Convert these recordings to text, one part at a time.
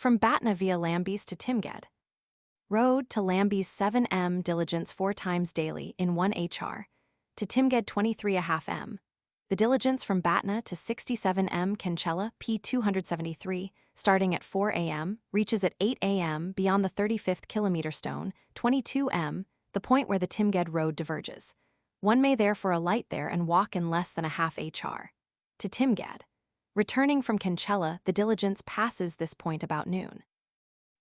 From Batna via Lambis to Timgad. Road to Lambis 7 m diligence 4 times daily in 1 HR. To Timgad 23.5 m. The diligence from Batna to 67 m Kalaâ P273, starting at 4 a.m., reaches at 8 a.m. beyond the 35th kilometer stone, 22 m, the point where the Timgad road diverges. One may therefore alight there and walk in less than a half HR. To Timgad. Returning from Kalaâ, the diligence passes this point about noon.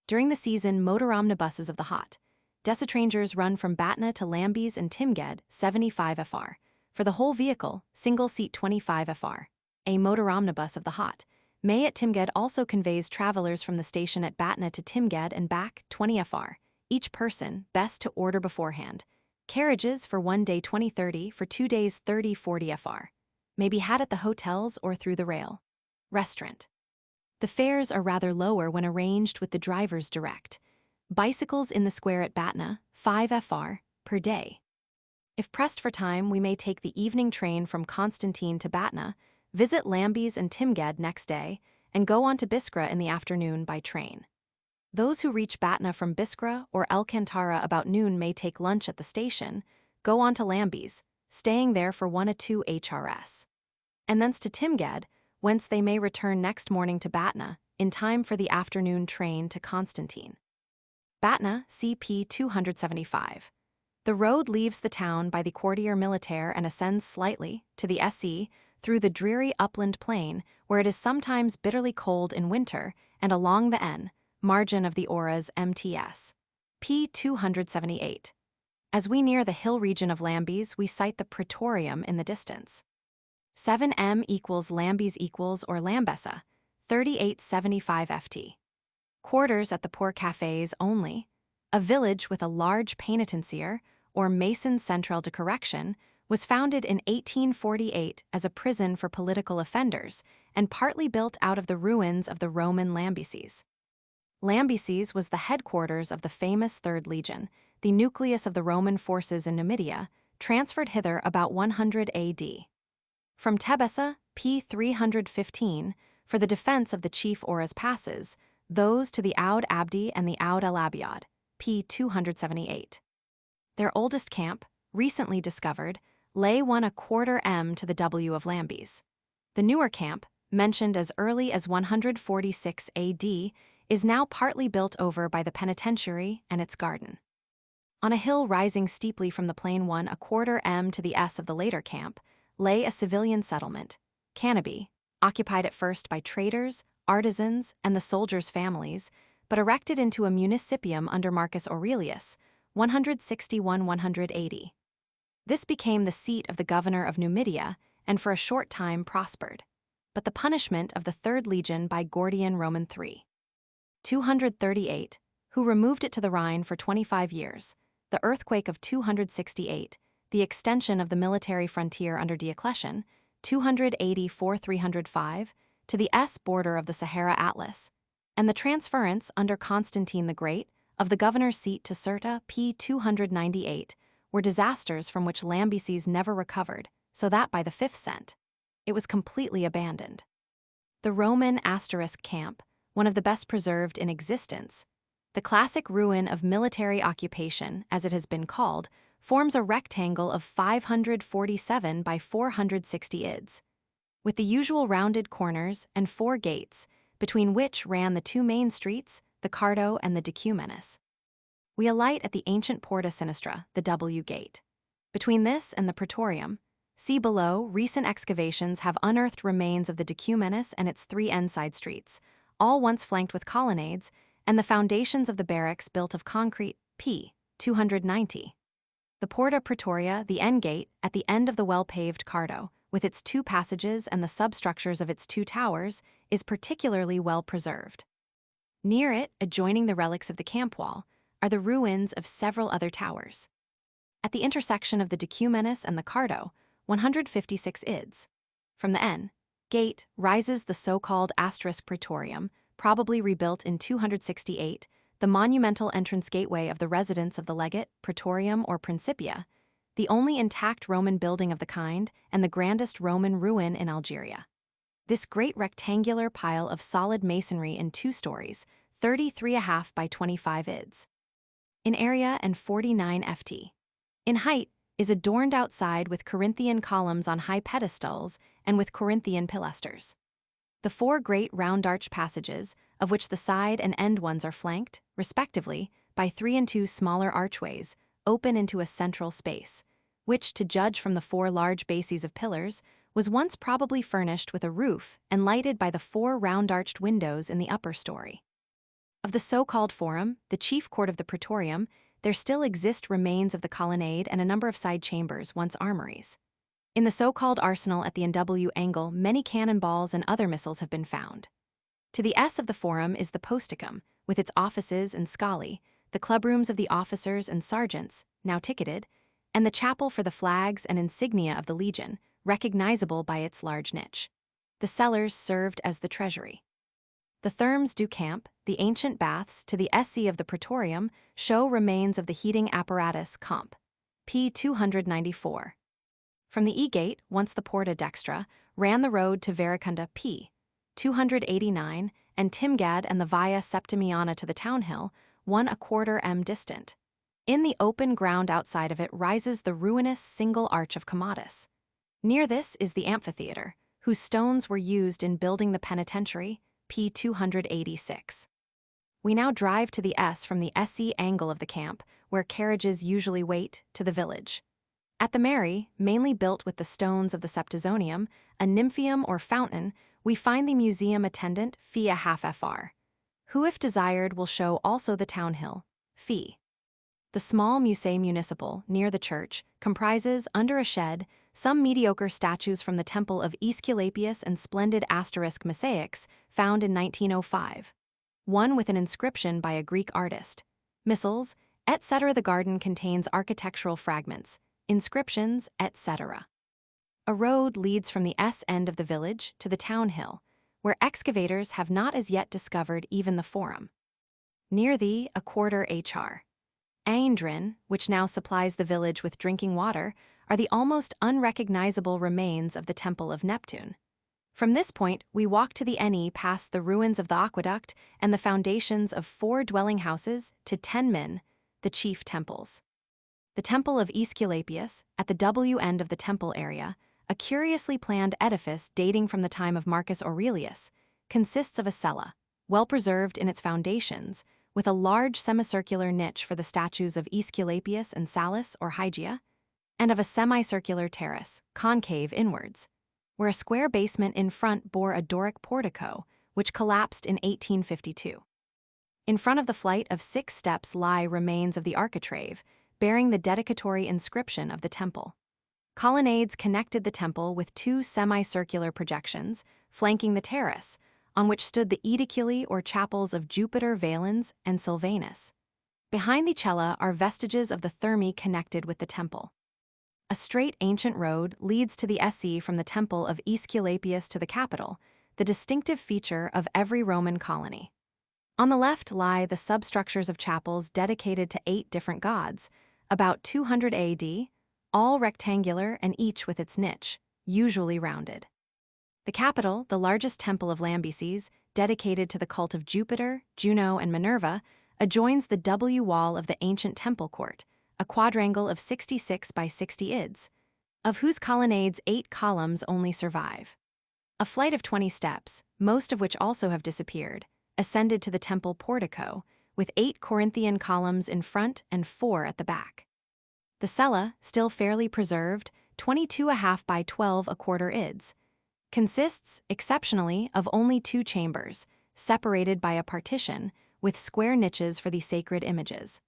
During the season, motor omnibuses of the Hot Desitrangers run from Batna to Lambis and Timgad, 75 fr. For the whole vehicle, single seat 25 fr. A motor omnibus of the Hot May at Timgad also conveys travelers from the station at Batna to Timgad and back, 20 fr. Each person, best to order beforehand. Carriages for 1 day 20-30, for 2 days 30-40 fr. May be had at the hotels or through the rail. Restaurant. The fares are rather lower when arranged with the drivers direct. Bicycles in the square at Batna, 5 fr. per day. If pressed for time, we may take the evening train from Constantine to Batna, visit Lambis and Timgad next day, and go on to Biskra in the afternoon by train. Those who reach Batna from Biskra or Alcantara about noon may take lunch at the station, go on to Lambis, staying there for 1 to 2 HRS. And thence to Timgad, whence they may return next morning to Batna, in time for the afternoon train to Constantine. Batna, CP 275. The road leaves the town by the Quartier Militaire and ascends slightly, to the SE, through the dreary upland plain, where it is sometimes bitterly cold in winter, and along the N, margin of the Auras MTS. P 278. As we near the hill region of Lambis, we sight the Praetorium in the distance. 7m equals Lambis equals or Lambessa, 3875 ft. Quarters at the poor cafes only. A village with a large penitencier, or Mason Central de Correction, was founded in 1848 as a prison for political offenders and partly built out of the ruins of the Roman Lambises. Lambises was the headquarters of the famous Third Legion, the nucleus of the Roman forces in Numidia, transferred hither about 100 AD. From Tebessa, P 315, for the defense of the chief Auras passes, those to the Oud Abdi and the Oud El Abiad, P 278. Their oldest camp, recently discovered, lay 1/4 m to the W of Lambis. The newer camp, mentioned as early as 146 AD, is now partly built over by the penitentiary and its garden. On a hill rising steeply from the plain 1/4 m to the S of the later camp, lay a civilian settlement, Canopy, occupied at first by traders, artisans, and the soldiers' families, but erected into a municipium under Marcus Aurelius, 161-180. This became the seat of the governor of Numidia, and for a short time prospered. But the punishment of the Third Legion by Gordian Roman III. 238, who removed it to the Rhine for 25 years, the earthquake of 268, the extension of the military frontier under Diocletian, 284-305, to the S border of the Sahara Atlas, and the transference under Constantine the Great of the governor's seat to Cirta, P 298, were disasters from which Lambises never recovered, so that by the 5th cent, it was completely abandoned. The Roman * camp, one of the best preserved in existence, the classic ruin of military occupation, as it has been called, forms a rectangle of 547 by 460 ids, with the usual rounded corners and 4 gates, between which ran the 2 main streets, the Cardo and the Decumanus. We alight at the ancient Porta Sinistra, the W gate. Between this and the Praetorium, see below, recent excavations have unearthed remains of the Decumanus and its 3 end-side streets, all once flanked with colonnades, and the foundations of the barracks built of concrete, P. 290. The Porta Praetoria, the end gate, at the end of the well-paved Cardo, with its 2 passages and the substructures of its 2 towers, is particularly well preserved. Near it, adjoining the relics of the camp wall, are the ruins of several other towers. At the intersection of the Decumanus and the Cardo, 156 ids. From the N gate rises the so-called * Praetorium, probably rebuilt in 268, the monumental entrance gateway of the residence of the legate, Praetorium or Principia, the only intact Roman building of the kind and the grandest Roman ruin in Algeria. This great rectangular pile of solid masonry in 2 stories, 33.5 by 25 ids. In area and 49 ft. In height, is adorned outside with Corinthian columns on high pedestals and with Corinthian pilasters. The four great round-arched passages, of which the side and end ones are flanked, respectively, by 3 and 2 smaller archways, open into a central space, which, to judge from the 4 large bases of pillars, was once probably furnished with a roof and lighted by the 4 round-arched windows in the upper story. Of the so-called Forum, the chief court of the Praetorium, there still exist remains of the colonnade and a number of side chambers, once armories. In the so-called arsenal at the NW angle, many cannonballs and other missiles have been found. To the S of the Forum is the Posticum, with its offices and scali, the clubrooms of the officers and sergeants, now ticketed, and the chapel for the flags and insignia of the legion, recognizable by its large niche. The cellars served as the treasury. The Thermes du Camp, the ancient baths to the SC of the Praetorium, show remains of the heating apparatus Comp. p. 294. From the E-Gate, once the Porta Dextra, ran the road to Verecunda p. 289, and Timgad and the Via Septimiana to the Townhill, 1/4 m distant. In the open ground outside of it rises the ruinous single arch of Commodus. Near this is the amphitheater, whose stones were used in building the penitentiary, p. 286. We now drive to the S from the SE angle of the camp, where carriages usually wait, to the village. At the Mary, mainly built with the stones of the Septizonium, a nympheum or fountain, we find the museum attendant, fee a half fr, who if desired will show also the townhill, fee. The small Musée Municipal, near the church, comprises, under a shed, some mediocre statues from the temple of Aesculapius and splendid asterisk mosaics found in 1905. One with an inscription by a Greek artist. Missals, etc. The garden contains architectural fragments, inscriptions, etc. A road leads from the S end of the village to the town hill, where excavators have not as yet discovered even the Forum. Near thee, 1/4 hr. Aindrin, which now supplies the village with drinking water, are the almost unrecognizable remains of the Temple of Neptune. From this point, we walk to the Eni past the ruins of the aqueduct and the foundations of 4 dwelling houses to Tenmin, the chief temples. The Temple of Aesculapius, at the W end of the temple area, a curiously planned edifice dating from the time of Marcus Aurelius, consists of a cella, well preserved in its foundations, with a large semicircular niche for the statues of Aesculapius and Salus or Hygia, and of a semicircular terrace, concave inwards, where a square basement in front bore a Doric portico, which collapsed in 1852. In front of the flight of 6 steps lie remains of the architrave, bearing the dedicatory inscription of the temple. Colonnades connected the temple with 2 semicircular projections, flanking the terrace, on which stood the ediculi or chapels of Jupiter Valens and Silvanus. Behind the cella are vestiges of the thermae connected with the temple. A straight ancient road leads to the SE from the temple of Aesculapius to the Capitol, the distinctive feature of every Roman colony. On the left lie the substructures of chapels dedicated to 8 different gods, about 200 AD, all rectangular and each with its niche, usually rounded. The Capitol, the largest temple of Lambesis, dedicated to the cult of Jupiter, Juno, and Minerva, adjoins the W wall of the ancient temple court, a quadrangle of 66 by 60 ids, of whose colonnades 8 columns only survive. A flight of 20 steps, most of which also have disappeared, ascended to the temple portico, with 8 Corinthian columns in front and 4 at the back. The cella, still fairly preserved, 22.5 by 12.25 ids, consists, exceptionally, of only 2 chambers, separated by a partition, with square niches for the sacred images.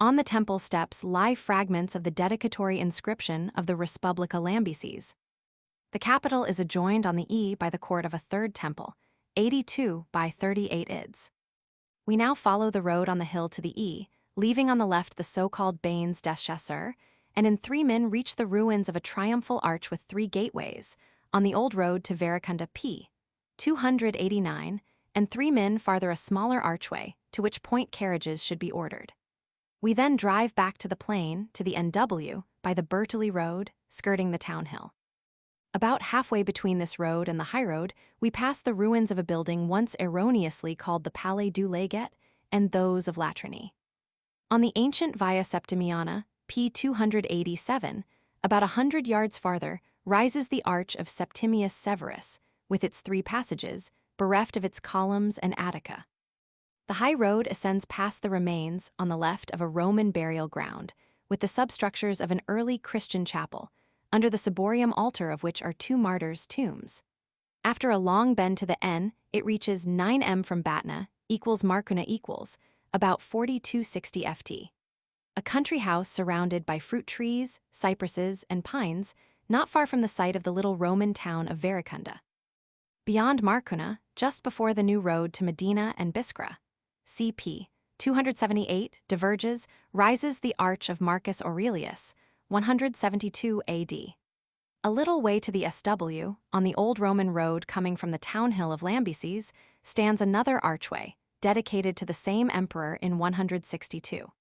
On the temple steps lie fragments of the dedicatory inscription of the Respublica Lambesis. The Capitol is adjoined on the E by the court of a 3rd temple, 82 by 38 ids. We now follow the road on the hill to the E, leaving on the left the so-called Bains des Chasseurs, and in 3 min reach the ruins of a triumphal arch with 3 gateways, on the old road to Verecunda p. 289, and 3 min farther a smaller archway, to which point carriages should be ordered. We then drive back to the plain, to the NW, by the Bertoli Road, skirting the townhill. About halfway between this road and the highroad, we pass the ruins of a building once erroneously called the Palais du Legat and those of Latriny. On the ancient Via Septimiana, p. 287, about 100 yards farther, rises the Arch of Septimius Severus, with its 3 passages, bereft of its columns and attica. The high road ascends past the remains, on the left, of a Roman burial ground, with the substructures of an early Christian chapel, under the ciborium altar of which are 2 martyrs' tombs. After a long bend to the N, it reaches 9m from Batna, equals Marcuna equals, about 4260 ft. A country house surrounded by fruit trees, cypresses, and pines, not far from the site of the little Roman town of Verecunda. Beyond Marcuna, just before the new road to Medina and Biskra, CP 278 diverges, rises the Arch of Marcus Aurelius, 172 AD. A little way to the SW, on the old Roman road coming from the townhill of Lambesis, stands another archway, dedicated to the same emperor in 162.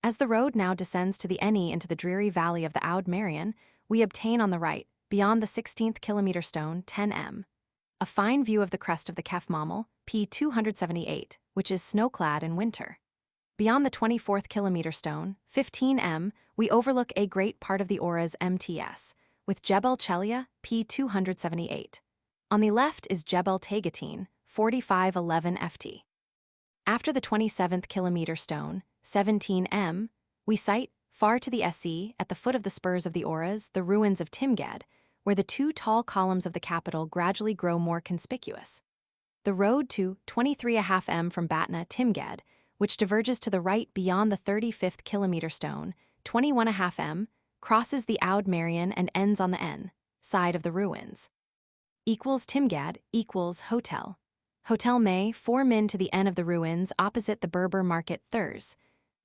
As the road now descends to the Eni into the dreary valley of the Oude Marion, we obtain on the right, beyond the 16th kilometer stone, 10m, a fine view of the crest of the Kef Mammel, p. 278, which is snow-clad in winter. Beyond the 24th kilometer stone, 15m, we overlook a great part of the Oras MTS, with Jebel Chelia, p. 278. On the left is Jebel Tegatin, 4511 ft. After the 27th kilometer stone, 17m, we sight, far to the SE, at the foot of the spurs of the Oras, the ruins of Timgad, where the 2 tall columns of the capital gradually grow more conspicuous. The road to 23.5m from Batna, Timgad, which diverges to the right beyond the 35th kilometer stone, 21.5m, crosses the Oude Marion and ends on the N side of the ruins. Equals Timgad equals Hotel. Hotel May 4 min to the N of the ruins opposite the Berber market Thurs,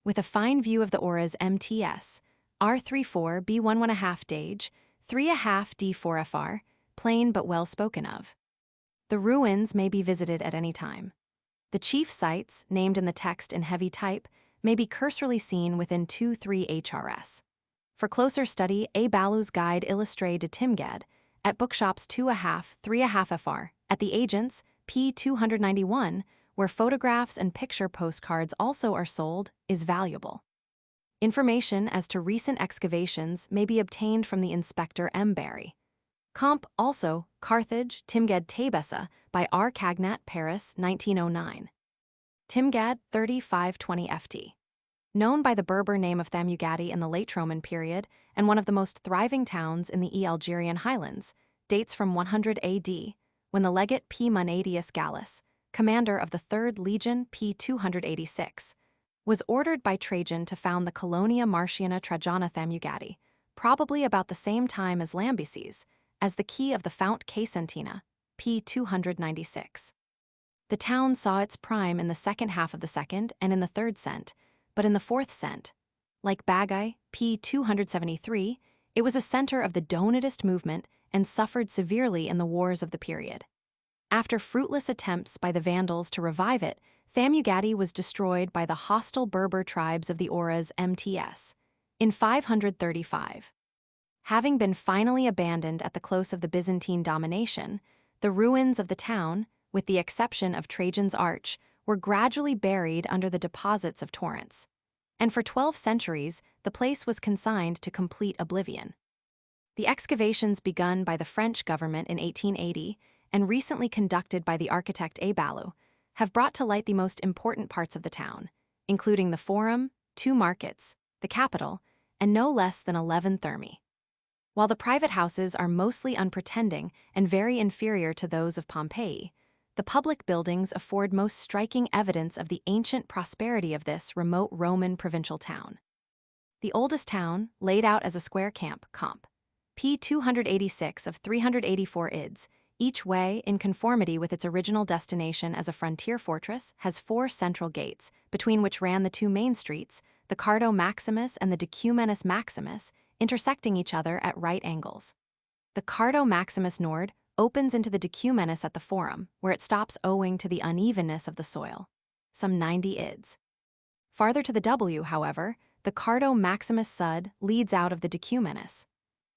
with a fine view of the Oras MTS, R34 B1.5 Dage, 3.5 D4FR, plain but well spoken of. The ruins may be visited at any time. The chief sites, named in the text in heavy type, may be cursorily seen within 2-3 HRS. For closer study, A. Balu's Guide Illustré de Timgad, at bookshops 2.5, 3.5 FR, at the agents, p. 291, where photographs and picture postcards also are sold, is valuable. Information as to recent excavations may be obtained from the Inspector M. Barry. Comp. Also, Carthage, Timgad Tebessa, by R. Cagnat, Paris, 1909. Timgad, 3520 ft. Known by the Berber name of Thamugadi in the late Roman period, and one of the most thriving towns in the Algerian highlands, dates from 100 AD, when the legate P. Munadius Gallus, commander of the 3rd Legion p. 286, was ordered by Trajan to found the Colonia Martiana Trajana Thamugadi, probably about the same time as Lambesis, as the key of the Fount Casentina, p. 296. The town saw its prime in the second half of the 2nd and in the 3rd cent, but in the 4th cent, like Bagay, p. 273, it was a center of the Donatist movement and suffered severely in the wars of the period. After fruitless attempts by the Vandals to revive it, Thamugadi was destroyed by the hostile Berber tribes of the Oras MTS in 535. Having been finally abandoned at the close of the Byzantine domination, the ruins of the town, with the exception of Trajan's Arch, were gradually buried under the deposits of torrents, and for 12 centuries the place was consigned to complete oblivion. The excavations begun by the French government in 1880 and recently conducted by the architect A. Balu have brought to light the most important parts of the town, including the Forum, 2 markets, the capital, and no less than 11 thermae. While the private houses are mostly unpretending and very inferior to those of Pompeii, the public buildings afford most striking evidence of the ancient prosperity of this remote Roman provincial town. The oldest town, laid out as a square camp, comp. p. 286 of 384 ids, each way in conformity with its original destination as a frontier fortress, has 4 central gates, between which ran the 2 main streets, the Cardo Maximus and the Decumanus Maximus, intersecting each other at right angles. The Cardo Maximus Nord opens into the Decumanus at the Forum, where it stops owing to the unevenness of the soil, some 90 ids. Farther to the W, however, the Cardo Maximus Sud leads out of the Decumanus.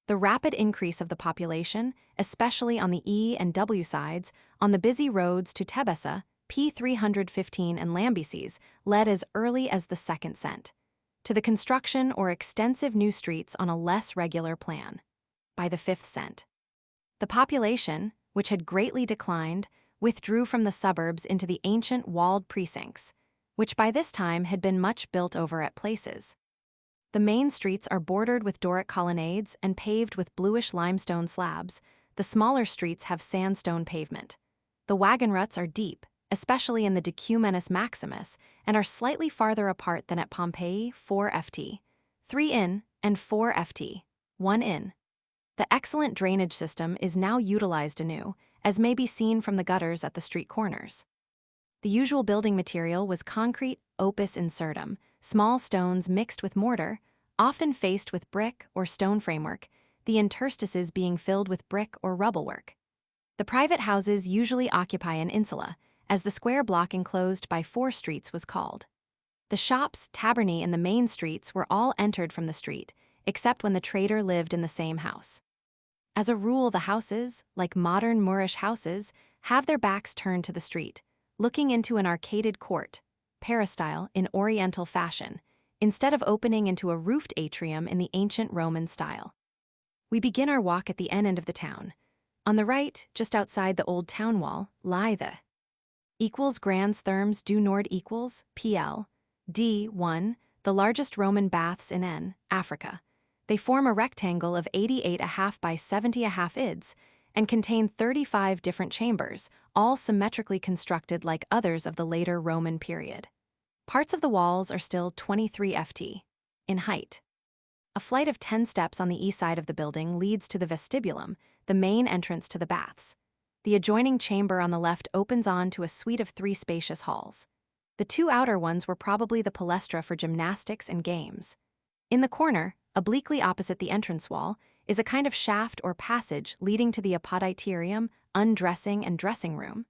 The rapid increase of the population, especially on the E and W sides, on the busy roads to Tebessa, P315 and Lambesis, led as early as the 2nd cent to the construction or extensive new streets on a less regular plan by the 5th cent. The population, which had greatly declined, withdrew from the suburbs into the ancient walled precincts, which by this time had been much built over at places. The main streets are bordered with Doric colonnades and paved with bluish limestone slabs. The smaller streets have sandstone pavement. The wagon ruts are deep, especially in the Decumanus Maximus, and are slightly farther apart than at Pompeii, 4 ft, 3 in, and 4 ft, 1 in. The excellent drainage system is now utilized anew, as may be seen from the gutters at the street corners. The usual building material was concrete opus incertum, small stones mixed with mortar, often faced with brick or stone framework, the interstices being filled with brick or rubble work. The private houses usually occupy an insula, as the square block enclosed by 4 streets was called. The shops, tabernae, and the main streets were all entered from the street, except when the trader lived in the same house. As a rule, the houses, like modern Moorish houses, have their backs turned to the street, looking into an arcaded court, peristyle in Oriental fashion, instead of opening into a roofed atrium in the ancient Roman style. We begin our walk at the end of the town. On the right, just outside the old town wall, lie the Grands Thermes du Nord PL D1, the largest Roman baths in N, Africa. They form a rectangle of 88.5 by 70.5 ids and contain 35 different chambers, all symmetrically constructed like others of the later Roman period. Parts of the walls are still 23 ft in height. A flight of 10 steps on the east side of the building leads to the vestibulum, the main entrance to the baths. The adjoining chamber on the left opens on to a suite of 3 spacious halls. The 2 outer ones were probably the palestra for gymnastics and games. In the corner, obliquely opposite the entrance wall, is a kind of shaft or passage leading to the apoditerium, undressing and dressing room.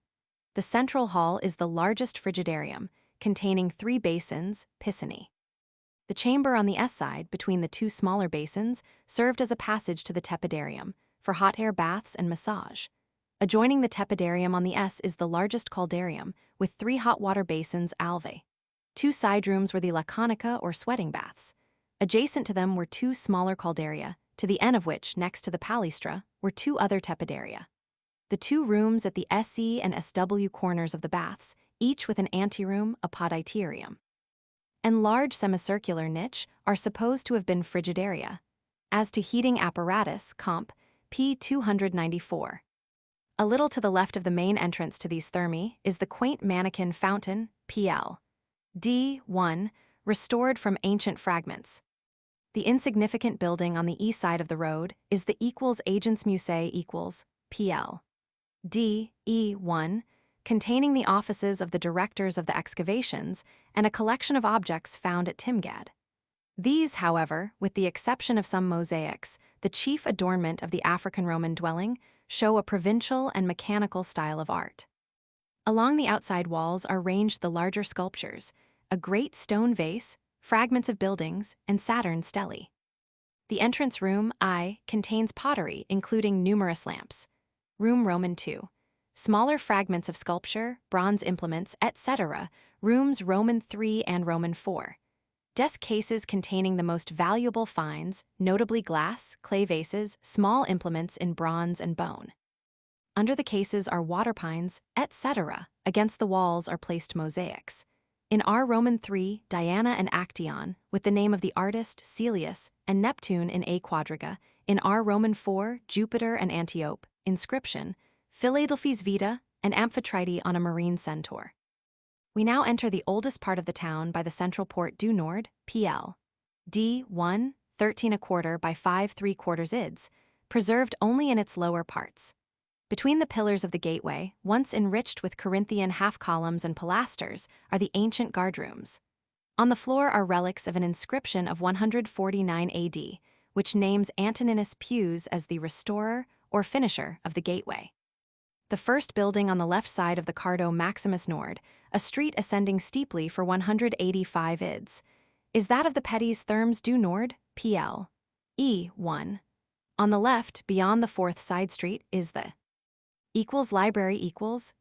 The central hall is the largest frigidarium, containing 3 basins, piscinae. The chamber on the S side, between the 2 smaller basins, served as a passage to the tepidarium, for hot air baths and massage. Adjoining the tepidarium on the S is the largest caldarium, with 3 hot water basins alvae. 2 side rooms were the laconica or sweating baths. Adjacent to them were 2 smaller caldaria, to the end of which, next to the palaestra, were 2 other tepidaria. The 2 rooms at the SE and SW corners of the baths, each with an anteroom, apoditerium, and large semicircular niche, are supposed to have been frigidaria. As to heating apparatus, comp. P294. A little to the left of the main entrance to these thermae is the quaint mannequin fountain, PL D1, restored from ancient fragments. The insignificant building on the east side of the road is the Agents Musae PL D-E1, containing the offices of the directors of the excavations and a collection of objects found at Timgad. These, however, with the exception of some mosaics, the chief adornment of the African Roman dwelling, show a provincial and mechanical style of art. Along the outside walls are ranged the larger sculptures, a great stone vase, fragments of buildings, and Saturn stelae. The entrance room, I, contains pottery, including numerous lamps. Room Roman II. Smaller fragments of sculpture, bronze implements, etc. Rooms Roman III and Roman IV. Desk cases containing the most valuable finds, notably glass, clay vases, small implements in bronze and bone. Under the cases are water pines, etc. Against the walls are placed mosaics. In R Roman III, Diana and Actaeon, with the name of the artist Celius, and Neptune in A quadriga. In R Roman IV, Jupiter and Antiope, inscription, Philadelphia's Vita, and Amphitrite on a marine centaur. We now enter the oldest part of the town by the central port du Nord, PL D1, 13¼ by 5¾ ids, preserved only in its lower parts. Between the pillars of the gateway, once enriched with Corinthian half-columns and pilasters, are the ancient guardrooms. On the floor are relics of an inscription of 149 AD, which names Antoninus Pius as the restorer or finisher of the gateway. The first building on the left side of the Cardo Maximus Nord, a street ascending steeply for 185 ids, is that of the Petties Thermes du Nord, PL E1. On the left, beyond the fourth side street, is the library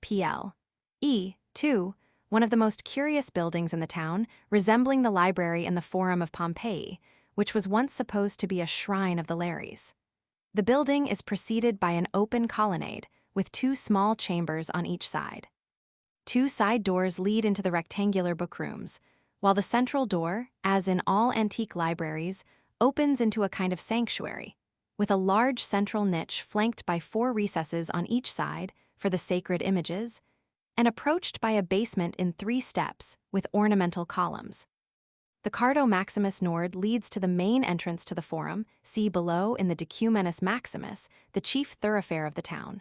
PL. E2, one of the most curious buildings in the town, resembling the library in the Forum of Pompeii, which was once supposed to be a shrine of the Lares. The building is preceded by an open colonnade, with two small chambers on each side. Two side doors lead into the rectangular bookrooms, while the central door, as in all antique libraries, opens into a kind of sanctuary, with a large central niche flanked by 4 recesses on each side for the sacred images, and approached by a basement in 3 steps with ornamental columns. The Cardo Maximus Nord leads to the main entrance to the Forum, see below in the Decumanus Maximus, the chief thoroughfare of the town.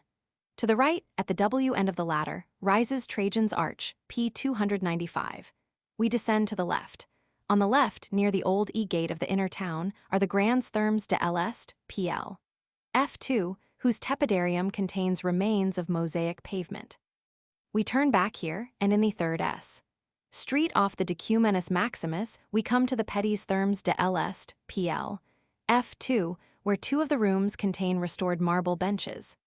To the right, at the W end of the ladder, rises Trajan's Arch, P295. We descend to the left. On the left, near the old E-gate of the inner town, are the Grands Thermes de l'Est, PL. F2, whose tepidarium contains remains of mosaic pavement. We turn back here, and in the third S street off the Decumanus Maximus, we come to the Petties Thermes de l'Est, PL. F2, where 2 of the rooms contain restored marble benches.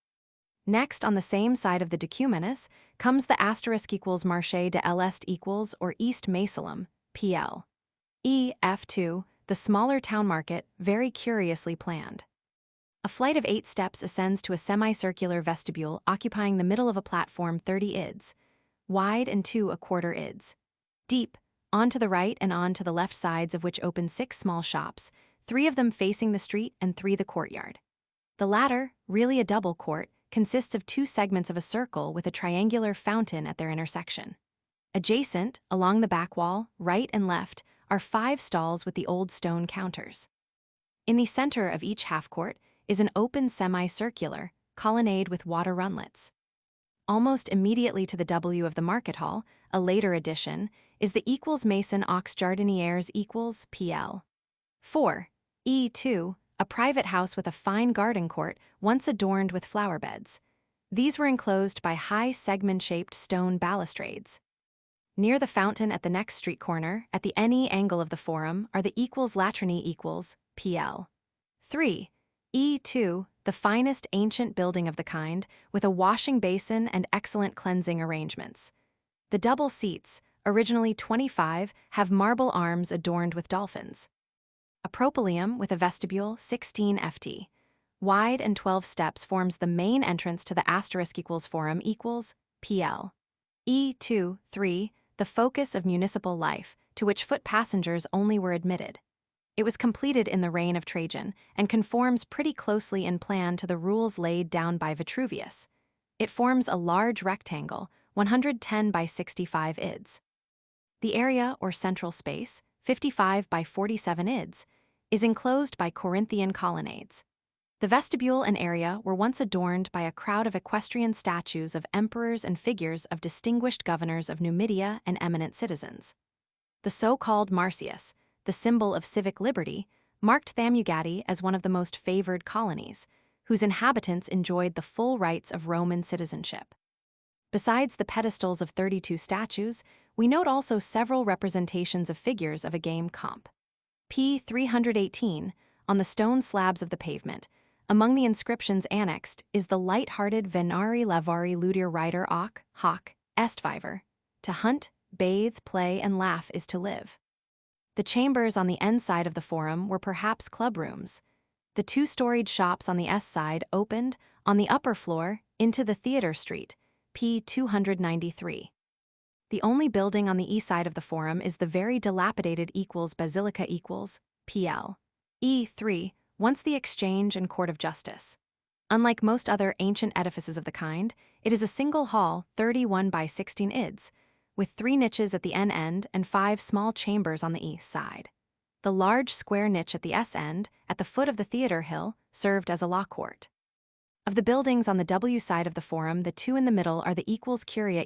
Next, on the same side of the Decumanus, comes the *Marché de l'Est or East Macelum, PL. F2, the smaller town market, very curiously planned. A flight of 8 steps ascends to a semicircular vestibule occupying the middle of a platform 30 ids, wide and 2 1/4 ids. Deep, on to the right and on to the left sides of which open 6 small shops, 3 of them facing the street and 3 the courtyard. The latter, really a double court, consists of 2 segments of a circle with a triangular fountain at their intersection. Adjacent, along the back wall, right and left, are 5 stalls with the old stone counters. In the center of each half-court is an open semicircular colonnade with water runlets. Almost immediately to the W of the market hall, a later addition, is the Mason aux Jardinières PL. 4. E2, a private house with a fine garden court once adorned with flower beds. These were enclosed by high segment-shaped stone balustrades. Near the fountain at the next street corner, at the NE angle of the Forum, are the Latriny PL. 3. E2, the finest ancient building of the kind, with a washing basin and excellent cleansing arrangements. The double seats, originally 25, have marble arms adorned with dolphins. A propylaeum with a vestibule 16 ft. Wide and 12 steps forms the main entrance to the Forum PL. E2, 3, the focus of municipal life, to which foot passengers only were admitted. It was completed in the reign of Trajan and conforms pretty closely in plan to the rules laid down by Vitruvius. It forms a large rectangle, 110 by 65 ids. The area, or central space, 55 by 47 ids, is enclosed by Corinthian colonnades. The vestibule and area were once adorned by a crowd of equestrian statues of emperors and figures of distinguished governors of Numidia and eminent citizens. The so-called Marsyas, the symbol of civic liberty, marked Timgad as one of the most favored colonies, whose inhabitants enjoyed the full rights of Roman citizenship. Besides the pedestals of 32 statues, we note also several representations of figures of a game comp. P. 318, on the stone slabs of the pavement. Among the inscriptions annexed is the light-hearted Venari Lavari Ludir Rider Hoc, Estviver. To hunt, bathe, play, and laugh is to live. The chambers on the N side of the Forum were perhaps club rooms. The 2-storied shops on the S side opened, on the upper floor, into the Theatre Street, P. 293. The only building on the E side of the Forum is the very dilapidated Basilica PL. E3, once the Exchange and Court of Justice. Unlike most other ancient edifices of the kind, it is a single hall, 31 by 16 ids, with 3 niches at the N end and 5 small chambers on the east side. The large square niche at the S end, at the foot of the theatre hill, served as a law court. Of the buildings on the W side of the Forum, the 2 in the middle are the Curia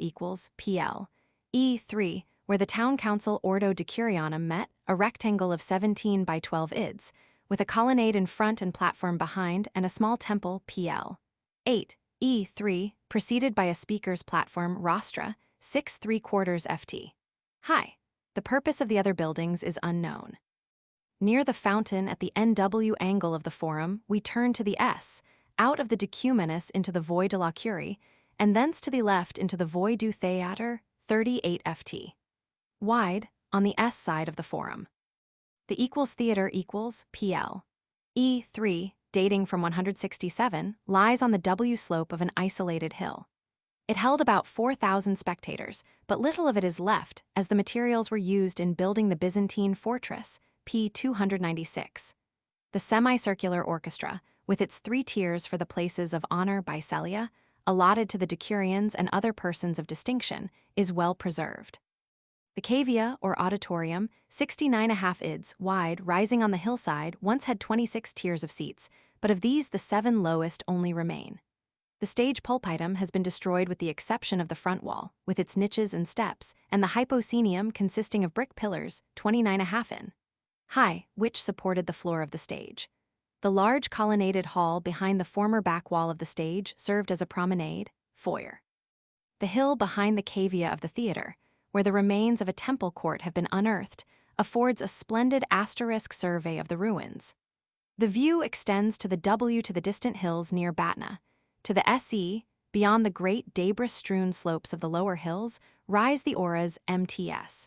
PL. E3, where the town council Ordo Decurionum met, a rectangle of 17 by 12 ids, with a colonnade in front and platform behind, and a small temple PL. 8. E3, preceded by a speaker's platform rostra, 6 3/4 ft. high. The purpose of the other buildings is unknown. Near the fountain at the NW angle of the forum, we turn to the S, out of the decumanus into the Voie de la Curie, and thence to the left into the Voie du Théâtre, 38 ft. Wide, on the S side of the forum. The equals theater equals PL. E3, dating from 167, lies on the W slope of an isolated hill. It held about 4,000 spectators, but little of it is left, as the materials were used in building the Byzantine fortress, P296. The semicircular orchestra, with its 3 tiers for the places of honor by Celia, allotted to the decurions and other persons of distinction, is well preserved. The cavea, or auditorium, 69.5 ids wide, rising on the hillside, once had 26 tiers of seats, but of these the 7 lowest only remain. The stage pulpitum has been destroyed with the exception of the front wall, with its niches and steps, and the hypocenium consisting of brick pillars, 29.5 in high, which supported the floor of the stage. The large colonnaded hall behind the former back wall of the stage served as a promenade, foyer. The hill behind the cavea of the theater, where the remains of a temple court have been unearthed, affords a splendid asterisk survey of the ruins. The view extends to the W to the distant hills near Batna. To the SE, beyond the great debris-strewn slopes of the lower hills, rise the auras MTS.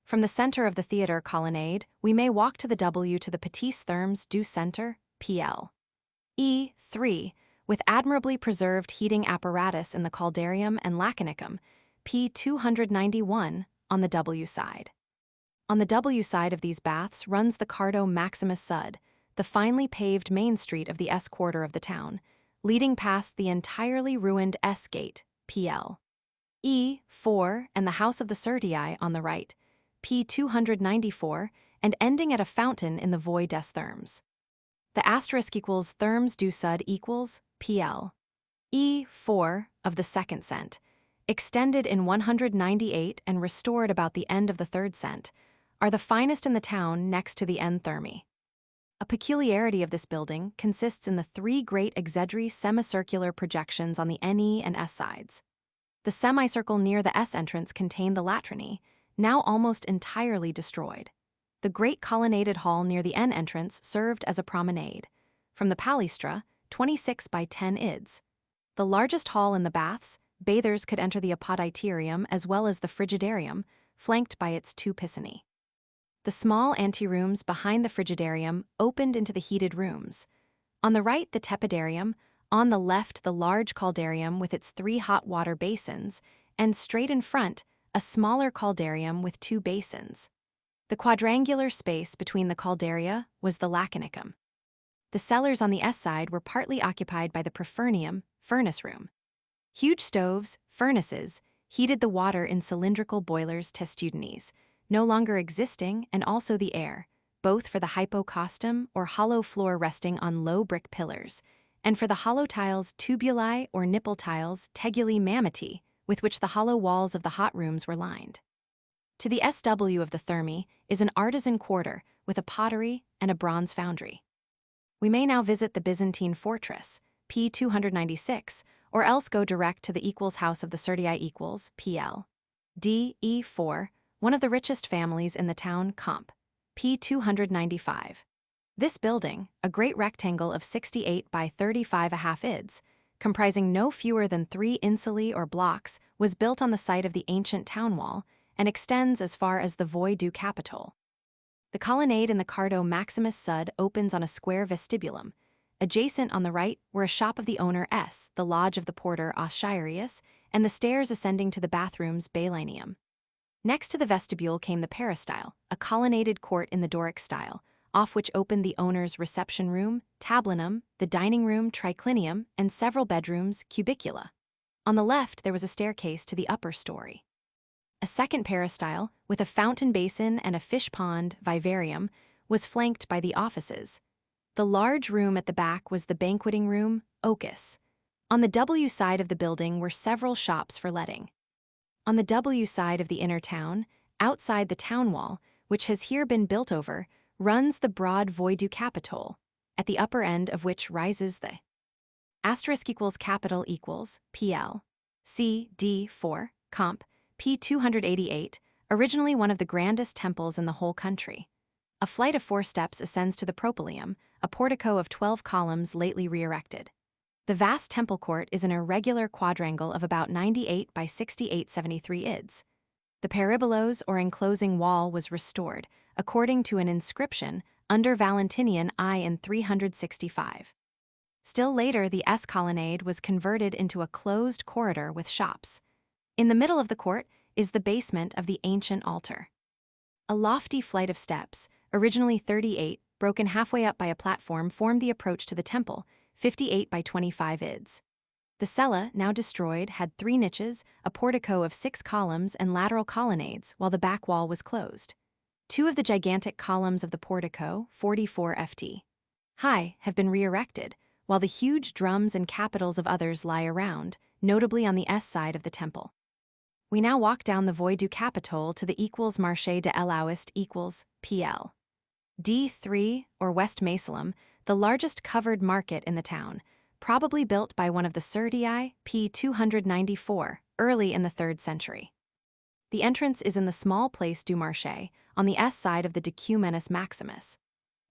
From the center of the theater colonnade, we may walk to the W to the Petits Thermes du Centre, PL. E3, with admirably preserved heating apparatus in the caldarium and laconicum, P291, on the W side. On the W side of these baths runs the Cardo Maximus Sud, the finely paved main street of the S quarter of the town, leading past the entirely ruined S gate, PL. E4, and the House of the Surtii on the right, P294, and ending at a fountain in the Voie des Thermes. The asterisk equals Thermes du Sud equals PL. E4 of the second cent, extended in 198 and restored about the end of the third cent, are the finest in the town next to the N Thermi. A peculiarity of this building consists in the 3 great exedry semicircular projections on the NE and S sides. The semicircle near the S entrance contained the latrine, now almost entirely destroyed. The great colonnaded hall near the N entrance served as a promenade. From the palaestra, 26 by 10 ids. The largest hall in the baths, bathers could enter the apoditerium as well as the frigidarium, flanked by its 2 piscinae. The small anterooms behind the frigidarium opened into the heated rooms. On the right, the tepidarium, on the left, the large caldarium with its 3 hot water basins, and straight in front, a smaller caldarium with 2 basins. The quadrangular space between the caldaria was the laconicum. The cellars on the S side were partly occupied by the prefernium, furnace room. Huge stoves, furnaces, heated the water in cylindrical boilers testudines, no longer existing, and also the air, both for the hypocostum or hollow floor resting on low brick pillars, and for the hollow tiles tubuli or nipple tiles teguli mammati, with which the hollow walls of the hot rooms were lined. To the SW of the Thermi is an artisan quarter with a pottery and a bronze foundry. We may now visit the Byzantine fortress, P296, or else go direct to the equals House of the Surtii equals, PL. DE4, one of the richest families in the town, Comp. P295. This building, a great rectangle of 68 by 35.5 ids, comprising no fewer than 3 insulae or blocks, was built on the site of the ancient town wall and extends as far as the Voie du Capitole. The colonnade in the Cardo Maximus Sud opens on a square vestibulum. Adjacent on the right were a shop of the owner S, the lodge of the porter Oschirius, and the stairs ascending to the bathrooms Bailinium. Next to the vestibule came the peristyle, a colonnaded court in the Doric style, off which opened the owner's reception room, tablinum, the dining room triclinium, and several bedrooms, cubicula. On the left there was a staircase to the upper story. A second peristyle, with a fountain basin and a fish pond, vivarium, was flanked by the offices. The large room at the back was the banqueting room, ocus. On the W side of the building were several shops for letting. On the W side of the inner town, outside the town wall, which has here been built over, runs the broad Voie du Capitole, at the upper end of which rises the asterisk equals capital equals PL. C D4, Comp. P288, originally one of the grandest temples in the whole country. A flight of 4 steps ascends to the propylaeum, a portico of 12 columns lately re-erected. The vast temple court is an irregular quadrangle of about 98 by 6873 ids. The peribolos or enclosing wall was restored, according to an inscription, under Valentinian I in 365. Still later, the S colonnade was converted into a closed corridor with shops. In the middle of the court is the basement of the ancient altar. A lofty flight of steps, originally 38, broken halfway up by a platform, formed the approach to the temple, 58 by 25 ids. The cella, now destroyed, had 3 niches, a portico of 6 columns, and lateral colonnades, while the back wall was closed. 2 of the gigantic columns of the portico, 44 ft high, have been re-erected, while the huge drums and capitals of others lie around, notably on the S side of the temple. We now walk down the Voie du Capitole to the Marché de l'Ouest PL. D3, or West Macelum, the largest covered market in the town, probably built by one of the Surtii, p. 294, early in the 3rd century. The entrance is in the small Place du Marché, on the S side of the Decumanus Maximus.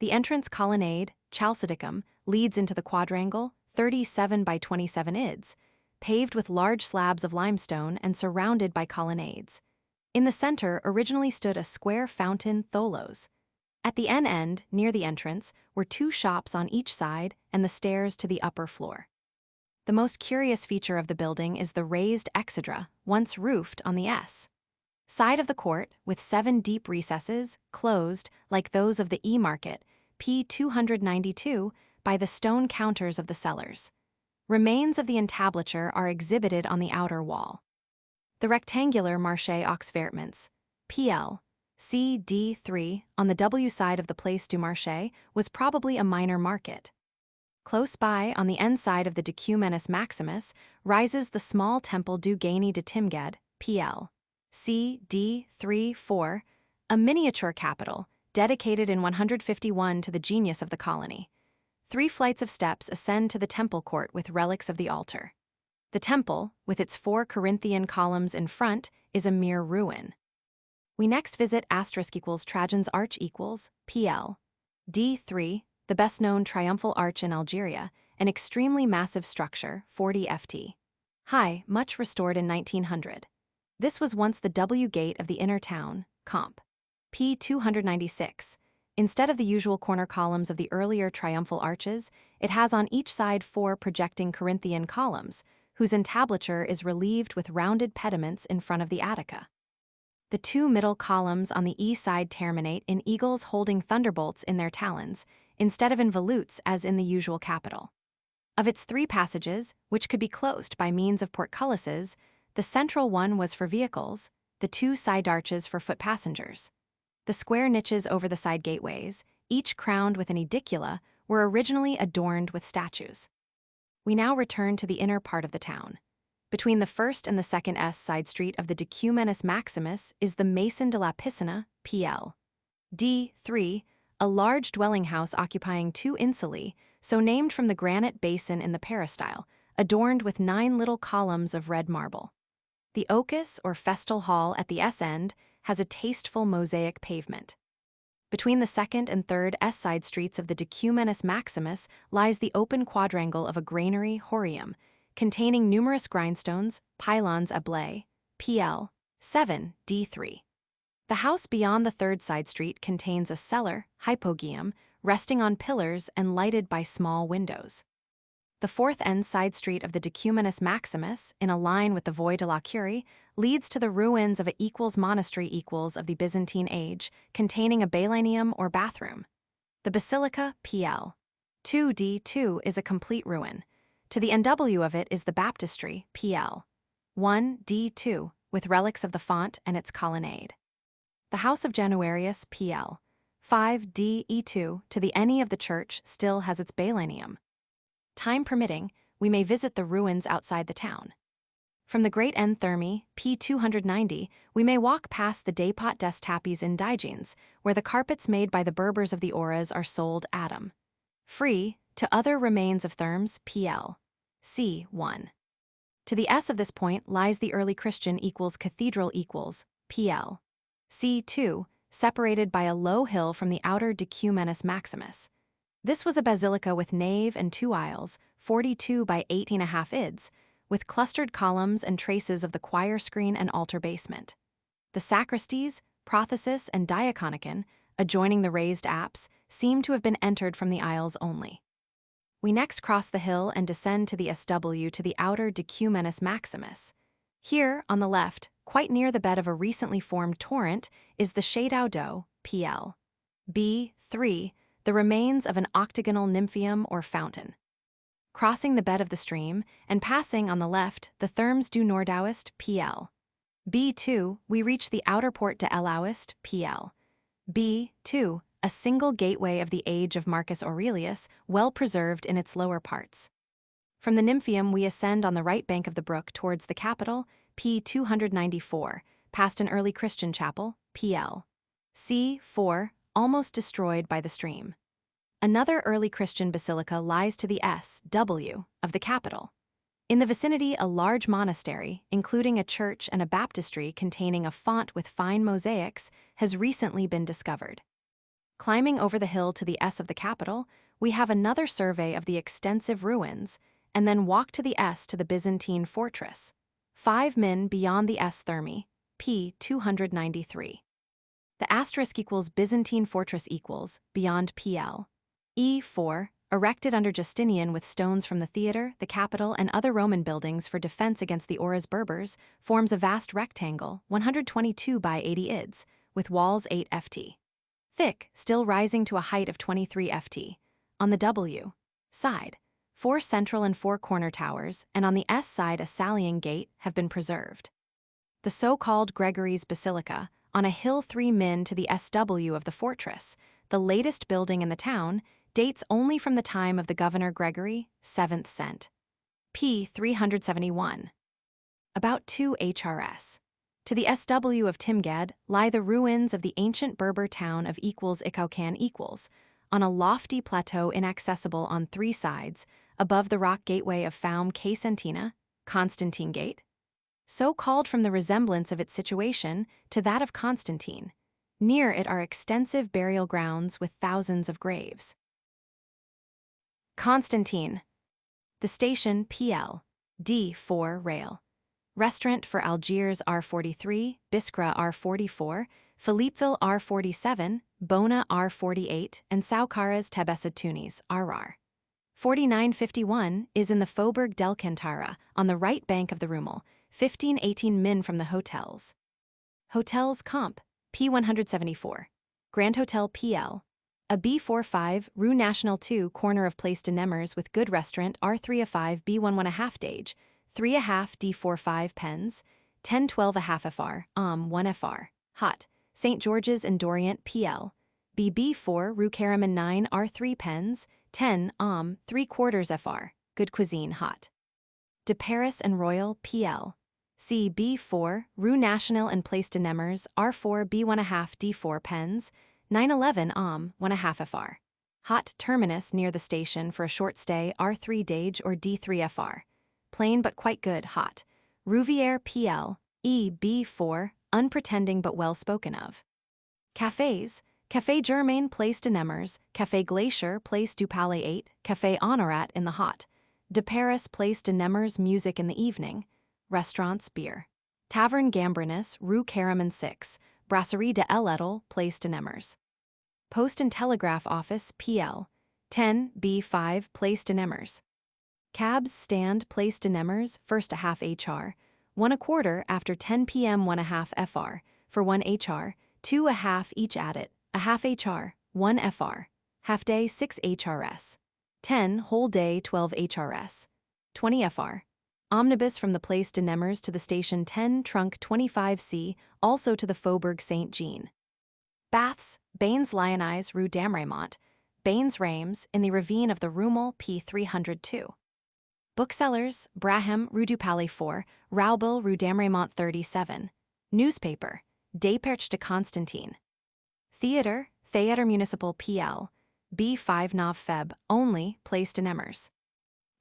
The entrance colonnade, chalcedicum, leads into the quadrangle, 37 by 27 ids, paved with large slabs of limestone and surrounded by colonnades. In the center originally stood a square fountain tholos. At the end, near the entrance, were 2 shops on each side and the stairs to the upper floor. The most curious feature of the building is the raised exedra, once roofed on the S side of the court, with 7 deep recesses, closed, like those of the E-Market, p. 292, by the stone counters of the cellars. Remains of the entablature are exhibited on the outer wall. The rectangular Marché aux Vêtements, PL, CD3, on the W side of the Place du Marché, was probably a minor market. Close by, on the N side of the Decumanus Maximus, rises the small temple du Génie de Timgad, PL, CD3-4, a miniature capital, dedicated in 151 to the genius of the colony. 3 flights of steps ascend to the temple court with relics of the altar. The temple, with its 4 Corinthian columns in front, is a mere ruin. We next visit Trajan's Arch PL. D3, the best-known triumphal arch in Algeria, an extremely massive structure, 40 ft high, much restored in 1900. This was once the W gate of the inner town, Comp. p. 296. Instead of the usual corner columns of the earlier triumphal arches, it has on each side 4 projecting Corinthian columns, whose entablature is relieved with rounded pediments in front of the Attica. The 2 middle columns on the E side terminate in eagles holding thunderbolts in their talons, instead of in volutes as in the usual capital. Of its 3 passages, which could be closed by means of portcullises, the central one was for vehicles, the 2 side arches for foot passengers. The square niches over the side gateways, each crowned with an edicula, were originally adorned with statues. We now return to the inner part of the town. Between the 1st and the 2nd S side street of the Decumanus Maximus is the Maison de la Piscina, PL. D3, a large dwelling house occupying 2 insulae, so named from the granite basin in the peristyle, adorned with 9 little columns of red marble. The Ocus, or festal hall at the S end, has a tasteful mosaic pavement. Between the 2nd and 3rd S side streets of the Decumanus Maximus lies the open quadrangle of a granary horium, containing numerous grindstones, pylons à blé, PL. 7, D3. The house beyond the 3rd side street contains a cellar, hypogeum, resting on pillars and lighted by small windows. The 4th end side street of the Decumanus Maximus, in a line with the Voie de la Curie, leads to the ruins of a monastery of the Byzantine age, containing a bailinium or bathroom. The Basilica, PL. 2D2 is a complete ruin. To the NW of it is the baptistry, PL. 1D2, with relics of the font and its colonnade. The House of Januarius, PL. 5DE2, to the NE of the church, still has its bailinium. Time permitting, we may visit the ruins outside the town. From the Great N Thermi, p. 290, we may walk past the Dépôt des Tapis in Digenes, where the carpets made by the Berbers of the Auras are sold atom free to other remains of therms, PL. C1. To the S of this point lies the early Christian cathedral PL. C2, separated by a low hill from the outer Decumanus Maximus. This was a basilica with nave and 2 aisles, 42 by 18.5 ids, with clustered columns and traces of the choir screen and altar basement. The sacristies, prothesis, and diaconicon, adjoining the raised apse, seem to have been entered from the aisles only. We next cross the hill and descend to the SW to the outer Decumanus Maximus. Here, on the left, quite near the bed of a recently formed torrent, is the Shadao Do, PL. B3, the remains of an octagonal nymphaeum or fountain. Crossing the bed of the stream, and passing on the left the Thermes du Nordouest, PL. B2, we reach the outer port de Elouest, PL. B2, a single gateway of the age of Marcus Aurelius, well preserved in its lower parts. From the Nymphaeum we ascend on the right bank of the brook towards the capital, P294, past an early Christian chapel, PL. C4, almost destroyed by the stream. Another early Christian basilica lies to the SW of the capital. In the vicinity, a large monastery, including a church and a baptistry containing a font with fine mosaics, has recently been discovered. Climbing over the hill to the S of the capital, we have another survey of the extensive ruins, and then walk to the S to the Byzantine fortress. 5 min beyond the S Thermi, P293. The asterisk equals Byzantine fortress equals, beyond PL. E4, erected under Justinian with stones from the theatre, the Capitol, and other Roman buildings for defense against the Auras Berbers, forms a vast rectangle, 122 by 80 ids, with walls 8 ft. Thick, still rising to a height of 23 ft. On the W side, 4 central and 4 corner towers, and on the S side a sallying gate, have been preserved. The so-called Gregory's Basilica, on a hill 3 min to the SW of the fortress, the latest building in the town, dates only from the time of the Governor Gregory, 7th cent. P. 371. About 2 HRS. To the SW of Timgad lie the ruins of the ancient Berber town of Ikaucan on a lofty plateau inaccessible on 3 sides, above the rock gateway of Faum Casentina, Constantine Gate, so called from the resemblance of its situation to that of Constantine. Near it are extensive burial grounds with thousands of graves. Constantine. The station PL. D4 rail. Restaurant for Algiers R43, Biskra R44, Philippeville R47, Bona R48, and Souk-Ahras Tebessa Tunis RR. 4951 is in the Faubourg d'Alcantara, on the right bank of the Rumel, 15-18 min from the hotels. Hotels Comp, P174. Grand Hotel PL. A B45, Rue Nationale 2, corner of Place de Nemers with good restaurant R3A5 B1 Dage, 3.5 D45 pens, 10-12.5 FR, 1 FR, hot, St. George's and Dorient PL, BB4 Rue Caraman 9 R3 pens, 10 3/4 FR, good cuisine hot. De Paris and Royal PL, CB4 Rue Nationale and Place de Nemers R4 B1 D4 pens, 911 1.5 FR. Hot terminus near the station for a short stay R3 Dage or D3 FR. Plain but quite good hot. Rouvière PL, EB4, unpretending but well spoken of. Cafés, Café Germain Place de Nemers, Café Glacier Place du Palais 8, Café Honorat in the hot. De Paris Place de Nemers music in the evening. Restaurants beer. Taverne Gambrinus, Rue Caraman 6, Brasserie de l'Edel, Place de Nemers. Post and Telegraph Office PL, 10 B5 Place de Nemers. Cabs Stand Place de Nemers, first a half HR, 1/4 after 10 p.m. 1.5 FR, for 1 HR, 2.5 each at it, a half HR, 1 FR, half day 6 HRS, 10 whole day 12 HRS, 20 FR. Omnibus from the Place de Nemers to the station 10 trunk 25C, also to the Faubourg Saint-Jean. Baths, Bains Lyonnais Rue Damremont, Bains Reims in the ravine of the Rumel P302. Booksellers, Braham Rue du Palais 4, Raubel Rue Damremont 37. Newspaper, Desperches de Constantine. Theatre, Theatre Municipal PL, B5 Nov Feb, only Place de Nemers.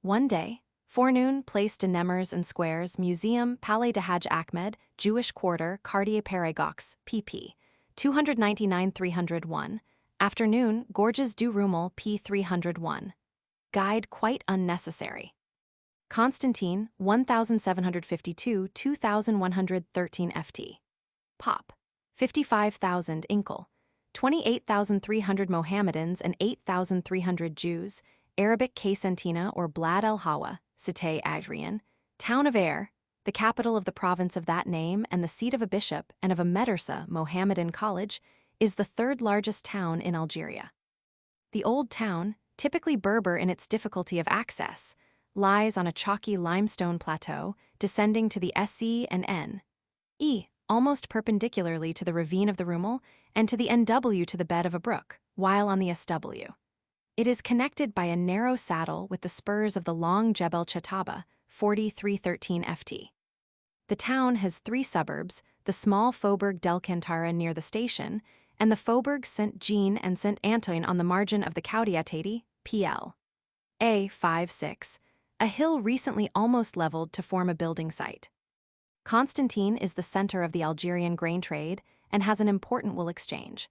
One day, forenoon, Place de Nemers and Squares, Museum, Palais de Haj Ahmed, Jewish Quarter, Cartier Pérégox, pp. 299-301. Afternoon, Gorges du Roumel p. 301. Guide quite unnecessary. Constantine, 1752, 2113 ft. Pop. 55,000 Inkle. 28,300 Mohammedans and 8,300 Jews. Arabic Kaysentina or Blad el Hawa, Cité Adrian. Town of Air, the capital of the province of that name and the seat of a bishop and of a Medresa Mohammedan college, is the third largest town in Algeria. The old town, typically Berber in its difficulty of access, lies on a chalky limestone plateau descending to the SE and N.E., almost perpendicularly to the ravine of the Roumel and to the NW to the bed of a brook, while on the SW. It is connected by a narrow saddle with the spurs of the long Jebel Chataba, 4313 ft. The town has three suburbs, the small Faubourg d'Alcantara near the station, and the Faubourg Saint-Jean and Saint-Antoine on the margin of the Kalaâ-Djerda, pl. A56, a hill recently almost leveled to form a building site. Constantine is the center of the Algerian grain trade and has an important wool exchange.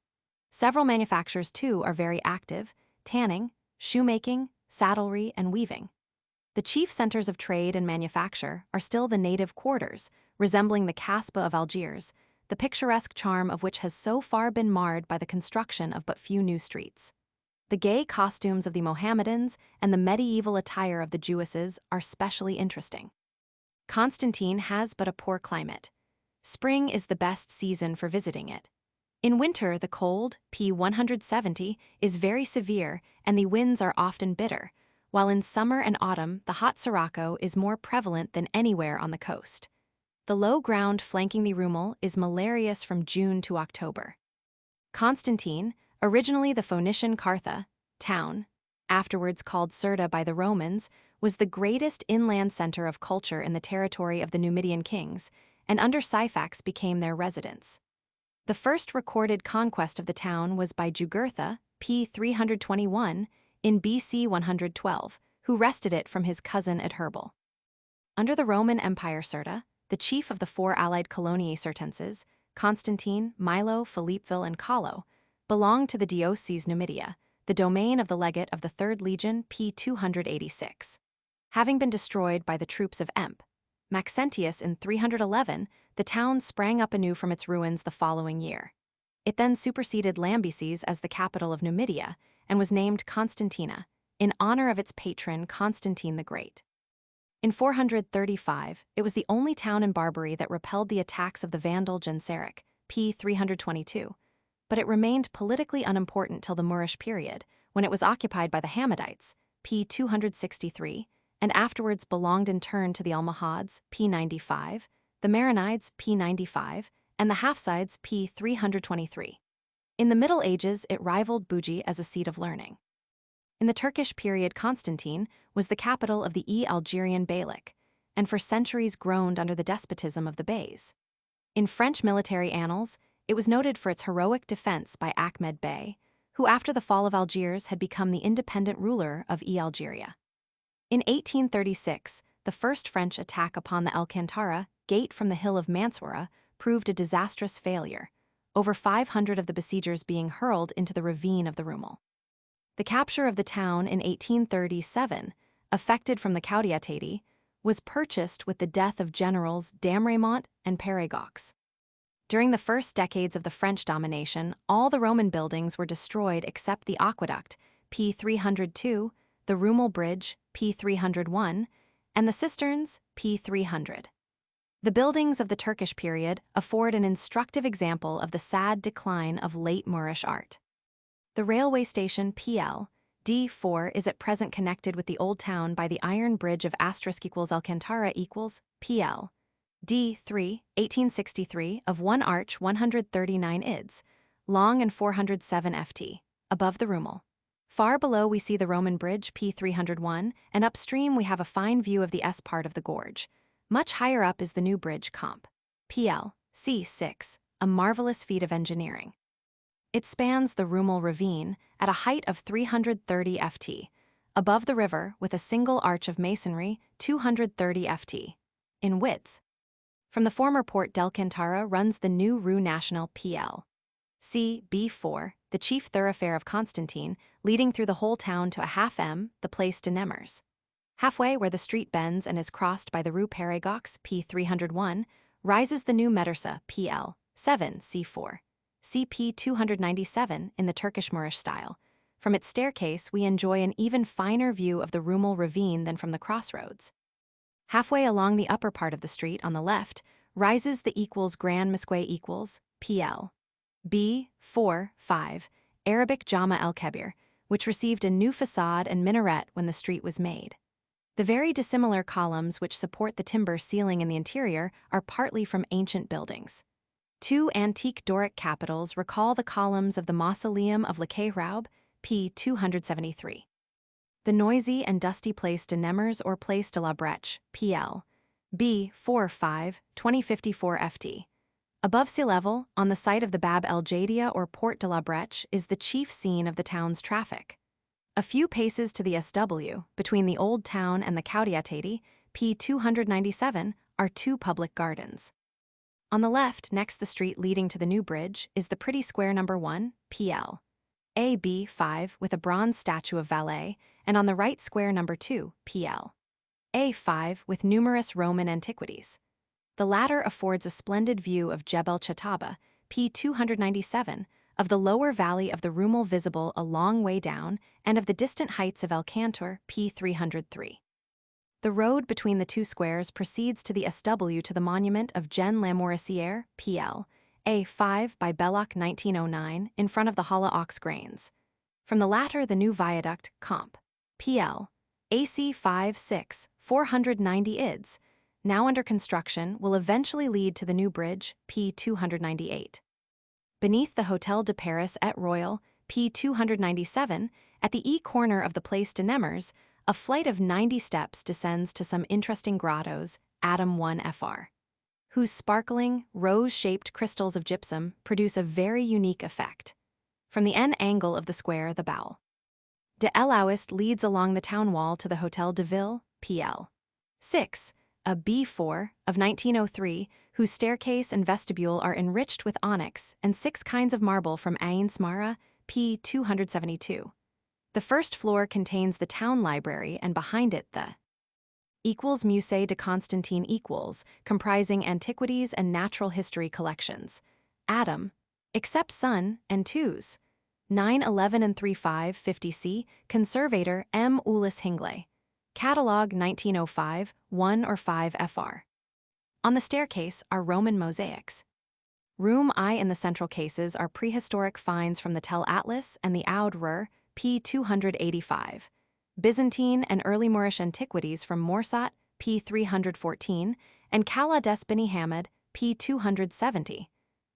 Several manufactures, too, are very active: tanning, shoemaking, saddlery, and weaving. The chief centers of trade and manufacture are still the native quarters, resembling the Kasbah of Algiers, the picturesque charm of which has so far been marred by the construction of but few new streets. The gay costumes of the Mohammedans and the medieval attire of the Jewesses are specially interesting. Constantine has but a poor climate. Spring is the best season for visiting it. In winter, the cold, P170, is very severe and the winds are often bitter, while in summer and autumn the hot sirocco is more prevalent than anywhere on the coast. The low ground flanking the Roumel is malarious from June to October. Constantine, originally the Phoenician Carthage town, afterwards called Cirta by the Romans, was the greatest inland center of culture in the territory of the Numidian kings, and under Sfax became their residence. The first recorded conquest of the town was by Jugurtha, p. 321, in BC 112, who wrested it from his cousin Adherbal. Under the Roman Empire, Cirta, the chief of the four allied coloniae circenses, Constantine, Milo, Philippeville, and Calo, belonged to the Diocese Numidia, the domain of the legate of the 3rd Legion, p. 286. Having been destroyed by the troops of Maxentius in 311, the town sprang up anew from its ruins the following year. It then superseded Lambesis as the capital of Numidia and was named Constantina, in honor of its patron Constantine the Great. In 435, it was the only town in Barbary that repelled the attacks of the Vandal Genseric, p. 322, but it remained politically unimportant till the Moorish period, when it was occupied by the Hammadites, p. 263, and afterwards belonged in turn to the Almohads, p. 95, the Maronides, p. 95, and the Hafsides, p. 323. In the Middle Ages, it rivaled Buji as a seat of learning. In the Turkish period, Constantine was the capital of the Algerian Beylik, and for centuries groaned under the despotism of the Beys. In French military annals, it was noted for its heroic defense by Ahmed Bey, who after the fall of Algiers had become the independent ruler of Algeria. In 1836, the first French attack upon the Alcantara gate from the hill of Mansoura proved a disastrous failure, over 500 of the besiegers being hurled into the ravine of the Roumel. The capture of the town in 1837, effected from the Kalaâ-Djerda, was purchased with the death of generals Damrémont and Pérégaux. During the first decades of the French domination, all the Roman buildings were destroyed except the aqueduct, p. 302, the Roumel Bridge, p. 301, and the cisterns, p. 300. The buildings of the Turkish period afford an instructive example of the sad decline of late Moorish art. The railway station PL D4 is at present connected with the old town by the iron bridge of * Alcantara = PL D3, 1863, of one arch 139 ids, long and 407 ft, above the Roumel. Far below we see the Roman bridge P301, and upstream we have a fine view of the S part of the gorge. Much higher up is the new bridge Comp. PL C6, a marvelous feat of engineering. It spans the Roumel ravine at a height of 330 ft, above the river with a single arch of masonry 230 ft in width. From the former Port d'Alcantara runs the new Rue Nationale PL C. B4, the chief thoroughfare of Constantine, leading through the whole town to a half M, the Place de Nemers. Halfway where the street bends and is crossed by the Rue Pérégox, P301, rises the new Medresa, PL 7, C4, CP 297 in the Turkish Moorish style. From its staircase, we enjoy an even finer view of the Rumel ravine than from the crossroads. Halfway along the upper part of the street on the left rises the Grand Mosque PL B4, 5, Arabic Jama el-Kebir, which received a new facade and minaret when the street was made. The very dissimilar columns which support the timber ceiling in the interior are partly from ancient buildings. Two antique Doric capitals recall the columns of the Mausoleum of Lekeyraub, p. 273. The noisy and dusty Place de Nemers or Place de la Breche, PL B45, 2054 FT. Above sea level, on the site of the Bab el-Jadida or Port de la Breche, is the chief scene of the town's traffic. A few paces to the SW, between the Old Town and the Kalaâ-Djerda, p. 297, are two public gardens. On the left, next the street leading to the new bridge, is the pretty square number 1, PL AB5 with a bronze statue of Valet, and on the right square number 2, PL A5 with numerous Roman antiquities. The latter affords a splendid view of Jebel Chataba, p. 297, of the lower valley of the Rumel visible a long way down, and of the distant heights of El Cantor, p. 303. The road between the two squares proceeds to the SW to the monument of Jean Lamoricière, PL A5 by Belloc 1909, in front of the Hala Ox Grains. From the latter, the new viaduct, Comp. PL AC5-6, 490 ids, now under construction, will eventually lead to the new bridge, P298. Beneath the Hôtel de Paris et Royal, P297, at the E-corner of the Place de Nemers, a flight of 90 steps descends to some interesting grottos, Adam 1 FR, whose sparkling, rose-shaped crystals of gypsum produce a very unique effect. From the N angle of the square, the Bowel de l'Ouest leads along the town wall to the Hôtel de Ville, PL 6, a B4 of 1903, whose staircase and vestibule are enriched with onyx and 6 kinds of marble from Ain Smara, p. 272. The first floor contains the town library, and behind it the Musée de Constantine comprising antiquities and natural history collections. Adam, except Sun and Twos, 911 and 35 50C, Conservator M. Ulis Hingley. Catalogue 1905, 1 or 5 FR. On the staircase are Roman mosaics. Room I in the central cases are prehistoric finds from the Tel Atlas and the Oud Rur, p. 285, Byzantine and early Moorish antiquities from Morsat, p. 314, and Kala des Beni Hamid, p. 270.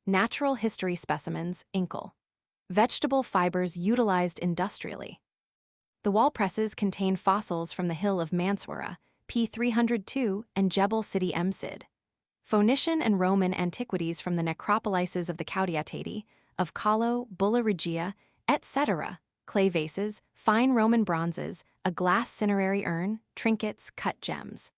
Natural history specimens, Inkel. Vegetable fibers utilized industrially. The wall presses contain fossils from the hill of Mansoura, p. 302, and Jebel City Emsid. Phoenician and Roman antiquities from the necropolises of the Kalaâ-Djerda, of Calo, Bulla Regia, etc., clay vases, fine Roman bronzes, a glass cinerary urn, trinkets, cut gems.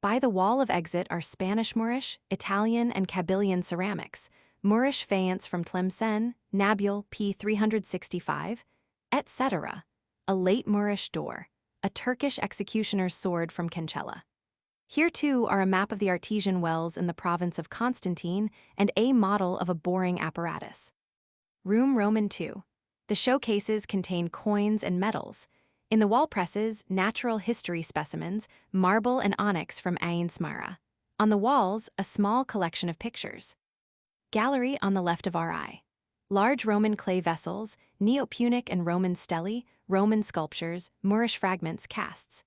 By the wall of exit are Spanish Moorish, Italian, and Kabylian ceramics, Moorish faience from Tlemcen, Nabule, p. 365, etc., a late Moorish door, a Turkish executioner's sword from Kencella. Here, too, are a map of the artesian wells in the province of Constantine and a model of a boring apparatus. Room Roman II. The showcases contain coins and medals. In the wall presses, natural history specimens, marble and onyx from Ain Smara. On the walls, a small collection of pictures. Gallery on the left of RI. Large Roman clay vessels, Neo-Punic and Roman stelae, Roman sculptures, Moorish fragments, casts.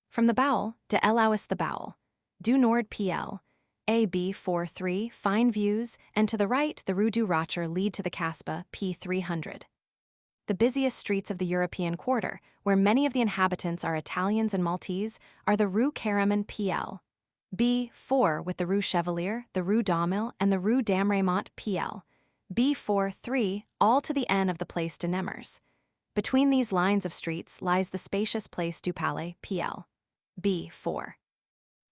From the Bowel, de l'Ouest the Bowel, du Nord PL, AB43, fine views, and to the right, the Rue du Rocher lead to the Casbah, P300. The busiest streets of the European quarter, where many of the inhabitants are Italians and Maltese, are the Rue Karaman PL, B4 with the Rue Chevalier, the Rue Daumil, and the Rue Damraymont PL, B43, all to the end of the Place de Nemers. Between these lines of streets lies the spacious Place du Palais, PL, B4.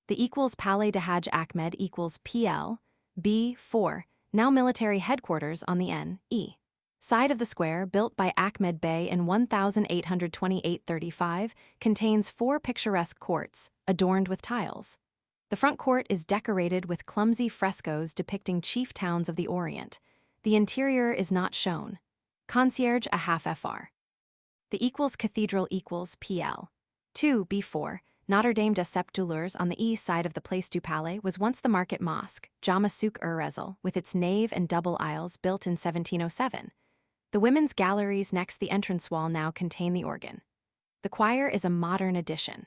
The Palais de Hajj Ahmed PL, B4, now military headquarters on the N.E. side of the square, built by Ahmed Bey in 1828-35, contains 4 picturesque courts, adorned with tiles. The front court is decorated with clumsy frescoes depicting chief towns of the Orient. The interior is not shown. Concierge a half fr. The equals cathedral equals PL. 2 B4, Notre Dame des Sept Douleurs on the east side of the Place du Palais was once the market mosque, Jama Souk-Ahras, with its nave and double aisles built in 1707. The women's galleries next the entrance wall now contain the organ. The choir is a modern addition.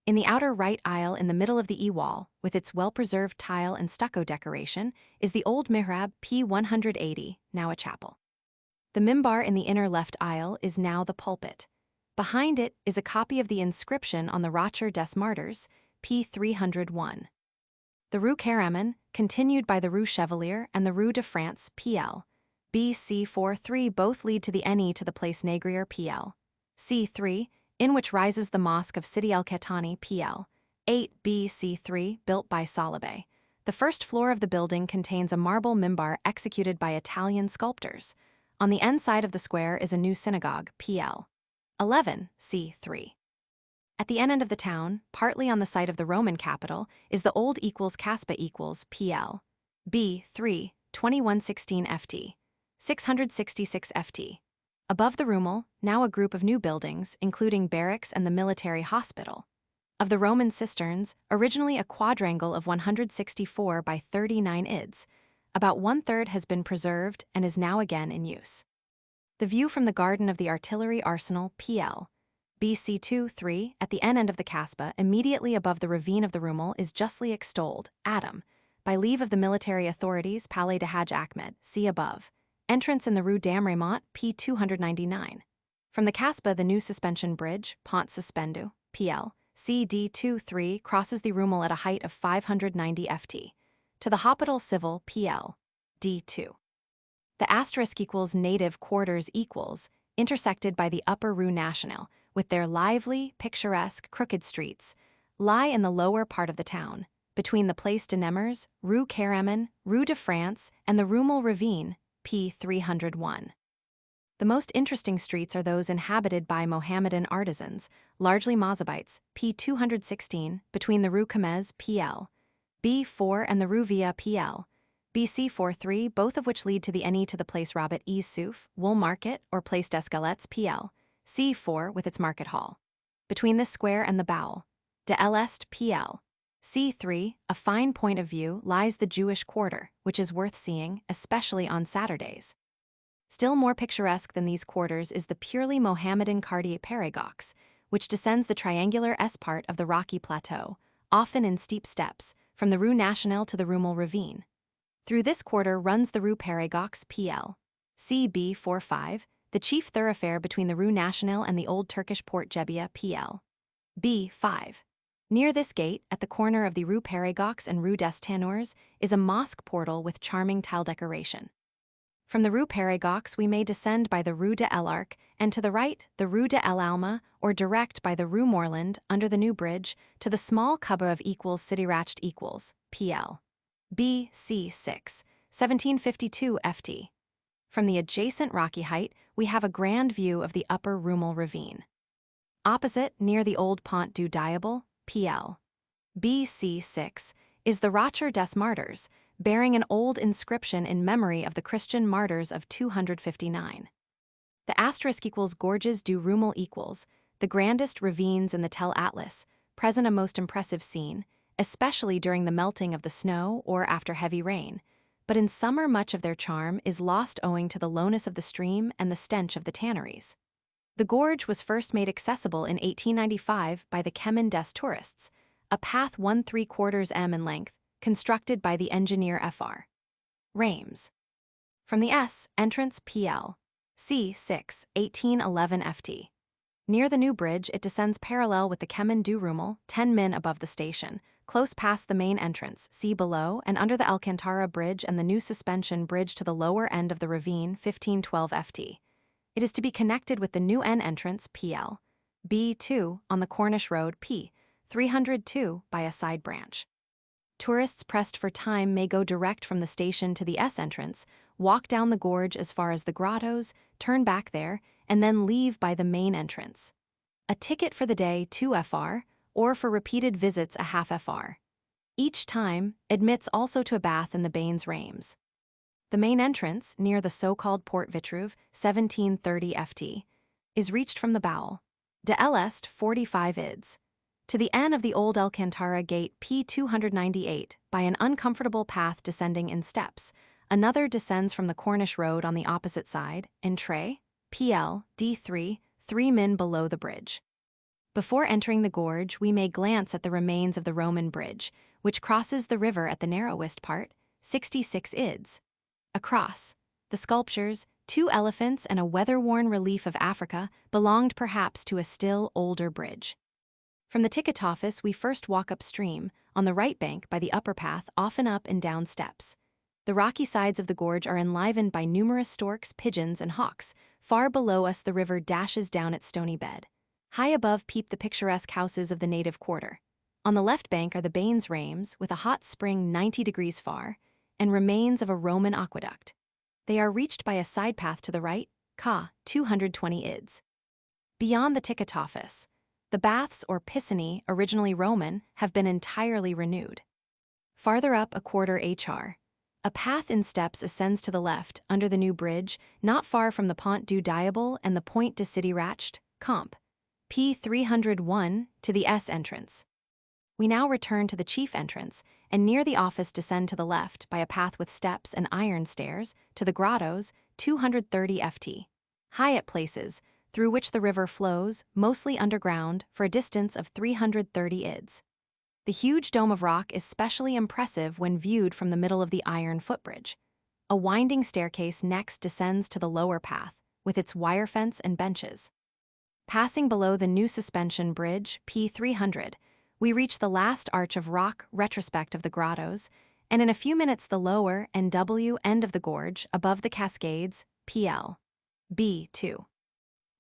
In the outer right aisle in the middle of the E-wall, with its well-preserved tile and stucco decoration, is the old mihrab P180, now a chapel. The mimbar in the inner left aisle is now the pulpit. Behind it is a copy of the inscription on the Rocher des Martyrs, P301. The Rue Kairwan, continued by the Rue Chevalier and the Rue de France, PL. BC43 both lead to the NE to the Place Négrier, PL. C3, in which rises the Mosque of Sidi el-Khattani, PL. 8 BC3, built by Salabé. The first floor of the building contains a marble mimbar executed by Italian sculptors. On the end side of the square is a new synagogue, PL. 11 C3. At the end of the town, partly on the site of the Roman capital, is the old equals Caspa equals PL. B3, 2116 FT. 666 FT. Above the Rummel, now a group of new buildings, including barracks and the military hospital. Of the Roman cisterns, originally a quadrangle of 164 by 39 ids, about 1/3 has been preserved and is now again in use. The view from the garden of the artillery arsenal, PL. BC2-3, at the end of the Casbah, immediately above the ravine of the Rummel, is justly extolled, Adam, by leave of the military authorities, Palais de Hajj Ahmed, see above. Entrance in the Rue Damrémont, P299. From the Casbah, the new suspension bridge, Pont Suspendu, PL. CD23 crosses the Rummel at a height of 590 FT. To the Hospital Civil, PL. D2. The asterisk equals native quarters equals, intersected by the Upper Rue Nationale, with their lively, picturesque, crooked streets, lie in the lower part of the town, between the Place de Nemers, Rue Kairwan, Rue de France, and the Rummel Ravine, P301. The most interesting streets are those inhabited by Mohammedan artisans, largely Mozabites, P216, between the Rue Kamez, PL. B4 and the Rue Via, PL. BC43, both of which lead to the NE to the Place Rabat Souf, Wool Market, or Place des Galettes, PL. C4 with its market hall. Between this square and the Bowel, de l'Est, PL. C3, a fine point of view, lies the Jewish quarter, which is worth seeing, especially on Saturdays. Still more picturesque than these quarters is the purely Mohammedan Quartier Pérégox, which descends the triangular S part of the rocky plateau, often in steep steps, from the Rue Nationale to the Rummel Ravine. Through this quarter runs the Rue Pérégox, PL. CB45, the chief thoroughfare between the Rue Nationale and the old Turkish port Jebbia, PL. B5. Near this gate, at the corner of the Rue Pérégox and Rue des Tannours, is a mosque portal with charming tile decoration. From the Rue Pérégox we may descend by the Rue de l'Arc, and to the right, the Rue de l'Alma, or direct by the Rue Morland, under the new bridge, to the small cubba of equals Sidirached equals, PL. BC6, 1752 FT. From the adjacent rocky height, we have a grand view of the upper Rummel Ravine. Opposite, near the old Pont du Diable, PL. BC6, is the Rocher des Martyrs, bearing an old inscription in memory of the Christian martyrs of 259. The asterisk equals Gorges du Rummel equals, the grandest ravines in the Tel Atlas, present a most impressive scene, especially during the melting of the snow or after heavy rain, but in summer much of their charm is lost owing to the lowness of the stream and the stench of the tanneries. The gorge was first made accessible in 1895 by the Chemin des Touristes, a path 1¾ m in length, constructed by the engineer Fr. Reims. From the S, entrance PL. C6, 1811 FT. Near the new bridge, it descends parallel with the Chemin du Rummel, 10 min above the station, close past the main entrance, see below, and under the Alcantara Bridge and the new suspension bridge to the lower end of the ravine, 1512 FT. It is to be connected with the new N entrance, PL. B2, on the Cornish Road, P. 302, by a side branch. Tourists pressed for time may go direct from the station to the S entrance, walk down the gorge as far as the grottos, turn back there, and then leave by the main entrance. A ticket for the day 2 FR, or for repeated visits a half FR. Each time admits also to a bath in the Bains Reims. The main entrance, near the so-called Port Vitruve, 1730 FT, is reached from the Bowel, de l'Est 45 ids, to the N of the old Alcantara Gate P298 by an uncomfortable path descending in steps. Another descends from the Cornish Road on the opposite side, Entrée, PL, D3, 3 min below the bridge. Before entering the gorge, we may glance at the remains of the Roman bridge, which crosses the river at the narrowest part, 66 ids. Across, the sculptures, 2 elephants and a weather-worn relief of Africa, belonged perhaps to a still older bridge. From the ticket office, we first walk upstream, on the right bank by the upper path, often up and down steps. The rocky sides of the gorge are enlivened by numerous storks, pigeons, and hawks. Far below us the river dashes down its stony bed. High above peep the picturesque houses of the native quarter. On the left bank are the Bains Reims, with a hot spring 90 degrees far, and remains of a Roman aqueduct. They are reached by a side path to the right, Ka, 220 ids. Beyond the ticket office, the baths or piscini, originally Roman, have been entirely renewed. Farther up a quarter HR, a path in steps ascends to the left, under the new bridge, not far from the Pont du Diable and the Point de City Racht, Comp. P301, to the S entrance. We now return to the chief entrance, and near the office descend to the left by a path with steps and iron stairs to the grottos, 230 FT. High at places, through which the river flows, mostly underground, for a distance of 330 ids. The huge dome of rock is specially impressive when viewed from the middle of the iron footbridge. A winding staircase next descends to the lower path, with its wire fence and benches. Passing below the new suspension bridge, P300, we reach the last arch of rock retrospect of the grottos, and in a few minutes the lower and W end of the gorge, above the cascades, PL. B2.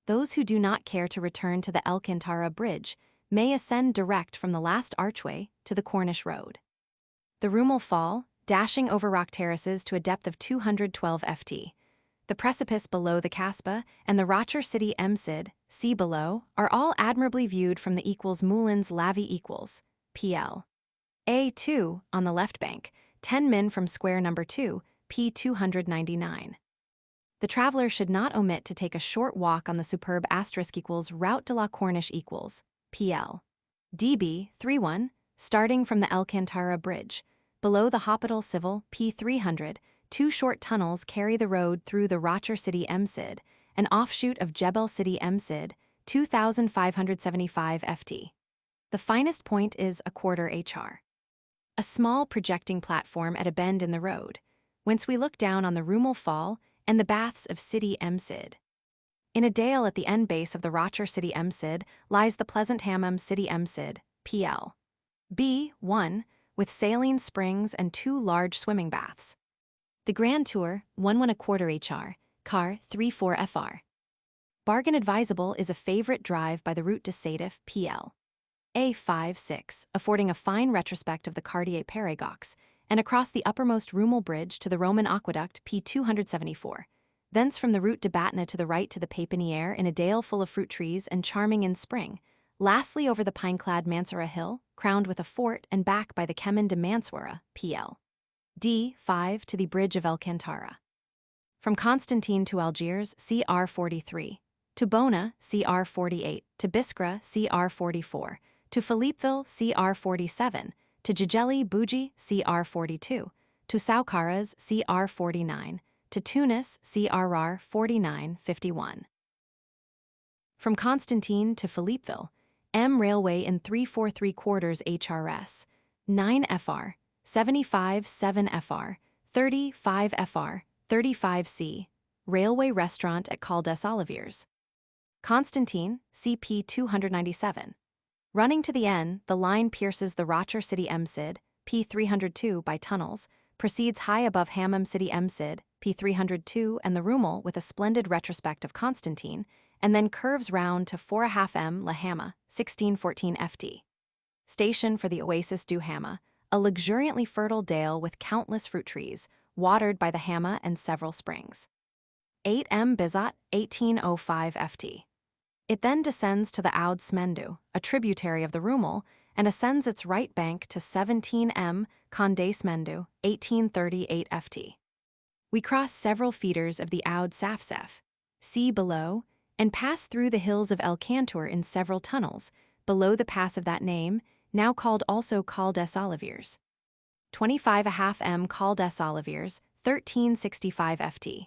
Those who do not care to return to the Alcantara Bridge may ascend direct from the last archway to the Cornish Road. The Rummel Fall, dashing over rock terraces to a depth of 212 FT. The precipice below the Casbah and the Rocher City Emsid, sea below, are all admirably viewed from the Moulins Lavie PL. A2, on the left bank, 10 min from square number 2, P299. The traveler should not omit to take a short walk on the superb *Route de la Corniche PL. DB 31, starting from the Alcantara Bridge. Below the Hospital Civil, P300, 2 short tunnels carry the road through the Rocher City Emsid, an offshoot of Jebel City Emsid, 2,575 FT. The finest point is a quarter HR. A small projecting platform at a bend in the road, whence we look down on the Rummel Fall and the baths of City Emsid. In a dale at the end base of the Rocher City Emsid lies the pleasant hammam City Emsid, PL. B1, with saline springs and 2 large swimming baths. The Grand Tour, 1.25 HR, car 34 FR. Bargain advisable is a favorite drive by the Route de Sétif PL. A56, affording a fine retrospect of the Quartier Pérégox, and across the uppermost Rummel Bridge to the Roman Aqueduct P274. Thence from the Route de Batna to the right to the Pépinière in a dale full of fruit trees and charming in spring. Lastly over the pine-clad Mansoura Hill, crowned with a fort, and back by the Chemin de Mansoura, PL. D5 to the Bridge of Alcantara. From Constantine to Algiers, CR43. To Bona, CR48. To Biskra, CR44. To Philippeville, CR47. To Djeli Bougie, CR42. To Souk-Ahras, CR49. To Tunis, CRR 4951. From Constantine to Philippeville, M Railway in 343/4 HRS, 9 FR, 75 7 FR, 35 FR, 35C, Railway Restaurant at Col des Oliviers. Constantine, CP 297. Running to the N, the line pierces the Rocher City Emsid, P302 by tunnels, proceeds high above Hammam City Emsid, P302 and the Rummel with a splendid retrospect of Constantine, and then curves round to 4.5 M La Hamma, 1614 FT. Station for the Oasis du Hamma, a luxuriantly fertile dale with countless fruit trees, watered by the Hama and several springs. 8M Bizot, 1805 ft. It then descends to the Oud Smendu, a tributary of the Rumel, and ascends its right bank to 17M Condé Smendu, 1838 ft. We cross several feeders of the Oud Safsef, see below, and pass through the hills of El Cantour in several tunnels, below the pass of that name, now called also Col des Oliviers. 25½ m Col des Oliviers, 1365 ft.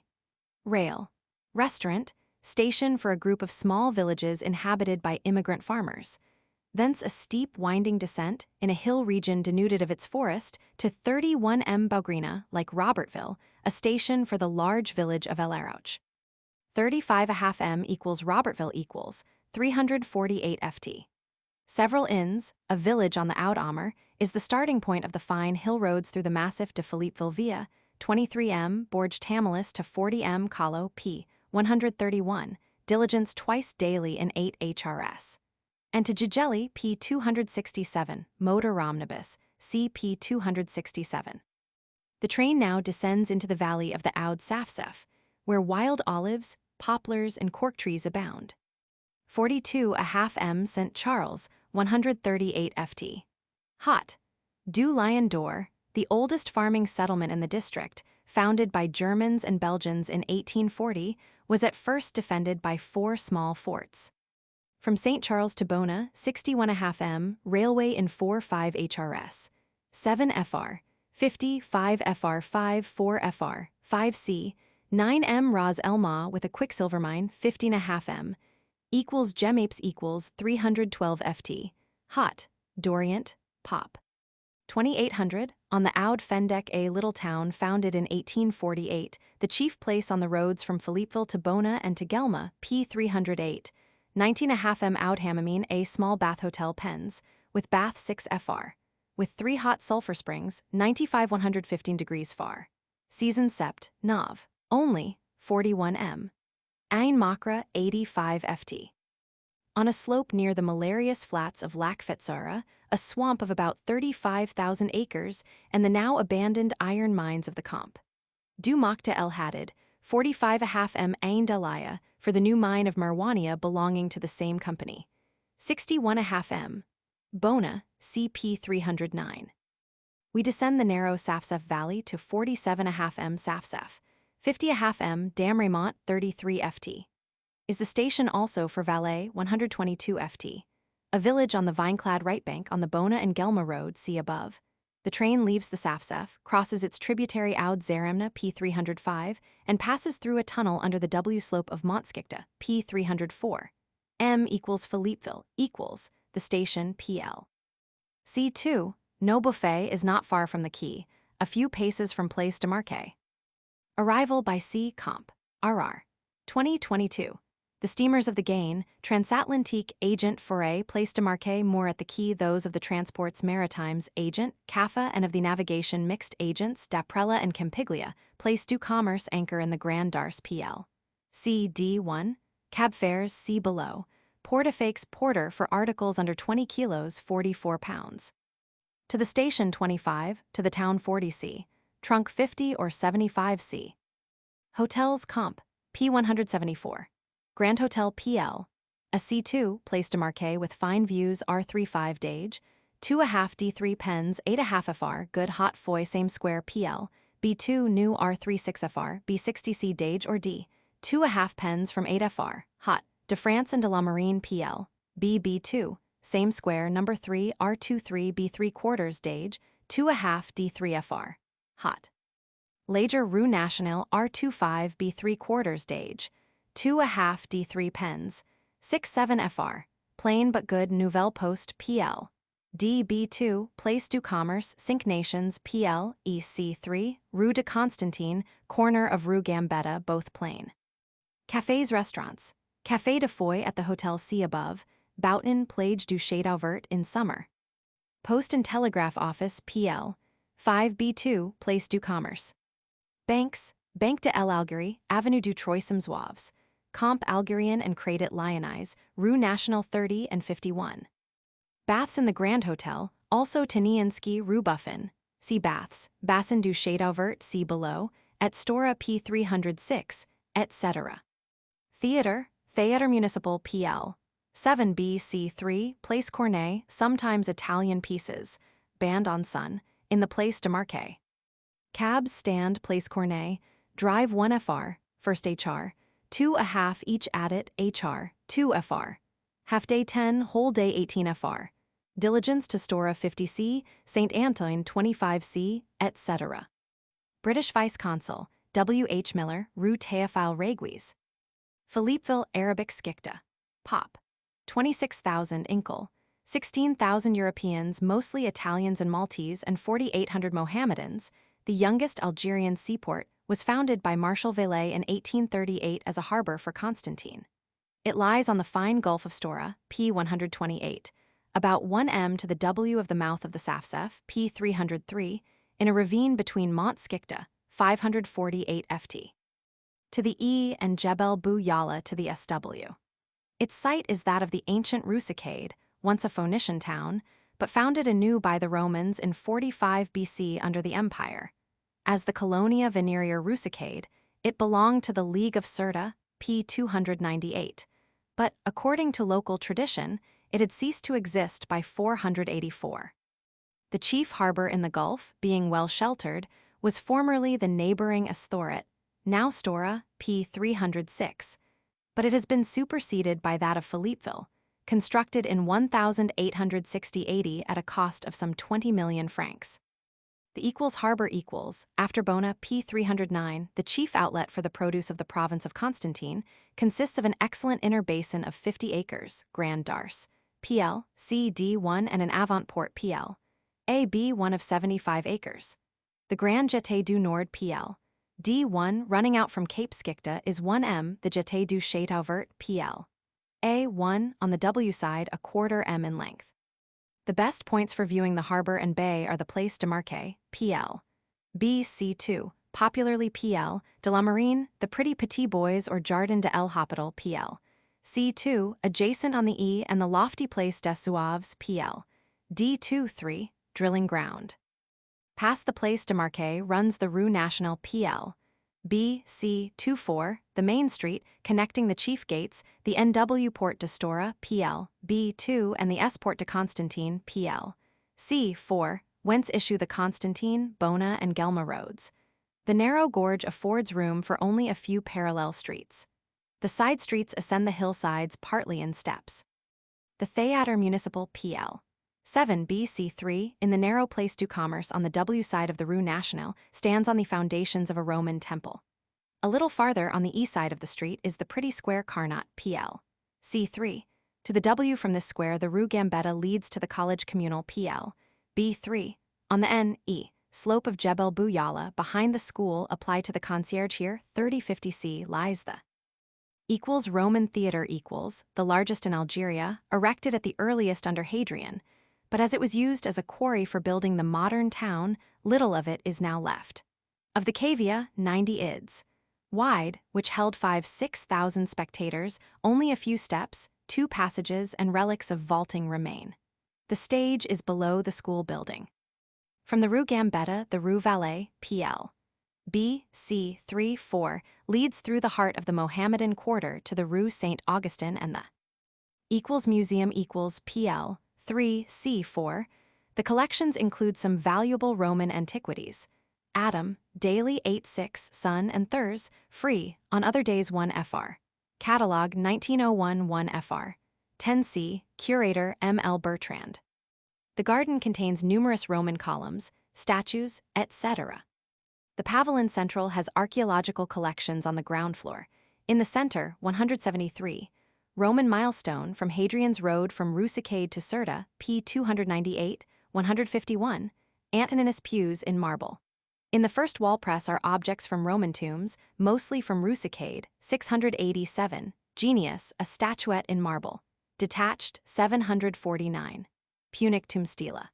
Rail. Restaurant, station for a group of small villages inhabited by immigrant farmers. Thence a steep winding descent, in a hill region denuded of its forest, to 31 m Baugrina, like Robertville, a station for the large village of El Arouch. 35½ m equals Robertville equals 348 ft. Several inns, a village on the Oud Ammer, is the starting point of the fine hill roads through the massif de Philippeville via 23 m Borge Tamilis to 40 m Calo p. 131, diligence twice daily in 8 HRS. And to Jijeli p. 267, motor Romnibus, CP 267. The train now descends into the valley of the Oud Safsef, where wild olives, poplars, and cork trees abound. 42½ m St. Charles, 138 ft. Hot. Du Lion d'Or, the oldest farming settlement in the district, founded by Germans and Belgians in 1840, was at first defended by 4 small forts. From St. Charles to Bona, 61½ m, railway in 4-5 HRS. 7 FR, 50, 5 FR, 5, 4 FR, 5C, 9 m Ras El Ma with a quicksilver mine, 15½ m, equals Gemapes equals 312 ft. Hot, Dorient, Pop. 2800, on the Oud Fendek, a little town founded in 1848, the chief place on the roads from Philippeville to Bona and to Gelma, p. 308, 19½ m Oud Hamamine, a small bath hotel Pens, with bath 6 fr, with 3 hot sulfur springs, 95 115 degrees far. Season sept, Nov, only 41 m. Ain Makra, 85 ft. On a slope near the malarious flats of Lac Fetsara, a swamp of about 35,000 acres, and the now abandoned iron mines of the Comp. Du Makta El Hadid, 45½ m Ain Delaya, for the new mine of Marwania belonging to the same company. 61½ m. Bona, CP 309. We descend the narrow Safsef Valley to 47½ m Safsef, 50½ m Damremont, 33 ft. Is the station also for Valais, 122 ft. A village on the vine-clad right bank on the Bona and Gelma road, see above. The train leaves the Safsef, crosses its tributary Oud Zaremna, p. 305, and passes through a tunnel under the W slope of Montskikta, p. 304. M equals Philippeville, equals, the station, PL. C2, No Buffet is not far from the quay, a few paces from Place de Marquet. Arrival by sea Comp. RR. 2022. The steamers of the Gain, Transatlantique Agent Foray Place de Marquet moor at the quay, those of the Transports Maritimes Agent, CAFA, and of the Navigation Mixed Agents, Daprella and Campiglia, Place du Commerce anchor in the Grand Darse PL. CD1, cab fares see below, Portefeuilles porter for articles under 20 kilos, 44 pounds. To the station 25, to the town 40C, trunk 50 or 75C. Hotels Comp. P174. Grand Hotel PL, a C2, Place de Marquet with fine views R35 Dage, 2½ D3 Pens 8½ FR, good hot foy same square PL, B2 new R36 FR, B60C Dage or D, 2½ Pens from 8 FR, hot, de France and de la Marine PL, BB2, same square number 3 R23 B3 quarters Dage, 2½ D3 FR, hot. Lager Rue Nationale R25 B3 quarters Dage, 2½ D3 Pens, 6-7 FR, plain but good Nouvelle Post PL, DB2, Place du Commerce, Cinq Nations PL, EC3, Rue de Constantine, corner of Rue Gambetta, both plain. Cafés Restaurants, Café de Foy at the Hotel C above, Bouten Plage du Château in summer. Post and Telegraph Office PL, 5B2, Place du Commerce. Banks, Banque de l'Algerie, Avenue du Troisième Zouaves, Comp Algerien and Crédit Lyonnais, Rue Nationale 30 and 51. Baths in the Grand Hotel, Also Tenianski Rubuffin, see Baths, Bassin du Châteauvert, see below, et Stora P 306, etc. Theatre Municipal PL. 7BC3, Place Corneille, sometimes Italian pieces, band on Sun, in the Place de Marquet. Cabs stand Place Corneille, drive 1 FR, first HR, 2.5 each added HR, 2 FR. Half day 10, whole day 18 FR. Diligence to Stora 50C, St. Antoine 25C, etc. British Vice Consul, W.H. Miller, Rue Théophile Réguis. Philippeville Arabic Skikta. Pop. 26,000 Inkle. 16,000 Europeans, mostly Italians and Maltese, and 4,800 Mohammedans. The youngest Algerian seaport was founded by Marshal Villers in 1838 as a harbor for Constantine. It lies on the fine Gulf of Stora, P 128, about 1 m to the W of the mouth of the Safsef, P 303, in a ravine between Mont Skikta, 548 ft. To the E and Jebel Bou Yala to the SW. Its site is that of the ancient Rusicade, once a Phoenician town, but founded anew by the Romans in 45 BC under the Empire. As the Colonia Veneria Rusicade, it belonged to the League of Sirta, P 298, but according to local tradition, it had ceased to exist by 484. The chief harbor in the Gulf, being well sheltered, was formerly the neighboring Astorit, now Stora, P 306, but it has been superseded by that of Philippeville, constructed in 1860-80 at a cost of some 20 million francs. The harbor after Bona P 309, the chief outlet for the produce of the province of Constantine, consists of an excellent inner basin of 50 acres, Grand Darse, PL, CD1 and an avant-port PL, AB1 of 75 acres. The Grand Jetée du Nord PL, D1 running out from Cape Skikta is 1 m, the Jetée du Châteauvert PL. A1 on the W side, 1/4 m in length. The best points for viewing the harbor and bay are the Place de Marquet, PL. BC2, popularly PL, de la Marine, the Pretty Petit Boys or Jardin de El Hospital, PL. C2, adjacent on the E and the lofty Place des Zouaves, PL. D23, drilling ground. Past the Place de Marquet runs the Rue Nationale, PL. BC24, the main street connecting the chief gates, the NW Port de Stora, PL, B2 and the S Port de Constantine, PL. C4, whence issue the Constantine, Bona and Gelma roads. The narrow gorge affords room for only a few parallel streets. The side streets ascend the hillsides partly in steps. The Theatre Municipal, PL. 7 BC3, in the narrow Place du Commerce on the W side of the Rue Nationale, stands on the foundations of a Roman temple. A little farther on the east side of the street is the pretty square Carnot, PL. C3. To the W from this square, the Rue Gambetta leads to the College Communal, PL. B3. On the N.E. slope of Jebel Bou Yala, behind the school applied to the concierge here, 3050C, lies the Roman Theatre the largest in Algeria, erected at the earliest under Hadrian, but as it was used as a quarry for building the modern town, little of it is now left. Of the cavea, 90 ids. Wide, which held 6,000 spectators, only a few steps, 2 passages, and relics of vaulting remain. The stage is below the school building. From the Rue Gambetta, the Rue Vallée, PL. BC34 leads through the heart of the Mohammedan quarter to the Rue Saint Augustin and the Museum PL. 3C4, the collections include some valuable Roman antiquities. Adam, daily 8/6, Sun and Thurs, free, on other days 1 FR. Catalog 1901 1 FR. 10C, Curator M.L. Bertrand. The garden contains numerous Roman columns, statues, etc. The Pavilion Central has archaeological collections on the ground floor. In the center, 173, Roman milestone from Hadrian's Road from Rusicade to Sirta, P 298, 151, Antoninus pews in marble. In the first wall press are objects from Roman tombs, mostly from Rusicade, 687, Genius, a statuette in marble. Detached, 749, Punic tomb stela.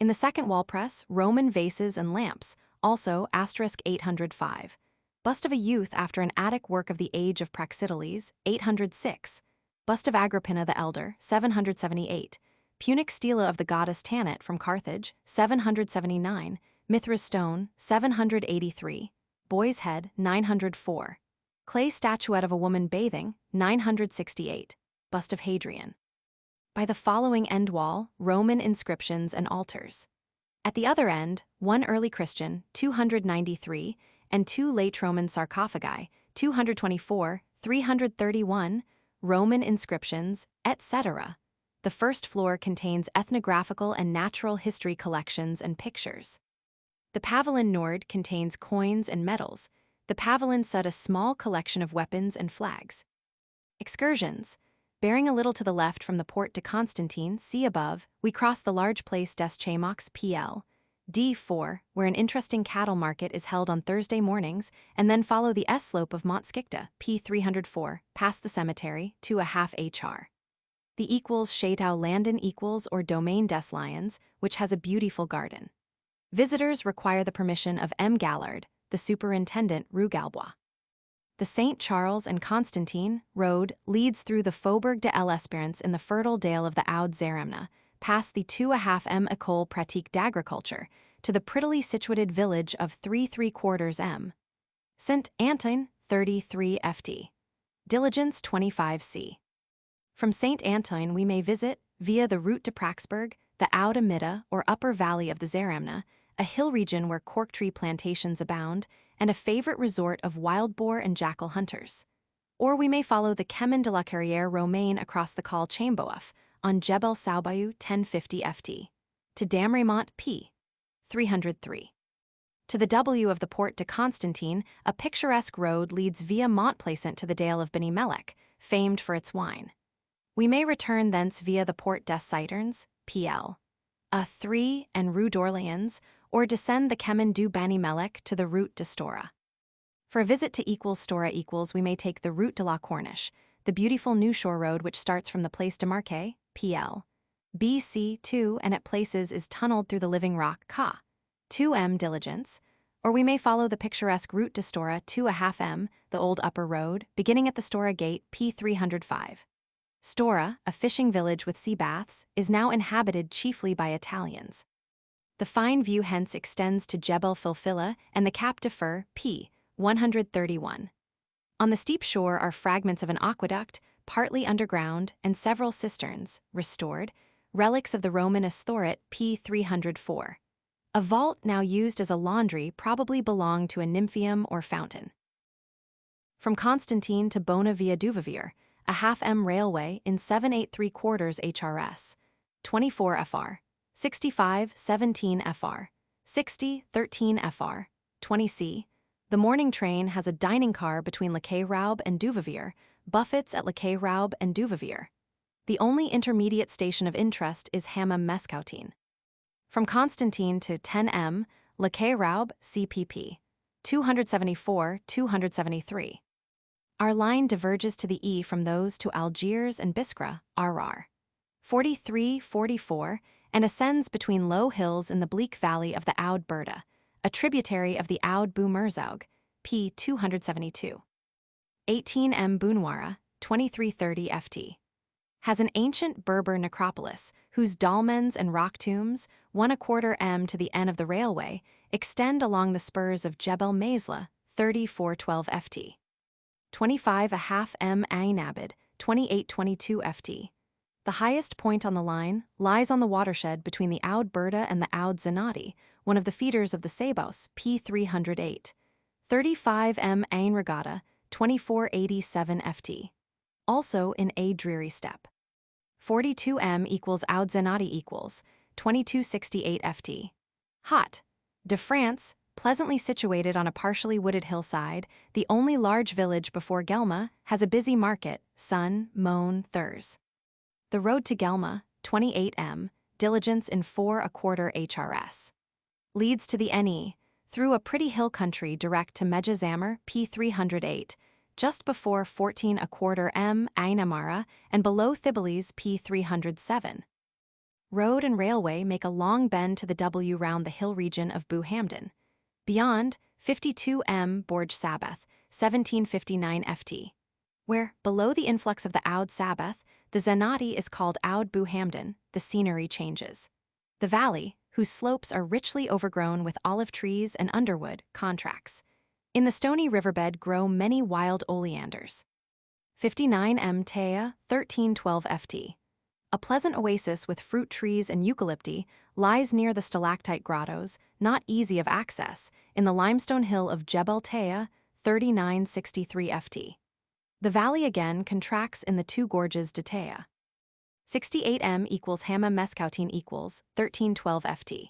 In the second wall press, Roman vases and lamps, also *805. Bust of a youth after an Attic work of the age of Praxiteles, 806. Bust of Agrippina the Elder, 778. Punic stela of the goddess Tanit from Carthage, 779, Mithras stone, 783, boy's head, 904. Clay statuette of a woman bathing, 968, bust of Hadrian. By the following end wall, Roman inscriptions and altars. At the other end, one early Christian, 293, and two late Roman sarcophagi, 224, 331, Roman inscriptions, etc. The first floor contains ethnographical and natural history collections and pictures. The pavilion nord contains coins and medals. The pavilion sud a small collection of weapons and flags. Excursions. Bearing a little to the left from the port de Constantine, see above, we cross the large place des Chamox PL. D4, where an interesting cattle market is held on Thursday mornings, and then follow the S-slope of Mont Skikda, P304, past the cemetery, to a half HR. The equals Chateau Landon equals or Domaine des Lions, which has a beautiful garden. Visitors require the permission of M. Gallard, the superintendent Rue Galbois. The St. Charles and Constantine road leads through the Faubourg de l'Espérance in the fertile dale of the Oude Zaremna, past the 2.5 m École Pratique d'Agriculture, to the prettily situated village of 3¾ m. St. Antoine, 33 ft. Diligence 25 c. From St. Antoine we may visit, via the route de Praxburg, the Oude Midden or upper valley of the Zaremna, a hill region where cork tree plantations abound, and a favorite resort of wild boar and jackal hunters. Or we may follow the Chemin de la Carrière Romaine across the Col Chambouf, on Jebel Saoubayou 1050 ft. To Damrémont P. 303. To the W of the Port de Constantine, a picturesque road leads via Montplaisant to the Dale of Beni Mellec, famed for its wine. We may return thence via the Port des Citernes, PL. A3 and Rue d'Orléans, or descend the Chemin du Beni Mellec to the Route de Stora. For a visit to Stora we may take the Route de la Corniche, the beautiful New Shore Road which starts from the Place de Marquet, PL. BC2 and at places is tunneled through the living rock Ka. 2M diligence, or we may follow the picturesque Route de Stora 2.5 m, the old upper road, beginning at the Stora Gate P305. Stora, a fishing village with sea baths, is now inhabited chiefly by Italians. The fine view hence extends to Jebel Philippeville and the Cap de Fer, P. 131. On the steep shore are fragments of an aqueduct, partly underground, and several cisterns, restored, relics of the Roman Asthorit, P. 304. A vault now used as a laundry probably belonged to a nymphaeum or fountain. From Constantine to Bona via Duvivier, a half-M railway in 783/4 HRS, 24 FR, 65 17 FR, 60 13 FR, 20C. The morning train has a dining car between Le Quai-Raub and Duvivier, buffets at Le Quai-Raub and Duvivier. The only intermediate station of interest is Hammam-Mescoutine. From Constantine to 10M, Le Quai-Raub, CPP, 274-273. Our line diverges to the E from those to Algiers and Biskra, RR. 43-44, and ascends between low hills in the bleak valley of the Oude Berda, a tributary of the Oude Bu Merzoug, P. 272. 18M Bounwara, 2330 ft. Has an ancient Berber necropolis, whose dolmens and rock tombs, 1¼ m to the end of the railway, extend along the spurs of Jebel Meisla, 3412 ft. 25½ m Ain Abid, 2822 ft. The highest point on the line lies on the watershed between the Oude Berda and the Oude Zenati, one of the feeders of the Sebos, P. 308. 35 m Ain Regatta, 2487 ft. Also in a dreary steppe. 42 m equals Oude Zenati equals 2268 ft. Hot. De France, pleasantly situated on a partially wooded hillside, the only large village before Guelma, has a busy market, sun, moan, thurs. The road to Guelma, 28 m, diligence in 4¼ HRS. Leads to the NE, through a pretty hill country direct to Medjazammer, P. 308, just before 14¼ m Ain Amara, and below Thibeles, P. 307. Road and railway make a long bend to the W round the hill region of Bu Hamdan. Beyond, 52 m Borj Sabbath, 1759 ft. Where, below the influx of the Oude Sabbath, the Zenati is called Oude Bu Hamdan, the scenery changes. The valley, whose slopes are richly overgrown with olive trees and underwood, contracts. In the stony riverbed grow many wild oleanders. 59 m Tea, 1312 ft. A pleasant oasis with fruit trees and eucalypti lies near the stalactite grottos, not easy of access, in the limestone hill of Jebel Tea, 3963 ft. The valley again contracts in the two gorges de Tea. 68 m equals Hamma Mescoutin equals 1312 ft.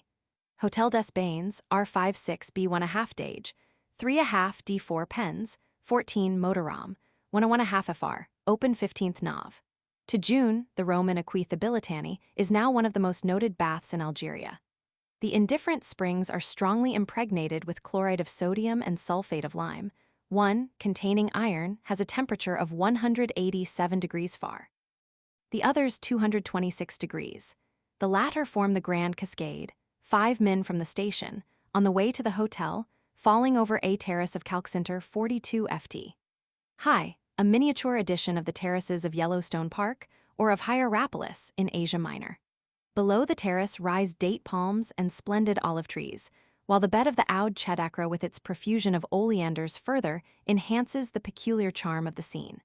Hotel des Bains, R56 B1.5 Dage, 3.5 D4 Pens, 14 Motoram, 1.5 FR, open 15th Nov. To June, the Roman Aquae is now one of the most noted baths in Algeria. The indifferent springs are strongly impregnated with chloride of sodium and sulfate of lime. One, containing iron, has a temperature of 187 degrees Fahr. The others 226 degrees. The latter form the Grand Cascade, 5 min from the station, on the way to the hotel, falling over a terrace of Calcsinter 42 ft. High, a miniature edition of the terraces of Yellowstone Park or of Hierapolis in Asia Minor. Below the terrace rise date palms and splendid olive trees, while the bed of the Oud Chedakra with its profusion of oleanders further enhances the peculiar charm of the scene.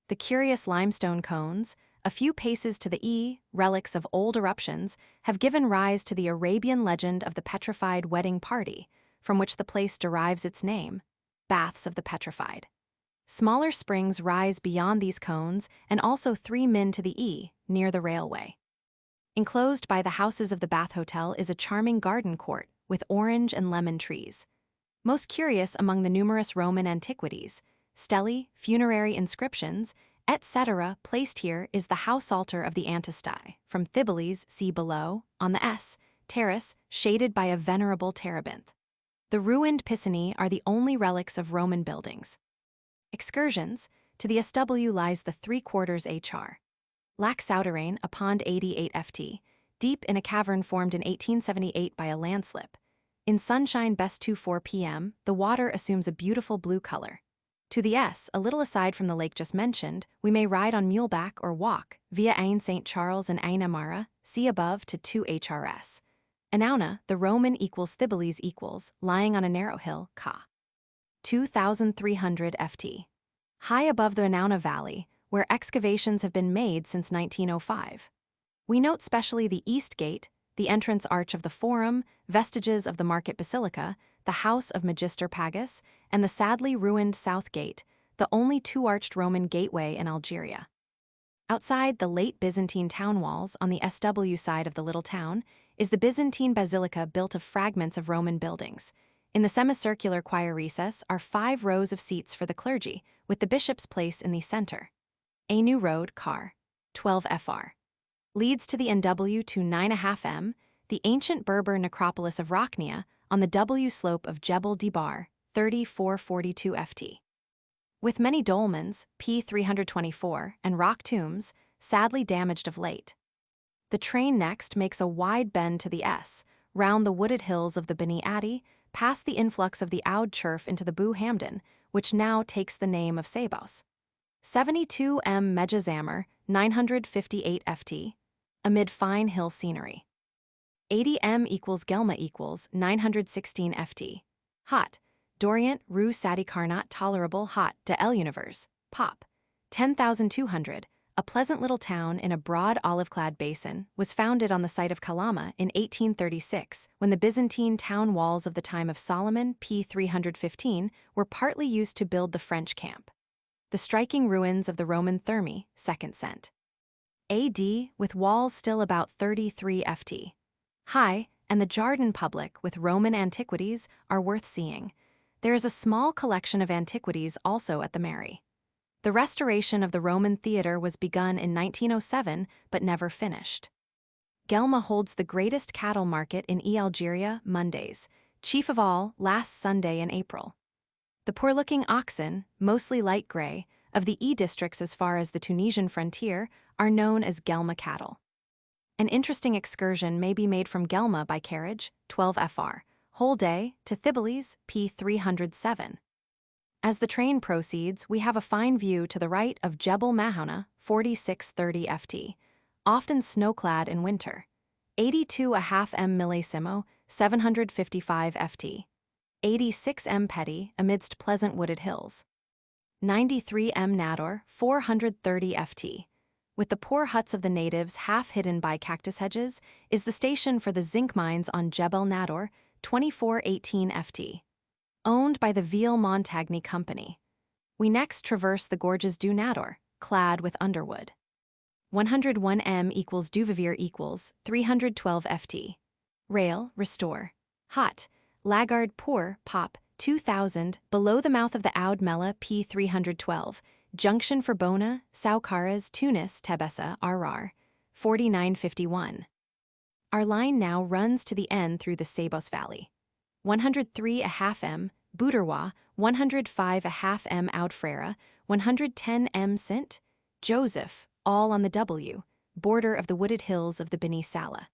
The curious limestone cones, a few paces to the relics of old eruptions, have given rise to the Arabian legend of the petrified wedding party, from which the place derives its name, Baths of the Petrified. Smaller springs rise beyond these cones and also 3 min to the near the railway. Enclosed by the houses of the Bath Hotel is a charming garden court with orange and lemon trees. Most curious among the numerous Roman antiquities, stelae, funerary inscriptions, etc. placed here is the house altar of the Antistae, from Thibales, see below, on the terrace, shaded by a venerable terebinth. The ruined piscinae are the only relics of Roman buildings. Excursions, to the SW lies the 3/4 HR. Lac Souterrain, a pond 88 ft, deep in a cavern formed in 1878 by a landslip. In sunshine best 2:04 p.m., the water assumes a beautiful blue color. To the a little aside from the lake just mentioned, we may ride on muleback or walk via Ain St. Charles and Ain Amara, see above to 2 HRS. Anauna, the Roman equals Thibales equals, lying on a narrow hill, Ka. 2,300 ft. High above the Anauna Valley, where excavations have been made since 1905. We note specially the East Gate, the entrance arch of the Forum, vestiges of the Market Basilica, the House of Magister Pagus, and the sadly ruined South Gate, the only two-arched Roman gateway in Algeria. Outside the late Byzantine town walls on the SW side of the little town is the Byzantine basilica built of fragments of Roman buildings. In the semicircular choir recess are 5 rows of seats for the clergy, with the bishop's place in the center. A new road, Car. 12 FR. Leads to the NW to 9.5 m, the ancient Berber necropolis of Rachnia, on the W slope of Jebel Dibar, 3442 ft. With many dolmens, P324, and rock tombs, sadly damaged of late. The train next makes a wide bend to the round the wooded hills of the Beni Adi, past the influx of the Oud Churf into the Bu Hamdan, which now takes the name of Sebos. 72 m Mejazammer, 958 ft, amid fine hill scenery. 80 m equals Gelma equals 916 ft. Hot. Dorient, Rue Sadi Carnot tolerable hot de El Univers, Pop. 10,200, a pleasant little town in a broad olive-clad basin, was founded on the site of Kalama in 1836, when the Byzantine town walls of the time of Solomon, P315, were partly used to build the French camp. The striking ruins of the Roman Thermae, 2nd cent. AD, with walls still about 33 ft. High, and the Jardin public with Roman antiquities are worth seeing. There is a small collection of antiquities also at the Mary. The restoration of the Roman theatre was begun in 1907 but never finished. Gelma holds the greatest cattle market in Algeria, Mondays, chief of all, last Sunday in April. The poor-looking oxen, mostly light gray, of the districts as far as the Tunisian frontier are known as Gelma cattle. An interesting excursion may be made from Gelma by carriage, 12 FR, whole day, to Thibales, P307. As the train proceeds, we have a fine view to the right of Jebel Mahouna, 4630 ft. often snow-clad in winter. 82.5 m millesimo, 755 ft. 86 m petty, amidst pleasant wooded hills. 93 m nador, 430 ft. With the poor huts of the natives half hidden by cactus hedges, is the station for the zinc mines on Jebel Nador, 2418 ft. Owned by the Ville Montagny Company. We next traverse the gorges du Nador, clad with underwood. 101 m equals Duvivier equals 312 ft. Rail, restore. Hot, laggard pour, pop, 2000, below the mouth of the Oud Mela P 312, junction for Bona, Souk-Ahras, Tunis, Tebessa, RR, 4951. Our line now runs to the end through the Sebos Valley. 103.5 m, Bouderwa, 105.5 m Oud Frere, 110 m Saint Joseph, all on the W, border of the wooded hills of the Beni Sala.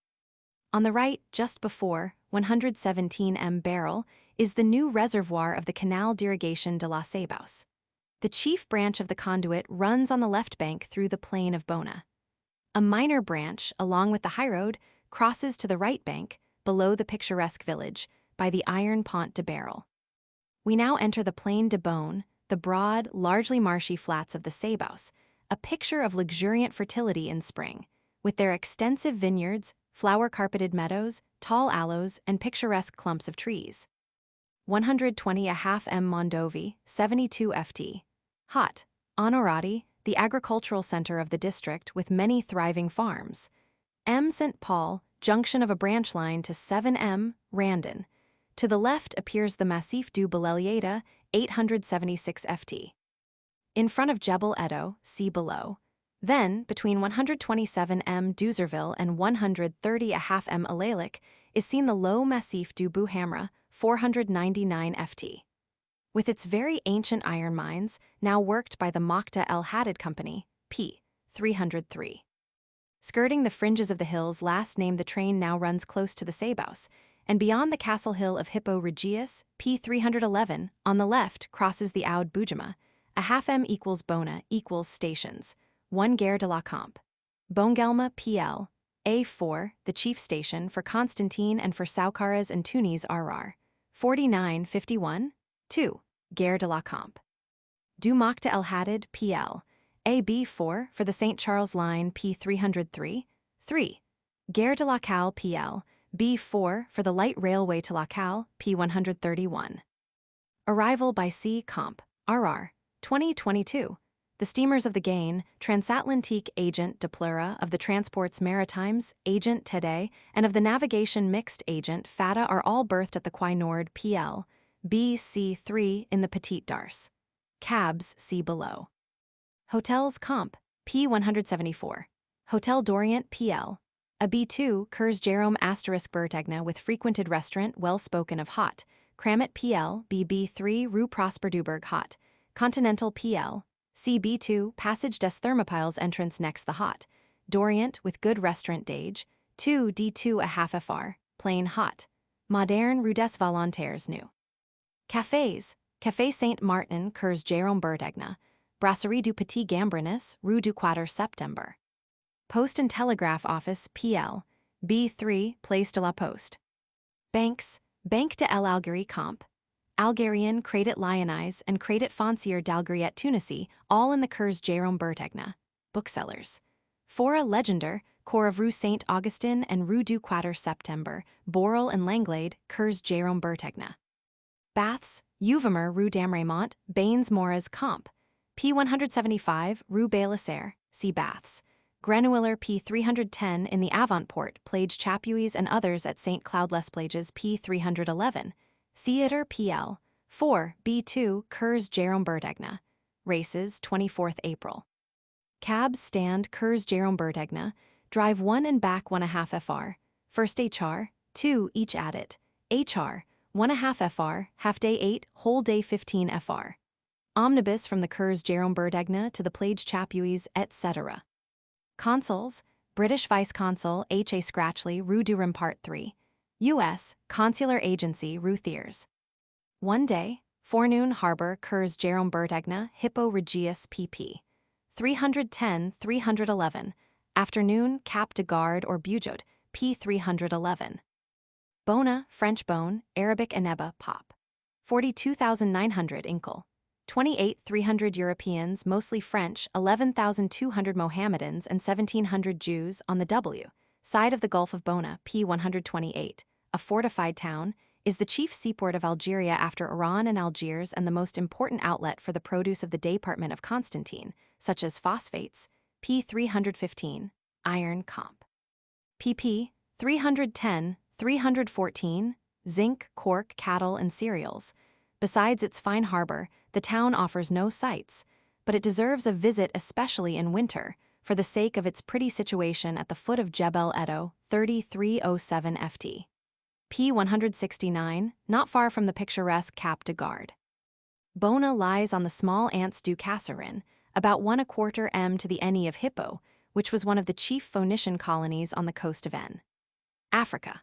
On the right, just before, 117 m Barrel, is the new reservoir of the Canal d'Irrigation de la Sebos. The chief branch of the conduit runs on the left bank through the plain of Bona. A minor branch, along with the highroad, crosses to the right bank, below the picturesque village, by the Iron Pont de Barrel. We now enter the Plain de Beaune, the broad, largely marshy flats of the Sebos, a picture of luxuriant fertility in spring, with their extensive vineyards, flower-carpeted meadows, tall aloes, and picturesque clumps of trees. 120.5 m Mondovi, 72 ft. Hot, Onorati, the agricultural center of the district with many thriving farms. M. St. Paul, junction of a branch line to 7 m Randon. To the left appears the Massif du Beleliada, 876 ft. In front of Jebel Edo, see below. Then, between 127 m Duzerville and 130.5 m Alalik, is seen the low Massif du Bouhamra, 499 ft. With its very ancient iron mines, now worked by the Mokhta El Hadid Company, p. 303. Skirting the fringes of the hills last named, the train now runs close to the Sebos, and beyond the castle hill of Hippo Regius, p. 311, on the left crosses the Oud Bujama, a half m equals Bona equals stations, 1 Gare de la Camp. Bongelma PL, A4, the chief station for Constantine and for Souk-Ahras and Tunis RR, 4951, 2, Gare de la Camp. Du Mokhta El Hadid PL, AB4 for the St. Charles Line P303, 3, Gare de la Cal PL, B4 for the light railway to La Cal P131. Arrival by sea Comp, RR, 2022. The steamers of the Gain, Transatlantique Agent de Pleura of the Transports Maritimes, Agent Tede, and of the Navigation Mixed Agent Fata are all berthed at the Quai Nord PL, BC3 in the Petite Darse. Cabs see below. Hotels Comp, P174. Hotel d'Orient PL, a B2 Kurs Jérôme * Bertegna with frequented restaurant well spoken of hot, Kramit PL, BB3 Rue Prosper Duberg hot, Continental PL, CB2 Passage des Thermopyles entrance next the hot, d'Orient with good restaurant dage, 2 D2 a half FR, plain hot, Moderne Rue des Volontaires new. Cafés, Café Saint Martin Kurs Jérôme Bertegna, Brasserie du Petit Gambrinus, Rue du 4 Septembre. Post and Telegraph Office PL, B3 Place de la Poste. Banks, Banque de l'Algérie Comp, Algerian Crédit Lyonnais and Crédit Foncier d'Algérie at Tunisie, all in the Kurs Jérôme Bertegna. Booksellers. Fora Legender, Corps of Rue Saint Augustin and Rue du 4 Septembre, Borel and Langlade, Kurs Jérôme Bertegna. Baths, Uvemer Rue d'Amrémont, Bains Moras Comp, P175 Rue Baillisaire, see Baths. Grenouiller P310 in the Avantport, Plage Chapuis and others at St. Cloud Les Plages P311. Theatre PL, 4 B2 Kurs Jérôme Bertegna. Races 24th April. Cabs stand Kurs Jérôme Bertegna, drive 1 and back 1.5 FR, first HR, 2 each at it, HR, 1.5 FR, half day 8, whole day 15 FR. Omnibus from the Kurs Jérôme Bertegna to the Plage Chapuis, etc. Consuls, British Vice Consul H.A. Scratchley, Rue du Rempart 3. U.S. Consular Agency, Rue Thiers. 1 day, forenoon harbor Kurs Jérôme Bertegna, Hippo Regius pp. 310-311, Afternoon, Cap de Garde or Bujod, p. 311. Bona, French bone, Arabic Aneba, pop. 42,900 Inkle. 28,300 Europeans, mostly French, 11,200 Mohammedans, and 1,700 Jews on the W side of the Gulf of Bona, p. 128, a fortified town, is the chief seaport of Algeria after Oran and Algiers and the most important outlet for the produce of the department of Constantine, such as phosphates, p. 315, iron, comp. pp. 310, 314, zinc, cork, cattle, and cereals. Besides its fine harbor, the town offers no sights, but it deserves a visit especially in winter, for the sake of its pretty situation at the foot of Jebel Edo, 3307 ft. p. 169, not far from the picturesque Cap de Garde. Bona lies on the small Anse du Casserin, about 1/4 m to the Eni of Hippo, which was one of the chief Phoenician colonies on the coast of N. Africa.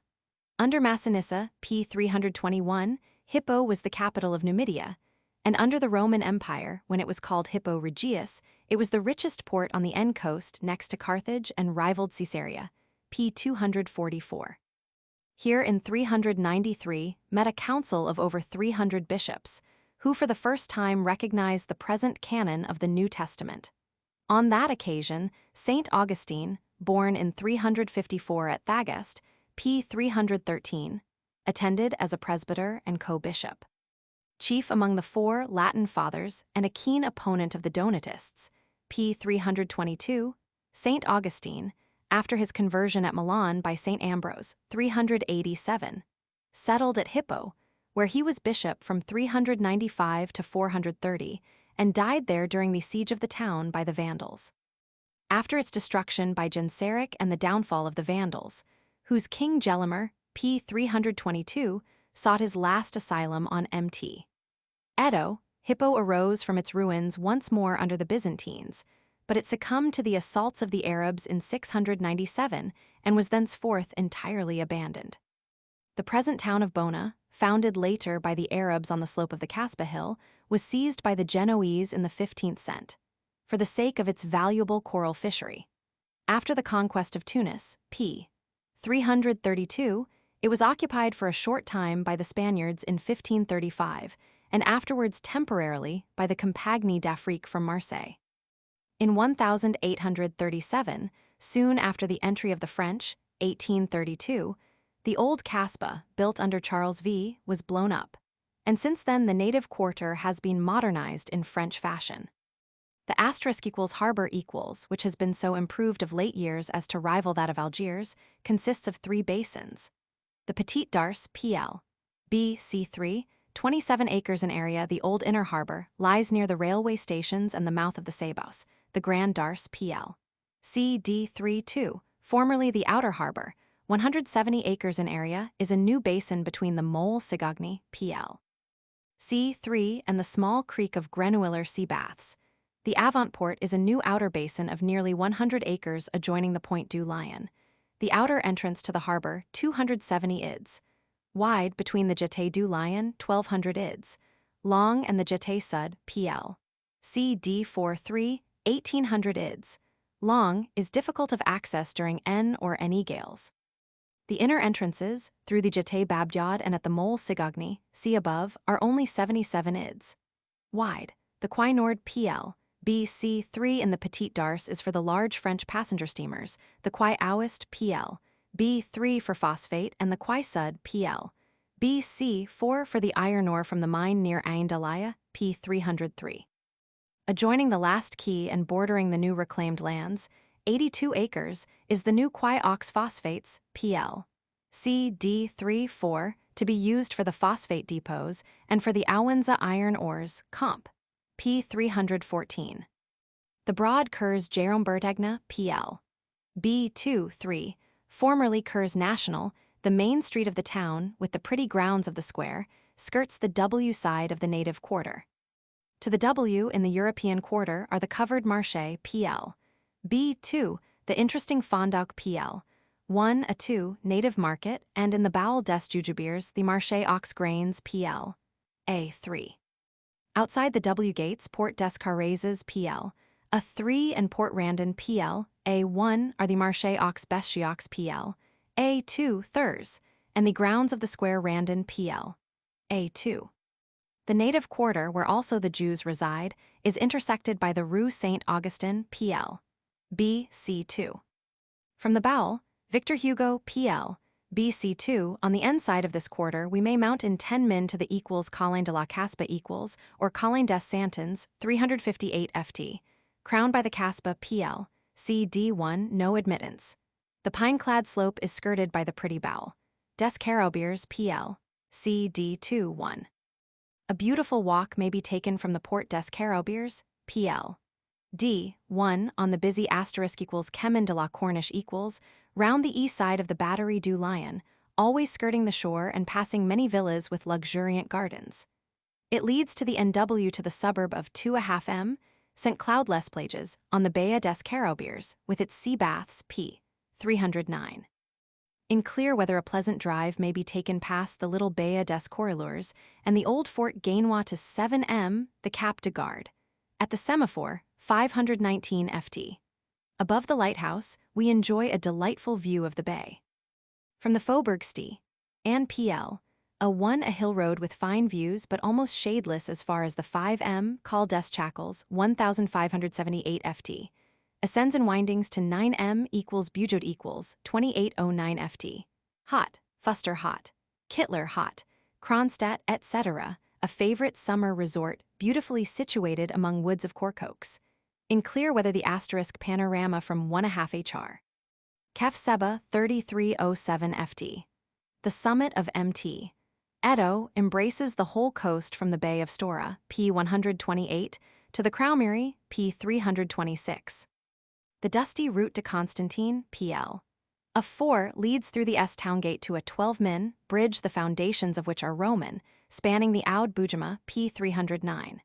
Under Massinissa, p. 321, Hippo was the capital of Numidia, and under the Roman Empire, when it was called Hippo Regius, it was the richest port on the N coast next to Carthage and rivaled Caesarea, p. 244. Here in 393 met a council of over 300 bishops, who for the first time recognized the present canon of the New Testament. On that occasion, Saint Augustine, born in 354 at Thagest, p. 313, attended as a presbyter and co-bishop. Chief among the four Latin fathers and a keen opponent of the Donatists, p. 322, Saint Augustine, after his conversion at Milan by Saint Ambrose, 387, settled at Hippo, where he was bishop from 395 to 430, and died there during the siege of the town by the Vandals. After its destruction by Genseric and the downfall of the Vandals, whose King Gelimer, p. 322, sought his last asylum on Mt. Edo, Hippo arose from its ruins once more under the Byzantines, but it succumbed to the assaults of the Arabs in 697 and was thenceforth entirely abandoned. The present town of Bona, founded later by the Arabs on the slope of the Kasbah Hill, was seized by the Genoese in the 15th century, for the sake of its valuable coral fishery. After the conquest of Tunis, p. 332, it was occupied for a short time by the Spaniards in 1535, and afterwards temporarily by the Compagnie d'Afrique from Marseille. In 1837, soon after the entry of the French, 1832, the old Kasbah, built under Charles V, was blown up, and since then the native quarter has been modernized in French fashion. The asterisk equals harbor equals, which has been so improved of late years as to rival that of Algiers, consists of 3 basins. The Petite Darse, PL, BC3, 27 acres in area. The old inner harbor lies near the railway stations and the mouth of the Sebaos. The Grand Darse, PL, CD32, formerly the outer harbor, 170 acres in area, is a new basin between the Mole Sigogny, PL, C3 and the small creek of Grenouiller Sea Baths. The Avantport is a new outer basin of nearly 100 acres adjoining the Point du Lion. The outer entrance to the harbor, 270 ids. Wide between the Jetée du Lion, 1,200 ids. Long and the Jetée Sud, PL, CD43, 1,800 ids. Long is difficult of access during N or NE gales. The inner entrances, through the Jetée Babjad and at the Mole Sigogny, see above, are only 77 ids. Wide. The Quai Nord, PL, BC3 in the Petite Darse is for the large French passenger steamers, the Quai Ouest, PL, B3 for phosphate, and the Quai Sud, PL, BC4 for the iron ore from the mine near Ain Dalaya, P303. Adjoining the last quay and bordering the new reclaimed lands, 82 acres, is the new Quai Aux Phosphates, PL, CD34, to be used for the phosphate depots and for the Awenza iron ores, Comp. P314. The broad Kurs Jérôme Bertegna, PL, B23, formerly Kurs National, the main street of the town, with the pretty grounds of the square, skirts the W side of the native quarter. To the W in the European quarter are the covered marché, PL, B2, the interesting Fondouk, PL, 1 a 2 native market, and in the Bowel des Jujubirs the marché aux grains, PL, A3. Outside the W gates, Port des Carrezes, PL, A3 and Port Randon, PL, A1 are the Marché aux Bestiox PL, A2 Thurs, and the grounds of the square Randon PL, A2. The native quarter where also the Jews reside is intersected by the Rue Saint-Augustin PL, BC2. From the Bowel, Victor Hugo PL, BC2, on the end side of this quarter we may mount in 10 min to the equals Colline de la Caspa equals, or Colline des Santons, 358 ft, crowned by the Caspa PL, CD1, no admittance. The pine-clad slope is skirted by the pretty Bowel, des Carobiers PL, CD2, 1. A beautiful walk may be taken from the Port des Carobiers, PL, D1, on the busy asterisk equals Chemin de la Corniche equals, round the east side of the Batterie du Lion, always skirting the shore and passing many villas with luxuriant gardens. It leads to the NW to the suburb of 2.5 m, St. Cloud-less Plages, on the Baie des Carobiers, with its sea baths, p. 309. In clear weather a pleasant drive may be taken past the little Baie des Corridors and the old Fort Gainois to 7 m, the Cap de Garde. At the semaphore, 519 ft. Above the lighthouse, we enjoy a delightful view of the bay. From the Faubourg-Sti, and PL, a hill road with fine views but almost shadeless as far as the 5 m, Col des Chacals, 1578 ft. Ascends in windings to 9 m equals Bujod equals 2809 ft. Hot, Fuster Hot, Kittler Hot, Kronstadt, etc., a favorite summer resort beautifully situated among woods of cork-oaks. In clear weather the asterisk panorama from 1.5 hr. Kef Seba, 3307 ft. The summit of Mt. Edo embraces the whole coast from the Bay of Stora, p. 128, to the Kraumiri, p. 326. The dusty route to Constantine, PL. A4 leads through the S-Town Gate to a 12 min bridge the foundations of which are Roman, spanning the Oud Bujama, p. 309.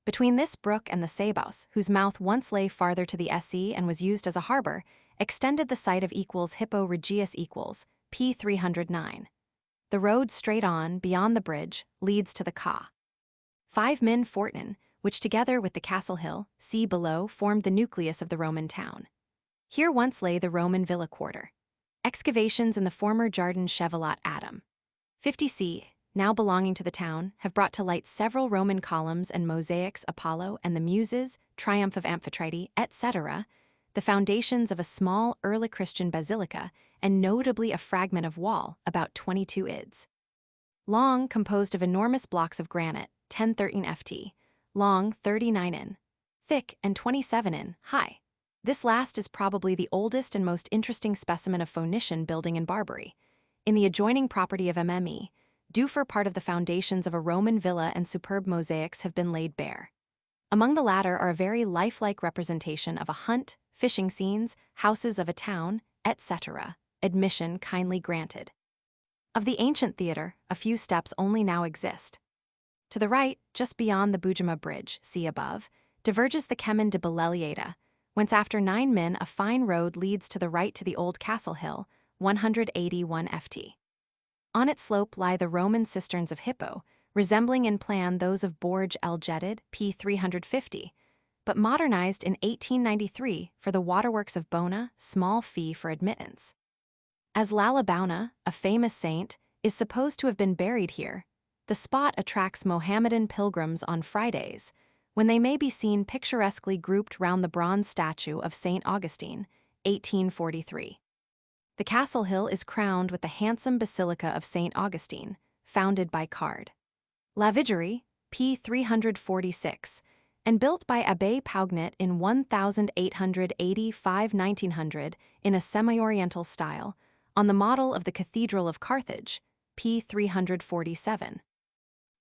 Between this brook and the Sebaus, whose mouth once lay farther to the SE and was used as a harbor, extended the site of equals Hippo Regius equals, p. 309. The road straight on, beyond the bridge, leads to the Ka. 5 min Fortnan, which together with the Castle Hill, see below, formed the nucleus of the Roman town. Here once lay the Roman villa quarter. Excavations in the former Jardin Chevalat Adam. 50 c, now belonging to the town, have brought to light several Roman columns and mosaics Apollo and the Muses, Triumph of Amphitrite, etc., the foundations of a small early Christian basilica, and notably a fragment of wall, about 22 ids. Long, composed of enormous blocks of granite, 10-13 ft, long 39 in, thick and 27 in, high. This last is probably the oldest and most interesting specimen of Phoenician building in Barbary. In the adjoining property of MME, Dufer part of the foundations of a Roman villa and superb mosaics have been laid bare. Among the latter are a very lifelike representation of a hunt, fishing scenes, houses of a town, etc., admission kindly granted. Of the ancient theatre, a few steps only now exist. To the right, just beyond the Bujama Bridge, see above, diverges the Chemin de Belleliada, whence after 9 min a fine road leads to the right to the old Castle Hill, 181 ft. On its slope lie the Roman cisterns of Hippo, resembling in plan those of Borj el Djerid, p. 350, but modernized in 1893 for the waterworks of Bona, small fee for admittance. As Lala Bauna, a famous saint, is supposed to have been buried here, the spot attracts Mohammedan pilgrims on Fridays, when they may be seen picturesquely grouped round the bronze statue of St. Augustine, 1843. The Castle Hill is crowned with the handsome Basilica of St. Augustine, founded by Card. Lavigérie, p. 346, and built by Abbé Paugnot in 1885–1900 in a semi-oriental style, on the model of the Cathedral of Carthage, p. 347.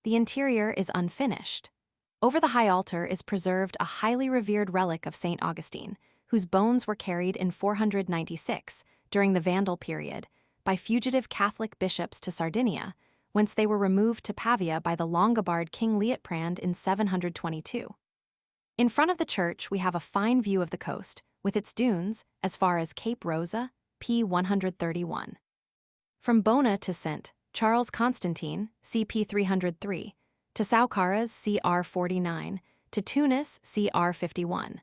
The interior is unfinished. Over the high altar is preserved a highly revered relic of St. Augustine, whose bones were carried in 496, during the Vandal period, by fugitive Catholic bishops to Sardinia, whence they were removed to Pavia by the Longobard King Liutprand in 722. In front of the church we have a fine view of the coast, with its dunes, as far as Cape Rosa, p. 131. From Bona to St. Charles Constantine, cp 303, to Souk-Ahras, cr 49, to Tunis, cr 51.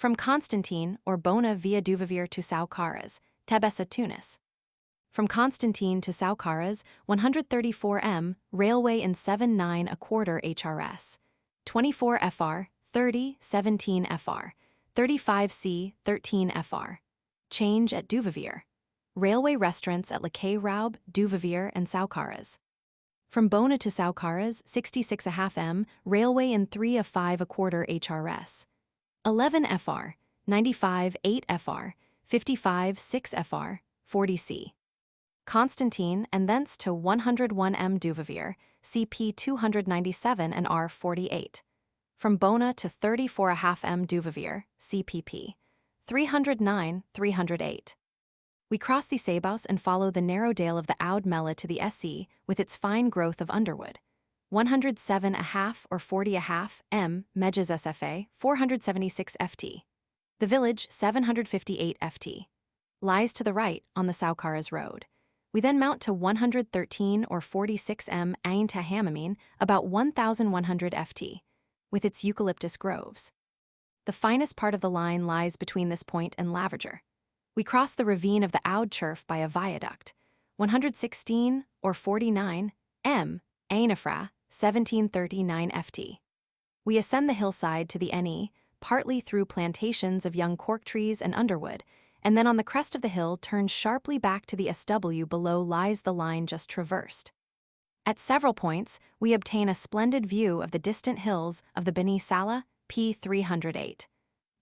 From Constantine or Bona via Duvavir to Souk-Ahras, Tebessa, Tunis. From Constantine to Souk-Ahras, 134 m, railway in 7.9 a quarter HRS. 24 FR, 30, 17 FR. 35 C, 13 FR. Change at Duvavir. Railway restaurants at Kairwan, Duvavir, and Souk-Ahras. From Bona to Souk-Ahras, 66.5 m, railway in 3 a 5 a quarter HRS. 11 FR, 95 8 FR, 55 6 FR, 40 C. Constantine and thence to 101 m Duvavir, CP 297 and R 48. From Bona to 34.5 m Duvavir, CPP 309 308. We cross the Sfax and follow the narrow dale of the Oud Mela to the SE with its fine growth of underwood. 107.5 or 40.5 m, Mejas SFA, 476 FT. The village, 758 FT. Lies to the right on the Souk-Ahras road. We then mount to 113 or 46 m, Ain Tahamamine, about 1,100 FT, with its eucalyptus groves. The finest part of the line lies between this point and Lavager. We cross the ravine of the Oud Churf by a viaduct. 116 or 49 m, Ainafra, 1739 FT. We ascend the hillside to the NE, partly through plantations of young cork trees and underwood, and then on the crest of the hill turn sharply back to the SW below lies the line just traversed. At several points, we obtain a splendid view of the distant hills of the Beni Salah, P 308.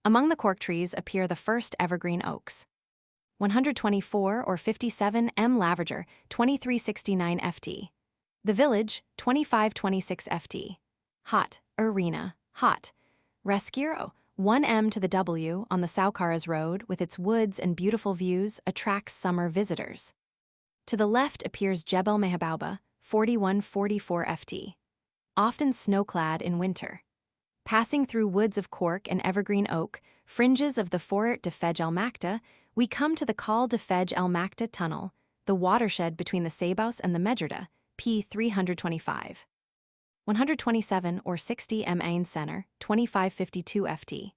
Among the cork trees appear the first evergreen oaks. 124 or 57 m Lavager, 2369 FT. The village, 2526 FT. Hot, Arena, Hot. Resquiro, 1 m to the W on the Souk-Ahras road with its woods and beautiful views attracts summer visitors. To the left appears Jebel Mehabauba, 4144 FT. Often snow-clad in winter. Passing through woods of cork and evergreen oak, fringes of the Fort de Fej El Makta, we come to the Col de Fej El Makta tunnel, the watershed between the Sfax and the Djerida, P 325. 127 or 60 m Ain Center, 2552 FT.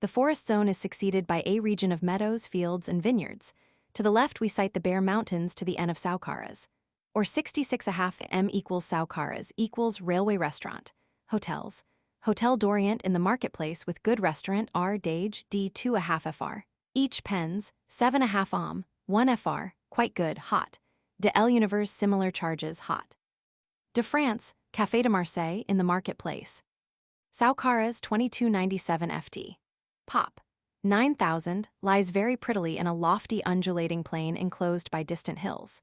The forest zone is succeeded by a region of meadows, fields, and vineyards. To the left we sight the bare mountains to the end of Souk-Ahras. Or 66.5 m equals Souk-Ahras equals railway restaurant, hotels. Hotel d'Orient in the marketplace with good restaurant R Dage D 2.5 FR. Each pens, 7.5 om, 1 FR, quite good, hot. De El Univers similar charges, hot. De France, Café de Marseille in the marketplace. Souk-Ahras 2297 FT. Pop. 9,000, lies very prettily in a lofty undulating plain enclosed by distant hills.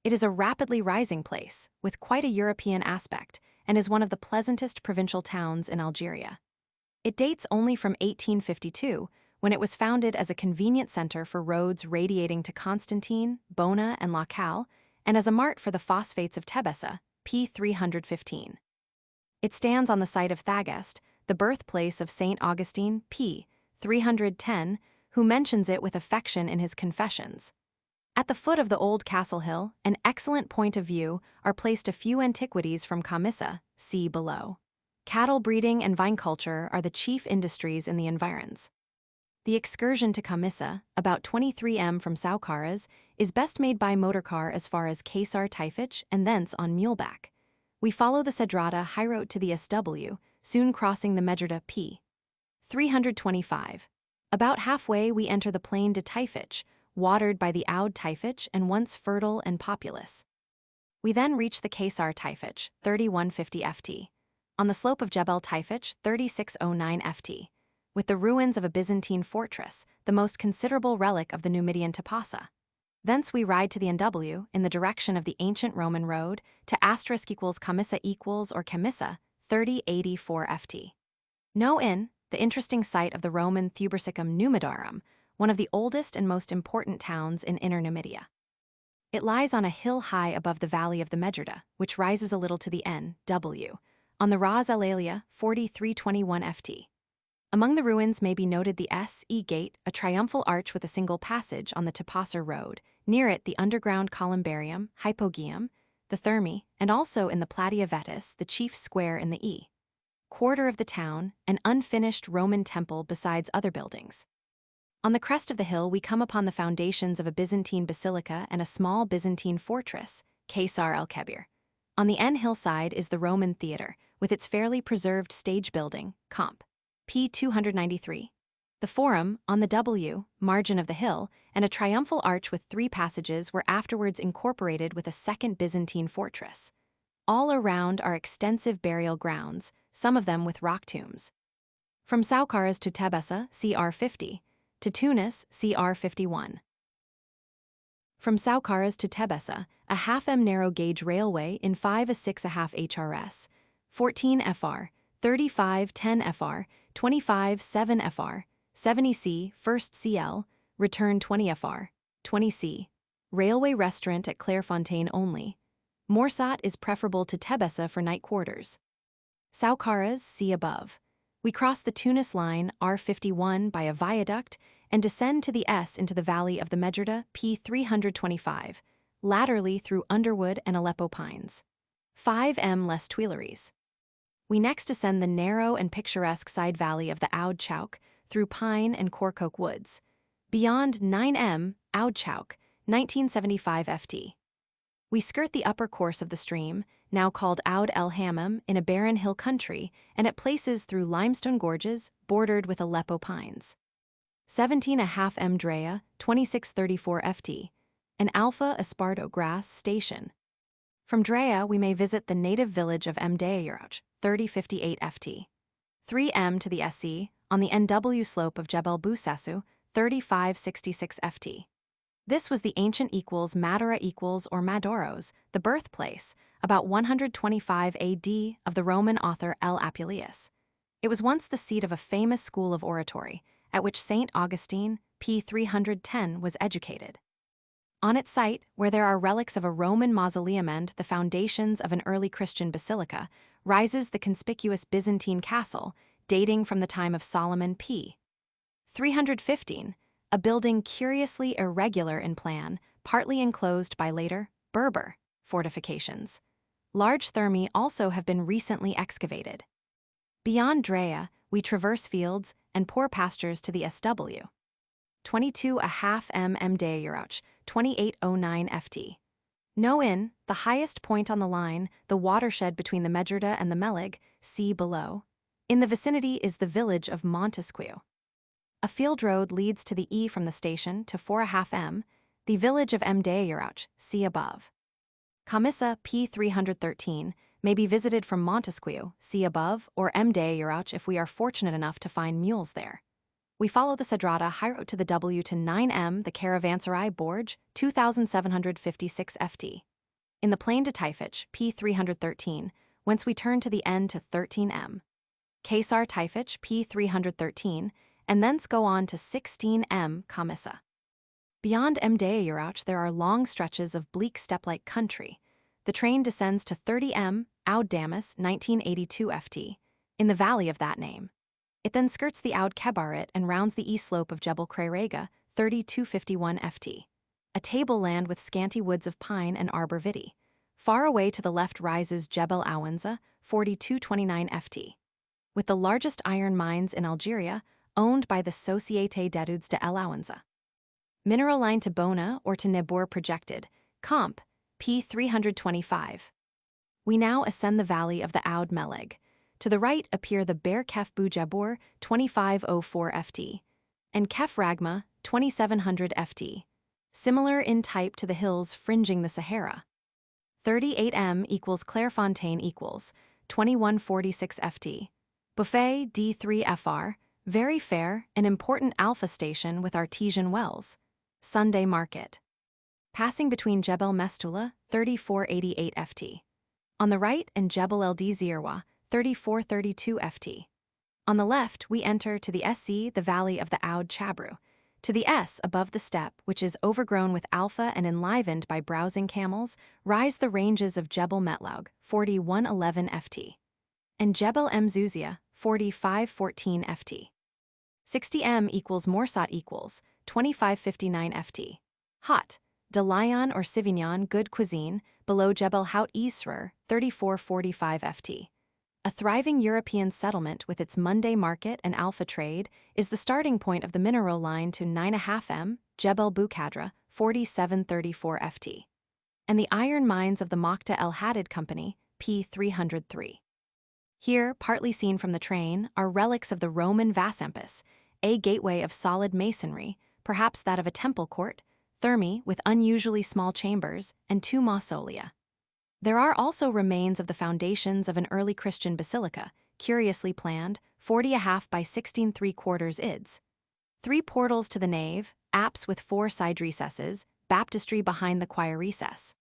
It is a rapidly rising place, with quite a European aspect, and is one of the pleasantest provincial towns in Algeria. It dates only from 1852, when it was founded as a convenient center for roads radiating to Constantine, Bona, and Lacal, and as a mart for the phosphates of Tebessa, P 315. It stands on the site of Thagest, the birthplace of Saint Augustine, P 310, who mentions it with affection in his Confessions. At the foot of the old castle hill, an excellent point of view, are placed a few antiquities from Camissa, see below. Cattle breeding and viniculture are the chief industries in the environs. The excursion to Camissa, about 23 m from Souk-Ahras, is best made by motorcar as far as Kaisar-Taifich and thence on muleback. We follow the Cedrata highroad to the SW, soon crossing the Djerida P. 325. About halfway we enter the plain de Taifich, watered by the Oud Taifich and once fertile and populous. We then reach the Kaisar-Taifich, 3150 FT. On the slope of Jebel Taifich, 3609 FT. With the ruins of a Byzantine fortress, the most considerable relic of the Numidian Tebessa. Thence we ride to the NW, in the direction of the ancient Roman road, to *= Camissa equals or Camissa, 3084 FT. No inn, the interesting site of the Roman Thubersicum Numidarum, one of the oldest and most important towns in Inner Numidia. It lies on a hill high above the valley of the Djerida, which rises a little to the NW, on the Ras El Alia, 4321 FT. Among the ruins may be noted the S.E. Gate, a triumphal arch with a single passage on the Tepasser Road, near it the underground columbarium, hypogeum, the Thermi, and also in the Platia Vetus, the chief square in the E. quarter of the town, an unfinished Roman temple besides other buildings. On the crest of the hill, we come upon the foundations of a Byzantine basilica and a small Byzantine fortress, Kaysar el-Kebir. On the N hillside is the Roman theatre, with its fairly preserved stage building, Comp. p. 293. The Forum, on the W margin of the hill, and a triumphal arch with 3 passages were afterwards incorporated with a second Byzantine fortress. All around are extensive burial grounds, some of them with rock tombs. From Souk-Ahras to Tebessa, cr. 50, to Tunis, cr. 51. From Souk-Ahras to Tebessa, a half-m narrow-gauge railway in 5 a 6.5 HRS, 14 FR, 35 10 FR, 25 7 FR, 70 C, 1st CL, return 20 FR, 20 C. Railway restaurant at Clairefontaine only. Morsat is preferable to Tebessa for night quarters. Souk-Ahras, see above. We cross the Tunis line R51 by a viaduct and descend to the S into the valley of the Djerid P325, laterally through underwood and Aleppo pines. 5 less Tuileries. We next ascend the narrow and picturesque side valley of the Oud Chauk through pine and cork-oak woods. Beyond 9 Oud Chauk, 1975 FT. We skirt the upper course of the stream, now called Oud el Hammam, in a barren hill country, and at places through limestone gorges bordered with Aleppo pines. 17.5 Drea, 2634 FT, an Alpha Esparto grass station. From Drea we may visit the native village of Mdeiraj, 3058 FT. 3 to the SC, on the NW slope of Jebel Boussassou, 3566 FT. This was the ancient Madeira or Madoros, the birthplace, about 125 AD, of the Roman author L. Apuleius. It was once the seat of a famous school of oratory, at which St. Augustine, p. 310, was educated. On its site, where there are relics of a Roman mausoleum and the foundations of an early Christian basilica, rises the conspicuous Byzantine castle, dating from the time of Solomon p. 315, a building curiously irregular in plan, partly enclosed by later, Berber, fortifications. Large thermae also have been recently excavated. Beyond Drea, we traverse fields and poor pastures to the SW. 22.5 Mdeiraj, 2809 FT. No in, the highest point on the line, the watershed between the Djerid and the Melig, see below. In the vicinity is the village of Montesquieu. A field road leads to the E from the station to 4.5 the village of Mdeiraj, see above. Camissa p. 313 may be visited from Montesquieu, see above, or Mdeiraj if we are fortunate enough to find mules there. We follow the Sadrada high road to the W to 9 the Caravanserai Borj, 2756 FT. In the plain to Taifich, p. 313, whence we turn to the N to 13 Kaysar Taifich, p. 313, and thence go on to 16 Camissa. Beyond Mdeiraj there are long stretches of bleak steppe-like country. The train descends to 30 Oud Damas, 1982 FT, in the valley of that name. It then skirts the Oud Kebarit and rounds the east slope of Jebel Krerega, 3251 FT. A tableland with scanty woods of pine and arbor vitae. Far away to the left rises Jebel Awanza, 4229 FT. With the largest iron mines in Algeria, owned by the Société d'études de l'Awanza. Mineral line to Bona or to Nebur projected, Comp. p. 325. We now ascend the valley of the Oud Meleg. To the right appear the Ber Kef Bu Jabur, 2504 FT, and Kef Ragma, 2700 FT, similar in type to the hills fringing the Sahara. 38 equals Clairefontaine equals 2146 FT. Buffet D3 FR, very fair, an important alpha station with artesian wells. Sunday market. Passing between Jebel Mestula, 3488 FT. On the right, and Jebel El Zirwa, 3432 FT. On the left, we enter to the SC, the valley of the Oud Chabru. To the S, above the steppe, which is overgrown with alpha and enlivened by browsing camels, rise the ranges of Jebel Metlaoui, 4111 FT. And Jebel Mzouzia, 4514 FT. 60 equals Morsat equals 2559 FT. Hot, de Lyon or Sivignon good cuisine, below Jebel Hout Isrer, 3445 FT. a thriving European settlement with its Monday market and alpha trade, is the starting point of the mineral line to 9.5 m, Jebel Bukadra, 4734 ft. And the iron mines of the Mokhta El Hadid Company, P 303. Here, partly seen from the train, are relics of the Roman Vasampus, a gateway of solid masonry, perhaps that of a temple court, thermae with unusually small chambers, and 2 mausolea. There are also remains of the foundations of an early Christian basilica, curiously planned, 40.5 by 16.75 ids. 3 portals to the nave, apse with 4 side recesses, baptistry behind the choir recess.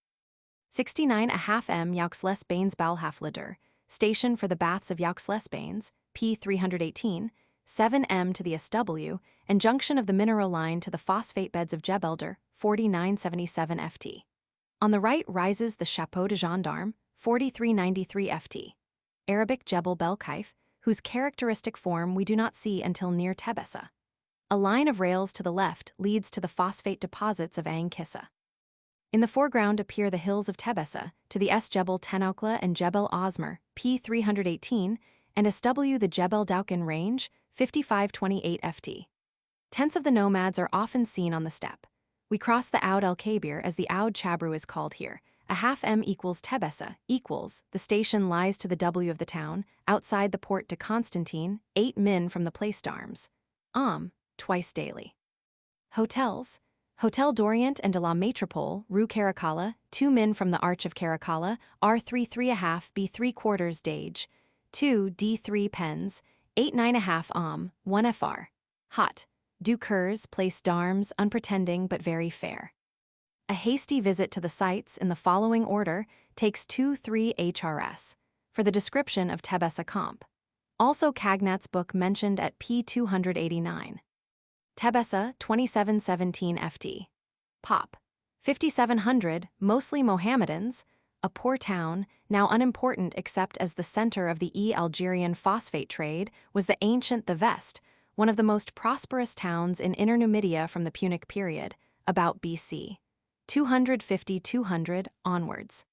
69.5 m Yaux-les-Bains Balhaflader, station for the baths of Yaux-les-Bains, P 318, 7 m to the SW, and junction of the mineral line to the phosphate beds of Jebelder, 4977 ft. On the right rises the Chapeau de Gendarme, 4393 ft. Arabic Jebel Belkaif, whose characteristic form we do not see until near Tebessa. A line of rails to the left leads to the phosphate deposits of Ang Kissa. In the foreground appear the hills of Tebessa, to the S Jebel Tenaukla and Jebel Osmer, P 318, and SW the Jebel Daukin Range, 5528 ft. Tents of the nomads are often seen on the steppe. We cross the Oud El Kabir, as the Oud Chabru is called here. A half m equals Tebessa, equals, the station lies to the W of the town, outside the port de Constantine, 8 min from the place d'armes. Twice daily. Hotels. Hotel d'Orient and de la Métropole, Rue Caracalla, 2 min from the Arch of Caracalla, R3 3.5 B 3/4 dage, 2 D3 pens, 8 9.5 1 fr. Hot. Du Cours, Place d'Armes, unpretending but very fair. A hasty visit to the sites in the following order takes 2-3 HRS, for the description of Tebessa Comp. Also Cagnat's book mentioned at P 289. Tebessa, 2717 ft. Pop. 5700, mostly Mohammedans, a poor town, now unimportant except as the center of the Algerian phosphate trade, was the ancient the Vest, one of the most prosperous towns in Inner Numidia from the Punic period, about BC 250-200 onwards.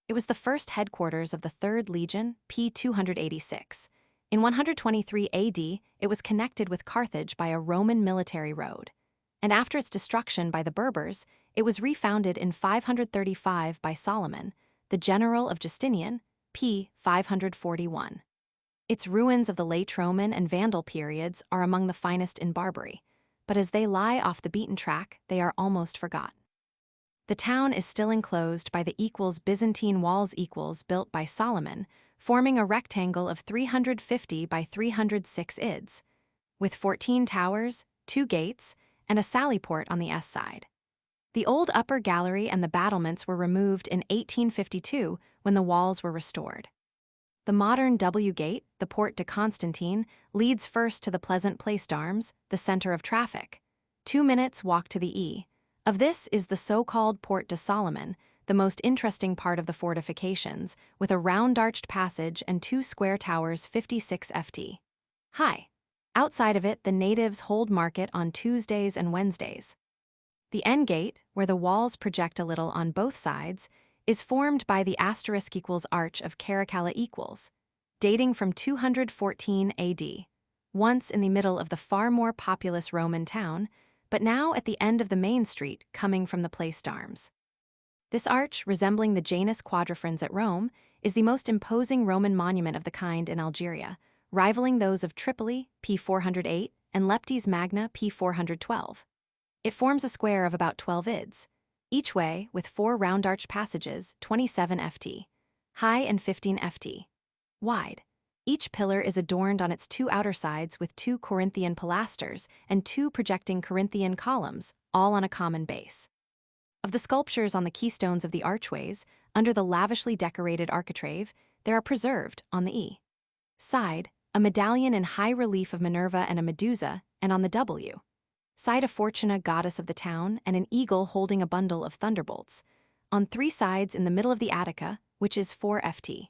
It was the first headquarters of the 3rd Legion, P 286. In 123 AD, it was connected with Carthage by a Roman military road, and after its destruction by the Berbers, it was refounded in 535 by Solomon, the general of Justinian, p. 541. Its ruins of the late Roman and Vandal periods are among the finest in Barbary, but as they lie off the beaten track, they are almost forgot. The town is still enclosed by the Byzantine walls built by Solomon, forming a rectangle of 350 by 306 ids, with 14 towers, 2 gates, and a sally port on the S side. The old upper gallery and the battlements were removed in 1852 when the walls were restored. The modern W gate, the Port de Constantine, leads first to the pleasant Place d'Armes, the center of traffic. 2 minutes walk to the E. Of this is the so-called Port de Solomon, the most interesting part of the fortifications, with a round-arched passage and 2 square towers 56 ft. high. Outside of it, the natives hold market on Tuesdays and Wednesdays. The N gate, where the walls project a little on both sides, is formed by the *= arch of Caracalla dating from 214 AD, once in the middle of the far more populous Roman town, but now at the end of the main street coming from the Place d'Armes. This arch, resembling the Janus quadrifrons at Rome, is the most imposing Roman monument of the kind in Algeria, rivaling those of Tripoli, p. 408, and Leptis Magna, p. 412. It forms a square of about 12 ids, each way with 4 round-arched passages, 27 ft. high and 15 ft. wide. Each pillar is adorned on its 2 outer sides with 2 Corinthian pilasters and 2 projecting Corinthian columns, all on a common base. Of the sculptures on the keystones of the archways, under the lavishly decorated architrave, there are preserved, on the E side, a medallion in high relief of Minerva and a Medusa, and on the W side a Fortuna, goddess of the town, and an eagle holding a bundle of thunderbolts. On 3 sides in the middle of the Attica, which is 4 ft.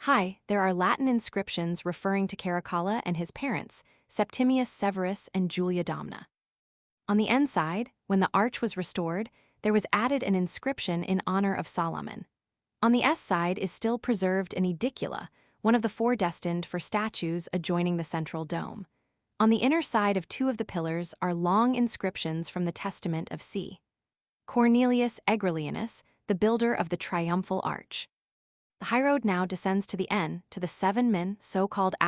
high, there are Latin inscriptions referring to Caracalla and his parents, Septimius Severus and Julia Domna. On the N side, when the arch was restored, there was added an inscription in honor of Solomon. On the S side is still preserved an edicula, one of the four destined for statues adjoining the central dome. On the inner side of two of the pillars are long inscriptions from the Testament of C. Cornelius Aurelianus, the builder of the Triumphal Arch. The highroad now descends to the N, to the 7 so-called **=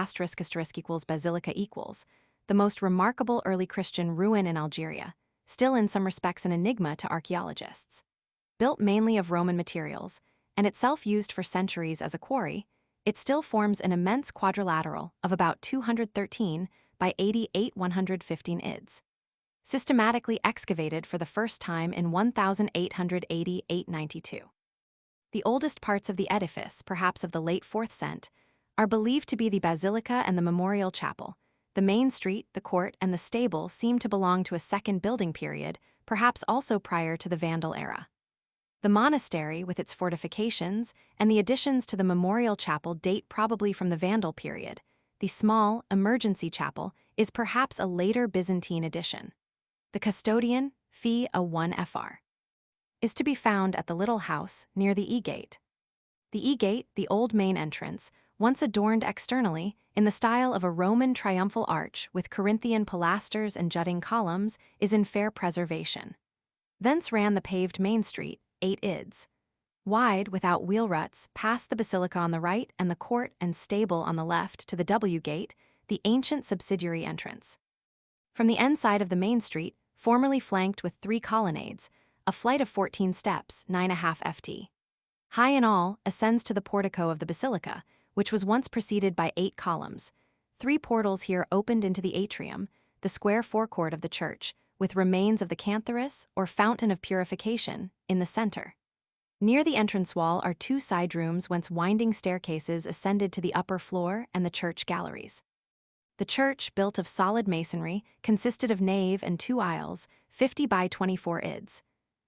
basilica equals, the most remarkable early Christian ruin in Algeria, still in some respects an enigma to archaeologists. Built mainly of Roman materials, and itself used for centuries as a quarry, it still forms an immense quadrilateral of about 213 by 88 115 ids. Systematically excavated for the first time in 1888-92. The oldest parts of the edifice, perhaps of the late 4th cent, are believed to be the basilica and the memorial chapel. The main street, the court, and the stable seem to belong to a second building period, perhaps also prior to the Vandal era. The monastery, with its fortifications, and the additions to the memorial chapel date probably from the Vandal period. The small, emergency chapel is perhaps a later Byzantine addition. The custodian, fee a 1 fr, is to be found at the little house near the E-gate. The E-gate, the old main entrance, once adorned externally in the style of a Roman triumphal arch with Corinthian pilasters and jutting columns, is in fair preservation. Thence ran the paved main street, 8 ids. Wide, without wheel ruts, past the basilica on the right and the court and stable on the left to the W-gate, the ancient subsidiary entrance. From the end side of the main street, formerly flanked with 3 colonnades, a flight of 14 steps, 9.5 ft. High in all, ascends to the portico of the basilica, which was once preceded by 8 columns. 3 portals here opened into the atrium, the square forecourt of the church, with remains of the cantharus, or fountain of purification, in the center. Near the entrance wall are 2 side rooms whence winding staircases ascended to the upper floor and the church galleries. The church, built of solid masonry, consisted of nave and 2 aisles, 50 by 24 ids.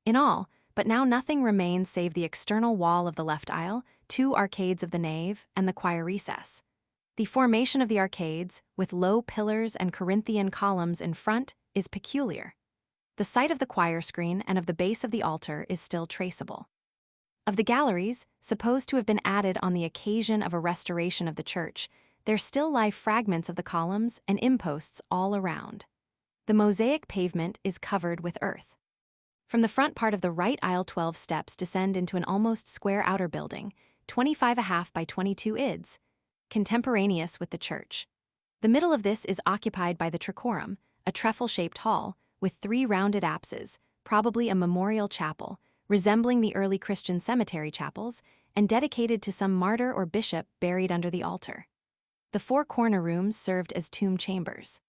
In all, but now nothing remains save the external wall of the left aisle, 2 arcades of the nave, and the choir recess. The formation of the arcades, with low pillars and Corinthian columns in front, is peculiar. The site of the choir screen and of the base of the altar is still traceable. Of the galleries, supposed to have been added on the occasion of a restoration of the church, there still lie fragments of the columns and imposts all around. The mosaic pavement is covered with earth. From the front part of the right aisle 12 steps descend into an almost square outer building, 25.5 by 22 ids, contemporaneous with the church. The middle of this is occupied by the tricorum, a trefoil-shaped hall, with 3 rounded apses, probably a memorial chapel, resembling the early Christian cemetery chapels, and dedicated to some martyr or bishop buried under the altar. The 4 corner rooms served as tomb chambers.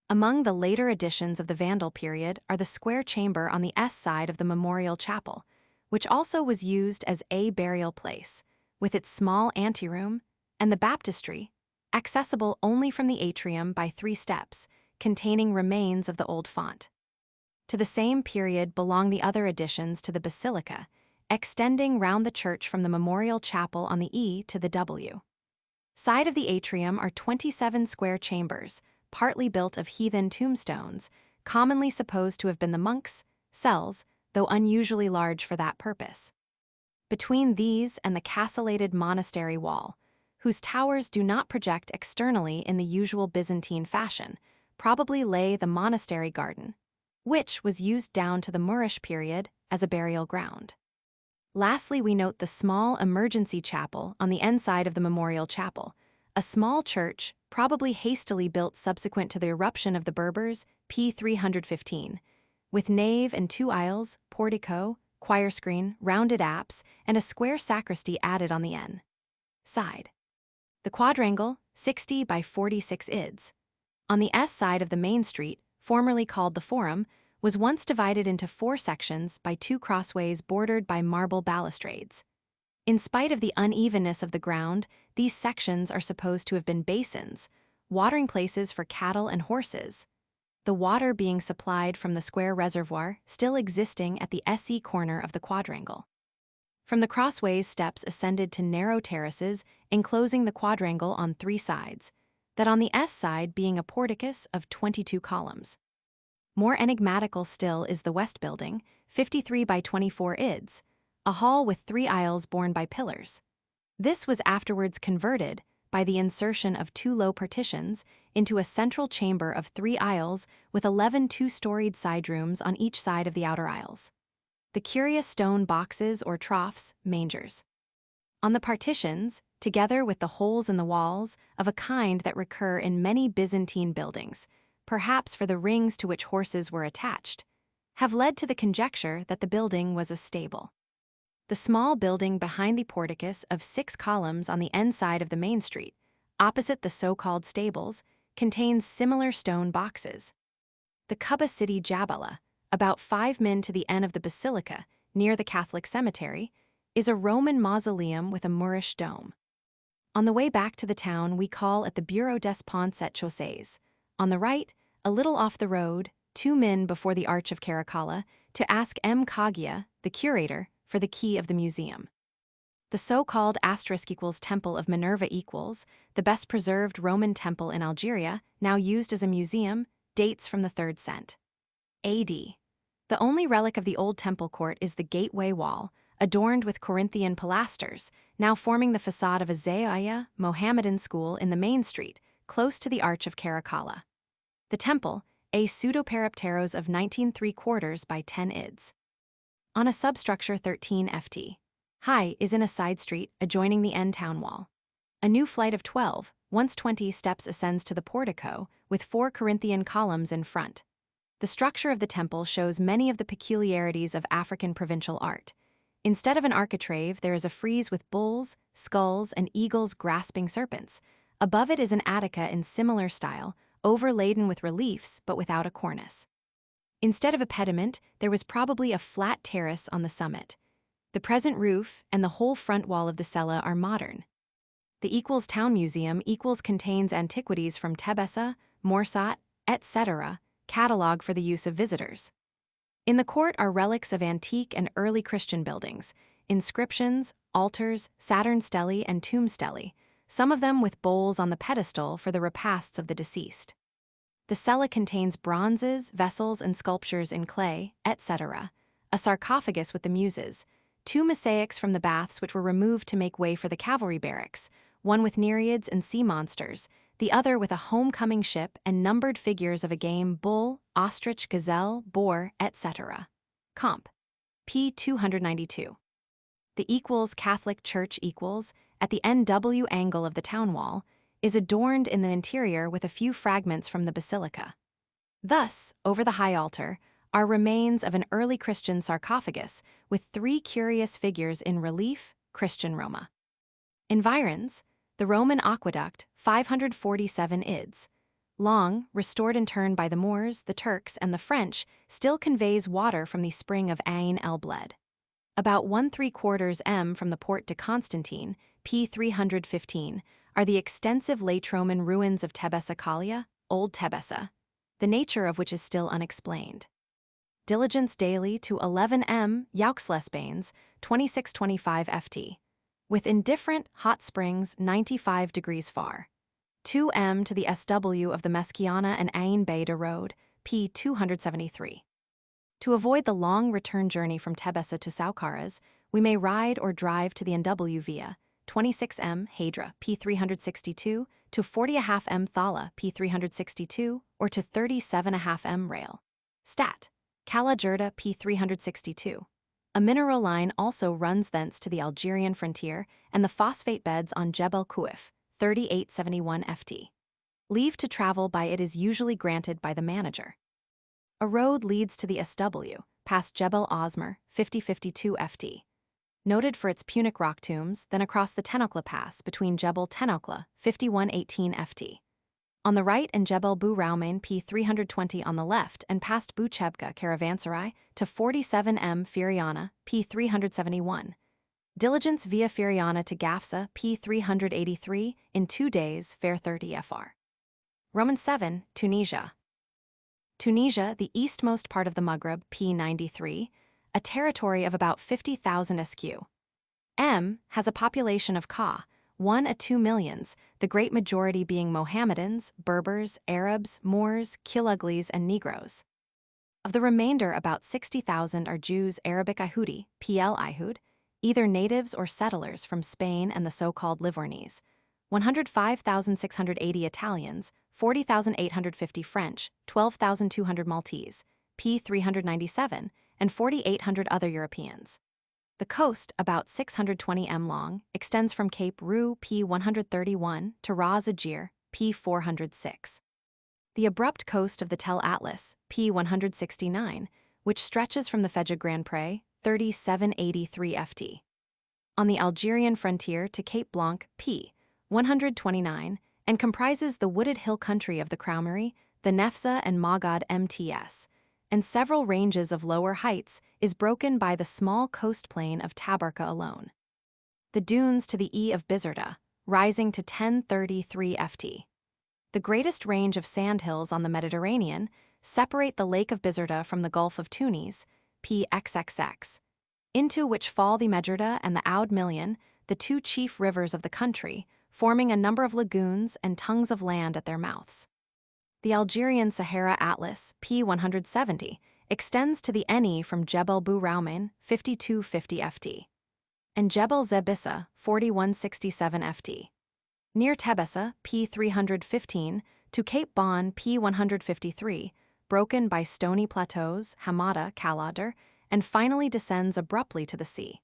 Among the later additions of the Vandal period are the square chamber on the S side of the memorial chapel, which also was used as a burial place, with its small anteroom, and the baptistry, accessible only from the atrium by 3 steps, containing remains of the old font. To the same period belong the other additions to the basilica, extending round the church from the memorial chapel on the E to the W. Side of the atrium are 27 square chambers, partly built of heathen tombstones, commonly supposed to have been the monks' cells, though unusually large for that purpose. Between these and the castellated monastery wall, whose towers do not project externally in the usual Byzantine fashion, probably lay the monastery garden, which was used down to the Moorish period as a burial ground. Lastly, we note the small emergency chapel on the end side of the memorial chapel, a small church probably hastily built subsequent to the eruption of the Berbers, p. 315, with nave and 2 aisles, portico, choir screen, rounded apse, and a square sacristy added on the N side. The quadrangle, 60 by 46 ids, on the S side of the main street, formerly called the Forum, was once divided into 4 sections by 2 crossways bordered by marble balustrades. In spite of the unevenness of the ground, these sections are supposed to have been basins, watering places for cattle and horses, the water being supplied from the square reservoir still existing at the SE corner of the quadrangle. From the crossways, steps ascended to narrow terraces enclosing the quadrangle on 3 sides, that on the S side being a porticus of 22 columns. More enigmatical still is the west building, 53 by 24 ids, a hall with 3 aisles borne by pillars. This was afterwards converted, by the insertion of 2 low partitions, into a central chamber of 3 aisles with 11 two-storied side rooms on each side of the outer aisles. The curious stone boxes or troughs, mangers. On the partitions, together with the holes in the walls, of a kind that recur in many Byzantine buildings, perhaps for the rings to which horses were attached, have led to the conjecture that the building was a stable. The small building behind the porticus of 6 columns on the end side of the main street, opposite the so-called stables, contains similar stone boxes. The Quba city Jabala, about 5 min to the end of the basilica, near the Catholic cemetery, is a Roman mausoleum with a Moorish dome. On the way back to the town, we call at the Bureau des Ponts et Chaussées, on the right, a little off the road, 2 min before the Arch of Caracalla, to ask M. Kagia, the curator, for the key of the museum. The so-called *= Temple of Minerva = the best-preserved Roman temple in Algeria, now used as a museum, dates from the 3rd cent. AD. The only relic of the old temple court is the gateway wall, adorned with Corinthian pilasters, now forming the facade of a Zawiya Mohammedan school in the main street, close to the Arch of Caracalla. The temple, a pseudoperipteros of 19 3/4 by 10 ids. On a substructure 13 ft. high is in a side street adjoining the end town wall. A new flight of 12, once 20 steps ascends to the portico, with 4 Corinthian columns in front. The structure of the temple shows many of the peculiarities of African provincial art. Instead of an architrave, there is a frieze with bulls, skulls, and eagles grasping serpents. Above it is an attica in similar style, overladen with reliefs but without a cornice. Instead of a pediment, there was probably a flat terrace on the summit. The present roof and the whole front wall of the cella are modern. The Town Museum contains antiquities from Tebessa, Morsat, etc., catalog for the use of visitors. In the court are relics of antique and early Christian buildings, inscriptions, altars, Saturn stelae, and tomb stelae, some of them with bowls on the pedestal for the repasts of the deceased. The cella contains bronzes, vessels, and sculptures in clay, etc., a sarcophagus with the Muses, 2 mosaics from the baths which were removed to make way for the cavalry barracks, one with nereids and sea monsters, the other with a homecoming ship and numbered figures of a game bull, ostrich, gazelle, boar, etc. Comp. p. 292. The Catholic Church at the NW angle of the town wall, is adorned in the interior with a few fragments from the basilica. Thus, over the high altar, are remains of an early Christian sarcophagus with 3 curious figures in relief, Christian Roma. Environs, the Roman aqueduct, 547 ids. Long, restored in turn by the Moors, the Turks, and the French, still conveys water from the spring of Ain el Bled. About 1¾ m from the port de Constantine, p. 315, are the extensive late Roman ruins of Tebessa Kalia, Old Tebessa, the nature of which is still unexplained. Diligence daily to 11 m, Yauxlesbanes, 2625 ft. With indifferent, hot springs 95 degrees far. 2 m to the SW of the Mesquiana and Ain Beda Road, p. 273. To avoid the long return journey from Tebessa to Souk-Ahras, we may ride or drive to the NW via 26 m Hadra, p. 362, to 40½ m Thala, p. 362, or to 37½ m rail. Stat. Kalaâ-Djerda, p. 362. A mineral line also runs thence to the Algerian frontier and the phosphate beds on Jebel Kouif, 3871 ft. Leave to travel by it is usually granted by the manager. A road leads to the SW, past Jebel Osmer, 5052 ft. Noted for its Punic rock tombs, then across the Tenokla Pass between Jebel Tenokla, 5118 ft. On the right and Jebel Bu Raumain, p. 320 on the left, and past Bu Chebka Caravanserai to 47 m Firiana, p. 371. Diligence via Firiana to Gafsa, p. 383, in 2 days, fare 30 fr. Roman 7, Tunisia. Tunisia, the eastmost part of the Maghreb, p. 93, a territory of about 50,000 sq m, has a population of 1 to 2 millions, the great majority being Mohammedans, Berbers, Arabs, Moors, Kiluglis, and Negroes. Of the remainder, about 60,000 are Jews, Arabic Ihudi, PL Ihud, either natives or settlers from Spain and the so-called Livornese, 105,680 Italians, 40,850 French, 12,200 Maltese, p. 397, and 4,800 other Europeans. The coast, about 620 m long, extends from Cape Roux p. 131 to Ras Agir p. 406. The abrupt coast of the Tel Atlas p. 169, which stretches from the Fedja Grand Pre, 3783 ft. On the Algerian frontier to Cape Blanc p. 129, and comprises the wooded hill country of the Kraumery, the Nefza and Magad MTS, and several ranges of lower heights, is broken by the small coast plain of Tabarka alone. The dunes to the E of Bizerta, rising to 1033 ft. The greatest range of sandhills on the Mediterranean, separate the Lake of Bizerta from the Gulf of Tunis, PXXX, into which fall the Medjerda and the Oud Million, the two chief rivers of the country, forming a number of lagoons and tongues of land at their mouths. The Algerian Sahara Atlas, P170, extends to the Eni from Jebel Bou Raumain, 5250 ft, and Jebel Zebissa, 4167 ft. Near Tebessa, P315, to Cape Bon, P153, broken by stony plateaus, Hamada, Kalaâ-Djerda, and finally descends abruptly to the sea.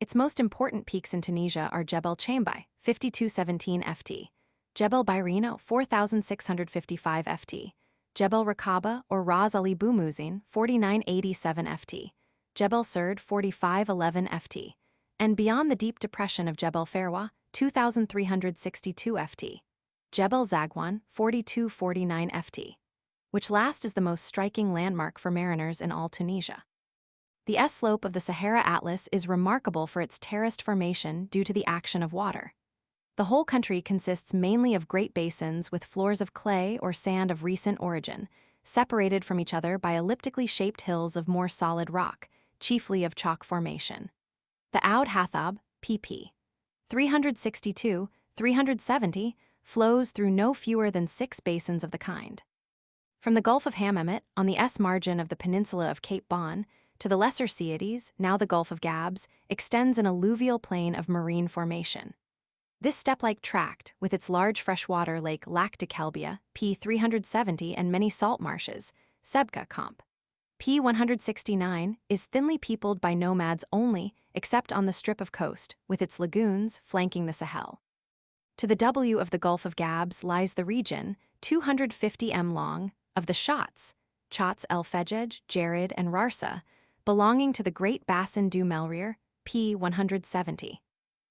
Its most important peaks in Tunisia are Jebel Chambay, 5217 ft, Jebel Bayrino, 4655 ft, Jebel Rakaba or Ras Ali Boumousin, 4987 ft, Jebel Surd, 4511 ft, and beyond the deep depression of Jebel Ferwa, 2362 ft, Jebel Zagwan, 4249 ft, which last is the most striking landmark for mariners in all Tunisia. The S-slope of the Sahara Atlas is remarkable for its terraced formation due to the action of water. The whole country consists mainly of great basins with floors of clay or sand of recent origin, separated from each other by elliptically shaped hills of more solid rock, chiefly of chalk formation. The Oud Hathab, pp. 362, 370, flows through no fewer than 6 basins of the kind. From the Gulf of Hammamet, on the S-margin of the peninsula of Cape Bon, to the Lesser Sietes, now the Gulf of Gabs, extends an alluvial plain of marine formation. This step-like tract, with its large freshwater lake Lac de Kelbia, P370, and many salt marshes, Sebka Comp. P169, is thinly peopled by nomads only, except on the strip of coast, with its lagoons flanking the Sahel. To the W of the Gulf of Gabs lies the region, 250 m long, of the Chats, Chats El Fejej, Djerid, and Rarsa, belonging to the Great Basin du Melrir, P170.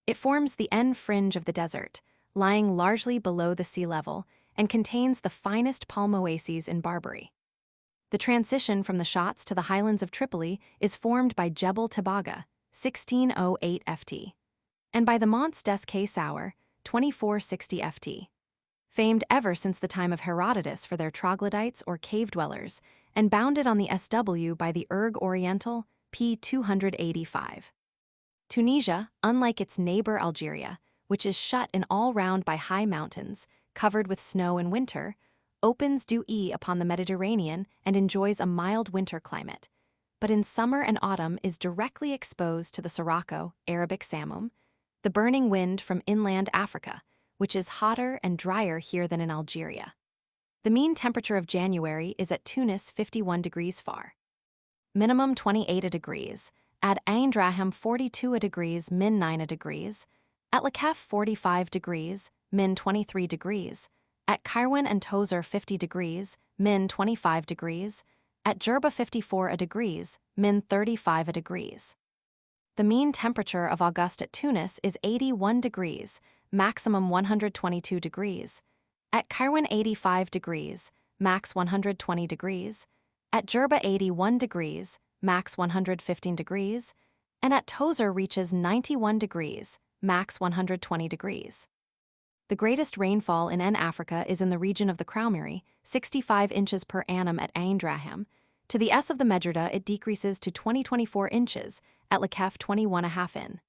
It forms the end fringe of the desert, lying largely below the sea level, and contains the finest palm oases in Barbary. The transition from the Chats to the highlands of Tripoli is formed by Jebel Tebaga, 1608 ft, and by the Monts des Caissours, 2460 ft. Famed ever since the time of Herodotus for their troglodytes or cave-dwellers, and bounded on the SW by the Erg Oriental, P285. Tunisia, unlike its neighbor Algeria, which is shut in all round by high mountains, covered with snow in winter, opens due upon the Mediterranean and enjoys a mild winter climate, but in summer and autumn is directly exposed to the Sirocco, Arabic Samum, the burning wind from inland Africa, which is hotter and drier here than in Algeria. The mean temperature of January is at Tunis 51 degrees far. Minimum 28 degrees, at Aindraham 42 degrees, min 9 degrees, at Lakef 45 degrees, min 23 degrees, at Kairwan and Tozeur 50 degrees, min 25 degrees, at Djerba 54 degrees, min 35 degrees. The mean temperature of August at Tunis is 81 degrees, maximum 122 degrees, at Kairwan 85 degrees, max 120 degrees, at Djerba 81 degrees, max 115 degrees, and at Tozeur reaches 91 degrees, max 120 degrees. The greatest rainfall in Africa is in the region of the Kraumery, 65 inches per annum at Aindraham. To the S of the Medjerda it decreases to 24 inches, at Lakef 21.5 in.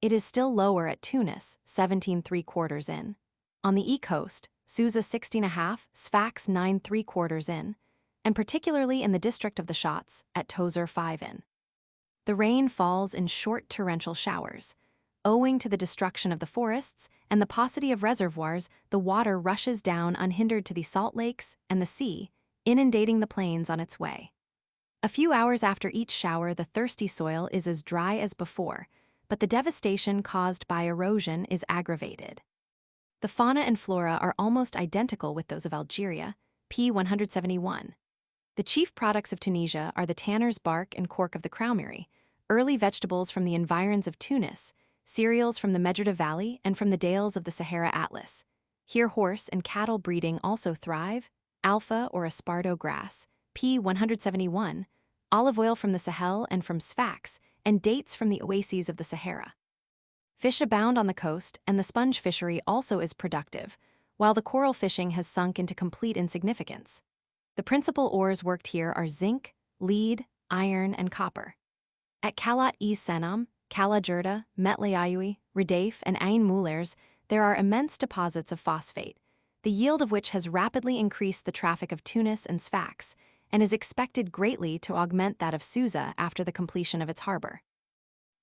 It is still lower at Tunis, 17.75 in. On the E coast, Susa 16.5, Sfax 9.75 in, and particularly in the district of the Chats, at Tozeur 5 in. The rain falls in short torrential showers. Owing to the destruction of the forests and the paucity of reservoirs, the water rushes down unhindered to the salt lakes and the sea, inundating the plains on its way. A few hours after each shower, the thirsty soil is as dry as before, but the devastation caused by erosion is aggravated. The fauna and flora are almost identical with those of Algeria, p. 171. The chief products of Tunisia are the tanner's bark and cork of the crowmere, early vegetables from the environs of Tunis, cereals from the Medjerda Valley and from the dales of the Sahara Atlas. Here horse and cattle breeding also thrive, alpha or esparto grass, p. 171, olive oil from the Sahel and from Sfax, and dates from the oases of the Sahara. Fish abound on the coast, and the sponge fishery also is productive, while the coral fishing has sunk into complete insignificance. The principal ores worked here are zinc, lead, iron, and copper. At Kalaâ-Djerda, Kalaâ-Djerda, Metlaoui, Redaif, and Ain Moulers, there are immense deposits of phosphate, the yield of which has rapidly increased the traffic of Tunis and Sfax, and is expected greatly to augment that of Susa after the completion of its harbor.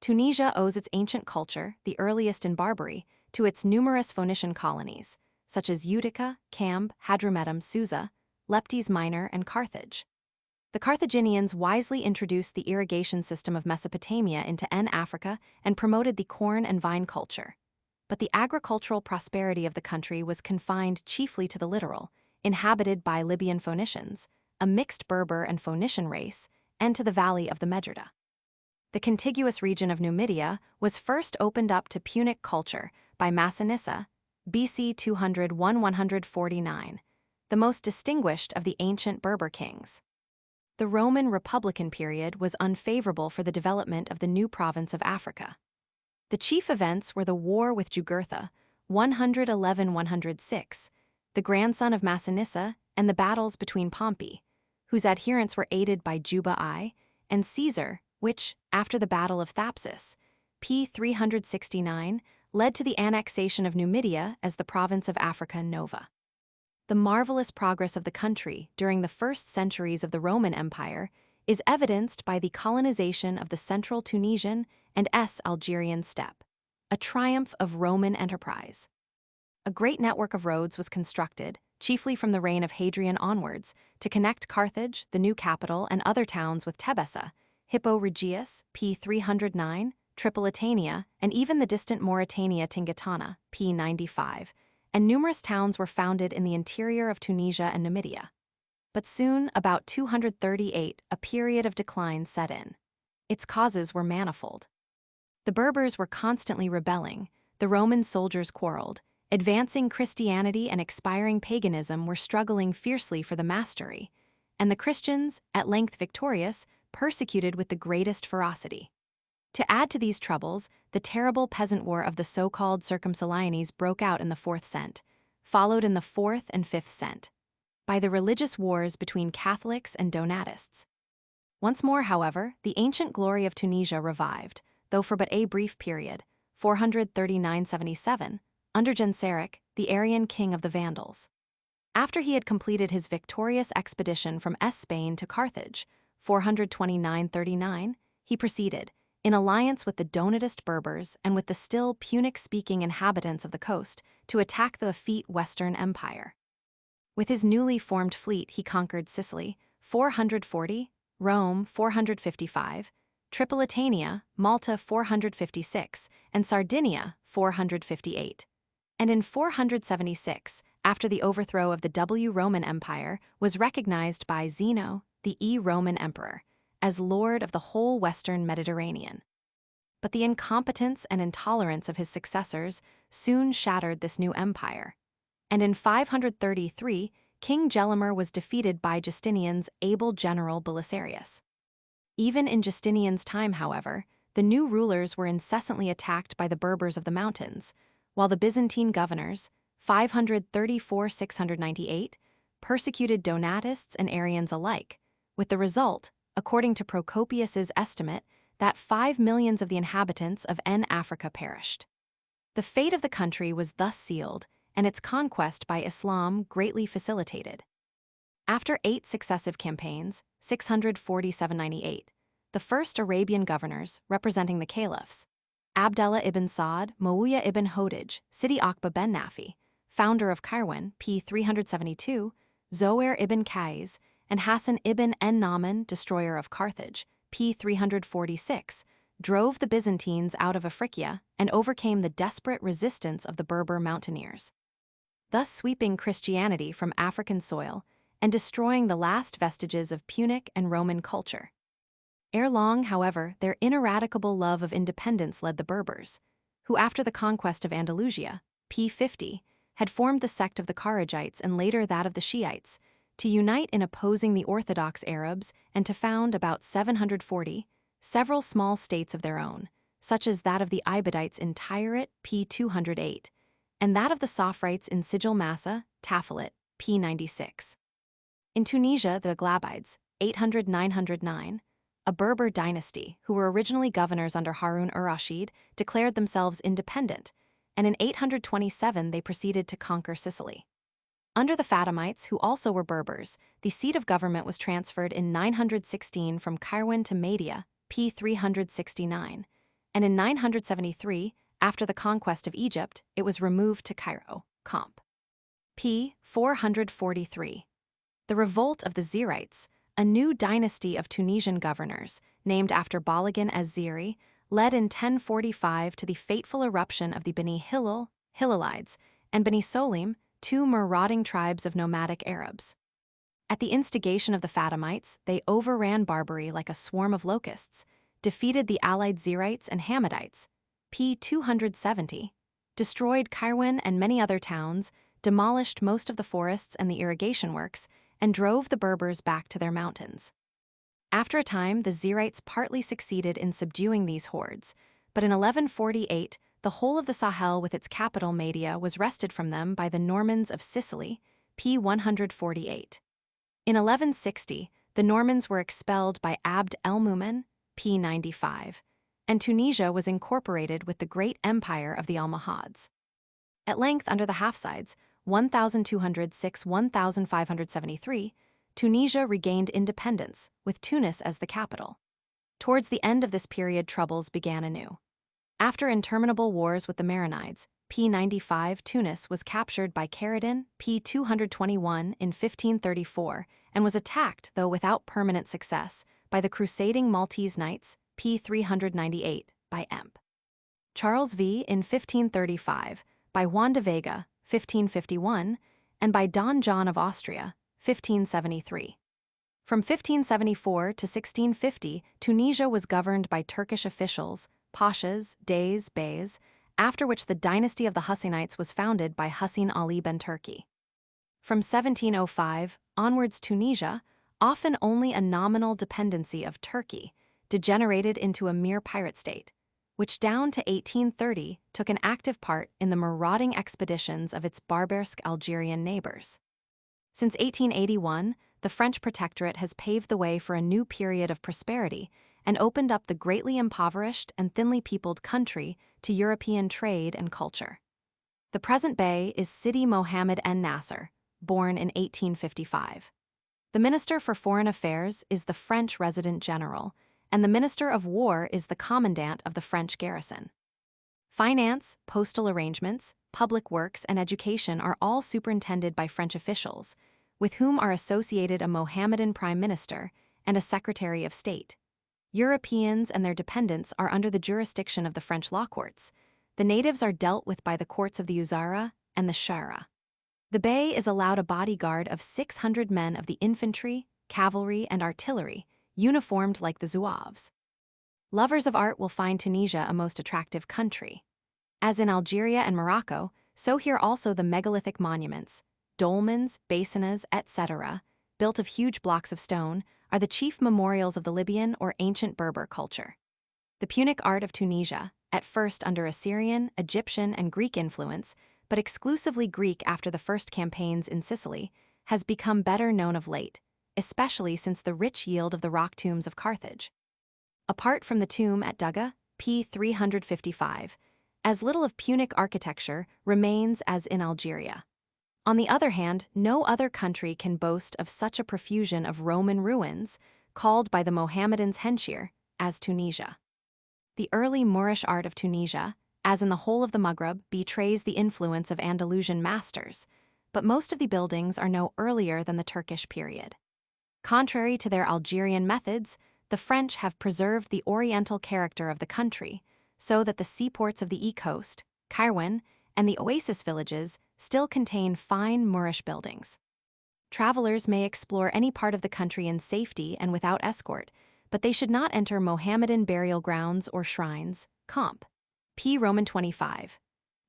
Tunisia owes its ancient culture, the earliest in Barbary, to its numerous Phoenician colonies, such as Utica, Camb, Hadrumetum, Susa, Leptis Minor, and Carthage. The Carthaginians wisely introduced the irrigation system of Mesopotamia into Africa and promoted the corn and vine culture. But the agricultural prosperity of the country was confined chiefly to the littoral, inhabited by Libyan Phoenicians, a mixed Berber and Phoenician race, and to the valley of the Medjerda. The contiguous region of Numidia was first opened up to Punic culture by Massinissa, BC 200–149, the most distinguished of the ancient Berber kings. The Roman Republican period was unfavorable for the development of the new province of Africa. The chief events were the war with Jugurtha, 111–106, the grandson of Massinissa, and the battles between Pompey, whose adherents were aided by Juba I, and Caesar, which, after the Battle of Thapsus, p. 369, led to the annexation of Numidia as the province of Africa Nova. The marvelous progress of the country during the first centuries of the Roman Empire is evidenced by the colonization of the central Tunisian and Algerian steppe, a triumph of Roman enterprise. A great network of roads was constructed, chiefly from the reign of Hadrian onwards, to connect Carthage, the new capital, and other towns with Tebessa, Hippo Regius, p. 309, Tripolitania, and even the distant Mauritania Tingitana, p. 95, and numerous towns were founded in the interior of Tunisia and Numidia. But soon, about 238, a period of decline set in. Its causes were manifold. The Berbers were constantly rebelling, the Roman soldiers quarreled, advancing Christianity and expiring paganism were struggling fiercely for the mastery, and the Christians, at length victorious, persecuted with the greatest ferocity. To add to these troubles, the terrible peasant war of the so-called Circumceliones broke out in the 4th cent, followed in the 4th and 5th cent, by the religious wars between Catholics and Donatists. Once more, however, the ancient glory of Tunisia revived, though for but a brief period, 439–77, under Genseric, the Arian king of the Vandals. After he had completed his victorious expedition from Spain to Carthage, 429–39, he proceeded, in alliance with the Donatist Berbers and with the still Punic-speaking inhabitants of the coast, to attack the effete Western Empire. With his newly formed fleet he conquered Sicily, 440, Rome, 455, Tripolitania, Malta, 456, and Sardinia, 458. And in 476, after the overthrow of the Roman Empire, was recognized by Zeno, the Roman emperor, as lord of the whole Western Mediterranean. But the incompetence and intolerance of his successors soon shattered this new empire, and in 533, King Gelimer was defeated by Justinian's able general Belisarius. Even in Justinian's time, however, the new rulers were incessantly attacked by the Berbers of the mountains, while the Byzantine governors, 534–698, persecuted Donatists and Arians alike, with the result, according to Procopius's estimate, that 5 millions of the inhabitants of Africa perished. The fate of the country was thus sealed, and its conquest by Islam greatly facilitated. After 8 successive campaigns, 647–98, the first Arabian governors, representing the caliphs. Abdallah ibn Saud, Muawiyah ibn Hodij, Sidi Aqba ben Nafi, founder of Kairwan, p. 372, Zohair ibn Qais, and Hassan ibn en-Naaman, destroyer of Carthage, p. 346, drove the Byzantines out of Africa and overcame the desperate resistance of the Berber mountaineers, thus sweeping Christianity from African soil and destroying the last vestiges of Punic and Roman culture. Ere long, however, their ineradicable love of independence led the Berbers, who after the conquest of Andalusia, p. 50, had formed the sect of the Kharijites and later that of the Shiites, to unite in opposing the Orthodox Arabs and to found about 740 several small states of their own, such as that of the Ibadites in Tirit, p. 208, and that of the Sofrites in Sijil Massa, Tafilit, p. 96. In Tunisia, the Aghlabides, 800–909, a Berber dynasty who were originally governors under Harun ar-Rashid, declared themselves independent, and in 827 they proceeded to conquer Sicily. Under the Fatimites, who also were Berbers, the seat of government was transferred in 916 from Kairwan to Madeira, p. 369, and in 973, after the conquest of Egypt, it was removed to Cairo, comp. p. 443. The revolt of the Zirites, a new dynasty of Tunisian governors, named after Balagan az-Ziri, led in 1045 to the fateful eruption of the Bani Hilal, Hilalides, and Bani Solim, two marauding tribes of nomadic Arabs. At the instigation of the Fatimites, they overran Barbary like a swarm of locusts, defeated the allied Zirites and Hamidites, p. 270, destroyed Kairwan and many other towns, demolished most of the forests and the irrigation works, and drove the Berbers back to their mountains. After a time, the Zirites partly succeeded in subduing these hordes, but in 1148, the whole of the Sahel with its capital Madeira was wrested from them by the Normans of Sicily, p. 148. In 1160, the Normans were expelled by Abd el-Mumin, p. 95, and Tunisia was incorporated with the great empire of the Almohads. At length, under the Hafsides, 1206–1573, Tunisia regained independence, with Tunis as the capital. Towards the end of this period, troubles began anew. After interminable wars with the Marinides, p. 95, Tunis was captured by Kairwan, p. 221, in 1534, and was attacked, though without permanent success, by the crusading Maltese Knights, p. 398, by Emp. Charles V. in 1535, by Juan de Vega, 1551, and by Don John of Austria, 1573. From 1574 to 1650, Tunisia was governed by Turkish officials, pashas, deys, beys, after which the dynasty of the Hussinites was founded by Hussein Ali ben Turki. From 1705 onwards, Tunisia, often only a nominal dependency of Turkey, degenerated into a mere pirate state, which down to 1830 took an active part in the marauding expeditions of its barbarous Algerian neighbors. Since 1881, the French protectorate has paved the way for a new period of prosperity and opened up the greatly impoverished and thinly peopled country to European trade and culture. The present bey is Sidi Mohammed en-Nasser, born in 1855. The Minister for Foreign Affairs is the French Resident General, and the Minister of War is the Commandant of the French garrison. Finance, postal arrangements, public works, and education are all superintended by French officials, with whom are associated a Mohammedan Prime Minister and a Secretary of State. Europeans and their dependents are under the jurisdiction of the French law courts. The natives are dealt with by the courts of the Uzara and the Shara. The bey is allowed a bodyguard of 600 men of the infantry, cavalry, and artillery, uniformed like the Zouaves. Lovers of art will find Tunisia a most attractive country. As in Algeria and Morocco, so here also the megalithic monuments, dolmens, basinas, etc., built of huge blocks of stone, are the chief memorials of the Libyan or ancient Berber culture. The Punic art of Tunisia, at first under Assyrian, Egyptian, and Greek influence, but exclusively Greek after the first campaigns in Sicily, has become better known of late, especially since the rich yield of the rock tombs of Carthage. Apart from the tomb at Dougga, p. 355, as little of Punic architecture remains as in Algeria. On the other hand, no other country can boast of such a profusion of Roman ruins, called by the Mohammedans Henshir, as Tunisia. The early Moorish art of Tunisia, as in the whole of the Maghreb, betrays the influence of Andalusian masters, but most of the buildings are no earlier than the Turkish period. Contrary to their Algerian methods, the French have preserved the oriental character of the country, so that the seaports of the e-coast, Kairwan, and the oasis villages still contain fine Moorish buildings. Travelers may explore any part of the country in safety and without escort, but they should not enter Mohammedan burial grounds or shrines. Comp. P. Roman 25.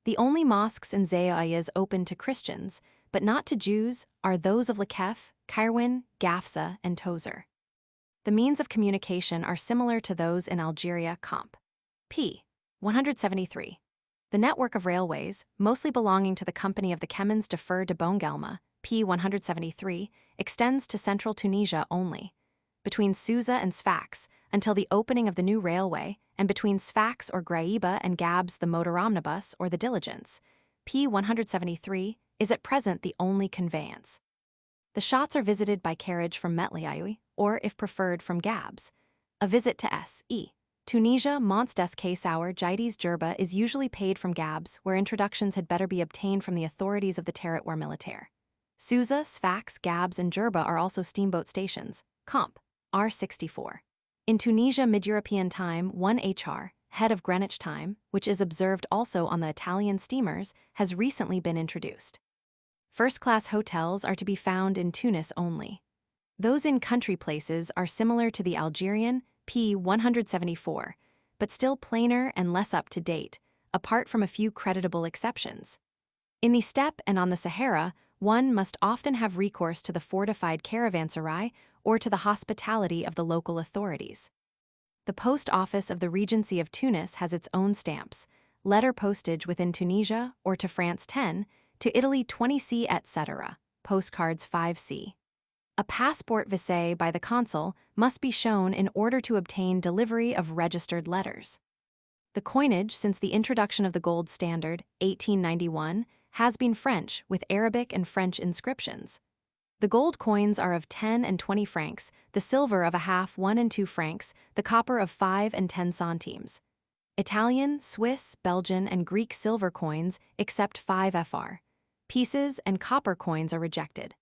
The only mosques in Zawiyyas open to Christians, but not to Jews, are those of Lakef, Kairwan, Gafsa, and Tozeur. The means of communication are similar to those in Algeria. Comp. P. 173. The network of railways, mostly belonging to the Company of the Chemins de Fer de Bongelma, P. 173, extends to central Tunisia only, between Susa and Sfax, until the opening of the new railway, and between Sfax or Graiba and Gabs the motor omnibus or the diligence, P. 173, is at present the only conveyance. The shots are visited by carriage from Metlaoui, or, if preferred, from Gabs. A visit to S.E. Tunisia, Mons des Kalaâ-Djerda Djerba is usually paid from Gabs, where introductions had better be obtained from the authorities of the territoire militaire. Susa, Sfax, Gabs, and Djerba are also steamboat stations. Comp. R64. In Tunisia Mid-European Time 1 HR, head of Greenwich Time, which is observed also on the Italian steamers, has recently been introduced. First-class hotels are to be found in Tunis only. Those in country places are similar to the Algerian, P. 174, but still plainer and less up-to-date, apart from a few creditable exceptions. In the steppe and on the Sahara, one must often have recourse to the fortified caravanserai or to the hospitality of the local authorities. The post office of the Regency of Tunis has its own stamps, letter postage within Tunisia or to France 10, to Italy 20C, etc., postcards 5C. A passport vise by the consul must be shown in order to obtain delivery of registered letters. The coinage since the introduction of the gold standard, 1891, has been French with Arabic and French inscriptions. The gold coins are of 10 and 20 francs, the silver of a half 1 and 2 francs, the copper of 5 and 10 centimes. Italian, Swiss, Belgian, and Greek silver coins except 5 FR. Pieces and copper coins are rejected.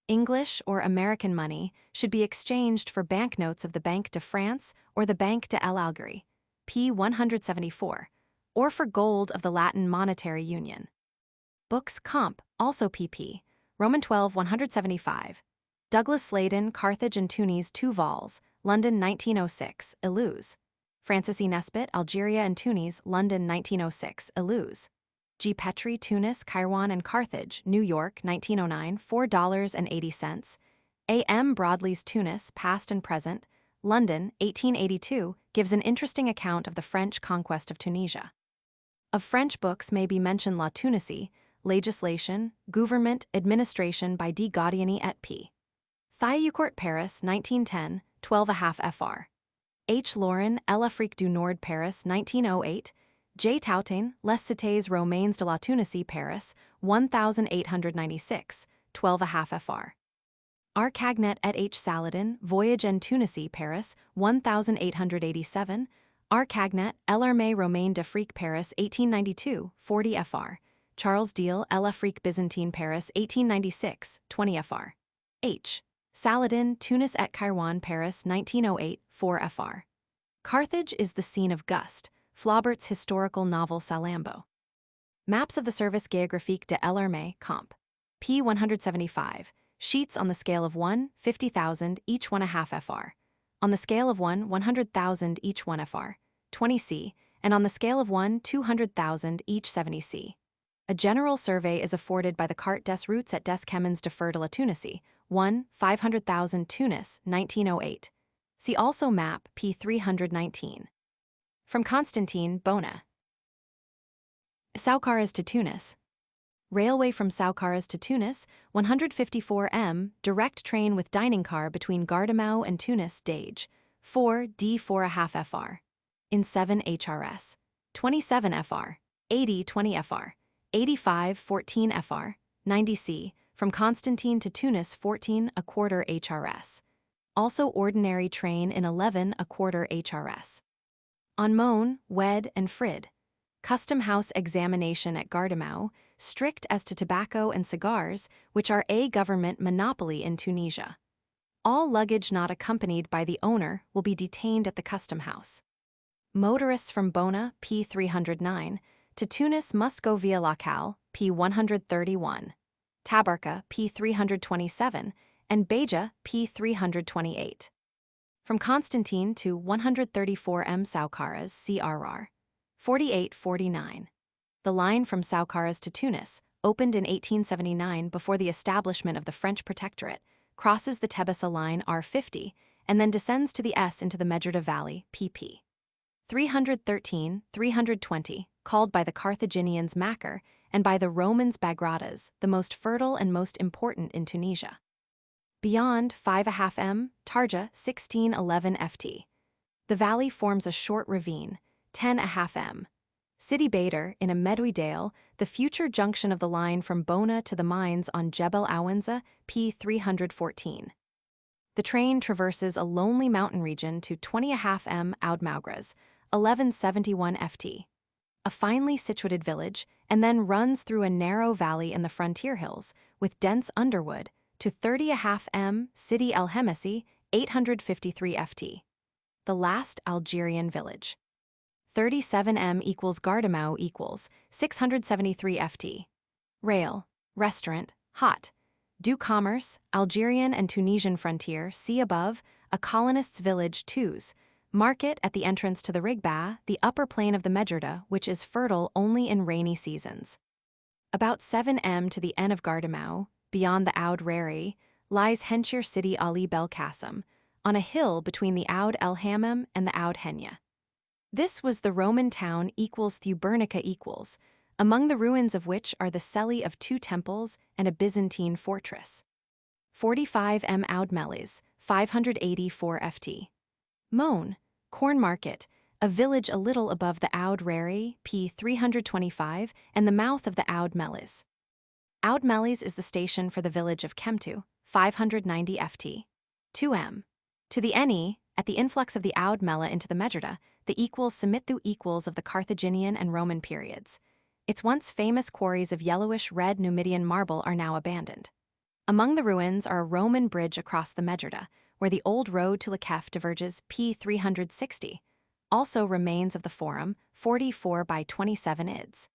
English or American money should be exchanged for banknotes of the Banque de France or the Banque de l'Algérie, P. 174, or for gold of the Latin Monetary Union. Books Comp, also pp. Roman 12 175. Douglas Sladen, Carthage and Tunis 2 vols, London 1906, Illouz. Francis E. Nesbitt, Algeria and Tunis, London 1906, Illouz. G. Petrie, Tunis, Kairwan and Carthage, New York 1909, $4.80. A. M. Broadley's Tunis, Past and Present, London 1882, gives an interesting account of the French conquest of Tunisia. Of French books may be mentioned La Tunisie, Legislation, Gouvernement, Administration by D. Gaudiani et P. Thiaucourt, Paris, 1910, 12.5 fr. H. Lauren, L'Afrique du Nord, Paris, 1908, J. Tautain, Les Cités Romaines de la Tunisie, Paris, 1896, 12.5 fr. R. Cagnet et H. Saladin, Voyage en Tunisie, Paris, 1887, R. Cagnet, L'Armée Romaine d'Afrique, Paris, 1892, 40 fr. Charles Deal, L'Afrique Byzantine, Paris, 1896, 20 fr. H. Saladin, Tunis et Kairwan, Paris, 1908, 4 fr. Carthage is the scene of Gust, Flaubert's historical novel Salammbô. Maps of the Service Géographique de l'Armée, Comp. P. 175, sheets on the scale of 1, 50,000, each 1/2 fr. On the scale of 1, 100,000, each 1 fr. 20 c, and on the scale of 1, 200,000, each 70 c. A general survey is afforded by the Carte des Routes et des Chemins de Fer de la Tunisie, 1, 500,000 Tunis, 1908. See also map P. 319. From Constantine, Bona. Souk-Ahras to Tunis. Railway from Souk-Ahras to Tunis, 154 m, direct train with dining car between Gardamow and Tunis, Dage, 4 D 4.5 fr. In 7 HRS, 27 fr, 80 20 fr, 85 14 fr, 90 c, from Constantine to Tunis 14 1/4 HRS. also ordinary train in 11 a quarter HRS. On Mon, Wed, and Frid, custom house examination at Gardemau, strict as to tobacco and cigars, which are a government monopoly in Tunisia. All luggage not accompanied by the owner will be detained at the custom house. Motorists from Bona, P309, to Tunis must go via Lacal, P131, Tabarka, P327, and Beja, P328. From Constantine to 134 M Souk-Ahras, CRR, 4849. The line from Souk-Ahras to Tunis, opened in 1879 before the establishment of the French Protectorate, crosses the Tebessa line R50 and then descends to the S into the Djerid Valley, PP. 313, 320, called by the Carthaginians Makar and by the Romans Bagradas, the most fertile and most important in Tunisia. Beyond 5.5 m, Tarja 1611 ft. The valley forms a short ravine, 10.5 m. Sidi Bader in a Metlaoui dale, the future junction of the line from Bona to the mines on Jebel Awanza, P314. The train traverses a lonely mountain region to 20.5 m Oudmaugras, 1171 ft. A finely situated village, and then runs through a narrow valley in the frontier hills, with dense underwood, to 30.5 m Sidi El Hemesi, 853 ft. The last Algerian village. 37 m equals Gardemau equals 673 ft. Rail, restaurant, hot. Du commerce, Algerian and Tunisian frontier, see above, a colonist's village, Tous. Market at the entrance to the Rigba, the upper plain of the Djerid, which is fertile only in rainy seasons. About 7 m to the N of Gardemau, beyond the Oud Rari, lies Henchir Sidi Ali Belkacem, on a hill between the Oud El Hammam and the Oud Henya. This was the Roman town equals Thubernica equals, among the ruins of which are the celi of 2 temples and a Byzantine fortress. 45 m Oud Melis, 584 ft. Mon, Corn Market, a village a little above the Oud Rari, P325, and the mouth of the Oud Melis. Oud Melis is the station for the village of Kemtu, 590 ft. 2 m. To the Eni, at the influx of the Oud Mela into the Djerid, the equals Semithu equals of the Carthaginian and Roman periods. Its once famous quarries of yellowish red Numidian marble are now abandoned. Among the ruins are a Roman bridge across the Djerid, where the old road to Lakef diverges, P360, also remains of the Forum, 44 by 27 ids.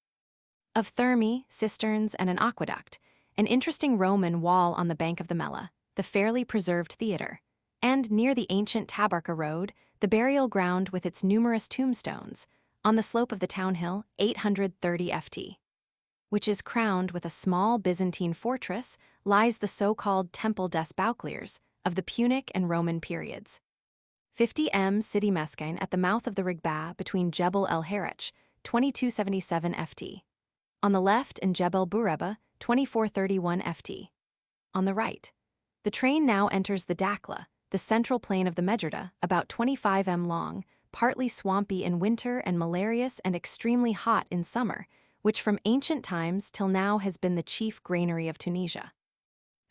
Of thermae, cisterns, and an aqueduct, an interesting Roman wall on the bank of the Mela, the fairly preserved theatre, and near the ancient Tabarka road, the burial ground with its numerous tombstones, on the slope of the town hill, 830 ft. Which is crowned with a small Byzantine fortress, lies the so-called Temple des Boucliers of the Punic and Roman periods. 50 m Sidi Meskin at the mouth of the Rigba between Jebel El Harich, 2277 ft. On the left, and Jebel Boureba, 2431 ft. On the right. The train now enters the Dakhla, the central plain of the Djerid, about 25 m long, partly swampy in winter and malarious and extremely hot in summer, which from ancient times till now has been the chief granary of Tunisia.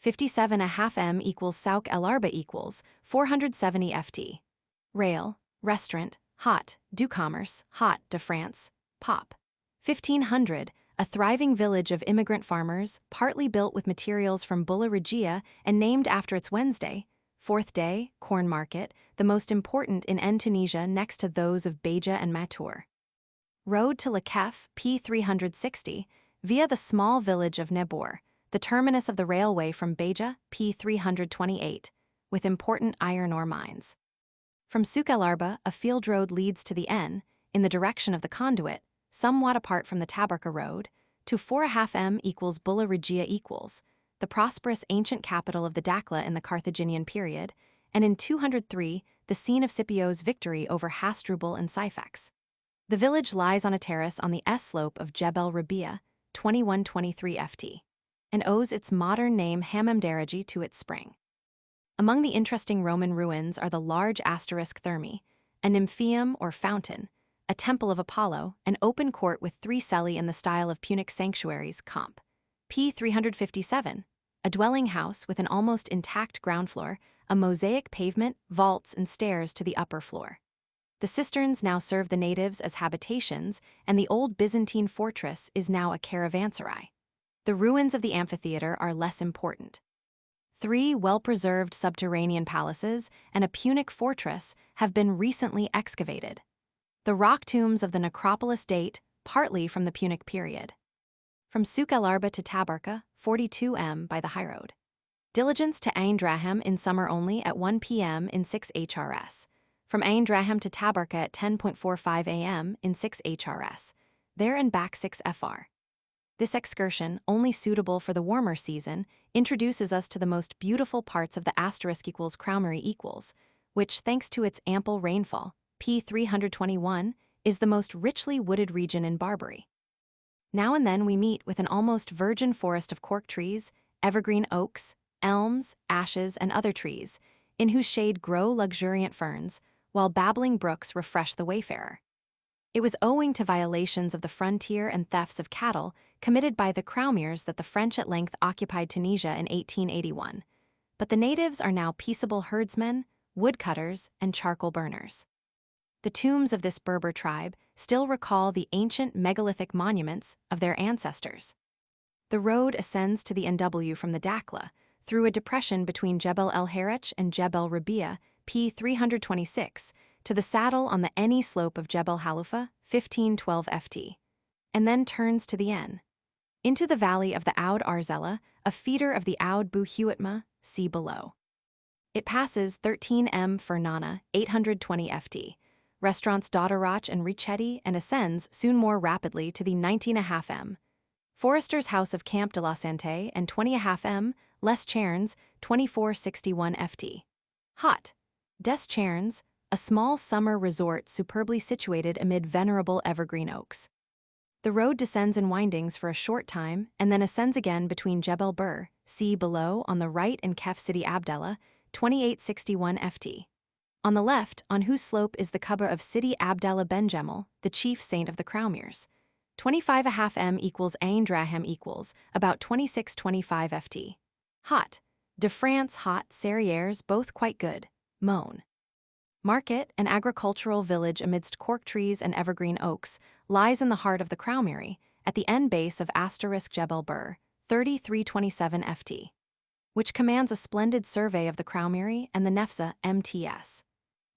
57.5 m equals Souk El Arba equals 470 ft. Rail, restaurant, hot, du commerce, hot de France, pop. 1500, a thriving village of immigrant farmers, partly built with materials from Bulla Regia and named after its Wednesday, 4th day, corn market, the most important in Tunisia next to those of Beja and Matour. Road to Lakef, P360, via the small village of Nebour, the terminus of the railway from Beja, P328, with important iron ore mines. From Souk El Arba, a field road leads to the N, in the direction of the conduit, somewhat apart from the Tabarka road, to 4.5 m equals Bulla Regia equals, the prosperous ancient capital of the Dakhla in the Carthaginian period, and in 203, the scene of Scipio's victory over Hasdrubal and Sfax. The village lies on a terrace on the S-slope of Jebel Rabia, 2123 ft, and owes its modern name Hammam Daraji to its spring. Among the interesting Roman ruins are the large asterisk thermae, a nymphaeum or fountain, a temple of Apollo, an open court with 3 celi in the style of Punic sanctuaries, comp. P357, a dwelling house with an almost intact ground floor, a mosaic pavement, vaults, and stairs to the upper floor. The cisterns now serve the natives as habitations, and the old Byzantine fortress is now a caravanserai. The ruins of the amphitheater are less important. 3 well-preserved subterranean palaces and a Punic fortress have been recently excavated. The rock tombs of the necropolis date partly from the Punic period. From Souk-Ahras to Tabarka, 42 m by the highroad. Diligence to Ain Draham in summer only at 1 p.m. in 6 HRS. From Ain Draham to Tabarka at 10:45 a.m. in 6 HRS. There and back 6 FR. This excursion, only suitable for the warmer season, introduces us to the most beautiful parts of the *=Craumery=, which, thanks to its ample rainfall, p. 321, is the most richly wooded region in Barbary. Now and then we meet with an almost virgin forest of cork trees, evergreen oaks, elms, ashes, and other trees, in whose shade grow luxuriant ferns, while babbling brooks refresh the wayfarer. It was owing to violations of the frontier and thefts of cattle committed by the Craumiers that the French at length occupied Tunisia in 1881. But the natives are now peaceable herdsmen, woodcutters, and charcoal burners. The tombs of this Berber tribe still recall the ancient megalithic monuments of their ancestors. The road ascends to the NW from the Dakhla, through a depression between Jebel El Harich and Jebel Rabia, p. 326, to the saddle on the Eni slope of Jebel Halufa, 1512 ft, and then turns to the N. Into the valley of the Oud Arzela, a feeder of the Oud Bu Huitma, see below. It passes 13 m Fernana, 820 ft, restaurants Dodarach and Richetti, and ascends soon more rapidly to the 19.5 m. Forester's House of Camp de la Santé and 20.5 m, Les Cairns, 2461 ft. Hot. Des Cairns, a small summer resort superbly situated amid venerable evergreen oaks. The road descends in windings for a short time and then ascends again between Jebel Bur, see below on the right, and Kef Sidi Abdallah, 2861 ft. On the left, on whose slope is the Kubba of Sidi Abdallah Ben Jemel, the chief saint of the Craumiers. 25.5 m equals Ain Draham equals about 2625 ft. Hot. De France hot Serrières both quite good. Moan. Market, an agricultural village amidst cork trees and evergreen oaks, lies in the heart of the Craumery, at the end base of Jebel Bur, 3327 ft, which commands a splendid survey of the Craumery and the Nefza MTS.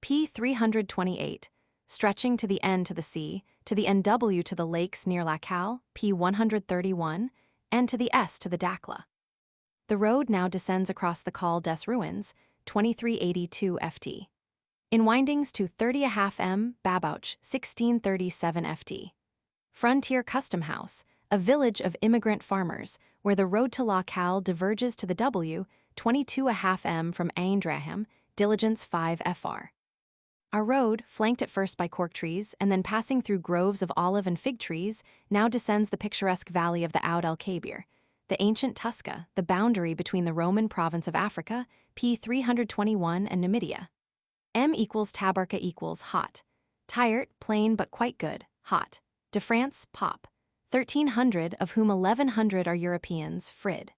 p. 328, stretching to the N to the sea, to the NW to the lakes near Lacal, p. 131, and to the S to the Dakhla. The road now descends across the Col des Ruins, 2382 ft. In windings to 30.5 m Babouch, 1637 ft. Frontier Custom House, a village of immigrant farmers, where the road to Lacal diverges to the W, 22.5 m from Ain Draham, diligence 5 fr. Our road, flanked at first by cork trees and then passing through groves of olive and fig trees, now descends the picturesque valley of the Oud el-Kabir, the ancient Tusca, the boundary between the Roman province of Africa, p. 321, and Numidia. M equals Tabarka equals hot. Tired, plain but quite good, hot. De France, pop. 1,300, of whom 1,100 are Europeans, frid.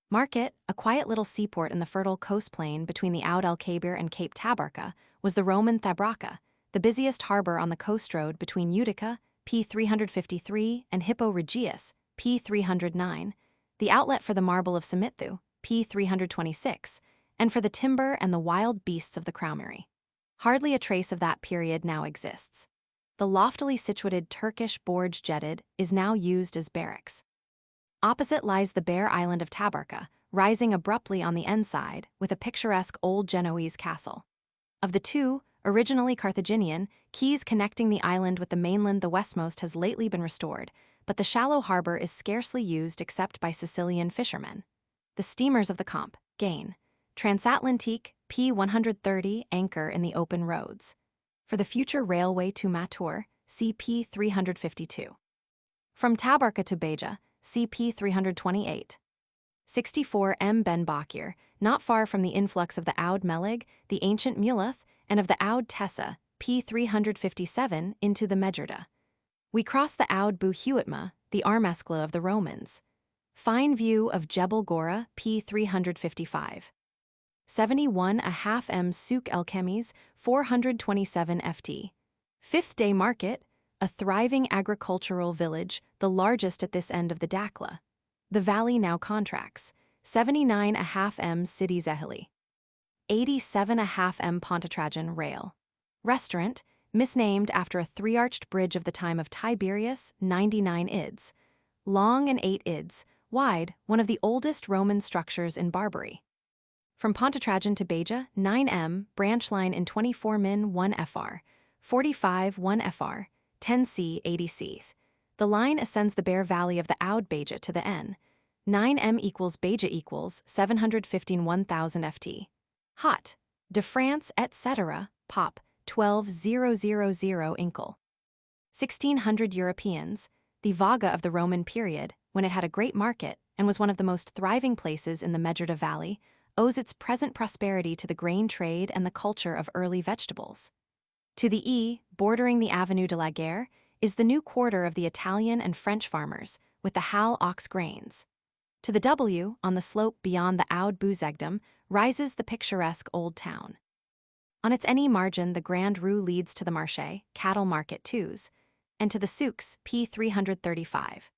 Market, a quiet little seaport in the fertile coast plain between the Oud el-Kabir and Cape Tabarka, was the Roman Thabraka, the busiest harbor on the coast road between Utica, p. 353, and Hippo Regius, p. 309, the outlet for the marble of Samithu, p. 326, and for the timber and the wild beasts of the Craumery. Hardly a trace of that period now exists. The loftily situated Turkish Borj Djerid is now used as barracks. Opposite lies the bare island of Tabarka, rising abruptly on the end side with a picturesque old Genoese castle. Of the two, originally Carthaginian, quays connecting the island with the mainland, the westmost has lately been restored, but the shallow harbor is scarcely used except by Sicilian fishermen. The steamers of the Comp, Gain, Transatlantique, p. 130, anchor in the open roads. For the future railway to Matour, CP 352. From Tabarka to Beja, CP 328. 64 M. Ben Bakir, not far from the influx of the Oud Melig, the ancient Mulath, and of the Oud Tessa, p. 357, into the Medjerda. We cross the Oud Bu Huitma, the Armescla of the Romans. Fine view of Jebel Gora, p. 355. 71.5 m Souk el-Chemis, 427 ft. Fifth Day Market, a thriving agricultural village, the largest at this end of the Dakhla. The valley now contracts. 79.5 m Sidi Zehili. 87.5 m Pontchartrain Rail. Restaurant, misnamed after a three-arched bridge of the time of Tiberius, 99 ids. Long and 8 ids, wide, one of the oldest Roman structures in Barbary. From Pontchartrain to Beja, 9 m, branch line in 24 min 1 fr, 45 1 fr, 10 c 80 cs. The line ascends the bare valley of the Oud Beja to the N. 9 m equals Beja equals 715,000 ft. Hot. De France, etc., Pop, 12,000 Inkel. 1600 Europeans, the Vaga of the Roman period, when it had a great market and was one of the most thriving places in the Djerid Valley, owes its present prosperity to the grain trade and the culture of early vegetables. To the E, bordering the Avenue de la Guerre, is the new quarter of the Italian and French farmers, with the Hal ox grains. To the W, on the slope beyond the Oud Bouzegdom, rises the picturesque Old Town. On its any margin, the Grand Rue leads to the Marché, cattle market twos, and to the souks, p. 335.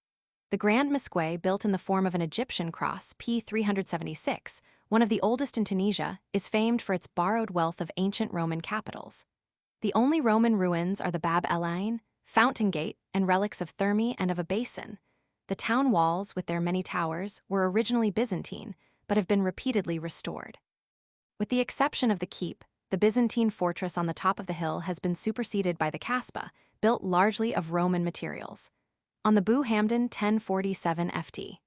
The Grand Mosquée, built in the form of an Egyptian cross, p. 376, one of the oldest in Tunisia, is famed for its borrowed wealth of ancient Roman capitals. The only Roman ruins are the Bab el Ain, Fountain Gate, and relics of Thermae and of a basin. The town walls, with their many towers, were originally Byzantine, but have been repeatedly restored. With the exception of the keep, the Byzantine fortress on the top of the hill has been superseded by the Kasbah, built largely of Roman materials. On the Bou Hamdan 1047 ft.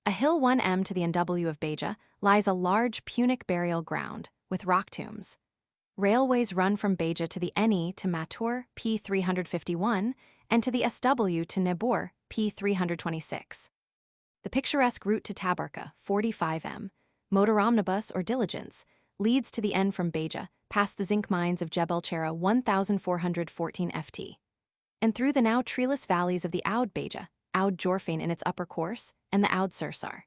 A hill 1 m to the NW of Beja lies a large Punic burial ground, with rock tombs. Railways run from Beja to the Eni to Matur, p. 351, and to the SW to Nebor, p. 326. The picturesque route to Tabarka, 45 m, motor omnibus or diligence, leads to the N from Beja, past the zinc mines of Jebel Chera 1414 ft. And through the now treeless valleys of the Oud Beja, Oud Jorfain in its upper course, and the Oud Sursar.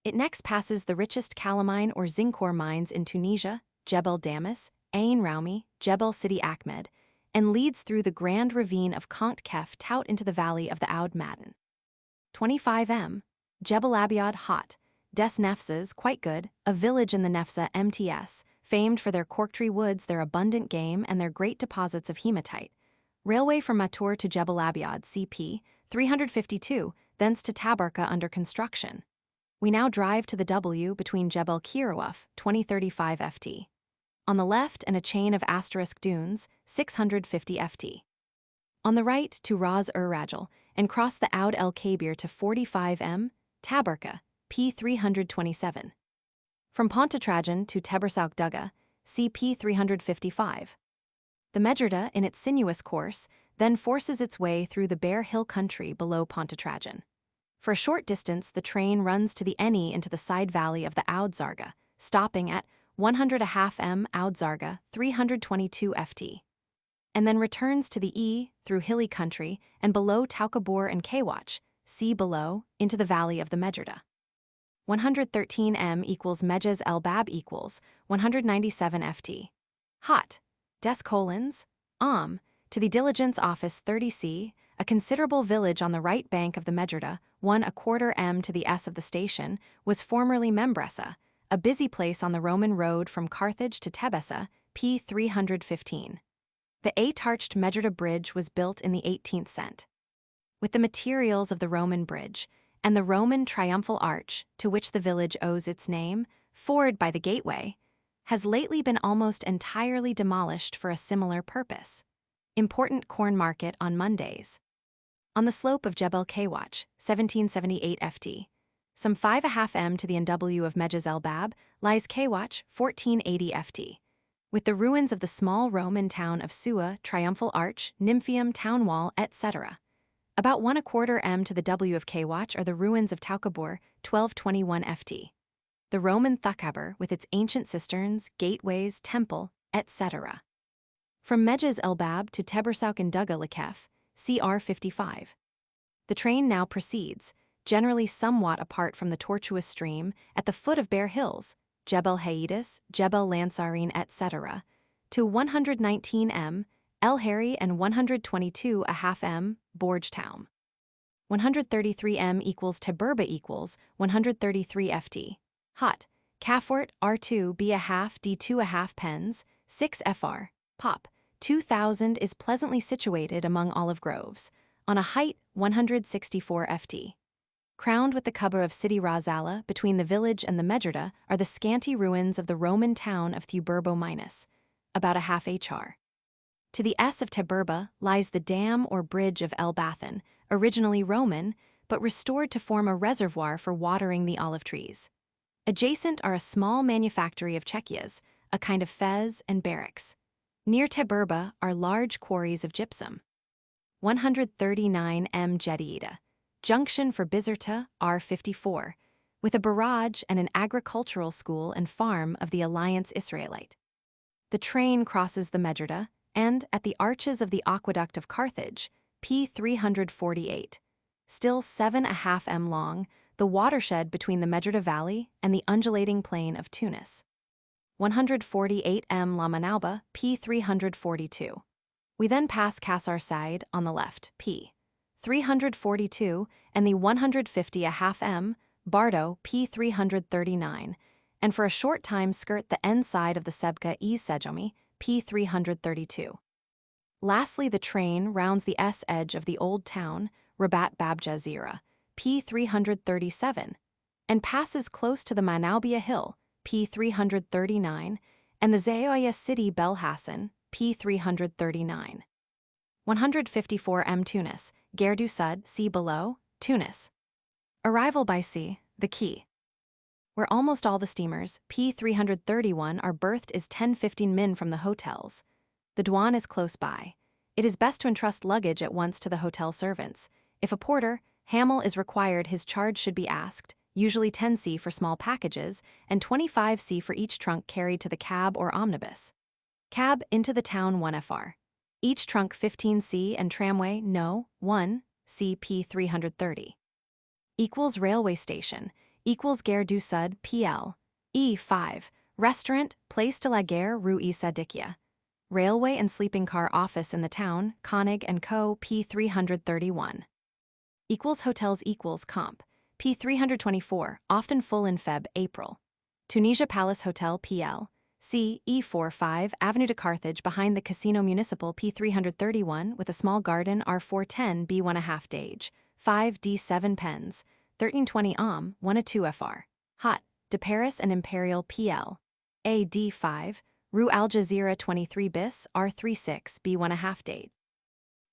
It next passes the richest calamine or zincor mines in Tunisia, Jebel Damas, Ain Raumi, Jebel Sidi Ahmed, and leads through the grand ravine of Kont Kef tout into the valley of the Oud Madden. 25 m, Jebel Abiad Hot, Des Nefsas, quite good, a village in the Nefsa MTS, famed for their corktree woods, their abundant game, and their great deposits of hematite. Railway from Matur to Jebel Abiad, CP, 352, thence to Tabarka under construction. We now drive to the W between Jebel Kirawaf, 2035 ft. On the left, and a chain of asterisk dunes, 650 ft. On the right, to Ras Rajal, and cross the Oud el Kabir to 45 m, Tabarka, p. 327. From Pontchartrain to Tebersauk Dougga, CP 355. The Djerid, in its sinuous course, then forces its way through the bare hill country below Pontchartrain. For a short distance, the train runs to the Eni into the side valley of the Oud Zarga, stopping at 100.5 m Oud Zarga, 322 ft. And then returns to the E through hilly country and below Taukabur and Kawach, see below, into the valley of the Djerid. 113 m equals Mejez el Bab equals 197 ft. Hot. Des Colons, to the Diligence Office 30C, a considerable village on the right bank of the Djerid, 1/4 m to the S of the station, was formerly Membressa, a busy place on the Roman road from Carthage to Tebessa, p. 315. The 8-arched Djerid bridge was built in the 18th century. With the materials of the Roman bridge, and the Roman triumphal arch, to which the village owes its name, forward by the gateway, has lately been almost entirely demolished for a similar purpose. Important corn market on Mondays. On the slope of Jebel Kawach, 1778 ft. Some 5.5 m to the NW of Mejez el Bab, lies Kawach, 1480 ft. With the ruins of the small Roman town of Susa, triumphal arch, nymphaeum, town wall, etc. About 1/4 m to the W of Kawach are the ruins of Taukabur, 1221 ft. The Roman Thukabur with its ancient cisterns, gateways, temple, etc. From Mejez el Bab to Tebersauk and Dougga Lakef, CR 55. The train now proceeds, generally somewhat apart from the tortuous stream, at the foot of bare hills, Jebel Haïdis, Jebel Lansarin, etc., to 119 m, El Harry, and 122.5 m, Borgetown. 133 m equals Teberba equals 133 ft. Hot. Kafort, R2 B1/2 D2.5 pens, 6 fr. Pop. 2000 is pleasantly situated among olive groves, on a height 164 ft. Crowned with the cover of Sidi Razala between the village and the Medjerda are the scanty ruins of the Roman town of Thuberbo minus, about a half hr. To the s of Teberba lies the dam or bridge of El Bathan, originally Roman, but restored to form a reservoir for watering the olive trees. Adjacent are a small manufactory of chekias, a kind of fez, and barracks. Near Teberba are large quarries of gypsum. 139 m Djerid, junction for Bizerta, R54, with a barrage and an agricultural school and farm of the Alliance Israelite. The train crosses the Medjerda, and, at the arches of the aqueduct of Carthage, P348, still 7.5 m long, the watershed between the Medjerda Valley and the undulating plain of Tunis. 148 m La Manauba, P342. We then pass Kasar Said on the left, P342, and the 150.5 m, Bardo, P339, and for a short time skirt the end side of the Sebka Sejomi, P332. Lastly, the train rounds the edge of the old town, Rabat Babjazira, P337, and passes close to the Manaubia Hill, P339, and the Zayoya city Belhassan, P339. 154 m Tunis, Gare du Sud, see below, Tunis. Arrival by sea, the quay, where almost all the steamers, P331, are berthed, is 10-15 min from the hotels. The douane is close by. It is best to entrust luggage at once to the hotel servants. If a porter, Hamel, is required, his charge should be asked, usually 10c for small packages, and 25c for each trunk carried to the cab or omnibus. Cab into the town 1 fr. Each trunk 15c and tramway, no, 1, CP 330. Equals railway station, equals Gare du Sud, PL, E5, restaurant, Place de la Gare, Rue Sadikia. Railway and sleeping car office in the town, Koenig & Co., P331. Equals hotels equals comp, P324, often full in Feb, April. Tunisia Palace Hotel, PL, C, E45, Avenue de Carthage behind the Casino Municipal, P331, with a small garden, R410, B1.5 Dage, 5 D7 pens, 1320 1 2 fr. Hot, de Paris and Imperial, PL, A D5, Rue Al Jazeera 23 bis, R36, B1.5 date.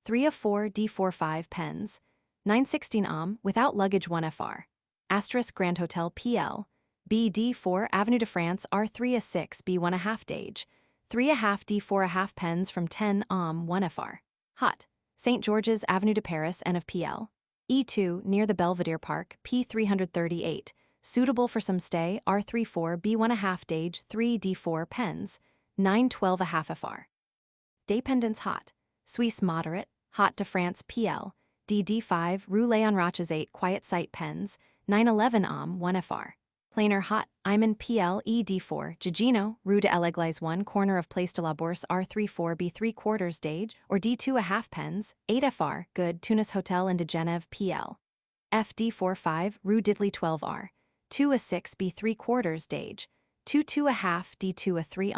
3 of 4 D45 pens, 916 without luggage 1 fr. Asterisk Grand Hotel, PL, BD4 Avenue de France, R3 a 6 B1.5 Dage, 3.5 D4.5 pens from 10 1 fr. Hot, St. George's Avenue de Paris, N of PL, E2 near the Belvedere Park, P338, suitable for some stay, R34 B1.5 Dage, 3 D4 pens, 912.5 fr. Dependence Hot, Suisse Moderate, Hot de France, PL, DD5 Rue Léon Roches 8 Quiet Site pens, 911 1 fr. Plainer Hot, Iman PL ED4, Gigino, Rue de l'Église 1 corner of Place de la Bourse, R34 B3/4 Dage, or D2.5 pens, 8 fr. Good, Tunis Hotel and de Genève, PL. FD45 Rue Diddley 12R, 2 a 6 B3/4 Dage, 2.5 D2 a 3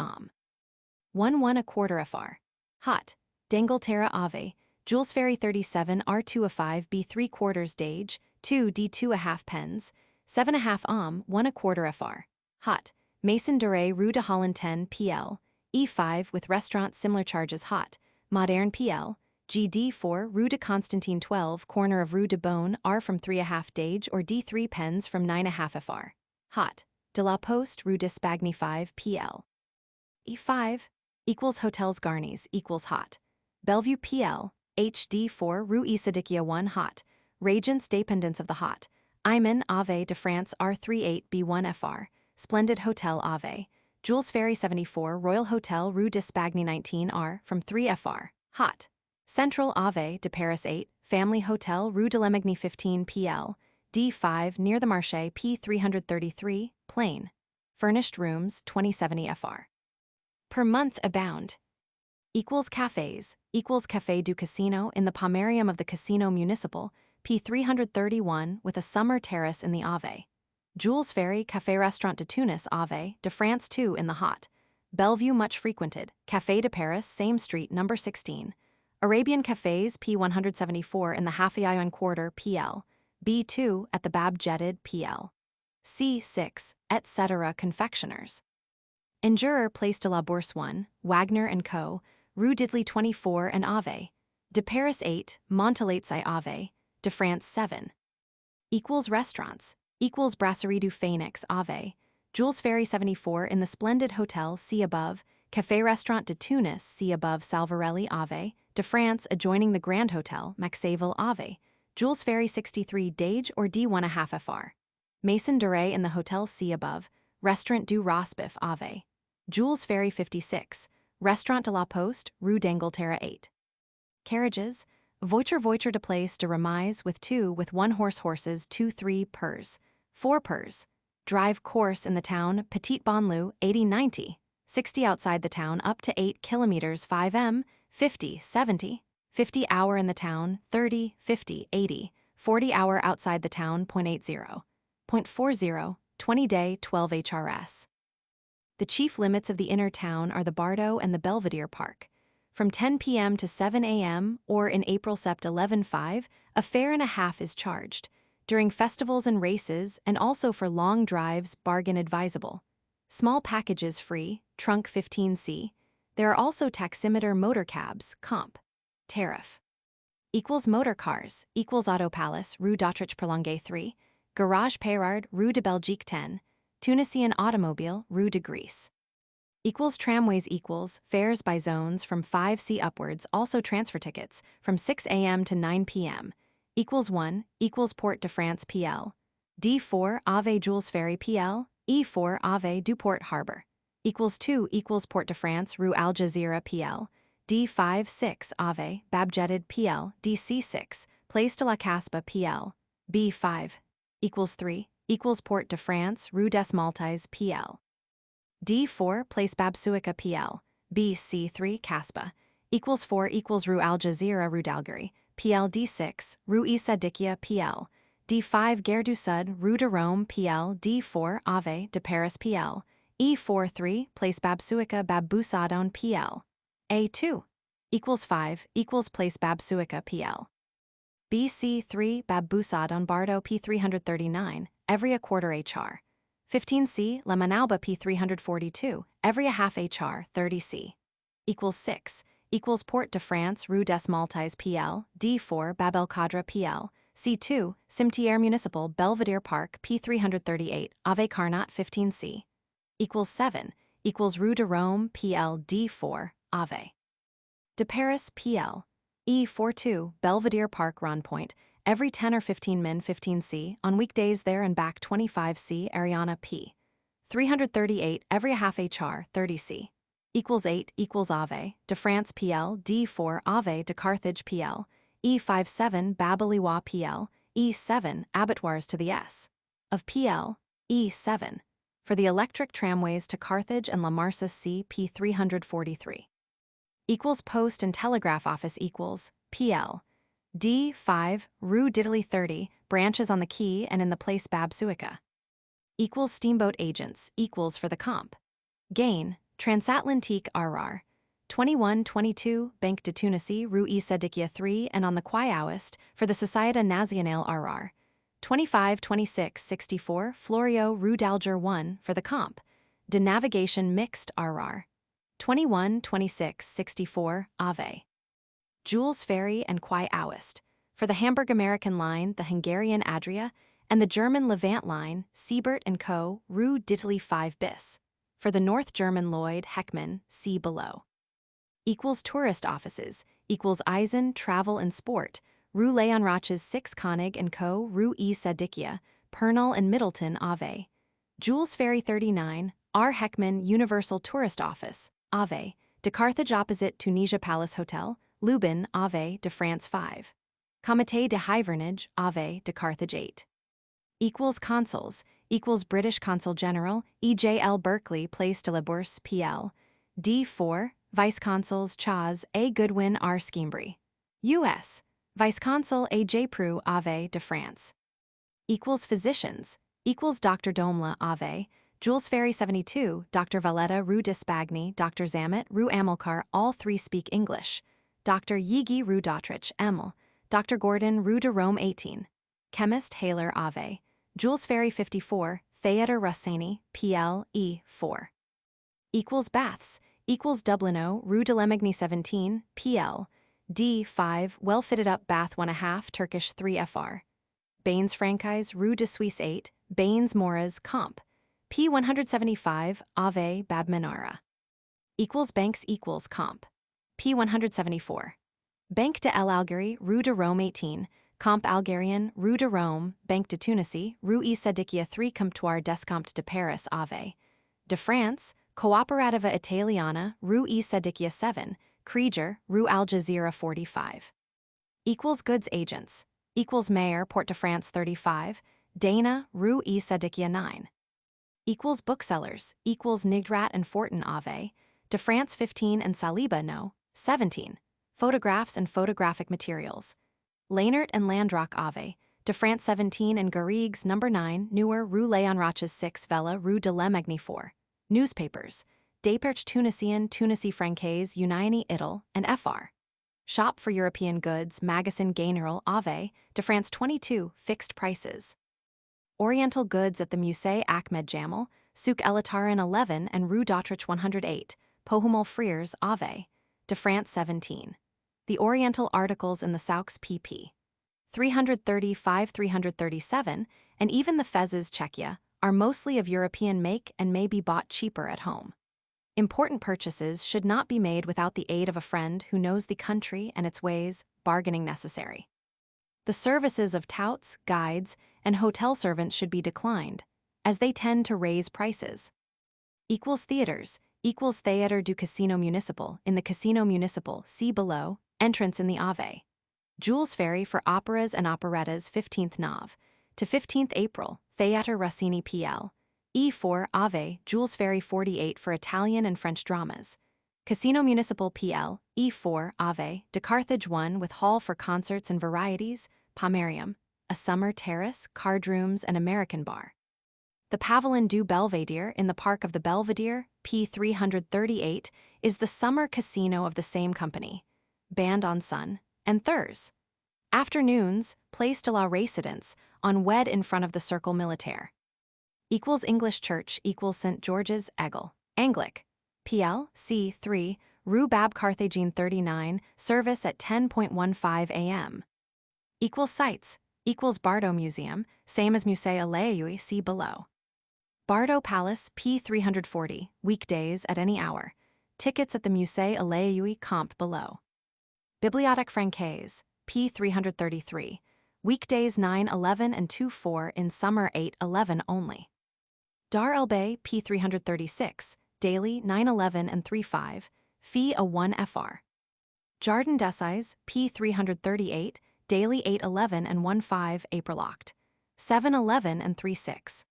1 1/4 fr. Hot, D'Angleterre Ave, Jules Ferry 37 R2 a 5 B3/4 Dage, 2 D2.5 pens, 7.5 1/4 fr. Hot, Maison Doré Rue de Holland 10 PL, E5 with restaurant similar charges. Hot, Moderne PL, GD4 Rue de Constantine 12 corner of Rue de Beaune R from 3.5 Dage or D3 pens from 9.5 fr. Hot, De La Poste Rue de Spagny 5 PL. E5 equals Hotels Garnies equals Hot, Bellevue PL, HD4 Rue Isadikia 1 Hot, Regents Dependence of the Hot, Iman Ave de France R38 B1 fr, Splendid Hotel Ave, Jules Ferry 74 Royal Hotel Rue de Spagny 19 R from 3 fr. Hot, Central Ave de Paris 8, Family Hotel Rue de Lemagny 15 PL, D5 near the Marché P333, plain. Furnished rooms 2070 FR. Per month abound. Equals cafes, equals Café du Casino in the Pomerium of the Casino Municipal, P331 with a summer terrace in the Ave. Jules Ferry Café Restaurant de Tunis Ave, de France 2 in the Hot. Bellevue much frequented, Café de Paris same street number 16. Arabian Cafés P174 in the Hafiayon Quarter PL. B2 at the Bab Djerid PL. C6, etc. Confectioners. Endurer Place de la Bourse 1, Wagner & Co., Rue d'Italy 24 and Ave. De Paris 8, Montelatsi Ave. De France 7. Equals restaurants, equals Brasserie du Phoenix Ave. Jules Ferry 74 in the Splendid Hotel see above, Café Restaurant de Tunis see above Salvarelli Ave. De France adjoining the Grand Hotel, Maxéville Ave. Jules Ferry 63 Dage or D1.5 FR. Maison Doré in the Hotel see above, Restaurant du Rosbif Ave. Jules Ferry 56, Restaurant de la Poste, Rue d'Angleterre 8. Carriages, Voiture de Place de Remise with 2 with 1 horses 2-3 pers, 4 pers. Drive course in the town Petite Banlieue 80-90, 60 outside the town up to 8 kilometers 5 m, 50-70, 50 hour in the town 30-50-80, 40 hour outside the town 0.80, 0.40, 20 day 12 HRS. The chief limits of the inner town are the Bardo and the Belvedere Park. From 10 p.m. to 7 a.m. or in April sept 11.5, a fare and a half is charged. During festivals and races, and also for long drives, bargain advisable. Small packages free, trunk 15C. There are also taximeter motor cabs, comp. Tariff. Equals motor cars, equals Auto Palace, Rue d'Autriche Prolongée 3, Garage Peyrard, Rue de Belgique 10, Tunisian Automobile, Rue de Greece. Equals tramways equals fares by zones from 5C upwards, also transfer tickets, from 6 a.m. to 9 p.m. Equals 1, equals Port de France PL. D4 Ave Jules Ferry PL, E4 Ave du Port Harbor. Equals 2 equals Port de France Rue Algeria PL. D5 6 Ave Bab Djerid PL, DC6 Place de la Casbah PL. B5 equals 3 equals Port de France Rue des Maltais PL. D4 Place Bab Suika PL. BC3 Casbah equals 4 equals Rue Algeria Rue d'Algerie. PL D6 Rue Issa Dikia PL. D5 Gare du Sud Rue de Rome PL. D4 Ave de Paris PL. E43 Place Bab Suika Bab Boussadon PL. A2 equals 5 equals Place Bab Suika PL. BC3 Bab Boussadon Bardo P339 every a quarter HR. 15C La Manauba P342 every a half HR 30C. Equals 6 equals Port de France Rue des Maltais PL. D4 Bab el Khadra PL. C2 Cimetière Municipal Belvedere Park P338 Ave Carnot 15C. Equals 7 equals Rue de Rome PL. D4 Ave de Paris PL. E42 Belvedere Park Rondpoint every 10 or 15 min 15C on weekdays there and back 25C Ariana P. 338 every half HR 30C. Equals 8 equals Ave de France PL. D4 Ave de Carthage PL. E57 Babaliwa PL. E7 Abattoirs to the S. Of PL. E7 for the electric tramways to Carthage and La Marsa C P343. Equals Post and Telegraph Office equals PL. D5 Rue d'Italy 30 branches on the quay and in the place Bab Suika. Equals Steamboat Agents equals for the comp. Gain Transatlantique RR. 21-22 Banque de Tunisie Rue Issa Dikia 3 and on the Quayaoist for the Société Nationale RR. 25-26-64 Florio Rue d'Alger 1 for the comp. De Navigation Mixed RR. 21-26-64 Ave. Jules Ferry and Quayaoist for the Hamburg American Line, the Hungarian Adria, and the German Levant Line, Seaports and Co., Rue d'Italy 5 bis. For the North German Lloyd Heckmann, see below. Equals tourist offices, equals Eisen Travel and Sport, Rue Leon Roches 6 Koenig and Co., Rue E. Sadikia, Pernal and Middleton Ave. Jules Ferry 39, R. Heckmann Universal Tourist Office, Ave. De Carthage opposite Tunisia Palace Hotel, Lubin Ave de France 5. Comité de Hivernage Ave de Carthage 8. equals consuls, equals British Consul General, E.J.L. Berkeley Place de la Bourse, P.L. D4, Vice-Consuls Chas A. Goodwin R. Schembri. U.S. Vice-Consul A. J. Preux Ave de France. Equals physicians, equals Dr. Domla Ave, Jules Ferry 72, Dr. Valletta Rue d'Espagny, Dr. Zamet Rue Amilcar, all three speak English. Dr. Yigi Rue d'Autriche, Emil, Dr. Gordon Rue de Rome 18. Chemist Haler Ave, Jules Ferry 54, Theater Rossini, PL E 4. Equals baths, equals Dublino Rue de Lemagny 17, PL D 5, well fitted up bath 1.5, Turkish 3 FR. Baines Francais Rue de Suisse 8, Baines Moras Comp. P 175, Ave Bab Menara. Equals banks equals comp. P 174. Banque de l'Algérie Rue de Rome 18, Comp Algérian Rue de Rome, Banque de Tunisie, Rue E Sadikia 3, Comptoir d'Escompte de Paris Ave. De France, Cooperativa Italiana Rue E Sadikia 7, Krieger, Rue Al Jazeera 45. Equals goods agents, equals Mayor Port de France 35, Dana, Rue E Sadikia 9. Equals booksellers, equals Nigrat and Fortin Ave, de France 15 and Saliba No. 17. Photographs and photographic materials. Leinert and Landrock Ave, de France 17 and Garrigues No. 9, Newer, Rue Léon Roches 6, Vella, Rue de la Magny 4. Newspapers. Deperch Tunisian, Tunisie Francaise, Unioni Ital, and FR. Shop for European goods, Magasin General Ave, de France 22, fixed prices. Oriental goods at the Musée Ahmed Jamel, Souk Elatarin 11 and Rue d'Autriche 108, Pohumol Freers Ave, de France 17. The Oriental articles in the Saux pp. 335-337, and even the fezes Czechia, are mostly of European make and may be bought cheaper at home. Important purchases should not be made without the aid of a friend who knows the country and its ways, bargaining necessary. The services of touts, guides, and hotel servants should be declined, as they tend to raise prices. Equals theaters, equals Theater du Casino Municipal, in the Casino Municipal, see below, entrance in the Ave. Jules Ferry for operas and operettas 15th Nov. To 15th April, Theater Rossini PL. E4 Ave, Jules Ferry 48 for Italian and French dramas. Casino Municipal PL, E4 Ave, de Carthage 1 with hall for concerts and varieties, Pomerium, a summer terrace, card rooms, and American bar. The Pavillon du Belvedere in the Park of the Belvedere, P338, is the summer casino of the same company. Band on Sun, and Thurs. Afternoons, Place de la Résidence, on Wed in front of the Cercle Militaire. Equals English Church equals St. George's Egal, Anglic. PL, C3, Rue Bab Carthagine 39, service at 10:15 a.m. Equals sites, equals Bardo Museum, same as Musée Algerie, see below. Bardo Palace, P340, weekdays at any hour. Tickets at the Musée Algerie comp below. Bibliothèque Francaise, P333, weekdays 9:11 and 2:4, in summer 8:11 only. Dar el Bay, P336, daily 9:11 and 3:5, fee a 1 FR. Jardin d'Essais, P338, daily 8:11 and 1:5, April Oct. 7:11 and 3:6.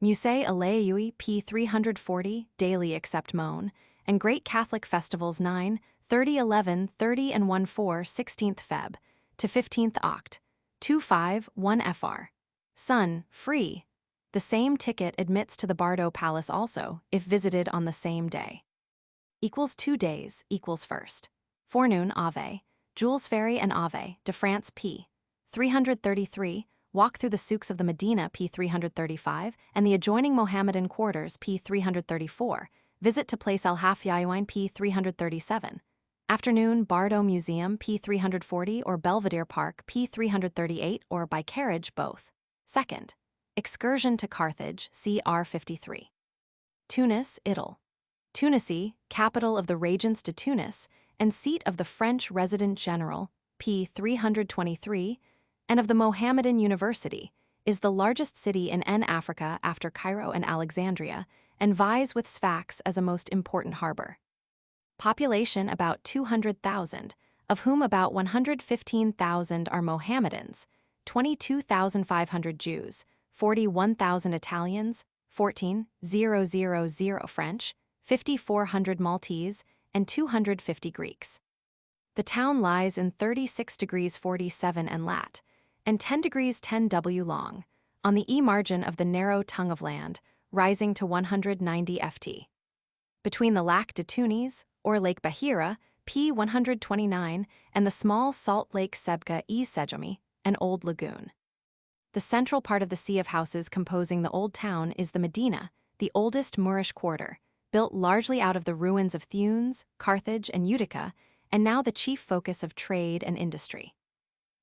Musée Algerie, P340, daily except Mon, and Great Catholic Festivals 9, 30, 11, 30 and 1/4, 16th Feb. To 15th Oct. 2:5, 1 FR. Sun, free. The same ticket admits to the Bardo Palace also, if visited on the same day. Equals 2 days, equals first. Forenoon Ave, Jules Ferry and Ave, de France P. 333, walk through the souks of the Medina P. 335, and the adjoining Mohammedan quarters P. 334, visit to Place El Hafyaiwine P. 337. Afternoon, Bardo Museum P. 340 or Belvedere Park P. 338 or by carriage both. Second. Excursion to Carthage, CR 53. Tunis, Ital. Tunisie, capital of the Regents de Tunis, and seat of the French Resident General, P. 323, and of the Mohammedan University, is the largest city in Africa after Cairo and Alexandria, and vies with Sfax as a most important harbor. Population about 200,000, of whom about 115,000 are Mohammedans, 22,500 Jews, 41,000 Italians, 14,000 French, 5,400 Maltese, and 250 Greeks. The town lies in 36 degrees 47 and lat, and 10 degrees 10 W long, on the E margin of the narrow tongue of land, rising to 190 ft. Between the Lac de Tunis, or Lake Bahira, P 129, and the small salt lake Sebga e Sejomi, an old lagoon. The central part of the sea of houses composing the old town is the Medina, the oldest Moorish quarter, built largely out of the ruins of Thunes, Carthage, and Utica, and now the chief focus of trade and industry.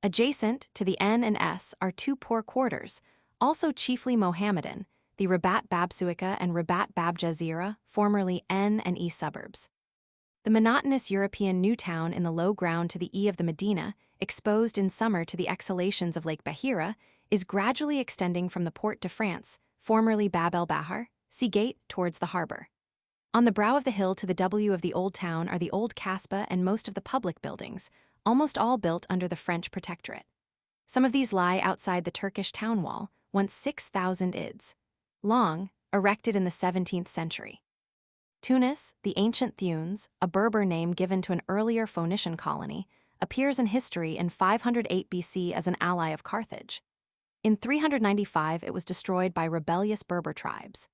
Adjacent to the N and S are two poor quarters, also chiefly Mohammedan, the Rabat Babsuika and Rabat Bab Jazira, formerly N and E suburbs. The monotonous European new town in the low ground to the E of the Medina, exposed in summer to the exhalations of Lake Bahira, is gradually extending from the Port de France, formerly Bab el Bahar, Sea Gate, towards the harbor. On the brow of the hill to the W of the old town are the old Kasbah and most of the public buildings, almost all built under the French protectorate. Some of these lie outside the Turkish town wall, once 6,000 ids long, erected in the 17th century. Tunis, the ancient Thunes, a Berber name given to an earlier Phoenician colony, appears in history in 508 BC as an ally of Carthage. In 395 it was destroyed by rebellious Berber tribes.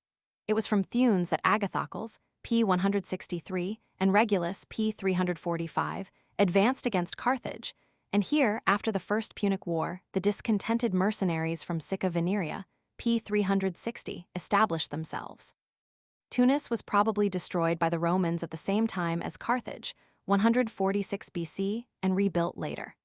It was from Thunes that Agathocles, p. 163, and Regulus, p. 345, advanced against Carthage, and here, after the First Punic War, the discontented mercenaries from Sicca Veneria, p. 360, established themselves. Tunis was probably destroyed by the Romans at the same time as Carthage, 146 BC, and rebuilt later.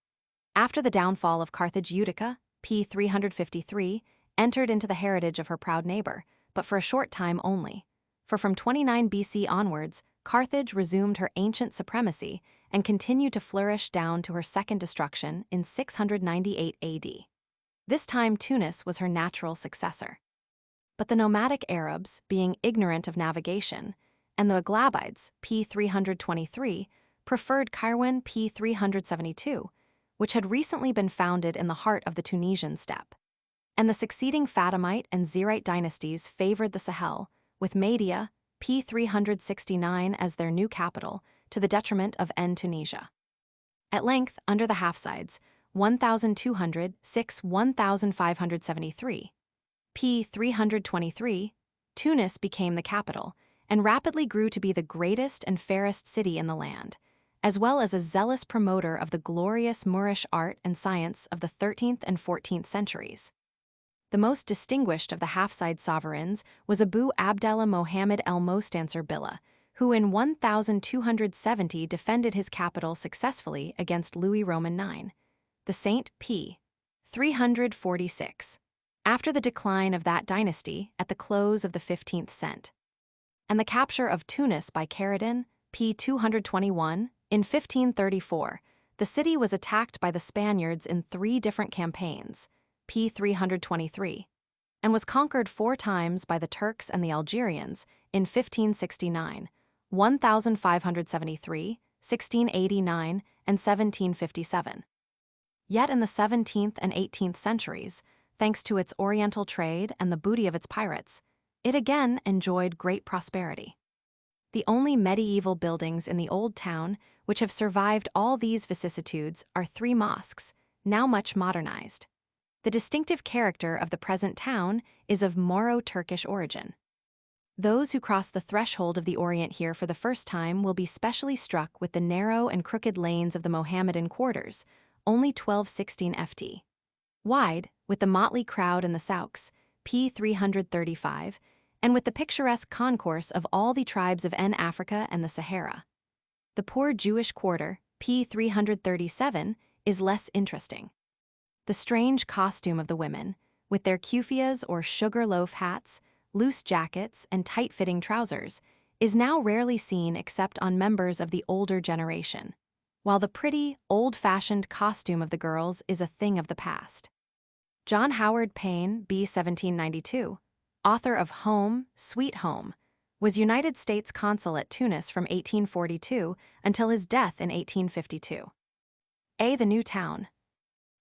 After the downfall of Carthage, Utica, p. 353, entered into the heritage of her proud neighbor, but for a short time only, for from 29 BC onwards, Carthage resumed her ancient supremacy and continued to flourish down to her second destruction in 698 AD. This time Tunis was her natural successor. But the nomadic Arabs, being ignorant of navigation, and the Aghlabides, p. 323, preferred Kairwan, p. 372, which had recently been founded in the heart of the Tunisian steppe. And the succeeding Fatimite and Zirite dynasties favored the Sahel, with Madeira, p. 369 as their new capital, to the detriment of Tunisia. At length, under the Hafsides, 1,206-1,573, p. 323, Tunis became the capital, and rapidly grew to be the greatest and fairest city in the land, as well as a zealous promoter of the glorious Moorish art and science of the 13th and 14th centuries. The most distinguished of the Hafside sovereigns was Abu Abdallah Mohammed el-Mostansir Billah, who in 1270 defended his capital successfully against Louis Roman IX, the Saint p. 346, after the decline of that dynasty at the close of the 15th cent, and the capture of Tunis by Kairwan, p. 221, in 1534. The city was attacked by the Spaniards in 3 different campaigns, p. 323, and was conquered 4 times by the Turks and the Algerians in 1569, 1573, 1689, and 1757. Yet in the 17th and 18th centuries, thanks to its oriental trade and the booty of its pirates, it again enjoyed great prosperity. The only medieval buildings in the old town which have survived all these vicissitudes are 3 mosques, now much modernized. The distinctive character of the present town is of Moro-Turkish origin. Those who cross the threshold of the Orient here for the first time will be specially struck with the narrow and crooked lanes of the Mohammedan quarters, only 12-16 ft. wide, with the motley crowd in the souks, p. 335, and with the picturesque concourse of all the tribes of Africa and the Sahara. The poor Jewish quarter, p. 337, is less interesting. The strange costume of the women, with their kufias or sugar loaf hats, loose jackets, and tight-fitting trousers, is now rarely seen except on members of the older generation, while the pretty, old-fashioned costume of the girls is a thing of the past. John Howard Payne, B. 1792, author of Home, Sweet Home, was United States consul at Tunis from 1842 until his death in 1852. The new town.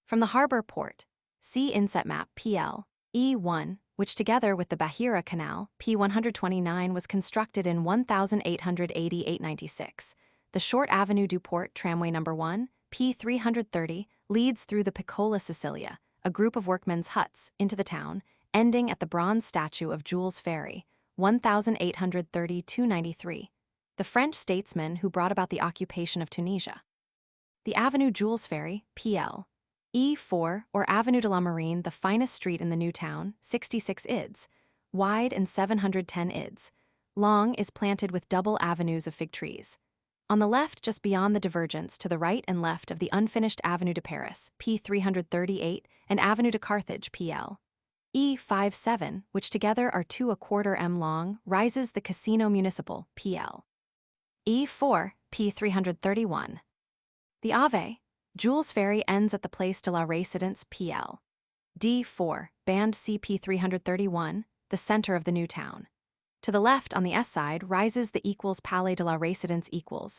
From the harbor port, see inset map PL, E1, which together with the Bahira Canal, P129 was constructed in 1888-96. The short Avenue du Port Tramway No. 1, P330, leads through the Piccola Sicilia, a group of workmen's huts, into the town, ending at the bronze statue of Jules Ferry, 1830-293, the French statesman who brought about the occupation of Tunisia. The Avenue Jules Ferry, PL. E4, or Avenue de la Marine, the finest street in the new town, 66 ids, wide and 710 ids, long, is planted with double avenues of fig trees. On the left, just beyond the divergence, to the right and left of the unfinished Avenue de Paris, P338, and Avenue de Carthage, PL. E57, which together are 2¼ m long, rises the Casino Municipal, PL. E4, P331. The Ave, Jules Ferry ends at the Place de la Résidence, PL. D4, Band CP331, the center of the new town. To the left, on the S side, rises the Palais de la Résidence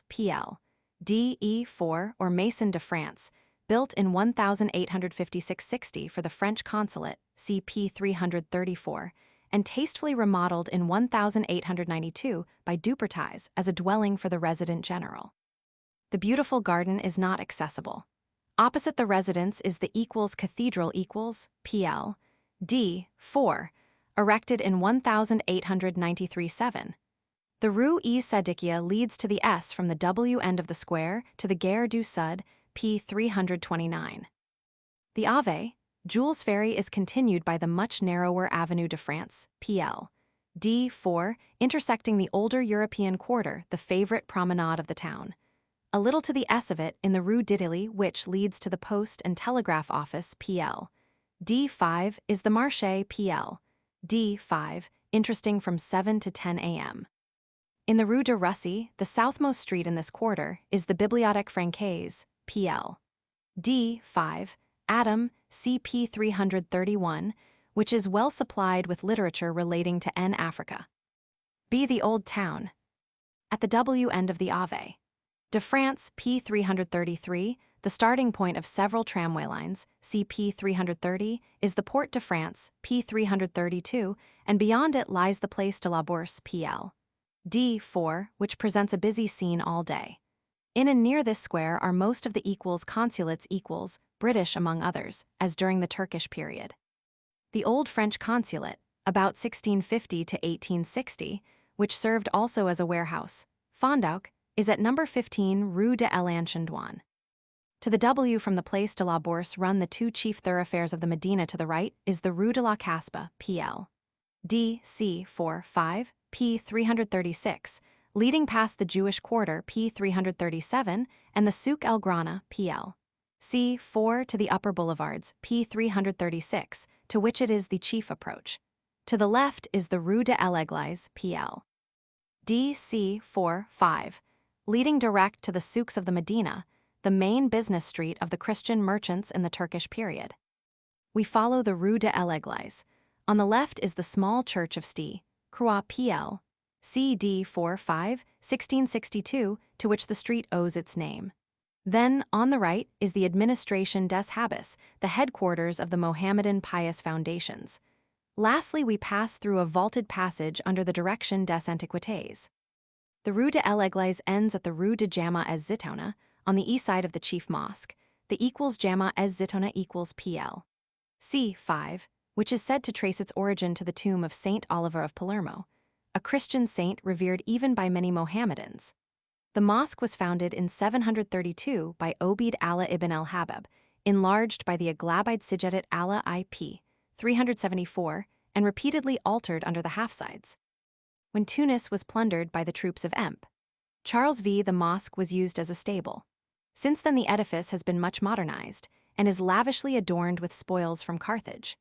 PL. DE4, or Maison de France, built in 1856-60 for the French consulate, CP 334, and tastefully remodeled in 1892 by Dupertaz as a dwelling for the resident general. The beautiful garden is not accessible. Opposite the residence is the Cathedral PL. D4, erected in 1893-7. The Rue E Sadikia leads to the S from the W end of the square to the Gare du Sud, P329. The Ave, Jules Ferry, is continued by the much narrower Avenue de France, PL. D4, intersecting the older European quarter, the favorite promenade of the town. A little to the S of it in the Rue d'Italie, which leads to the Post and Telegraph Office, PL. D5 is the Marché, PL. D5, interesting from 7 to 10 a.m. In the Rue de Russie, the southmost street in this quarter, is the Bibliothèque Francaise, PL. D5, Adam, CP 331, which is well supplied with literature relating to Africa. B. The Old Town. At the W end of the Ave de France, P333, the starting point of several tramway lines, CP 330, is the Port de France, P332, and beyond it lies the Place de la Bourse, PL. D4, which presents a busy scene all day. In and near this square are most of the consulates British among others, as during the Turkish period. The old French consulate, about 1650 to 1860, which served also as a warehouse, Fondauk, is at number 15 Rue de l'Enchantoine. To the W from the Place de la Bourse run the two chief thoroughfares of the Medina. To the right is the Rue de la Casbah, PL. DC45, P336, leading past the Jewish quarter, P337, and the Souk El Grana, PL. C4 to the upper boulevards, P336, to which it is the chief approach. To the left is the Rue de l'Église, PL. DC45, leading direct to the souks of the Medina, the main business street of the Christian merchants in the Turkish period. We follow the Rue de l'Église. On the left is the small church of St. Croix, PL. CD45, 1662, to which the street owes its name. Then, on the right, is the Administration des Habits, the headquarters of the Mohammedan pious foundations. Lastly, we pass through a vaulted passage under the Direction des Antiquités. The Rue de l'Église ends at the Rue de Jama ez Zitouna, on the east side of the chief mosque. The Jama ez Zitouna PL. C5, which is said to trace its origin to the tomb of Saint Oliver of Palermo, a Christian saint revered even by many Mohammedans. The mosque was founded in 732 by Obeid Allah ibn al-Habib, enlarged by the Aghlabide Sijadat Allah IP 374, and repeatedly altered under the half-sides. When Tunis was plundered by the troops of Charles V, the mosque was used as a stable. Since then the edifice has been much modernized, and is lavishly adorned with spoils from Carthage.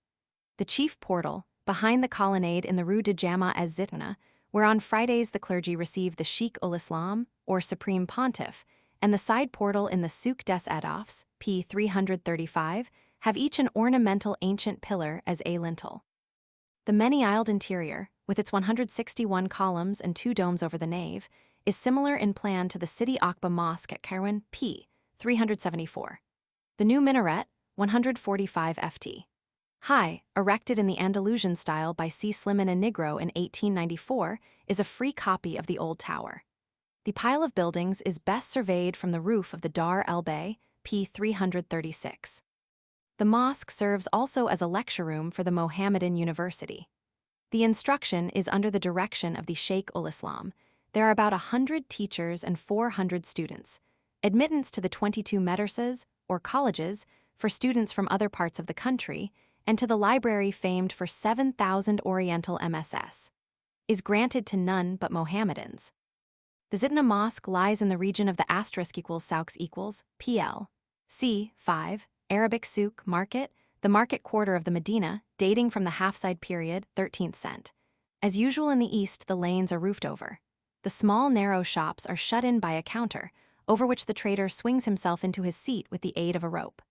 The chief portal, behind the colonnade in the Rue de Jama ez Zitouna, where on Fridays the clergy receive the Sheikh ul-Islam, or Supreme Pontiff, and the side portal in the Souk des Adolphs, P 335, have each an ornamental ancient pillar as a lintel. The many-aisled interior, with its 161 columns and 2 domes over the nave, is similar in plan to the Sidi Akba Mosque at Kairwan, P 374. The new minaret, 145 ft. Hi, erected in the Andalusian style by C. Slimane and Nigro in 1894, is a free copy of the old tower. The pile of buildings is best surveyed from the roof of the Dar el Bay, p. 336. The mosque serves also as a lecture room for the Mohammedan University. The instruction is under the direction of the Sheikh ul-Islam. There are about 100 teachers and 400 students. Admittance to the 22 madrasas, or colleges, for students from other parts of the country, and to the library famed for 7,000 Oriental MSS, is granted to none but Mohammedans. The Zitna Mosque lies in the region of the *= PL. C. 5, Arabic Souk Market, the market quarter of the Medina, dating from the Hafside period, 13th cent. As usual in the east, the lanes are roofed over. The small, narrow shops are shut in by a counter, over which the trader swings himself into his seat with the aid of a rope.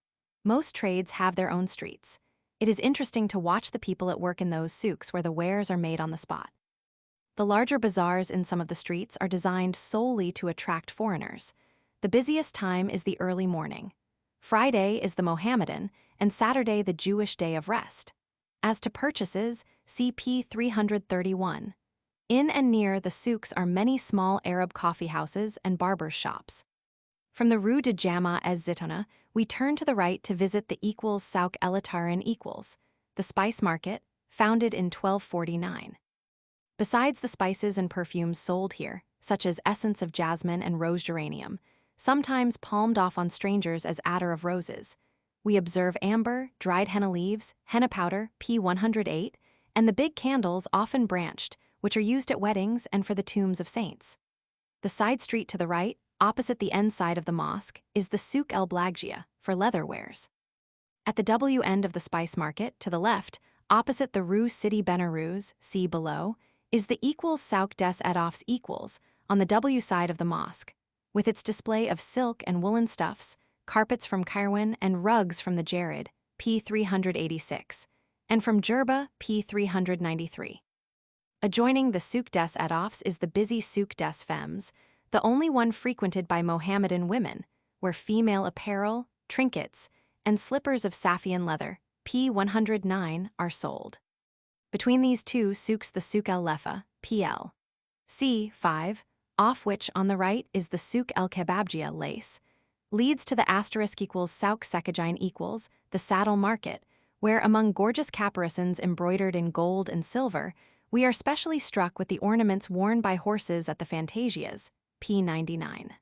Most trades have their own streets. It is interesting to watch the people at work in those souks where the wares are made on the spot. The larger bazaars in some of the streets are designed solely to attract foreigners. The busiest time is the early morning. Friday is the Mohammedan, and Saturday the Jewish day of rest. As to purchases, CP 331. In and near the souks are many small Arab coffee houses and barbers' shops. From the Rue de Jama ez Zitona, we turn to the right to visit the Souk-Ahras, the spice market, founded in 1249. Besides the spices and perfumes sold here, such as essence of jasmine and rose geranium, sometimes palmed off on strangers as attar of roses, we observe amber, dried henna leaves, henna powder, P108, and the big candles often branched, which are used at weddings and for the tombs of saints. The side street to the right, opposite the end side of the mosque, is the Souk el Blaggia, for leather wares. At the W end of the spice market, to the left, opposite the Rue Sidi Benarrouz, see below, is the Souk des Adofs on the W side of the mosque, with its display of silk and woolen stuffs, carpets from Kairwan and rugs from the Djerid, p. 386, and from Djerba, p. 393. Adjoining the Souk des Adofs is the busy Souk des Femmes, the only one frequented by Mohammedan women, where female apparel, trinkets, and slippers of Safian leather, p. 109, are sold. Between these two souks the Souk el Lefa, pl. c. 5, off which on the right is the Souk el Kebabgia lace, leads to the *Souk Sekajine the saddle market, where among gorgeous caparisons embroidered in gold and silver, we are specially struck with the ornaments worn by horses at the fantasias, p. 99.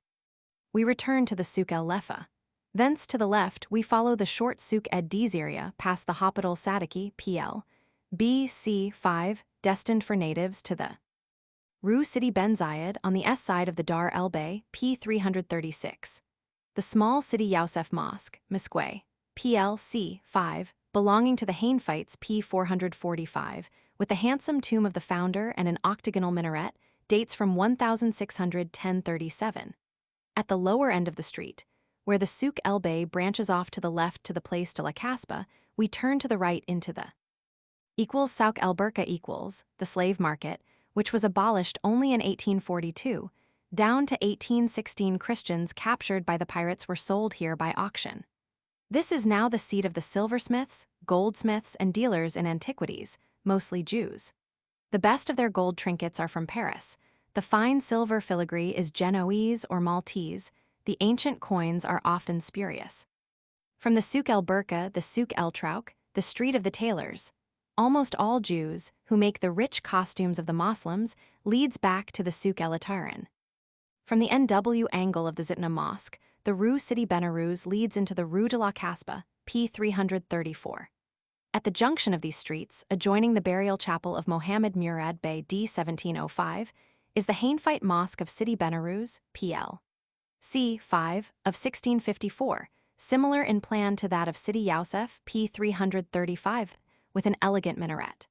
We return to the Souk el Lefa. Thence to the left we follow the short Souk ed Dizeria past the Hospital Sadiki, pl. B.C. 5, destined for natives, to the Rue Sidi Ben Zayed on the S side of the Dar el Bay, p. 336. The small Sidi Youssef Mosque, Mesquite, PLC 5, belonging to the Hainfites, p. 445, with the handsome tomb of the founder and an octagonal minaret, dates from 1637. At the lower end of the street, where the Souk el Bay branches off to the left to the Place de la Caspa, we turn to the right into the Souk el Burka the slave market, which was abolished only in 1842, down to 1816 Christians captured by the pirates were sold here by auction. This is now the seat of the silversmiths, goldsmiths, and dealers in antiquities, mostly Jews. The best of their gold trinkets are from Paris. The fine silver filigree is Genoese or Maltese. The ancient coins are often spurious. From the Souk el Burka, the Souk el Trouk, the street of the tailors, almost all Jews, who make the rich costumes of the Moslems, leads back to the Souk el Atarin. From the NW angle of the Zitna Mosque, the Rue Sidi Benarrouz leads into the Rue de la Caspa, p. 334. At the junction of these streets, adjoining the burial chapel of Mohammed Murad Bey d. 1705, is the Hainfite Mosque of Sidi Benarrouz, pl. c. 5, of 1654, similar in plan to that of Sidi Youssef, p. 335, with an elegant minaret.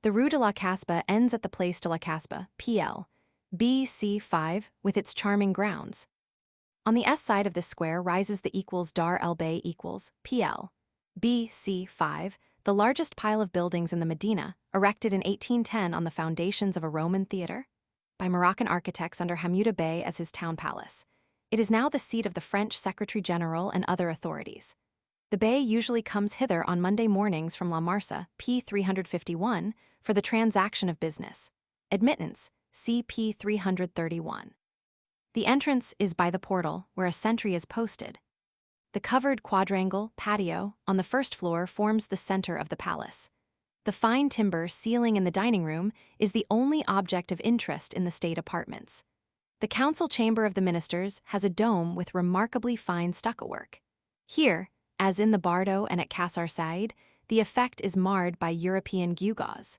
The Rue de la Caspa ends at the Place de la Caspa, pl. B.C. 5, with its charming grounds. On the S side of this square rises the Dar el Bay pl. B.C. 5, the largest pile of buildings in the Medina, erected in 1810 on the foundations of a Roman theater, by Moroccan architects under Hamouda Bey as his town palace. It is now the seat of the French Secretary General and other authorities. The bey usually comes hither on Monday mornings from La Marsa, p. 351, for the transaction of business. Admittance, CP 331. The entrance is by the portal, where a sentry is posted. The covered quadrangle, patio, on the first floor forms the center of the palace. The fine timber ceiling in the dining room is the only object of interest in the state apartments. The council chamber of the ministers has a dome with remarkably fine stucco work. Here, as in the Bardo and at Qasr Said, the effect is marred by European gewgaws.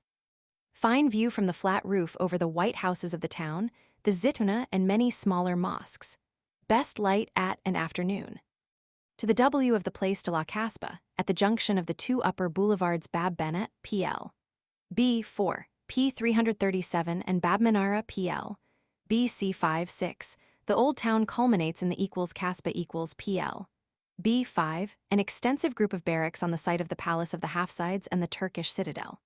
Fine view from the flat roof over the white houses of the town, the Zitouna and many smaller mosques. Best light at and afternoon. To the W of the Place de la Casba, at the junction of the two upper boulevards Bab Benet, PL. B4, P337 and Bab Manara, PL. BC56, the old town culminates in the equals Casba equals PL. B5, an extensive group of barracks on the site of the Palace of the Half-Sides and the Turkish citadel.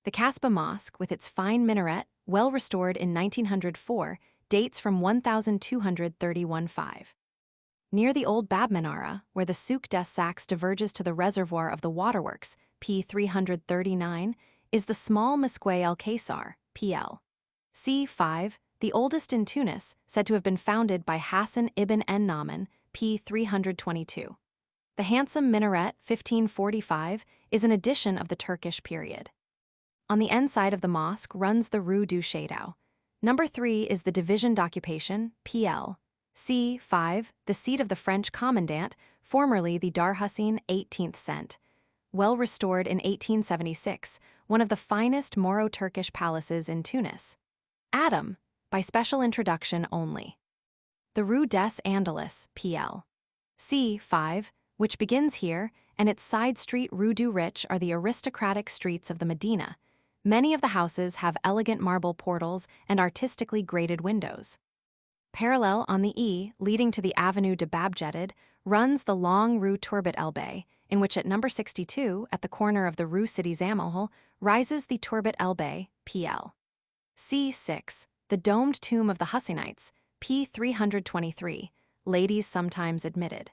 The Casba Mosque, with its fine minaret, well restored in 1904, dates from 1231-5. Near the old Bab Manara, where the Souk des Sfax diverges to the reservoir of the waterworks, p. 339, is the small Mosque el-Kaysar, pl. c. 5, the oldest in Tunis, said to have been founded by Hassan ibn en-Naman, p. 322. The handsome minaret, 1545, is an addition of the Turkish period. On the end side of the mosque runs the Rue du Château. Number 3 is the division d'occupation, pl. C5, the seat of the French commandant, formerly the Dar Hussein 18th cent. Well restored in 1876, one of the finest Moro-Turkish palaces in Tunis. Adam, by special introduction only. The Rue des Andalus, pl. C5, which begins here, and its side street Rue du Rich are the aristocratic streets of the Medina. Many of the houses have elegant marble portals and artistically graded windows. Parallel on the E, leading to the Avenue de Bab Djerid, runs the long Rue Tourbet El Bey, in which at number 62, at the corner of the Rue Sidi Zamohel, rises the Tourbet El Bey, pl. C6, the domed tomb of the Hussinites, p. 323, ladies sometimes admitted.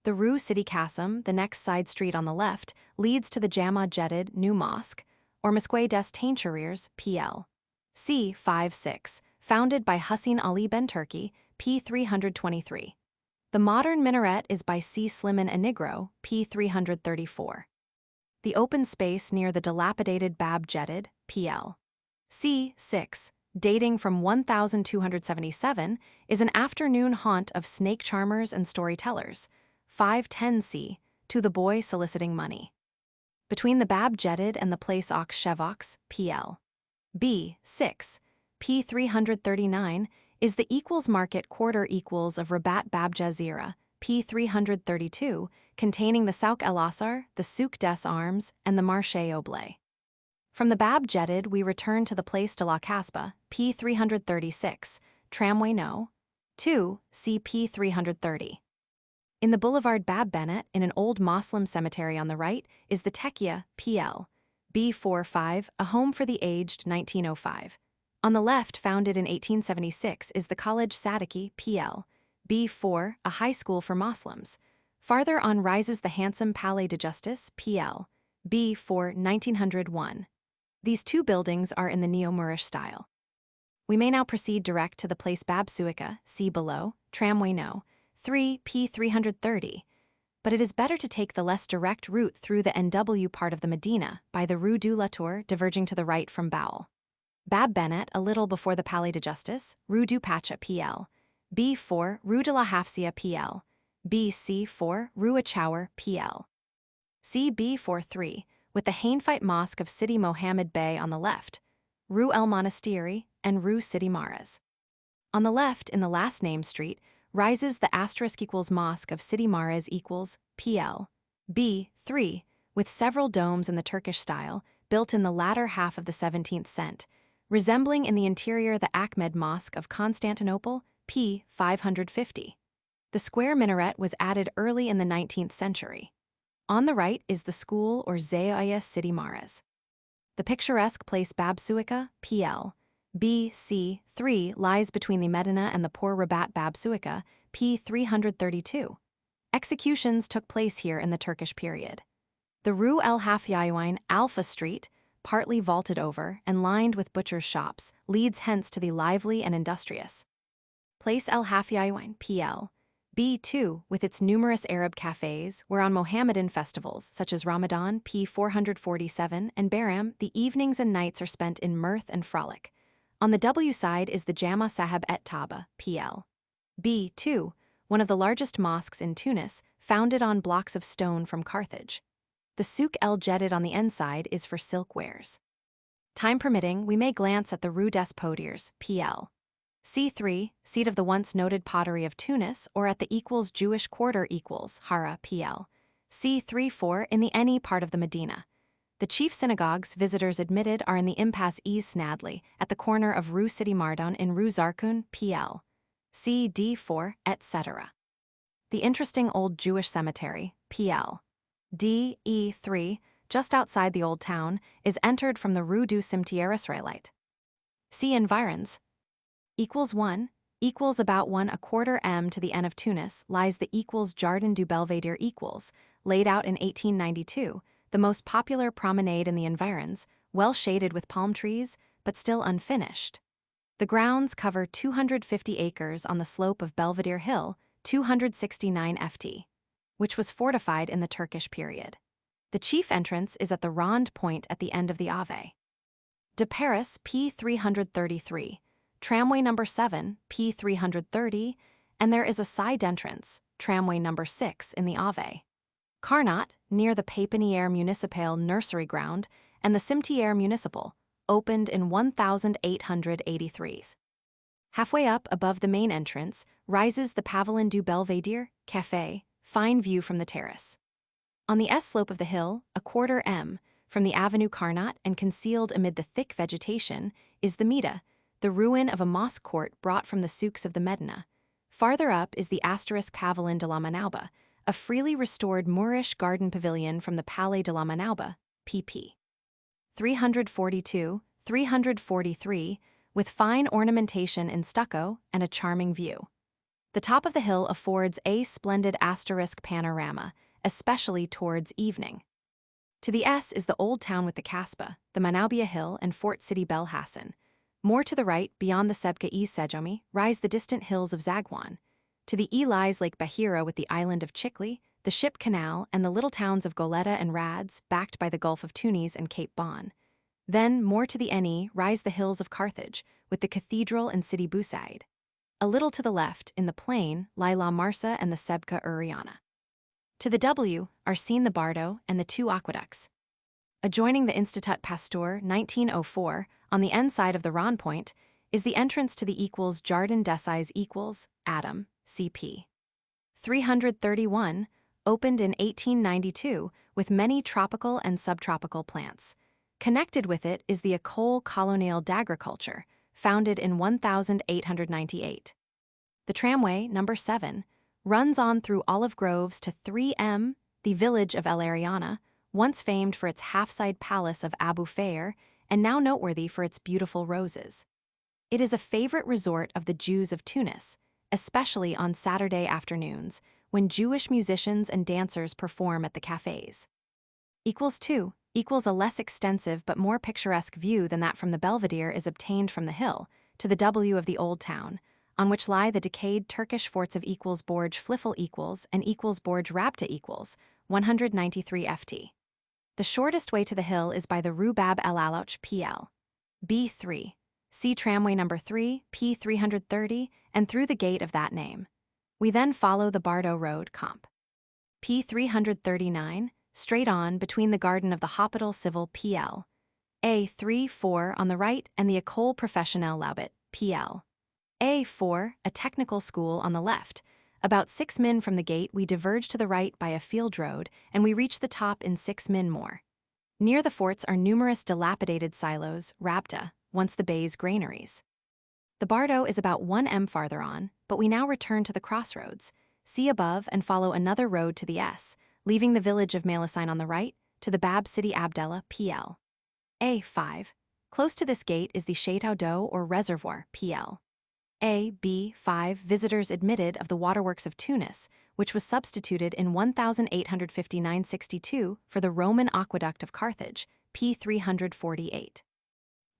The Rue Sidi Kassim, the next side street on the left, leads to the Jama Djerid New Mosque, or Mosque des Taincheriers, pl. C56, founded by Hussein Ali ben Turki, p. 323. The modern minaret is by C. Slimane Enigro, p. 334. The open space near the dilapidated Bab Djerid, pl. C6, dating from 1277, is an afternoon haunt of snake charmers and storytellers, 510c, to the boy soliciting money. Between the Bab Djerid and the Place aux Chevox, pl. B6, p. 339, is the equals market quarter equals of Rabat Bab Jazira, p. 332, containing the Souk el-Asar, the Souk des Armes, and the Marché Oblé. From the Bab Djerid we return to the Place de la Casba, p. 336, tramway no. 2, CP 330. In the boulevard Bab Benet, in an old Moslem cemetery on the right, is the Tekia, pl. B45, a home for the aged, 1905. On the left, founded in 1876, is the College Sadiki, pl. B4, a high school for Moslems. Farther on rises the handsome Palais de Justice, pl. B4, 1901. These two buildings are in the neo-Moorish style. We may now proceed direct to the Place Bab Suika, see below, tramway no. 3, p. 330, but it is better to take the less direct route through the NW part of the Medina by the Rue du Latour diverging to the right from Bowel. Bab Benet, a little before the Palais de Justice, Rue du Pacha pl. B4, Rue de la Hafsia pl. BC4, Rue Achour pl. CB43, with the Hainfite Mosque of Sidi Mohammed Bey on the left, Rue El Monastiri, and Rue Sidi Maras. On the left, in the last named street, rises the *= Mosque of Sidi Maras equals pl. B3, with several domes in the Turkish style, built in the latter half of the 17th cent, resembling in the interior the Ahmed Mosque of Constantinople, p. 550. The square minaret was added early in the 19th century. On the right is the school or Zawiya Sidi Maras. The picturesque Place Bab Suika, pl. BC3 lies between the Medina and the poor Rabat Bab Suika, p. 332. Executions took place here in the Turkish period. The Rue El Hafyayouin Alpha Street, partly vaulted over and lined with butchers' shops, leads hence to the lively and industrious Place El Hafyayouin PL, B2, with its numerous Arab cafes, where on Mohammedan festivals such as Ramadan P447 and Bahram, the evenings and nights are spent in mirth and frolic. On the W side is the Jama Sahab et Taba PL, B2, one of the largest mosques in Tunis, founded on blocks of stone from Carthage. The Souk el Djerid on the N side is for silk wares. Time permitting, we may glance at the Rue des Potiers, PL. C3, seat of the once noted pottery of Tunis, or at the Jewish quarter Hara, PL. C3-4 in the NE part of the Medina. The chief synagogues visitors admitted are in the Impasse Es Snadley, at the corner of Rue Sidi Mardon in Rue Zarkoun, PL. CD4, etc. The interesting Old Jewish Cemetery, PL. DE3, just outside the Old Town, is entered from the Rue du Cimetière Israélite. See environs. =1, about 1/4 m to the N of Tunis lies the Jardin du Belvédère laid out in 1892, the most popular promenade in the environs, well shaded with palm trees, but still unfinished. The grounds cover 250 acres on the slope of Belvedere Hill, 269 ft, which was fortified in the Turkish period. The chief entrance is at the Rond Point at the end of the Ave de Paris P333, tramway number 7 P330, and there is a side entrance, tramway number 6 in the Ave Carnot, near the Pépinière Municipale nursery ground, and the Cimetière Municipal, opened in 1883. Halfway up above the main entrance rises the Pavillon du Belvédère, Café, fine view from the terrace. On the S slope of the hill, 1/4 m, from the Avenue Carnot and concealed amid the thick vegetation, is the Mita, the ruin of a mosque court brought from the souks of the Medina. Farther up is the Pavillon de la Manouba, a freely restored Moorish garden pavilion from the Palais de la Manouba, pp. 342-343, with fine ornamentation in stucco and a charming view. The top of the hill affords a splendid panorama, especially towards evening. To the S is the Old Town with the Kasbah, the Manaubia Hill and Fort Sidi Bel Hassan. More to the right, beyond the Sebka-e Sejomi, rise the distant hills of Zagwan. To the E lies Lake Bahira with the island of Chikli, the Ship Canal, and the little towns of Goleta and Rads, backed by the Gulf of Tunis and Cape Bon. Then, more to the NE, rise the hills of Carthage, with the cathedral and Sidi Bou Said. A little to the left, in the plain, lie La Marsa and the Sebka Uriana. To the W are seen the Bardo and the two aqueducts. Adjoining the Institut Pasteur 1904, on the N side of the Rond Point, is the entrance to the Jardin des Adam, CP. 331, opened in 1892, with many tropical and subtropical plants. Connected with it is the École Coloniale d'Agriculture, founded in 1898. The tramway, number 7, runs on through olive groves to 3M, the village of El Ariana, once famed for its half-side palace of Abu Fair and now noteworthy for its beautiful roses. It is a favorite resort of the Jews of Tunis, especially on Saturday afternoons, when Jewish musicians and dancers perform at the cafes. =2, a less extensive but more picturesque view than that from the Belvedere is obtained from the hill, to the W of the Old Town, on which lie the decayed Turkish forts of Borj Fliffel and Borj Rabta 193 ft. The shortest way to the hill is by the Rue Bab el Alouch PL. B3, see tramway number 3, P330, and through the gate of that name. We then follow the Bardo Road, Comp. P339, straight on between the garden of the Hôpital Civil PL. A34 on the right and the École Professionnelle Laubit PL. A4, a technical school on the left. About 6 min from the gate, we diverge to the right by a field road, and we reach the top in 6 min more. Near the forts are numerous dilapidated silos, rabta, once the bay's granaries. The Bardo is about 1 m farther on, but we now return to the crossroads, see above and follow another road to the S, leaving the village of Malacine on the right, to the Bab Sidi Abdallah PL. A5, close to this gate is the Château d'eau or reservoir PL. A. B. 5 visitors admitted of the waterworks of Tunis, which was substituted in 1859-62 for the Roman aqueduct of Carthage, p. 348.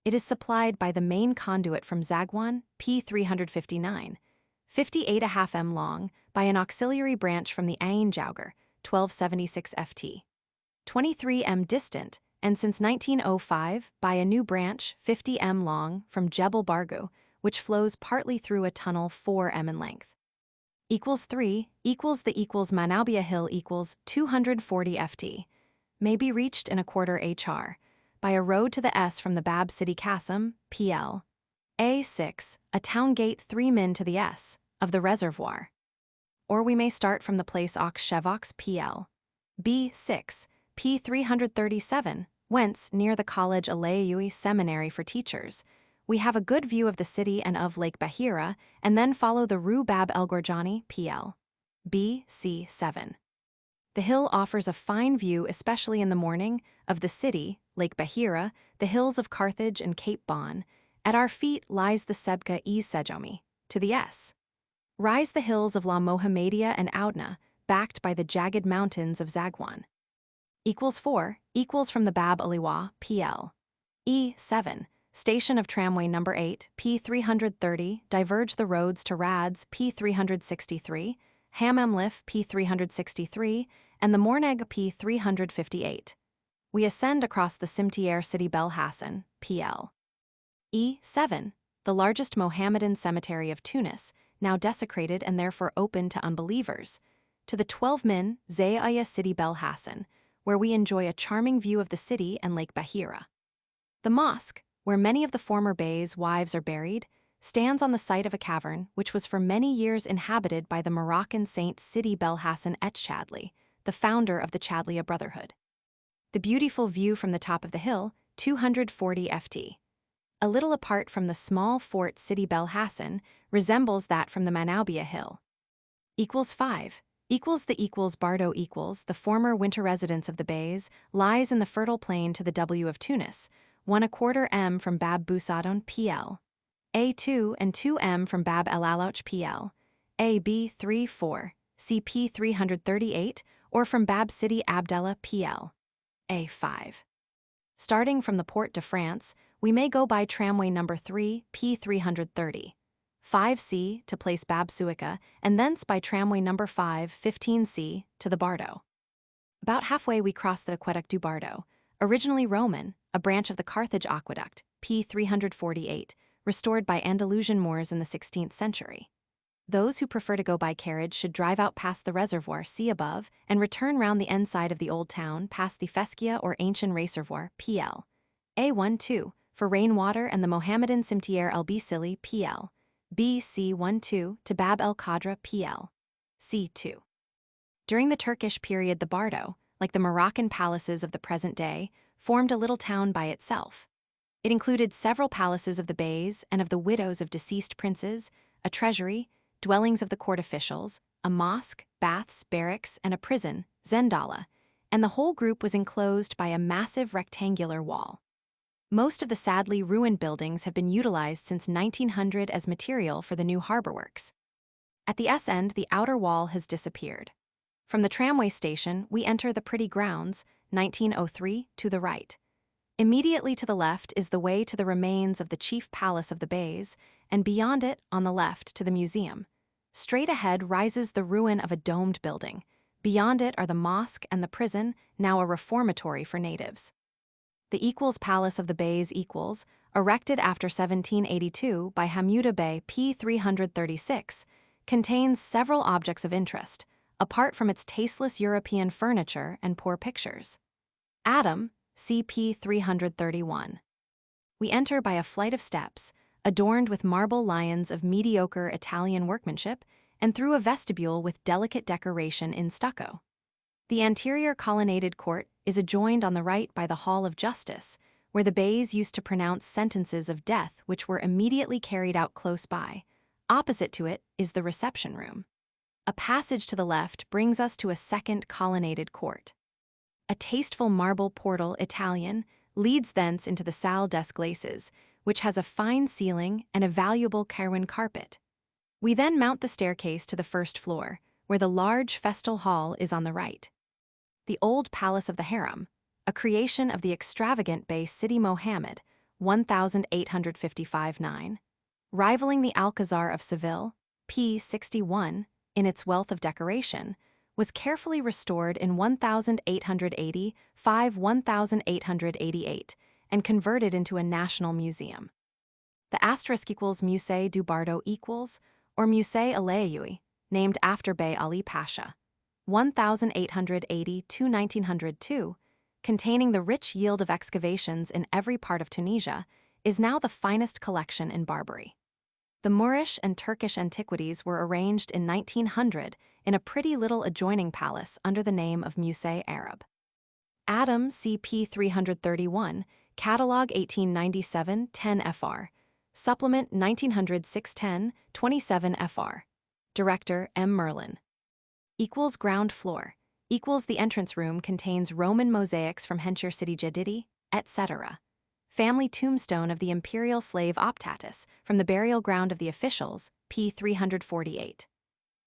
It is supplied by the main conduit from Zagwan, p. 359, 58.5 m long, by an auxiliary branch from the Ain Jauger, 1276 ft. 23 m distant, and since 1905 by a new branch, 50 m long, from Jebel Bargu, which flows partly through a tunnel 4 m in length. Equals 3 equals the equals Manaubia Hill equals 240 ft. May be reached in a quarter hr. by a road to the S from the Bab City Qasim, PL. A6, a town gate 3 min to the S, of the reservoir. Or we may start from the place Aux Chevox, PL. B6, P 337, whence, near the college Algeria Seminary for Teachers, we have a good view of the city and of Lake Bahira, and then follow the Rue Bab El Gorjani, PL. BC7. The hill offers a fine view, especially in the morning, of the city, Lake Bahira, the hills of Carthage and Cape Bon. At our feet lies the Sebka e Sejomi, to the S. Rise the hills of La Mohammedia and Oudna, backed by the jagged mountains of Zagwan. Equals 4, equals from the Bab Aliwa, PL. E7, station of tramway number 8, P 330, diverge the roads to Rads, P 363, Hammam Lif, P 363, and the Morneg, P 358. We ascend across the Cimetière Sidi Bel Hassan, PL. E7, the largest Mohammedan cemetery of Tunis, now desecrated and therefore open to unbelievers, to the 12 min Zayaya Sidi Bel Hassan, where we enjoy a charming view of the city and Lake Bahira. The mosque, where many of the former beys' wives are buried, stands on the site of a cavern which was for many years inhabited by the Moroccan saint Sidi Bel Hassan et Chadli, the founder of the Chadlia Brotherhood. The beautiful view from the top of the hill, 240 ft. A little apart from the small fort Sidi Bel Hassan, resembles that from the Manaubia Hill. Equals 5. Equals the equals Bardo equals the former winter residence of the beys, lies in the fertile plain to the W of Tunis, 1/4 m from Bab Busadon, PL. A2 and 2 m from Bab El Alouch, PL. AB 34, CP 338, or from Bab City Abdallah, PL. A5. Starting from the Port de France, we may go by tramway number 3, P 330. 5C to place Bab Suika, and thence by tramway number 5, 15C, to the Bardo. About halfway we cross the Aqueduct du Bardo, originally Roman, a branch of the Carthage Aqueduct, P 348, restored by Andalusian Moors in the 16th century. Those who prefer to go by carriage should drive out past the reservoir, see above, and return round the end side of the old town past the Feskia or Ancient Reservoir, PL. A12, for rainwater and the Mohammedan Cimetière El Bisili, PL. BC12 to Bab el Qadra, PL. C2. During the Turkish period, the Bardo, like the Moroccan palaces of the present day, formed a little town by itself. It included several palaces of the beys and of the widows of deceased princes, a treasury, dwellings of the court officials, a mosque, baths, barracks, and a prison, Zendala, and the whole group was enclosed by a massive rectangular wall. Most of the sadly ruined buildings have been utilized since 1900 as material for the new harbor works. At the S end, the outer wall has disappeared. From the tramway station, we enter the pretty grounds, 1903, to the right. Immediately to the left is the way to the remains of the chief palace of the beys, and beyond it, on the left, to the museum. Straight ahead rises the ruin of a domed building. Beyond it are the mosque and the prison, now a reformatory for natives. The equals palace of the beys equals, erected after 1782 by Hamuda Bey P 336, contains several objects of interest, apart from its tasteless European furniture and poor pictures. Adam, CP 331. We enter by a flight of steps, adorned with marble lions of mediocre Italian workmanship, and through a vestibule with delicate decoration in stucco. The anterior colonnaded court is adjoined on the right by the Hall of Justice, where the beys used to pronounce sentences of death which were immediately carried out close by. Opposite to it is the reception room. A passage to the left brings us to a second colonnaded court. A tasteful marble portal Italian leads thence into the Salle des Glaces, which has a fine ceiling and a valuable Kairwan carpet. We then mount the staircase to the first floor, where the large festal hall is on the right. The Old Palace of the Harem, a creation of the extravagant Bey Sidi Mohammed, 1855-9, rivaling the Alcazar of Seville, p. 61, in its wealth of decoration, was carefully restored in 1880-1888 and converted into a national museum. The *=Musée du Bardo or Musée Algeria, named after Bey Ali Pasha, 1880–1902, containing the rich yield of excavations in every part of Tunisia, is now the finest collection in Barbary. The Moorish and Turkish antiquities were arranged in 1900 in a pretty little adjoining palace under the name of Musée Arab. Adam CP 331, Catalogue 1897 10 FR, Supplement 1900 610 27 FR. Director M. Merlin. Ground floor. The entrance room contains Roman mosaics from Hencher City Djerid, etc. Family tombstone of the imperial slave Optatus from the burial ground of the officials, p. 348.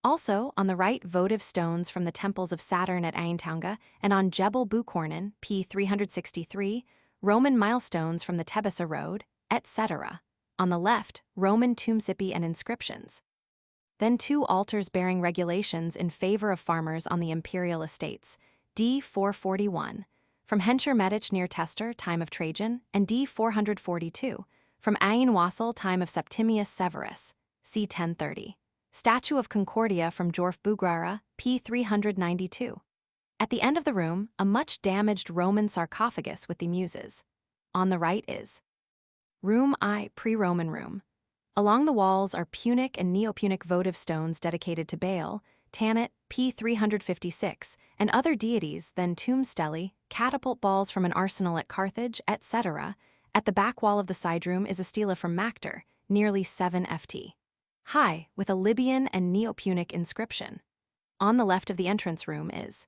Also, on the right, votive stones from the temples of Saturn at Aintaunga and on Jebel Bukornan, p. 363, Roman milestones from the Tebessa road, etc. On the left, Roman tombsipi and inscriptions. Then 2 altars bearing regulations in favor of farmers on the imperial estates, d. 441, from Hencher Medic near Tester, time of Trajan, and d. 442, from Ain Wassel, time of Septimius Severus, c. 1030. Statue of Concordia from Jorf Bugrara, p. 392. At the end of the room, a much damaged Roman sarcophagus with the Muses. On the right is Room I, pre-Roman room. Along the walls are Punic and Neo-Punic votive stones dedicated to Baal, Tanit, p. 356, and other deities, then tomb stelae, catapult balls from an arsenal at Carthage, etc. At the back wall of the side room is a stela from Mactor, nearly 7 ft. high, with a Libyan and Neo-Punic inscription. On the left of the entrance room is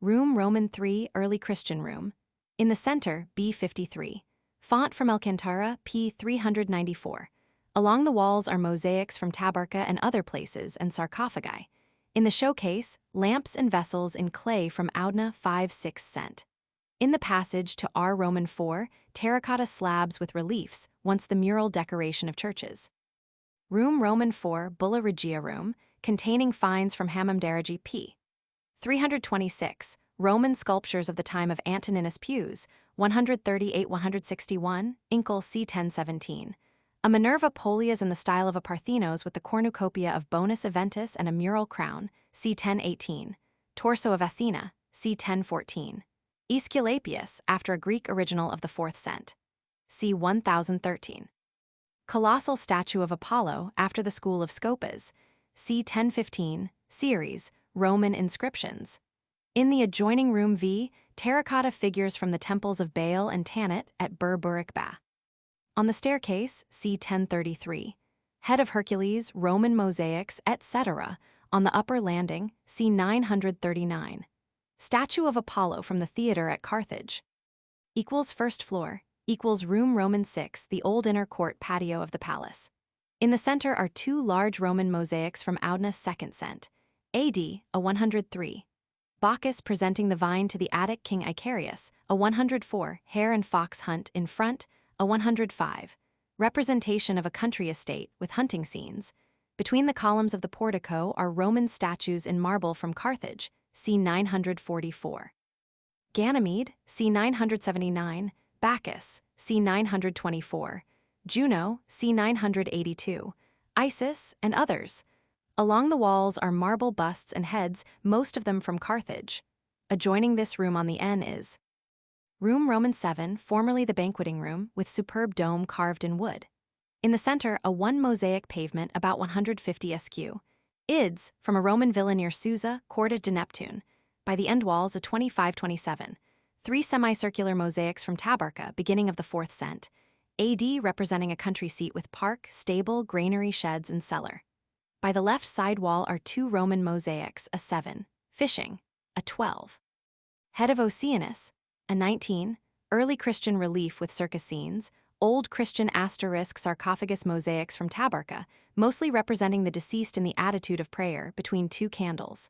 Room Roman III, Early Christian room. In the center, B53. Font from Alcantara, p. 394. Along the walls are mosaics from Tabarka and other places and sarcophagi. In the showcase, lamps and vessels in clay from Audna 5/6 cent. In the passage to R. Roman IV, terracotta slabs with reliefs, once the mural decoration of churches. Room Roman IV, Bulla Regia room, containing finds from Hammam Daragi p. 326, Roman sculptures of the time of Antoninus Pius, 138–161, Inkel c. 1017. A Minerva Polias in the style of a Parthenos with the cornucopia of Bonus Aventus and a mural crown, c. 1018. Torso of Athena, c. 1014. Aesculapius, after a Greek original of the 4th cent. c. 1013. Colossal statue of Apollo, after the school of Scopas, c. 1015, series, Roman inscriptions. In the adjoining room V, terracotta figures from the temples of Baal and Tanit at Bur-Burikba. On the staircase, c. 1033, Head of Hercules, Roman mosaics, etc. On the upper landing, c. 939. Statue of Apollo from the theater at Carthage. First floor, Room Roman VI, the old inner court patio of the palace. In the center are 2 large Roman mosaics from Audna 2nd cent. AD, a 103. Bacchus presenting the vine to the Attic king Icarius, a 104. Hare and fox hunt in front, a 105. Representation of a country estate with hunting scenes. Between the columns of the portico are Roman statues in marble from Carthage, c. 944. Ganymede, c. 979, Bacchus, c. 924, Juno, c. 982, Isis, and others. Along the walls are marble busts and heads, most of them from Carthage. Adjoining this room on the N is Room Roman VII, formerly the banqueting room, with superb dome carved in wood. In the center, a 1 mosaic pavement about 150 sq. Ids, from a Roman villa near Susa, Corte de Neptune. By the end walls, a 25-27. 3 semicircular mosaics from Tabarka, beginning of the 4th cent. AD, representing a country seat with park, stable, granary sheds, and cellar. By the left side wall are 2 Roman mosaics, a 7. Fishing, a 12. Head of Oceanus, a 19. Early Christian relief with circus scenes, Old Christian asterisk sarcophagus mosaics from Tabarka, mostly representing the deceased in the attitude of prayer between two candles.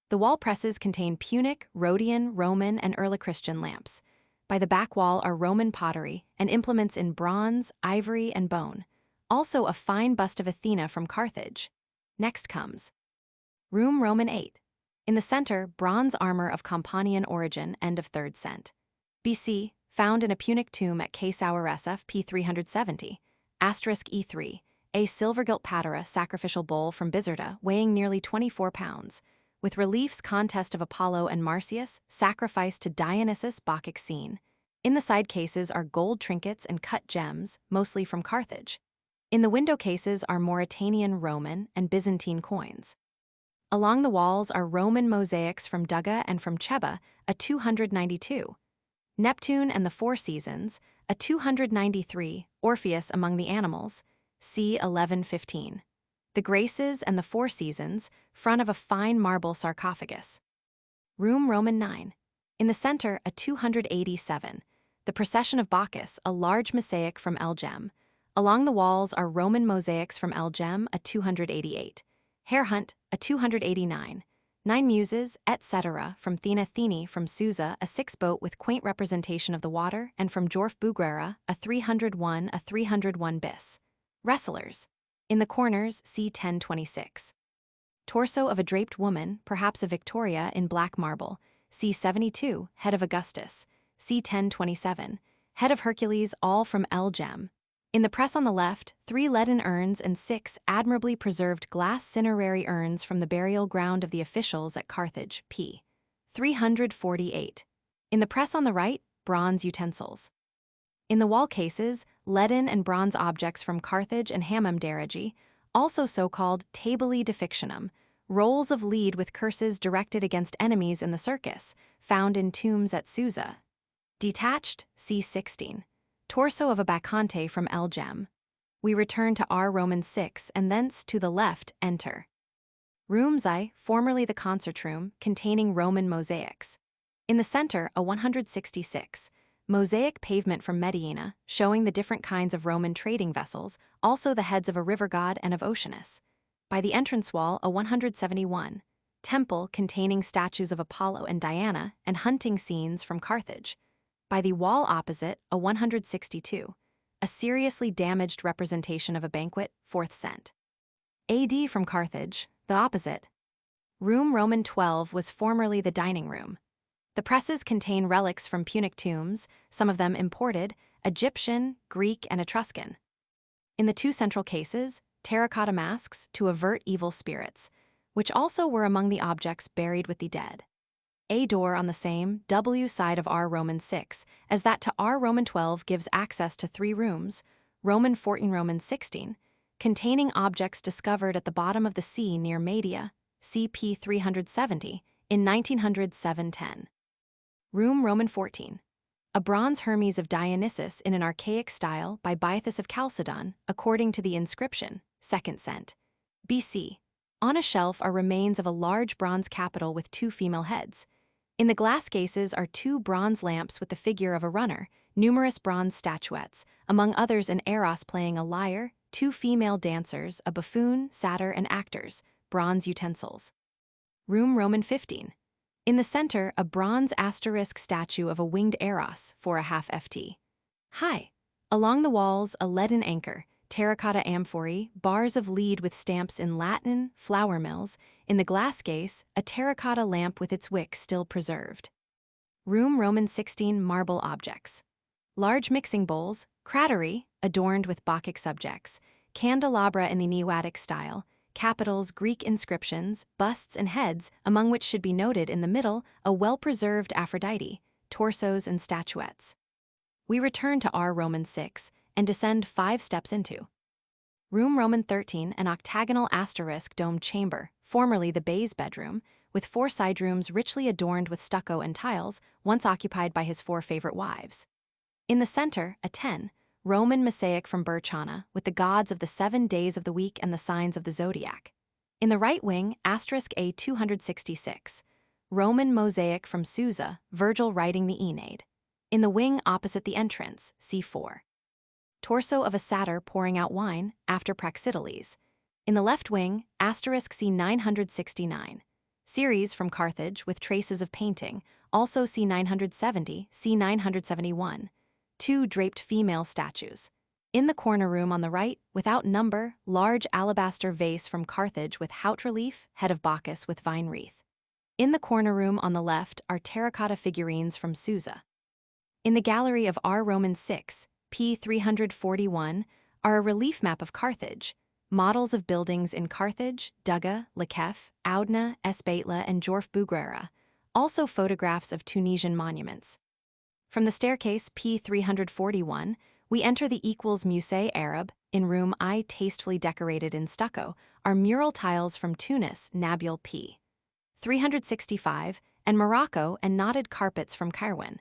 The wall presses contain Punic, Rhodian, Roman, and early Christian lamps. By the back wall are Roman pottery and implements in bronze, ivory, and bone. Also a fine bust of Athena from Carthage. Next comes Room Roman 8. In the center, bronze armor of Campanian origin, end of 3rd cent. BC, found in a Punic tomb at Kalaâ-Djerda p. 370. *E3, a silver-gilt patera sacrificial bowl from Bizerta weighing nearly 24 pounds, with reliefs contest of Apollo and Marsyas, sacrifice to Dionysus Bacchic scene. In the side cases are gold trinkets and cut gems, mostly from Carthage. In the window cases are Mauritanian Roman and Byzantine coins. Along the walls are Roman mosaics from Dougga and from Tebessa, a 292. Neptune and the Four Seasons, a 293, Orpheus among the animals, c. 1115. The Graces and the Four Seasons, front of a fine marble sarcophagus. Room Roman 9. In the center, a 287. The Procession of Bacchus, a large mosaic from El Gem. Along the walls are Roman mosaics from El Gem, a 288. Hare Hunt, a 289. Nine Muses, etc. from Thene from Susa, a 6-boat with quaint representation of the water, and from Jorf Bugrera, a 301 bis. Wrestlers. In the corners, c. 1026. Torso of a draped woman, perhaps a Victoria in black marble, c. 72. Head of Augustus, c. 1027. Head of Hercules, all from El Gem. In the press on the left, 3 leaden urns and 6 admirably preserved glass cinerary urns from the burial ground of the officials at Carthage, p. 348. In the press on the right, bronze utensils. In the wall cases, leaden and bronze objects from Carthage and Hammam-Darragi, also so-called tabuli defixionum, rolls of lead with curses directed against enemies in the circus, found in tombs at Susa. Detached, c. 16. Torso of a bacchante from El Gem. We return to R Roman 6 and thence to the left enter. Room I, formerly the concert room, containing Roman mosaics. In the center, a 166. Mosaic pavement from Medina, showing the different kinds of Roman trading vessels, also the heads of a river god and of Oceanus. By the entrance wall, a 171. Temple containing statues of Apollo and Diana and hunting scenes from Carthage. By the wall opposite, a 162. A seriously damaged representation of a banquet, 4th cent. AD from Carthage, the opposite. Room Roman 12 was formerly the dining room. The presses contain relics from Punic tombs, some of them imported, Egyptian, Greek, and Etruscan. In the 2 central cases, terracotta masks to avert evil spirits, which also were among the objects buried with the dead. A door on the same W side of R Roman 6, as that to R Roman 12 gives access to 3 rooms, Roman 14 Roman 16, containing objects discovered at the bottom of the sea near Madeira, CP 370, in 1907-10. Room Roman 14. A bronze Hermes of Dionysus in an archaic style by Bythus of Chalcedon, according to the inscription, 2nd cent. BC. On a shelf are remains of a large bronze capital with 2 female heads. In the glass cases are 2 bronze lamps with the figure of a runner, numerous bronze statuettes, among others an Eros playing a lyre, 2 female dancers, a buffoon, satyr, and actors, bronze utensils. Room Roman 15. In the center, a bronze asterisk statue of a winged Eros, 4½ ft. High. Along the walls, a leaden anchor, terracotta amphorae, bars of lead with stamps in Latin, flour mills. In the glass case, a terracotta lamp with its wick still preserved. Room Roman 16 marble objects. Large mixing bowls, cratery, adorned with Bacchic subjects, candelabra in the Neoatic style, capitals, Greek inscriptions, busts and heads, among which should be noted in the middle a well-preserved Aphrodite, torsos and statuettes. We return to R Roman 6 and descend 5 steps into Room Roman 13, an octagonal asterisk domed chamber, formerly the Bey's bedroom, with 4 side rooms richly adorned with stucco and tiles, once occupied by his 4 favorite wives. In the center, a 10, Roman mosaic from Burchana, with the gods of the 7 days of the week and the signs of the zodiac. In the right wing, asterisk A 266, Roman mosaic from Susa, Virgil writing the Aeneid. In the wing opposite the entrance, C4. torso of a satyr pouring out wine, after Praxiteles. In the left wing, C 969. Series from Carthage with traces of painting, also C 970, C 971. 2 draped female statues. In the corner room on the right, without number, large alabaster vase from Carthage with haut relief, head of Bacchus with vine wreath. In the corner room on the left are terracotta figurines from Susa. In the gallery of R. Roman 6, p. 341, are a relief map of Carthage, models of buildings in Carthage, Dougga, Lakef, Oudna, Esbeitla, and Jorf Bouguera, also photographs of Tunisian monuments. From the staircase p. 341, we enter the Musée Arab. In room I, tastefully decorated in stucco, are mural tiles from Tunis, Nabule p. 365, and Morocco and knotted carpets from Kairwan.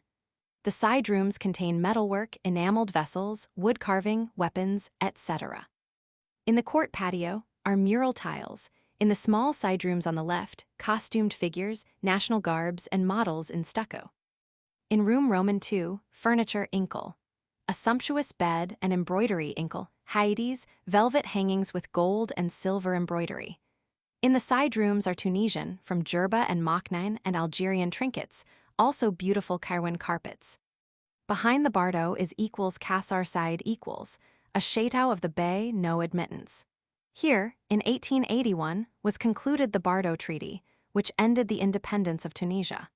The side rooms contain metalwork, enameled vessels, wood carving, weapons, etc. In the court patio are mural tiles. In the small side rooms on the left, costumed figures, national garbs, and models in stucco. In room Roman 2, furniture inkle. A sumptuous bed and embroidery inkle, Haides, velvet hangings with gold and silver embroidery. In the side rooms are Tunisian, from Djerba and Moknine, and Algerian trinkets, also beautiful Kairwan carpets. Behind the bardo is Kassar side a chateau of the bay, no admittance. Here, in 1881, was concluded the Bardo Treaty, which ended the independence of Tunisia.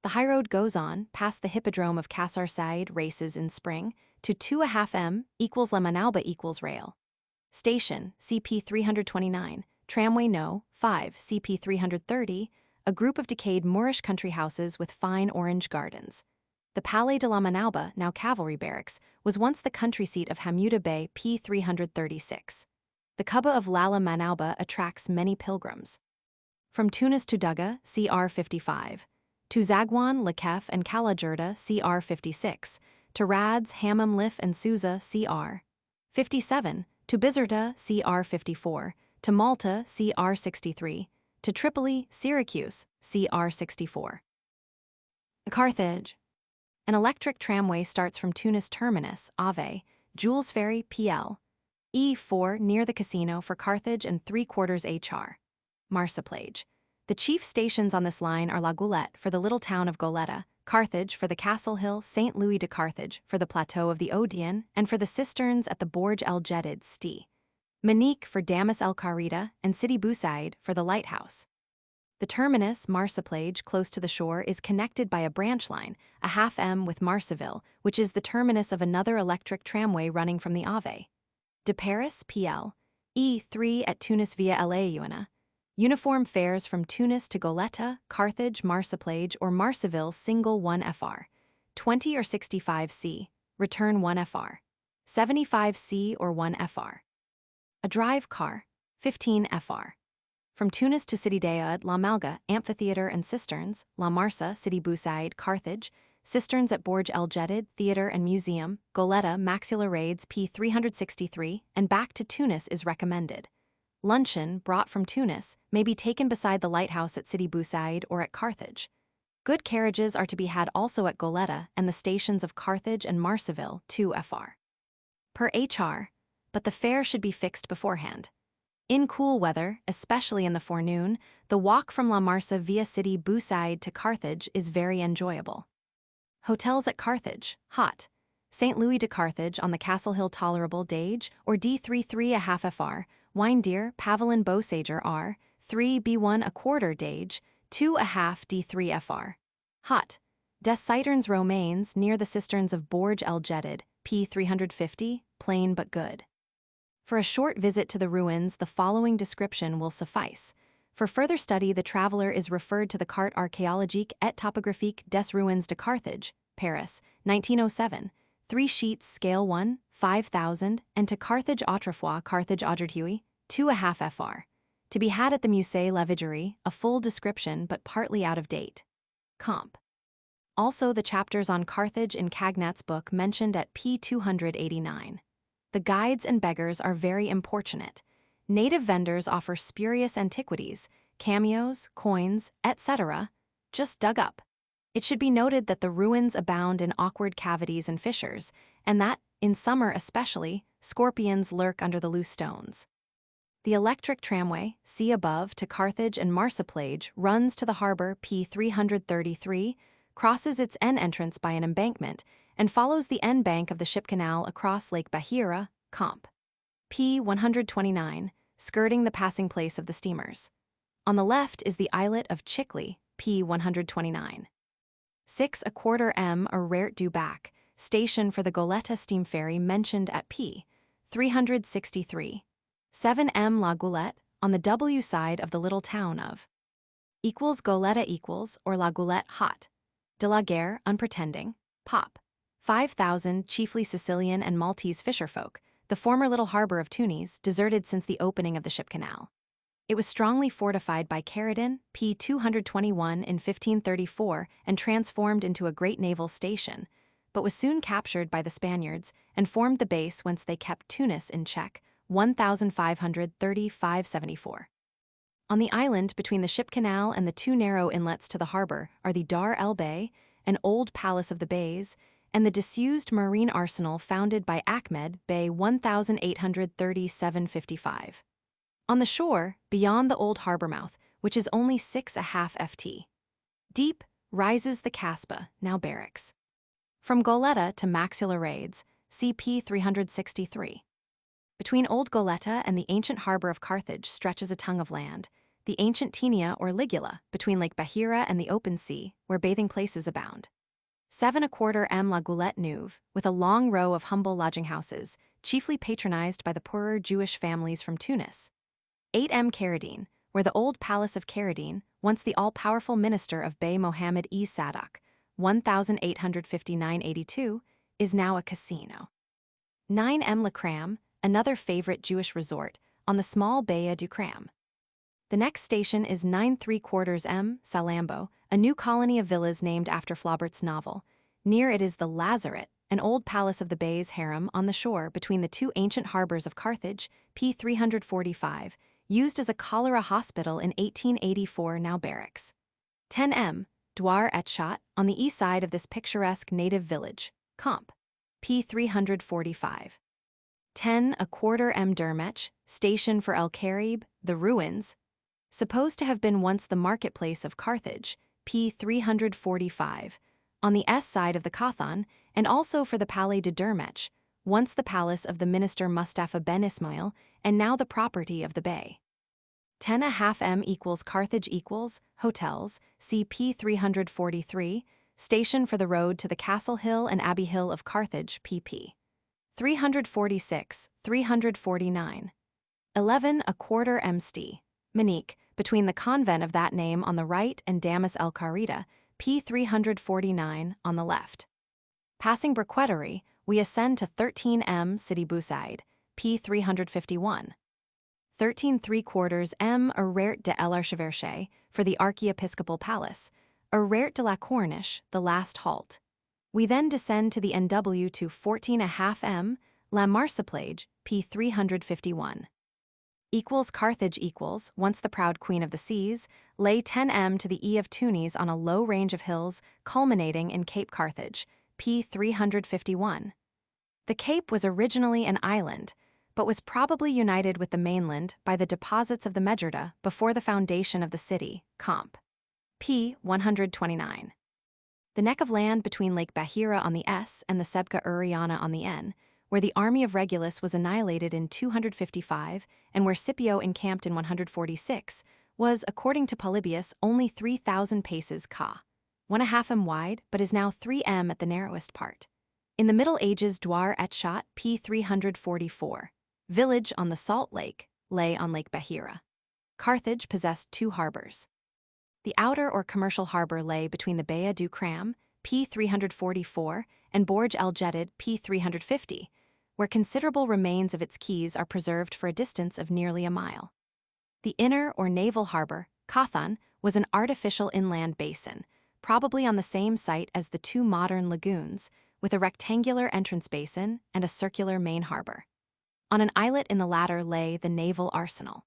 The high road goes on, past the hippodrome of Kassar side races in spring, to 2.5 m La Manauba rail. Station, CP 329, tramway no. 5, CP 330, a group of decayed Moorish country houses with fine orange gardens. The Palais de la Manauba, now cavalry barracks, was once the country seat of Hamouda Bey p. 336. The Kubba of Lala Manauba attracts many pilgrims. From Tunis to Dougga, CR 55. To Zagwan, Lakef, and Kalaâ-Djerda, CR 56. To Rads, Hammam Lif, and Susa, CR 57. To Bizerta, CR 54. To Malta, CR 63. To Tripoli, Syracuse, CR 64. Carthage. An electric tramway starts from Tunis terminus, Ave, Jules Ferry, PL. E4 near the casino for Carthage and 3/4 HR. Marsaplage. The chief stations on this line are La Goulette for the little town of Goletta, Carthage for the Castle Hill, St. Louis de Carthage for the plateau of the Odeon, and for the cisterns at the Borj el Djerid, Sti. Manique for Damas el Kharida, and Sidi Bou Said for the lighthouse. The terminus, Marsaplage, close to the shore, is connected by a branch line, a half M with Marsaville, which is the terminus of another electric tramway running from the Ave. De Paris, PL. E3 at Tunis via La. Uniform fares from Tunis to Goletta, Carthage, Marsaplage, or Marsaville single 1 FR. 20 or 65 C. Return 1 FR. 75 C or 1 FR. A drive car, 15 FR. From Tunis to Sidi Djerid, La Malga, Amphitheatre and Cisterns, La Marsa, Sidi Bou Said, Carthage, Cisterns at Borj el Djerid, Theatre and Museum, Goletta, Maxilla Raids p. 363, and back to Tunis is recommended. Luncheon, brought from Tunis, may be taken beside the lighthouse at Sidi Bou Said or at Carthage. Good carriages are to be had also at Goletta and the stations of Carthage and Marsaville, 2 FR. Per HR, but the fare should be fixed beforehand. In cool weather, especially in the forenoon, the walk from La Marsa via Sidi Bou Said to Carthage is very enjoyable. Hotels at Carthage, hot. St. Louis de Carthage on the Castle Hill tolerable Dage, or D33 a half FR, Windeer, Pavilon Beausager R, 3 B1 a quarter Dage, 2 a half D3 FR. Hot. Des Citernes Romains near the cisterns of Borj el Djerid, P 350, plain but good. For a short visit to the ruins, the following description will suffice. For further study, the traveler is referred to the Carte archéologique et topographique des ruines de Carthage, Paris, 1907, 3 sheets, scale 1, 5,000, and to Carthage autrefois, Carthage aujourd'hui, 2.5 FR. To be had at the Musée Lavigérie, a full description but partly out of date. Comp. Also the chapters on Carthage in Cagnat's book mentioned at p. 289. The guides and beggars are very importunate. Native vendors offer spurious antiquities, cameos, coins, etc., just dug up. It should be noted that the ruins abound in awkward cavities and fissures, and that, In summer especially, scorpions lurk under the loose stones. The electric tramway, see above, to Carthage and Marseillage runs to the harbor P333, crosses its N entrance by an embankment, and follows the N bank of the ship canal across Lake Bahira, Comp. P129, skirting the passing place of the steamers. On the left is the islet of Chicli, P129. 6¼ m Arert du Bac, station for the Goleta steam ferry mentioned at P363. 7 m La Goulette, on the W side of the little town of Goleta or La Goulette hot. De la Guerre, unpretending, Pop. 5,000 chiefly Sicilian and Maltese fisherfolk, the former little harbor of Tunis, deserted since the opening of the ship canal. It was strongly fortified by Caradine, P221 in 1534 and transformed into a great naval station, but was soon captured by the Spaniards and formed the base whence they kept Tunis in check, 1535–74. On the island between the ship canal and the two narrow inlets to the harbor are the Dar el Bay, an old palace of the Beys, and the disused marine arsenal founded by Ahmed Bey 1837–55. On the shore, beyond the old harbor mouth, which is only 6½ ft deep, rises the Casbah, now barracks. From Goleta to Maxula Raids, CP 363. Between Old Goleta and the ancient harbor of Carthage stretches a tongue of land, the ancient Tinea or Ligula, between Lake Bahira and the open sea, where bathing places abound. 7¼ m La Goulette Neuve, with a long row of humble lodging houses, chiefly patronized by the poorer Jewish families from Tunis. 8 m Caradine, where the old palace of Caradine, once the all-powerful minister of Bey Mohammed E. Sadak, 1859–82, is now a casino. 9 m La Cram, another favorite Jewish resort, on the small Baia du Cram. The next station is 9¾ m Salambo, a new colony of villas named after Flaubert's novel. Near it is the Lazaret, an old palace of the Bey's harem on the shore between the two ancient harbors of Carthage, P345, used as a cholera hospital in 1884, now barracks. 10 m Douar et Chat, on the east side of this picturesque native village, Comp. P345. 10¼ m Dermech, station for El Karib, the ruins, supposed to have been once the marketplace of Carthage, P345, on the S side of the Khathon, and also for the Palais de Dermech, once the palace of the minister Mustafa ben Ismail, and now the property of the Bey. 10½ m equals Carthage equals, hotels, CP 343, station for the road to the Castle Hill and Abbey Hill of Carthage, pp. 346, 349. 11¼ m Sti, Monique, between the convent of that name on the right and Damas el Kharida, P349, on the left. Passing Briqueterie, we ascend to 13 m Sidi Boussaid, P351. 13¾ m Arert de l'Archeverche, for the Archiepiscopal Palace, Arert de la Corniche, the last halt. We then descend to the NW to 14½ m La Marseillage, P351. Equals Carthage equals, once the proud queen of the seas, lay 10 m to the E of Tunis on a low range of hills culminating in Cape Carthage, P351. The Cape was originally an island, but was probably united with the mainland by the deposits of the Bizerta before the foundation of the city, Comp. P129. The neck of land between Lake Bahira on the S and the Sebka Uriana on the N, where the army of Regulus was annihilated in 255 and where Scipio encamped in 146, was, according to Polybius, only 3,000 paces ca. 1½ m wide, but is now 3 m at the narrowest part. In the Middle Ages, Douar et Chat, P344. Village on the Salt Lake, lay on Lake Bahira. Carthage possessed two harbors. The outer or commercial harbor lay between the Baia du Cram, P344, and Borj el Djerid, P350, where considerable remains of its quays are preserved for a distance of nearly a mile. The inner or naval harbor, Khathon, was an artificial inland basin, probably on the same site as the two modern lagoons, with a rectangular entrance basin and a circular main harbor. On an islet in the latter lay the naval arsenal.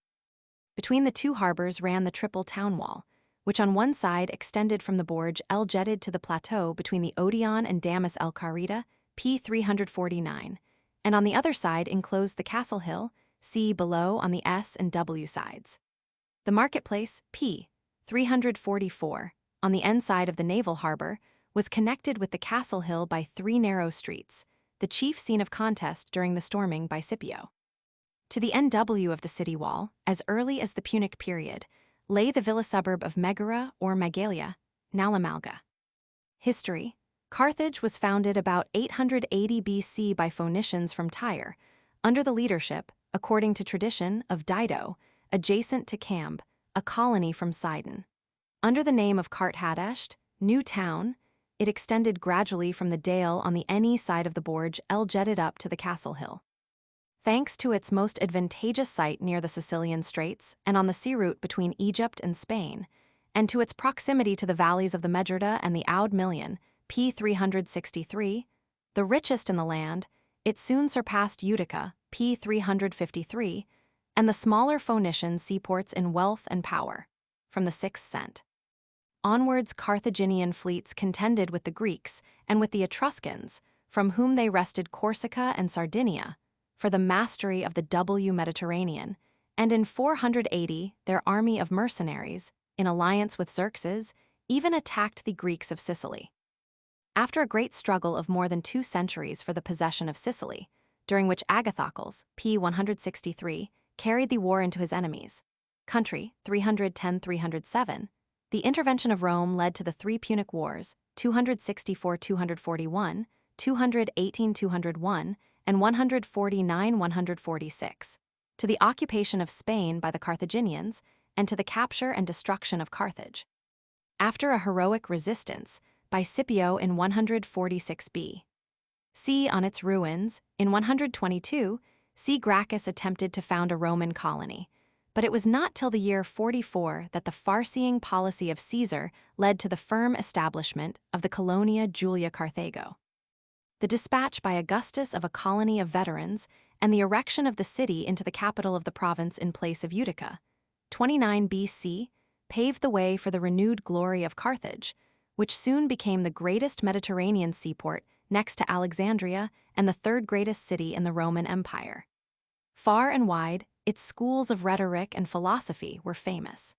Between the two harbors ran the triple town wall, which on one side extended from the Borj el Djerid to the plateau between the Odeon and Damas el Kharida, p. 349, and on the other side enclosed the castle hill, c. below on the S and W sides. The marketplace, p. 344, on the N side of the naval harbor, was connected with the castle hill by 3 narrow streets, the chief scene of contest during the storming by Scipio. To the NW of the city wall, as early as the Punic period, lay the villa suburb of Megara or Megalia, now Lamalga. History: Carthage was founded about 880 BC by Phoenicians from Tyre, under the leadership, according to tradition, of Dido, adjacent to Camb, a colony from Sidon. Under the name of Carthage, New Town, it extended gradually from the dale on the NE side of the Borge El-Djerid up to the Castle Hill. Thanks to its most advantageous site near the Sicilian Straits and on the sea route between Egypt and Spain, and to its proximity to the valleys of the Bizerta and the Oude Million, p. 363, the richest in the land, it soon surpassed Utica, p. 353, and the smaller Phoenician seaports in wealth and power, from the 6th cent. Onwards, Carthaginian fleets contended with the Greeks and with the Etruscans, from whom they wrested Corsica and Sardinia, for the mastery of the W Mediterranean, and in 480 their army of mercenaries, in alliance with Xerxes, even attacked the Greeks of Sicily. After a great struggle of more than 2 centuries for the possession of Sicily, during which Agathocles, p. 163, carried the war into his enemies' country, 310-307, the intervention of Rome led to the 3 Punic Wars, 264-241, 218-201, and 149-146, to the occupation of Spain by the Carthaginians, and to the capture and destruction of Carthage. After a heroic resistance by Scipio in 146 B.C. on its ruins, in 122, C. Gracchus attempted to found a Roman colony, but it was not till the year 44 that the farseeing policy of Caesar led to the firm establishment of the Colonia Julia Carthago. The dispatch by Augustus of a colony of veterans and the erection of the city into the capital of the province in place of Utica, 29 BC, paved the way for the renewed glory of Carthage, which soon became the greatest Mediterranean seaport next to Alexandria and the 3rd greatest city in the Roman Empire. Far and wide, its schools of rhetoric and philosophy were famous.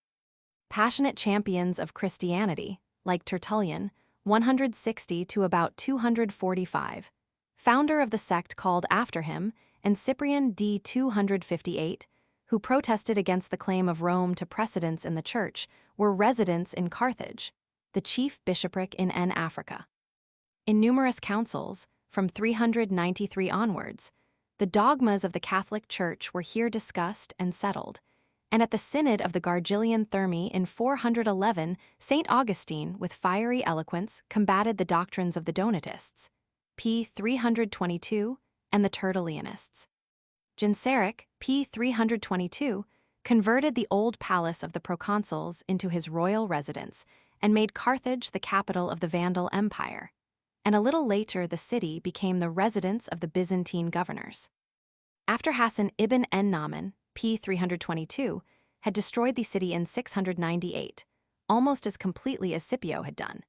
Passionate champions of Christianity, like Tertullian, 160 to about 245, founder of the sect called after him, and Cyprian d. 258, who protested against the claim of Rome to precedence in the Church, were residents in Carthage, the chief bishopric in Africa. In numerous councils, from 393 onwards, the dogmas of the Catholic Church were here discussed and settled, and at the Synod of the Gargilian Thermae in 411, St. Augustine, with fiery eloquence, combated the doctrines of the Donatists, p. 322, and the Tertullianists. Genseric, p. 322, converted the old palace of the proconsuls into his royal residence and made Carthage the capital of the Vandal Empire, and a little later the city became the residence of the Byzantine governors. After Hassan ibn en-Naaman, p. 322, had destroyed the city in 698, almost as completely as Scipio had done,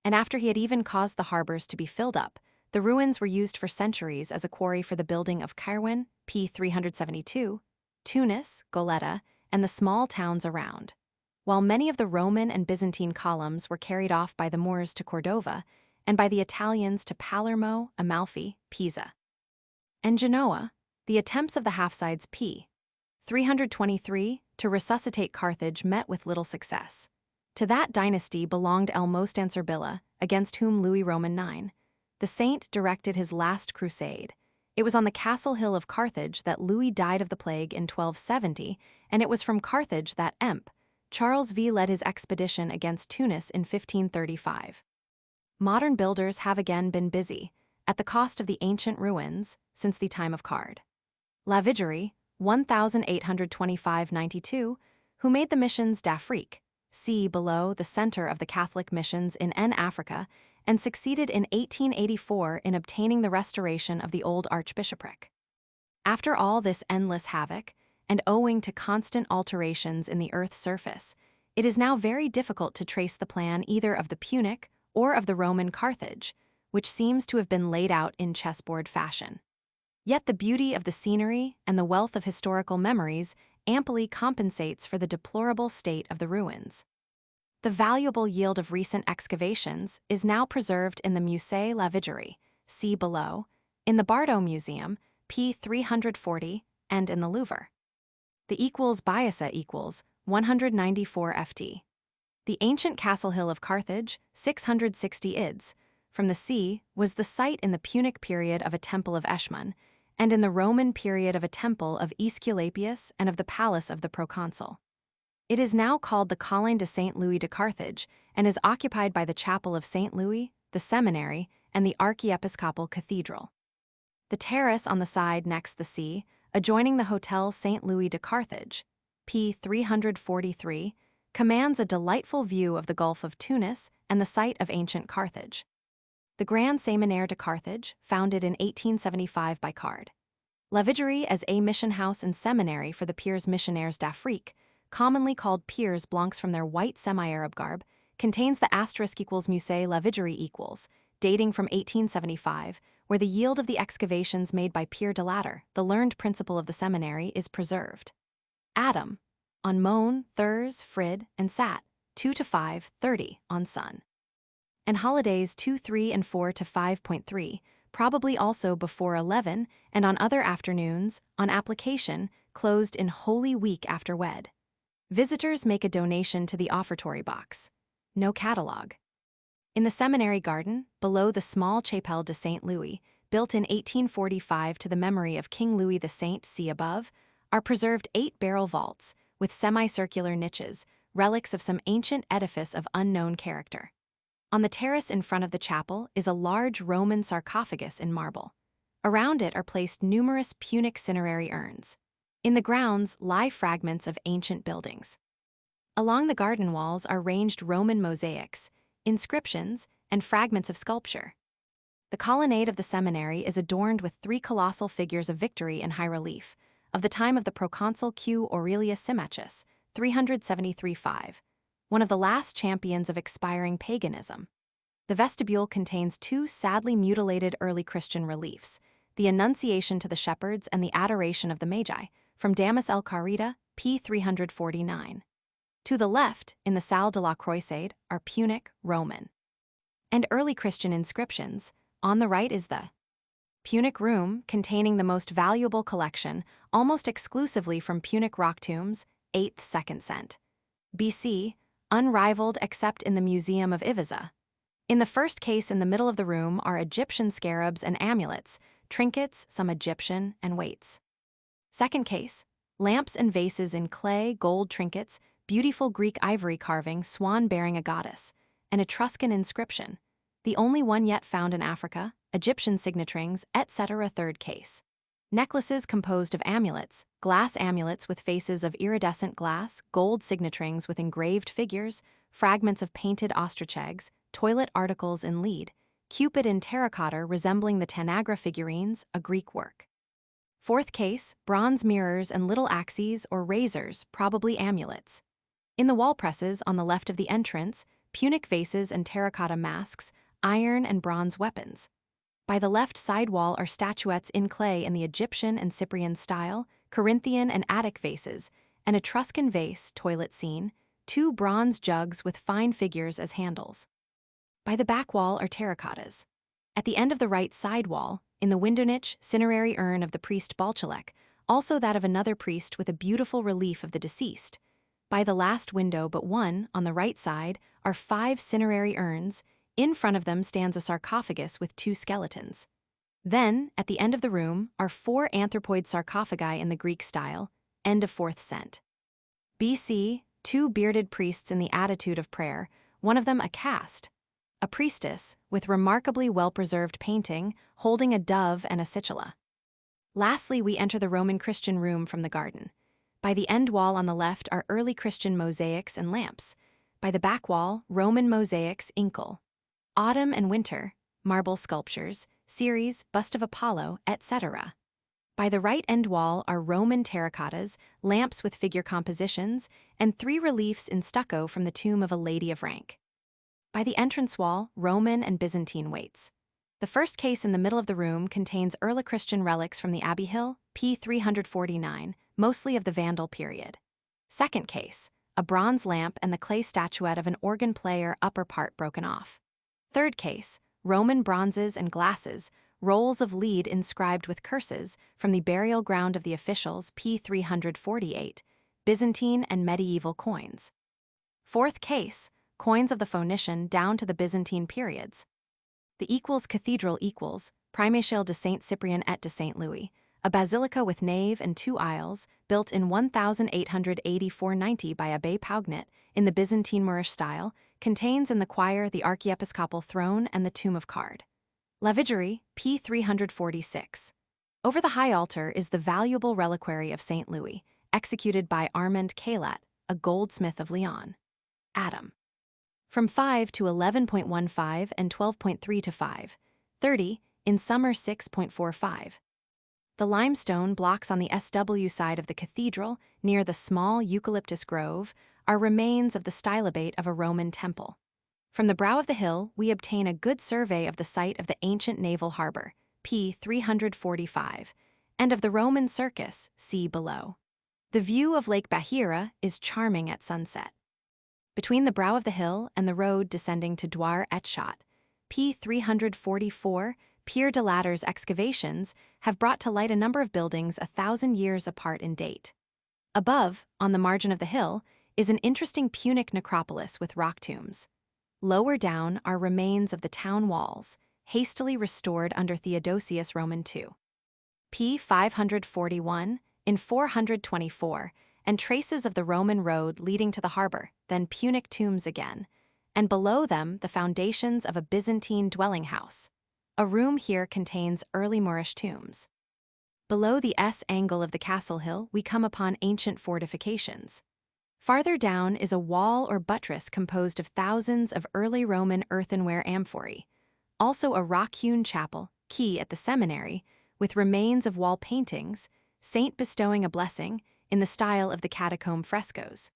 and after he had even caused the harbors to be filled up, the ruins were used for centuries as a quarry for the building of Kairwan, p. 372, Tunis, Goletta, and the small towns around, while many of the Roman and Byzantine columns were carried off by the Moors to Cordova and by the Italians to Palermo, Amalfi, Pisa, and Genoa. The attempts of the half-sides p. 323 to resuscitate Carthage met with little success. To that dynasty belonged Almost Ansarbilla, against whom Louis Roman IX, the saint, directed his last crusade. It was on the castle hill of Carthage that Louis died of the plague in 1270, and it was from Carthage that Charles V led his expedition against Tunis in 1535. Modern builders have again been busy, at the cost of the ancient ruins, since the time of Card. Lavigeri, 1825-92, who made the missions d'Afrique, see below, the center of the Catholic missions in Africa, and succeeded in 1884 in obtaining the restoration of the old archbishopric. After all this endless havoc, and owing to constant alterations in the earth's surface, it is now very difficult to trace the plan either of the Punic or of the Roman Carthage, which seems to have been laid out in chessboard fashion. Yet the beauty of the scenery and the wealth of historical memories amply compensates for the deplorable state of the ruins. The valuable yield of recent excavations is now preserved in the Musée La Vigerie, see below, in the Bardo Museum, p. 340, and in the Louvre. The Bizerta equals 194 ft. The ancient castle hill of Carthage, 660 ids, from the sea, was the site in the Punic period of a temple of Eshmun, and in the Roman period of a temple of Aesculapius and of the palace of the proconsul. It is now called the Colline de Saint Louis de Carthage and is occupied by the chapel of Saint Louis, the seminary, and the archiepiscopal cathedral. The terrace on the side next the sea, adjoining the Hotel Saint Louis de Carthage, p. 343, commands a delightful view of the Gulf of Tunis and the site of ancient Carthage. The Grand Séminaire de Carthage, founded in 1875 by Card. La Vigerie as a mission house and seminary for the Piers Missionnaires d'Afrique, commonly called Piers Blancs from their white semi-Arab garb, contains the asterisk equals Musée La Vigerie equals, dating from 1875, where the yield of the excavations made by Pierre de Latter, the learned principal of the seminary, is preserved. Adam, on Mon, Thurs, Frid, and Sat, 2 to 5, 30, on Sun. And holidays 2, 3, and 4 to 5.3, probably also before 11, and on other afternoons, on application, closed in Holy Week after Wed. Visitors make a donation to the offertory box. No catalogue. In the seminary garden, below the small Chapelle de Saint Louis, built in 1845 to the memory of King Louis the Saint, see above, are preserved 8 barrel vaults, with semicircular niches, relics of some ancient edifice of unknown character. On the terrace in front of the chapel is a large Roman sarcophagus in marble. Around it are placed numerous Punic cinerary urns. In the grounds lie fragments of ancient buildings. Along the garden walls are ranged Roman mosaics, inscriptions, and fragments of sculpture. The colonnade of the seminary is adorned with 3 colossal figures of victory in high relief, of the time of the proconsul Q. Aurelius Symmachus, 373-5, one of the last champions of expiring paganism. The vestibule contains 2 sadly mutilated early Christian reliefs, the Annunciation to the Shepherds and the Adoration of the Magi, from Damas el Kharida, p. 349. To the left, in the Salle de la Croisade, are Punic, Roman, and early Christian inscriptions. On the right is the Punic Room, containing the most valuable collection, almost exclusively from Punic rock tombs, 8th-2nd cent. BC, unrivaled except in the Museum of Ibiza. In the first case in the middle of the room are Egyptian scarabs and amulets, trinkets, some Egyptian, and weights. Second case, lamps and vases in clay, gold trinkets, beautiful Greek ivory carving, swan bearing a goddess, an Etruscan inscription, the only one yet found in Africa, Egyptian signatrings, etc. Third case. Necklaces composed of amulets, glass amulets with faces of iridescent glass, gold signatrings with engraved figures, fragments of painted ostrich eggs, toilet articles in lead, Cupid in terracotta resembling the Tanagra figurines, a Greek work. Fourth case, bronze mirrors and little axes or razors, probably amulets. In the wall presses on the left of the entrance, Punic vases and terracotta masks, iron and bronze weapons. By the left side wall are statuettes in clay in the Egyptian and Cyprian style, Corinthian and Attic vases, an Etruscan vase, toilet scene, 2 bronze jugs with fine figures as handles. By the back wall are terracottas. At the end of the right side wall, in the window niche, cinerary urn of the priest Balchalek, also that of another priest with a beautiful relief of the deceased. By the last window but one, on the right side, are 5 cinerary urns. In front of them stands a sarcophagus with 2 skeletons. Then, at the end of the room, are 4 anthropoid sarcophagi in the Greek style, end of 4th cent. BC, 2 bearded priests in the attitude of prayer, one of them a cast. A priestess, with remarkably well-preserved painting, holding a dove and a citula. Lastly, we enter the Roman Christian room from the garden. By the end wall on the left are early Christian mosaics and lamps. By the back wall, Roman mosaics, inkle. Autumn and winter, marble sculptures, Ceres, bust of Apollo, etc. By the right end wall are Roman terracottas, lamps with figure compositions, and 3 reliefs in stucco from the tomb of a lady of rank. By the entrance wall, Roman and Byzantine weights. The first case in the middle of the room contains early Christian relics from the Abbey Hill, p. 349, mostly of the Vandal period. Second case, a bronze lamp and the clay statuette of an organ player upper part broken off. Third case, Roman bronzes and glasses, rolls of lead inscribed with curses from the burial ground of the officials, p. 348, Byzantine and medieval coins. Fourth case, coins of the Phoenician down to the Byzantine periods. The cathedral Primatiale de Saint Cyprien et de Saint Louis, a basilica with nave and 2 aisles, built in 1884-90 by Abbé Paugnot in the Byzantine Moorish style, contains in the choir the archiepiscopal throne and the tomb of Card. Lavigerie, p. 346. Over the high altar is the valuable reliquary of Saint Louis, executed by Armand Caillat, a goldsmith of Lyon. Adam. From 5 to 11.15 and 12.3 to 5.30, in summer 6.45. The limestone blocks on the SW side of the cathedral, near the small eucalyptus grove, are remains of the stylobate of a Roman temple. From the brow of the hill, we obtain a good survey of the site of the ancient naval harbor, p. 345, and of the Roman circus, see below. The view of Lake Bahira is charming at sunset. Between the brow of the hill and the road descending to Dwar et Shot, p. 344, Pierre de Latter's excavations have brought to light a number of buildings 1,000 years apart in date. Above, on the margin of the hill, is an interesting Punic necropolis with rock tombs. Lower down are remains of the town walls, hastily restored under Theodosius Roman II. p. 541, in 424, and traces of the Roman road leading to the harbor, then Punic tombs again, and below them the foundations of a Byzantine dwelling house. A room here contains early Moorish tombs. Below the S angle of the castle hill, we come upon ancient fortifications. Farther down is a wall or buttress composed of thousands of early Roman earthenware amphorae, also a rock-hewn chapel, quay at the seminary, with remains of wall paintings, saint bestowing a blessing, in the style of the catacomb frescoes.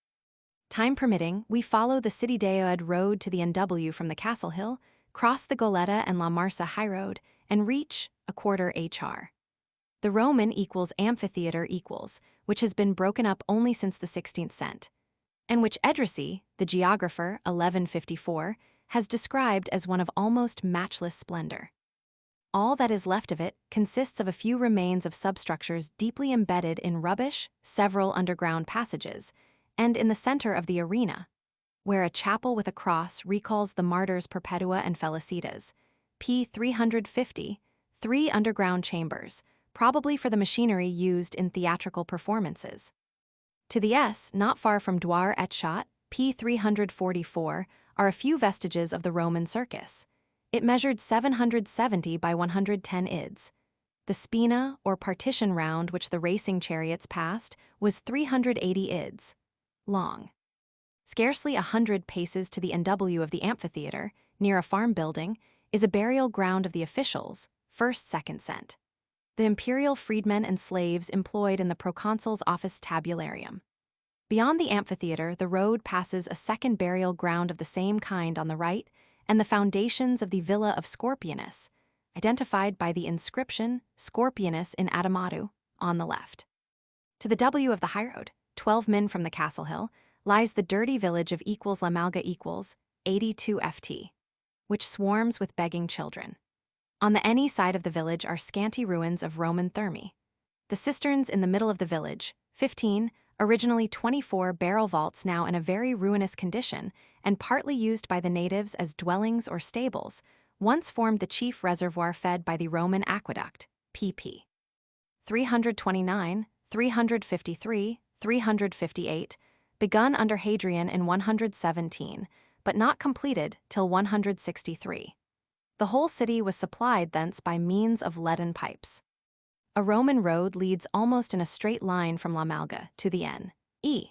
Time permitting, we follow the City d'Oed road to the NW from the castle hill, cross the Goleta and La Marsa high road, and reach a quarter HR. The Roman amphitheater which has been broken up only since the 16th cent, and which Edrisi, the geographer, 1154, has described as one of almost matchless splendor. All that is left of it consists of a few remains of substructures deeply embedded in rubbish, several underground passages, and in the center of the arena, where a chapel with a cross recalls the martyrs Perpetua and Felicitas, p. 350, 3 underground chambers, probably for the machinery used in theatrical performances. To the S, not far from Dwar et Shot, p. 344, are a few vestiges of the Roman circus. It measured 770 by 110 ids. The spina, or partition round which the racing chariots passed, was 380 ids long. Scarcely 100 paces to the NW of the amphitheater, near a farm building, is a burial ground of the officials, 1st-2nd cent. The imperial freedmen and slaves employed in the proconsul's office tabularium. Beyond the amphitheater, the road passes a second burial ground of the same kind on the right, and the foundations of the Villa of Scorpionus, identified by the inscription Scorpionus in Adamatu, on the left. To the W of the highroad, 12 min from the castle hill, lies the dirty village of La Malga 82 ft, which swarms with begging children. On the any side of the village are scanty ruins of Roman thermae. The cisterns in the middle of the village, 15, originally 24 barrel vaults now in a very ruinous condition and partly used by the natives as dwellings or stables, once formed the chief reservoir fed by the Roman aqueduct, pp. 329, 353, 358, begun under Hadrian in 117, but not completed till 163. The whole city was supplied thence by means of leaden pipes. A Roman road leads almost in a straight line from La Malga to the N.E.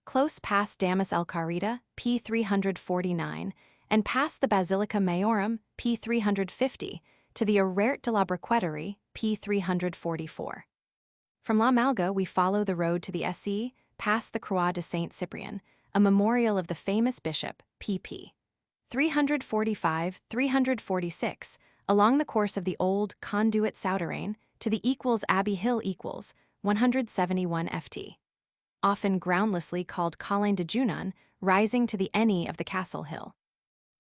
close past Damus el Carida, p. 349, and past the Basilica Maiorum, p. 350, to the Arrert de la Briqueterie, p. 344. From La Malga we follow the road to the SE, past the Croix de Saint Cyprien, a memorial of the famous bishop, pp. 345-346, along the course of the old conduit souterrain to the Abbey Hill 171 ft, often groundlessly called Kalaâ-Djerda, rising to the ene of the castle hill.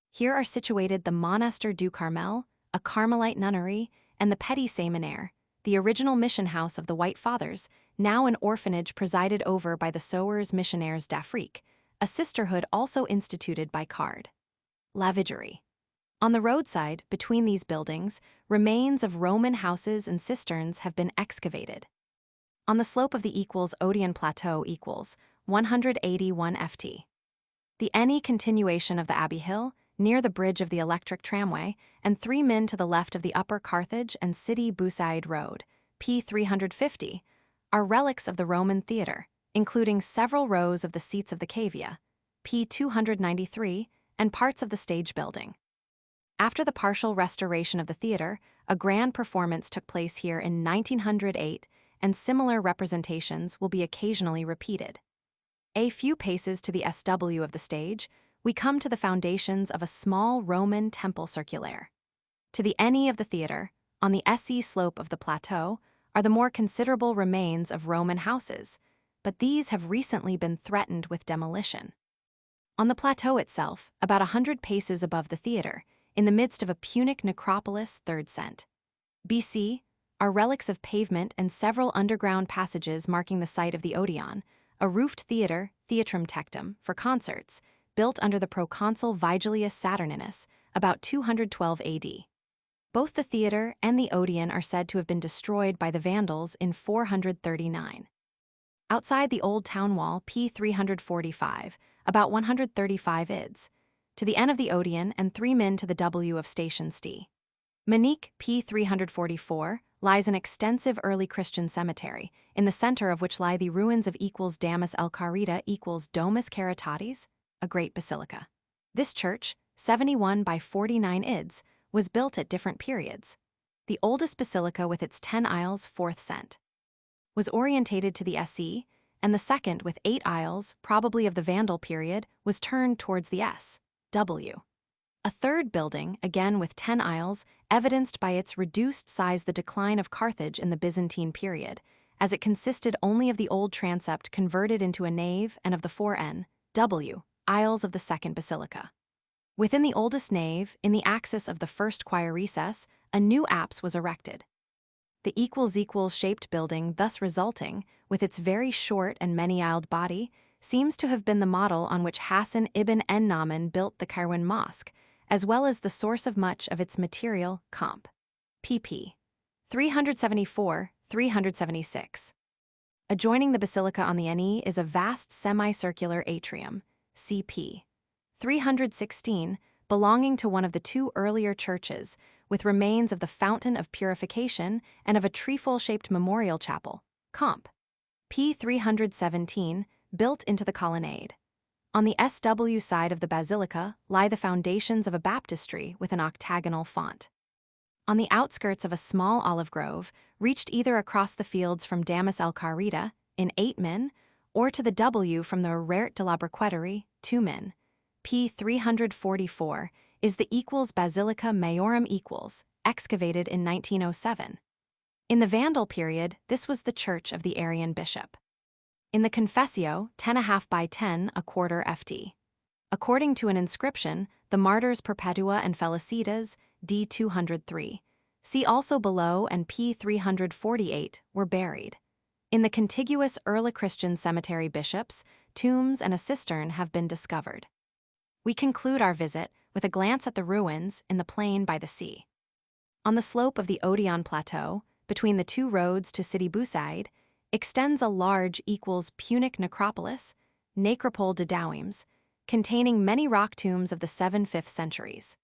Here are situated the Monastir du Carmel, a Carmelite nunnery, and the Petit Séminaire, the original mission house of the White Fathers, now an orphanage presided over by the Sowers Missionnaires d'Afrique, a sisterhood also instituted by Card. Lavigérie. On the roadside, between these buildings, remains of Roman houses and cisterns have been excavated. On the slope of the Odeon Plateau 181 ft. The ene continuation of the Abbey Hill, near the bridge of the electric tramway, and 3 min to the left of the upper Carthage and Sidi Bou Said Road, p. 350, are relics of the Roman theatre, including several rows of the seats of the cavea, p. 293, and parts of the stage building. After the partial restoration of the theatre, a grand performance took place here in 1908, and similar representations will be occasionally repeated. A few paces to the SW of the stage, we come to the foundations of a small Roman temple circulaire. To the ene of the theatre, on the SE slope of the plateau, are the more considerable remains of Roman houses, but these have recently been threatened with demolition. On the plateau itself, about 100 paces above the theatre, in the midst of a Punic necropolis 3rd cent. BC, are relics of pavement and several underground passages marking the site of the Odeon, a roofed theatre, Theatrum Tectum, for concerts, built under the proconsul Vigilius Saturninus, about 212 AD. Both the theatre and the Odeon are said to have been destroyed by the Vandals in 439. Outside the old town wall, p. 345, about 135 ids, to the N of the Odeon and 3 min to the W of Station St. Monique, p. 344, lies an extensive early Christian cemetery, in the center of which lie the ruins of Damus el Karida Domus Caritatis, a great basilica. This church, 71 by 49 ids, was built at different periods. The oldest basilica with its 10 aisles 4th cent. Was orientated to the SE, and the second with 8 aisles, probably of the Vandal period, was turned towards the SW. A third building, again with 10 aisles, evidenced by its reduced size the decline of Carthage in the Byzantine period, as it consisted only of the old transept converted into a nave and of the 4 N.W. aisles of the second basilica. Within the oldest nave, in the axis of the first choir recess, a new apse was erected. The == shaped building thus resulting, with its very short and many-aisled body, seems to have been the model on which Hassan ibn en-Naaman built the Kairwan Mosque, as well as the source of much of its material, comp. pp. 374-376. Adjoining the basilica on the ene is a vast semicircular atrium, cp. 316, belonging to one of the 2 earlier churches, with remains of the Fountain of Purification and of a trefoil-shaped memorial chapel, comp. p. 317, built into the colonnade. On the SW side of the basilica lie the foundations of a baptistry with an octagonal font. On the outskirts of a small olive grove, reached either across the fields from Damus el Karida, in 8 min, or to the W from the Rert de la Briqueterie, 2 min, p. 344, is the Basilica Maiorum excavated in 1907. In the Vandal period, this was the church of the Arian bishop. In the Confessio, 10.5 by 10.25 ft. According to an inscription, the martyrs Perpetua and Felicitas, d. 203, see also below and p. 348, were buried. In the contiguous early Christian cemetery bishops, tombs and a cistern have been discovered. We conclude our visit with a glance at the ruins in the plain by the sea. On the slope of the Odeon Plateau, between the 2 roads to Sidi Bou Said, extends a large Punic necropolis, Necropole de Douims, containing many rock tombs of the 7th-5th centuries.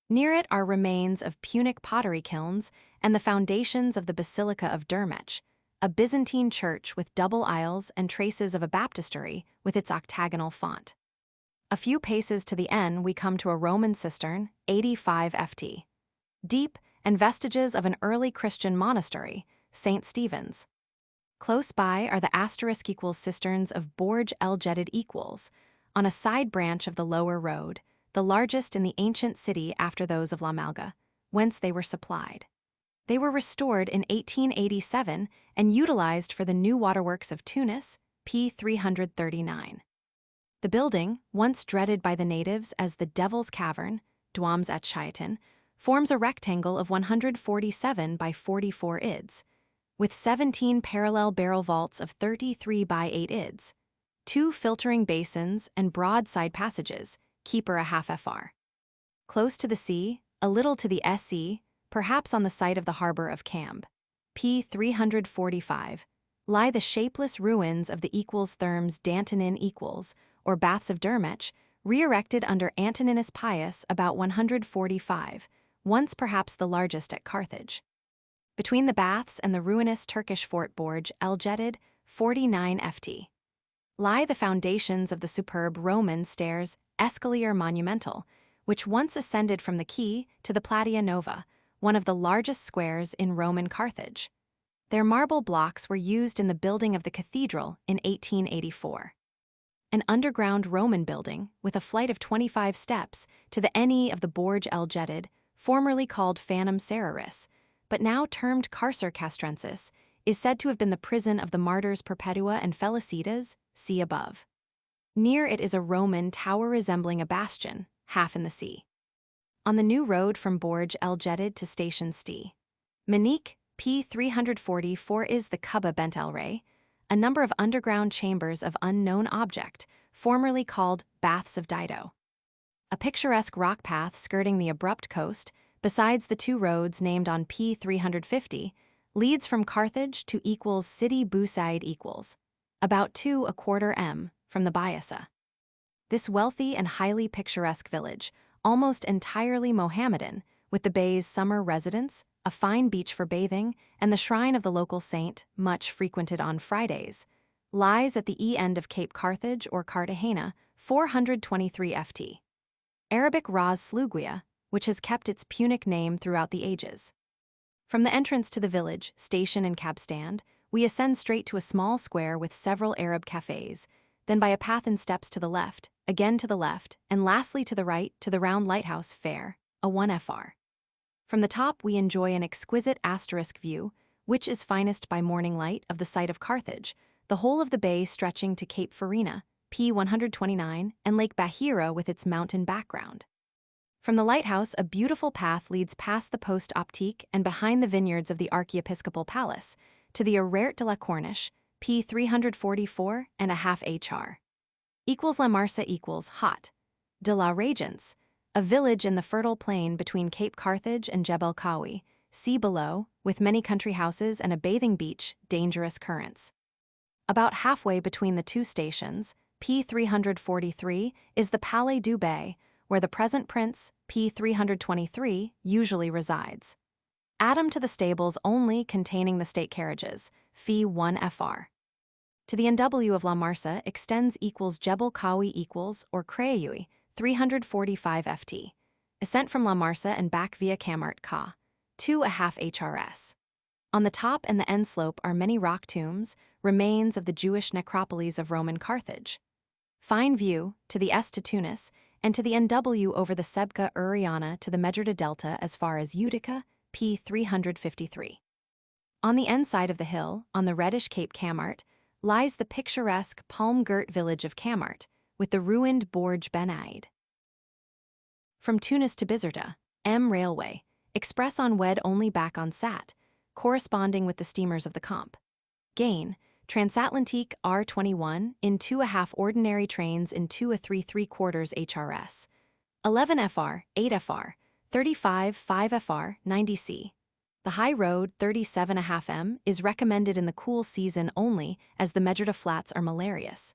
Near it are remains of Punic pottery kilns and the foundations of the Basilica of Dermech, a Byzantine church with double aisles and traces of a baptistery with its octagonal font. A few paces to the N we come to a Roman cistern, 85 ft. Deep, and vestiges of an early Christian monastery, St. Stephen's. Close by are the * cisterns of Borj el Djerid on a side branch of the lower road, the largest in the ancient city after those of La Malga, whence they were supplied. They were restored in 1887 and utilized for the new waterworks of Tunis, p. 339. The building, once dreaded by the natives as the Devil's Cavern, Dwams at Shaitan, forms a rectangle of 147 by 44 ids, with 17 parallel barrel vaults of 33 by 8 ids, 2 filtering basins and broad side passages, keeper a half fr. Close to the sea, a little to the SE, perhaps on the site of the harbor of Camb, p. 345, lie the shapeless ruins of the therms Dantonin or Baths of Dermech, re-erected under Antoninus Pius about 145, once perhaps the largest at Carthage. Between the baths and the ruinous Turkish fort Borj el-Djerid, 49 ft, lie the foundations of the superb Roman stairs Escalier Monumental, which once ascended from the quay to the Platea Nova, one of the largest squares in Roman Carthage. Their marble blocks were used in the building of the cathedral in 1884. An underground Roman building with a flight of 25 steps to the NE of the Borj el-Djerid, formerly called Fanum Seraris, but now termed Carcer Castrensis, is said to have been the prison of the martyrs Perpetua and Felicitas, see above. Near it is a Roman tower resembling a bastion, half in the sea. On the new road from Borj el-Djerid to Station Sti, Manique, p. 344 is the Kubba Bent el Rey, a number of underground chambers of unknown object, formerly called Baths of Dido. A picturesque rock path skirting the abrupt coast, besides the 2 roads named on p. 350, leads from Carthage to City Busaid about 2¼ m from the Bayasa. This wealthy and highly picturesque village, almost entirely Mohammedan, with the bay's summer residence, a fine beach for bathing, and the shrine of the local saint, much frequented on Fridays, lies at the end of Cape Carthage or Cartagena, 423 ft. Arabic Ras Sluguia, which has kept its Punic name throughout the ages. From the entrance to the village, station and cab stand, we ascend straight to a small square with several Arab cafes, then by a path and steps to the left, again to the left, and lastly to the right to the round lighthouse fair, a 1 fr. From the top we enjoy an exquisite asterisk view, which is finest by morning light, of the site of Carthage, the whole of the bay stretching to Cape Farina, p. 129, and Lake Bahira with its mountain background. From the lighthouse a beautiful path leads past the poste optique and behind the vineyards of the Archiepiscopal Palace, to the Arrert de la Corniche, p. 344 and a half hr. La Marsa equals Hot, de la Regence, a village in the fertile plain between Cape Carthage and Jebel Kawi, see below, with many country houses and a bathing beach, dangerous currents. About halfway between the 2 stations, p. 343, is the Palais du Bay, where the present prince, p. 323, usually resides. Addum to the stables only containing the state carriages, fee 1 fr. To the NW of La Marsa extends Jebel Kawi or Creaui, 345 ft. Ascent from La Marsa and back via Camart Ka, 2½ hrs. On the top and the end slope are many rock tombs, remains of the Jewish necropolis of Roman Carthage. Fine view, to the S to Tunis, and to the NW over the Sebka Uriana to the Medjerda Delta as far as Utica, p. 353. On the end side of the hill, on the reddish Cape Camart, lies the picturesque palm-girt village of Camart, with the ruined Borj Ben Aid. From Tunis to Bizerta, M Railway, express on Wed only back on Sat, corresponding with the steamers of the Comp. Gain, Transatlantique R21 in 2½ ordinary trains in 2 3¾ HRS. 11 FR, 8 FR, 35 5 FR, 90 C. The high road, 37½ m, is recommended in the cool season only as the Medjerda flats are malarious.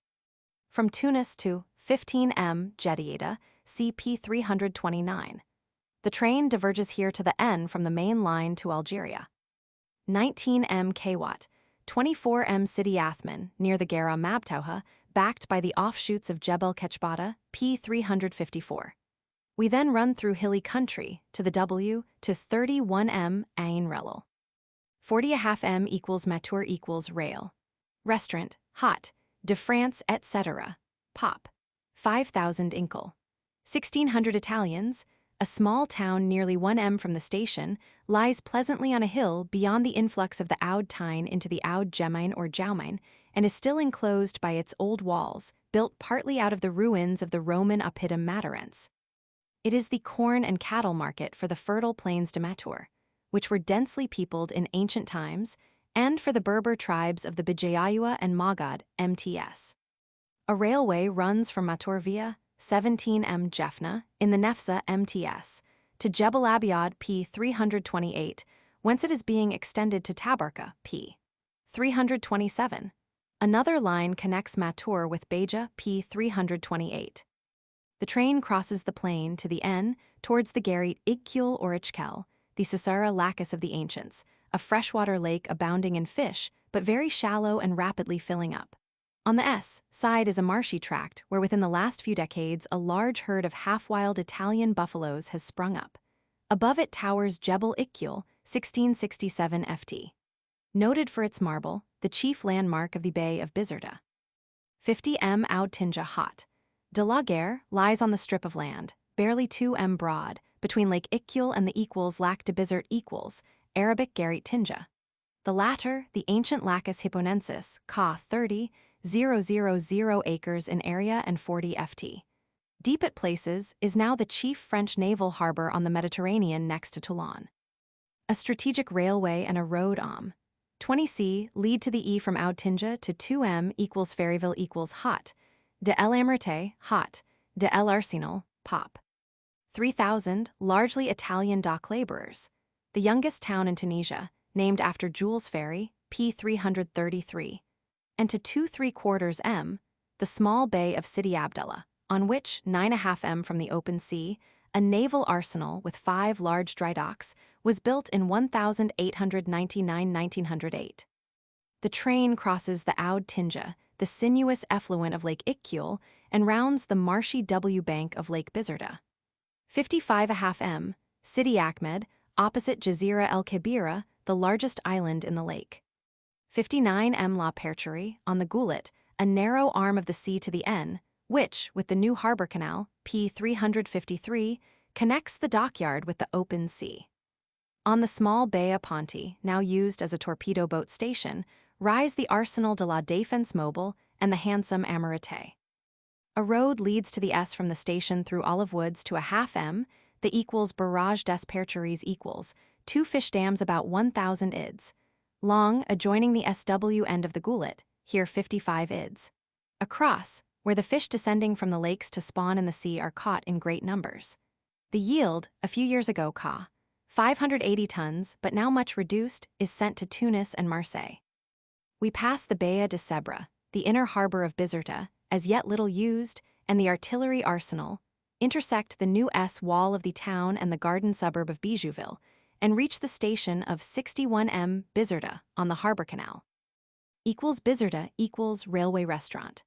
From Tunis to 15 m Djerid, CP 329. The train diverges here to the N from the main line to Algeria. 19 m Kawat, 24 m Sidi Athman, near the Gara Mabtauha, backed by the offshoots of Jebel Kechbada, p. 354. We then run through hilly country to the W to 31 m Ain Relal. 40½ m Matur rail. Restaurant, hot, de France, etc. Pop. 5,000 Inkel. 1,600 Italians, a small town nearly 1 m from the station, lies pleasantly on a hill beyond the influx of the Oude Tyne into the Oude Gemijn or Joumijn, and is still enclosed by its old walls, built partly out of the ruins of the Roman oppidum Maderens. It is the corn and cattle market for the fertile plains de Matour, which were densely peopled in ancient times, and for the Berber tribes of the Bijayayua and Magad MTS. A railway runs from Matour via 17M Jefna in the Nefsa MTS to Jebel Abiad P 328, whence it is being extended to Tabarka P 327. Another line connects Matour with Beja P 328. The train crosses the plain to the N towards the Gerit Igkul or Ichkel, the Sisara Lacus of the ancients, a freshwater lake abounding in fish, but very shallow and rapidly filling up. On the S side is a marshy tract where within the last few decades a large herd of half-wild Italian buffaloes has sprung up. Above it towers Jebel Ikul, 1667 ft. Noted for its marble, the chief landmark of the Bay of Bizerta. 50 m Oude Tinja Hot. De la Guerre lies on the strip of land, barely 2 m broad, between Lake Ikul and the equals Lac de Bizert equals, Arabic Gerit Tinja. The latter, the ancient Lacus hipponensis, ca 30,000 acres in area and 40 ft. Deep at places, is now the chief French naval harbor on the Mediterranean next to Toulon. A strategic railway and a road 20C lead to the E from Oude Tinja to 2M equals Ferryville equals Hot, de El Amerte, Hot, de El Arsenal, Pop. 3,000, largely Italian dock laborers. The youngest town in Tunisia, named after Jules Ferry, P 333. And to 2¾ m, the small bay of Sidi Abdallah, on which, 9½ m from the open sea, a naval arsenal with 5 large dry docks was built in 1899–1908. The train crosses the Oude Tinja, the sinuous effluent of Lake Ikul, and rounds the marshy W bank of Lake Bizerta. 55½ m, Sidi Ahmed, opposite Jazira el Kebira, the largest island in the lake. 59 m La Percherie, on the Goulet, a narrow arm of the sea to the N, which, with the new harbor canal, P 353, connects the dockyard with the open sea. On the small Bea Ponte, now used as a torpedo boat station, rise the Arsenal de la Défense Mobile and the handsome Amarate. A road leads to the S from the station through Olive Woods to a ½ m, the equals Barrage des Percheries equals, 2 fish dams about 1,000 ids. Long, adjoining the SW end of the Goulet, here 55 ids. Across, where the fish descending from the lakes to spawn in the sea are caught in great numbers. The yield, a few years ago ca. 580 tons, but now much reduced, is sent to Tunis and Marseille. We pass the Baie de Sebre, the inner harbor of Bizerta, as yet little used, and the artillery arsenal, intersect the new S wall of the town and the garden suburb of Bijouville, and reach the station of 61 m Bizerta on the harbor canal. Equals Bizerta equals railway restaurant.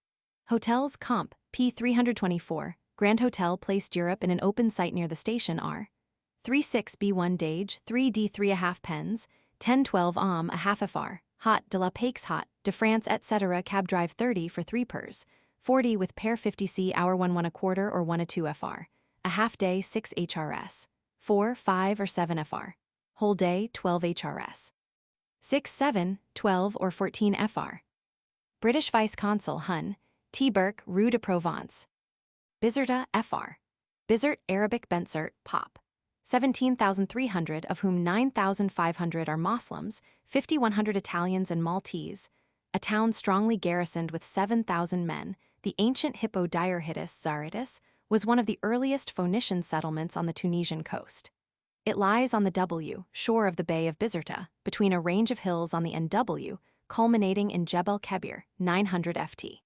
Hotels Comp, P 324, Grand Hotel placed Europe in an open site near the station are 36B1 Dage, 3D 3½ pens, 1012 a half FR, Hot de la Paix Hot, de France etc. Cab drive 30 for 3 pers, 40 with pair 50C hour 1 1/4 or 1 FR, a half day 6 HRS, 4, 5 or 7 FR, whole day 12 HRS, 6, 7, 12 or 14 FR. British Vice Consul Hun, T. Burke, Rue de Provence. Bizerta FR. Bizert Arabic Bensert Pop. 17,300 of whom 9,500 are Moslems, 5,100 Italians and Maltese, a town strongly garrisoned with 7,000 men. The ancient Hippo Diarhytus Zaritus was one of the earliest Phoenician settlements on the Tunisian coast. It lies on the W shore of the Bay of Bizerta, between a range of hills on the NW, culminating in Jebel Kebir, 900 ft.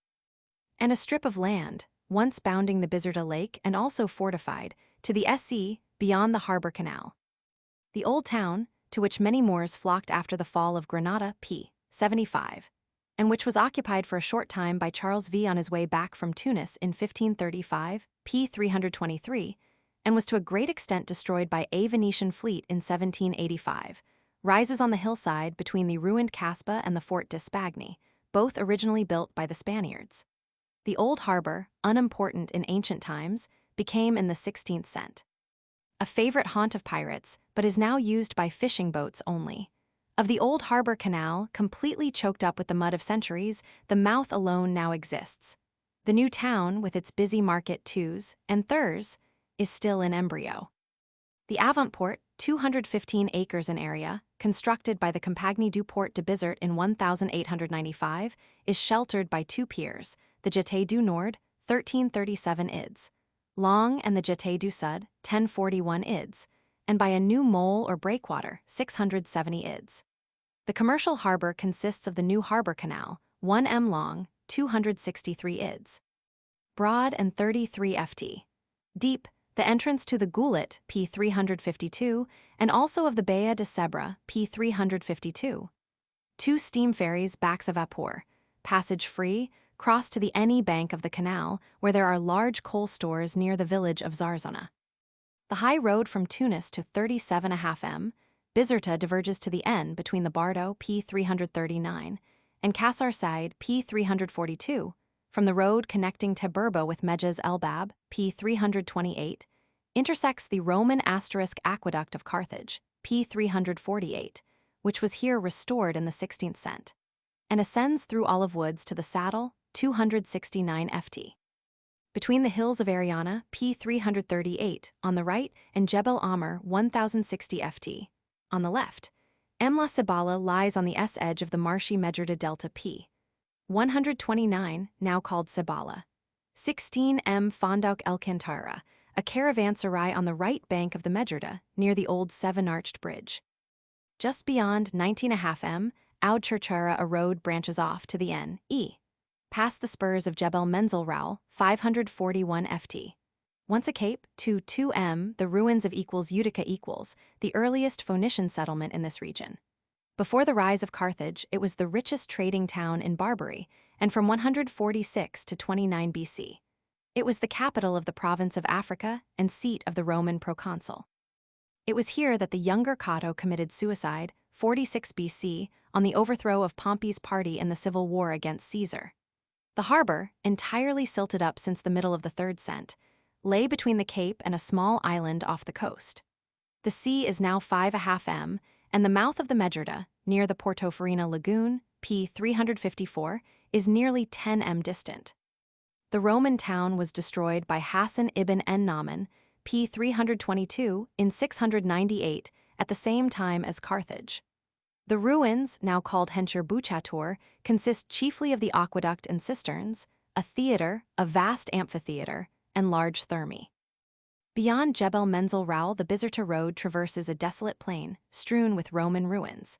And a strip of land, once bounding the Bizerta Lake and also fortified, to the SE, beyond the harbor canal. The old town, to which many Moors flocked after the fall of Granada, p. 75, and which was occupied for a short time by Charles V on his way back from Tunis in 1535, p. 323, and was to a great extent destroyed by a Venetian fleet in 1785, rises on the hillside between the ruined Casba and the Fort d'Espagny, both originally built by the Spaniards. The old harbor, unimportant in ancient times, became in the 16th century. a favorite haunt of pirates, but is now used by fishing boats only. Of the old harbor canal, completely choked up with the mud of centuries, the mouth alone now exists. The new town, with its busy market twos and thurs, is still in embryo. The avant-port, 215 acres in area, constructed by the Compagnie du Port de Bizerta in 1895, is sheltered by two piers, the Jetée du Nord, 1337 ids, long, and the Jetée du Sud, 1041 ids, and by a new mole or breakwater, 670 ids. The commercial harbor consists of the new harbor canal, 1 m long, 263 ids, broad and 33 ft. deep, the entrance to the Goulet, p. 352, and also of the Baie de Sebre, p. 352. Two steam ferries, backs à vapeur, passage free, cross to the any bank of the canal, where there are large coal stores near the village of Zarzana. The high road from Tunis to 37.5 m, Bizerta diverges to the N between the Bardo, p. 339, and Kasar Side, p. 342, from the road connecting Teberba with Mejaz Elbab, p. 328, intersects the Roman * aqueduct of Carthage, p. 348, which was here restored in the 16th cent, and ascends through olive woods to the Saddle, 269 ft. Between the hills of Ariana, p. 338, on the right, and Jebel Amr, 1060 ft. on the left, Emla Sibala lies on the S-edge of the marshy Medjerda Delta p. 129, now called Sibala. 16 m Fondouk El Kantara, a caravanserai on the right bank of the Medjerda, near the old seven-arched bridge. Just beyond 19.5 m, Oud Churchara, a road branches off to the N.E. past the spurs of Jebel Menzel Raoul, 541 ft. Once a cape, to 2 m, the ruins of Utica, the earliest Phoenician settlement in this region. Before the rise of Carthage, it was the richest trading town in Barbary, and from 146 to 29 BC. It was the capital of the province of Africa and seat of the Roman proconsul. It was here that the younger Cato committed suicide, 46 BC, on the overthrow of Pompey's party in the civil war against Caesar. The harbor, entirely silted up since the middle of the 3rd cent, lay between the cape and a small island off the coast. The sea is now 5.5 m, and the mouth of the Medjerda, near the Portofarina Lagoon, p. 354, is nearly 10 m distant. The Roman town was destroyed by Hassan ibn en-Naman, p. 322, in 698, at the same time as Carthage. The ruins, now called Hencher Buchatur, consist chiefly of the aqueduct and cisterns, a theatre, a vast amphitheatre, and large thermae. Beyond Jebel Menzel Raoul, the Bizerta road traverses a desolate plain, strewn with Roman ruins.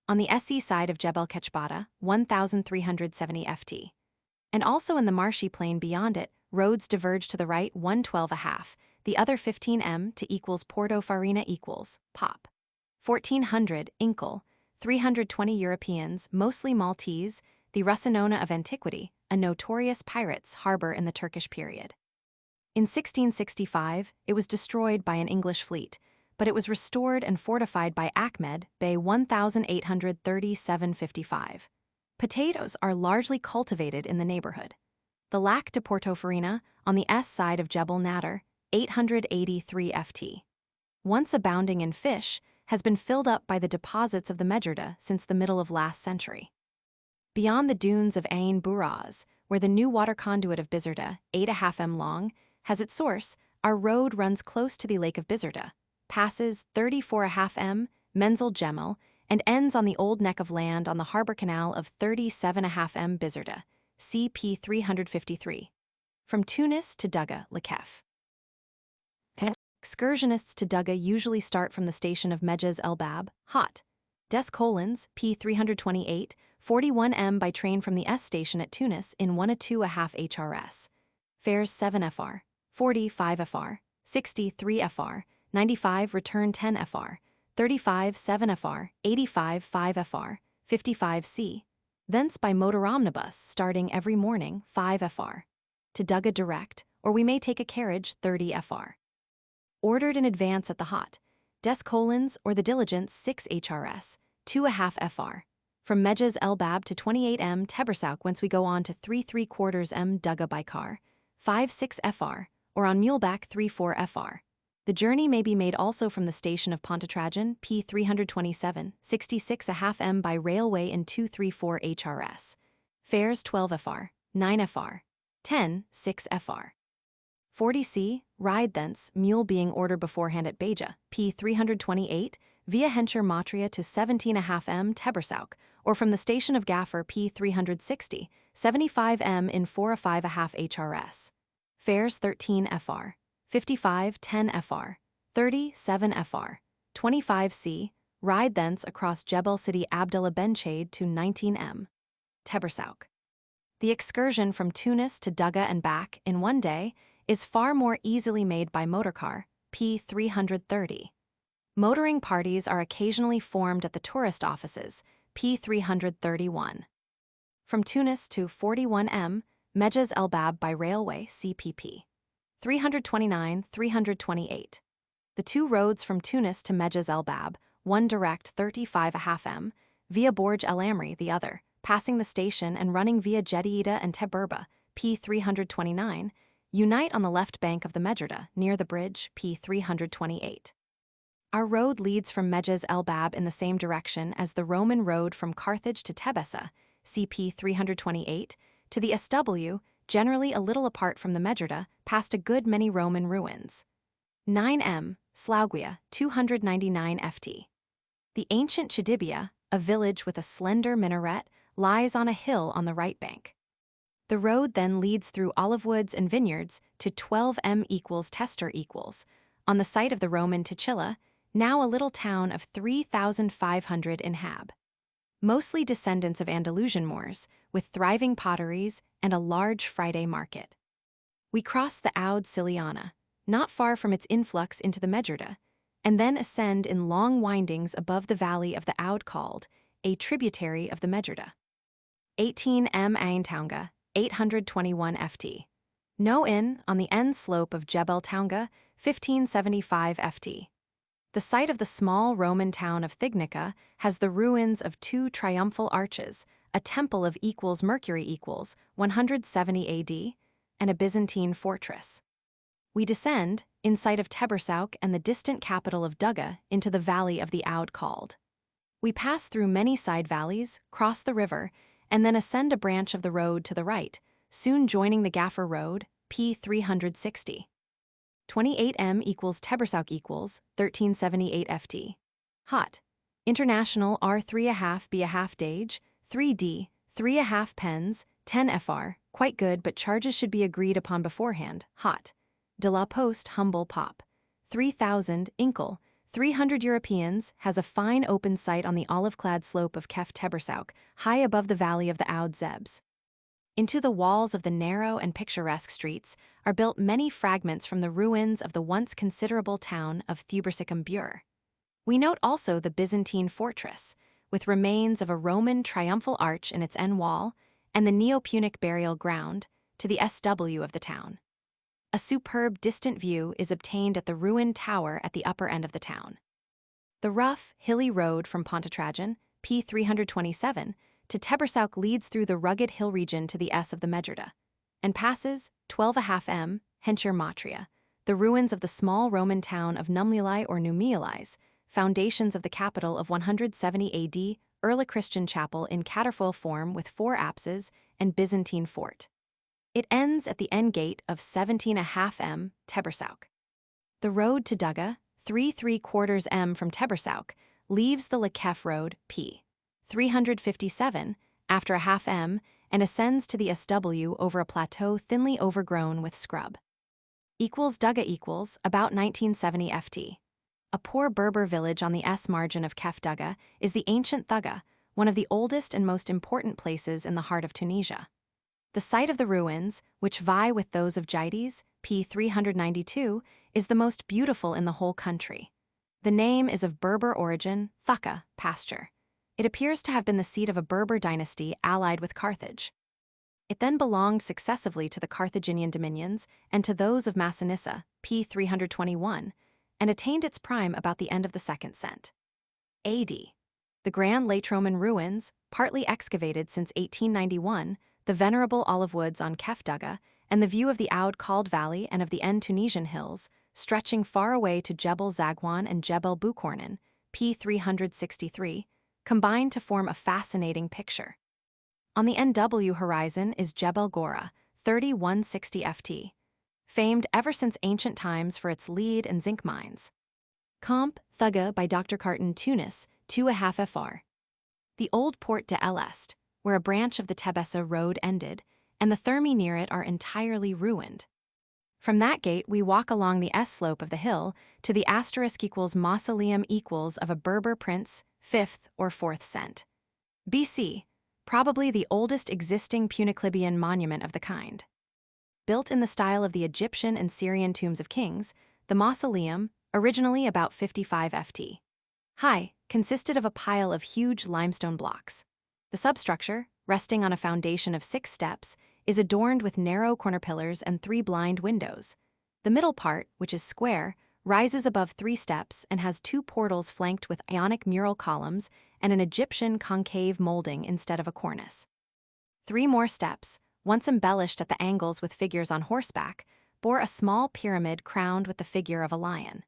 On the SE side of Jebel Kechbada, 1,370 ft. And also in the marshy plain beyond it, roads diverge to the right 112.5, the other 15 m to equals Porto Farina equals, pop. 1400, Inkel, 320 Europeans, mostly Maltese, the Russinona of antiquity, a notorious pirates' harbor in the Turkish period. In 1665, it was destroyed by an English fleet, but it was restored and fortified by Ahmed Bey 1837-55. Potatoes are largely cultivated in the neighborhood. The Lac de Portofarina, on the S side of Jebel Nader, 883 ft. Once abounding in fish, has been filled up by the deposits of the Medjerda since the middle of last century. Beyond the dunes of Ain Buraz, where the new water conduit of Bizerta, 8.5 m long, has its source, our road runs close to the Lake of Bizerta, passes 34.5 m, Menzel Gemel, and ends on the old neck of land on the harbor canal of 37.5 m Bizerta, CP 353. From Tunis to Dougga, Lekef. Excursionists to Dougga usually start from the station of Mejaz Elbab, Hot. Des Collins, p. 328, 41 m by train from the S station at Tunis in 1-2.5 HRS. Fares 7 FR, 45 FR, 63 FR, 95 return 10 FR, 35 7 FR, 85 5 FR, 55 C. Thence by motor omnibus starting every morning 5 FR. To Dougga direct, or we may take a carriage 30 FR. Ordered in advance at the Hot. Des Collins or the diligence 6 HRS, 2.5 FR. From Mejaz Elbab to 28 m Tebessa, whence we go on to 3 3/4 m Dougga by car, 5 6 FR, or on muleback 3 4 FR. The journey may be made also from the station of Pontchartrain, P 327, 66.5 m by railway in 234 HRS. Fares 12 FR, 9 FR, 10, 6 FR. 40C, ride thence, mule being ordered beforehand at Beja, P 328, via Hencher Matria to 17.5 m Tebessa, or from the station of Gaffer P 360, 75 m in 4.5 HRS. Fares 13 FR, 55, 10 FR, 30, 7 FR, 25C, ride thence across Jebel City Abdallah Ben Chaid to 19 m Tebessa. The excursion from Tunis to Dougga and back in one day is far more easily made by motorcar, P 330. Motoring parties are occasionally formed at the tourist offices, P 331. From Tunis to 41 m Mejaz El Bab by railway, CPP. 329, 328. The two roads from Tunis to Mejaz El Bab, one direct 35.5 m, via Borj El Amri the other, passing the station and running via Djerid and Teberba, P 329, unite on the left bank of the Medjerda, near the bridge, P 328. Our road leads from Mejaz El Bab in the same direction as the Roman road from Carthage to Tebessa, CP 328, to the SW, generally a little apart from the Medjerda, past a good many Roman ruins. 9 m, Slaugia, 299 ft. The ancient Chidibia, a village with a slender minaret, lies on a hill on the right bank. The road then leads through olive woods and vineyards to 12 m equals Tester equals, on the site of the Roman Tichilla, now a little town of 3,500 inhab. Mostly descendants of Andalusian Moors, with thriving potteries and a large Friday market. We cross the Oude Siliana, not far from its influx into the Medjerda, and then ascend in long windings above the valley of the Oude called, a tributary of the Medjerda. 18 m Aintounga, 821 ft. No in, on the end slope of Jebel Tounga, 1575 ft. The site of the small Roman town of Thignica has the ruins of two triumphal arches, a temple of equals Mercury equals 170 AD, and a Byzantine fortress. We descend, in sight of Tebessa and the distant capital of Dougga, into the valley of the Oude called. We pass through many side valleys, cross the river, and then ascend a branch of the road to the right, soon joining the Gaffer Road, P 360. 28 m equals Tebessa equals 1378 ft. Hot. International R3.5 B.5 Dage, 3D, 3.5 pens, 10 FR, quite good but charges should be agreed upon beforehand, hot. De la Poste humble pop. 3000 Inkel, 300 Europeans, has a fine open site on the olive-clad slope of Kef Tebessa, high above the valley of the Oude Zebs. Into the walls of the narrow and picturesque streets are built many fragments from the ruins of the once considerable town of Thubersicum-Bure. We note also the Byzantine fortress, with remains of a Roman triumphal arch in its end wall, and the Neo-Punic burial ground, to the SW of the town. A superb distant view is obtained at the ruined tower at the upper end of the town. The rough, hilly road from Pontchartrain, P 327, to Tebessa leads through the rugged hill region to the S of the Medjerda, and passes, 12.5 m, Hencher Matria, the ruins of the small Roman town of Nummuliai or Numialais, foundations of the capital of 170 AD, early Christian chapel in caterfoil form with 4 apses and Byzantine fort. It ends at the end gate of 17.5 m, Tebessa. The road to Dougga, 3¾ m from Tebessa, leaves the Lekef Road, P. 357, after a half m, and ascends to the SW over a plateau thinly overgrown with scrub. Dougga equals about 1970 ft. A poor Berber village on the S margin of Kef Dougga is the ancient Dougga, one of the oldest and most important places in the heart of Tunisia. The site of the ruins, which vie with those of Djerid, P 392, is the most beautiful in the whole country. The name is of Berber origin, Thukka, pasture. It appears to have been the seat of a Berber dynasty allied with Carthage. It then belonged successively to the Carthaginian dominions and to those of Massinissa, P 321, and attained its prime about the end of the 2nd cent. AD. The grand late Roman ruins, partly excavated since 1891, the venerable olive woods on Kef Dougga, and the view of the Oude called Valley and of the Tunisian hills, stretching far away to Jebel Zagwan and Jebel Bukornan, p. 363, combine to form a fascinating picture. On the NW horizon is Jebel Gora, 3160 ft, famed ever since ancient times for its lead and zinc mines. Comp. Dougga by Dr. Carton, Tunis, 2.5 fr. The old port de El Est, where a branch of the Tebessa road ended, and the thermi near it are entirely ruined. From that gate we walk along the S-slope of the hill to the *= mausoleum equals of a Berber prince, 5th or 4th cent. BC, probably the oldest existing Puniclibian monument of the kind. Built in the style of the Egyptian and Syrian tombs of kings, the mausoleum, originally about 55 ft high, consisted of a pile of huge limestone blocks. The substructure, resting on a foundation of 6 steps, is adorned with narrow corner pillars and 3 blind windows. The middle part, which is square, rises above 3 steps and has 2 portals flanked with Ionic mural columns and an Egyptian concave molding instead of a cornice. 3 more steps, once embellished at the angles with figures on horseback, bore a small pyramid crowned with the figure of a lion.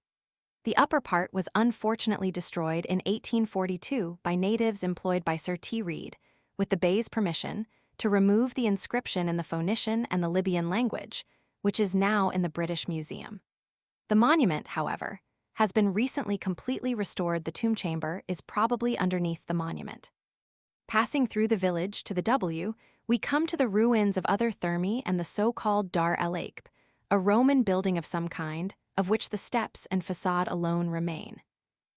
The upper part was unfortunately destroyed in 1842 by natives employed by Sir T. Reed, with the Bey's permission, to remove the inscription in the Phoenician and the Libyan language, which is now in the British Museum. The monument, however, has been recently completely restored. The tomb chamber is probably underneath the monument. Passing through the village to the W, we come to the ruins of other thermi and the so-called Dar el-Akb, a Roman building of some kind, of which the steps and facade alone remain.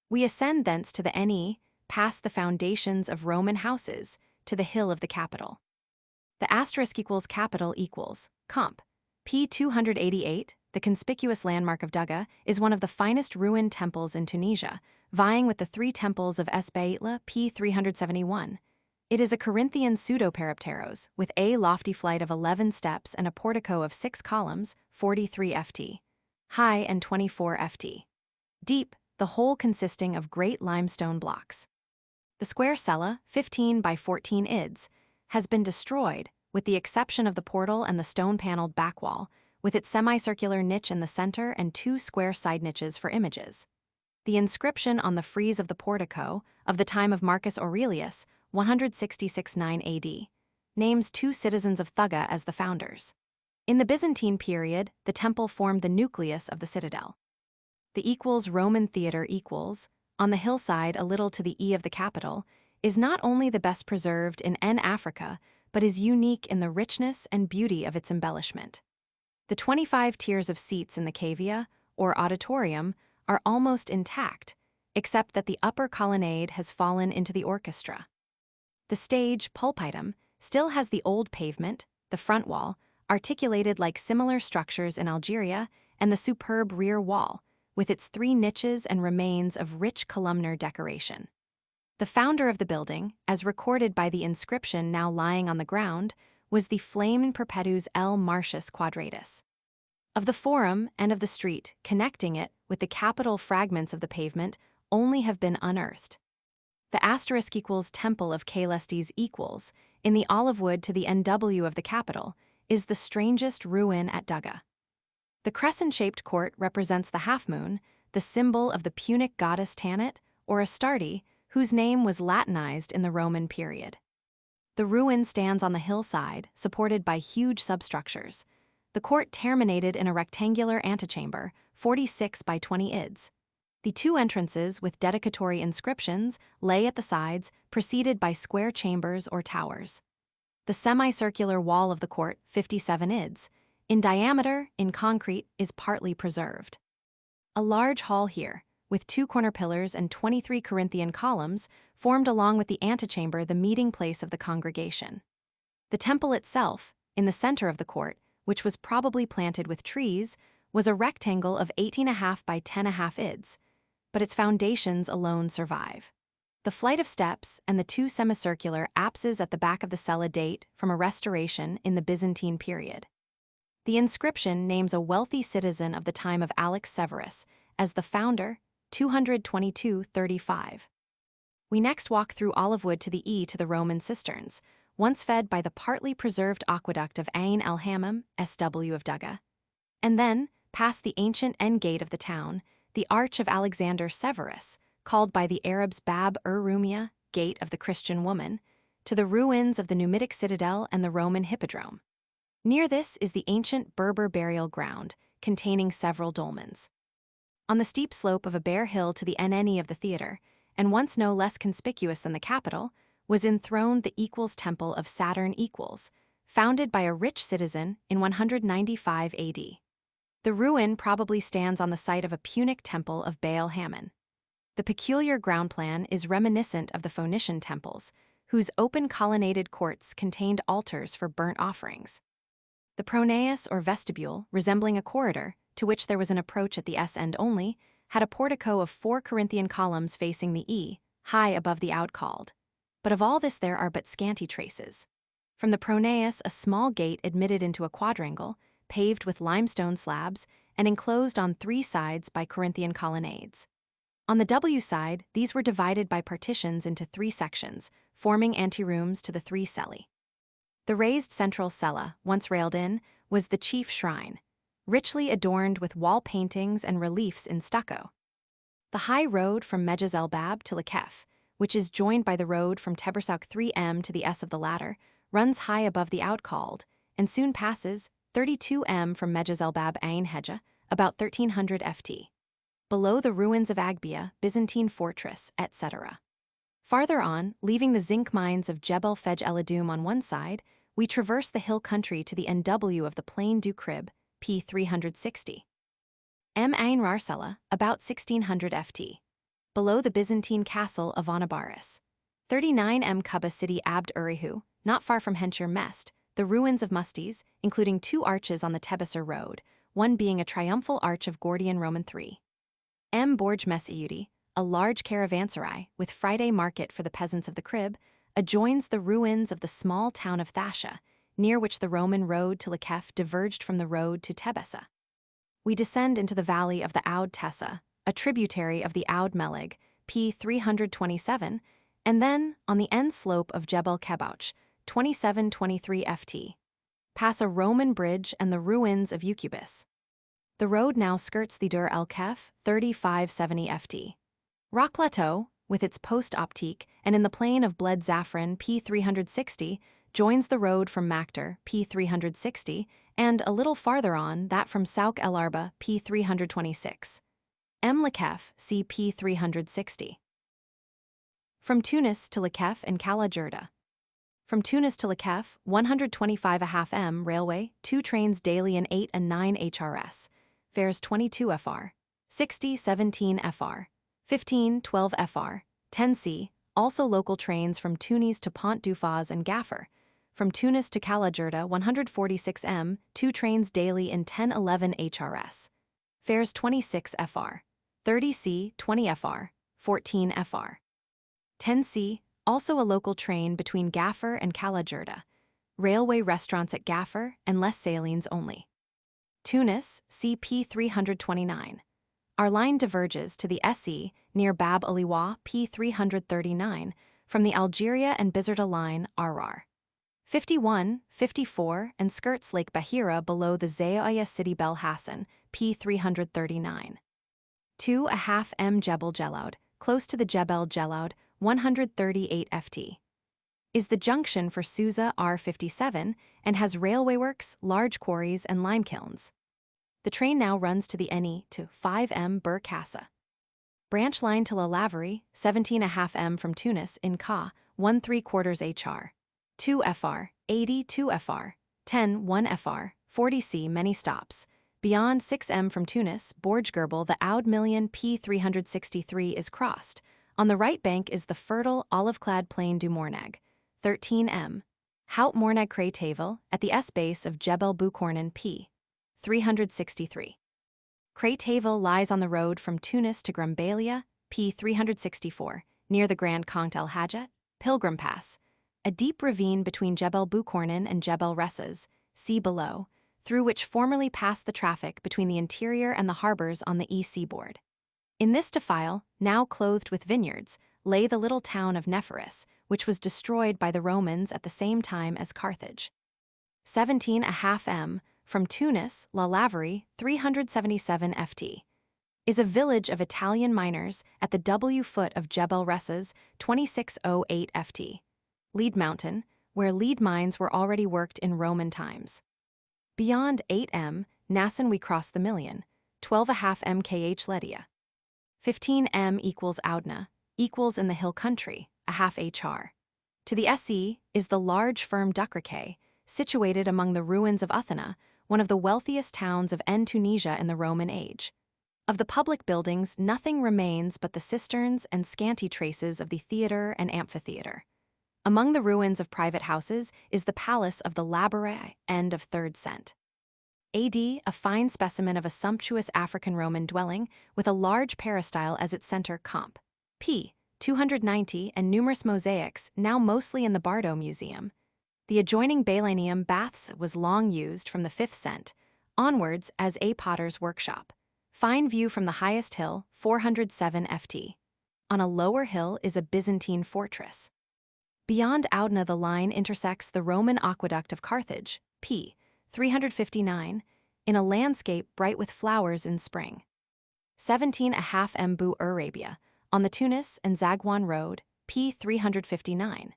We ascend thence to the Ne, past the foundations of Roman houses, to the hill of the capital. The * capital equals, comp. p. 288, the conspicuous landmark of Dougga, is one of the finest ruined temples in Tunisia, vying with the 3 temples of Esbaitla, p. 371. It is a Corinthian pseudo-peripteros, with a lofty flight of 11 steps and a portico of 6 columns, 43 ft high and 24 ft deep, the whole consisting of great limestone blocks. The square cella, 15 by 14 ids, has been destroyed, with the exception of the portal and the stone-paneled back wall, with its semicircular niche in the center and 2 square side niches for images. The inscription on the frieze of the portico, of the time of Marcus Aurelius, 166-9 AD, names 2 citizens of Dougga as the founders. In the Byzantine period, the temple formed the nucleus of the citadel. The Roman theater on the hillside a little to the E of the capital, is not only the best preserved in Africa, but is unique in the richness and beauty of its embellishment. The 25 tiers of seats in the cavea, or auditorium, are almost intact, except that the upper colonnade has fallen into the orchestra. The stage, pulpitum, still has the old pavement, the front wall, articulated like similar structures in Algeria, and the superb rear wall, with its 3 niches and remains of rich columnar decoration. The founder of the building, as recorded by the inscription now lying on the ground, was the Flamen Perpetuus L. Martius Quadratus. Of the forum and of the street connecting it with the capital, fragments of the pavement only have been unearthed. The * Temple of Caelestes equals, in the olive wood to the NW of the capital, is the strangest ruin at Dougga. The crescent-shaped court represents the half-moon, the symbol of the Punic goddess Tanit, or Astarte, whose name was Latinized in the Roman period. The ruin stands on the hillside, supported by huge substructures. The court terminated in a rectangular antechamber, 46 by 20 ids. The 2 entrances with dedicatory inscriptions lay at the sides, preceded by square chambers or towers. The semicircular wall of the court, 57 ids, in diameter, in concrete, is partly preserved. A large hall here, with 2 corner pillars and 23 Corinthian columns, formed along with the antechamber the meeting place of the congregation. The temple itself, in the center of the court, which was probably planted with trees, was a rectangle of 8.5 by 10.5 ids, but its foundations alone survive. The flight of steps and the 2 semicircular apses at the back of the cella date from a restoration in the Byzantine period. The inscription names a wealthy citizen of the time of Alex Severus as the founder, 222-35. We next walk through olive wood to the E to the Roman cisterns, once fed by the partly preserved aqueduct of Ain el Hammam, SW of Dougga. And then, past the ancient end gate of the town, the Arch of Alexander Severus, called by the Arabs Bab-ur-Rumia, Gate of the Christian Woman, to the ruins of the Numidic citadel and the Roman hippodrome. Near this is the ancient Berber burial ground, containing several dolmens. On the steep slope of a bare hill to the enemy of the theatre, and once no less conspicuous than the capital, was enthroned the Equals Temple of Saturn Equals, founded by a rich citizen in 195 AD. The ruin probably stands on the site of a Punic temple of Baal Hammon. The peculiar ground plan is reminiscent of the Phoenician temples, whose open colonnaded courts contained altars for burnt offerings. The pronaos or vestibule, resembling a corridor, to which there was an approach at the S-end only, had a portico of 4 Corinthian columns facing the E, high above the outcalled. But of all this there are but scanty traces. From the pronaos a small gate admitted into a quadrangle, paved with limestone slabs, and enclosed on 3 sides by Corinthian colonnades. On the W side, these were divided by partitions into 3 sections, forming anterooms to the 3 celli. The raised central cella, once railed in, was the chief shrine, richly adorned with wall paintings and reliefs in stucco. The high road from Mejaz el Bab to Lakef, which is joined by the road from Tebersouk 3M to the S of the latter, runs high above the outcalled, and soon passes 32M from Mejaz el Bab Ain Hedja, about 1300 ft. Below the ruins of Agbia, Byzantine fortress, etc. Farther on, leaving the zinc mines of Jebel Fej el Adoum on one side, we traverse the hill country to the NW of the Plain du Crib, p. 360. M. Ain Rarsela, about 1600 ft. Below the Byzantine castle of Onabaris. 39 M. Kuba city Abd Urihu, not far from Henshir Mest, the ruins of Mustes, including 2 arches on the Tebessa road, one being a triumphal arch of Gordian Roman III. M. Borj Messaoudi, a large caravanserai with Friday market for the peasants of the Crib, adjoins the ruins of the small town of Thasha, near which the Roman road to Lakef diverged from the road to Tebessa. We descend into the valley of the Oud Tessa, a tributary of the Oud Melig, p. 327, and then, on the end slope of Jebel Kebouch, 2723 ft. Pass a Roman bridge and the ruins of Eucubus. The road now skirts the Dur el-Kef, 3570 ft. Rock Plateau, with its post optique, and in the plain of Bled Zafran, p. 360, joins the road from Maktar, p. 360, and, a little farther on, that from Souk el Arba, p. 326. M. Lakef, c. p. 360. From Tunis to Lakef and Kalaâ-Djerda. From Tunis to Lakef, 125.5 m railway, 2 trains daily in 8 and 9 HRS, fares 22 Fr, 60 17 Fr, 15 12 Fr, 10 C, also local trains from Tunis to Pont du Faz and Gaffer. From Tunis to Kalaâ-Djerda, 146 m, 2 trains daily in 10 11 HRS, fares 26 Fr, 30 C, 20 Fr, 14 Fr. 10 C, also a local train between Gaffer and Kalaâ-Djerda. Railway restaurants at Gaffer and less salines only. Tunis, CP 329. Our line diverges to the SE near Bab Aliwa, P 339, from the Algeria and Bizerta line, RR. 51, 54, and skirts Lake Bahira below the Zaouia city Bel Hassan, P 339. 2.5 m Jebel Jelaud, close to the Jebel Jelaud, 138 ft. Is the junction for Susa R57 and has railway works, large quarries, and lime kilns. The train now runs to the NE to 5M Bur Kassa. Branch line to La Laverie, 17.5 m from Tunis in Ka, 1¾ HR. 2 Fr, 82 Fr, 10 1 Fr, 40 C many stops. Beyond 6 m from Tunis, Borj Gerbel the Oud Million P 363 is crossed. On the right bank is the fertile, olive-clad plain du Mornag, 13 m. Hout Mornag Cray Tavel, at the S-base of Jebel Boukornan P. 363. Cray Tavel lies on the road from Tunis to Grumbalia, P. 364, near the Grand Conct El Hadjet, Pilgrim Pass, a deep ravine between Jebel Boukornan and Jebel Ressas, see below, through which formerly passed the traffic between the interior and the harbors on the east seaboard. In this defile, now clothed with vineyards, lay the little town of Nephoris, which was destroyed by the Romans at the same time as Carthage. 17.5 m, from Tunis, La Laverie, 377 ft, is a village of Italian miners at the W foot of Jebel Ressas, 2608 ft, lead mountain, where lead mines were already worked in Roman times. Beyond 8m, Nassan we cross the million, 12.5 mkh Ledia. 15m equals Audna, equals in the hill country, a half hr. To the SE is the large firm Dukrake, situated among the ruins of Uthana, one of the wealthiest towns of Tunisia in the Roman age. Of the public buildings, nothing remains but the cisterns and scanty traces of the theatre and amphitheatre. Among the ruins of private houses is the palace of the Labouré, end of 3rd cent. AD, a fine specimen of a sumptuous African Roman dwelling with a large peristyle as its center. Comp. p. 290 and numerous mosaics, now mostly in the Bardo Museum. The adjoining Balanium baths was long used from the 5th cent onwards as a potter's workshop. Fine view from the highest hill, 407 ft. On a lower hill is a Byzantine fortress. Beyond Audna the line intersects the Roman aqueduct of Carthage, p. 359, in a landscape bright with flowers in spring. 17.5 m Bu Arabia, on the Tunis and Zagwan Road, p. 359.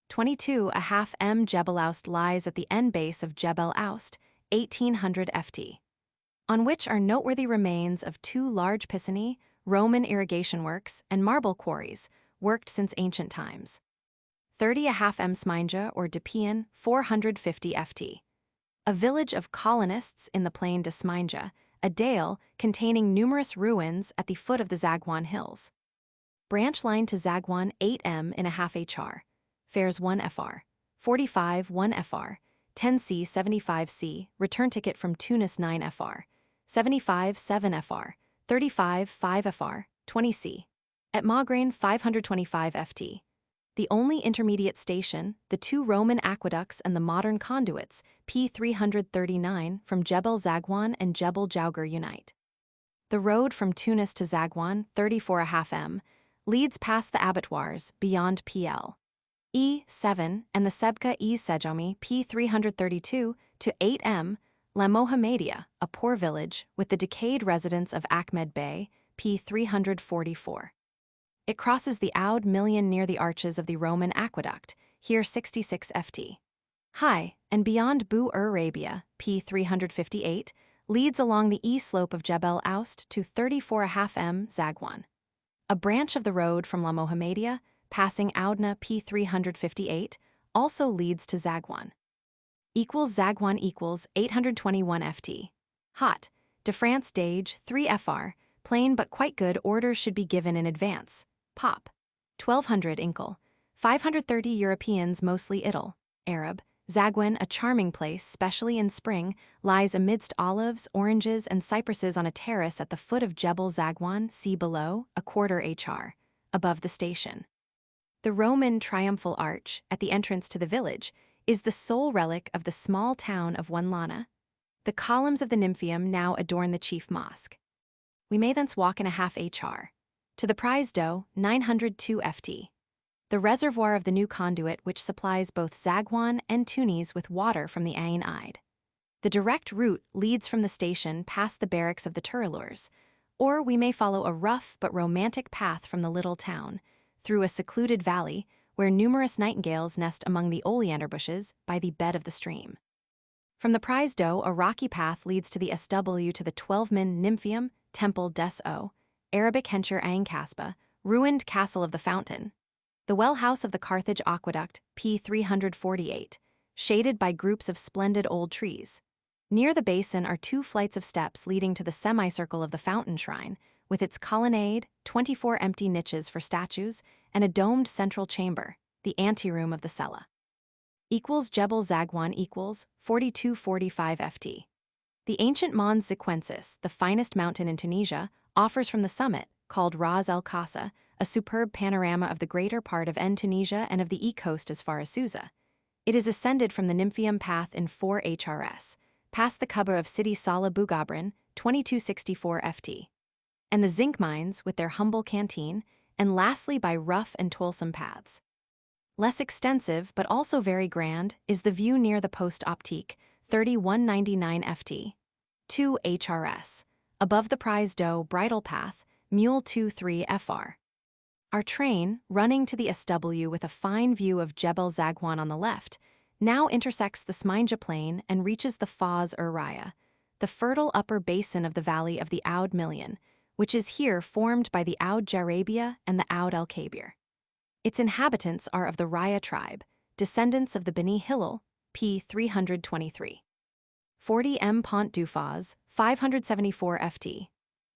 22.5 m Jebel Aoust lies at the end base of Jebel Aoust, 1800 ft, on which are noteworthy remains of 2 large piscinae, Roman irrigation works, and marble quarries, worked since ancient times. 30.5 m Sminja or Depian, 450 ft. A village of colonists in the plain de Sminja, a dale containing numerous ruins at the foot of the Zagwan Hills. Branch line to Zagwan 8m in a half hr. Fares 1 fr. 45 1 fr. 10c 75c. Return ticket from Tunis 9 fr. 75 7 fr. 35 5 fr. 20c. At Magrain 525 ft. The only intermediate station, the 2 Roman aqueducts and the modern conduits, p. 339, from Jebel Zagwan and Jebel Jauger unite. The road from Tunis to Zagwan, 34.5 m, leads past the abattoirs beyond pl. E7 and the Sebka E Sejomi, p. 332 to 8 m, La Mohammedia, a poor village with the decayed residence of Ahmed Bey, p. 344. It crosses the Oude Million near the arches of the Roman aqueduct, here 66 ft. High, and beyond Bu Arabia, p. 358, leads along the east slope of Jebel Aoust to 34.5 m Zagwan. A branch of the road from La Mohammedia, passing Audna p. 358, also leads to Zagwan. Zagwan equals 821 ft. Hot, de France Dage, 3 fr. Plain but quite good orders should be given in advance. Pop. 1200 Inkel. 530 Europeans, mostly Idle, Arab. Zagwan, a charming place, specially in spring, lies amidst olives, oranges, and cypresses on a terrace at the foot of Jebel Zagwan, see below, a quarter hr. Above the station. The Roman triumphal arch, at the entrance to the village, is the sole relic of the small town of Wanlana. The columns of the Nymphaeum now adorn the chief mosque. We may thence walk in a half hr. To the prize dough, 902 ft. The reservoir of the new conduit which supplies both Zagwan and Tunis with water from the Ain Ide. The direct route leads from the station past the barracks of the Turalurs, or we may follow a rough but romantic path from the little town, through a secluded valley where numerous nightingales nest among the oleander bushes by the bed of the stream. From the prize dough, a rocky path leads to the SW to the 12-min Nymphaeum, Temple des O, Arabic Hencher Ain Kasbah, ruined Castle of the Fountain. The well house of the Carthage Aqueduct, p. 348, shaded by groups of splendid old trees. Near the basin are 2 flights of steps leading to the semicircle of the fountain shrine, with its colonnade, 24 empty niches for statues, and a domed central chamber, the anteroom of the cella. Jebel Zagwan equals 4245 ft. The ancient Mons Ziquensis, the finest mountain in Tunisia, offers from the summit, called Ras el Khasa, a superb panorama of the greater part of Tunisia and of the e-coast as far as Susa. It is ascended from the Nymphaeum path in 4 hrs, past the Kubba of Sidi Saleh Bougabrin, 2264 ft, and the zinc mines with their humble canteen, and lastly by rough and toilsome paths. Less extensive, but also very grand, is the view near the Poste Optique, 3199 ft. 2 HRS. Above the Prize Doe Bridle Path, Mule 23 FR. Our train, running to the SW with a fine view of Jebel Zagwan on the left, now intersects the Sminja Plain and reaches the Faz Raya, the fertile upper basin of the valley of the Oud Million, which is here formed by the Oud Jarabia and the Oud El Kabir. Its inhabitants are of the Raya tribe, descendants of the Beni Hillel, p. 323. 40 M Pont du Faz, 574 ft.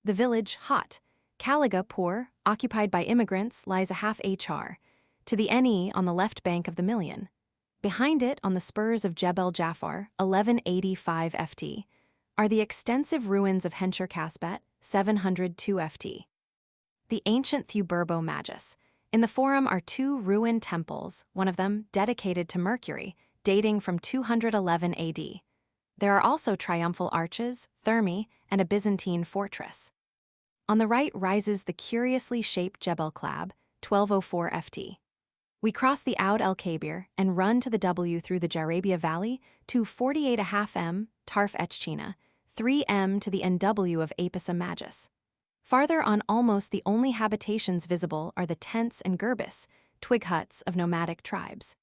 The village, Hot, Kalaâ Poor, occupied by immigrants, lies a half hr. To the Ne on the left bank of the Million. Behind it, on the spurs of Jebel Jafar, 1185 ft, are the extensive ruins of Hencher Kasbet, 702 ft. The ancient Thuburbo Magus. In the forum are two ruined temples, one of them dedicated to Mercury, dating from 211 AD. There are also triumphal arches, thermae, and a Byzantine fortress. On the right rises the curiously shaped Jebel Klab, 1204 ft. We cross the Oud El Kabir and run to the W through the Jarabia Valley to 48.5 m, Tarf Etchina, 3 m to the NW of Apisa Magus. Farther on, almost the only habitations visible are the tents and gerbis, twig huts of nomadic tribes.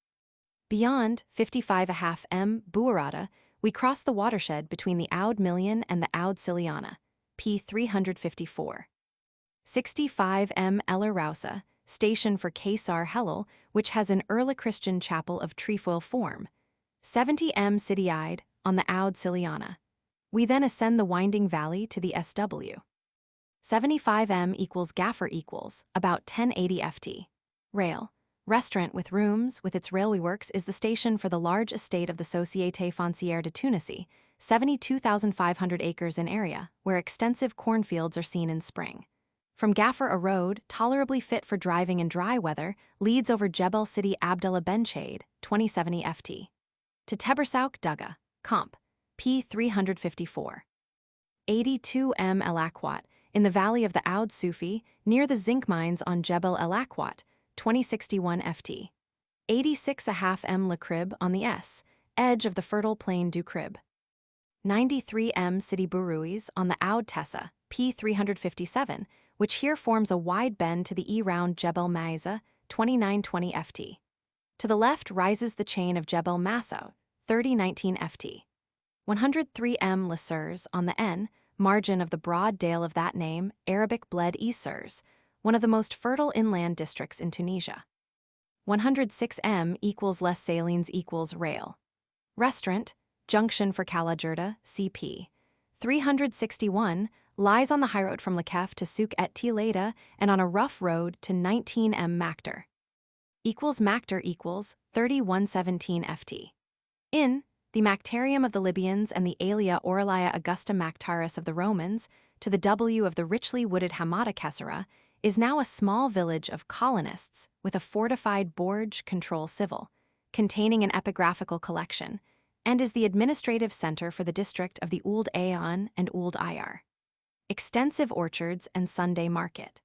Beyond, 55.5 m, Buarada, we cross the watershed between the Oud Million and the Oud Siliana, p. 354. 65 m Eller Rausa, station for Kaysar Hellel, which has an early Christian chapel of trefoil form. 70 m Sidiide, on the Oud Siliana. We then ascend the winding valley to the SW. 75 m equals Gaffer equals, about 1080 ft. Rail. Restaurant with rooms, with its railway works, is the station for the large estate of the Société Foncière de Tunisie, 72,500 acres in area, where extensive cornfields are seen in spring. From Gaffer, a road, tolerably fit for driving in dry weather, leads over Jebel Sidi Abdallah Benchaid, 2070 ft. To Tebersauk Dougga, Comp. p. 354. 82 m El Akwat, in the valley of the Oud Sufi, near the zinc mines on Jebel El Akwat, 2061 ft. 86.5 m Le Crib on the edge of the fertile plain du Crib. 93 m Sidi Buruis on the Oud Tessa, p. 357, which here forms a wide bend to the round Jebel Maiza, 2920 ft. To the left rises the chain of Jebel Massoud, 3019 ft. 103 m Le Surs on the margin of the broad dale of that name, Arabic Bled Surs, one of the most fertile inland districts in Tunisia. 106 m equals Les Salines equals Rail. Restaurant, junction for Kalaâ-Djerda, CP. 361, lies on the highroad from Lakef to Souk-Ahras and on a rough road to 19 m Maktar. Maktar equals 3117 ft. In the Mactarium of the Libyans and the Aelia Aurelia Augusta Mactaris of the Romans, to the W of the richly wooded Hamada Kessera, is now a small village of colonists with a fortified Borj control civil, containing an epigraphical collection, and is the administrative center for the district of the Ould Aon and Ould Ayar. Extensive orchards and Sunday market.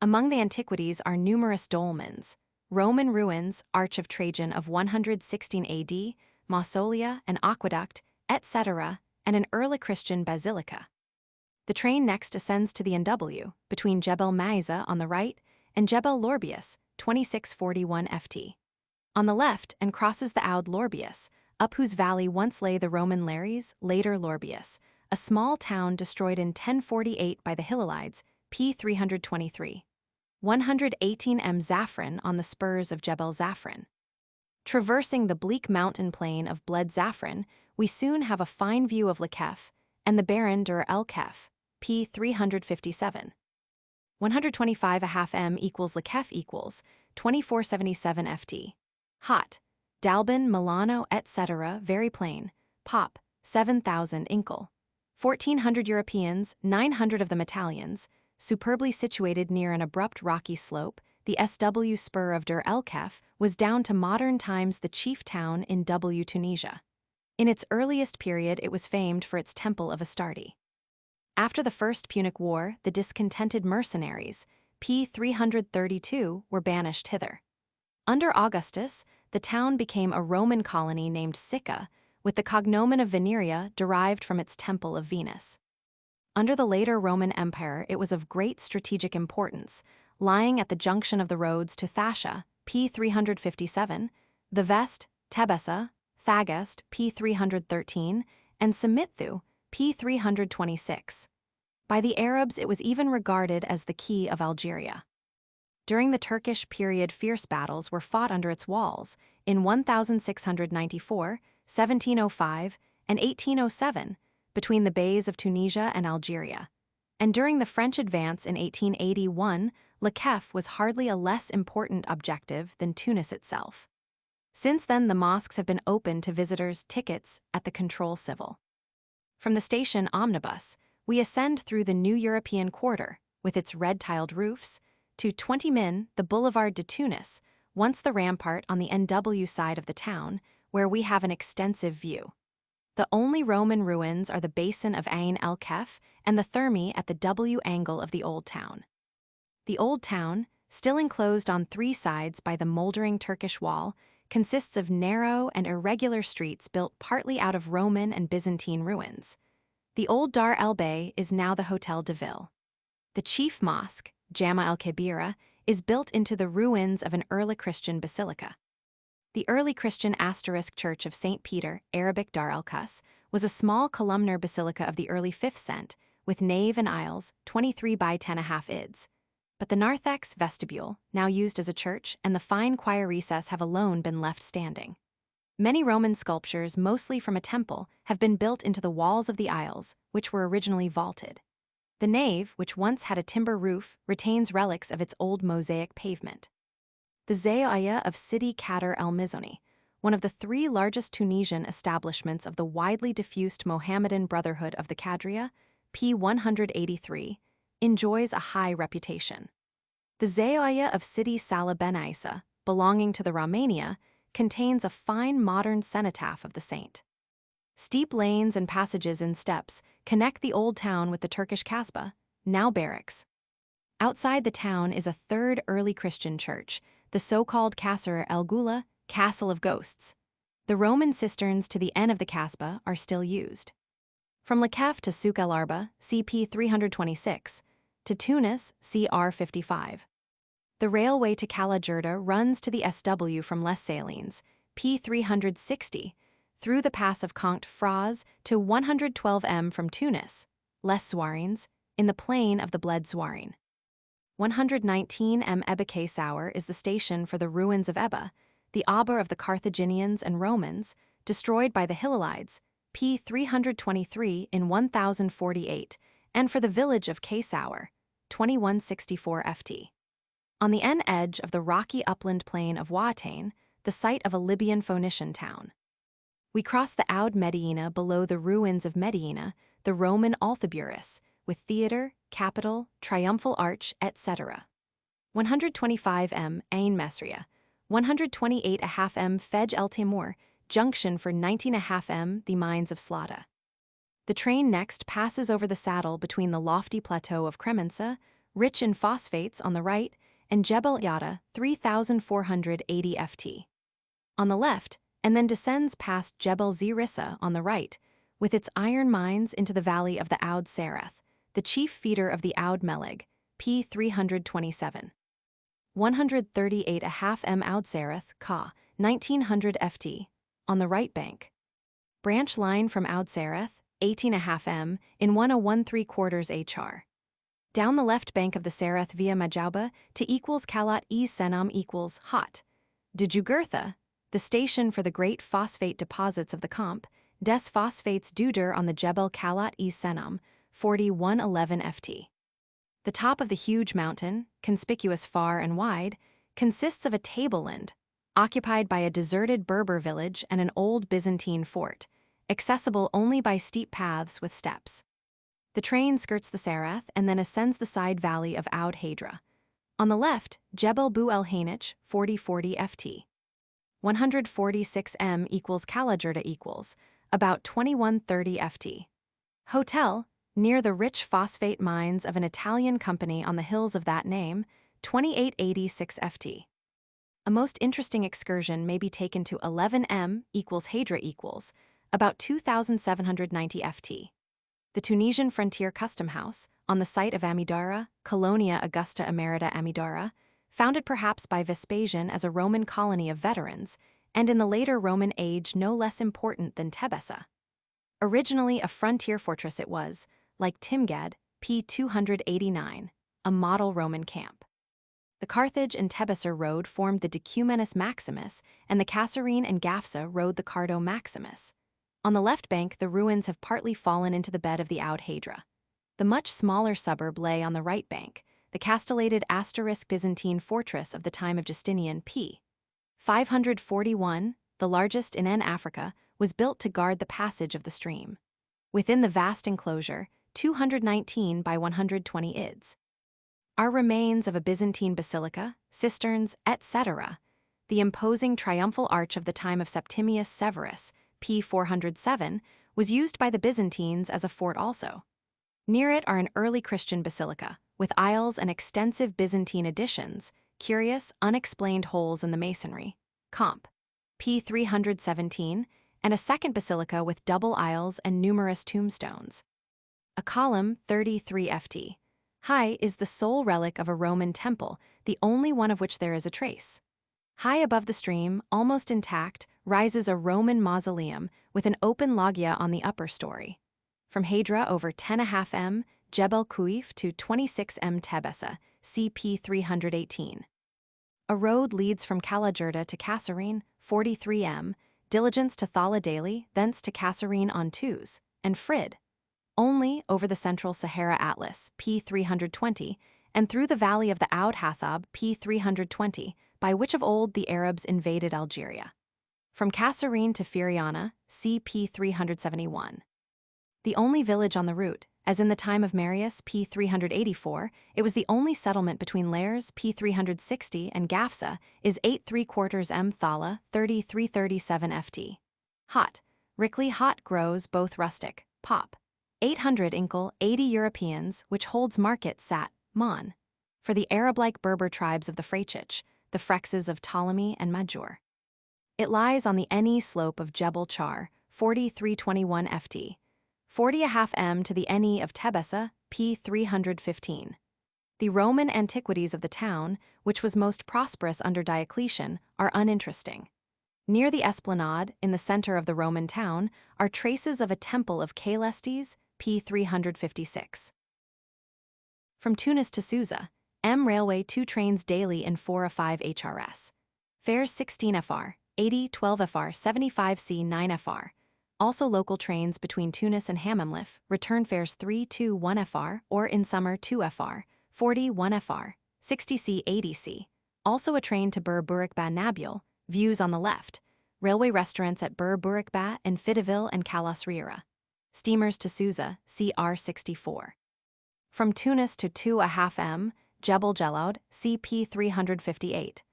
Among the antiquities are numerous dolmens, Roman ruins, Arch of Trajan of 116 AD, mausolea, an aqueduct, etc., and an early Christian basilica. The train next ascends to the NW, between Jebel Maiza on the right and Jebel Lorbius, 2641 ft. On the left, and crosses the Oud Lorbius, up whose valley once lay the Roman Lares, later Lorbius, a small town destroyed in 1048 by the Hillelides, p. 323. 118 m Zafran on the spurs of Jebel Zafran. Traversing the bleak mountain plain of Bled Zafran, we soon have a fine view of Lakef and the Baron Dur El Kef, p. 357. 125.5 m equals Lakef equals 2477 ft. Hot. Dalban, Milano, etc. Very plain. Pop. 7,000 Inkel. 1,400 Europeans, 900 of them Italians, superbly situated near an abrupt rocky slope, the SW spur of Dur El Kef was down to modern times the chief town in W Tunisia. In its earliest period it was famed for its temple of Astarte. After the First Punic War, the discontented mercenaries, p. 332, were banished hither. Under Augustus, the town became a Roman colony named Sicca, with the cognomen of Veneria derived from its temple of Venus. Under the later Roman Empire, it was of great strategic importance, lying at the junction of the roads to Thasha, p. 357, the Vest, Tebessa, Thagest, p. 313, and Simithu, p. 326. By the Arabs, it was even regarded as the key of Algeria. During the Turkish period, fierce battles were fought under its walls in 1694, 1705, and 1807 between the bays of Tunisia and Algeria. And during the French advance in 1881, Le Kef was hardly a less important objective than Tunis itself. Since then, the mosques have been open to visitors' tickets at the control civil. From the station omnibus, we ascend through the new European quarter, with its red-tiled roofs, to 20 Min, the Boulevard de Tunis, once the rampart on the NW side of the town, where we have an extensive view. The only Roman ruins are the basin of Ain el-Kef and the Thermae at the W angle of the Old Town. The Old Town, still enclosed on three sides by the moldering Turkish wall, consists of narrow and irregular streets built partly out of Roman and Byzantine ruins. The old Dar el-Bey is now the Hotel de Ville. The chief mosque, Jama el-Kebira, is built into the ruins of an early Christian basilica. The early Christian asterisk church of St. Peter, Arabic Dar el-Kus, was a small columnar basilica of the early 5th cent, with nave and aisles, 23 by 10.5 ids. But the narthex vestibule, now used as a church, and the fine choir recess have alone been left standing. Many Roman sculptures, mostly from a temple, have been built into the walls of the aisles, which were originally vaulted. The nave, which once had a timber roof, retains relics of its old mosaic pavement. The Zawiya of Sidi Kader el-Mizoni, one of the three largest Tunisian establishments of the widely diffused Mohammedan Brotherhood of the Qadria, p. 183, enjoys a high reputation. The Zawiya of Sidi Salah ben Isa, belonging to the Romania, contains a fine modern cenotaph of the saint. Steep lanes and passages in steps connect the old town with the Turkish Kasbah, now barracks. Outside the town is a third early Christian church, the so-called Kasr el-Gula, Castle of Ghosts. The Roman cisterns to the end of the Kasbah are still used. From Le Kef to Souk el-Arba, CP 326, to Tunis, CR 55. The railway to Kalaâ-Djerda runs to the SW from Les Salines, P 360, through the pass of Conct Fraz to 112 M from Tunis, Les Souarines, in the plain of the Bled Souarine. 119 M Ebba Kaysour is the station for the ruins of Ebba, the Abba of the Carthaginians and Romans, destroyed by the Hillelides, p. 323 in 1048, and for the village of Kaysour, 2164 FT. On the edge of the rocky upland plain of Ouatane, the site of a Libyan Phoenician town. We cross the Oud Medina below the ruins of Medina, the Roman Altheburus, with theatre, capitol, triumphal arch, etc. 125 M Ain Mesria, 128.5 M Fej el Timur, junction for 19.5 M the mines of Slada. The train next passes over the saddle between the lofty plateau of Kremensa, rich in phosphates on the right, and Jebel Yada, 3,480 FT. On the left, and then descends past Jebel Zirissa on the right, with its iron mines into the valley of the Oud Sereth, the chief feeder of the Oud Meleg, p. 327. 138.5 M Oud Sereth, Ka, 1900 FT, on the right bank. Branch line from Oud Sereth, 18.5 M, in 101.75 HR. Down the left bank of the Sereth via Majauba to equals Kalat-e-Senam equals Hot. De Jugurtha, the station for the great phosphate deposits of the Comp, des phosphates Duder on the Jebel Kalat-e-Senam, 4111 FT. The top of the huge mountain, conspicuous far and wide, consists of a tableland, occupied by a deserted Berber village and an old Byzantine fort, accessible only by steep paths with steps. The train skirts the Sereth and then ascends the side valley of Oud Hadra. On the left, Jebel Bu el Hanich, 4040 FT. 146 M equals Kalaâ-Djerda equals, about 2130 FT. Hotel, near the rich phosphate mines of an Italian company on the hills of that name, 2886 FT. A most interesting excursion may be taken to 11 M equals Hadra equals, about 2,790 ft. The Tunisian Frontier Custom House, on the site of Madeira, Colonia Augusta Emerita Madeira, founded perhaps by Vespasian as a Roman colony of veterans, and in the later Roman age no less important than Tebessa. Originally a frontier fortress, it was, like Timgad, p. 289, a model Roman camp. The Carthage and Tebessa road formed the Decumanus Maximus, and the Kasserine and Gafsa rode the Cardo Maximus. On the left bank, the ruins have partly fallen into the bed of the Oud-Hadra. The much smaller suburb lay on the right bank, the castellated Byzantine fortress of the time of Justinian p. 541, the largest in Africa, was built to guard the passage of the stream. Within the vast enclosure, 219 by 120 ids, are remains of a Byzantine basilica, cisterns, etc. The imposing triumphal arch of the time of Septimius Severus, p. 407, was used by the Byzantines as a fort also. Near it are an early Christian basilica, with aisles and extensive Byzantine additions, curious, unexplained holes in the masonry, comp. p. 317, and a second basilica with double aisles and numerous tombstones. A column, 33 ft. high, is the sole relic of a Roman temple, the only one of which there is a trace. High above the stream, almost intact, rises a Roman mausoleum with an open loggia on the upper story. From Hadra over 10.5 m, Jebel Kouif to 26 m Tebessa, CP 318. A road leads from Kalaâ-Djerda to Kasserine, 43 m, diligence to Thala daily, thence to Kasserine on twos, and Frid. Only over the central Sahara Atlas, p. 320, and through the valley of the Oud-Hathab, p. 320, by which of old the Arabs invaded Algeria. From Kasserine to Firiana, cp 371. The only village on the route, as in the time of Marius, p. 384, it was the only settlement between Lares, p. 360, and Gafsa, is 8¾ m Thala, 3337 ft. Hot. Rickley hot grows both rustic, pop. 800 inkle, 80 Europeans, which holds market sat, mon. For the Arab-like Berber tribes of the Fraichich, the Frexes of Ptolemy and Majur. It lies on the Eni slope of Jebel Char, 4321 ft. 40.5 m to the Eni of Tebessa, p. 315. The Roman antiquities of the town, which was most prosperous under Diocletian, are uninteresting. Near the esplanade, in the center of the Roman town, are traces of a temple of Caelestes, p. 356. From Tunis to Susa, M Railway 2 trains daily in 4A5 HRS. Fares 16 FR, 80, 12 FR, 75 C, 9 FR. Also local trains between Tunis and Hamamlif, return fares 3 to 1 FR, or in summer 2 FR, 40 1 FR, 60 C, 80 C. Also a train to Bur Burikba Nabil, views on the left. Railway restaurants at Bur Burikba and Philippeville and Kalaâ-Djerda. Steamers to Susa, CR 64. From Tunis to 2.5 m, Jebel Jelaud, CP 358.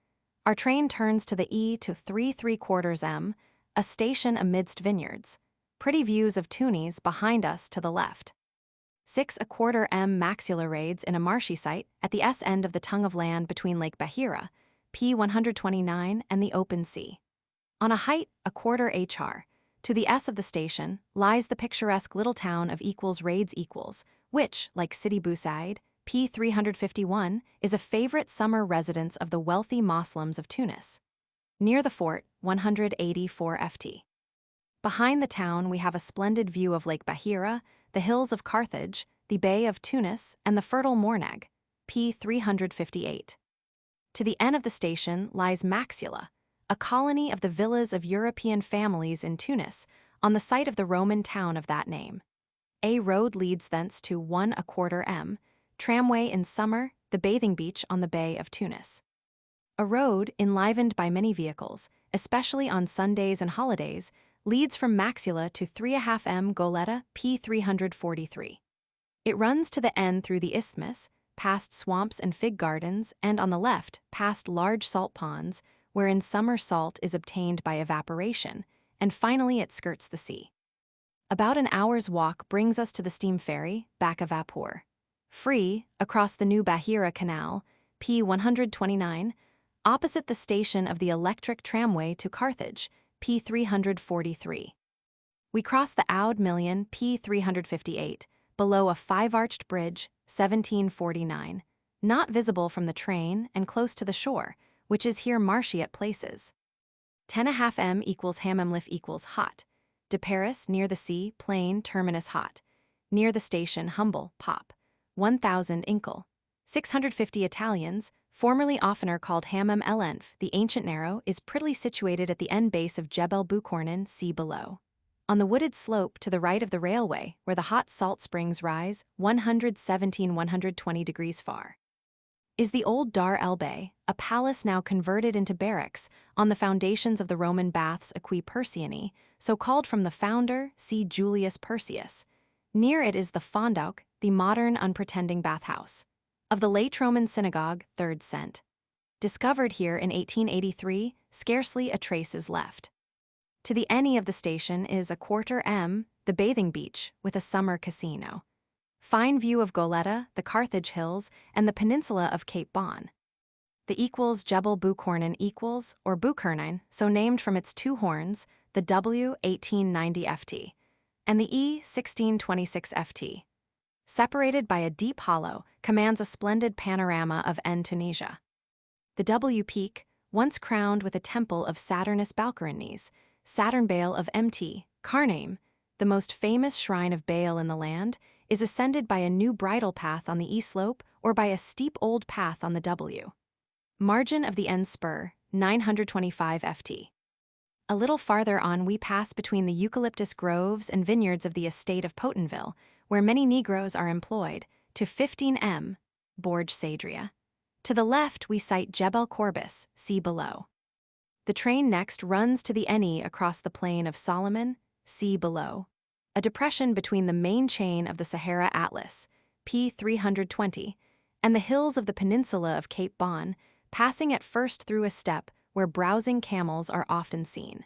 Our train turns to the E to 3¾ m, a station amidst vineyards. Pretty views of Tunis behind us to the left. 6¼ m maxula raids in a marshy site at the S end of the tongue of land between Lake Bahira, P 129, and the open sea. On a height, ¼ HR, to the S of the station, lies the picturesque little town of raids, which, like Sidi Bou Said, P 351, is a favorite summer residence of the wealthy Moslems of Tunis. Near the fort, 184 ft. Behind the town we have a splendid view of Lake Bahira, the hills of Carthage, the Bay of Tunis, and the fertile Mornag, p. 358. To the end of the station lies Maxula, a colony of the villas of European families in Tunis, on the site of the Roman town of that name. A road leads thence to 1¼ m, tramway in summer, the bathing beach on the Bay of Tunis. A road, enlivened by many vehicles, especially on Sundays and holidays, leads from Maxula to 3½ m Goleta, p. 343. It runs to the end through the isthmus, past swamps and fig gardens, and on the left, past large salt ponds, where in summer salt is obtained by evaporation, and finally it skirts the sea. About an hour's walk brings us to the steam ferry, Baka Vapor. Free, across the new Bahira Canal, p. 129, opposite the station of the electric tramway to Carthage, p. 343. We cross the Oud Million P 358, below a 5-arched bridge, 1749, not visible from the train and close to the shore, which is here marshy at places. 10.5 m equals Hammamlif equals hot. De Paris, near the sea, plain, terminus hot. Near the station, humble, pop. 1000 Inkel. 650 Italians, formerly oftener called Hammam el Enf, the ancient narrow, is prettily situated at the end base of Jebel Bukornan, see below. On the wooded slope to the right of the railway, where the hot salt springs rise, 117–120 degrees far, is the old Dar el Bey, a palace now converted into barracks on the foundations of the Roman baths Aquae Persianae, so called from the founder, see Julius Persius. Near it is the Fondauk, the modern unpretending bathhouse of the late Roman synagogue, 3rd cent. Discovered here in 1883, scarcely a trace is left. To the any of the station is a quarter m, the bathing beach, with a summer casino. Fine view of Goleta, the Carthage hills, and the peninsula of Cape Bon. The equals Jebel Bukornan equals, or Bukornan, so named from its 2 horns, the W 1890 ft, and the E 1626 ft. Separated by a deep hollow, commands a splendid panorama of Tunisia. The W peak, once crowned with a temple of Saturnus Balcarines, Saturn Baal of Mt. Karnaim, the most famous shrine of Baal in the land, is ascended by a new bridle path on the east slope or by a steep old path on the W. Margin of the N spur, 925 ft. A little farther on we pass between the eucalyptus groves and vineyards of the estate of Potenville, where many Negroes are employed, to 15 m, Borj Sadria. To the left we sight Jebel Corbis, see below. The train next runs to the Eni across the plain of Solomon, see below. A depression between the main chain of the Sahara Atlas, P 320, and the hills of the peninsula of Cape Bon, passing at first through a steppe where browsing camels are often seen.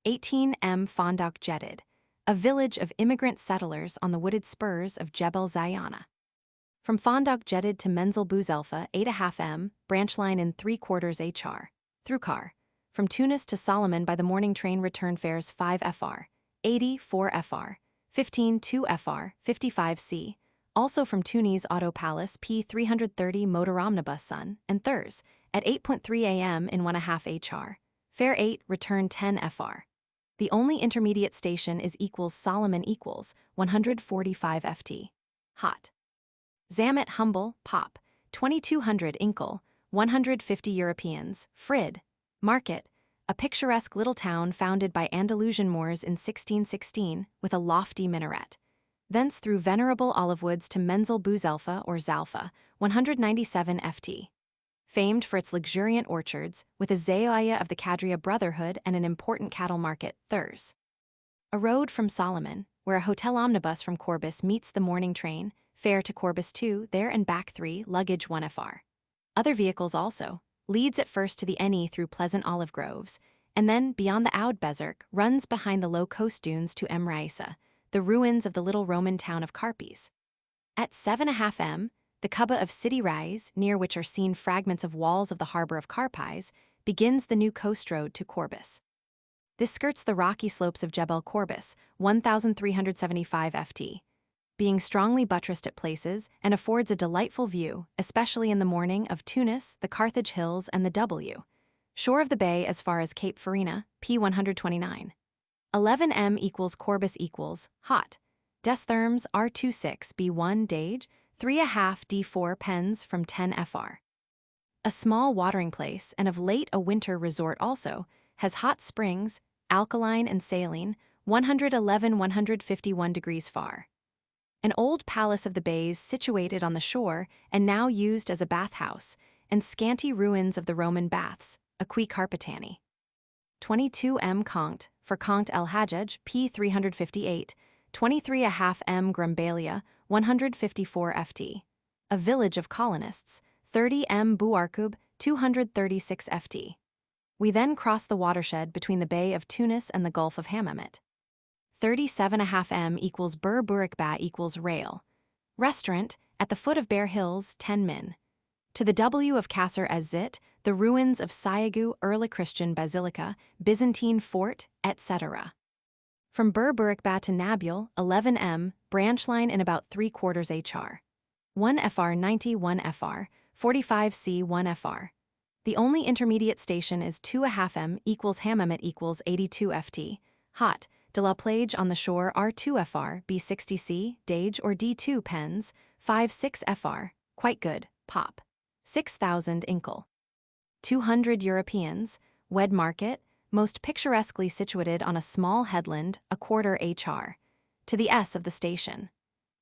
18 m Fondauk Djerid, a village of immigrant settlers on the wooded spurs of Jebel Zayana. From Fondauk Djerid to Menzel Bouzelfa, 8.5 m, branch line in 3/4 hr, through car. From Tunis to Solomon by the morning train return fares 5 fr, 80 4 fr, 15 2 fr, 55 c. Also from Tunis Auto Palace P 330 motor omnibus Sun and Thurs at 8.3 am in 1.5 hr. Fare 8, return 10 fr. The only intermediate station is equals Solomon equals 145 ft. Hot. Zamet Humble, Pop, 2200 Inkel, 150 Europeans, Frid. Market, a picturesque little town founded by Andalusian Moors in 1616 with a lofty minaret. Thence through venerable olive woods to Menzel Bouzelfa or Zalfa, 197 ft. Famed for its luxuriant orchards, with a Zawiya of the Qadria Brotherhood and an important cattle market, Thurs. A road from Solomon, where a hotel omnibus from Corbis meets the morning train, fare to Corbis 2, there and back 3, luggage 1 fr. Other vehicles also, leads at first to the Eni through pleasant olive groves, and then, beyond the Oud Bezirk, runs behind the low coast dunes to Raissa, the ruins of the little Roman town of Carpes. At 7.5 m, the Kubba of Sidi Rais, near which are seen fragments of walls of the harbor of Carpes, begins the new coast road to Corbis. This skirts the rocky slopes of Jebel Corbis, 1,375 ft, being strongly buttressed at places and affords a delightful view, especially in the morning, of Tunis, the Carthage hills, and the W. Shore of the bay as far as Cape Farina, P 129. 11 m equals Corbis equals, hot. Des therms R26 B1 Dage, 3.5 D4 pens from 10 fr. A small watering place, and of late a winter resort also, has hot springs, alkaline and saline, 111–151 degrees far. An old palace of the bays situated on the shore and now used as a bathhouse, and scanty ruins of the Roman baths, Aquae Carpetani. 22 m Conct, for Conct el Hajjaj, P 358, 23.5 m Grumbalia, 154 ft. A village of colonists, 30 m Bouarkoub, 236 ft. We then cross the watershed between the Bay of Tunis and the Gulf of Hammamet. 37.5 m equals Bur Burikba equals Rail. Restaurant, at the foot of Bear Hills, 10 min. To the W of Kasr Ez-Zit, the ruins of Sayagu Early Christian Basilica, Byzantine Fort, etc. From Berberikba to Nabil, 11 m, branch line in about 3/4 hr. 1 fr 91 fr, 45 c 1 fr. The only intermediate station is 2.5 m equals Hammamet equals 82 ft. Hot, de la Plage on the shore R2 fr, B60 c, Dage or D2 pens, 5-6 fr, quite good, pop. 6,000 inkle. 200 Europeans, Wed Market, most picturesquely situated on a small headland, 1/4 hr. To the S of the station.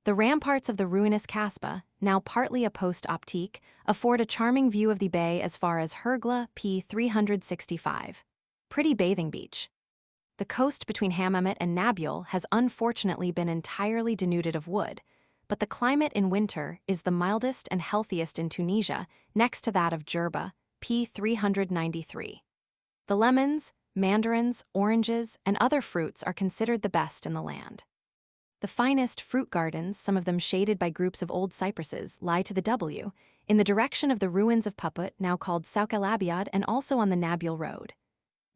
The ramparts of the ruinous Casbah, now partly a post optique, afford a charming view of the bay as far as Hergla, p. 365. Pretty bathing beach. The coast between Hammamet and Nabil has unfortunately been entirely denuded of wood, but the climate in winter is the mildest and healthiest in Tunisia, next to that of Djerba, p. 393. The lemons, mandarins, oranges, and other fruits are considered the best in the land. The finest fruit gardens, some of them shaded by groups of old cypresses, lie to the W, in the direction of the ruins of Puput, now called Souk-Ahras, and also on the Nabil Road.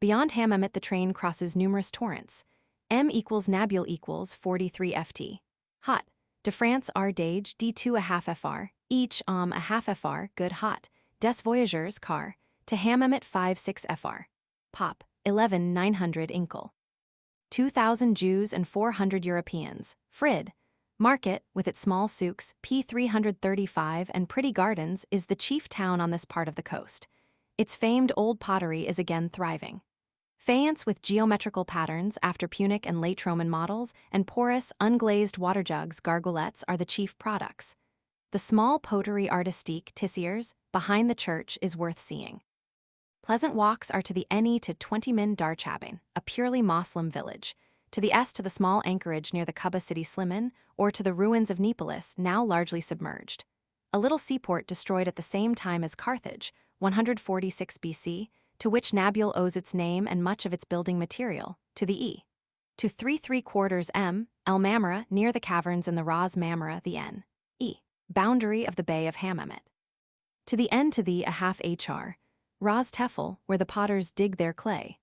Beyond Hammamet the train crosses numerous torrents. M equals Nabil equals 43 ft. Hot. De France R Dage D2.5 fr, each a half fr, good hot. Des Voyageurs car, to Hammamet 5-6 fr. Pop, 11,900 inkle. 2,000 Jews and 400 Europeans, Frid. Market, with its small souks, p. 335 and pretty gardens, is the chief town on this part of the coast. Its famed old pottery is again thriving. Faience with geometrical patterns after Punic and late Roman models, and porous, unglazed water jugs, gargoulettes, are the chief products. The small poterie artistique, tissiers, behind the church is worth seeing. Pleasant walks are to the Eni to 20 min Darchabin, a purely Moslem village, to the S to the small anchorage near the Kuba city Sliman, or to the ruins of Neapolis, now largely submerged. A little seaport destroyed at the same time as Carthage, 146 BC, to which Nabil owes its name and much of its building material, to the E. To 3/3 m, El Mamre, near the caverns in the Ras Mamre, the N. E. Boundary of the Bay of Hammamet. To the N to the a half hr. Ras Tefel, where the potters dig their clay.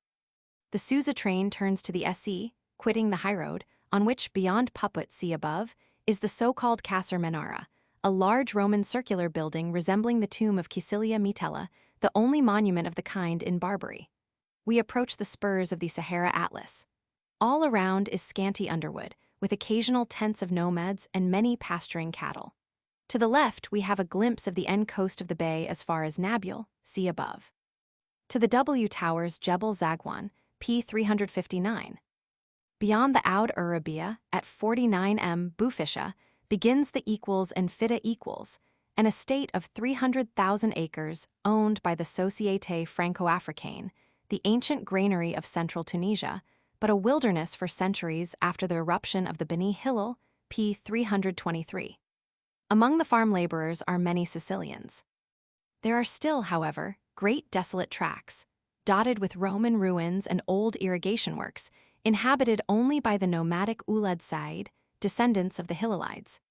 The Susa train turns to the SE, quitting the highroad, on which, beyond Puput sea above, is the so-called Kasr Menara, a large Roman circular building resembling the tomb of Kisilia Mitella, the only monument of the kind in Barbary. We approach the spurs of the Sahara Atlas. All around is scanty underwood, with occasional tents of nomads and many pasturing cattle. To the left, we have a glimpse of the end coast of the bay as far as Nabil, see above. To the W towers Jebel Zagwan, p. 359. Beyond the Oud Arabia, at 49 m Bufisha, begins the equals and Fida equals, an estate of 300,000 acres owned by the Société Franco-Africaine, the ancient granary of central Tunisia, but a wilderness for centuries after the eruption of the Beni Hillel, p. 323. Among the farm laborers are many Sicilians. There are still, however, great desolate tracts, dotted with Roman ruins and old irrigation works, inhabited only by the nomadic Oulad Said, descendants of the Hillelides.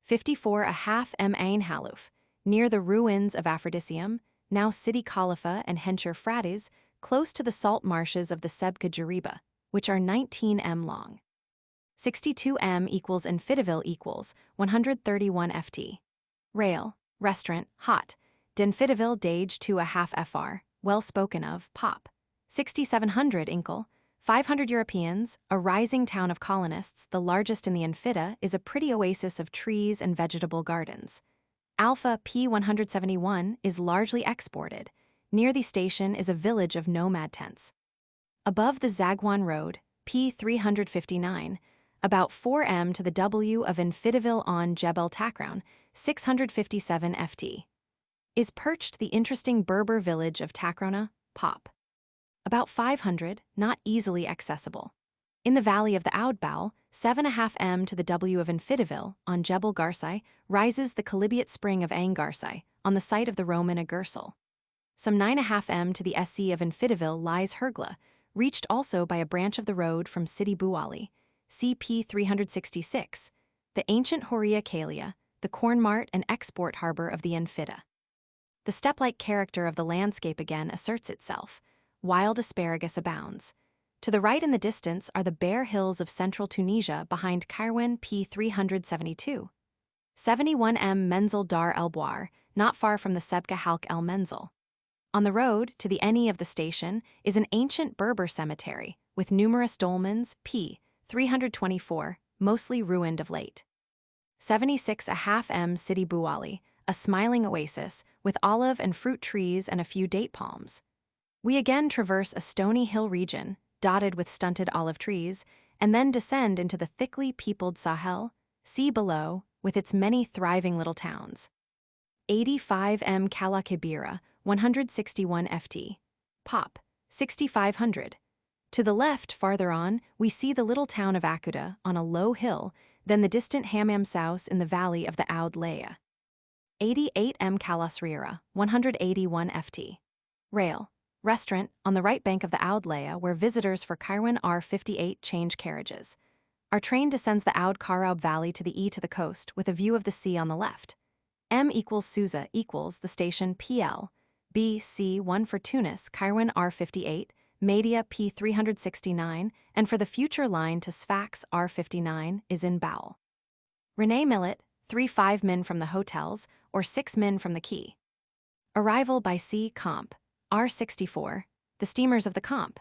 54.5 m Ain Halouf, near the ruins of Aphrodisium, now city Khalifa and Hencher Frates, close to the salt marshes of the Sebka Jeriba, which are 19 m long. 62 m equals and Philippeville equals 131 ft. Rail, restaurant, hot. Den Philippeville Dage 2.5 fr, well spoken of, pop. 6,700 inkle, 500 Europeans, a rising town of colonists, the largest in the Infida, is a pretty oasis of trees and vegetable gardens. Alpha P171 is largely exported. Near the station is a village of nomad tents. Above the Zagwan Road, P359, about 4 m to the W of Infidaville on Jebel Takroun, 657 ft. Is perched the interesting Berber village of Takrona, Pop. About 500, not easily accessible. In the valley of the Oudbaul, 7.5 m to the W of Infidaville, on Jebel Garsai, rises the Chalybeate spring of Ain Garsai, on the site of the Roman Agursal. Some 9.5 m to the SC of Infidaville lies Hergla, reached also by a branch of the road from Sidi Bouali, CP 366, the ancient Horia Kalia, the corn mart and export harbor of the Infida. The steppe-like character of the landscape again asserts itself. Wild asparagus abounds. To the right in the distance are the bare hills of central Tunisia behind Kairwan P 372. 71M Menzel Dar El Bouar, not far from the Sebka Halk El Menzel. On the road to the NE of the station is an ancient Berber cemetery with numerous dolmens P 324, mostly ruined of late. 76.5M Sidi Bou Ali, a smiling oasis with olive and fruit trees and a few date palms. We again traverse a stony hill region, dotted with stunted olive trees, and then descend into the thickly peopled Sahel, sea below, with its many thriving little towns. 85M Kalaâ-Djerda, 161 ft. Pop, 6500. To the left, farther on, we see the little town of Akuda on a low hill, then the distant Hammam South in the valley of the Oud Leia. 88M Kalaâ-Djerda, 181 ft. Rail, restaurant on the right bank of the Oud Leia where visitors for Kairwan R58 change carriages. Our train descends the Oud Karaub Valley to the to the coast with a view of the sea on the left. M equals Susa equals the station PL, B, C, 1 for Tunis, Kairwan R58, Madeira P 369, and for the future line to Sfax R59 is in Bowel. René Millet, 3-5 min from the hotels, or 6 min from the quay. Arrival by sea Comp, R64, the steamers of the Comp.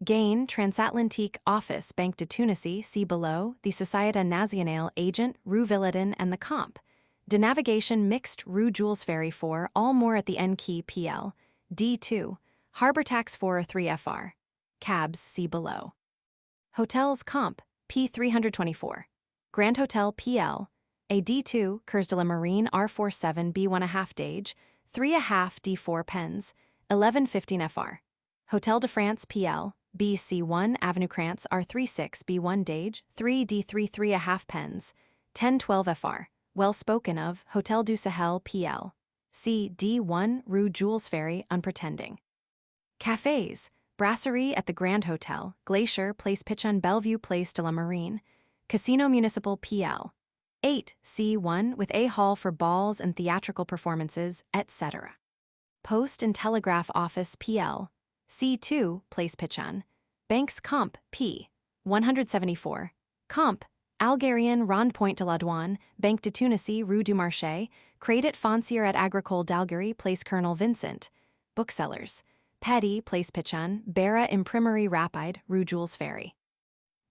Gain Transatlantique Office Banque de Tunisie, see below, the Société Nationale Agent, Rue Villadin and the Comp. De Navigation Mixed Rue Jules Ferry 4, all more at the N Key PL, D2, Harbor Tax 4 or 3 FR. Cabs, see below. Hotels Comp, P324. Grand Hotel PL, a D2, Cours de la Marine R47 B1.5 Dage, 3.5 D4 Pens, 1115 FR. Hotel de France PL, BC1 Avenue Krantz R36 B1 Dage, 3 D3 3.5 Pens, 1012 FR. Well spoken of, Hotel du Sahel PL, C D1 Rue Jules Ferry Unpretending. Cafés, Brasserie at the Grand Hotel, Glacier Place Pichon Bellevue Place de la Marine, Casino Municipal PL, 8 C1 with a hall for balls and theatrical performances, etc. Post and Telegraph Office PL, C2 Place Pichon, Banks Comp P 174, Comp Algerian Rond-Point de la Douane, Banque de Tunisie Rue du Marché, Crédit Foncier at Agricole d'Algerie Place Colonel Vincent, Booksellers, Petty Place Pichon, Barra Imprimerie Rapide Rue Jules Ferry.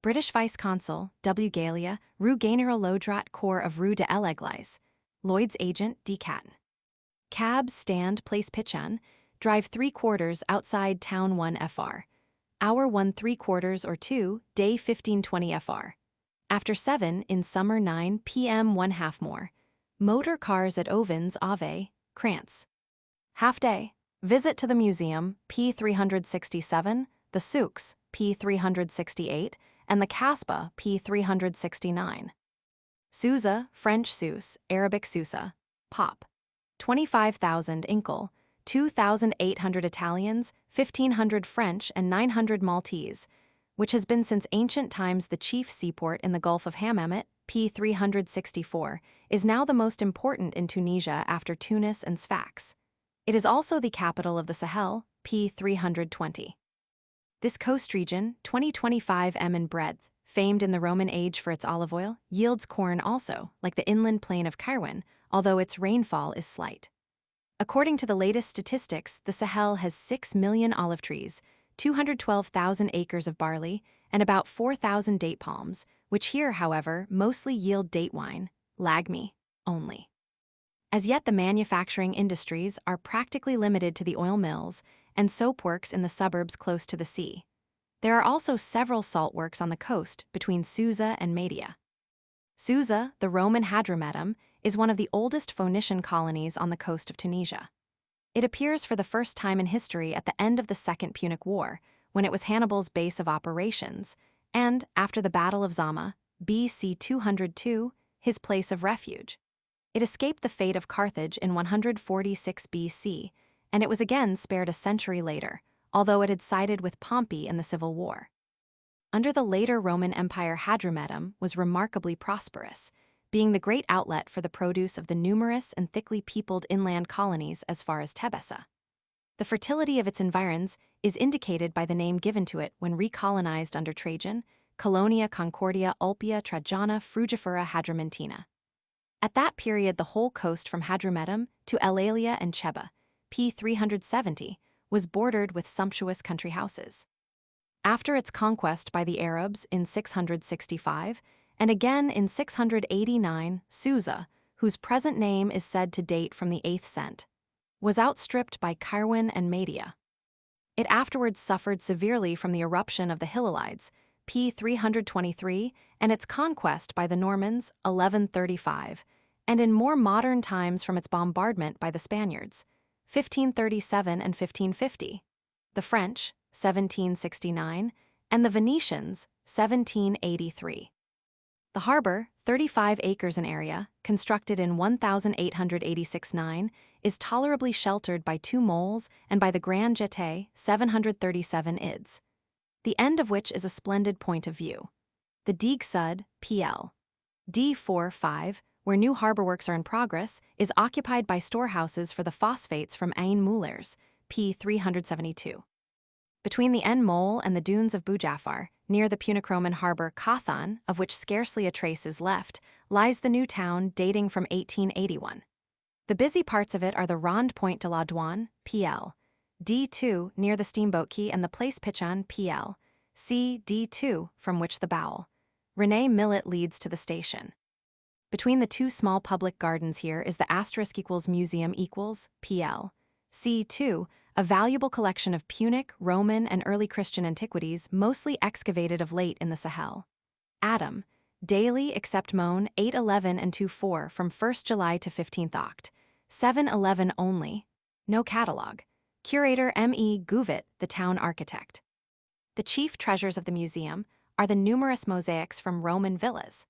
British Vice Consul, W. Gallia, Rue Général Laudrat Corps of Rue de l'Église, Lloyd's Agent D. Catton. Cabs Stand Place Pichon, drive 3/4 outside Town 1 FR. Hour 1 3/4 or 2, day 1520 FR. After 7 in summer 9 p.m. 1/2 more. Motor cars at Ovens Ave, Krantz. Half day. Visit to the museum P 367, the souks P 368, and the Casbah P 369. Susa, French Sus, Arabic Susa, Pop. 25,000 Inkle, 2,800 Italians, 1,500 French, and 900 Maltese, which has been since ancient times the chief seaport in the Gulf of Hammamet, P 364, is now the most important in Tunisia after Tunis and Sfax. It is also the capital of the Sahel, P 320. This coast region, 20-25 m in breadth, famed in the Roman age for its olive oil, yields corn also, like the inland plain of Kairwan, although its rainfall is slight. According to the latest statistics, the Sahel has 6 million olive trees, 212,000 acres of barley, and about 4,000 date palms, which here, however, mostly yield date wine, lagmi, only. As yet the manufacturing industries are practically limited to the oil mills and soapworks in the suburbs close to the sea. There are also several salt works on the coast between Susa and Madeira. Susa, the Roman Hadrumetum, is one of the oldest Phoenician colonies on the coast of Tunisia. It appears for the first time in history at the end of the Second Punic War, when it was Hannibal's base of operations, and, after the Battle of Zama, BC 202, his place of refuge. It escaped the fate of Carthage in 146 BC, and it was again spared a century later, although it had sided with Pompey in the Civil War. Under the later Roman Empire, Hadrumetum was remarkably prosperous, being the great outlet for the produce of the numerous and thickly peopled inland colonies as far as Tebessa. The fertility of its environs is indicated by the name given to it when recolonized under Trajan, Colonia Concordia Ulpia Trajana Frugifera Hadrimentina. At that period, the whole coast from Hadrumetum to Eulalia and Cheba, p. 370, was bordered with sumptuous country houses. After its conquest by the Arabs in 665, and again in 689, Susa, whose present name is said to date from the 8th cent, was outstripped by Kairwan and Madeira. It afterwards suffered severely from the eruption of the Hillelides, p. 323, and its conquest by the Normans, 1135, and in more modern times from its bombardment by the Spaniards, 1537 and 1550, the French, 1769, and the Venetians, 1783. The harbor, 35 acres in area, constructed in 1886-9, is tolerably sheltered by 2 moles and by the Grand Jetée, 737 ids, the end of which is a splendid point of view. The Digue Sud, PL. D45, where new harbor works are in progress, is occupied by storehouses for the phosphates from Ain Moulers, p. 372. Between the En Mole and the dunes of Bujafar, near the Punicroman harbor Kathan, of which scarcely a trace is left, lies the new town dating from 1881. The busy parts of it are the Rond Point de la Douane, PL. D2, near the steamboat quay, and the Place Pichon, PL. C. D2, from which the Bowel. René Millet leads to the station. Between the 2 small public gardens here is the *Museum PL. C2, a valuable collection of Punic, Roman, and early Christian antiquities mostly excavated of late in the Sahel. Adam, daily except Moan 811 and 24 from 1st July to 15th Oct. 711 only. No catalogue. Curator M.E. Gouvet, the town architect. The chief treasures of the museum are the numerous mosaics from Roman villas.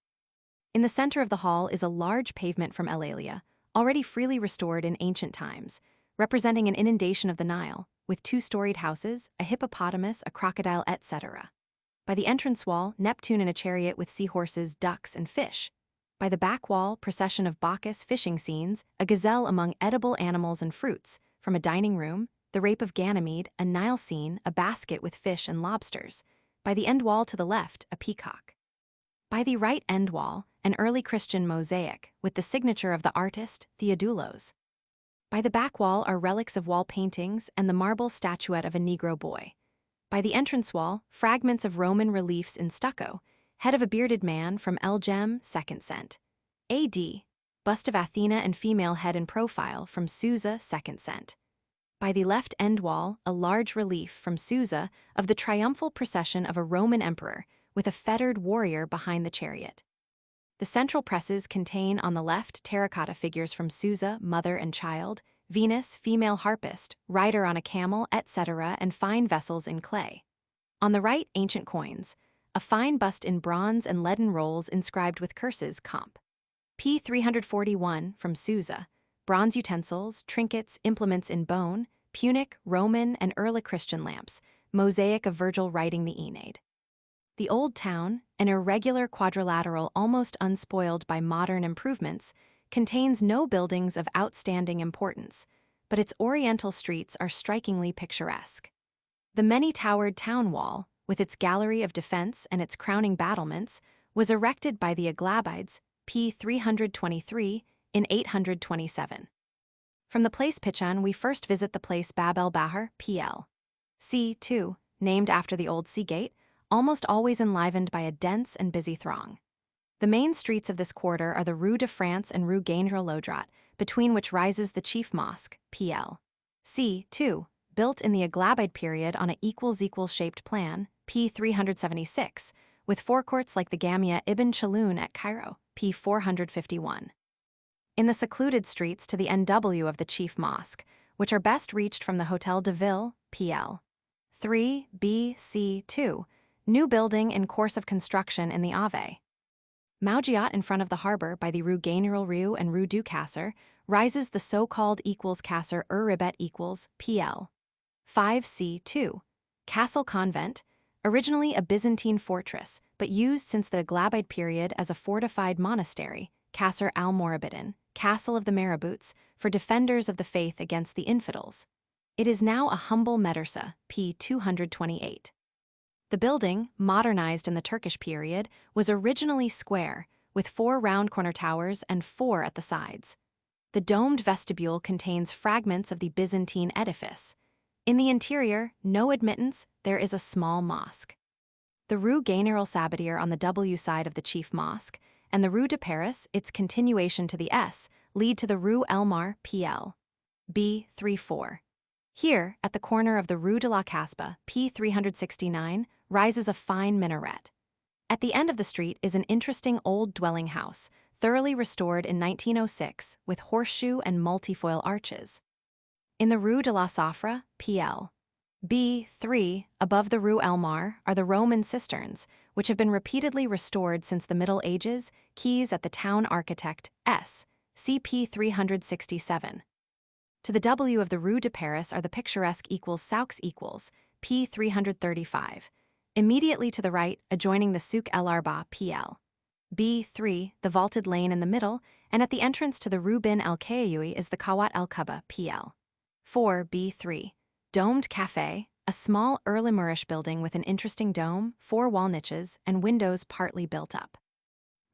In the center of the hall is a large pavement from Eulalia, already freely restored in ancient times, representing an inundation of the Nile, with 2-storied houses, a hippopotamus, a crocodile, etc. By the entrance wall, Neptune in a chariot with seahorses, ducks, and fish. By the back wall, procession of Bacchus fishing scenes, a gazelle among edible animals and fruits. From a dining room, the rape of Ganymede, a Nile scene, a basket with fish and lobsters. By the end wall to the left, a peacock. By the right end wall, an early Christian mosaic with the signature of the artist, Theodulos. By the back wall are relics of wall paintings and the marble statuette of a Negro boy. By the entrance wall, fragments of Roman reliefs in stucco, head of a bearded man from El Gem, 2nd cent. A.D., bust of Athena and female head in profile from Susa, 2nd cent. By the left end wall, a large relief from Susa of the triumphal procession of a Roman emperor with a fettered warrior behind the chariot. The central presses contain on the left terracotta figures from Susa, mother and child, Venus, female harpist, rider on a camel, etc., and fine vessels in clay. On the right, ancient coins, a fine bust in bronze and leaden rolls inscribed with curses, comp. p. 341 from Susa, bronze utensils, trinkets, implements in bone, Punic, Roman, and early Christian lamps, mosaic of Virgil writing the Aeneid. The Old Town, an irregular quadrilateral almost unspoiled by modern improvements, contains no buildings of outstanding importance, but its oriental streets are strikingly picturesque. The many-towered town wall, with its gallery of defense and its crowning battlements, was erected by the Aghlabides, p. 323, in 827. From the place Pichon, we first visit the place Bab el-Bahar, pl. c. 2, named after the old sea gate, almost always enlivened by a dense and busy throng. The main streets of this quarter are the Rue de France and Rue Gainre-Lodrat, between which rises the chief mosque, pl. c. 2, built in the Aghlabide period on a == shaped plan, p. 376, with forecourts like the Gamia Ibn Chaloun at Cairo, p. 451. In the secluded streets to the NW of the chief mosque, which are best reached from the Hôtel de Ville, pl. 3 BC2, new building in course of construction in the Ave. Maugiat in front of the harbor by the Rue Gainril and Rue du Casser rises the so-called Casser Ribet pl. 5c2, Castle Convent, originally a Byzantine fortress, but used since the Aghlabide period as a fortified monastery, Casser al-Morabitun, Castle of the Marabouts, for defenders of the faith against the infidels. It is now a humble medresa, p. 228. The building, modernized in the Turkish period, was originally square, with 4 round corner towers and 4 at the sides. The domed vestibule contains fragments of the Byzantine edifice. In the interior, no admittance, there is a small mosque. The Rue General Sabatier on the W side of the chief mosque, and the Rue de Paris, its continuation to the S, lead to the Rue Elmar, PL. B. 34. Here, at the corner of the Rue de la Casba, p. 369, rises a fine minaret. At the end of the street is an interesting old dwelling house, thoroughly restored in 1906, with horseshoe and multifoil arches. In the Rue de la Safra, PL. B. 3, above the Rue Elmar, are the Roman cisterns, which have been repeatedly restored since the Middle Ages, keys at the town architect S. CP 367. To the W of the Rue de Paris are the picturesque Sfax p. 335. Immediately to the right, adjoining the Souk-Ahras PL. B3, the vaulted lane in the middle, and at the entrance to the Rue Bin el-Kayoui is the Kawat el-Kuba PL. 4. B3, domed café, a small early Moorish building with an interesting dome, 4 wall niches, and windows partly built up.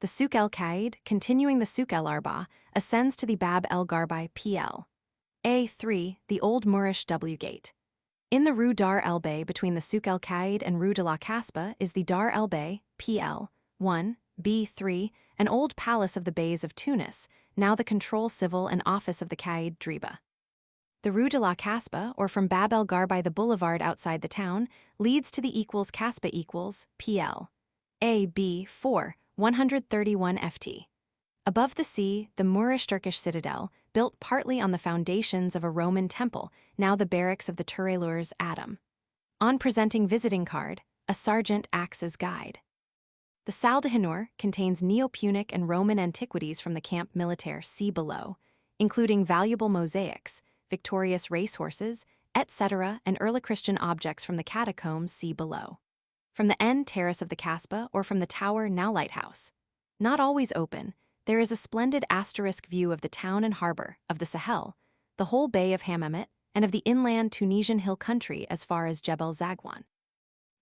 The Souk el-Kaid, continuing the Souk el-Arba, ascends to the Bab el-Garbi PL. A3, the Old Moorish W Gate. In the Rue Dar el Bey between the Souk el-Kaid and Rue de la Casba is the Dar el Bey, PL. 1, B3, an old palace of the Beys of Tunis, now the control civil and office of the Caid Driba. The Rue de la Casba, or from Bab el Garbi the boulevard outside the town, leads to the Casba PL. A. B. 4, 131 ft. Above the sea, the Moorish Turkish citadel, built partly on the foundations of a Roman temple, now the barracks of the Turailurs Adam. On presenting visiting card, a sergeant acts as guide. The Salle de Hinur contains Neo-Punic and Roman antiquities from the Camp Militaire see below, including valuable mosaics, victorious racehorses, etc., and early Christian objects from the catacombs see below. From the end terrace of the Casbah or from the tower now lighthouse. Not always open, there is a splendid asterisk view of the town and harbor, of the Sahel, the whole Bay of Hammamet, and of the inland Tunisian hill country as far as Jebel Zagwan.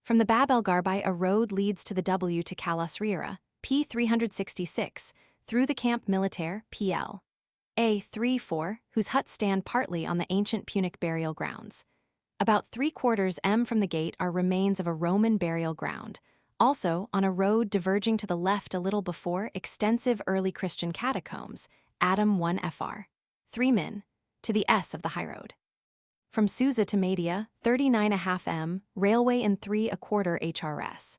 From the Bab el Garbi a road leads to the W to Kalaâ-Djerda, p. 366, through the Camp Militaire, PL. A34, whose huts stand partly on the ancient Punic burial grounds. About 3/4 m from the gate are remains of a Roman burial ground. Also, on a road diverging to the left a little before, extensive early Christian catacombs, Adam 1 fr. 3 min, to the S of the highroad. From Susa to Madeira, 39.5 m, railway in 3/4 HRS.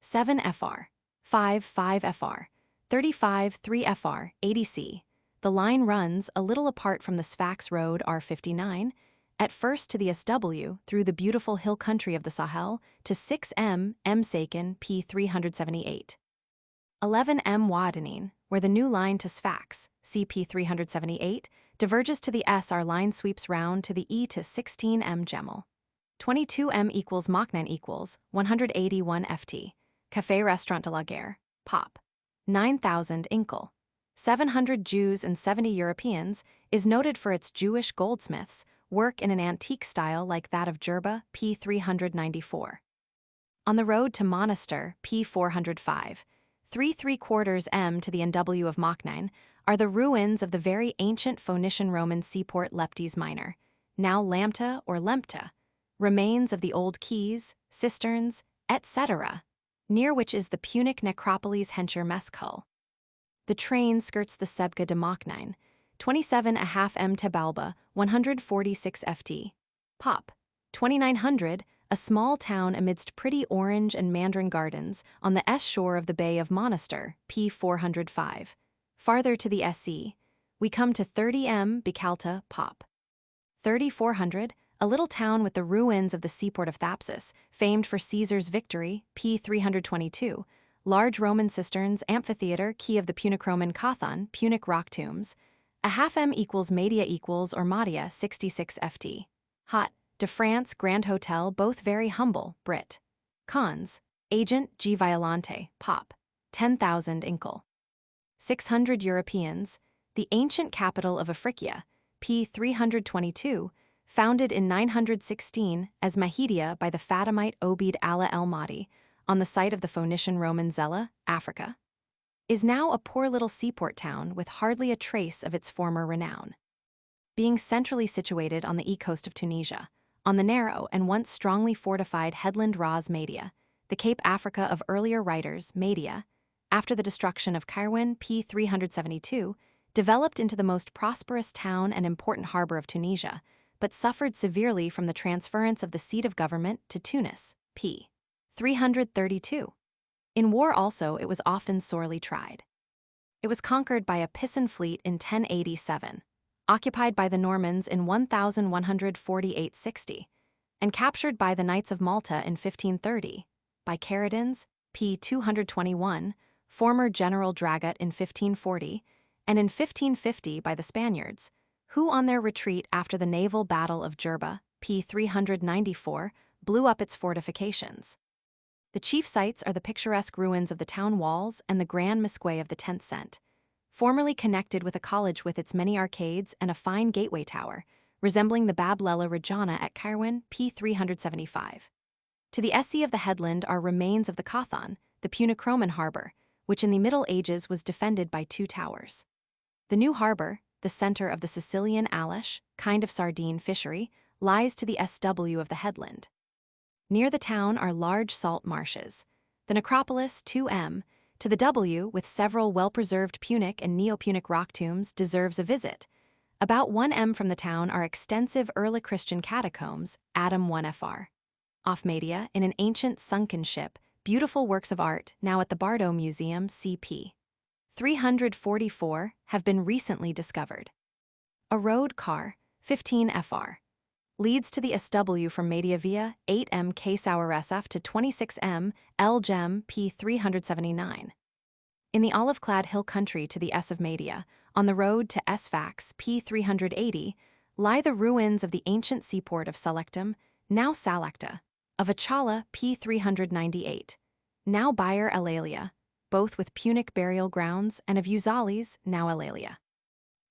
7 fr. 5 fr. 35 3 fr. 80 c. The line runs, a little apart from the Sfax Road R59, at first to the SW through the beautiful hill country of the Sahel to 6 m, Msakin p. 378. 11 m Wadanin, where the new line to Sfax, CP 378, diverges to the S. Our line sweeps round to the E to 16 m Gemel. 22 m equals Mach 9 equals 181 ft. Café Restaurant de la Guerre, Pop. 9,000 Inkel. 700 Jews and 70 Europeans, is noted for its Jewish goldsmiths, work in an antique style like that of Djerba, p. 394. On the road to Monaster, p. 405, 3/3 m to the NW of Mach 9, are the ruins of the very ancient Phoenician Roman seaport Leptis Minor, now Lambta or Lempta, remains of the old quays, cisterns, etc., near which is the Punic necropolis Henscher Meskull. The train skirts the Sebga de Mach 9, 27.5 m Tebalba, 146 ft. Pop. 2900, a small town amidst pretty orange and mandarin gardens on the S shore of the Bay of Monaster, p. 405. Farther to the SE, we come to 30 m Bicalta, Pop. 3400, a little town with the ruins of the seaport of Thapsus, famed for Caesar's victory, p. 322, large Roman cisterns, amphitheater, key of the Punic Roman Kothon, Punic rock tombs. A half m equals Madia equals or Madia 66 ft. Hot, de France, Grand Hotel, both very humble, Brit. Cons. Agent G. Violante, Pop. 10,000 Inkel. 600 Europeans, the ancient capital of Africia, p. 322, founded in 916 as Mahidia by the Fatimite Obid Allah el-Mahdi on the site of the Phoenician Roman Zella, Africa, is now a poor little seaport town with hardly a trace of its former renown. Being centrally situated on the coast of Tunisia, on the narrow and once strongly fortified headland Ras Media, the Cape Africa of earlier writers, Media, after the destruction of Kairwan p. 372, developed into the most prosperous town and important harbor of Tunisia, but suffered severely from the transference of the seat of government to Tunis, p. 332. In war also it was often sorely tried. It was conquered by a Pisan fleet in 1087, occupied by the Normans in 1148–60, and captured by the Knights of Malta in 1530, by Caridans, p. 221, former General Dragut in 1540, and in 1550 by the Spaniards, who on their retreat after the naval battle of Djerba, p. 394, blew up its fortifications. The chief sites are the picturesque ruins of the town walls and the Grand Mosque of the 10th cent, formerly connected with a college with its many arcades and a fine gateway tower, resembling the Bab Lela Rajana at Kairwan, p. 375. To the sea of the headland are remains of the Kothan, the Punicroman harbor, which in the Middle Ages was defended by two towers. The new harbor, the center of the Sicilian alish, kind of sardine fishery, lies to the SW of the headland. Near the town are large salt marshes. The necropolis, 2m, to the W, with several well-preserved Punic and Neo-Punic rock tombs, deserves a visit. About 1m from the town are extensive early Christian catacombs, Adam 1fr. Off Media, in an ancient sunken ship, beautiful works of art, now at the Bardo Museum, CP. 344, have been recently discovered. A road car, 15fr, leads to the SW from Media via 8m Kalaâ-Djerda to 26m El-Jem p. 379. In the olive-clad hill country to the S of Media, on the road to Sfax p. 380, lie the ruins of the ancient seaport of Selectum, now Salacta, of Achala p. 398, now Bayer Eulalia, both with Punic burial grounds, and of Euxales, now Eulalia.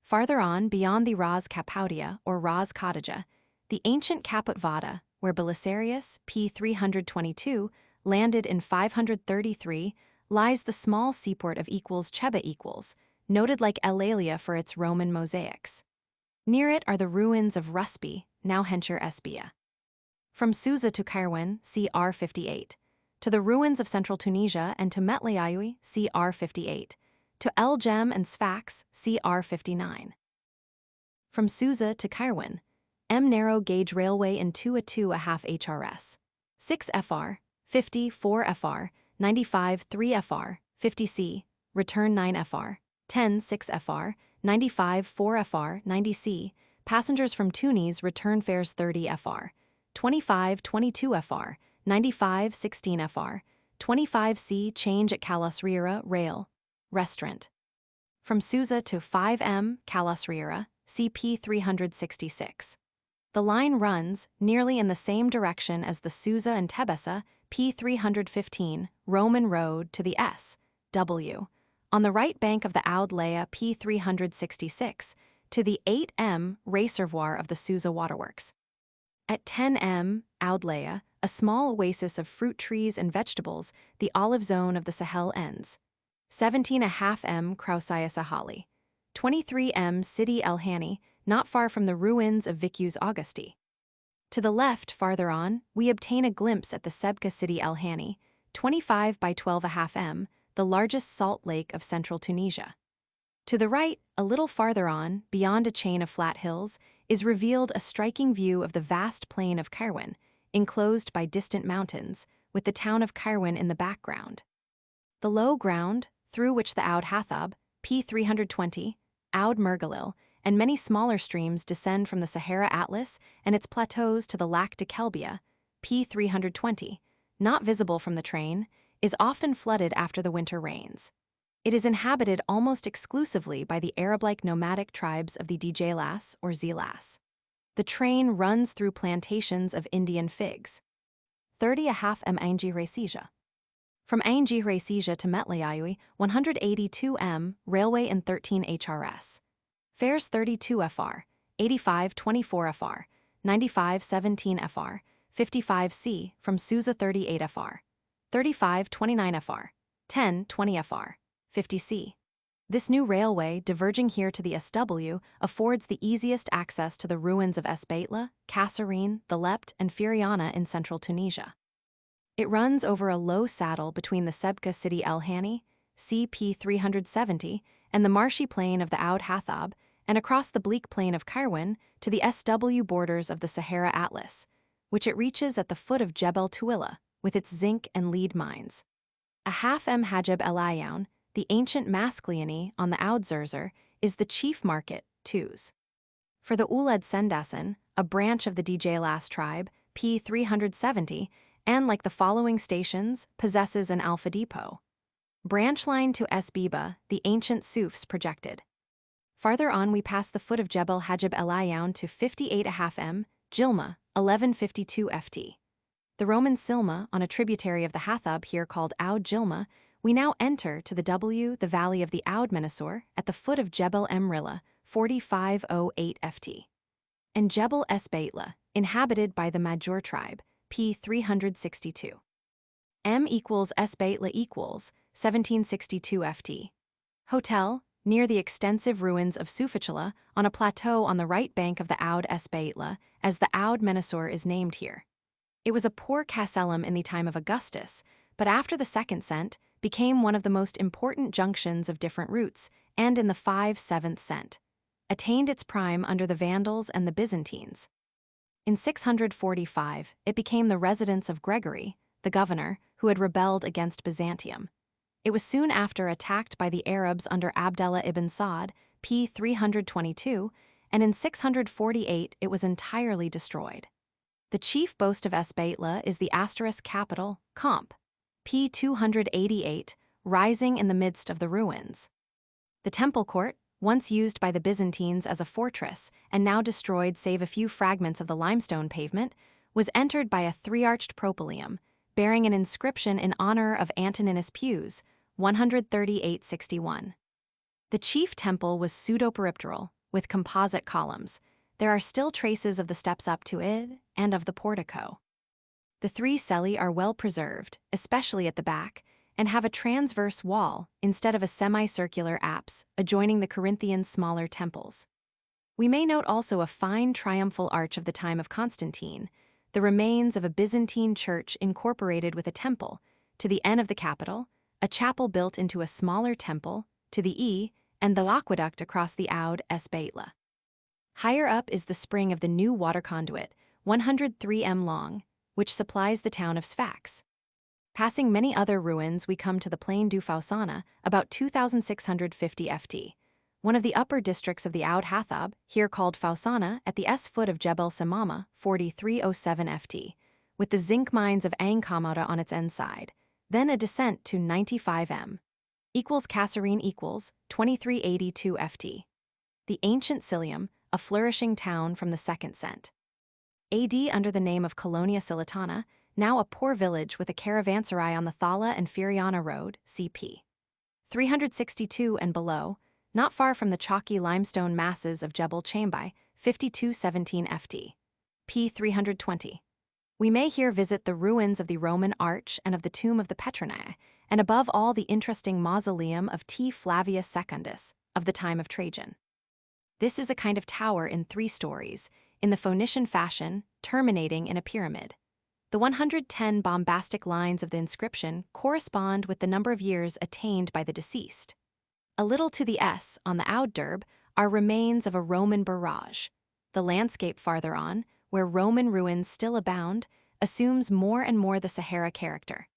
Farther on, beyond the Ras Capaudia or Ras Cottaja, the ancient Caput Vada, where Belisarius, p. 322, landed in 533, lies the small seaport of Cheba, noted like Eulalia for its Roman mosaics. Near it are the ruins of Rusby, now Hencher Espia. From Susa to Kairwan, cr. 58, to the ruins of central Tunisia and to Metlaoui, cr. 58, to El-Jem and Sfax, cr. 59. From Susa to Kairwan, M narrow gauge railway in 2–2.5 HRS, 6fr, 50 4fr, 95 3fr, 50c, return 9fr, 10 6fr, 95 4fr, 90c, passengers from Tunis return fares 30fr, 25 22fr, 95 16fr, 25c change at Kalaâ-Djerda rail, restaurant. From Susa to 5m Kalaâ-Djerda, CP 366. The line runs nearly in the same direction as the Susa and Tebessa p. 315 Roman road to the S.W. on the right bank of the Oud Leia p. 366 to the 8m reservoir of the Susa waterworks. At 10m Oud Leia, a small oasis of fruit trees and vegetables, the olive zone of the Sahel ends. 17.5m Krausias Ahali, 23m Sidi El Hani, not far from the ruins of Vicus Augusti. To the left, farther on, we obtain a glimpse at the Sebka Sidi El Hani, 25 by 12.5m, the largest salt lake of central Tunisia. To the right, a little farther on, beyond a chain of flat hills, is revealed a striking view of the vast plain of Kairwan, enclosed by distant mountains, with the town of Kairwan in the background. The low ground, through which the Oud Hathab, p. 320, Oud Mergalil, and many smaller streams descend from the Sahara Atlas and its plateaus to the Lac de Kelbia, p. 320, not visible from the train, is often flooded after the winter rains. It is inhabited almost exclusively by the Arab-like nomadic tribes of the Djelas or Zilas. The train runs through plantations of Indian figs. 30.5m Aingi-Resija. From Aingi-Resija to Metlaoui, 182m, railway in 13 HRS. Fares 32fr, 85 24fr, 95-17 fr, 55 c from Susa 38 fr, 35-29 fr, 10-20 fr, 50 c. This new railway, diverging here to the SW, affords the easiest access to the ruins of Esbeitla, Kasserine, the Lept, and Firiana in central Tunisia. It runs over a low saddle between the Sebka city El Hani, CP 370, and the marshy plain of the Oud Hathab, and across the bleak plain of Kairwan to the SW borders of the Sahara Atlas, which it reaches at the foot of Jebel Tuila, with its zinc and lead mines. A half-m Hajeb El Ayoun, the ancient Maskliani on the Oud Zerzer, is the chief market, Tuz. For the Ouled Sendasen, a branch of the Djelas tribe, P 370, and like the following stations, possesses an alpha depot. Branch line to Esbiba, the ancient Soufs projected. Farther on we pass the foot of Jebel Hajeb El Ayoun to 58.5 m, Jilma, 1152 ft. The Roman Silma, on a tributary of the Hathab here called Oud Jilma, we now enter to the valley of the Oud Menasur, at the foot of Jebel Emrilla, 4508 ft. And Jebel Esbeitla, inhabited by the Majur tribe, P 362. M equals Esbeitla equals 1762 ft. Hotel, near the extensive ruins of Soufachala, on a plateau on the right bank of the Oud Esbeitla, as the Oud Menasur is named here. It was a poor castellum in the time of Augustus, but after the second cent, became one of the most important junctions of different routes, and in the 5/7th cent, attained its prime under the Vandals and the Byzantines. In 645, it became the residence of Gregory, the governor, who had rebelled against Byzantium. It was soon after attacked by the Arabs under Abdallah ibn Saud, p. 322, and in 648 it was entirely destroyed. The chief boast of Esbeitla is the asterisk capital, Comp, p. 288, rising in the midst of the ruins. The temple court, once used by the Byzantines as a fortress and now destroyed save a few fragments of the limestone pavement, was entered by a three-arched propylaeum, bearing an inscription in honor of Antoninus Pius, 138-61. The chief temple was pseudoperipteral, with composite columns. There are still traces of the steps up to it and of the portico. The three celi are well preserved, especially at the back, and have a transverse wall instead of a semicircular apse adjoining the Corinthian smaller temples. We may note also a fine triumphal arch of the time of Constantine, the remains of a Byzantine church incorporated with a temple, to the N of the capital, a chapel built into a smaller temple, to the E, and the aqueduct across the Oud Esbeitla. Higher up is the spring of the new water conduit, 103 m long, which supplies the town of Sfax. Passing many other ruins, we come to the plain du Fausana, about 2,650 ft, one of the upper districts of the Oud Hathab, here called Fausana, at the S-foot of Jebel Samama, 4307 ft, with the zinc mines of Angkamara on its end side, then a descent to 95 m. Equals Kasserine equals 2382 ft. The ancient Cilium, a flourishing town from the second cent. AD under the name of Colonia Silitana, now a poor village with a caravanserai on the Thala and Firiana Road, CP 362 and below, not far from the chalky limestone masses of Jebel Chambai, 5217 ft. p. 320. We may here visit the ruins of the Roman arch and of the tomb of the Petronae, and above all the interesting mausoleum of T. Flavius Secundus, of the time of Trajan. This is a kind of tower in 3 stories, in the Phoenician fashion, terminating in a pyramid. The 110 bombastic lines of the inscription correspond with the number of years attained by the deceased. A little to the S, on the Oud Derb, are remains of a Roman barrage. The landscape farther on, where Roman ruins still abound, assumes more and more the Sahara character.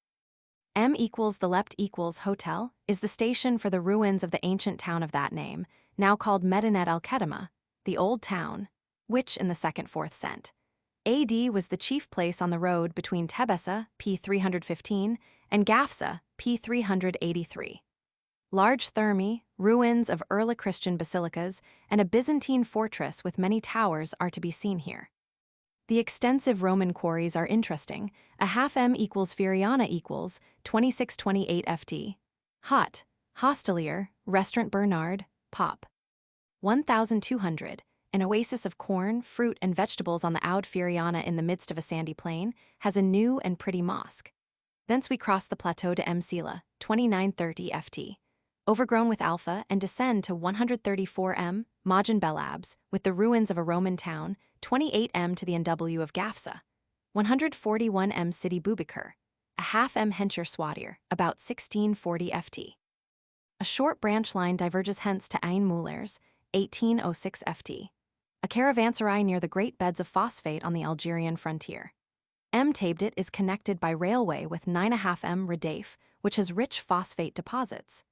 M equals the Lept equals Hotel is the station for the ruins of the ancient town of that name, now called Medinet al-Kedema, the old town, which in the 2nd-4th cent. AD was the chief place on the road between Tebessa, p. 315, and Gafsa, p. 383. Large thermae, ruins of early Christian basilicas, and a Byzantine fortress with many towers are to be seen here. The extensive Roman quarries are interesting. A half M equals Firiana equals 2628 ft. Hot, Hostelier, Restaurant Bernard, Pop. 1200, an oasis of corn, fruit, and vegetables on the Oud Firiana in the midst of a sandy plain, has a new and pretty mosque. Thence we cross the plateau to Msila, 2930 ft, overgrown with alpha, and descend to 134 m, Majan Belabs, with the ruins of a Roman town, 28 m to the NW of Gafsa, 141 m Sidi Bubakar, a half m Hencher Swadir, about 1640 ft. A short branch line diverges hence to Ain Moulers, 1806 ft, a caravanserai near the great beds of phosphate on the Algerian frontier. Tebessa is connected by railway with 9.5 m Redaf, which has rich phosphate deposits.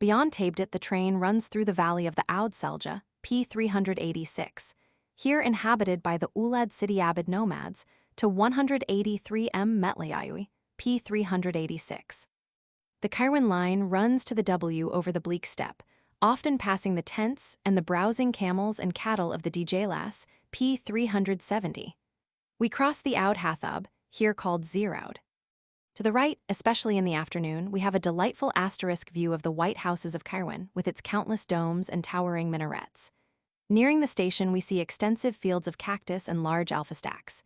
Beyond Tebessa, the train runs through the valley of the Oud Selja, p. 386, here inhabited by the Oulad Sidiabid nomads, to 183 m Metlaoui, p. 386. The Kairwan line runs to the W over the bleak steppe, often passing the tents and the browsing camels and cattle of the Djelas, p. 370. We cross the Oud Hathab, here called Zeroud. To the right, especially in the afternoon, we have a delightful asterisk view of the white houses of Kairwan with its countless domes and towering minarets. Nearing the station, we see extensive fields of cactus and large alpha stacks.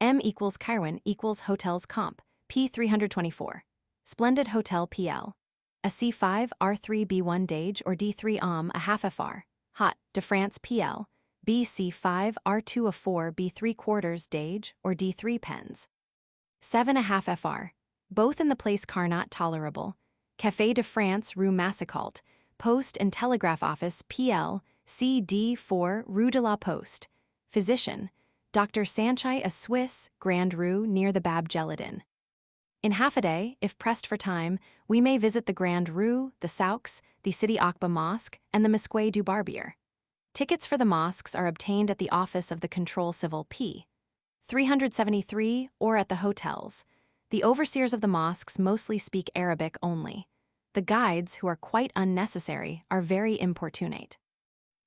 M equals Kairwan equals Hotels Comp, p. 324. Splendid Hotel PL. A C5 R3 B1 Dage or D3 a half FR. Hot de France PL. BC5 R2 a 4 B3 quarters Dage or D3 pens. 7 a half FR. Both in the place Carnot tolerable. Café de France Rue Massicault. Post and Telegraph Office PL. CD4 Rue de la Poste. Physician. Dr. Sanchai a Swiss, Grand Rue near the Bab Geladin. In half a day, if pressed for time, we may visit the Grand Rue, the Sfax, the Sidi Akba Mosque, and the Mesquite du Barbier. Tickets for the mosques are obtained at the office of the Control Civil p. 373 or at the hotels. The overseers of the mosques mostly speak Arabic only. The guides, who are quite unnecessary, are very importunate.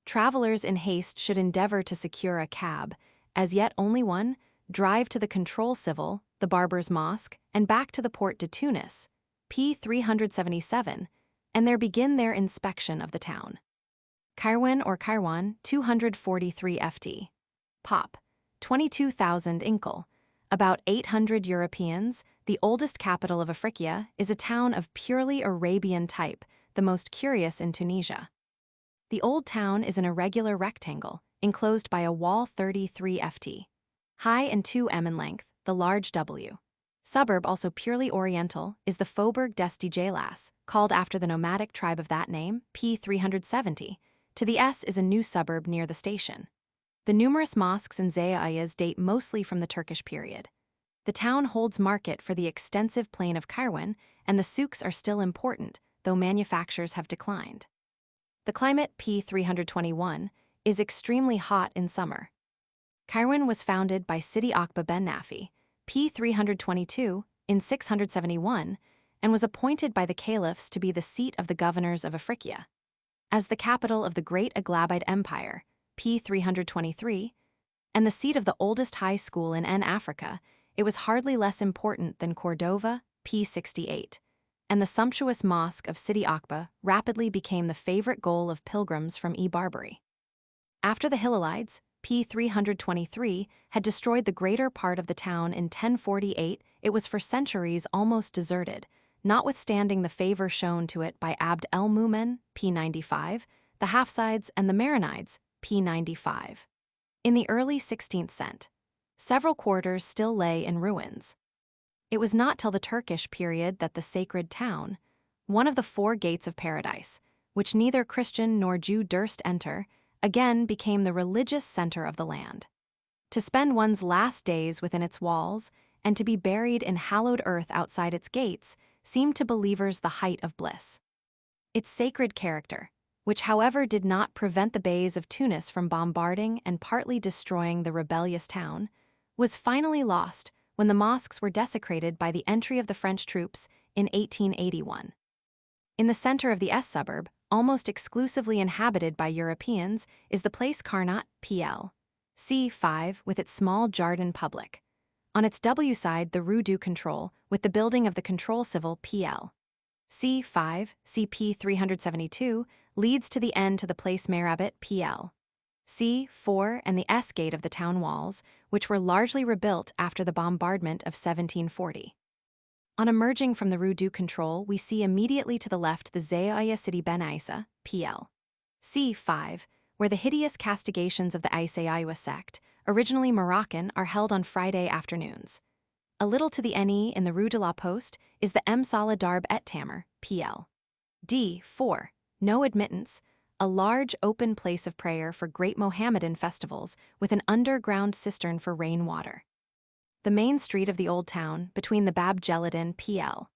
Travelers in haste should endeavor to secure a cab, as yet only one, drive to the Control Civil, the Barber's Mosque, and back to the Port de Tunis, p. 377, and there begin their inspection of the town. Kairwan or Kairwan, 243 ft. Pop, 22,000 Inkel. About 800 Europeans, the oldest capital of Africa, is a town of purely Arabian type, the most curious in Tunisia. The old town is an irregular rectangle, enclosed by a wall 33 ft. High and 2 m in length, the large W. Suburb, also purely oriental, is the Faubourg des Djelas, called after the nomadic tribe of that name, p. 370. To the S is a new suburb near the station. The numerous mosques and zayayas date mostly from the Turkish period. The town holds market for the extensive plain of Kairwan, and the souks are still important, though manufactures have declined. The climate, p. 321, is extremely hot in summer. Kairwan was founded by Sidi Akba ben Nafi, p. 322, in 671, and was appointed by the caliphs to be the seat of the governors of Africa. As the capital of the Great Aglabite Empire, p. 323, and the seat of the oldest high school in Africa, it was hardly less important than Cordova, p. 68, and the sumptuous mosque of Sidi Akba rapidly became the favorite goal of pilgrims from Barbary. After the Hillelides, p. 323, had destroyed the greater part of the town in 1048, it was for centuries almost deserted, notwithstanding the favor shown to it by Abd el-Mumen, p. 95, the Hafsides, and the Maronides, p. 95. In the early 16th century, several quarters still lay in ruins. It was not till the Turkish period that the sacred town, one of the 4 gates of paradise, which neither Christian nor Jew durst enter, again became the religious center of the land. To spend one's last days within its walls and to be buried in hallowed earth outside its gates seemed to believers the height of bliss. Its sacred character, which however did not prevent the beys of Tunis from bombarding and partly destroying the rebellious town, was finally lost when the mosques were desecrated by the entry of the French troops in 1881. In the center of the S suburb, almost exclusively inhabited by Europeans, is the place Carnot PL. C5 with its small Jardin public. On its W side, the Rue du Control, with the building of the Control Civil PL. C5, CP 372, leads to the end to the place Merabit PL. c. 4, and the S gate of the town walls, which were largely rebuilt after the bombardment of 1740. On emerging from the Rue du Control, we see immediately to the left the Zaïa city Ben Issa, PL. c. 5, where the hideous castigations of the Aïssa sect, originally Moroccan, are held on Friday afternoons. A little to the NE in the Rue de la Poste is the M. Salah Darb et Tamer, PL. d. 4, no admittance, a large open place of prayer for great Mohammedan festivals with an underground cistern for rainwater. The main street of the old town, between the Bab Geladin PL.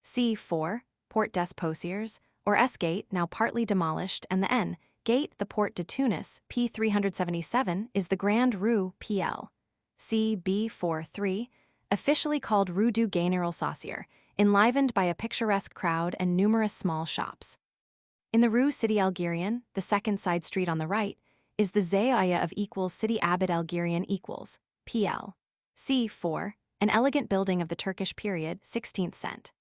c. 4, Port des Posiers, or S Gate, now partly demolished, and the N Gate, the Port de Tunis, P 377, is the Grand Rue PL. CB43, officially called Rue du Général Saucier, enlivened by a picturesque crowd and numerous small shops. In the Rue City Algerian, the second side street on the right, is the Zaïa of equals City Abid Algerian equals, PL. c. 4, an elegant building of the Turkish period, 16th cent.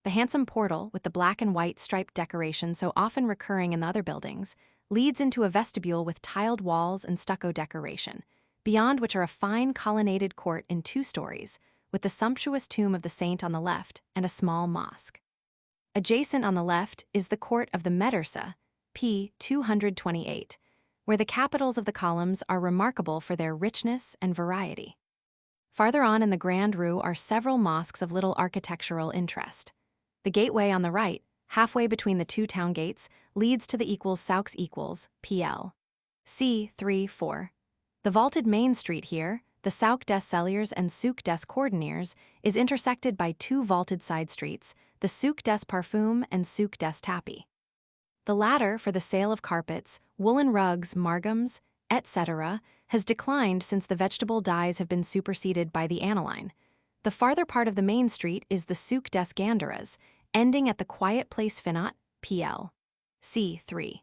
The handsome portal, with the black and white striped decoration so often recurring in the other buildings, leads into a vestibule with tiled walls and stucco decoration, beyond which are a fine colonnaded court in 2 stories, with the sumptuous tomb of the saint on the left and a small mosque. Adjacent on the left is the court of the Medresa, p. 228, where the capitals of the columns are remarkable for their richness and variety. Farther on in the Grand Rue are several mosques of little architectural interest. The gateway on the right, halfway between the 2 town gates, leads to the equals Souk equals, PL. c. 3-4. The vaulted main street here, the Souk des Celliers and Souk des Cordonniers, is intersected by 2 vaulted side streets, the Souk des Parfums and Souk des Tapis. The latter, for the sale of carpets, woolen rugs, margams, etc., has declined since the vegetable dyes have been superseded by the aniline. The farther part of the main street is the Souk des Gandaras, ending at the quiet place Finot, PL. c. 3.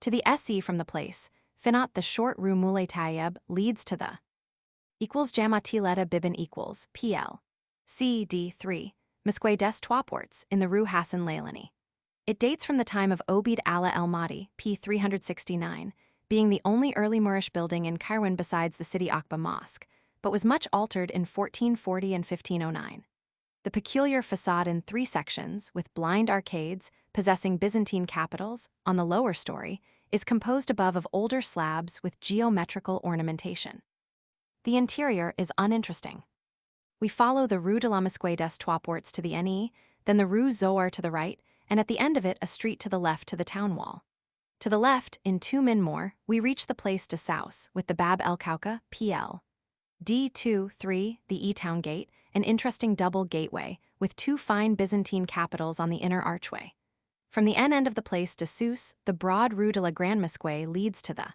To the SE from the place, Finot, the short Rue Moulay Tayeb leads to the equals Jamatileta Bibin equals, PL. c. 3, Mesquite des Trois Ports, in the Rue Hassan Leilani. It dates from the time of Obid Allah El Mahdi, p. 369, being the only early Moorish building in Kairwan besides the city Aqba Mosque, but was much altered in 1440 and 1509. The peculiar facade in 3 sections, with blind arcades, possessing Byzantine capitals, on the lower story, is composed above of older slabs with geometrical ornamentation. The interior is uninteresting. We follow the Rue de la Mesquite des Trois Ports to the NE, then the Rue Zoar to the right, and at the end of it a street to the left to the town wall. To the left, in 2 min more, we reach the place de Saus, with the Bab el Kauka, PL. d. 3, the E-Town Gate, an interesting double gateway, with 2 fine Byzantine capitals on the inner archway. From the end of the place de Susa, the broad Rue de la Grande Mesquite leads to the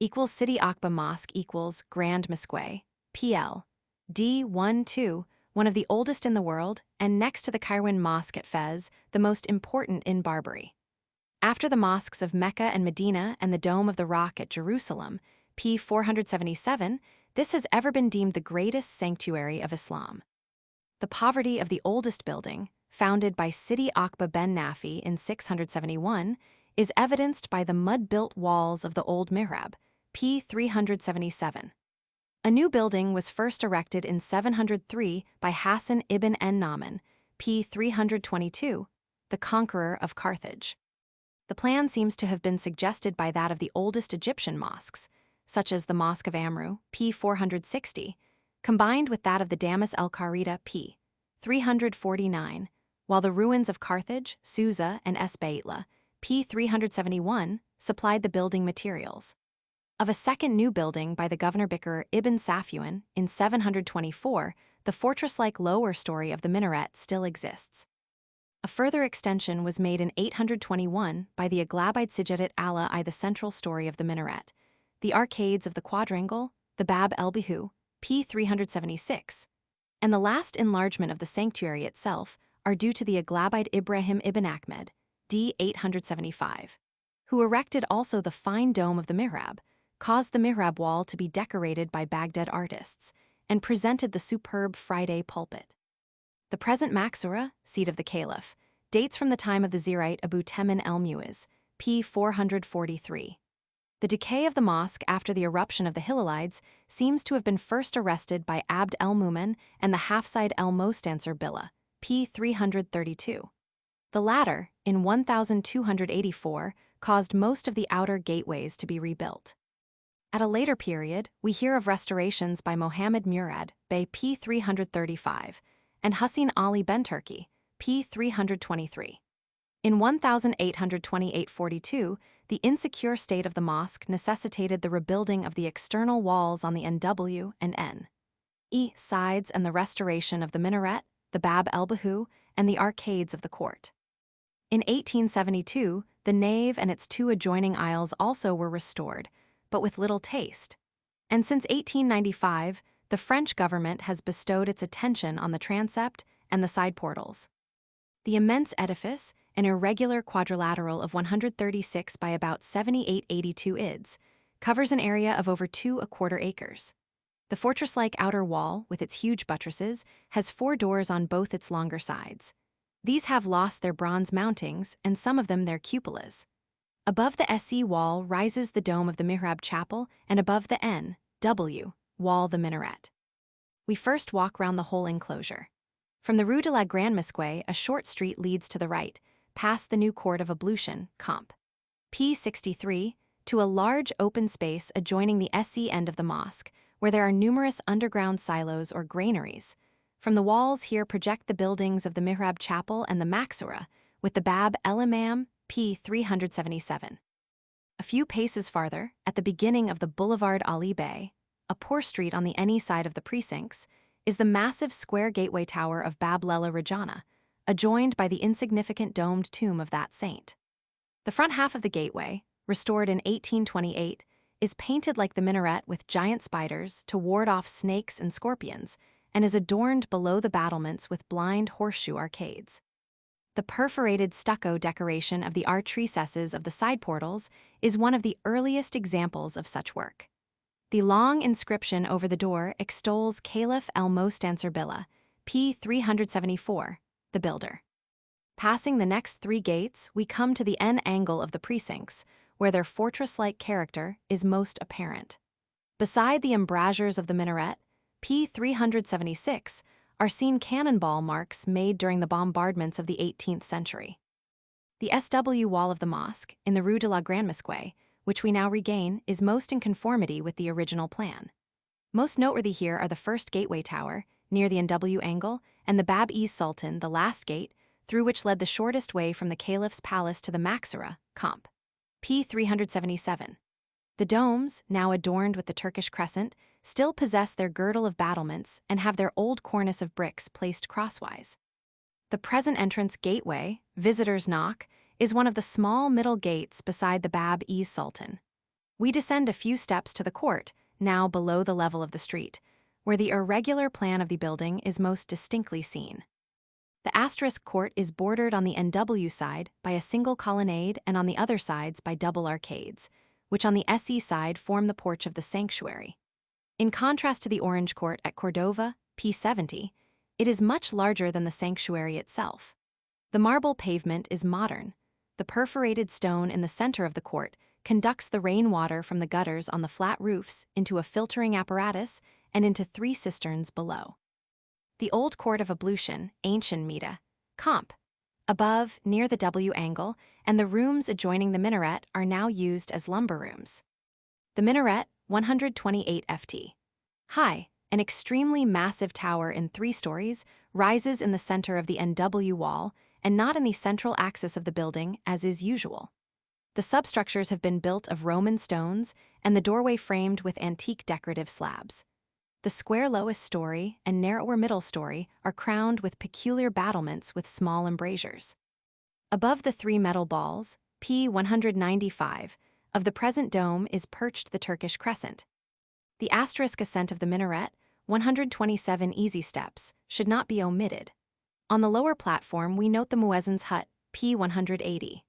equals City Aqba Mosque equals Grand Mesquite, PL. d. 1 of the oldest in the world, and next to the Kairwan Mosque at Fez, the most important in Barbary. After the mosques of Mecca and Medina and the Dome of the Rock at Jerusalem, p. 477, this has ever been deemed the greatest sanctuary of Islam. The poverty of the oldest building, founded by Sidi Aqba ben Nafi in 671, is evidenced by the mud-built walls of the old mihrab, p. 377. A new building was first erected in 703 by Hassan ibn en-Naman, p. 322, the conqueror of Carthage. The plan seems to have been suggested by that of the oldest Egyptian mosques, such as the Mosque of Amru, p. 460, combined with that of the Damas el-Kharida, p. 349, while the ruins of Carthage, Susa, and Esbaitla, p. 371, supplied the building materials. Of a second new building by the governor Bikr ibn Safwan in 724, the fortress-like lower story of the minaret still exists. A further extension was made in 821 by the Aghlabite Sijadat Allah I, the central story of the minaret, the arcades of the quadrangle, the Bab el-Bihu, p. 376, and the last enlargement of the sanctuary itself are due to the Aghlabite Ibrahim ibn Ahmed, d. 875, who erected also the fine dome of the mihrab, caused the mihrab wall to be decorated by Baghdad artists, and presented the superb Friday pulpit. The present Maxura, seat of the Caliph, dates from the time of the Zirite Abu Temin el-Muiz, p. 443. The decay of the mosque after the eruption of the Hillelides seems to have been first arrested by Abd el-Mumin and the Hafsid el-Mostanser Billah, p. 332. The latter, in 1284, caused most of the outer gateways to be rebuilt. At a later period, we hear of restorations by Mohammed Murad, Bey p. 335, and Hussein Ali Benturki, p. 323. In 1828–42, the insecure state of the mosque necessitated the rebuilding of the external walls on the NW and N.E. sides and the restoration of the minaret, the Bab el-Bahu, and the arcades of the court. In 1872, the nave and its two adjoining aisles also were restored, but with little taste. And since 1895, the French government has bestowed its attention on the transept and the side portals. The immense edifice, an irregular quadrilateral of 136 by about 78–82 ids, covers an area of over 2¼ acres. The fortress-like outer wall, with its huge buttresses, has 4 doors on both its longer sides. These have lost their bronze mountings and some of them their cupolas. Above the SE wall rises the dome of the mihrab chapel, and above the N.W. wall the minaret. We first walk round the whole enclosure. From the Rue de la Grande Mosquée, a short street leads to the right, past the new court of ablution, Comp. p. 63, to a large open space adjoining the SE end of the mosque, where there are numerous underground silos or granaries. From the walls here project the buildings of the mihrab chapel and the maxura, with the Bab el-Imam, p. 377. A few paces farther, at the beginning of the Boulevard Ali Bey, a poor street on the Eni side of the precincts, is the massive square gateway tower of Bab Lela Rajana, adjoined by the insignificant domed tomb of that saint. The front half of the gateway, restored in 1828, is painted like the minaret with giant spiders to ward off snakes and scorpions, and is adorned below the battlements with blind horseshoe arcades. The perforated stucco decoration of the arch recesses of the side portals is one of the earliest examples of such work. The long inscription over the door extols Caliph el-Mostanser Billah, p. 374, the builder. Passing the next 3 gates, we come to the N angle of the precincts, where their fortress-like character is most apparent. Beside the embrasures of the minaret, p. 376, are seen cannonball marks made during the bombardments of the 18th century. The SW wall of the mosque, in the Rue de la Grande Mosquée, which we now regain, is most in conformity with the original plan. Most noteworthy here are the first gateway tower, near the NW angle, and the Bab-e-Sultan, the last gate, through which led the shortest way from the Caliph's palace to the Maxura, Comp. p. 377. The domes, now adorned with the Turkish crescent, still possess their girdle of battlements and have their old cornice of bricks placed crosswise. The present entrance gateway, Visitor's Knock, is one of the small middle gates beside the Bab-e-Sultan. We descend a few steps to the court, now below the level of the street, where the irregular plan of the building is most distinctly seen. The asterisk court is bordered on the NW side by a single colonnade and on the other sides by double arcades, which on the SE side form the porch of the sanctuary. In contrast to the orange court at Cordova, p. 70, it is much larger than the sanctuary itself. The marble pavement is modern. The perforated stone in the center of the court conducts the rainwater from the gutters on the flat roofs into a filtering apparatus and into 3 cisterns below. The old court of ablution, ancient Mida, Comp. above, near the W angle, and the rooms adjoining the minaret are now used as lumber rooms. The minaret, 128 ft. high, an extremely massive tower in 3 stories, rises in the center of the NW wall and not in the central axis of the building as is usual. The substructures have been built of Roman stones and the doorway framed with antique decorative slabs. The square lowest story and narrower middle story are crowned with peculiar battlements with small embrasures. Above the 3 metal balls, p. 195, of the present dome is perched the Turkish crescent. The asterisk ascent of the minaret, 127 easy steps, should not be omitted. On the lower platform we note the muezzin's hut, p. 180.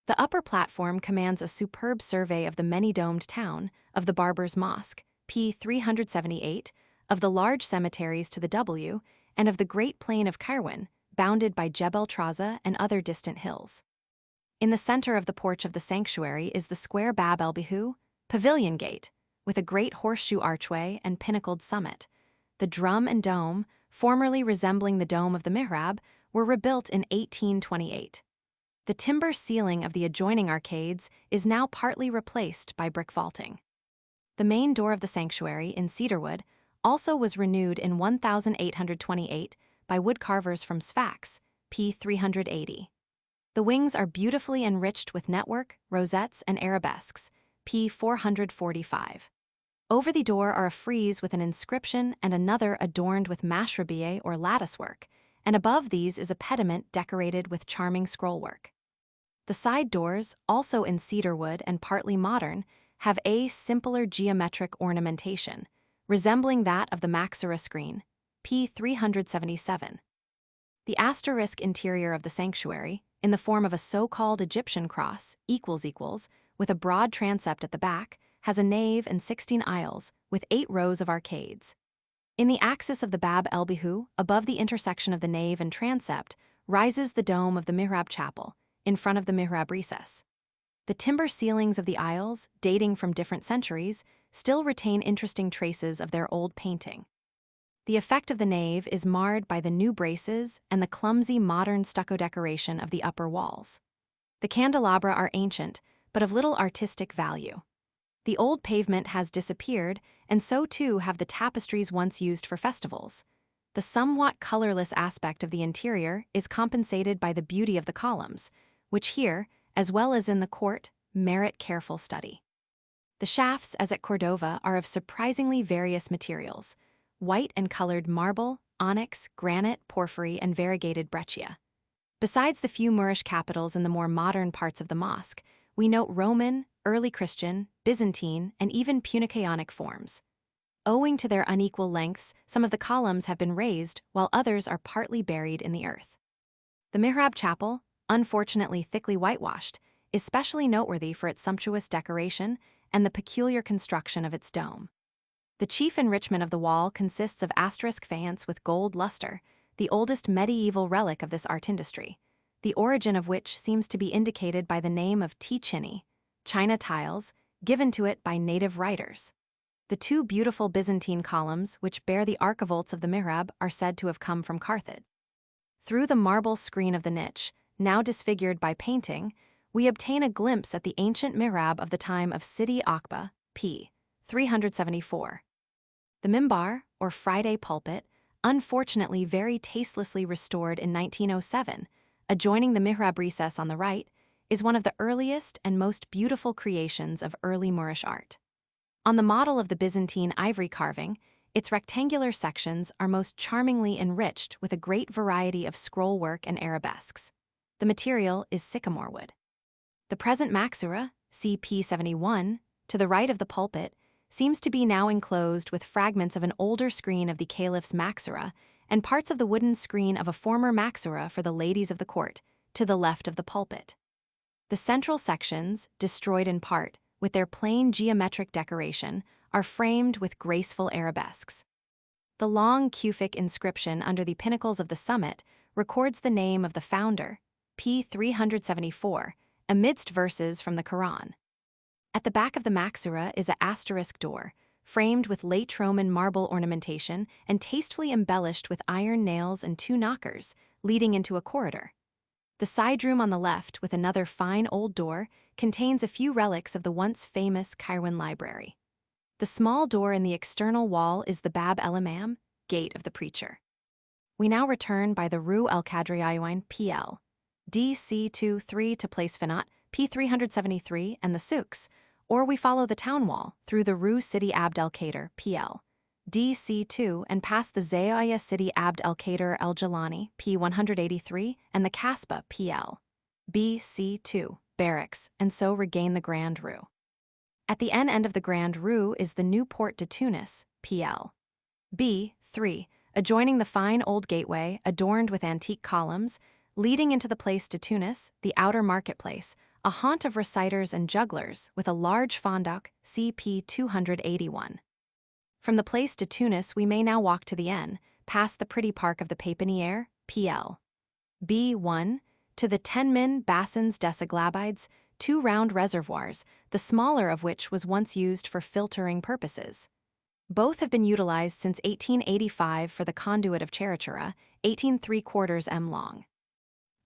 The upper platform commands a superb survey of the many-domed town, of the Barber's Mosque, p. 378, of the large cemeteries to the W, and of the great plain of Kairwan, bounded by Jebel Traza and other distant hills. In the center of the porch of the sanctuary is the square Bab el-Bihu, pavilion gate, with a great horseshoe archway and pinnacled summit. The drum and dome, formerly resembling the dome of the mihrab, were rebuilt in 1828. The timber ceiling of the adjoining arcades is now partly replaced by brick vaulting. The main door of the sanctuary, in cedarwood, also was renewed in 1828 by woodcarvers from Sfax, p. 380. The wings are beautifully enriched with network, rosettes, and arabesques, p. 445. Over the door are a frieze with an inscription and another adorned with mashrabiyeh or latticework, and above these is a pediment decorated with charming scrollwork. The side doors, also in cedar wood and partly modern, have a simpler geometric ornamentation, resembling that of the Maxara screen, p. 377. The asterisk interior of the sanctuary, in the form of a so-called Egyptian cross, with a broad transept at the back, has a nave and 16 aisles, with 8 rows of arcades. In the axis of the Bab el-Bihu, above the intersection of the nave and transept, rises the dome of the mihrab chapel, in front of the mihrab recess. The timber ceilings of the aisles, dating from different centuries, still retain interesting traces of their old painting. The effect of the nave is marred by the new braces and the clumsy modern stucco decoration of the upper walls. The candelabra are ancient, but of little artistic value. The old pavement has disappeared, and so too have the tapestries once used for festivals. The somewhat colorless aspect of the interior is compensated by the beauty of the columns, which here, as well as in the court, merit careful study. The shafts, as at Cordova, are of surprisingly various materials: white and colored marble, onyx, granite, porphyry, and variegated breccia. Besides the few Moorish capitals in the more modern parts of the mosque, we note Roman, early Christian, Byzantine, and even Punic forms. Owing to their unequal lengths, some of the columns have been raised, while others are partly buried in the earth. The mihrab chapel, unfortunately thickly whitewashed, is specially noteworthy for its sumptuous decoration and the peculiar construction of its dome. The chief enrichment of the wall consists of asterisk faience with gold luster, the oldest medieval relic of this art industry, the origin of which seems to be indicated by the name of Ticini, China tiles, given to it by native writers. The 2 beautiful Byzantine columns which bear the archivolts of the mihrab are said to have come from Carthage. Through the marble screen of the niche, now disfigured by painting, we obtain a glimpse at the ancient mihrab of the time of Sidi Akba, p. 374. The mimbar, or Friday pulpit, unfortunately very tastelessly restored in 1907, adjoining the mihrab recess on the right, is one of the earliest and most beautiful creations of early Moorish art. On the model of the Byzantine ivory carving, its rectangular sections are most charmingly enriched with a great variety of scrollwork and arabesques. The material is sycamore wood. The present maxura, CP 71, to the right of the pulpit, seems to be now enclosed with fragments of an older screen of the caliph's maxura and parts of the wooden screen of a former maxura for the ladies of the court, to the left of the pulpit. The central sections, destroyed in part, with their plain geometric decoration, are framed with graceful arabesques. The long Kufic inscription under the pinnacles of the summit records the name of the founder, p. 374, amidst verses from the Quran. At the back of the maxura is an asterisk door, framed with late Roman marble ornamentation and tastefully embellished with iron nails and 2 knockers, leading into a corridor. The side room on the left, with another fine old door, contains a few relics of the once famous Kairwan library. The small door in the external wall is the Bab el-Imam, gate of the preacher. We now return by the Rue el-Qadri PL, DC-23 to Place Finat, P373, and the souks, or we follow the town wall through the Rue Sidi Abd el-Kader PL, DC2, and past the Zayaya Sidi Abd el-Kader el-Jalani P183 and the Kasbah PL, BC2, barracks, and so regain the Grand Rue. At the end of the Grand Rue is the new Port de Tunis PL, B3, adjoining the fine old gateway adorned with antique columns, leading into the Place de Tunis, the outer marketplace, a haunt of reciters and jugglers with a large fondak, CP 281. From the Place de Tunis we may now walk to the N, past the pretty park of the Pépinière, PL. B1, to the Tenmin Bassins des Aglabides, 2 round reservoirs, the smaller of which was once used for filtering purposes. Both have been utilized since 1885 for the conduit of Cherichura, 18¾ m long.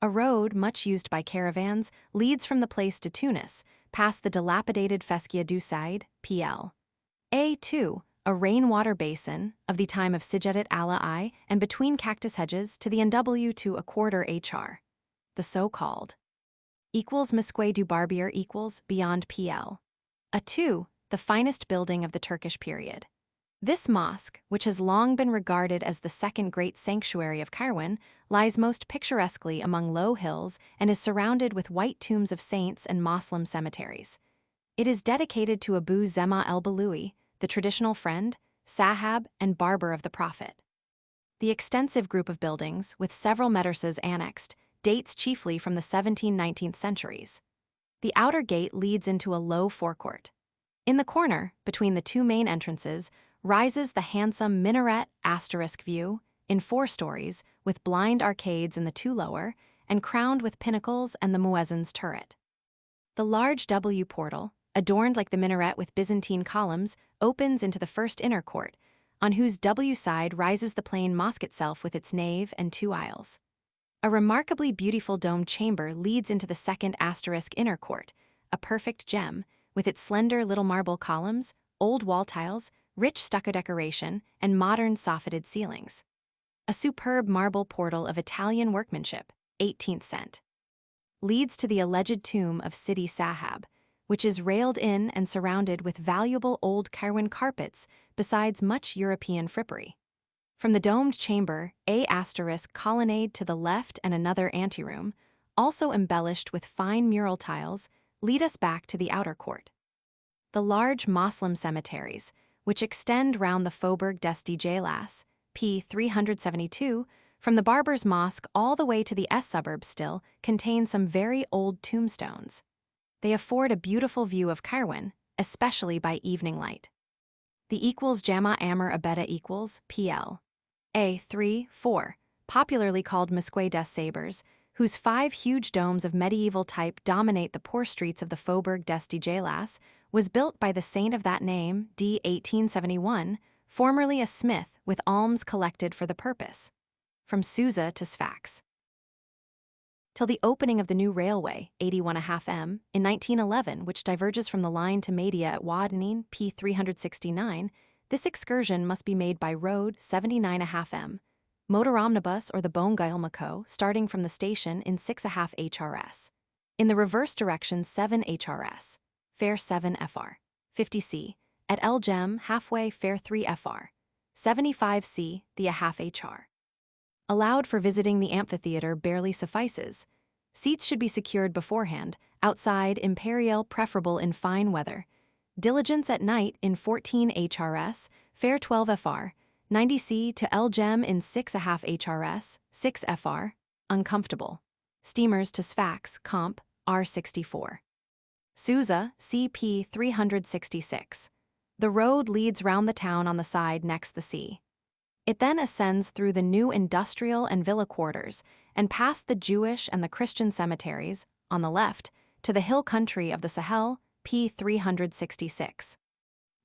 A road, much used by caravans, leads from the place to Tunis, past the dilapidated Feskia du Said, PL. A2, a rainwater basin, of the time of Sijedet Allah I, and between cactus hedges to the NW to a quarter HR. The so-called Mesquite du Barbier beyond PL. A2, the finest building of the Turkish period. This mosque, which has long been regarded as the second great sanctuary of Kairwan, lies most picturesquely among low hills and is surrounded with white tombs of saints and Moslem cemeteries. It is dedicated to Abu Zema el-Baloui, the traditional friend, sahab, and barber of the Prophet. The extensive group of buildings, with several madrasas annexed, dates chiefly from the 17th–19th centuries. The outer gate leads into a low forecourt. In the corner, between the 2 main entrances, rises the handsome minaret * view, in 4 stories, with blind arcades in the 2 lower, and crowned with pinnacles and the muezzin's turret. The large W portal, adorned like the minaret with Byzantine columns, opens into the first inner court, on whose W side rises the plain mosque itself with its nave and 2 aisles. A remarkably beautiful domed chamber leads into the second * inner court, a perfect gem, with its slender little marble columns, old wall tiles, rich stucco decoration, and modern soffitted ceilings. A superb marble portal of Italian workmanship, 18th cent, leads to the alleged tomb of Sidi Sahab, which is railed in and surrounded with valuable old Kairwan carpets besides much European frippery. From the domed chamber, a * colonnade to the left and another anteroom, also embellished with fine mural tiles, lead us back to the outer court. The large Moslem cemeteries, which extend round the Faubourg des Djerid, p. 372, from the Barber's Mosque all the way to the suburbs still, contain some very old tombstones. They afford a beautiful view of Kairwan, especially by evening light. The Jama Amr Abeda PL. A3-4, popularly called Mesquite des Sabres, whose 5 huge domes of medieval type dominate the poor streets of the Faubourg des Djerid, was built by the saint of that name, d. 1871, formerly a smith with alms collected for the purpose, from Susa to Sfax. Till the opening of the new railway, 81½ m, in 1911, which diverges from the line to Madeira at Wadnin, p. 369, this excursion must be made by road, 79½ m, motor omnibus or the Bongailmaco, starting from the station in 6½ HRS. In the reverse direction 7 HRS, fare 7 FR, 50 C, at El Gem, halfway fare 3 FR, 75 C, the ½ HR. Allowed for visiting the amphitheater barely suffices. Seats should be secured beforehand, outside Imperial preferable in fine weather. Diligence at night in 14 HRS, fare 12 FR, 90 C to El Gem in 6½ HRS, 6 FR, uncomfortable. Steamers to Sfax, comp, R64. Susa, CP 366. The road leads round the town on the side next the sea. It then ascends through the new industrial and villa quarters and past the Jewish and the Christian cemeteries, on the left, to the hill country of the Sahel, p. 366.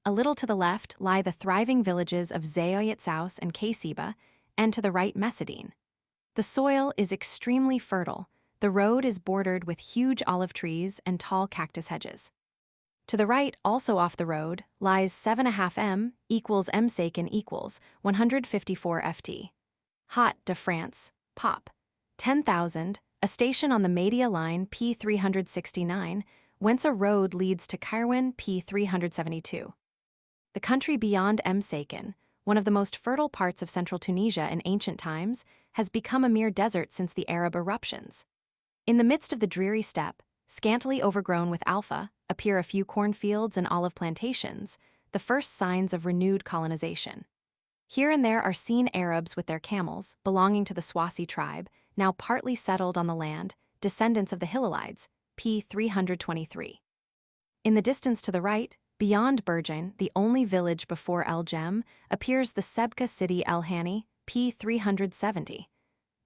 A little to the left lie the thriving villages of Zaoyatsaus and Kasiba, and to the right Mesadine. The soil is extremely fertile. The road is bordered with huge olive trees and tall cactus hedges. To the right, also off the road, lies 7½ m equals 154 ft. Hot de France, Pop. 10,000, a station on the Madeira line p. 369, whence a road leads to Kairwan p. 372. The country beyond Msaken, one of the most fertile parts of central Tunisia in ancient times, has become a mere desert since the Arab eruptions. In the midst of the dreary steppe, scantily overgrown with alpha, appear a few cornfields and olive plantations, the first signs of renewed colonization. Here and there are seen Arabs with their camels, belonging to the Swasi tribe, now partly settled on the land, descendants of the Hillelides, p. 323. In the distance to the right, beyond Bergen, the only village before El Gem, appears the Sebka city El Hani, p. 370.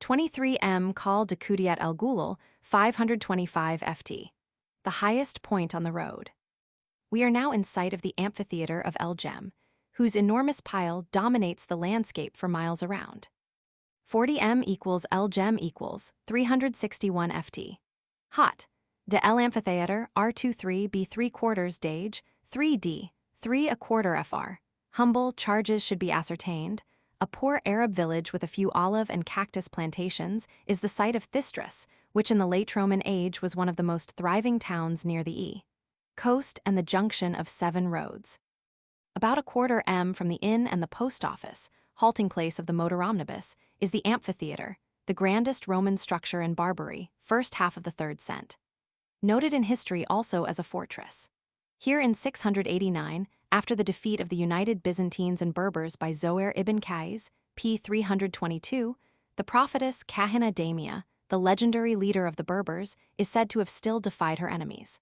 23 m Col de Coudiat El Goulal, 525 ft. The highest point on the road. We are now in sight of the amphitheater of El Jem, whose enormous pile dominates the landscape for miles around. 40 m equals El Jem equals 361 ft. Hot. De El Amphitheater R23 B 3/4 Dage, 3D, 3/4 fr. Humble charges should be ascertained. A poor Arab village with a few olive and cactus plantations is the site of Thystris, which in the late Roman age was one of the most thriving towns near the coast and the junction of 7 roads. About a quarter m from the inn and the post office, halting place of the motor omnibus, is the amphitheater, the grandest Roman structure in Barbary, first half of the 3rd cent. Noted in history also as a fortress. Here in 689, after the defeat of the united Byzantines and Berbers by Zohair ibn Qais, p. 322, the prophetess Kahina Damia, the legendary leader of the Berbers, is said to have still defied her enemies.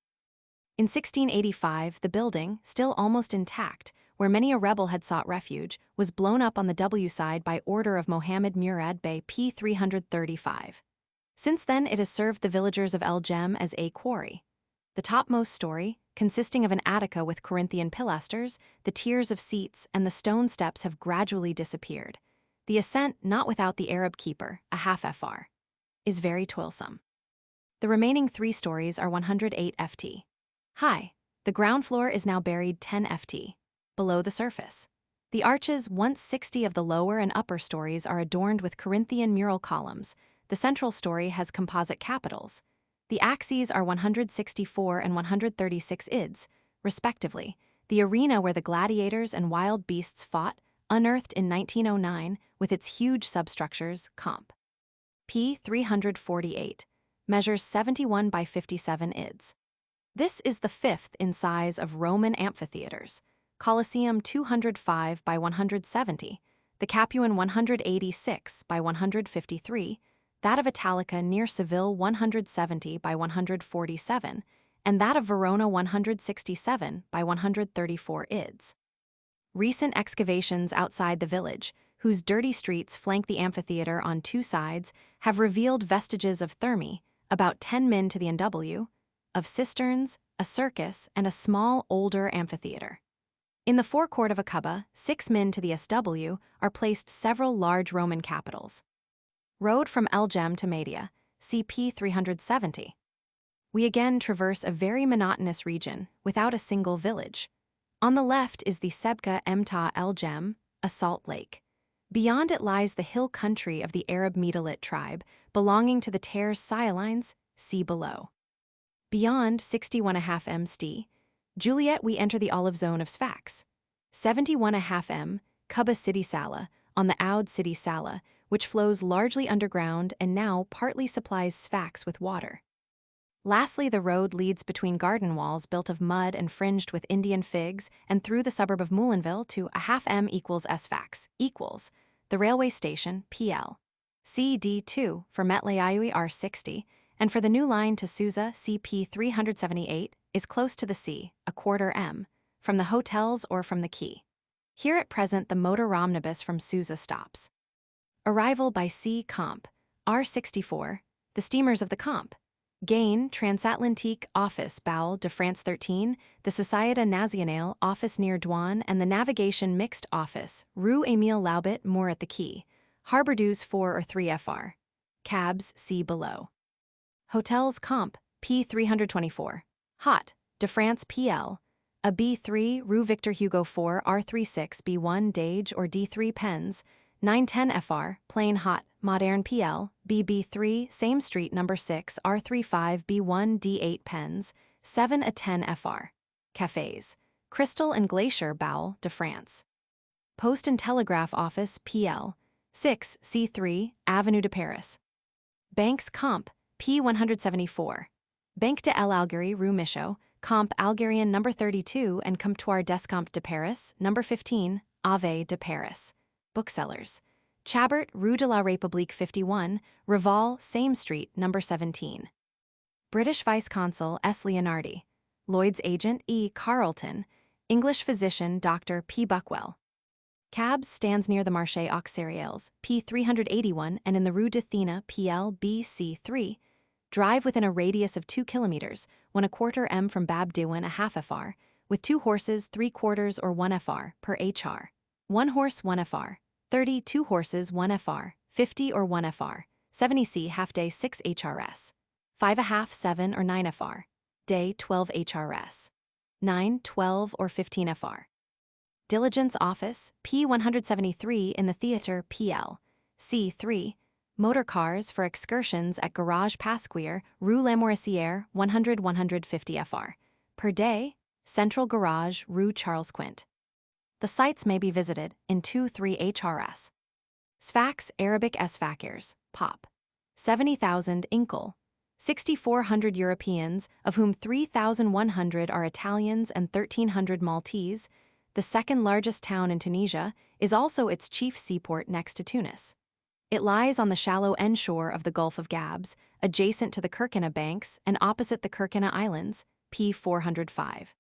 In 1685, the building, still almost intact, where many a rebel had sought refuge, was blown up on the W side by order of Mohammed Murad Bey p. 335. Since then it has served the villagers of El Jem as a quarry. The topmost story, consisting of an attica with Corinthian pilasters, the tiers of seats, and the stone steps have gradually disappeared. The ascent, not without the Arab keeper, a half fr, is very toilsome. The remaining 3 stories are 108 ft. high. The ground floor is now buried 10 ft. below the surface. The arches, once 60 of the lower and upper stories, are adorned with Corinthian mural columns. The central story has composite capitals. The axes are 164 and 136 ids, respectively. The arena where the gladiators and wild beasts fought, unearthed in 1909, with its huge substructures, comp. p. 348, measures 71 by 57 ids. This is the 5th in size of Roman amphitheaters. Colosseum 205 by 170, the Capuan 186 by 153, that of Italica near Seville 170 by 147, and that of Verona 167 by 134 ids. Recent excavations outside the village, whose dirty streets flank the amphitheater on 2 sides, have revealed vestiges of thermae, about 10 min to the NW, of cisterns, a circus, and a small, older amphitheater. In the forecourt of Aqaba, 6 min to the SW, are placed several large Roman capitals. Road from El Jem to Madeira, CP 370. We again traverse a very monotonous region, without a single village. On the left is the Sebka Emta El Jem, a salt lake. Beyond it lies the hill country of the Arab Medalit tribe, belonging to the Tares Sialines, see below. Beyond 61.5 m st. Juliet we enter the olive zone of Sfax. 71.5 m, Kuba City Sala, on the Oud City Sala, which flows largely underground and now partly supplies Sfax with water. Lastly, the road leads between garden walls built of mud and fringed with Indian figs and through the suburb of Moulinville to a half m equals Sfax equals the railway station PL. CD2 for Metlaoui R60, and for the new line to Susa CP 378 is close to the sea, a quarter m, from the hotels or from the quay. Here at present the motor omnibus from Susa stops. Arrival by sea Comp. R64, the steamers of the Comp. Gain, Transatlantique Office Bowel de France 13, the Société Nationale Office near Douane, and the Navigation Mixed Office, Rue Émile Laubet, more at the quay. Harbor dues 4 or 3 fr. Cabs, see below. Hotels Comp. P 324. Hot, de France PL. A B3, Rue Victor Hugo 4 R36 B1 Dage or D3 Pens, 910 FR, Plain Hot, Modern PL, BB3, same street number 6 R35 B1 D8 Pens, 7 a 10 FR. Cafés. Crystal and Glacier Bowel de France. Post and Telegraph Office PL, 6 C3, Avenue de Paris. Banks Comp. P174. Banque de l'Algérie Rue Michaud, Comp Algerian number 32 and Comptoir d'Escompte de Paris, number 15, Ave de Paris. Booksellers. Chabert, Rue de la République 51, Reval, same street, number 17. British Vice Consul S. Leonardi. Lloyd's agent E. Carlton. English physician Dr. P. Buckwell. Cabs stands near the Marché aux Céréales, P381, and in the Rue d'Athena, PL BC3. Drive within a radius of 2 kilometers, 1/4 m from Bab Diwan, a half fr, with 2 horses 3/4 or 1 fr per hr. 1 horse 1 fr, 30 2 horses 1 fr, 50 or 1 fr, 70 c half day 6 hrs, 5 1/2 7 or 9 fr, day 12 hrs, 9 12 or 15 fr. Diligence Office, P173 in the Theatre, PL. C3. Motor cars for excursions at Garage Pasquier, Rue Lamoricière, 100-150 fr. Per day, Central Garage, Rue Charles Quint. The sites may be visited in 2-3 HRS. Sfax Arabic Sfakirs, Pop. 70,000 Inkle. 6,400 Europeans, of whom 3,100 are Italians and 1,300 Maltese. The second largest town in Tunisia, is also its chief seaport next to Tunis. It lies on the shallow end-shore of the Gulf of Gabs, adjacent to the Kirkina banks and opposite the Kirkina Islands, P405.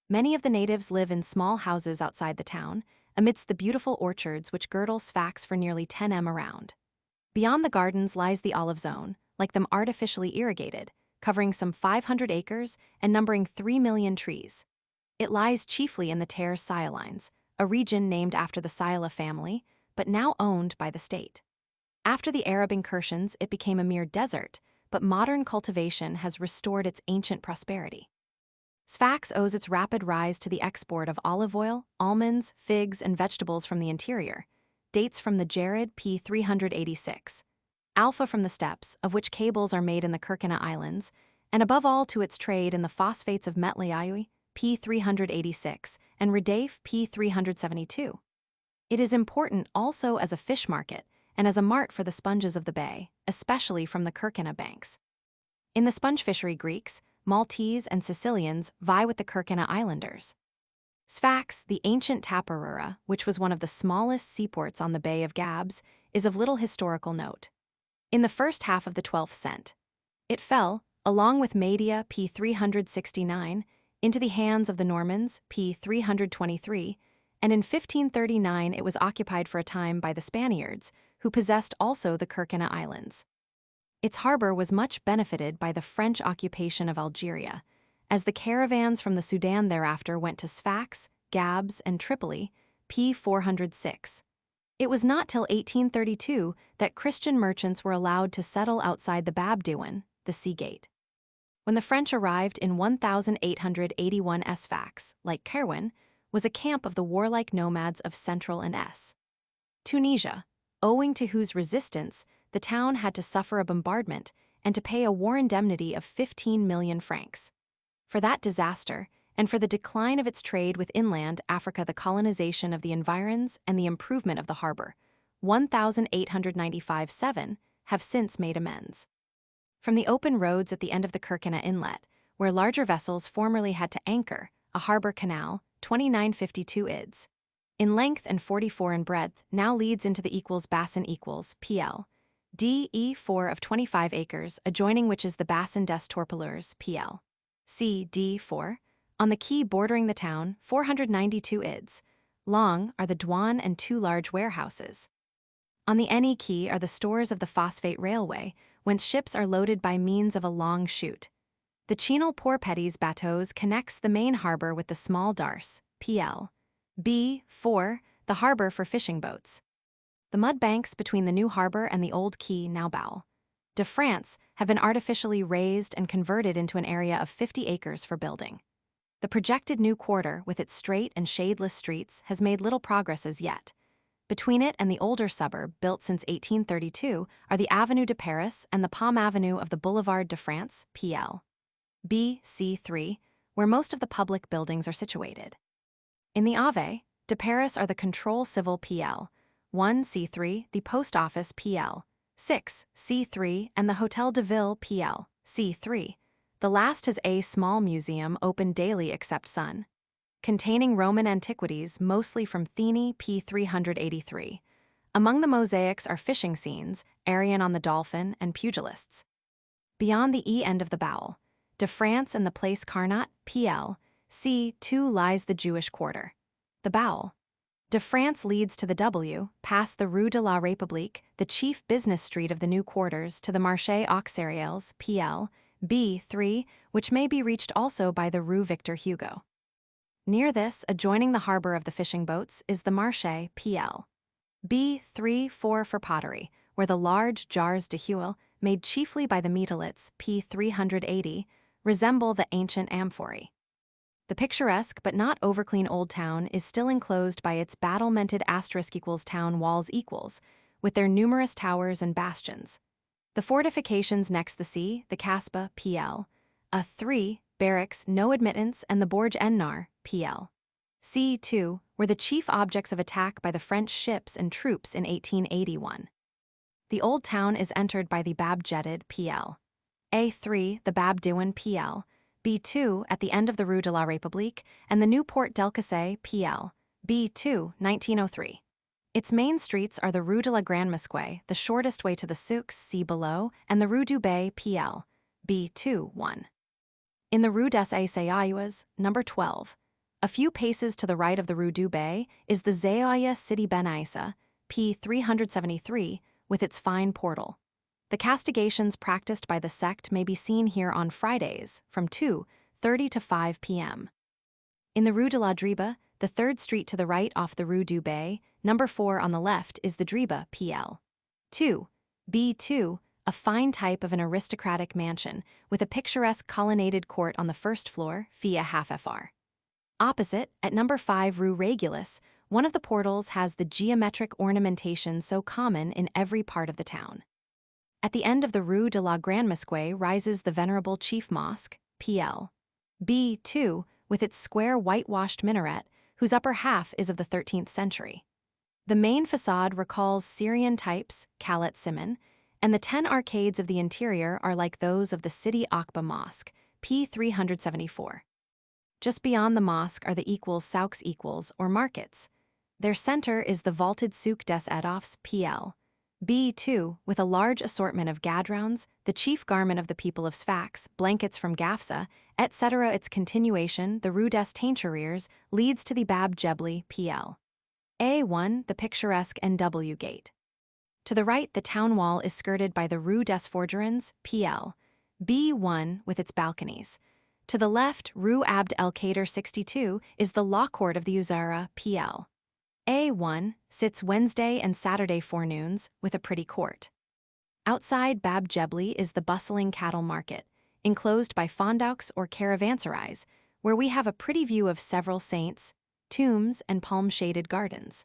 Many of the natives live in small houses outside the town, amidst the beautiful orchards which girdle Sfax for nearly 10 m around. Beyond the gardens lies the olive zone, like them artificially irrigated, covering some 500 acres and numbering 3 million trees. It lies chiefly in the Terre Sialines, a region named after the Siala family, but now owned by the state. After the Arab incursions, it became a mere desert, but modern cultivation has restored its ancient prosperity. Sfax owes its rapid rise to the export of olive oil, almonds, figs, and vegetables from the interior, dates from the Djerid P386, alpha from the steppes, of which cables are made in the Kirkina Islands, and above all to its trade in the phosphates of Metlaoui, P386, and Redaif, P372. It is important also as a fish market and as a mart for the sponges of the bay, especially from the Kirkina banks. In the sponge fishery, Greeks, Maltese, and Sicilians vie with the Kirkina Islanders. Sfax, the ancient Taparura, which was one of the smallest seaports on the Bay of Gabs, is of little historical note. In the first half of the 12th century, it fell, along with Madeira, P369, into the hands of the Normans, P323, and in 1539 it was occupied for a time by the Spaniards, who possessed also the Kirkina Islands. Its harbor was much benefited by the French occupation of Algeria, as the caravans from the Sudan thereafter went to Sfax, Gabs, and Tripoli, P406. It was not till 1832 that Christian merchants were allowed to settle outside the Bab Diwan, the sea gate. When the French arrived in 1881, Sfax, like Kairwan, was a camp of the warlike nomads of Central and Tunisia, owing to whose resistance the town had to suffer a bombardment and to pay a war indemnity of 15 million francs. For that disaster, and for the decline of its trade with inland Africa, the colonization of the environs, and the improvement of the harbor, 1895-7 have since made amends. From the open roads at the end of the Kirkina Inlet, where larger vessels formerly had to anchor, a harbor canal, 2952 ids, in length and 44 in breadth, now leads into the Basin PL. DE4 of 25 acres, adjoining which is the Bassin des Torpilleurs PL. CD4, on the quay bordering the town, 492 ids. Long are the douane and 2 large warehouses. On the NE quay are the stores of the Phosphate Railway, whence ships are loaded by means of a long chute. The Chinal Porpetties bateaux connects the main harbor with the small darse, PL. B4, the harbor for fishing boats. The mud banks between the new harbor and the old quay, now Bowl de France, have been artificially raised and converted into an area of 50 acres for building. The projected new quarter, with its straight and shadeless streets, has made little progress as yet. Between it and the older suburb, built since 1832, are the Avenue de Paris and the Palm Avenue of the Boulevard de France, PL. BC3, where most of the public buildings are situated. In the Ave de Paris are the Control Civil PL, 1C3, the Post Office PL, 6C3, and the Hotel de Ville PL, C3. The last has a small museum open daily except sun, containing Roman antiquities mostly from Thene P383. Among the mosaics are fishing scenes, Arion on the dolphin, and pugilists. Beyond the E end of the Bowl de France and the Place Carnot, PL, C2 lies the Jewish quarter. The Bowl De France leads to the W, past the Rue de la République, the chief business street of the new quarters, to the Marché aux Céréales, PL, B3, which may be reached also by the Rue Victor Hugo. Near this, adjoining the harbor of the fishing boats, is the Marché, PL. B3-4 for pottery, where the large jars de Huile, made chiefly by the Metlaoui, P380, resemble the ancient amphorae. The picturesque but not overclean old town is still enclosed by its battlemented *= town walls with their numerous towers and bastions. The fortifications next the sea, the Casbah, PL, A3, barracks, no admittance, and the Borj en-Nar, PL. C2, were the chief objects of attack by the French ships and troops in 1881. The old town is entered by the Bab Djerid, PL. A3, the Bab Diwan, PL. B2, at the end of the Rue de la République, and the new Port d'Elcassé, PL. B2, 1903. Its main streets are the Rue de la Grande Mosquée, the shortest way to the Souks, see below, and the Rue du Bay, PL. B2, 1. In the Rue des Ayouas, number 12, a few paces to the right of the Rue du Bay, is the Zaouia Sidi Ben Aissa, P 373, with its fine portal. The castigations practiced by the sect may be seen here on Fridays, from 2:30 to 5 p.m. In the Rue de la Driba, the third street to the right off the Rue du Bay, number 4 on the left is the Driba, PL. 2. B2, a fine type of an aristocratic mansion, with a picturesque colonnaded court on the first floor, fia half fr. Opposite, at number 5 Rue Regulus, one of the portals has the geometric ornamentation so common in every part of the town. At the end of the Rue de la Grande Mosquée rises the venerable Chief Mosque, PL. B2, with its square whitewashed minaret, whose upper half is of the 13th century. The main facade recalls Syrian types, Khalat Siman, and the 10 arcades of the interior are like those of the Sidi Akba Mosque, P 374. Just beyond the mosque are the Souks or markets. Their center is the vaulted Souk des Edofs, PL. B2, with a large assortment of gadrowns, the chief garment of the people of Sfax, blankets from Gafsa, etc. Its continuation, the Rue des Teinturiers, leads to the Bab Jebli, PL. A1, the picturesque NW Gate. To the right, the town wall is skirted by the Rue des Forgerins, PL. B1, with its balconies. To the left, Rue Abd el-Kader 62, is the law court of the Uzara, PL. A1, sits Wednesday and Saturday forenoons, with a pretty court. Outside Bab Jebli is the bustling cattle market, enclosed by fondouks or caravanserais, where we have a pretty view of several saints, tombs, and palm-shaded gardens.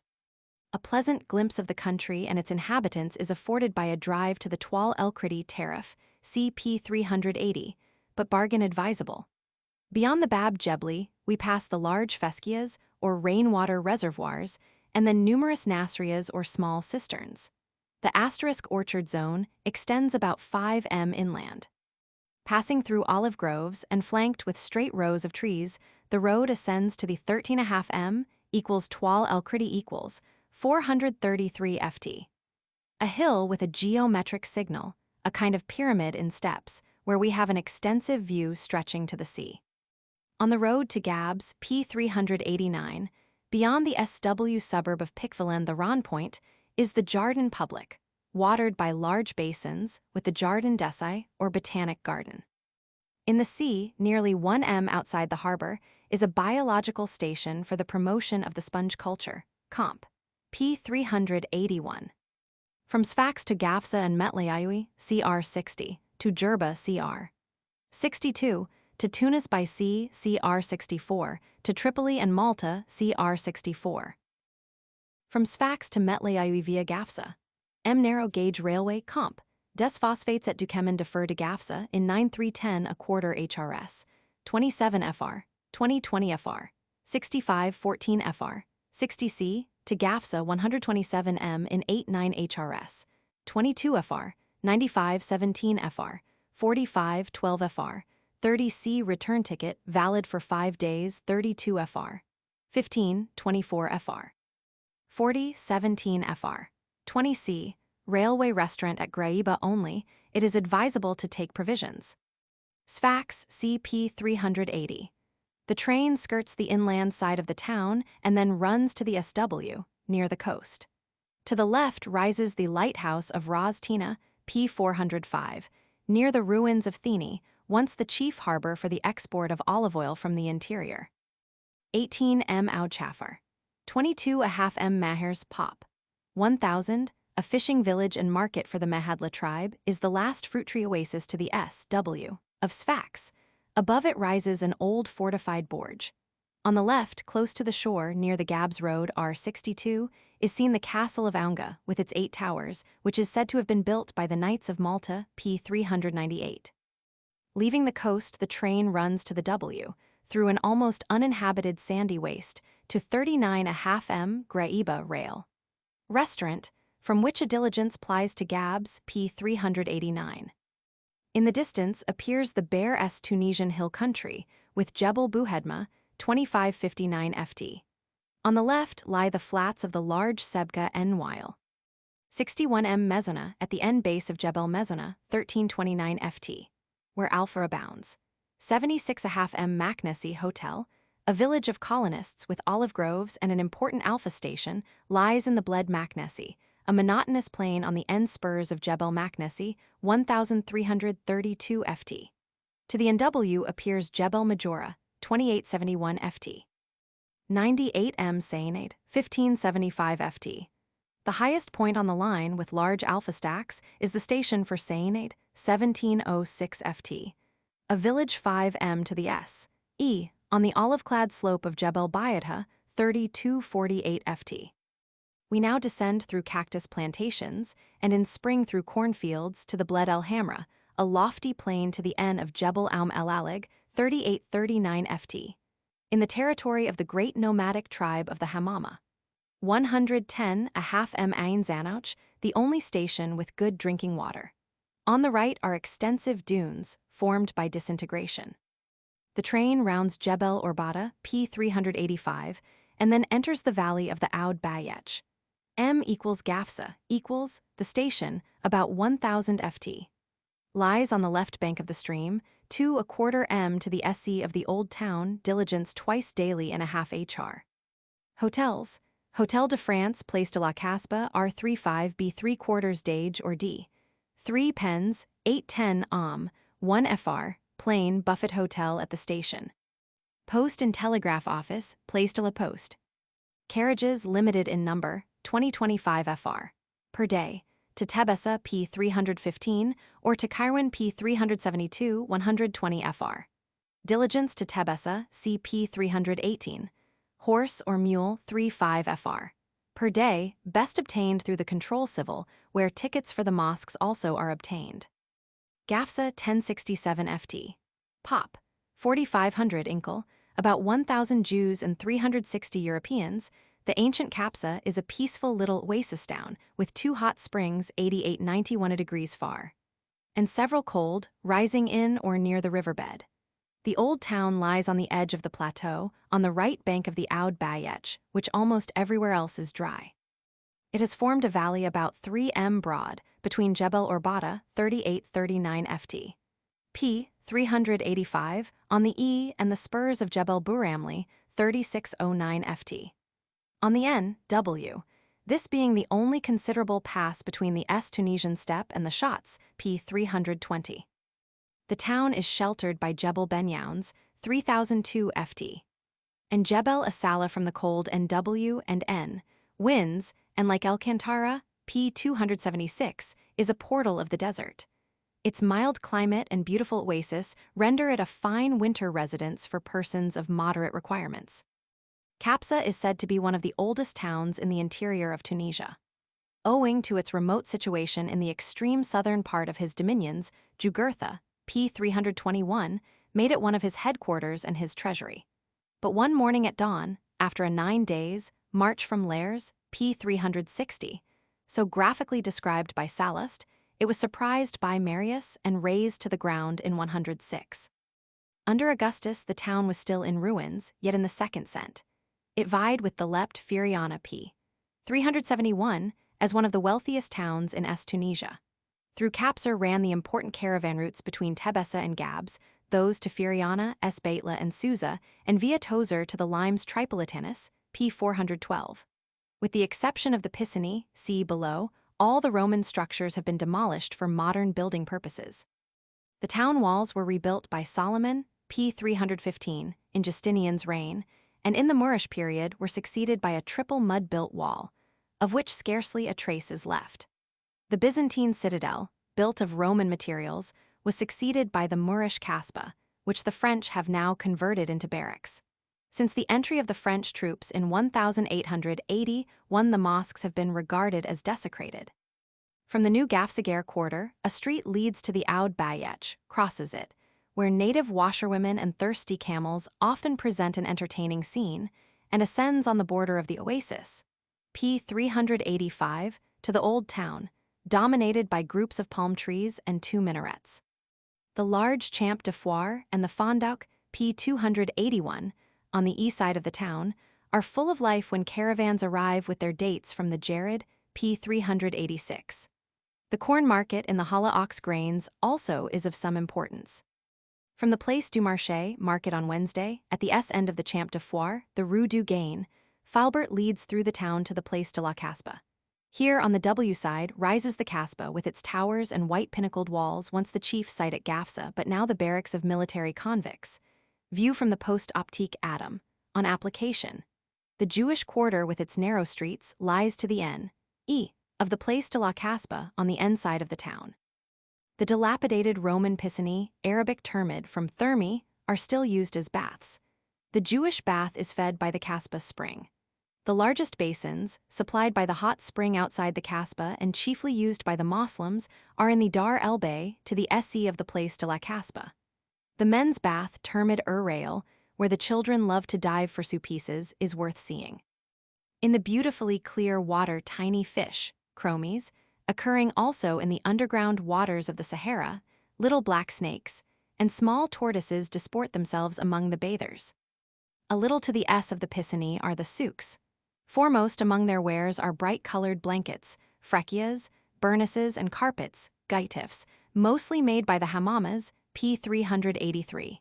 A pleasant glimpse of the country and its inhabitants is afforded by a drive to the Tual el-Kridi tariff, CP 380, but bargain advisable. Beyond the Bab Jebli, we pass the large fesquias, or rainwater reservoirs, and then numerous nasrias or small cisterns. The * orchard zone extends about 5 m inland. Passing through olive groves and flanked with straight rows of trees, the road ascends to the 13.5 m equals Tual el-Kridi equals 433 ft. A hill with a geometric signal, a kind of pyramid in steps, where we have an extensive view stretching to the sea. On the road to Gabs, P 389, beyond the SW suburb of Pickvillen, the Ron Point, is the Jardin Public, watered by large basins with the Jardin d'Essai or Botanic Garden. In the sea, nearly 1 m outside the harbor, is a biological station for the promotion of the sponge culture, Comp. P 381. From Sfax to Gafsa and Metlaoui, CR 60, to Djerba, CR 62, to Tunis by sea, CR 64, to Tripoli and Malta, CR 64. From Sfax to Metlaoui via Gafsa. M narrow gauge railway, Comp. Des phosphates at Dukemen defer to Gafsa in 9310 a quarter HRS, 27 FR, 2020 FR, 6514 FR, 60C, to Gafsa 127 M in 89 HRS, 22 FR, 9517 FR, 4512 FR, 30C return ticket valid for 5 days 32 FR, 1524 FR, 4017 FR, 20C, railway restaurant at Graiba only, it is advisable to take provisions. Sfax CP 380. The train skirts the inland side of the town and then runs to the SW, near the coast. To the left rises the lighthouse of Ras Tina, P405, near the ruins of Thini, once the chief harbor for the export of olive oil from the interior. 18 m Oudchafar, 22.5 m Mahers Pop, 1000, a fishing village and market for the Mahadla tribe, is the last fruit tree oasis to the SW of Sfax. Above it rises an old fortified borge. On the left, close to the shore near the Gabs Road R62, is seen the castle of Aunga with its 8 towers, which is said to have been built by the Knights of Malta, P398. Leaving the coast, the train runs to the W, through an almost uninhabited sandy waste, to 39.5 m Graiba rail. Restaurant, from which a diligence plies to Gabs, P389. In the distance appears the bare Tunisian hill country, with Jebel Bouhedma, 2559 ft. On the left lie the flats of the large Sebga Nwail. 61 m Mezona at the end base of Jebel Mezona, 1329 ft, where alpha abounds. 76.5 m Maknesi Hotel, a village of colonists with olive groves and an important alpha station, lies in the Bled Maknesi, a monotonous plain on the end spurs of Jebel Maknesi, 1332 ft. To the NW appears Jebel Majora, 2871 ft. 98 m Sainade, 1575 ft. The highest point on the line with large alpha stacks is the station for Sainade, 1706 ft. A village 5 m to the S.E. on the olive-clad slope of Jebel Baedeker, 3248 ft. We now descend through cactus plantations, and in spring through cornfields to the Bled El Hamra, a lofty plain to the end of Jebel Aum El Alig, 3839 ft. In the territory of the great nomadic tribe of the Hamama. 110.5 m Ain Zanouch, the only station with good drinking water. On the right are extensive dunes, formed by disintegration. The train rounds Jebel Orbada, P385, and then enters the valley of the Oud Bayech. M equals Gafsa equals, the station, about 1000 ft. Lies on the left bank of the stream, 2.25 m to the SE of the old town, diligence twice daily and a half HR. Hotels. Hotel de France, Place de la Casbah, R35 B 3/4 Dage or D. 3 pens, 810 1 FR, plain Buffet Hotel at the station. Post and Telegraph Office, Place de la Poste. Carriages limited in number, 2025 FR. Per day, to Tebessa P315 or to Kairwan P372 120 FR. Diligence to Tebessa CP 318. Horse or mule 35 FR. Per day, best obtained through the control civil, where tickets for the mosques also are obtained. Gafsa 1067 FT. Pop 4500 Inkel, about 1,000 Jews and 360 Europeans. The ancient Capsa is a peaceful little oasis town with 2 hot springs 88-91 degrees far, and several cold, rising in or near the riverbed. The old town lies on the edge of the plateau, on the right bank of the Oud Bayech, which almost everywhere else is dry. It has formed a valley about 3 m broad between Jebel Orbada, 3839 ft. P. 385, on the E and the spurs of Jebel Buramli, 3609 ft. On the N, W, this being the only considerable pass between the Tunisian steppe and the Shots, P. 320. The town is sheltered by Jebel Benyouns, 3002 ft. And Jebel Asala from the cold NW and N, winds, and like El Kantara, P. 276, is a portal of the desert. Its mild climate and beautiful oasis render it a fine winter residence for persons of moderate requirements. Capsa is said to be one of the oldest towns in the interior of Tunisia. Owing to its remote situation in the extreme southern part of his dominions, Jugurtha, P. 321, made it one of his headquarters and his treasury. But one morning at dawn, after a 9 days' march from Lairs, P. 360, so graphically described by Sallust, it was surprised by Marius and razed to the ground in 106. Under Augustus, the town was still in ruins, yet in the second cent. It vied with the Lept Furiana P. 371 as one of the wealthiest towns in Tunisia. Through Capsa ran the important caravan routes between Tebessa and Gabs, those to Firiana, Esbeitla, and Susa, and via Tozer to the limes Tripolitanus, p. 412. With the exception of the Pisani, see below, all the Roman structures have been demolished for modern building purposes. The town walls were rebuilt by Solomon, p. 315, in Justinian's reign, and in the Moorish period were succeeded by a triple mud-built wall, of which scarcely a trace is left. The Byzantine citadel, built of Roman materials, was succeeded by the Moorish Kasbah, which the French have now converted into barracks. Since the entry of the French troops in 1881, the mosques have been regarded as desecrated. From the new Gafsager quarter, a street leads to the Oud Bayech, crosses it, where native washerwomen and thirsty camels often present an entertaining scene, and ascends on the border of the oasis, p. 385, to the Old Town, dominated by groups of palm trees and 2 minarets. The large Champ de Foire and the Fondouk, p. 281, on the east side of the town, are full of life when caravans arrive with their dates from the Djerid, p. 386. The corn market in the Hala Ox Grains also is of some importance. From the Place du Marché, market on Wednesday, at the S end of the Champ de Foire, the Rue du Gain, Falbert leads through the town to the Place de la Casbah. Here on the W side rises the Casbah with its towers and white pinnacled walls, once the chief site at Gafsa but now the barracks of military convicts. View from the Post Optique Adam. On application, the Jewish quarter with its narrow streets lies to the N.E. of the Place de la Casbah on the N side of the town. The dilapidated Roman Pisani, Arabic Termid from Thermi, are still used as baths. The Jewish bath is fed by the Casbah spring. The largest basins, supplied by the hot spring outside the Casbah and chiefly used by the Moslems, are in the Dar el Bay to the SE of the Place de la Casbah. The men's bath, Termid Rail, where the children love to dive for soup pieces, is worth seeing. In the beautifully clear water, tiny fish, chromies, occurring also in the underground waters of the Sahara, little black snakes, and small tortoises disport themselves among the bathers. A little to the S of the Pisani are the souks. Foremost among their wares are bright-colored blankets, frekias, burnices, and carpets, gaitifs, mostly made by the hammamas, p. 383.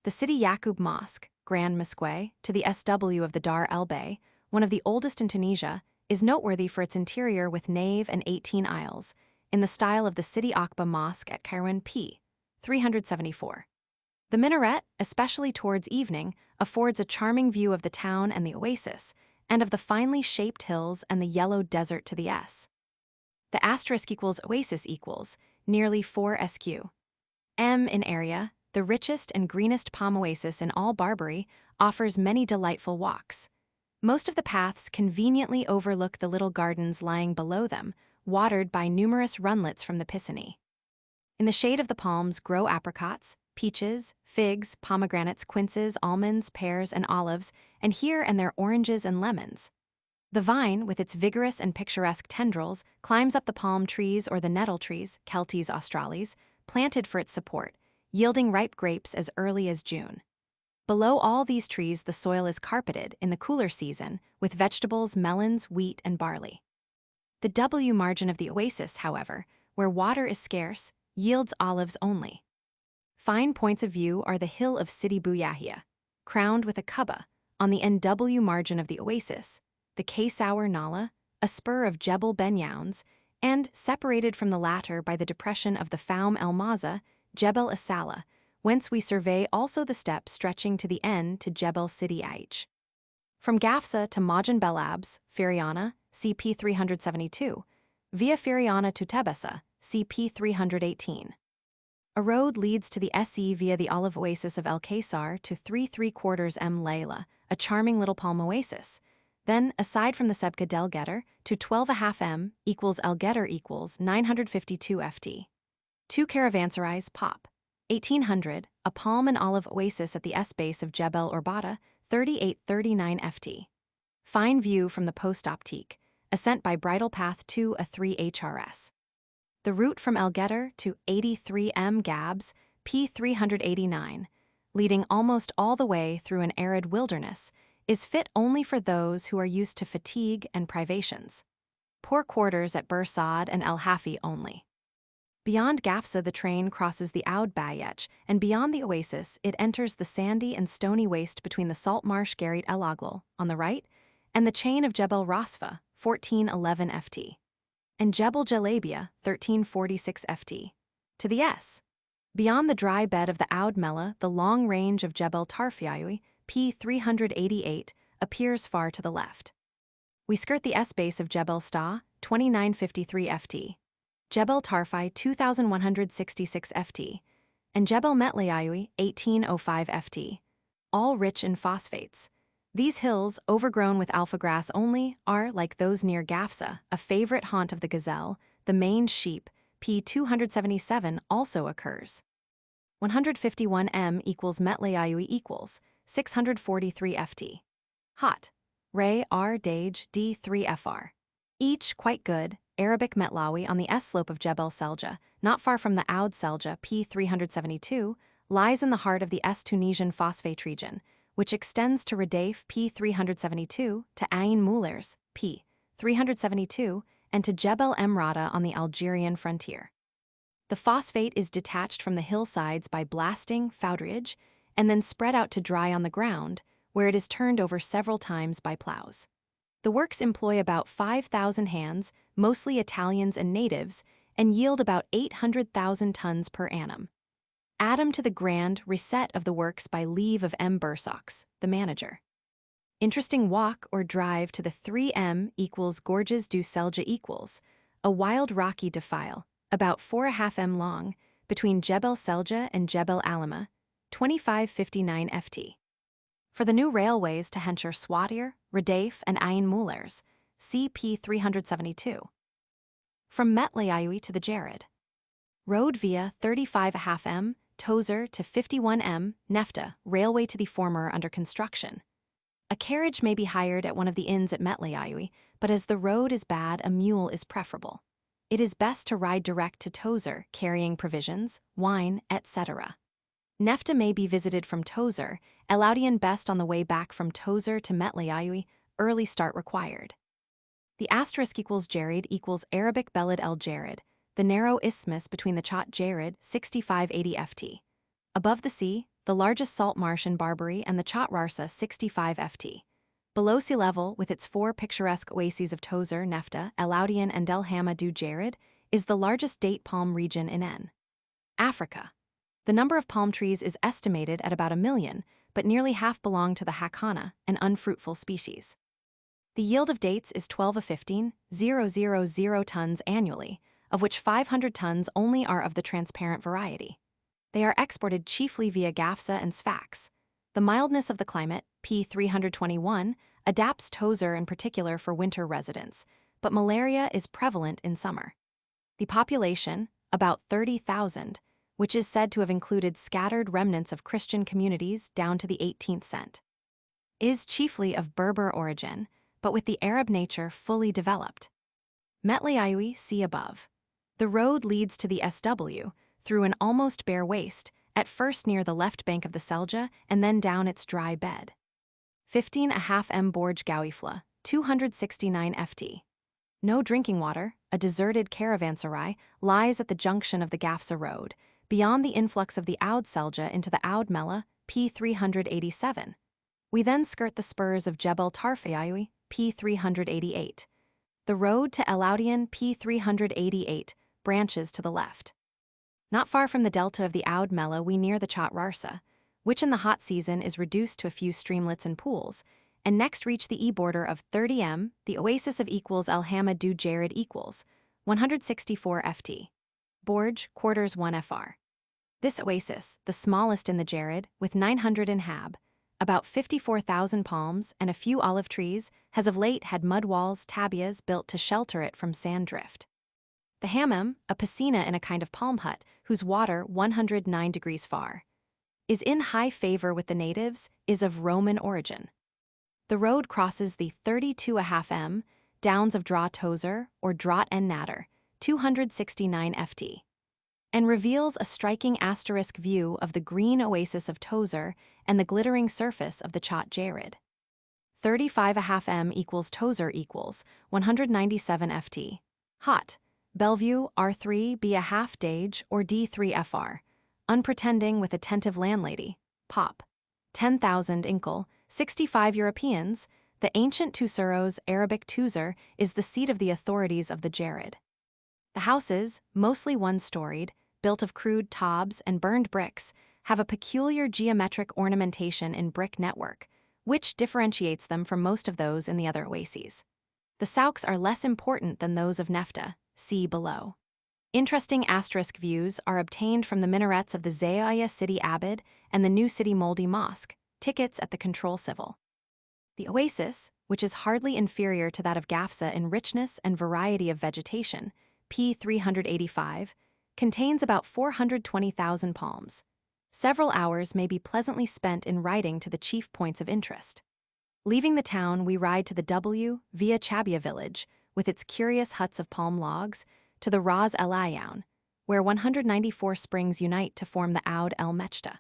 The city Yaqub Mosque, Grand Mosque, to the SW of the Dar el Bay, one of the oldest in Tunisia, is noteworthy for its interior with nave and 18 aisles, in the style of the City Aqba Mosque at Kairwan, p. 374. The minaret, especially towards evening, affords a charming view of the town and the oasis, and of the finely shaped hills and the yellow desert to the S. The asterisk equals oasis equals nearly 4 sq. m in area, the richest and greenest palm oasis in all Barbary, offers many delightful walks. Most of the paths conveniently overlook the little gardens lying below them, watered by numerous runlets from the Pisani. In the shade of the palms grow apricots, peaches, figs, pomegranates, quinces, almonds, pears, and olives, and here and there oranges and lemons. The vine, with its vigorous and picturesque tendrils, climbs up the palm trees or the nettle trees, Celtis australis, planted for its support, yielding ripe grapes as early as June. Below all these trees the soil is carpeted in the cooler season with vegetables, melons, wheat, and barley. The W margin of the oasis, however, where water is scarce, yields olives only. Fine points of view are the hill of Sidi Bou Yahia, crowned with a Kaaba, on the NW margin of the oasis, the Kaysour Nala, a spur of Jebel Ben Youns, and, separated from the latter by the depression of the Faum El Maza, Jebel Asala, whence we survey also the steps stretching to the N to Jebel Sidi Aich. From Gafsa to Majan Belabs, Firiana, CP 372, via Firiana to Tebessa, CP 318. A road leads to the SE via the olive oasis of El Kaysar to 3¾ M Layla, a charming little palm oasis. Then, aside from the Sebka del Getter, to 12½ M equals El Getter equals 952 FT. 2 caravanserais pop. 1800, a palm and olive oasis at the S base of Jebel Orbata, 3839 FT. Fine view from the Post Optique, ascent by bridle path to a 3 HRS. The route from El Getter to 83 M Gabs, P 389, leading almost all the way through an arid wilderness, is fit only for those who are used to fatigue and privations. Poor quarters at Bur Saad and El Hafi only. Beyond Gafsa, the train crosses the Oud Bayech, and beyond the oasis, it enters the sandy and stony waste between the salt marsh Gherit El Aglal, on the right, and the chain of Jebel Rasfa, 1411 ft, and Jebel Jalabia, 1346 ft, to the s. Beyond the dry bed of the Oud Mela, the long range of Jebel Tarfiaoui, p. 388, appears far to the left. We skirt the S-base of Jebel Sta, 2953 ft, Jebel Tarfai, 2166 ft, and Jebel Metlaoui, 1805 ft, all rich in phosphates. These hills, overgrown with alpha grass only, are, like those near Gafsa, a favorite haunt of the gazelle. The maned sheep, p. 277, also occurs. 151 m equals Metlaoui equals 643 ft. Hot. Ray R. Dage D. 3 fr. Each quite good. Arabic Metlaoui on the S-slope of Jebel Selja, not far from the Oud Selja, p. 372, lies in the heart of the S-Tunisian phosphate region, which extends to Radaf, p. 372, to Ain Moulers, p. 372, and to Jebel Emrata on the Algerian frontier. The phosphate is detached from the hillsides by blasting, foudrage, and then spread out to dry on the ground, where it is turned over several times by plows. The works employ about 5,000 hands, mostly Italians and natives, and yield about 800,000 tons per annum. Add to the grand reset of the works by leave of M. Bursox, the manager. Interesting walk or drive to the 3M equals Gorges du Selja equals, a wild rocky defile, about 4.5 m long, between Jebel Selja and Jebel Alima, 2559 ft. For the new railways to Hencher Swatir, Radaf, and Ain Moulers, CP 372. From Metlaoui to the Djerid. Road via 35.5 m, Tozer to 51 m, Nefta, railway to the former under construction. A carriage may be hired at one of the inns at Metlaoui, but as the road is bad, a mule is preferable. It is best to ride direct to Tozer, carrying provisions, wine, etc. Nefta may be visited from Tozer, Elaoudian best on the way back from Tozer to Metlaoui, early start required. The asterisk equals Djerid equals Arabic Beled el Djerid, the narrow isthmus between the Chat Djerid, 6580 ft. Above the sea, the largest salt marsh in Barbary, and the Chat Rarsa, 65 ft. Below sea level, with its 4 picturesque oases of Tozer, Nefta, Elaoudian, and El Hama du Djerid, is the largest date palm region in N. Africa. The number of palm trees is estimated at about 1 million, but nearly half belong to the Hakana, an unfruitful species. The yield of dates is 12 of 15,000 tons annually, of which 500 tons only are of the transparent variety. They are exported chiefly via Gafsa and Sfax. The mildness of the climate, p. 321, adapts Tozer in particular for winter residents, but malaria is prevalent in summer. The population, about 30,000, which is said to have included scattered remnants of Christian communities down to the 18th century, is chiefly of Berber origin, but with the Arab nature fully developed. Metlaoui, see above. The road leads to the SW, through an almost bare waste, at first near the left bank of the Selja and then down its dry bed. 15.5 m Borj Gouifla, 269 ft. No drinking water, a deserted caravanserai, lies at the junction of the Gafsa road, beyond the influx of the Oud Selja into the Oud Mela, p. 387. We then skirt the spurs of Jebel Tarfiaoui, p. 388. The road to Elaoudian, p. 388, branches to the left. Not far from the delta of the Oud Mela, we near the Chat Rarsa, which in the hot season is reduced to a few streamlets and pools, and next reach the e-border of 30 m, the oasis of equals El Hama du Djerid equals 164 ft. Borj, quarters 1 fr. This oasis, the smallest in the Djerid, with 900 inhab, about 54,000 palms and a few olive trees, has of late had mud walls, tabias built to shelter it from sand drift. The hammam, a piscina in a kind of palm hut, whose water 109 degrees far, is in high favor with the natives, is of Roman origin. The road crosses the 32.5 m, downs of Dra Tozer, or Drat en Natter, 269 ft, and reveals a striking asterisk view of the green oasis of Tozer and the glittering surface of the Chat Djerid. 35.5 m equals Tozer equals 197 ft. Hot. Bellevue, R3, be a half-dage, or D3FR. Unpretending with attentive landlady. Pop. 10,000 Inkle, 65 Europeans. The ancient Tusuros, Arabic Tuzur, is the seat of the authorities of the Djerid. The houses, mostly one-storied, built of crude tobs and burned bricks, have a peculiar geometric ornamentation in brick network, which differentiates them from most of those in the other oases. The souks are less important than those of Nefta, see below. Interesting asterisk views are obtained from the minarets of the Zaouia City Abid and the New City Moldy Mosque, tickets at the control civil. The oasis, which is hardly inferior to that of Gafsa in richness and variety of vegetation, p. 385, contains about 420,000 palms. Several hours may be pleasantly spent in riding to the chief points of interest. Leaving the town, we ride to the W via Chabia village, with its curious huts of palm logs, to the Ras El Ayoun, where 194 springs unite to form the Oud El Mechta.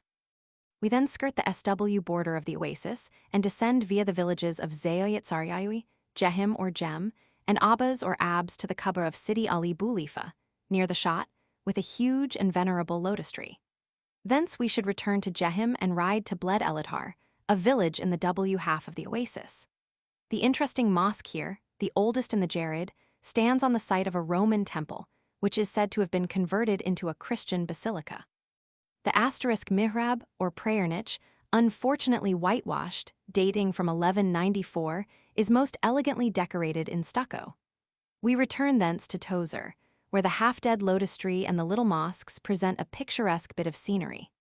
We then skirt the SW border of the oasis and descend via the villages of Zaouiat Saryaoui, Jehim or Jem, and Abbas or Abs to the Kubba of Sidi Ali Boulifa, near the Shot, with a huge and venerable lotus tree. Thence we should return to Jehim and ride to Bled El Adhar, a village in the W half of the oasis. The interesting mosque here, the oldest in the Djerid, stands on the site of a Roman temple, which is said to have been converted into a Christian basilica. The asterisk mihrab, or prayer niche, unfortunately whitewashed, dating from 1194, is most elegantly decorated in stucco. We return thence to Tozur, where the half-dead lotus tree and the little mosques present a picturesque bit of scenery.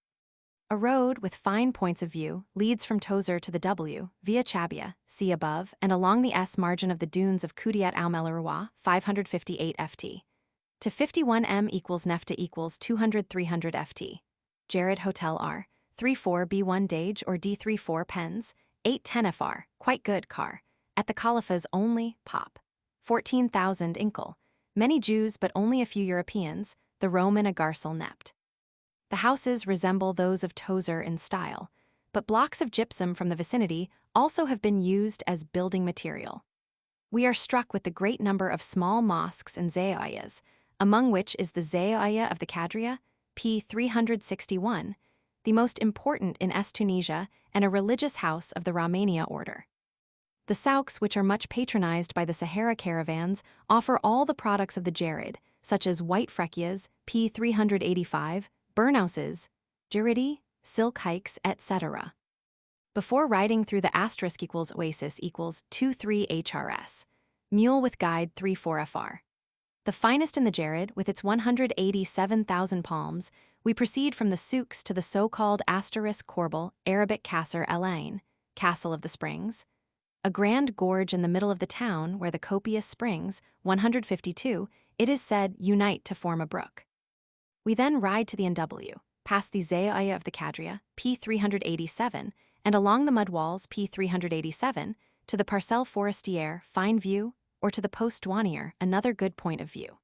A road with fine points of view leads from Tozur to the W, via Chabia, see above, and along the S margin of the dunes of Kudiat Aum El Arwa, 558 ft. To 51 m equals Nefta equals 200-300 ft. Djerid Hotel R, 34 B1 Dage or D34 Pens, 810 FR, quite good car. At the Caliph's only, Pop. 14,000 Inkle. Many Jews but only a few Europeans, the Roman a Garcel Nept. The houses resemble those of Tozur in style, but blocks of gypsum from the vicinity also have been used as building material. We are struck with the great number of small mosques and zaouias, among which is the Zaouia of the Qadria, p. 361, the most important in Tunisia and a religious house of the Rahmania order. The souks, which are much patronized by the Sahara caravans, offer all the products of the Djerid, such as white frechias, p. 385, burnouses, Djeridi, silk hikes, etc. Before riding through the asterisk equals oasis equals 23 HRS, mule with guide 34 FR. The finest in the Djerid, with its 187,000 palms, we proceed from the souks to the so-called asterisk Corbel, Arabic Kasr El Ain, Castle of the Springs, a grand gorge in the middle of the town where the copious springs, 152, it is said, unite to form a brook. We then ride to the NW, past the Zaouia of the Qadria, p. 387, and along the mud walls, p. 387, to the Parcelle Forestière, fine view, or to the Post Douanier, another good point of view.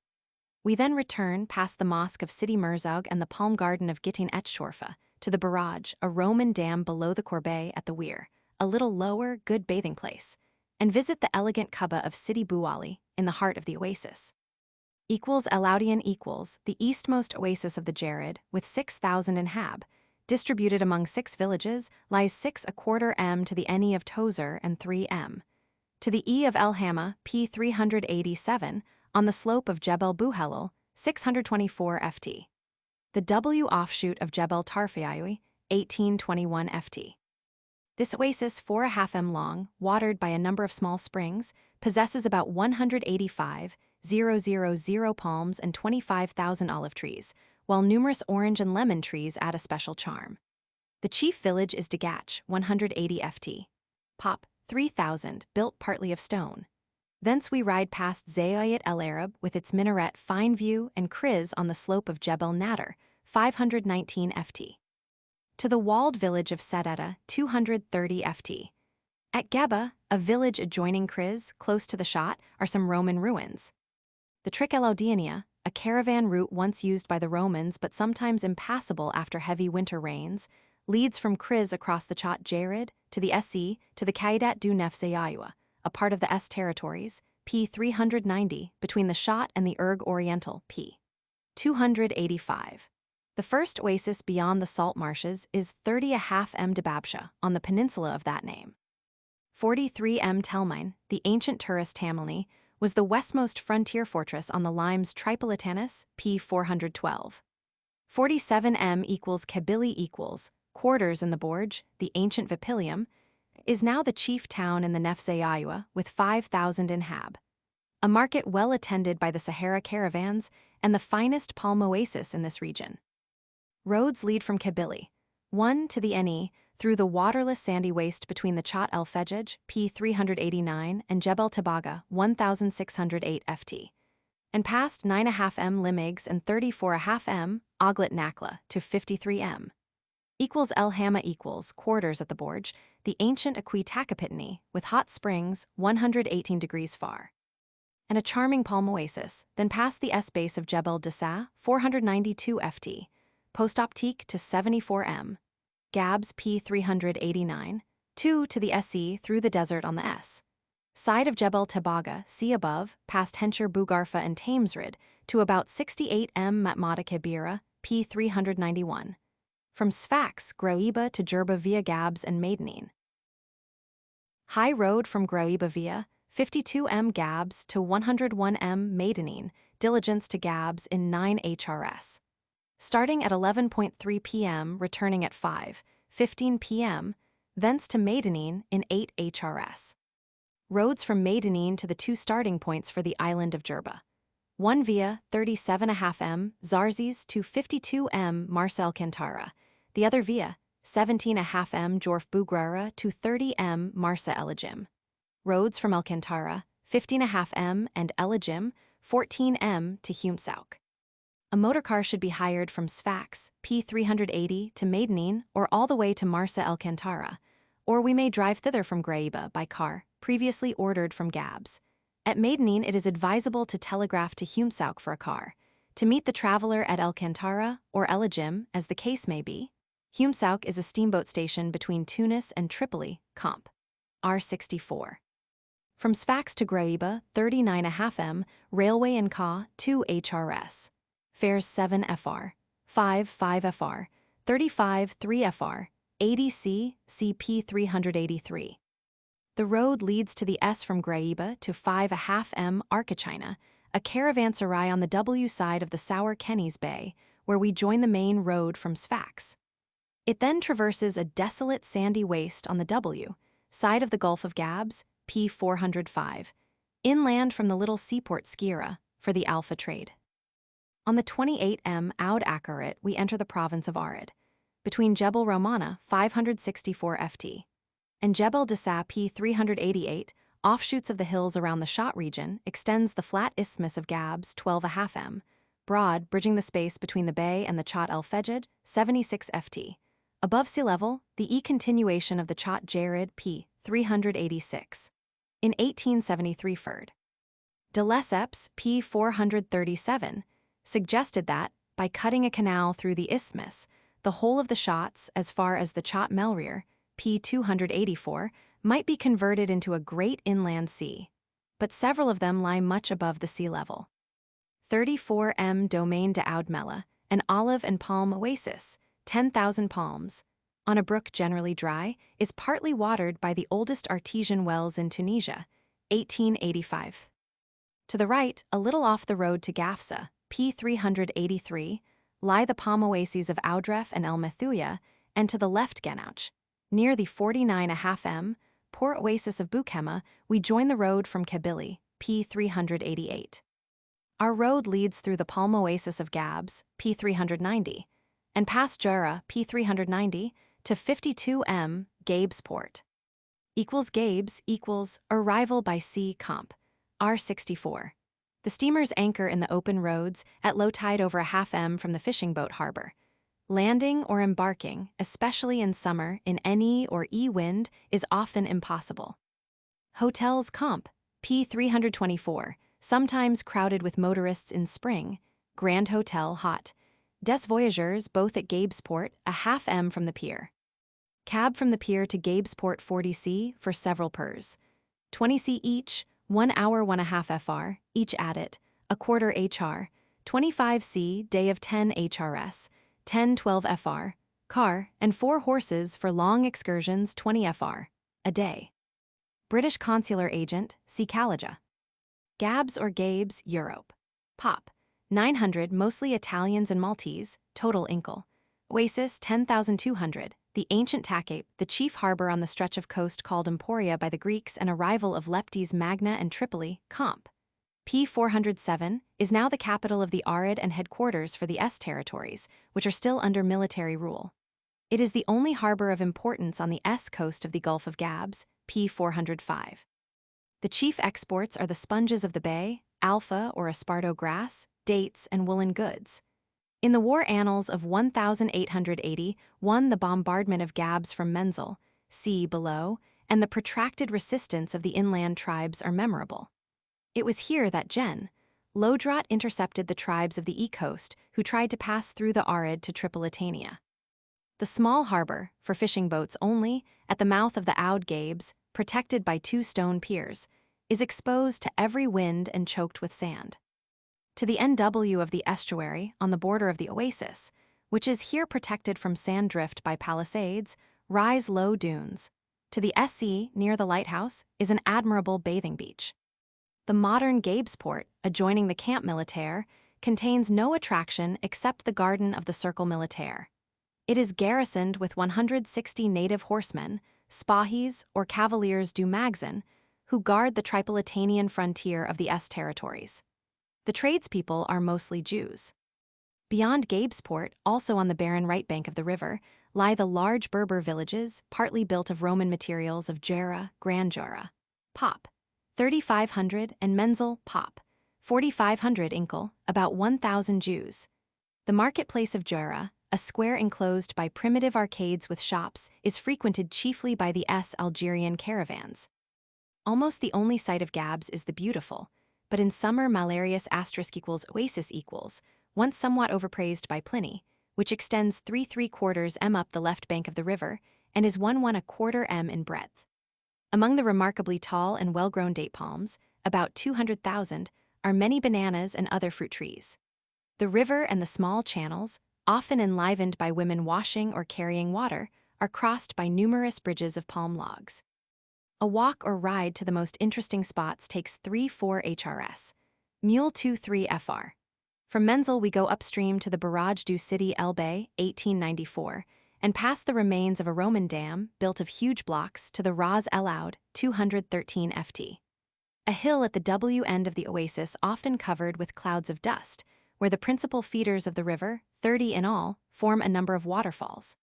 We then return past the Mosque of Sidi Merzog and the Palm Garden of Gittin Etchorfa to the Barrage, a Roman dam below the Corbeil at the Weir, a little lower, good bathing place, and visit the elegant Kubba of Sidi Bou Ali in the heart of the oasis. Equals Alaudian equals the eastmost oasis of the Djerid with 6,000 in Hab, distributed among 6 villages, lies 6¼ m to the Eni of Tozur and 3 m. To the E of El Hamma, p. 387, on the slope of Jebel Bouhelel, 624 ft. The W offshoot of Jebel Tarfeaoui, 1821 ft. This oasis, 4½ m long, watered by a number of small springs, possesses about 185,000 palms and 25,000 olive trees, while numerous orange and lemon trees add a special charm. The chief village is Dagach, 180 ft. Pop, 3,000, built partly of stone. Thence we ride past Zaouiat El Arab with its minaret fine view and Kriz on the slope of Jebel Nader, 519 ft. To the walled village of Sedeta, 230 ft. At Geba, a village adjoining Kriz, close to the Shot, are some Roman ruins. The Tricelaudiania, a caravan route once used by the Romans but sometimes impassable after heavy winter rains, leads from Kriz across the Chat Djerid to the SE to the Kaidat du Nef Zayoua, a part of the S territories, p. 390, between the Shot and the Erg Oriental, p. 285. The first oasis beyond the salt marshes is 30½ m Debabsha, on the peninsula of that name. 43 m Telmine, the ancient tourist Tamalni, was the westmost frontier fortress on the limes Tripolitanus, p. 412. 47 m equals Kabylie equals, quarters in the Borge, the ancient Vipilium, is now the chief town in the Nefzayayua with 5,000 inhab. A market well attended by the Sahara caravans and the finest palm oasis in this region. Roads lead from Kabylie, one to the Ne, through the waterless sandy waste between the Chat el Fejej, p. 389, and Jebel Tabaga, 1,608 ft, and past 9½ m Limigs and 34½ m Oglet Nakla to 53 m. Equals El Hama equals, quarters at the Borge, the ancient Akwi Takapitini, with hot springs, 118 degrees far. And a charming palm oasis, then past the S-base of Jebel Dessa, 492 ft, post-optique to 74 m. Gabs p. 389, 2 to the SE through the desert on the S. Side of Jebel Tabaga, see above, past Hensher Bugarfa and Tamesrid, to about 68 m Matmata Kibira, p. 391. From Sfax, Groeba to Djerba via Gabs and Maidenine. High road from Groeba via 52 m Gabs to 101 m Maidenine, diligence to Gabs in 9 HRS. Starting at 11:3 p.m., returning at 5:15 p.m., thence to Maidenine in 8 HRS. Roads from Maidenine to the two starting points for the island of Djerba. One via 37½ m Zarzis to 52 m Marsa Alcantara, the other via 17½ m Jorf Bugrara to 30 m Marsa Elajim. Roads from Alcantara, 15½ m and Elajim, 14 m to Humsauk. A motorcar should be hired from Sfax, p. 380, to Maidenine or all the way to Marsa Alcantara, or we may drive thither from Groeba by car, previously ordered from Gabs. At Maidenine it is advisable to telegraph to Humsauk for a car, to meet the traveler at Alcantara or Elajim, as the case may be. Humsauk is a steamboat station between Tunis and Tripoli, Comp. R64. From Sfax to Groeba, 39½ m, railway in Ka, 2 HRS. Fares 7 FR, 5 FR, 35 3 FR, 80 C, CP 383. The road leads to the S from Groeba to 5½ m Arcachina, a caravanserai on the W side of the Sour Kenny's Bay, where we join the main road from Sfax. It then traverses a desolate sandy waste on the W side of the Gulf of Gabs, p. 405, inland from the little seaport Skira, for the Alpha trade. On the 28 m Oud Akarit we enter the province of Arid, between Jebel Romana, 564 ft, and Jebel Dessa p. 388, offshoots of the hills around the Shot region, extends the flat isthmus of Gabs, 12½ m, broad, bridging the space between the bay and the Chat el Fejed, 76 ft. Above sea level, the continuation of the Chat Djerid p. 386. In 1873 Ferd. De Lesseps p. 437, suggested that, by cutting a canal through the isthmus, the whole of the Shots, as far as the Chat Melrier, p. 284, might be converted into a great inland sea, but several of them lie much above the sea level. 34 m Domaine de Oudmella, an olive and palm oasis, 10,000 palms, on a brook generally dry, is partly watered by the oldest artesian wells in Tunisia, 1885. To the right, a little off the road to Gafsa, p. 383, lie the palm oases of Oudref and El Methuya, and to the left Genouch, near the 49½ m, poor oasis of Boukhema, we join the road from Kabylie, p. 388. Our road leads through the palm oasis of Gabs, p. 390, and past Jura, p. 390, to 52 m, Gabesport. Equals Gabes equals arrival by sea comp. R64. The steamers anchor in the open roads at low tide over a ½ m from the fishing boat harbor. Landing or embarking, especially in summer, in NE or E wind, is often impossible. Hotels comp. p. 324, sometimes crowded with motorists in spring. Grand Hotel hot. Des Voyageurs both at Gabesport, a ½ m from the pier. Cab from the pier to Gabesport 40 c for several pers. 20 c each, 1 hour 1/2 FR, each addit, a quarter HR, 25 C, day of 10 HRS, 10-12 FR, car, and 4 horses for long excursions 20 FR, a day. British consular agent, see Kalaâ-Djerda. Gabs or Gabes, Europe. Pop, 900, mostly Italians and Maltese, total inkle. Oasis, 10,200, the ancient Takape, the chief harbor on the stretch of coast called Emporia by the Greeks and a rival of Leptis Magna and Tripoli, Comp. P 407, is now the capital of the Arid and headquarters for the S territories, which are still under military rule. It is the only harbor of importance on the S coast of the Gulf of Gabs, P 405. The chief exports are the sponges of the bay, alpha or esparto grass, dates, and woolen goods. In the war annals of 1881, the bombardment of Gabs from Menzel, see below, and the protracted resistance of the inland tribes are memorable. It was here that Gen. Lodrot intercepted the tribes of the e-coast who tried to pass through the Arid to Tripolitania. The small harbor, for fishing boats only, at the mouth of the Oud Gabes, protected by 2 stone piers, is exposed to every wind and choked with sand. To the NW of the estuary, on the border of the oasis, which is here protected from sand drift by palisades, rise low dunes. To the SE, near the lighthouse, is an admirable bathing beach. The modern Gabesport, adjoining the Camp Militaire, contains no attraction except the garden of the Circle Militaire. It is garrisoned with 160 native horsemen, spahis or cavaliers du Magazin, who guard the Tripolitanian frontier of the S territories. The tradespeople are mostly Jews. Beyond Gabesport, also on the barren right bank of the river, lie the large Berber villages, partly built of Roman materials of Djerra, Grandjara, Pop, 3,500, and Menzel, Pop, 4,500 Inkel, about 1,000 Jews. The marketplace of Djerra, a square enclosed by primitive arcades with shops, is frequented chiefly by the Algerian caravans. Almost the only sight of Gabs is the beautiful, but in summer malarious * oasis equals, once somewhat overpraised by Pliny, which extends 3¾ m up the left bank of the river and is 1¼ m in breadth. Among the remarkably tall and well-grown date palms, about 200,000, are many bananas and other fruit trees. The river and the small channels, often enlivened by women washing or carrying water, are crossed by numerous bridges of palm logs. A walk or ride to the most interesting spots takes 3-4 HRS, mule 2-3 FR. From Menzel we go upstream to the barrage du City El Bay, 1894, and past the remains of a Roman dam, built of huge blocks, to the Ras El Oud, 213 FT. A hill at the W end of the oasis often covered with clouds of dust, where the principal feeders of the river, 30 in all, form a number of waterfalls.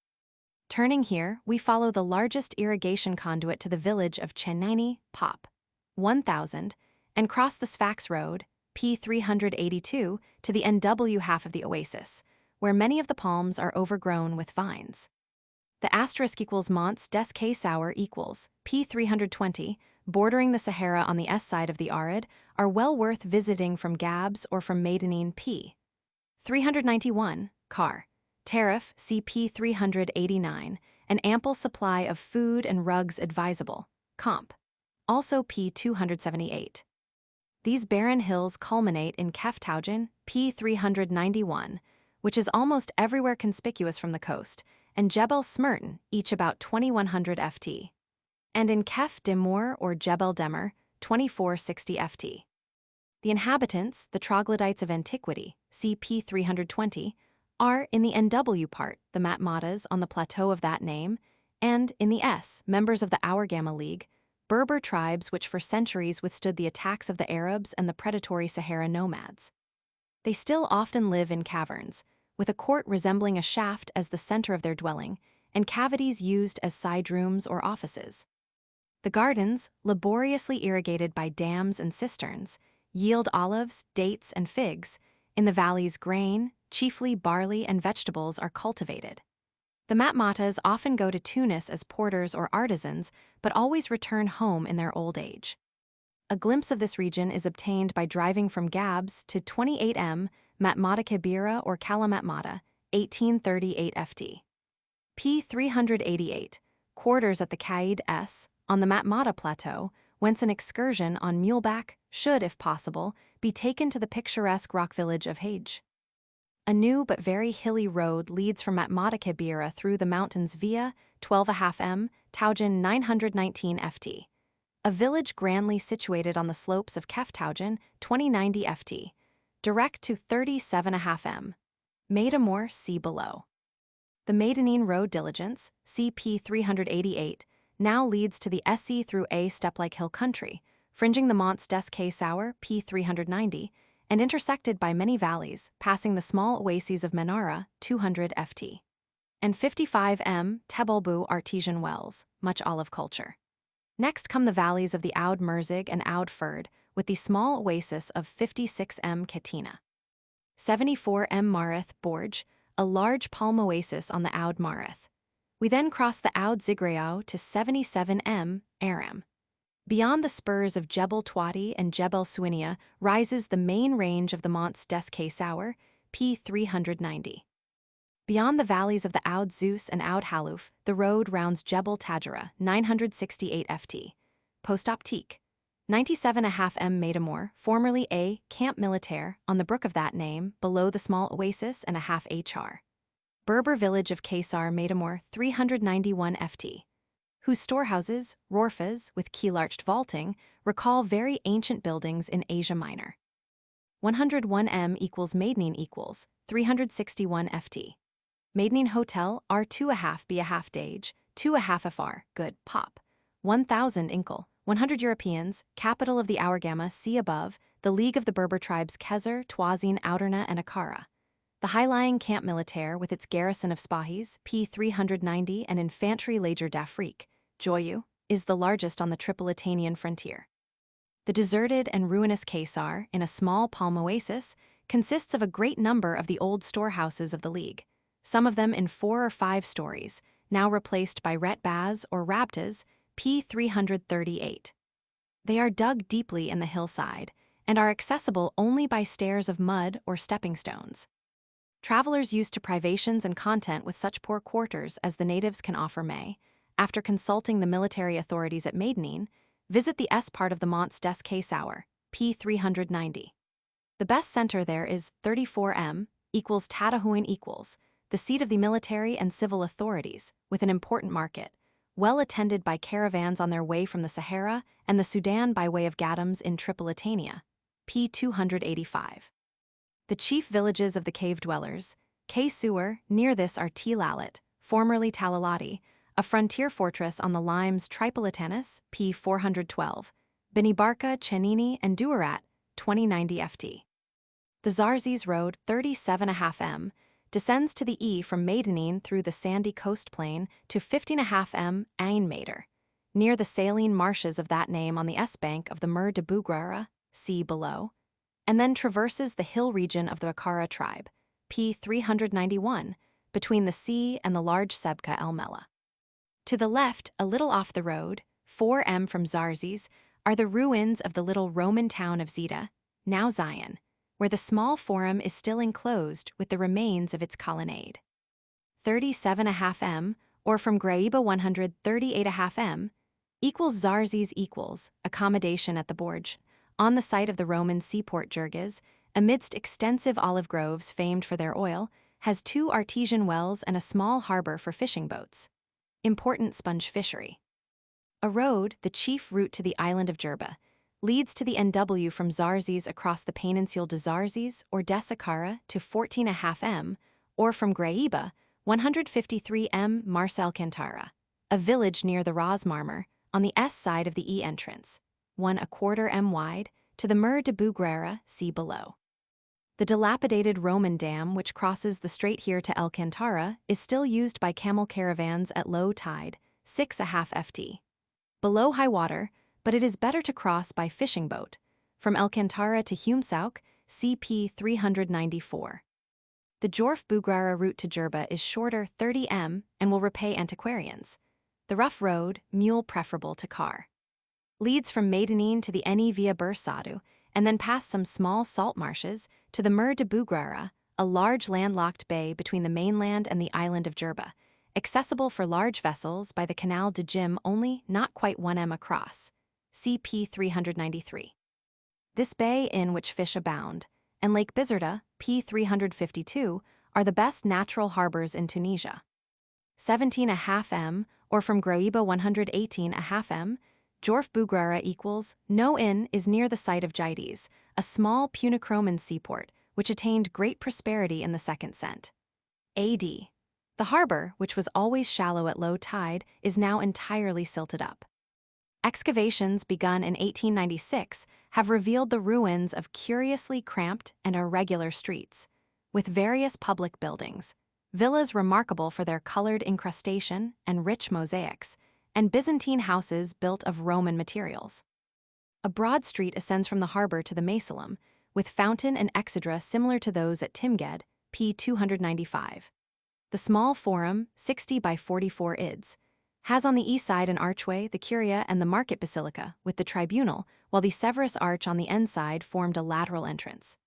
Turning here, we follow the largest irrigation conduit to the village of Chenini, Pop, 1,000, and cross the Sfax road, P 382, to the NW half of the oasis, where many of the palms are overgrown with vines. The * Monts des Caissauer equals P 320, bordering the Sahara on the S side of the Arid, are well worth visiting from Gabs or from Maidenine P. 391, Car. Tariff, CP 389, an ample supply of food and rugs advisable, Comp. Also P 278. These barren hills culminate in Keftaugen, P 391, which is almost everywhere conspicuous from the coast, and Jebel Smerton, each about 2,100 FT. And in Kef Demur or Jebel Demer, 2460 FT. The inhabitants, the troglodytes of antiquity, CP 320, are in the NW part, the Matmatas on the plateau of that name, and in the S, members of the Aurgama League, Berber tribes which for centuries withstood the attacks of the Arabs and the predatory Sahara nomads. They still often live in caverns, with a court resembling a shaft as the center of their dwelling, and cavities used as side rooms or offices. The gardens, laboriously irrigated by dams and cisterns, yield olives, dates, and figs. In the valleys grain, chiefly barley and vegetables, are cultivated. The Matmatas often go to Tunis as porters or artisans, but always return home in their old age. A glimpse of this region is obtained by driving from Gabs to 28M Matmata Kibira or Kalamatmata, 1838 FT. P 388, quarters at the Caid S, on the Matmata Plateau, whence an excursion on muleback should, if possible, be taken to the picturesque rock village of Hage. A new but very hilly road leads from Matmatakabira through the mountains via 12.5 m, Taugen 919 ft. A village grandly situated on the slopes of Keftaugen 2090 ft, direct to 37.5 m. Madeira, see below. The Maidenine Road diligence, CP 388, now leads to the SE through A steppe-like hill country, fringing the Monts des Cassauers P 390, and intersected by many valleys, passing the small oases of Menara 200 ft. And 55 m Tebelbu artesian wells, much olive culture. Next come the valleys of the Oud Merzig and Oud Ferd, with the small oasis of 56 m Katina. 74 m Marith Borj, a large palm oasis on the Oud Marith. We then cross the Oud Zigrao to 77 m Aram. Beyond the spurs of Jebel Twati and Jebel Suinia rises the main range of the Monts des Cassauers, P 390. Beyond the valleys of the Oud Zeus and Oud Halouf, the road rounds Jebel Tadjara, 968 ft. Post Optique. 97.5 m Madeira, formerly a Camp Militaire, on the brook of that name, below the small oasis and a half hr. Berber village of Kaysar Madeira, 391 ft. Whose storehouses, rorfas, with keel-arched vaulting, recall very ancient buildings in Asia Minor. 101 m equals Maidenine equals 361 ft. Maidenine Hotel R2.5 be a half dage, 2.5 fr, good, pop. 1000 Inkel, 100 Europeans, capital of the Hourgama, see above, the League of the Berber tribes Kezer, Twazine, Ouderna, and Akara. The high-lying Camp Militaire with its garrison of Spahis, P 390, and Infantry Leger d'Afrique, Joyou, is the largest on the Tripolitanian frontier. The deserted and ruinous Kaysar, in a small palm oasis, consists of a great number of the old storehouses of the League, some of them in 4 or 5 stories, now replaced by retbas or rabtas, P 338. They are dug deeply in the hillside and are accessible only by stairs of mud or stepping stones. Travelers used to privations and content with such poor quarters as the natives can offer may, after consulting the military authorities at Maidenine, visit the S part of the Monts des Cassauers, P 390. The best center there is 34 m equals Tatahuin equals, the seat of the military and civil authorities, with an important market, well attended by caravans on their way from the Sahara and the Sudan by way of Gadams in Tripolitania, P 285. The chief villages of the cave dwellers, Kaysauer, near this are Tlalit, formerly Talalati, a frontier fortress on the limes Tripolitanus, P 412, Benibarka, Chenini, and Duarat, 2090 ft. The Zarzis Road, 37.5 m, descends to the E from Maidenine through the sandy coast plain to 50.5 m Ain Mater, near the saline marshes of that name on the S-bank of the Mer de Bougrara, see below, and then traverses the hill region of the Akara tribe, P 391, between the sea and the large Sebka El Mela. To the left, a little off the road, 4 m from Zarzis, are the ruins of the little Roman town of Zeta, now Zion, where the small forum is still enclosed with the remains of its colonnade. 37.5 m, or from Graiba 138.5 m, equals Zarzis equals, accommodation at the Borj, on the site of the Roman seaport Jergis, amidst extensive olive groves famed for their oil, has 2 artesian wells and a small harbor for fishing boats. Important sponge fishery. A road, the chief route to the island of Djerba, leads to the NW from Zarzis across the peninsula de Zarzis or des Akara to 14.5 m, or from Graiba, 153 m Marcel Cantara, a village near the Ras Marmar, on the S side of the E entrance, 1/4 m wide, to the Mer de Bougrara, see below. The dilapidated Roman dam which crosses the strait here to El Cantara is still used by camel caravans at low tide, 6.5 ft. Below high water, but it is better to cross by fishing boat, from El Cantara to Humsauk, CP 394. The Jorf Bougrara route to Djerba is shorter 30 m and will repay antiquarians. The rough road, mule preferable to car, leads from Maidenine to the Eni via Bursadu, and then past some small salt marshes to the Mer de Bougrara, a large landlocked bay between the mainland and the island of Djerba, accessible for large vessels by the Canal de Jim only not quite 1 m across, CP 393. This bay in which fish abound, and Lake Bizerta, P 352, are the best natural harbors in Tunisia. 17.5 m, or from Groeba 118.5 m, Djorf Bougrara equals, no inn is near the site of Djerid, a small Punicroman seaport, which attained great prosperity in the 2nd cent. AD. The harbor, which was always shallow at low tide, is now entirely silted up. Excavations begun in 1896 have revealed the ruins of curiously cramped and irregular streets, with various public buildings, villas remarkable for their colored incrustation and rich mosaics, and Byzantine houses built of Roman materials. A broad street ascends from the harbor to the Mausoleum, with fountain and exedra similar to those at Timgad, p. 295. The small forum, 60 by 44 ids, has on the east side an archway, the curia, and the market basilica, with the tribunal, while the Severus arch on the end side formed a lateral entrance.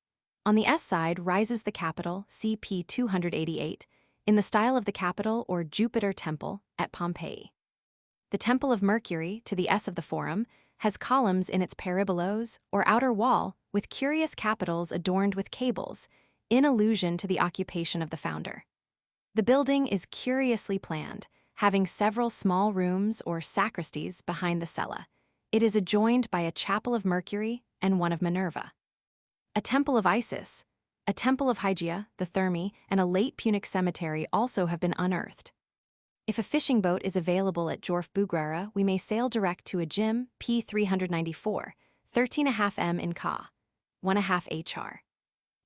On the S side rises the Capitol, CP 288, in the style of the Capitol or Jupiter Temple at Pompeii. The Temple of Mercury, to the S of the Forum, has columns in its peribolos, or outer wall, with curious capitals adorned with cables, in allusion to the occupation of the founder. The building is curiously planned, having several small rooms or sacristies behind the cella. It is adjoined by a chapel of Mercury and one of Minerva. A temple of Isis, a temple of Hygeia, the Thermae, and a late Punic cemetery also have been unearthed. If a fishing boat is available at Djorf Bougrara, we may sail direct to a Jim, P 394, 13.5 m in Ka, 1.5 hr.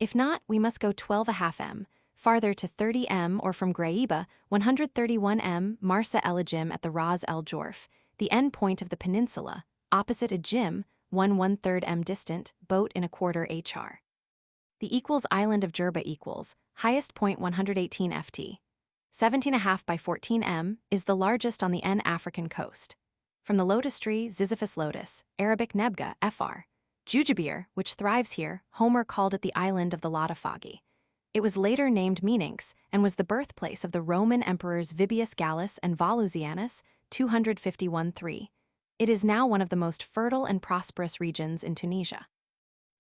If not, we must go 12.5 m, farther to 30 m, or from Groeba, 131 m, Marsa El Ajim at the Ras El Djorf, the end point of the peninsula, opposite a Jim, 1/1/3 m distant, boat in 1/4 hr. The equals island of Djerba equals, highest point 118 ft. 17.5 by 14 m, is the largest on the African coast. From the lotus tree, Ziziphus lotus, Arabic nebga, fr. Jujubir, which thrives here, Homer called it the island of the Latifagi. It was later named Meninx and was the birthplace of the Roman emperors Vibius Gallus and Volusianus, 251-3. It is now one of the most fertile and prosperous regions in Tunisia.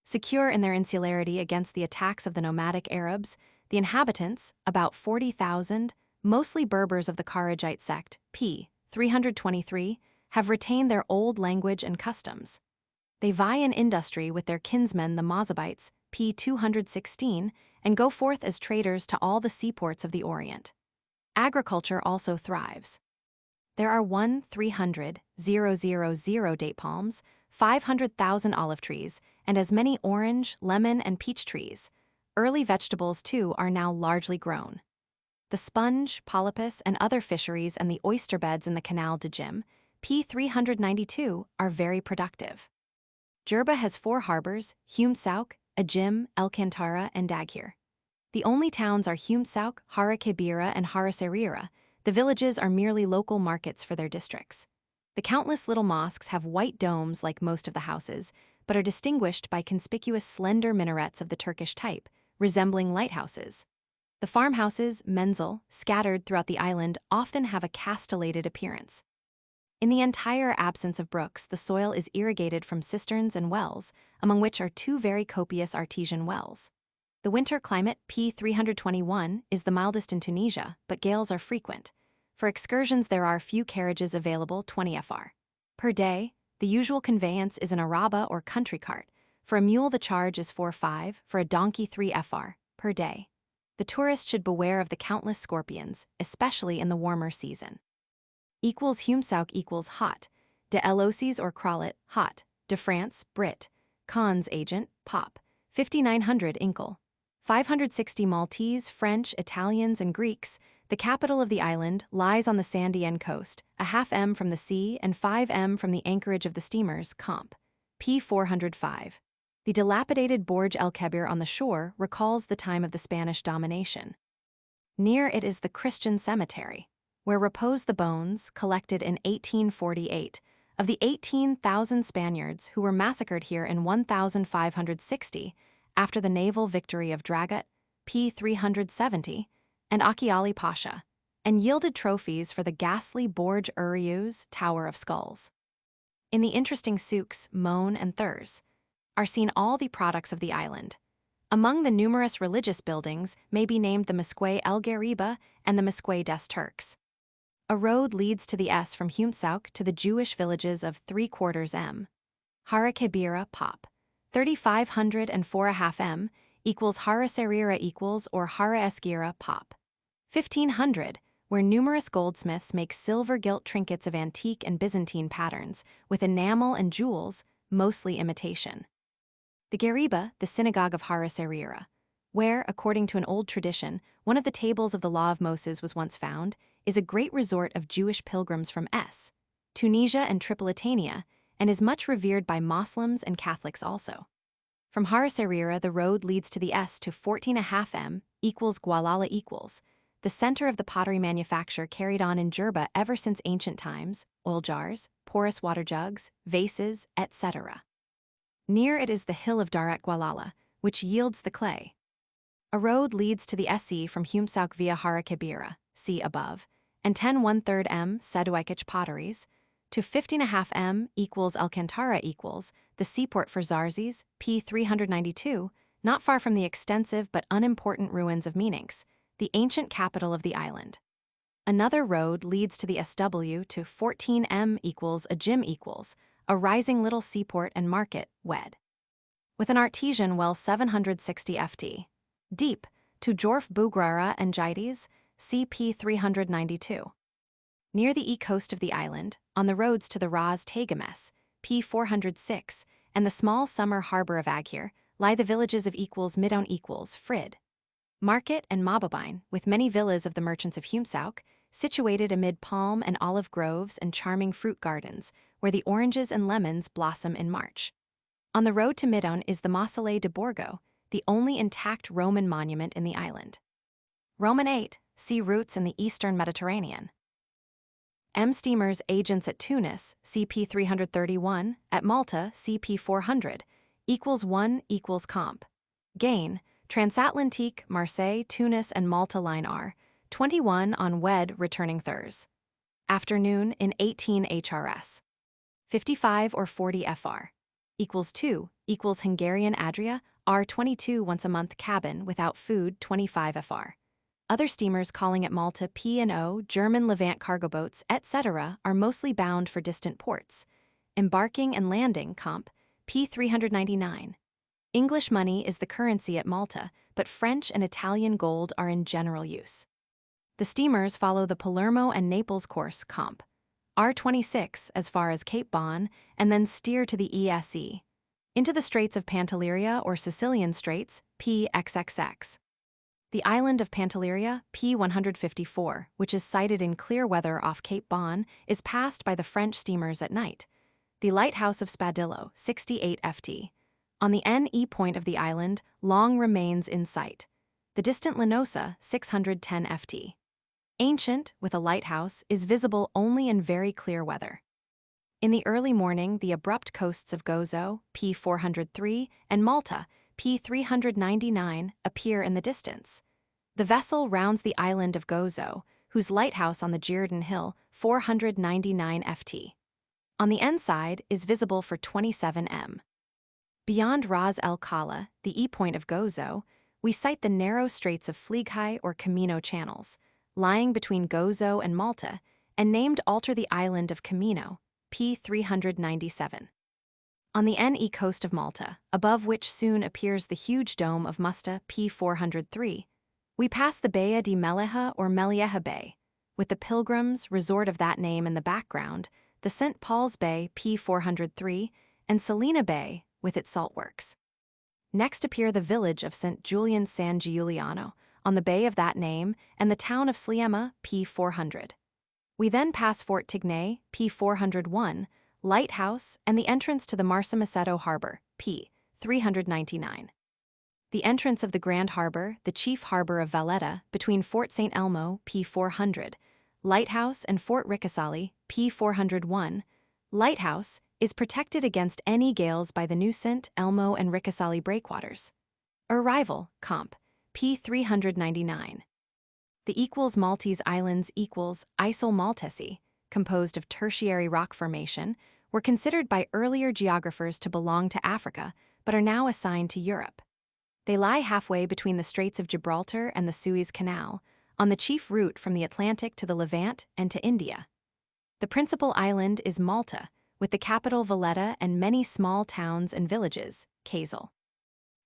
Secure in their insularity against the attacks of the nomadic Arabs, the inhabitants, about 40,000, mostly Berbers of the Kharijite sect, p. 323, have retained their old language and customs. They vie in industry with their kinsmen the Mozabites, p. 216, and go forth as traders to all the seaports of the Orient. Agriculture also thrives. There are 1,300,000 date palms, 500,000 olive trees, and as many orange, lemon, and peach trees. Early vegetables, too, are now largely grown. The sponge, polypus, and other fisheries and the oyster beds in the Canal de Jim, p. 392, are very productive. Djerba has 4 harbors, Humsauk, Ajim, El-Kantara, and Daghir. The only towns are Humsauk, Hara Kebira, and Hara Serira. The villages are merely local markets for their districts. The countless little mosques have white domes like most of the houses, but are distinguished by conspicuous slender minarets of the Turkish type, resembling lighthouses. The farmhouses, menzil, scattered throughout the island often have a castellated appearance. In the entire absence of brooks, the soil is irrigated from cisterns and wells, among which are 2 very copious artesian wells. The winter climate, P 321, is the mildest in Tunisia, but gales are frequent. For excursions there are few carriages available, 20 fr. Per day. The usual conveyance is an araba or country cart. For a mule the charge is 4.5, for a donkey 3 fr. per day. The tourist should beware of the countless scorpions, especially in the warmer season. Equals Humsauk equals hot. De Eloces or Crawlet, hot. De France, Brit. Cons agent, pop. 5,900 Inkle. 560 Maltese, French, Italians, and Greeks. The capital of the island lies on the sandy end coast, a half m from the sea and 5 m from the anchorage of the steamers, Comp. p. 405. The dilapidated Borj el Kebir on the shore recalls the time of the Spanish domination. Near it is the Christian cemetery, where repose the bones, collected in 1848, of the 18,000 Spaniards who were massacred here in 1560 after the naval victory of Dragut, p. 370, and Aki Pasha, and yielded trophies for the ghastly Borj Uriuz Tower of Skulls. In the interesting souks, Moan and Thurs, are seen all the products of the island. Among the numerous religious buildings may be named the Mosquée El Gheriba and the Mosquée des Turcs. A road leads to the S from Humsauk to the Jewish villages of 3/4 m. Hara Kebira Pop, 3,504.5 m equals Hara Serira equals or Hara Esgira Pop. 1,500, where numerous goldsmiths make silver-gilt trinkets of antique and Byzantine patterns, with enamel and jewels, mostly imitation. The Gheriba, the synagogue of Hara Serira, where, according to an old tradition, one of the tables of the Law of Moses was once found, is a great resort of Jewish pilgrims from S, Tunisia and Tripolitania, and is much revered by Muslims and Catholics also. From Hara Serira, the road leads to the S to 14.5 m equals Gualala equals, the center of the pottery manufacture carried on in Djerba ever since ancient times, oil jars, porous water jugs, vases, etc. Near it is the hill of Darat Gualala, which yields the clay. A road leads to the SE from Humsauk via Hara Kebira, see above, and 10⅓ m Seduikich potteries, to 15.5 m equals Alcantara equals, the seaport for Zarzis, p. 392, not far from the extensive but unimportant ruins of Meninx, the ancient capital of the island. Another road leads to the SW to 14 m equals Ajim equals, a rising little seaport and market, Wed. With an artesian well 760 ft. Deep, to Jorf Bugrara and Djerid, CP 392. Near the coast of the island, on the roads to the Ras Tegames, p. 406, and the small summer harbor of Aghir, lie the villages of equals Midon equals Frid. Market and Mababine, with many villas of the merchants of Humsauk, situated amid palm and olive groves and charming fruit gardens, where the oranges and lemons blossom in March. On the road to Midon is the Mausolée de Borgo, the only intact Roman monument in the island. Roman 8, Sea Routes in the eastern Mediterranean. M steamers agents at Tunis, CP 331, at Malta, CP 400, equals 1 equals comp. Gain, Transatlantique, Marseille, Tunis and Malta line R, 21 on Wed returning Thurs. Afternoon in 18 HRS. 55 or 40 FR. Equals 2, equals Hungarian Adria, R22 once a month cabin without food 25 FR. Other steamers calling at Malta P&O, German Levant cargo boats, etc. are mostly bound for distant ports. Embarking and landing, comp, P399. English money is the currency at Malta, but French and Italian gold are in general use. The steamers follow the Palermo and Naples course, comp. R26 as far as Cape Bon, and then steer to the ESE. Into the Straits of Pantelleria or Sicilian Straits, PXXX. The island of Pantelleria, P154, which is sighted in clear weather off Cape Bon, is passed by the French steamers at night. The lighthouse of Spadillo, 68 ft. On the NE point of the island, long remains in sight. The distant Linosa, 610 ft. Ancient, with a lighthouse, is visible only in very clear weather. In the early morning, the abrupt coasts of Gozo, P403, and Malta, P399, appear in the distance. The vessel rounds the island of Gozo, whose lighthouse on the Djerid hill, 499 ft. On the N side is visible for 27 m. Beyond Ras el Khala, the E-point of Gozo, we sight the narrow straits of Flighai or Camino channels, lying between Gozo and Malta, and named alter the island of Camino, P397. On the NE coast of Malta, above which soon appears the huge dome of Musta, P403, we pass the Baia di Meleha or Melieha Bay, with the Pilgrims' resort of that name in the background, the St. Paul's Bay, P403, and Salina Bay, with its saltworks. Next appear the village of St. Julian San Giuliano, on the bay of that name, and the town of Sliema, P400. We then pass Fort Tigné, P401, Lighthouse, and the entrance to the Marsa-Macedo Harbor, P399. The entrance of the Grand Harbor, the chief harbor of Valletta, between Fort St. Elmo, P400, Lighthouse, and Fort Ricasali, P401, Lighthouse, is protected against any gales by the new St. Elmo and Ricasali breakwaters. Arrival, comp, P399. The equals Maltese Islands equals Isole Maltesi, composed of tertiary rock formation, were considered by earlier geographers to belong to Africa, but are now assigned to Europe. They lie halfway between the Straits of Gibraltar and the Suez Canal, on the chief route from the Atlantic to the Levant and to India. The principal island is Malta, with the capital Valletta and many small towns and villages, Kazel.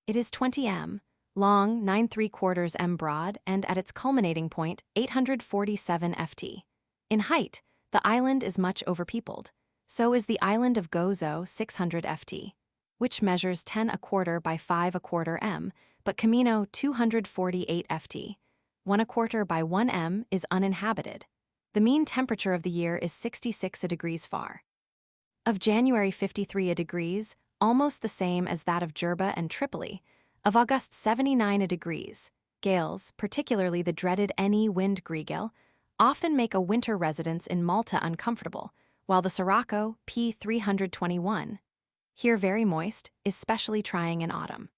It is 20 m long, 9¾ m broad, and at its culminating point, 847 ft. In height, the island is much overpeopled. So is the island of Gozo, 600 ft, which measures 10¼ by 5¼ m, but Camino, 248 ft, 1¼ by 1 m, is uninhabited. The mean temperature of the year is 66 degrees Fahr. Of January 53 degrees, almost the same as that of Djerba and Tripoli. Of August 79 degrees. Gales, particularly the dreaded any wind Grigel, often make a winter residence in Malta uncomfortable, while the Sirocco, P 321, here very moist, is specially trying in autumn.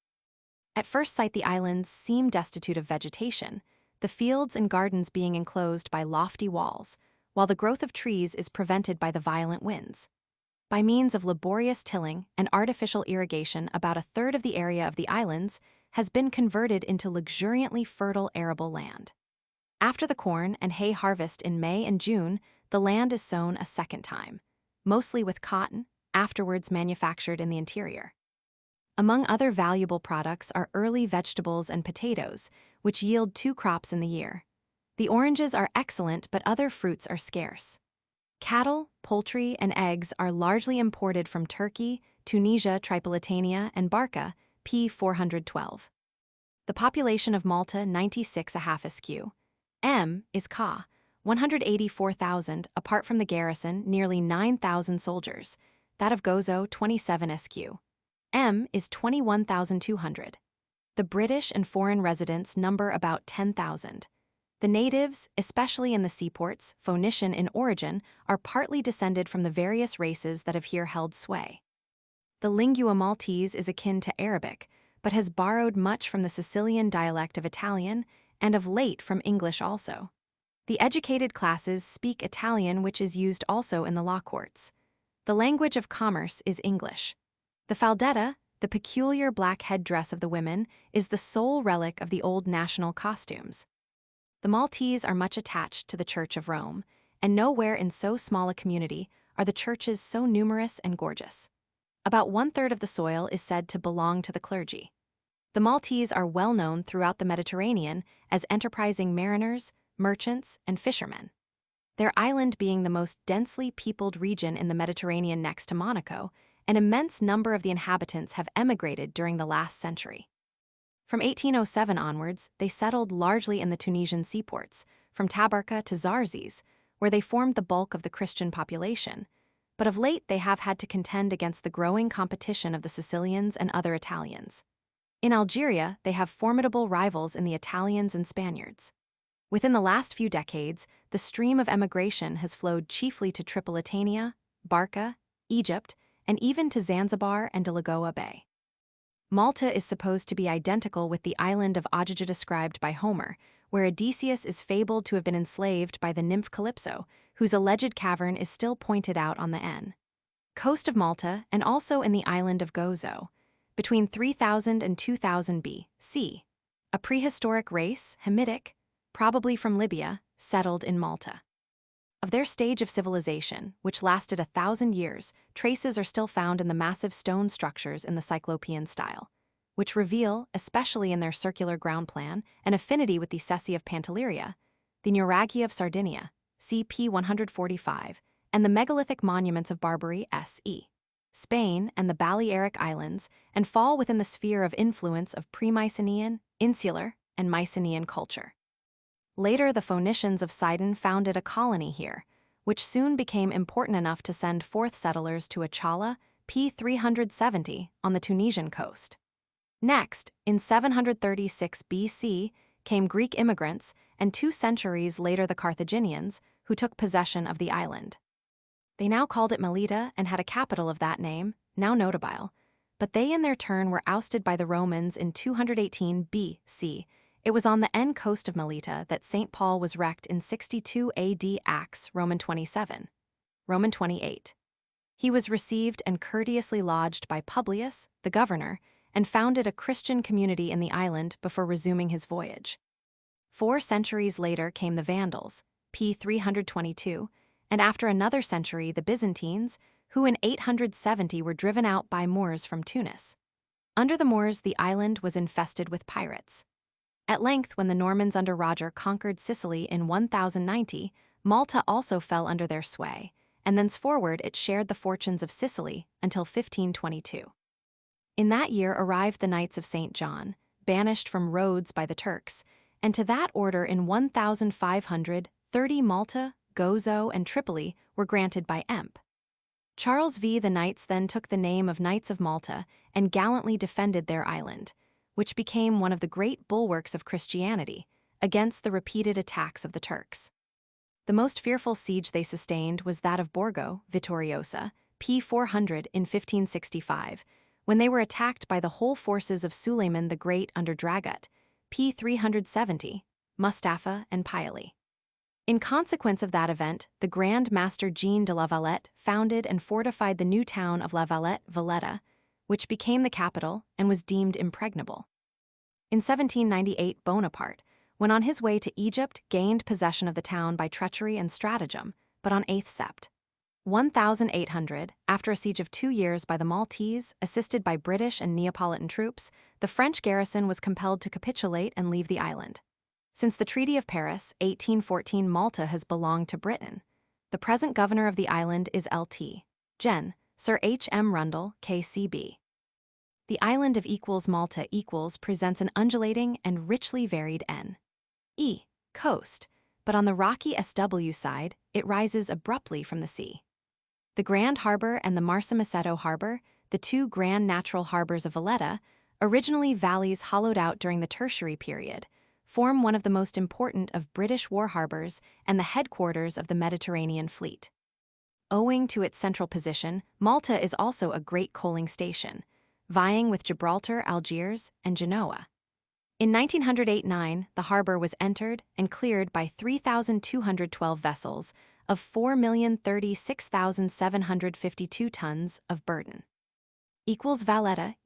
At first sight the islands seem destitute of vegetation, the fields and gardens being enclosed by lofty walls, while the growth of trees is prevented by the violent winds. By means of laborious tilling and artificial irrigation, about 1/3 of the area of the islands has been converted into luxuriantly fertile arable land. After the corn and hay harvest in May and June, the land is sown a second time, mostly with cotton, afterwards manufactured in the interior. Among other valuable products are early vegetables and potatoes, which yield 2 crops in the year. The oranges are excellent, but other fruits are scarce. Cattle, poultry, and eggs are largely imported from Turkey, Tunisia, Tripolitania, and Barca, P 412. The population of Malta, 96½ sq. M, is Ka, 184,000, apart from the garrison, nearly 9,000 soldiers. That of Gozo, 27 sq. M, is 21,200. The British and foreign residents number about 10,000. The natives, especially in the seaports, Phoenician in origin, are partly descended from the various races that have here held sway. The lingua Maltese is akin to Arabic, but has borrowed much from the Sicilian dialect of Italian, and of late from English also. The educated classes speak Italian, which is used also in the law courts. The language of commerce is English. The faldetta, the peculiar black headdress of the women, is the sole relic of the old national costumes. The Maltese are much attached to the Church of Rome, and nowhere in so small a community are the churches so numerous and gorgeous. About 1/3 of the soil is said to belong to the clergy. The Maltese are well known throughout the Mediterranean as enterprising mariners, merchants, and fishermen. Their island being the most densely peopled region in the Mediterranean next to Monaco, an immense number of the inhabitants have emigrated during the last century. From 1807 onwards, they settled largely in the Tunisian seaports, from Tabarka to Zarzis, where they formed the bulk of the Christian population, but of late they have had to contend against the growing competition of the Sicilians and other Italians. In Algeria, they have formidable rivals in the Italians and Spaniards. Within the last few decades, the stream of emigration has flowed chiefly to Tripolitania, Barca, Egypt, and even to Zanzibar and Delagoa Bay. Malta is supposed to be identical with the island of Djerid described by Homer, where Odysseus is fabled to have been enslaved by the nymph Calypso, whose alleged cavern is still pointed out on the coast of Malta and also in the island of Gozo, between 3000 and 2000 B.C. A prehistoric race, Hamitic, probably from Libya, settled in Malta. Of their stage of civilization, which lasted 1,000 years, traces are still found in the massive stone structures in the Cyclopean style, which reveal, especially in their circular ground plan, an affinity with the Cessi of Pantelleria, the Nuraghi of Sardinia, CP 145, and the megalithic monuments of Barbary, SE, Spain, and the Balearic Islands, and fall within the sphere of influence of pre-Mycenaean, insular, and Mycenaean culture. Later, the Phoenicians of Sidon founded a colony here, which soon became important enough to send forth settlers to Achala, P 370, on the Tunisian coast. Next, in 736 BC, came Greek immigrants, and 2 centuries later the Carthaginians, who took possession of the island. They now called it Melita and had a capital of that name, now notable, but they in their turn were ousted by the Romans in 218 BC. It was on the coast of Melita that St. Paul was wrecked in 62 AD. Acts, Roman 27. Roman 28. He was received and courteously lodged by Publius, the governor, and founded a Christian community in the island before resuming his voyage. 4 centuries later came the Vandals, p. 322, and after another century the Byzantines, who in 870 were driven out by Moors from Tunis. Under the Moors the island was infested with pirates. At length, when the Normans under Roger conquered Sicily in 1090, Malta also fell under their sway, and thenceforward it shared the fortunes of Sicily until 1522. In that year arrived the Knights of St. John, banished from Rhodes by the Turks, and to that order in 1530 Malta, Gozo, and Tripoli were granted by Emp. Charles V. The Knights then took the name of Knights of Malta and gallantly defended their island, which became one of the great bulwarks of Christianity against the repeated attacks of the Turks. The most fearful siege they sustained was that of Borgo, Vittoriosa, p. 400 in 1565, when they were attacked by the whole forces of Suleiman the Great under Dragut, p. 370, Mustafa, and Piali. In consequence of that event, the Grand Master Jean de la Valette founded and fortified the new town of La Valette, Valletta, which became the capital and was deemed impregnable. In 1798, Bonaparte, when on his way to Egypt, gained possession of the town by treachery and stratagem, but on 8th Sept. 1800, after a siege of 2 years by the Maltese, assisted by British and Neapolitan troops, the French garrison was compelled to capitulate and leave the island. Since the Treaty of Paris, 1814, Malta has belonged to Britain. The present governor of the island is Lt. Gen. Sir H. M. Rundle, K.C.B. The island of Malta presents an undulating and richly varied coast, but on the rocky SW side, it rises abruptly from the sea. The Grand Harbor and the Marsa-Maceto Harbor, the 2 grand natural harbors of Valletta, originally valleys hollowed out during the Tertiary period, form one of the most important of British war harbors and the headquarters of the Mediterranean fleet. Owing to its central position, Malta is also a great coaling station, vying with Gibraltar, Algiers, and Genoa. In 1908-9, the harbor was entered and cleared by 3,212 vessels of 4,036,752 tons of burden. Valletta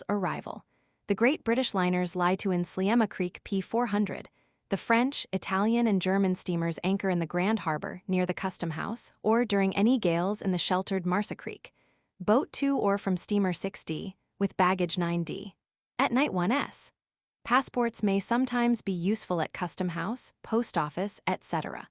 arrival. The great British liners lie to in Sliema Creek p. 400. The French, Italian, and German steamers anchor in the Grand Harbor near the Custom House or during any gales in the sheltered Marsa Creek. Boat to or from steamer 6D, with baggage 9D. At night 1S. Passports may sometimes be useful at Custom House, Post Office, etc.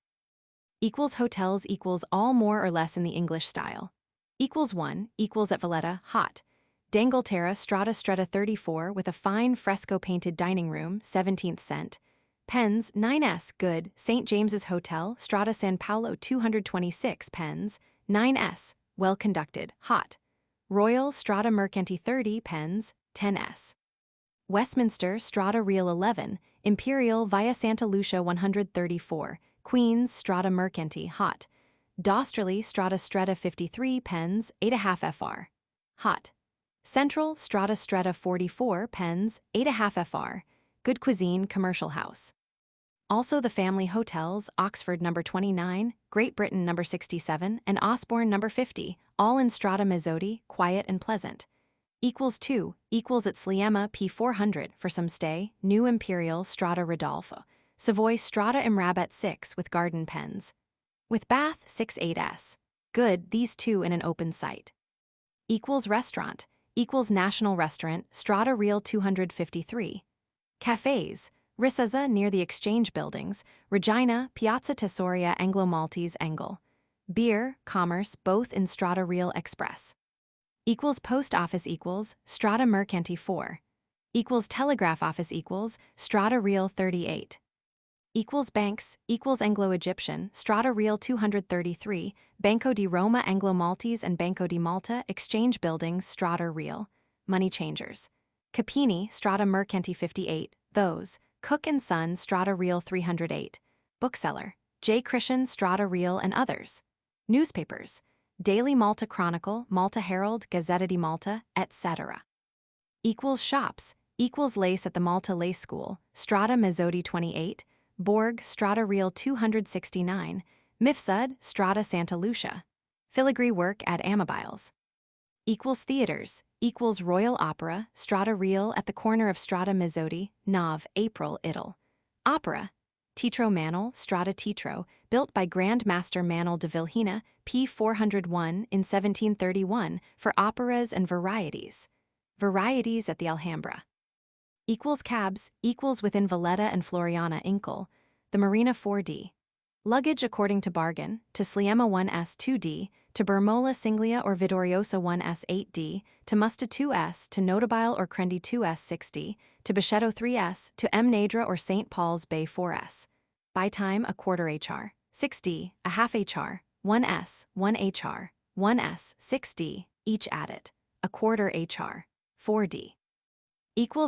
Hotels all more or less in the English style. 1 at Valletta, hot. D'Angleterra Strata 34 with a fine fresco-painted dining room, 17th cent. Pens, 9S, good. St. James's Hotel, Strada San Paolo 226 pens, 9S, well conducted, hot. Royal Strada Mercanti 30 pens, 10S. Westminster Strada Real 11, Imperial via Santa Lucia 134, Queens Strada Mercanti, hot. D'Austerley Strada 53 pens, 8.5 FR, hot. Central Strata 44 pens, 8.5 FR, good cuisine commercial house. Also the family hotels, Oxford No. 29, Great Britain No. 67, and Osborne No. 50, all in Strada Mezzotti, quiet and pleasant. 2 at Sliema p. 400 for some stay, New Imperial Strada Rodolfo, Savoy Strada Imrabat 6 with garden pens. With bath 6-8S. Good, these 2 in an open site. Restaurant, National Restaurant, Strada Real 253. Cafes, Risaza near the Exchange Buildings, Regina, Piazza Tesoria Anglo-Maltese Angle. Beer, Commerce, both in Strada Real Express. Post Office Strada Mercanti 4. Telegraph Office Strada Real 38. Banks, Anglo-Egyptian, Strada Real 233, Banco di Roma Anglo-Maltese and Banco di Malta, Exchange Buildings, Strada Real, Money Changers. Capini, Strada Mercanti 58, those, Cook & Son, Strada Real 308. Bookseller, J. Christian, Strada Real and others. Newspapers, Daily Malta Chronicle, Malta Herald, Gazzetta di Malta, etc. Shops, Lace at the Malta Lace School, Strada Mezzotti 28, Borg, Strada Real 269, Mifsud, Strada Santa Lucia. Filigree work at Amabiles. Theaters, Royal Opera, Strada Real at the corner of Strada Mezzodi, Nov, April, Ital. Opera, Teatro Manuel, Strada Teatro, built by Grand Master Manuel de Vilhena, p. 401 in 1731, for operas and varieties. Varieties at the Alhambra. Cabs, within Valletta and Floriana Inkle, the Marina 4D. Luggage according to bargain, to Sliema 1S 2D, to Bermola Singlia or Vidoriosa 1S 8D, to Musta 2S, to Notabile or Crendy 2S 6D, to Bishetto 3S, to M. Nadra or St. Paul's Bay 4S. By time, a quarter HR, 6D, a half HR, 1S, 1 HR, 1S, 6D, each added, a quarter HR, 4D.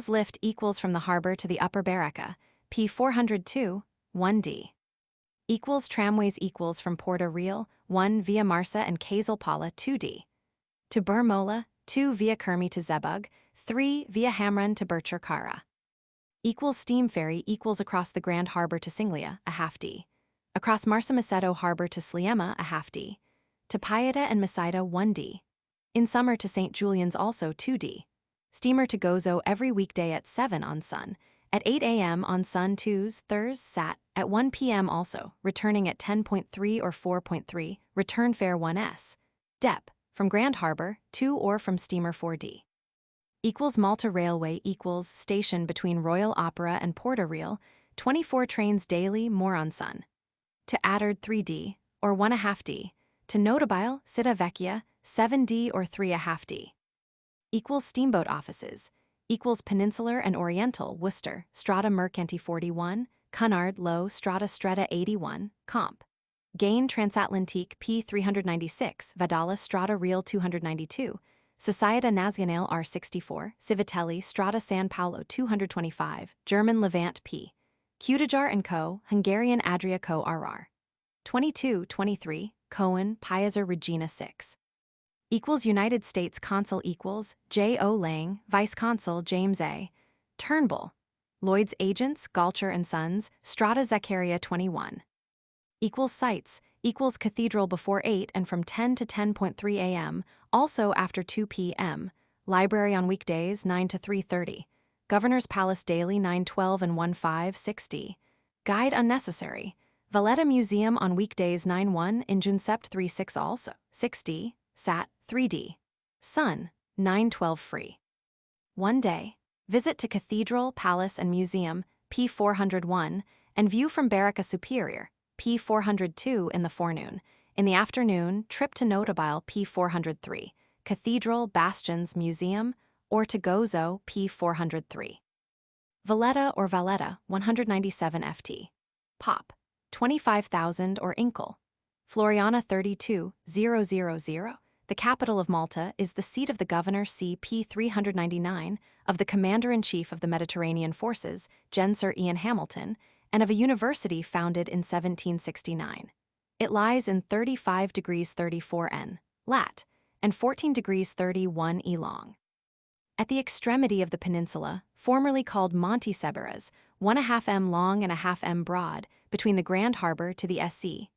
Lift from the harbor to the Upper Baraka, P 402, 1D. Tramways from Porto Real, 1 via Marsa and Kazelpala 2D. To Bermola, 2 via Kermi to Zebug, 3 via Hamrun to Bercher Kara. Steam ferry across the Grand Harbor to Singlia, a half D. Across Marsa Macedo Harbor to Sliema, a half D. To Paeta and Masaida 1D. In summer to St. Julian's also 2D. Steamer to Gozo every weekday at 7 on Sun. At 8 a.m. on Sun, Tues, Thurs, Sat, at 1 p.m. also, returning at 10.3 or 4.3, return fare 1S. Dep, from Grand Harbor, 2 or from Steamer 4D. Malta Railway station between Royal Opera and Porto Real, 24 trains daily, more on Sun. To Addard 3D, or 1.5D. To Notabile, Città Vecchia, 7D or 3.5D. Steamboat offices. Peninsular and Oriental, Worcester, Strada Mercanti 41, Cunard, Low, Strada 81, Comp. Gain Transatlantique P 396, Vadala Strada Real 292, Societa Nazionale R 64, Civitelli, Strada San Paolo 225, German Levant P. Cudajar & Co., Hungarian Adria Co. RR. 22-23, Cohen, Piazza Regina 6. United States Consul J. O. Lang, Vice Consul James A. Turnbull. Lloyd's Agents, Galcher & Sons, Strada Zaccaria 21. Sites, Cathedral before 8 and from 10 to 10.3 a.m., also after 2 p.m., Library on weekdays 9 to 3:30, Governor's Palace daily 9:12 and 1:5-6D, Guide unnecessary, Valletta Museum on weekdays 9:1 in Junsept 3:6 also, 6D, Sat, 3D. Sun, 9:12 free. 1 day. Visit to Cathedral, Palace and Museum, P 401, and view from Barraca Superior, P 402 in the forenoon. In the afternoon, trip to Notabile, P 403, Cathedral, Bastions, Museum, or to Gozo, P 403. Valletta or Valletta, 197 FT. Pop, 25,000 or Inkle. Floriana 32,000. The capital of Malta is the seat of the Governor C.P. 399, of the Commander-in-Chief of the Mediterranean Forces, Gen. Sir Ian Hamilton, and of a university founded in 1769. It lies in 35 degrees 34 N, lat, and 14 degrees 31 E long. At the extremity of the peninsula, formerly called Monte Sebaras, 1.5 m long and 1/2 m broad, between the Grand Harbor to the SC,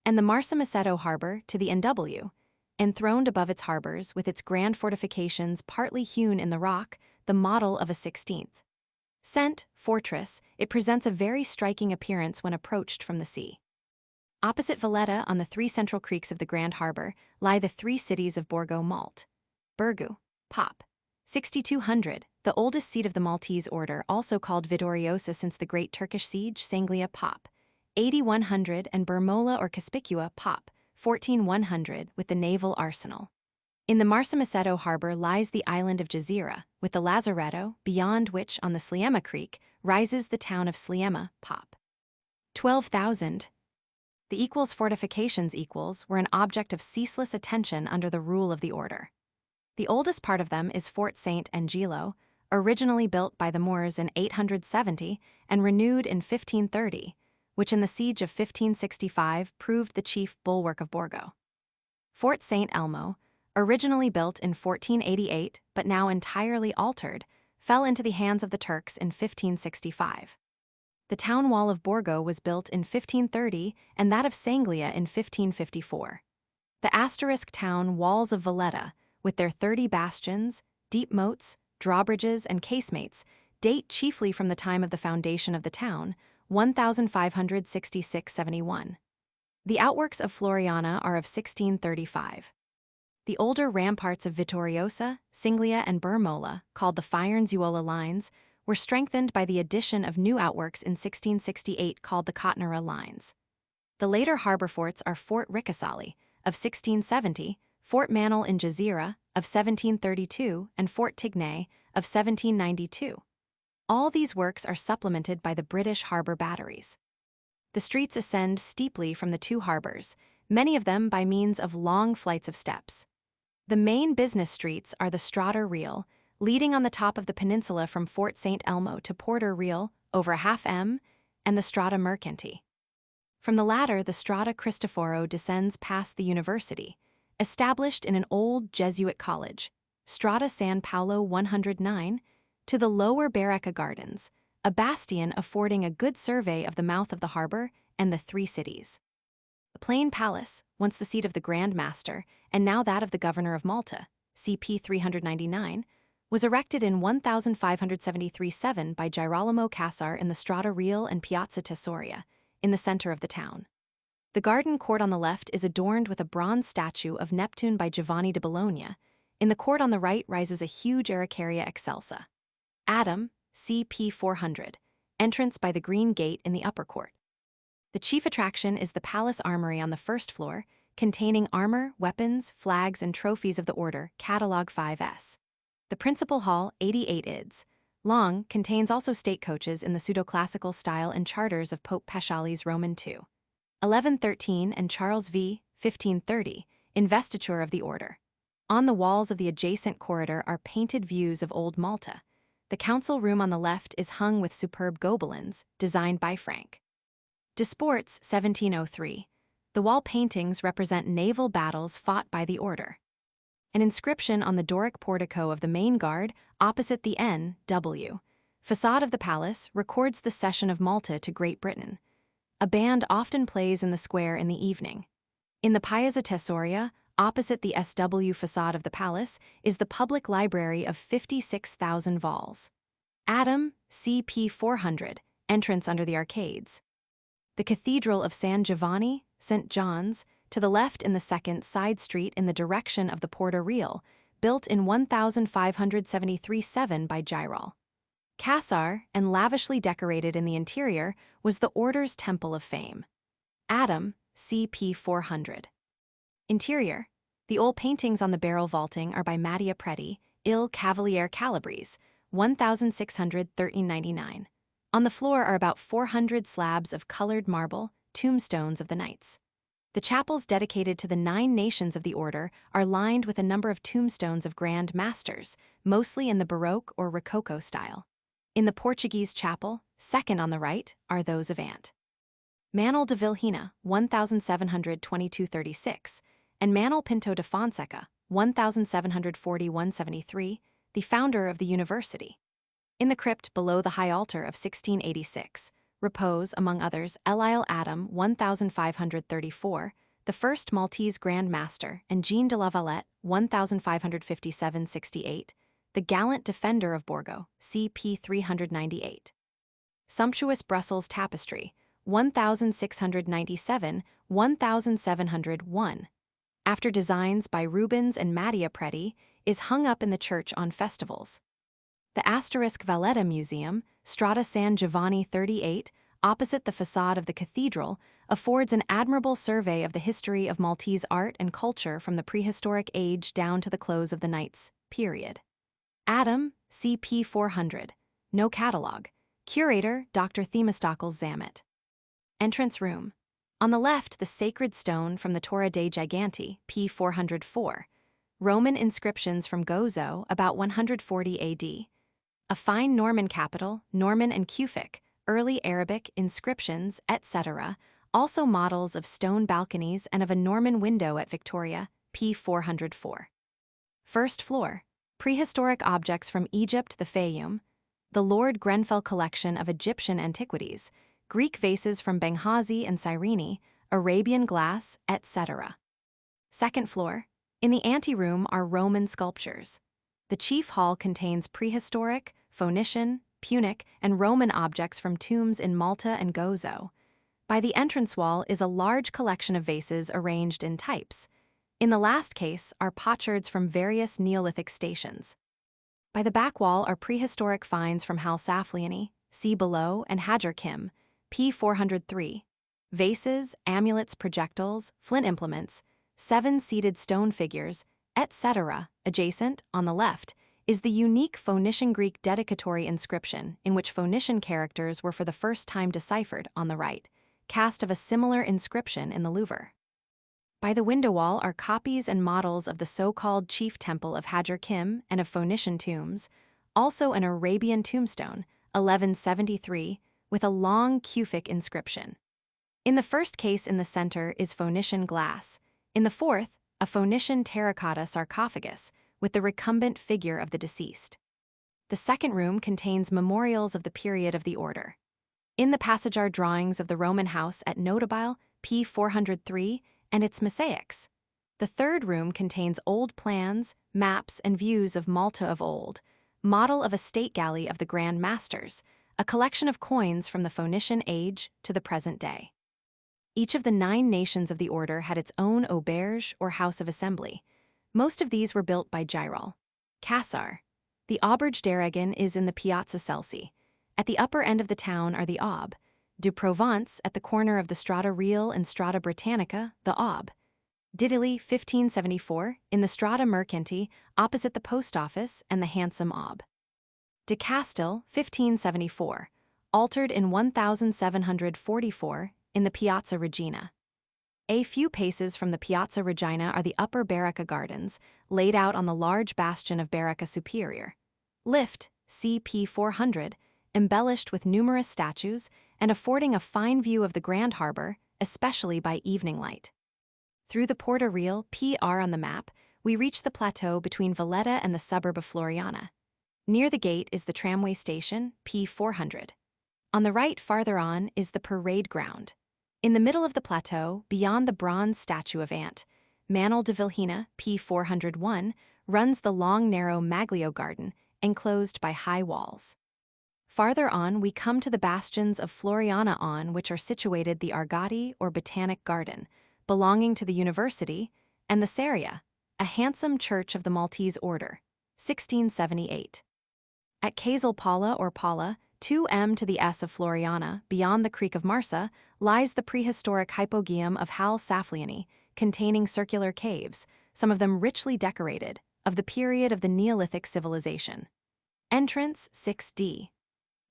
and the Marsa Macedo Harbor to the NW, enthroned above its harbors with its grand fortifications partly hewn in the rock, the model of a 16th fortress, it presents a very striking appearance when approached from the sea. Opposite Valletta, on the 3 central creeks of the Grand Harbor, lie the 3 cities of Borgo Malt. Burgu, Pop. 6200, the oldest seat of the Maltese order, also called Vidoriosa since the Great Turkish Siege, Sanglia Pop. 8100 and Bermola or Caspicua Pop. 14100 with the naval arsenal. In the Marsa Macedo harbor lies the island of Jazira, with the Lazaretto, beyond which, on the Sliema Creek, rises the town of Sliema, Pop. 12,000. The fortifications were an object of ceaseless attention under the rule of the order. The oldest part of them is Fort St. Angelo, originally built by the Moors in 870 and renewed in 1530, which in the siege of 1565 proved the chief bulwark of Borgo. Fort St. Elmo, originally built in 1488 but now entirely altered, fell into the hands of the Turks in 1565. The town wall of Borgo was built in 1530 and that of Sanglia in 1554. The asterisk town walls of Valletta, with their 30 bastions, deep moats, drawbridges, and casemates, date chiefly from the time of the foundation of the town, 1566–71. The outworks of Floriana are of 1635. The older ramparts of Vittoriosa, Cinglia, and Bermola, called the Fyarnes-Uola lines, were strengthened by the addition of new outworks in 1668 called the Kotnara lines. The later harbor forts are Fort Ricasoli, of 1670, Fort Manil in Jazeera, of 1732, and Fort Tigné, of 1792. All these works are supplemented by the British harbor batteries. The streets ascend steeply from the two harbors, many of them by means of long flights of steps. The main business streets are the Strada Real, leading on the top of the peninsula from Fort St. Elmo to Porter Real, over half M, and the Strada Mercanti. From the latter, the Strada Cristoforo descends past the university, established in an old Jesuit college, Strada San Paolo 109, to the lower Baracca Gardens, a bastion affording a good survey of the mouth of the harbor and the three cities. The Plain Palace, once the seat of the Grand Master, and now that of the Governor of Malta, CP 399, was erected in 1573–7 by Girolamo Cassar in the Strada Real and Piazza Tessoria, in the center of the town. The garden court on the left is adorned with a bronze statue of Neptune by Giovanni de Bologna. In the court on the right rises a huge Ericaria excelsa. Adam, CP 400, entrance by the Green Gate in the upper court. The chief attraction is the palace armory on the first floor, containing armor, weapons, flags, and trophies of the order, Catalog 5S. The principal hall, 88 ids long, contains also state coaches in the pseudo-classical style and charters of Pope Paschali's Roman II. 1113 and Charles V. 1530, investiture of the order. On the walls of the adjacent corridor are painted views of Old Malta. The council room on the left is hung with superb gobelins, designed by Frank. Desportes, 1703. The wall paintings represent naval battles fought by the order. An inscription on the Doric portico of the main guard, opposite the N.W. facade of the palace, records the cession of Malta to Great Britain. A band often plays in the square in the evening. In the Piazza Tessoria, opposite the SW facade of the palace, is the public library of 56,000 vols. Adam, CP 400, entrance under the arcades. The Cathedral of San Giovanni, St. John's, to the left in the second side street in the direction of the Porta Real, built in 1573–7 by Girol Cassar, and lavishly decorated in the interior, was the Order's Temple of Fame. Adam, CP 400. Interior. The old paintings on the barrel vaulting are by Mattia Preti, Il Cavaliere Calabrese, 1600–1399. On the floor are about 400 slabs of colored marble, tombstones of the knights. The chapels dedicated to the 9 nations of the order are lined with a number of tombstones of Grand Masters, mostly in the Baroque or Rococo style. In the Portuguese chapel, second on the right, are those of Ant. Manuel de Vilhena, 1722–36, and Manuel Pinto de Fonseca, 1740–173, the founder of the university. In the crypt below the high altar of 1686, repose, among others, Elisle Adam, 1534, the first Maltese Grand Master, and Jean de la Valette, 1557–68, the gallant defender of Borgo, CP 398. Sumptuous Brussels tapestry, 1697–1701, after designs by Rubens and Mattia Preti, is hung up in the church on festivals. The asterisk Valletta Museum, Strada San Giovanni 38, opposite the facade of the cathedral, affords an admirable survey of the history of Maltese art and culture from the prehistoric age down to the close of the Knights' period. Adam, CP 400. No catalogue. Curator, Dr. Themistocles Zammit. Entrance room. On the left, the sacred stone from the Torre dei Giganti, P 404. Roman inscriptions from Gozo, about 140 AD. A fine Norman capital, Norman and Kufic, early Arabic inscriptions, etc., also models of stone balconies and of a Norman window at Victoria, P 404. First floor. Prehistoric objects from Egypt, the Fayum, the Lord Grenfell collection of Egyptian antiquities, Greek vases from Benghazi and Cyrene, Arabian glass, etc. Second floor. In the anteroom are Roman sculptures. The chief hall contains prehistoric, Phoenician, Punic, and Roman objects from tombs in Malta and Gozo. By the entrance wall is a large collection of vases arranged in types. In the last case are potsherds from various Neolithic stations. By the back wall are prehistoric finds from Halsafliani, see below, and Hajar Kim, p. 403. Vases, amulets, projectiles, flint implements, 7 seated stone figures, etc. Adjacent, on the left, is the unique Phoenician Greek dedicatory inscription in which Phoenician characters were for the first time deciphered on the right, cast of a similar inscription in the Louvre. By the window wall are copies and models of the so-called chief temple of Hajar Kim and of Phoenician tombs, also an Arabian tombstone, 1173, with a long Kufic inscription. In the first case in the center is Phoenician glass. In the fourth, a Phoenician terracotta sarcophagus with the recumbent figure of the deceased. The second room contains memorials of the period of the order. In the passage are drawings of the Roman house at Notobile, p. 403, and its mosaics. The third room contains old plans, maps, and views of Malta of old, model of a state galley of the Grand Masters, a collection of coins from the Phoenician age to the present day. Each of the 9 nations of the order had its own auberge or house of assembly. Most of these were built by Giral. Cassar. The Auberge d'Aragon is in the Piazza Celsi. At the upper end of the town are the Aube. Du Provence, at the corner of the Strada Real and Strada Britannica, the Aube. Didili, 1574, in the Strada Mercanti, opposite the post office and the handsome Aube. De Castel, 1574, altered in 1744, in the Piazza Regina. A few paces from the Piazza Regina are the upper Baracca Gardens, laid out on the large bastion of Baracca Superior. Lift, CP 400, embellished with numerous statues and affording a fine view of the Grand Harbor, especially by evening light. Through the Porta Real, PR on the map, we reach the plateau between Valletta and the suburb of Floriana. Near the gate is the tramway station, P 400. On the right, farther on, is the parade ground. In the middle of the plateau, beyond the bronze statue of Ant, Manuel de Vilhena, p. 401, runs the long, narrow Maglio garden, enclosed by high walls. Farther on, we come to the bastions of Floriana on which are situated the Argati or Botanic Garden, belonging to the University, and the Seria, a handsome church of the Maltese order, 1678. At Casal Pala or Pala, 2m to the s of Floriana, beyond the Creek of Marsa, lies the prehistoric hypogeum of Hal Safliani, containing circular caves, some of them richly decorated, of the period of the Neolithic civilization. Entrance 6D.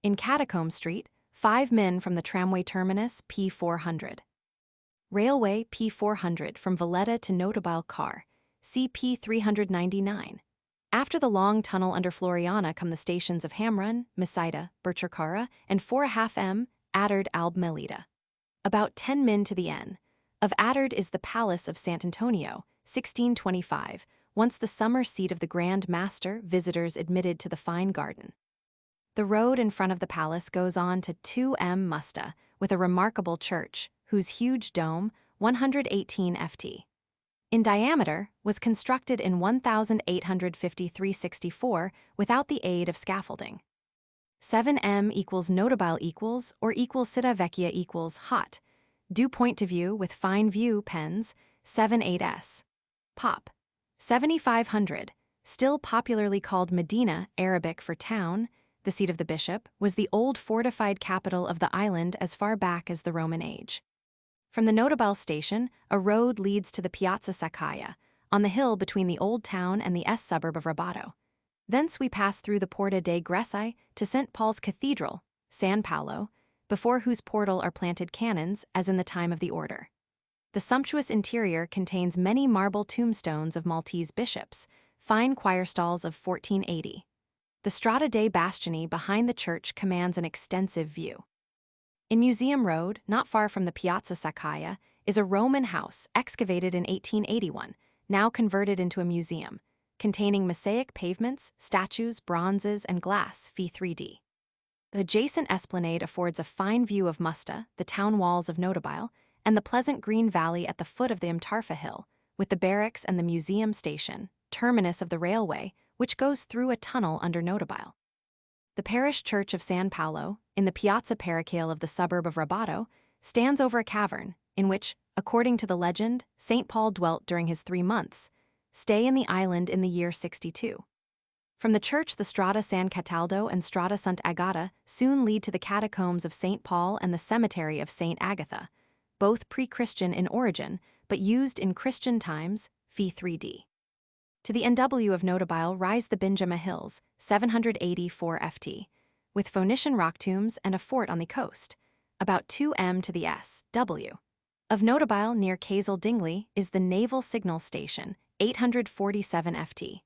In Catacomb Street, 5 min from the tramway terminus P 400. Railway P 400 from Valletta to Notobile Car, CP 399. After the long tunnel under Floriana come the stations of Hamrun, Misaida, Bercherkara, and 4.5 m, Adard Alb Melita. About 10 min to the N. Of Adard is the Palace of Sant Antonio, 1625, once the summer seat of the Grand Master, visitors admitted to the fine garden. The road in front of the palace goes on to 2m Musta, with a remarkable church, whose huge dome, 118 ft. In diameter, was constructed in 1853-64 without the aid of scaffolding. 7m equals notable equals or equals Città Vecchia equals hot. Due point to view with fine view pens, 78s. Pop. 7500, still popularly called Medina, Arabic for town, the seat of the bishop, was the old fortified capital of the island as far back as the Roman age. From the Notobile station, a road leads to the Piazza Sacaia, on the hill between the old town and the suburb of Rabato. Thence we pass through the Porta dei Greci to St. Paul's Cathedral, San Paolo, before whose portal are planted cannons as in the time of the order. The sumptuous interior contains many marble tombstones of Maltese bishops, fine choir stalls of 1480. The Strada dei Bastiani behind the church commands an extensive view. In Museum Road, not far from the Piazza Sacaia, is a Roman house excavated in 1881, now converted into a museum, containing mosaic pavements, statues, bronzes, and glass, fee 3D. The adjacent esplanade affords a fine view of Musta, the town walls of Notobile, and the pleasant green valley at the foot of the Mtarfa Hill, with the barracks and the museum station, terminus of the railway, which goes through a tunnel under Notabile. The parish church of San Paolo, in the Piazza Parochiale of the suburb of Rabato, stands over a cavern, in which, according to the legend, St. Paul dwelt during his 3 months' stay in the island in the year 62. From the church, the Strada San Cataldo and Strada Sant'Agata soon lead to the catacombs of St. Paul and the cemetery of St. Agatha, both pre-Christian in origin, but used in Christian times, fee 3d. To the NW of Notabile rise the Binjama Hills, 784 ft, with Phoenician rock tombs and a fort on the coast, about 2 m to the S.W. Of Notabile near Kazal Dingley is the Naval Signal Station, 847 ft,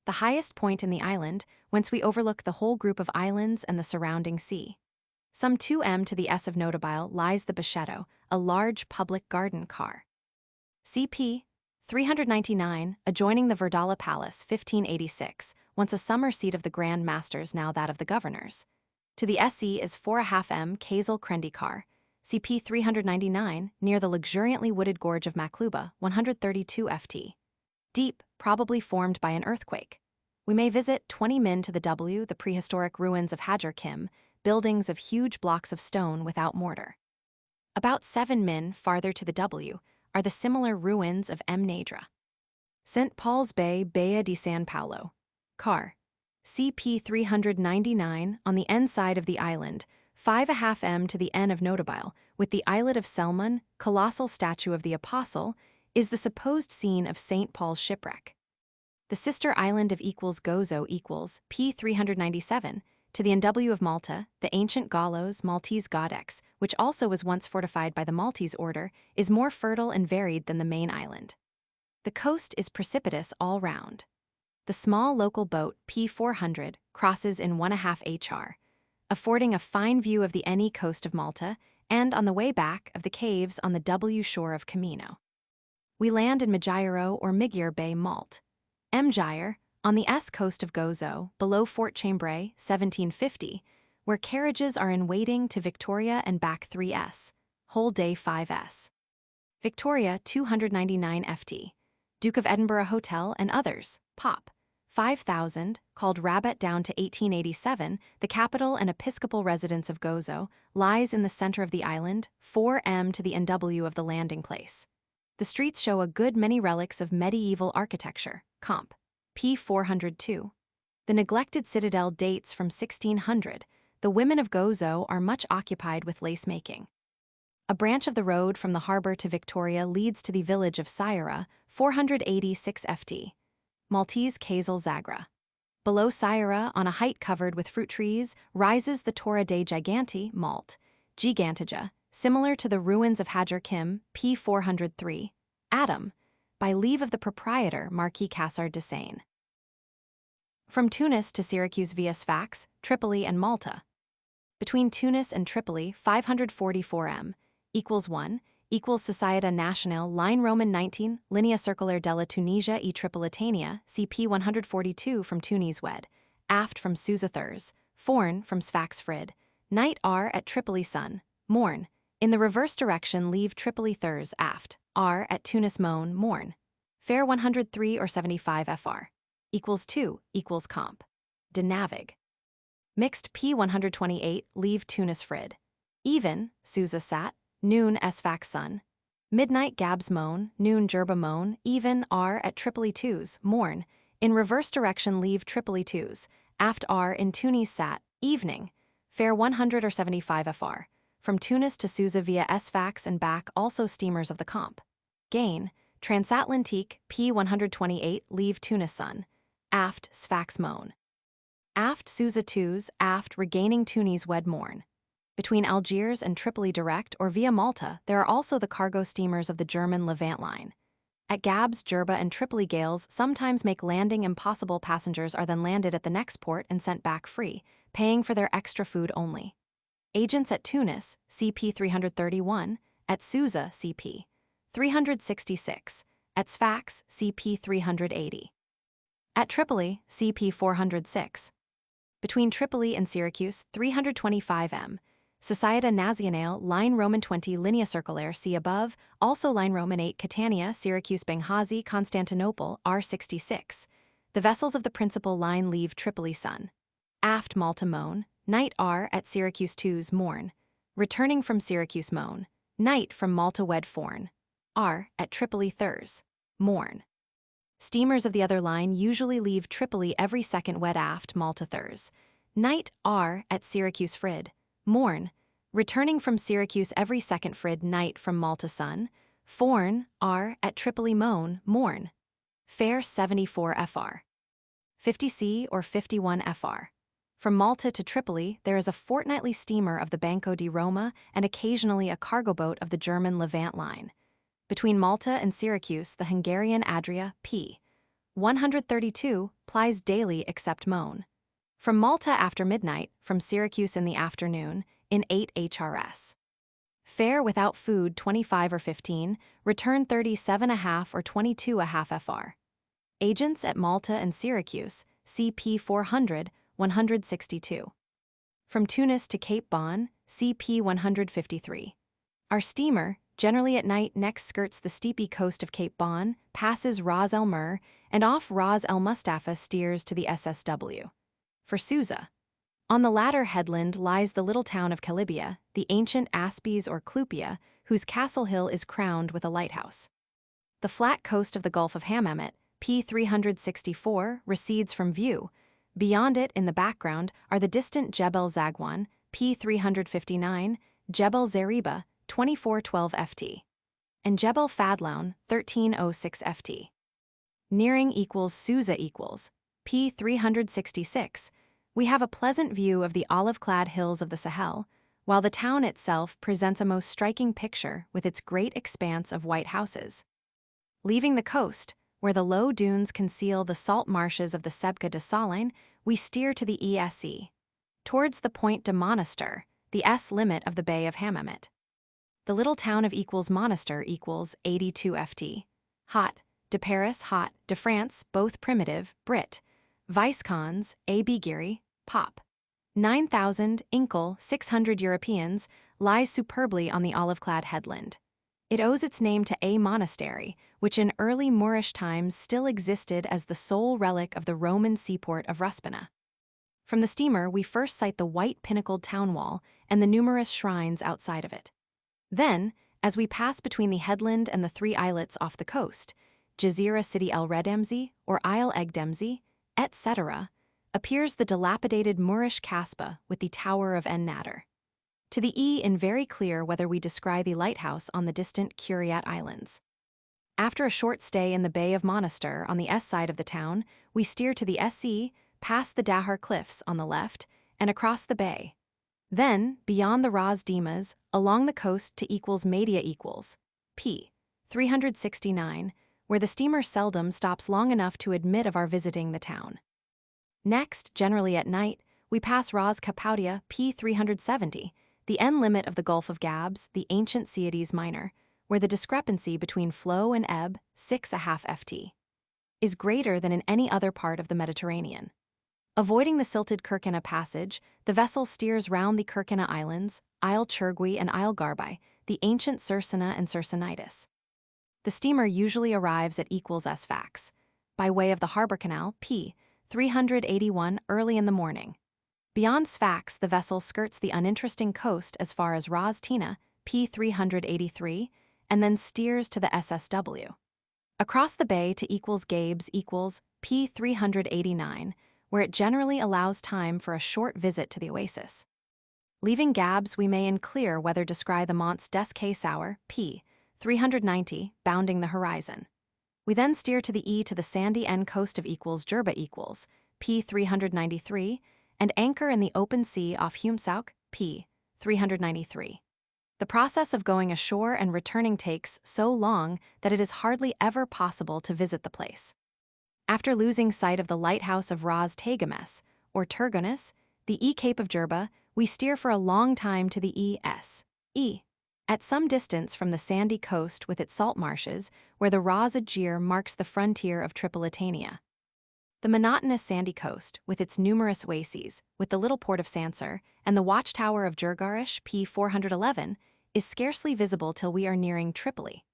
the highest point in the island, whence we overlook the whole group of islands and the surrounding sea. Some 2 m to the S of Notabile lies the Bachetto, a large public garden car. CP 399, adjoining the Verdala Palace, 1586, once a summer seat of the Grand Masters, now that of the governors. To the SE is 4.5 m Kazal Krendikar, CP 399, near the luxuriantly wooded gorge of Makluba, 132 ft. Deep, probably formed by an earthquake. We may visit 20 min to the W, the prehistoric ruins of Hajar Kim, buildings of huge blocks of stone without mortar. About 7 min farther to the W are the similar ruins of M. Nadra. St. Paul's Bay, Baía de San Paulo, Car. CP 399 on the N side of the island, 5.5 m to the N of Notabile, with the islet of Selmun, colossal statue of the Apostle, is the supposed scene of St. Paul's shipwreck. The sister island of Gozo P 397, to the NW of Malta, the ancient Gallos Maltese Godex, which also was once fortified by the Maltese order, is more fertile and varied than the main island. The coast is precipitous all round. The small local boat P 400 crosses in 1.5 hr, affording a fine view of the NE coast of Malta and, on the way back, of the caves on the W shore of Camino. We land in Mjiro or Migyr Bay, Malt. Mjir, on the S coast of Gozo, below Fort Chambray, 1750, where carriages are in waiting to Victoria and back 3s, whole day 5s. Victoria, 299 ft. Duke of Edinburgh Hotel and others, Pop. 5,000, called Rabat down to 1887, the capital and episcopal residence of Gozo, lies in the center of the island, 4 m to the NW of the landing place. The streets show a good many relics of medieval architecture, Comp. P 402. The neglected citadel dates from 1600. The women of Gozo are much occupied with lace-making. A branch of the road from the harbor to Victoria leads to the village of Seaports, 486 ft. Maltese Kazal Zagra. Below Seaports, on a height covered with fruit trees, rises the Torre dei Giganti, Malt, Gigantiga, similar to the ruins of Hajar Kim, P 403, Adam, by leave of the proprietor, Marquis Cassar de Seine. From Tunis to Syracuse via Sfax, Tripoli and Malta. Between Tunis and Tripoli, 544 m, equals 1, equals Sociedad Nacional, line Roman 19, Linea Circular della Tunisia e Tripolitania, CP 142 from Tunis Wed, aft from Susa Thurs, Forn from Sfax Frid, night R at Tripoli Sun, Morn. In the reverse direction leave Tripoli Thurs aft, R at Tunis Moan, Morn. Fair 103 or 75 FR. Equals 2, equals comp. De Navig. Mixed P 128 leave Tunis Frid. Even, Susa Sat, noon Sfax Sun. Midnight Gabs Moan, noon Djerba Moan, even R at Tripoli Twos, Morn. In reverse direction leave Tripoli Twos, aft R in Tunis Sat, evening. Fair 100 or 75 FR. From Tunis to Susa via Sfax and back, also steamers of the comp. Gain, Transatlantique, P 128 leave Tunis Sun. Aft Sfax Moan. Aft Susa Twos, aft regaining Tunis Wed Morn. Between Algiers and Tripoli direct or via Malta, there are also the cargo steamers of the German Levant line. At Gabs, Djerba and Tripoli gales sometimes make landing impossible. Passengers are then landed at the next port and sent back free, paying for their extra food only. Agents at Tunis, CP 331, at Susa, CP 366, at Sfax, CP 380. At Tripoli, CP 406. Between Tripoli and Syracuse, 325 m, Societa Nazionale, line Roman 20 Linea Circulaire, see above, also line Roman 8 Catania, Syracuse Benghazi, Constantinople, R66. The vessels of the principal line leave Tripoli sun. Aft Malta Moan, night R at Syracuse 2's morn. Returning from Syracuse Moan, night from Malta Wed Forn. R at Tripoli Thurs, morn. Steamers of the other line usually leave Tripoli every second wed aft Malta Thurs. Night R at Syracuse Frid, morn. Returning from Syracuse every second Frid night from Malta Sun. Forn R at Tripoli Moan, morn. Fare 74 FR. 50C or 51 FR. From Malta to Tripoli, there is a fortnightly steamer of the Banco di Roma and occasionally a cargo boat of the German Levant line. Between Malta and Syracuse, the Hungarian Adria, P. 132, plies daily except Moan. From Malta after midnight, from Syracuse in the afternoon, in 8 HRS. Fare without food 25 or 15, return 37.5 or 22.5 FR. Agents at Malta and Syracuse, CP 400, 162. From Tunis to Cape Bon, CP 153. Our steamer, generally at night, next skirts the steepy coast of Cape Bon, passes Ras El Mer, and off Ras El Mustafa steers to the SSW. For Susa. On the latter headland lies the little town of Calibia, the ancient Aspes or Clupia, whose castle hill is crowned with a lighthouse. The flat coast of the Gulf of Hammamet, P 364, recedes from view. Beyond it, in the background, are the distant Jebel Zagwan, P 359, Jebel Zeriba, 2412 FT, and Jebel Fadloun, 1306 FT. Nearing equals Susa equals P 366. We have a pleasant view of the olive-clad hills of the Sahel, while the town itself presents a most striking picture with its great expanse of white houses. Leaving the coast, where the low dunes conceal the salt marshes of the Sebca de Saline, we steer to the ESE, towards the Point de Monastir, the S limit of the Bay of Hammamet. The little town of equals Monastir equals 82 FT. Hot, de Paris, hot, de France, both primitive, Brit. Viscons, A.B. Geary, Pop. 9,000, Inkel, 600 Europeans, lies superbly on the olive-clad headland. It owes its name to a monastery, which in early Moorish times still existed as the sole relic of the Roman seaport of Ruspina. From the steamer, we first sight the white pinnacled town wall and the numerous shrines outside of it. Then, as we pass between the headland and the three islets off the coast, Jazira City El Redemzi or Isle Egdemzi, etc., appears the dilapidated Moorish Kasbah with the Tower of En Nader. To the E in very clear whether we descry the lighthouse on the distant Curiat Islands. After a short stay in the Bay of Monastir on the S side of the town, we steer to the SE, past the Dahar Cliffs on the left, and across the bay. Then, beyond the Ras Dimas, along the coast to equals Media equals P. 369, where the steamer seldom stops long enough to admit of our visiting the town. Next, generally at night, we pass Ras Kapoudia, P. 370, the end limit of the Gulf of Gabs, the ancient Cyades Minor, where the discrepancy between flow and ebb, 6.5 FT, is greater than in any other part of the Mediterranean. Avoiding the silted Kirkina passage, the vessel steers round the Kirkina Islands, Isle Churgui and Isle Garbai, the ancient Sursina and Sursinitis. The steamer usually arrives at equals Sfax, by way of the harbor canal, P. 381, early in the morning. Beyond Sfax, the vessel skirts the uninteresting coast as far as Ras Tina, P. 383, and then steers to the SSW. Across the bay to equals Gabes equals P. 389, where it generally allows time for a short visit to the oasis. Leaving Gabs, we may in clear weather descry the Monts d'Escay Sour, P. 390, bounding the horizon. We then steer to the E to the sandy end coast of equals Djerba equals P. 393, and anchor in the open sea off Humsauk, P. 393. The process of going ashore and returning takes so long that it is hardly ever possible to visit the place. After losing sight of the lighthouse of Ras Tegames, or Turgonis, the E Cape of Djerba, we steer for a long time to the E. At some distance from the sandy coast with its salt marshes, where the Ras Ajir marks the frontier of Tripolitania. The monotonous sandy coast, with its numerous oases, with the little port of Sansar, and the watchtower of Djergarish P 411, is scarcely visible till we are nearing Tripoli.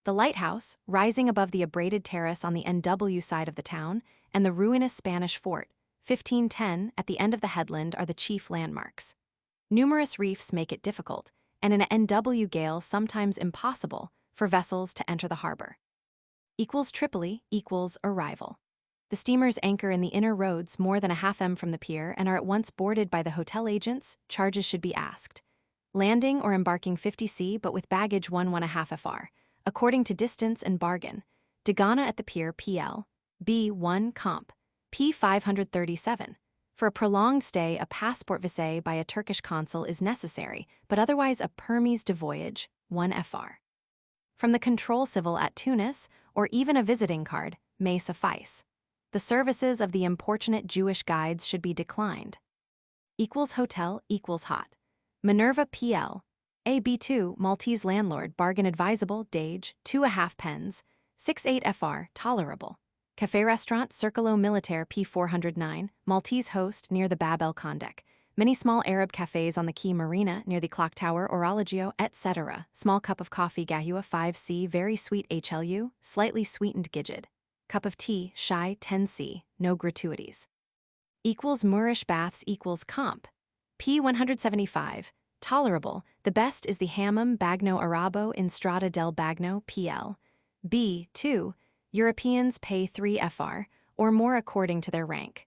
The lighthouse, rising above the abraded terrace on the NW side of the town, and the ruinous Spanish fort, 1510, at the end of the headland are the chief landmarks. Numerous reefs make it difficult, and in an NW gale sometimes impossible, for vessels to enter the harbor. Tripoli equals arrival. The steamers anchor in the inner roads more than a half m from the pier and are at once boarded by the hotel agents. Charges should be asked. Landing or embarking 50c but with baggage 1.5 fr, according to distance and bargain. Dougga at the pier PL. B1 Comp. P 537. For a prolonged stay, a passport vise by a Turkish consul is necessary, but otherwise a permis de voyage, 1 fr. From the control civil at Tunis, or even a visiting card, may suffice. The services of the importunate Jewish guides should be declined. Hotel hot. Minerva PL. AB2 Maltese landlord bargain advisable Dage 2.5 pens, 6.8 fr tolerable. Café restaurant Circolo Militaire P 409 Maltese host near the Bab el Khandek. Many small Arab cafes on the Quay Marina near the clock tower Orologio, etc. Small cup of coffee Gahua 5c very sweet HLU, slightly sweetened Djerid. Cup of tea, Shai 10c, no gratuities. Moorish baths comp. P 175. Tolerable, the best is the Hammam Bagno Arabo in Strada del Bagno PL. B 2. Europeans pay 3 fr, or more according to their rank.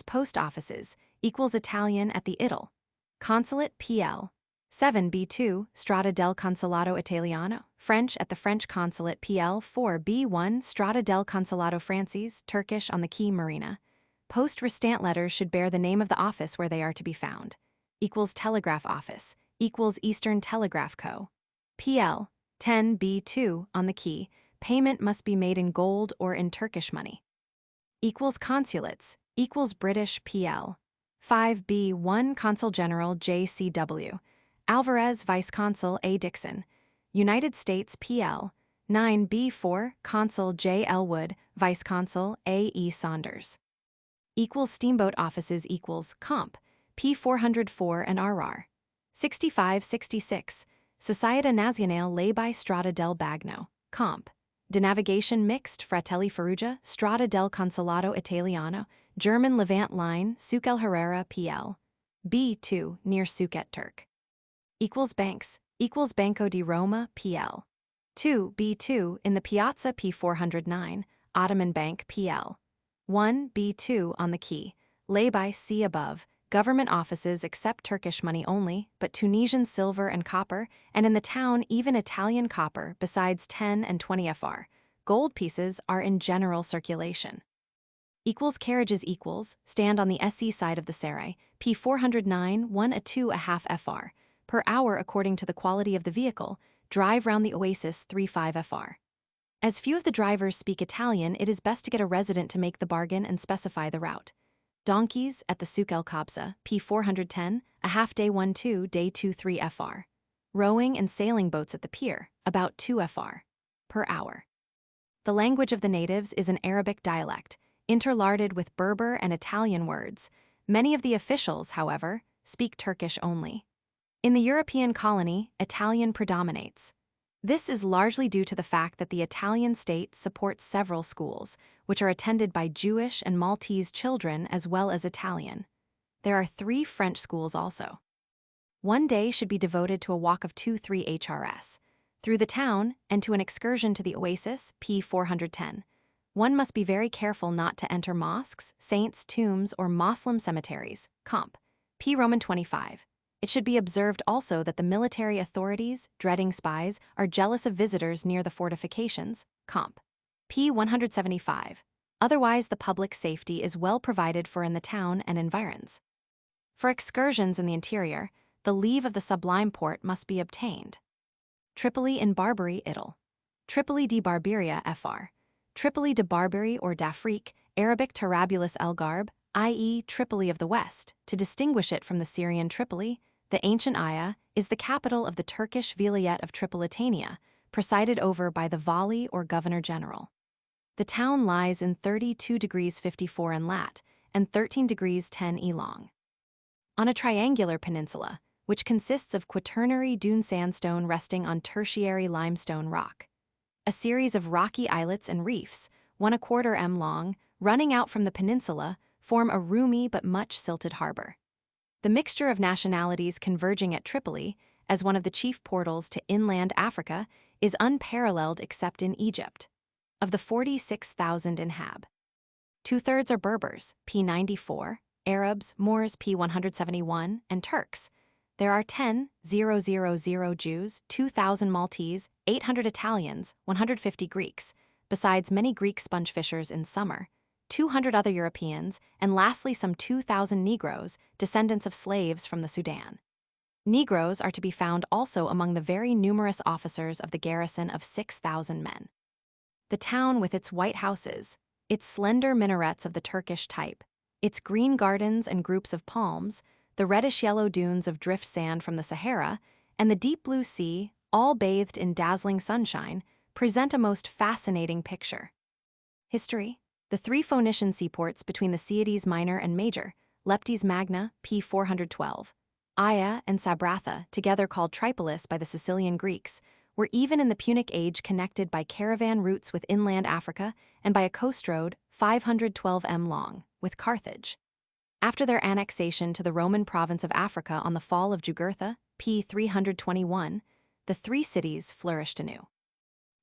Post offices, Italian at the Ital. Consulate PL. 7B2, Strada del Consolato Italiano, French at the French Consulate PL 4B1, Strada del Consolato Francis, Turkish on the Quay Marina. Post restant letters should bear the name of the office where they are to be found. Telegraph office, Eastern Telegraph Co. PL. 10B2, on the Quay, payment must be made in gold or in Turkish money. Consulates, British PL. 5B1, Consul General JCW. Alvarez Vice Consul A. Dixon, United States PL. 9B4, Consul J. Elwood, Vice Consul A. E. Saunders. Steamboat offices Comp. P 404 and RR. 6566, Società Nazionale Lei Strada del Bagno, Comp. De Navigation Mixed Fratelli Ferrugia, Strada del Consolato Italiano, German Levant Line, Souk El Herrera PL. B2, near Souk et Turk. Banks, Banco di Roma PL. 2, B2, in the Piazza P 409, Ottoman Bank PL. 1, B2, on the Quay, lay by sea above, government offices accept Turkish money only, but Tunisian silver and copper, and in the town even Italian copper, besides 10 and 20 fr. Gold pieces are in general circulation. Carriages stand on the SE side of the Serai, P 409, 1.5 fr. per hour according to the quality of the vehicle, drive round the oasis 3.5 fr. As few of the drivers speak Italian, it is best to get a resident to make the bargain and specify the route. Donkeys at the Souk El Kabsa, P 410, a half day 1.2, day 2.3 fr. Rowing and sailing boats at the pier, about 2 fr. per hour. The language of the natives is an Arabic dialect, interlarded with Berber and Italian words. Many of the officials, however, speak Turkish only. In the European colony, Italian predominates. This is largely due to the fact that the Italian state supports several schools, which are attended by Jewish and Maltese children as well as Italian. There are 3 French schools also. One day should be devoted to a walk of 2-3 HRS, through the town and to an excursion to the oasis, P 410. One must be very careful not to enter mosques, saints' tombs, or Moslem cemeteries, Comp. P Roman 25. It should be observed also that the military authorities, dreading spies, are jealous of visitors near the fortifications, Comp. P 175. Otherwise, the public safety is well provided for in the town and environs. For excursions in the interior, the leave of the Sublime Porte must be obtained. Tripoli in Barbary, Ital. Tripoli di Barberia, Fr. Tripoli de Barbary or d'Afrique, Arabic Tarabulus el Garb, i.e. Tripoli of the West, to distinguish it from the Syrian Tripoli. The ancient Aya is the capital of the Turkish Vilayet of Tripolitania, presided over by the Vali or Governor-General. The town lies in 32 degrees 54 in lat and 13 degrees 10 e long. On a triangular peninsula, which consists of quaternary dune sandstone resting on tertiary limestone rock. A series of rocky islets and reefs, 1¼ m long, running out from the peninsula, form a roomy but much silted harbor. The mixture of nationalities converging at Tripoli, as one of the chief portals to inland Africa, is unparalleled except in Egypt. Of the 46,000 inhabitants, 2/3 are Berbers, p94, Arabs, Moors, p171, and Turks. There are 10,000 Jews, 2,000 Maltese, 800 Italians, 150 Greeks, besides many Greek sponge fishers in summer, 200 other Europeans, and lastly some 2,000 Negroes, descendants of slaves from the Sudan. Negroes are to be found also among the very numerous officers of the garrison of 6,000 men. The town with its white houses, its slender minarets of the Turkish type, its green gardens and groups of palms, the reddish-yellow dunes of drift sand from the Sahara, and the deep blue sea, all bathed in dazzling sunshine, present a most fascinating picture. History. The 3 Phoenician seaports between the Sietes Minor and Major, Leptis Magna, p. 412, Aia and Sabratha, together called Tripolis by the Sicilian Greeks, were even in the Punic Age connected by caravan routes with inland Africa and by a coast road 512 m long, with Carthage. After their annexation to the Roman province of Africa on the fall of Jugurtha, p. 321, the 3 cities flourished anew.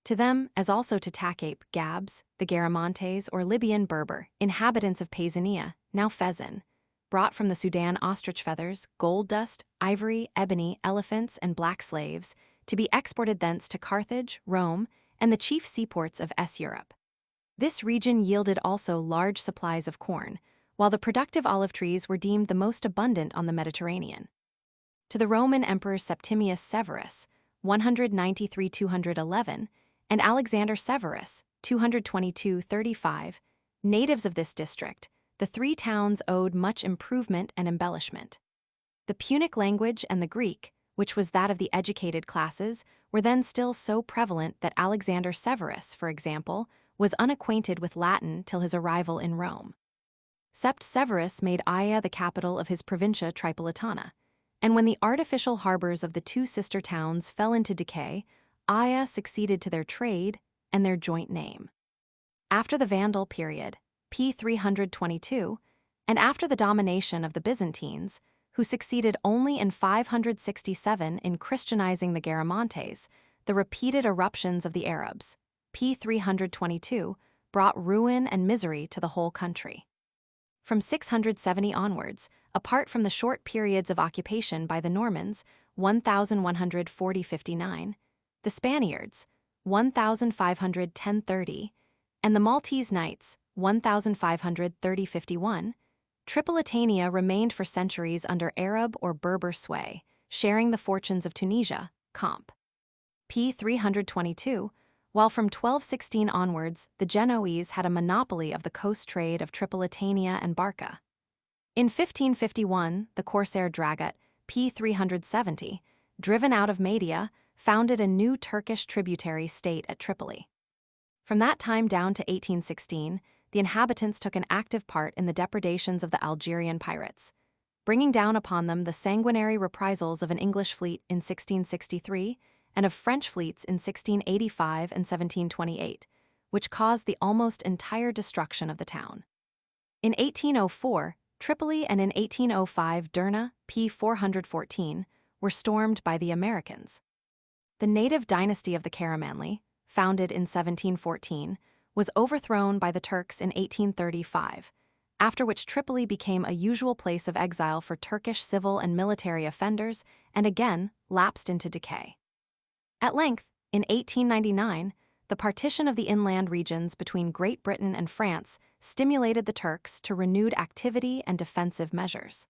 To them, as also to Takape, Gabs, the Garamantes or Libyan Berber, inhabitants of Paesonia, now Fezzan, brought from the Sudan ostrich feathers, gold dust, ivory, ebony, elephants, and black slaves, to be exported thence to Carthage, Rome, and the chief seaports of Europe. This region yielded also large supplies of corn, while the productive olive trees were deemed the most abundant on the Mediterranean. To the Roman Emperors Septimius Severus, 193–211, and Alexander Severus, 222–35, natives of this district, the 3 towns owed much improvement and embellishment. The Punic language and the Greek, which was that of the educated classes, were then still so prevalent that Alexander Severus, for example, was unacquainted with Latin till his arrival in Rome. Sept Severus made Aia the capital of his provincia Tripolitana, and when the artificial harbors of the 2 sister towns fell into decay, Aia succeeded to their trade and their joint name. After the Vandal period, p. 322, and after the domination of the Byzantines, who succeeded only in 567 in Christianizing the Garamantes, the repeated eruptions of the Arabs, p. 322, brought ruin and misery to the whole country. From 670 onwards, apart from the short periods of occupation by the Normans, 1140–59, the Spaniards, 1510–30, and the Maltese Knights, 1530–51, Tripolitania remained for centuries under Arab or Berber sway, sharing the fortunes of Tunisia, comp. p. 322, while from 1216 onwards the Genoese had a monopoly of the coast trade of Tripolitania and Barca. In 1551, the corsair Dragut, p. 370, driven out of Madeira, founded a new Turkish tributary state at Tripoli. From that time down to 1816, the inhabitants took an active part in the depredations of the Algerian pirates, bringing down upon them the sanguinary reprisals of an English fleet in 1663 and of French fleets in 1685 and 1728, which caused the almost entire destruction of the town. In 1804, Tripoli and in 1805 Derna, p. 414, were stormed by the Americans. The native dynasty of the Karamanli, founded in 1714, was overthrown by the Turks in 1835, after which Tripoli became a usual place of exile for Turkish civil and military offenders and again lapsed into decay. At length, in 1899, the partition of the inland regions between Great Britain and France stimulated the Turks to renewed activity and defensive measures.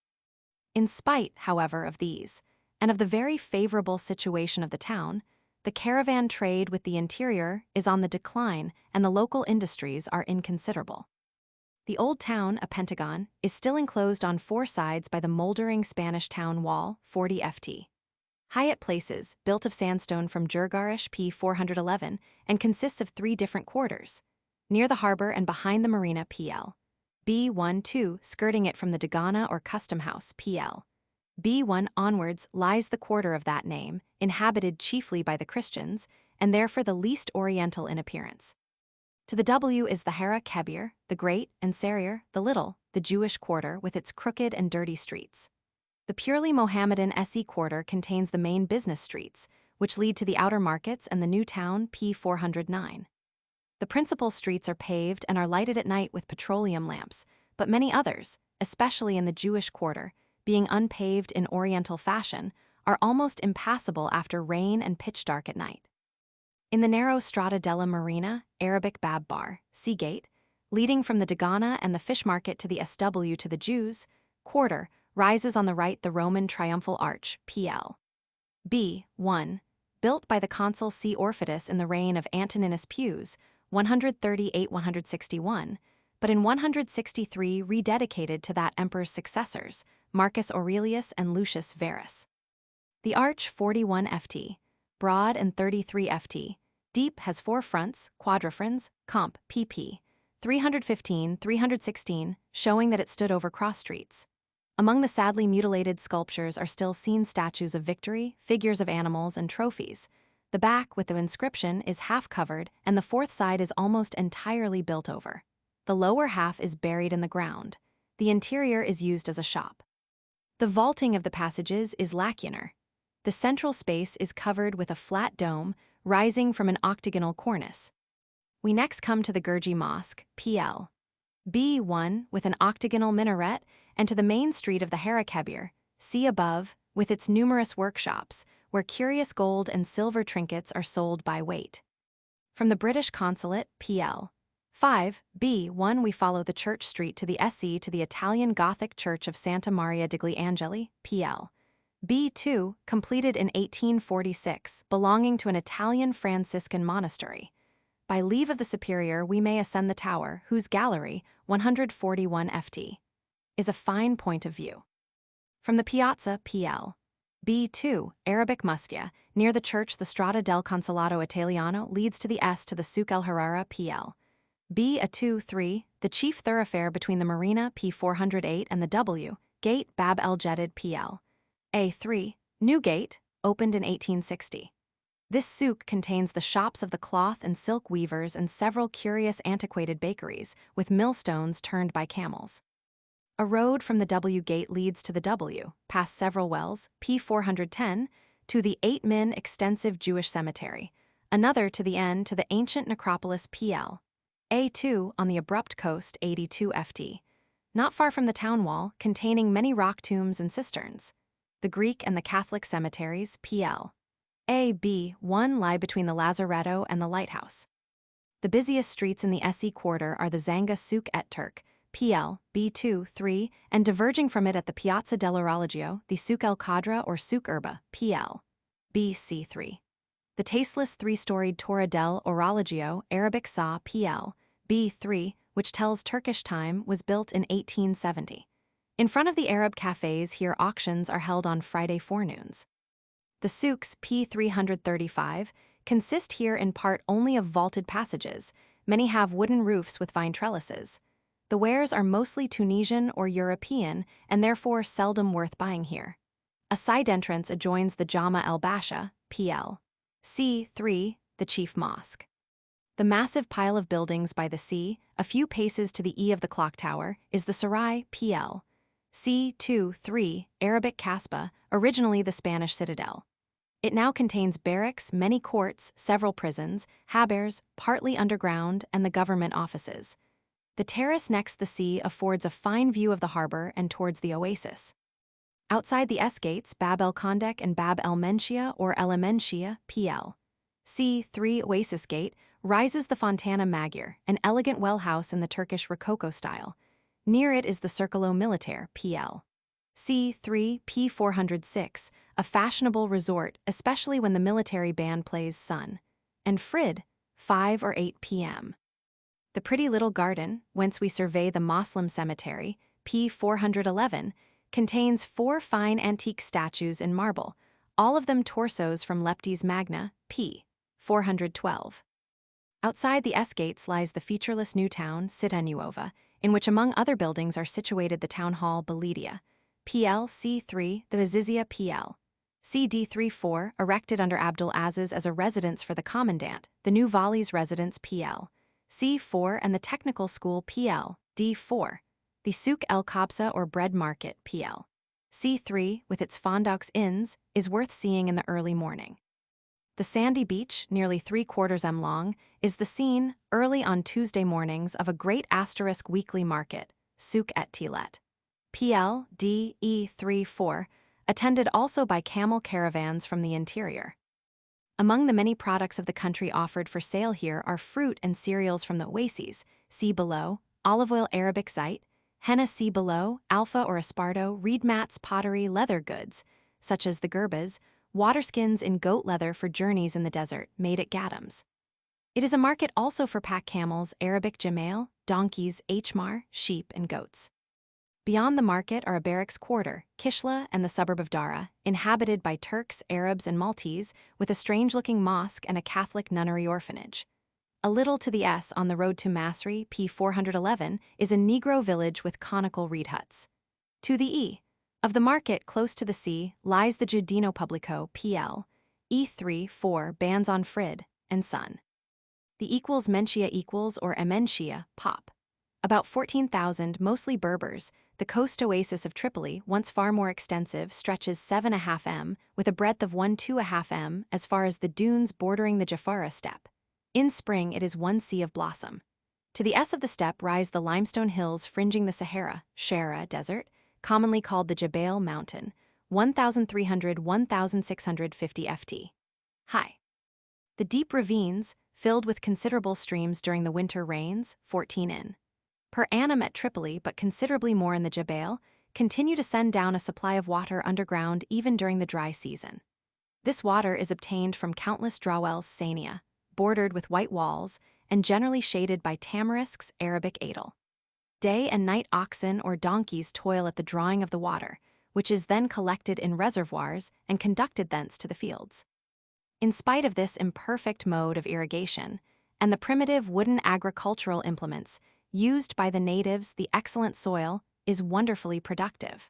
In spite, however, of these, and of the very favorable situation of the town, the caravan trade with the interior is on the decline and the local industries are inconsiderable. The old town, a pentagon, is still enclosed on 4 sides by the moldering Spanish town wall, 40 ft. High at places, built of sandstone from Djurgarish p. 411, and consists of 3 different quarters. near the harbor and behind the marina PL. B1-2, skirting it from the Dougga or custom house PL. B1 onwards lies the quarter of that name, inhabited chiefly by the Christians, and therefore the least oriental in appearance. To the W is the Hara Kebir, the Great, and Sarir, the Little, the Jewish quarter with its crooked and dirty streets. The purely Mohammedan SE quarter contains the main business streets, which lead to the outer markets and the new town P409. The principal streets are paved and are lighted at night with petroleum lamps, but many others, especially in the Jewish quarter, being unpaved in Oriental fashion, are almost impassable after rain and pitch dark at night. In the narrow Strada della Marina, Arabic Bab Bar, Sea Gate, leading from the Dougga and the fish market to the SW to the Jews, quarter, rises on the right the Roman Triumphal Arch, PL. B1, built by the consul C. Orfitus in the reign of Antoninus Pius, 138–161, but in 163 rededicated to that emperor's successors, Marcus Aurelius and Lucius Verus. The arch, 41 ft, broad and 33 ft, deep, has 4 fronts, quadrifrons, comp. pp. 315–316, showing that it stood over cross streets. Among the sadly mutilated sculptures are still seen statues of victory, figures of animals, and trophies. The back, with the inscription, is half covered, and the fourth side is almost entirely built over. The lower half is buried in the ground. The interior is used as a shop. The vaulting of the passages is lacunar. The central space is covered with a flat dome rising from an octagonal cornice. We next come to the Gurji Mosque, PL. B1, with an octagonal minaret, and to the main street of the Hara Kebir, see above, with its numerous workshops, where curious gold and silver trinkets are sold by weight. From the British Consulate, PL. 5, B1 we follow the church street to the SE to the Italian Gothic Church of Santa Maria degli Angeli, PL. B2, completed in 1846, belonging to an Italian Franciscan monastery. By leave of the superior we may ascend the tower, whose gallery, 141 ft, is a fine point of view. From the piazza, PL. B2, Arabic Mustia, near the church the Strada del Consolato Italiano leads to the S to the Souk-Ahras, PL. B2-3, the chief thoroughfare between the Marina P408 and the W, Gate Bab el-Djerid, PL. A3, New Gate, opened in 1860. This souk contains the shops of the cloth and silk weavers and several curious antiquated bakeries, with millstones turned by camels. A road from the W Gate leads to the W, past several wells, P410, to the 8-min extensive Jewish cemetery, another to the N to the ancient necropolis PL. A2, on the abrupt coast, 82 ft, not far from the town wall, containing many rock tombs and cisterns. The Greek and the Catholic cemeteries, PL. A, B, 1 lie between the Lazaretto and the lighthouse. The busiest streets in the SE quarter are the Zanga Souk et Turk, PL, B2, 3, and diverging from it at the Piazza dell'Orologio, the Souk el Qadra or Souk Erba, PL, BC3. The tasteless 3-storied Torre del Orologio, Arabic Sa, PL, B3, which tells Turkish time, was built in 1870. In front of the Arab cafes here auctions are held on Friday forenoons. The souks, P335, consist here in part only of vaulted passages. Many have wooden roofs with vine trellises. The wares are mostly Tunisian or European and therefore seldom worth buying here. A side entrance adjoins the Jama el Basha, PL. C3, the chief mosque. The massive pile of buildings by the sea, a few paces to the E of the clock tower, is the Sarai, PL. C2-3, Arabic Kasbah, originally the Spanish citadel. It now contains barracks, many courts, several prisons, habers, partly underground, and the government offices. The terrace next the sea affords a fine view of the harbor and towards the oasis. Outside the S-gates, Bab el-Khandaq and Bab el-Menshia or El-Menshia, PL. C3 Oasis Gate, rises the Fontana Magyar, an elegant well house in the Turkish Rococo style. Near it is the Circolo Militaire, PL. C3 P406, a fashionable resort, especially when the military band plays Sun. And Frid, 5 or 8 p.m. The pretty little garden, whence we survey the Moslem cemetery, P411, contains 4 fine antique statues in marble, all of them torsos from Leptis Magna, P. 412. Outside the S-gates lies the featureless new town, Cità Nuova, in which among other buildings are situated the town hall Belidia, PL C3, the Bizizia PL. CD34, erected under Abdul Aziz as a residence for the commandant, the new Vali's residence PL. C4 and the technical school PL. D4. The Souk El Kabsa or bread market PL. C3, with its fondaux inns, is worth seeing in the early morning. The sandy beach, nearly 3/4 m long, is the scene, early on Tuesday mornings, of a great asterisk weekly market, Souk et Tilet. PL DE34, attended also by camel caravans from the interior. Among the many products of the country offered for sale here are fruit and cereals from the oases, see below, olive oil Arabic zite, henna see below, alpha or esparto, reed mats, pottery, leather goods, such as the gerbas, waterskins in goat leather for journeys in the desert, made at Gadam's. It is a market also for pack camels, Arabic jamel, donkeys, hmar, sheep, and goats. Beyond the market are a barracks quarter, Kishla, and the suburb of Dara, inhabited by Turks, Arabs, and Maltese, with a strange-looking mosque and a Catholic nunnery orphanage. A little to the S on the road to Masri, P411, is a Negro village with conical reed huts. To the E of the market, close to the sea, lies the Giardino Pubblico, PL, E3-4 bands on Frid, and Sun. The equals Menchia equals or Emenchia, Pop. About 14,000, mostly Berbers, the coast oasis of Tripoli, once far more extensive, stretches 7.5 m, with a breadth of 1.2 m, as far as the dunes bordering the Jafara steppe. In spring, it is one sea of blossom. To the S of the steppe rise the limestone hills fringing the Sahara, Shara desert, commonly called the Jebel Mountain, 1,300–1,650 ft. high. The deep ravines, filled with considerable streams during the winter rains, 14 in. per annum at Tripoli but considerably more in the Jebel, continue to send down a supply of water underground even during the dry season. This water is obtained from countless drawells Sania, bordered with white walls, and generally shaded by tamarisks, Arabic adel. Day and night oxen or donkeys toil at the drawing of the water, which is then collected in reservoirs and conducted thence to the fields. In spite of this imperfect mode of irrigation, and the primitive wooden agricultural implements used by the natives, the excellent soil is wonderfully productive.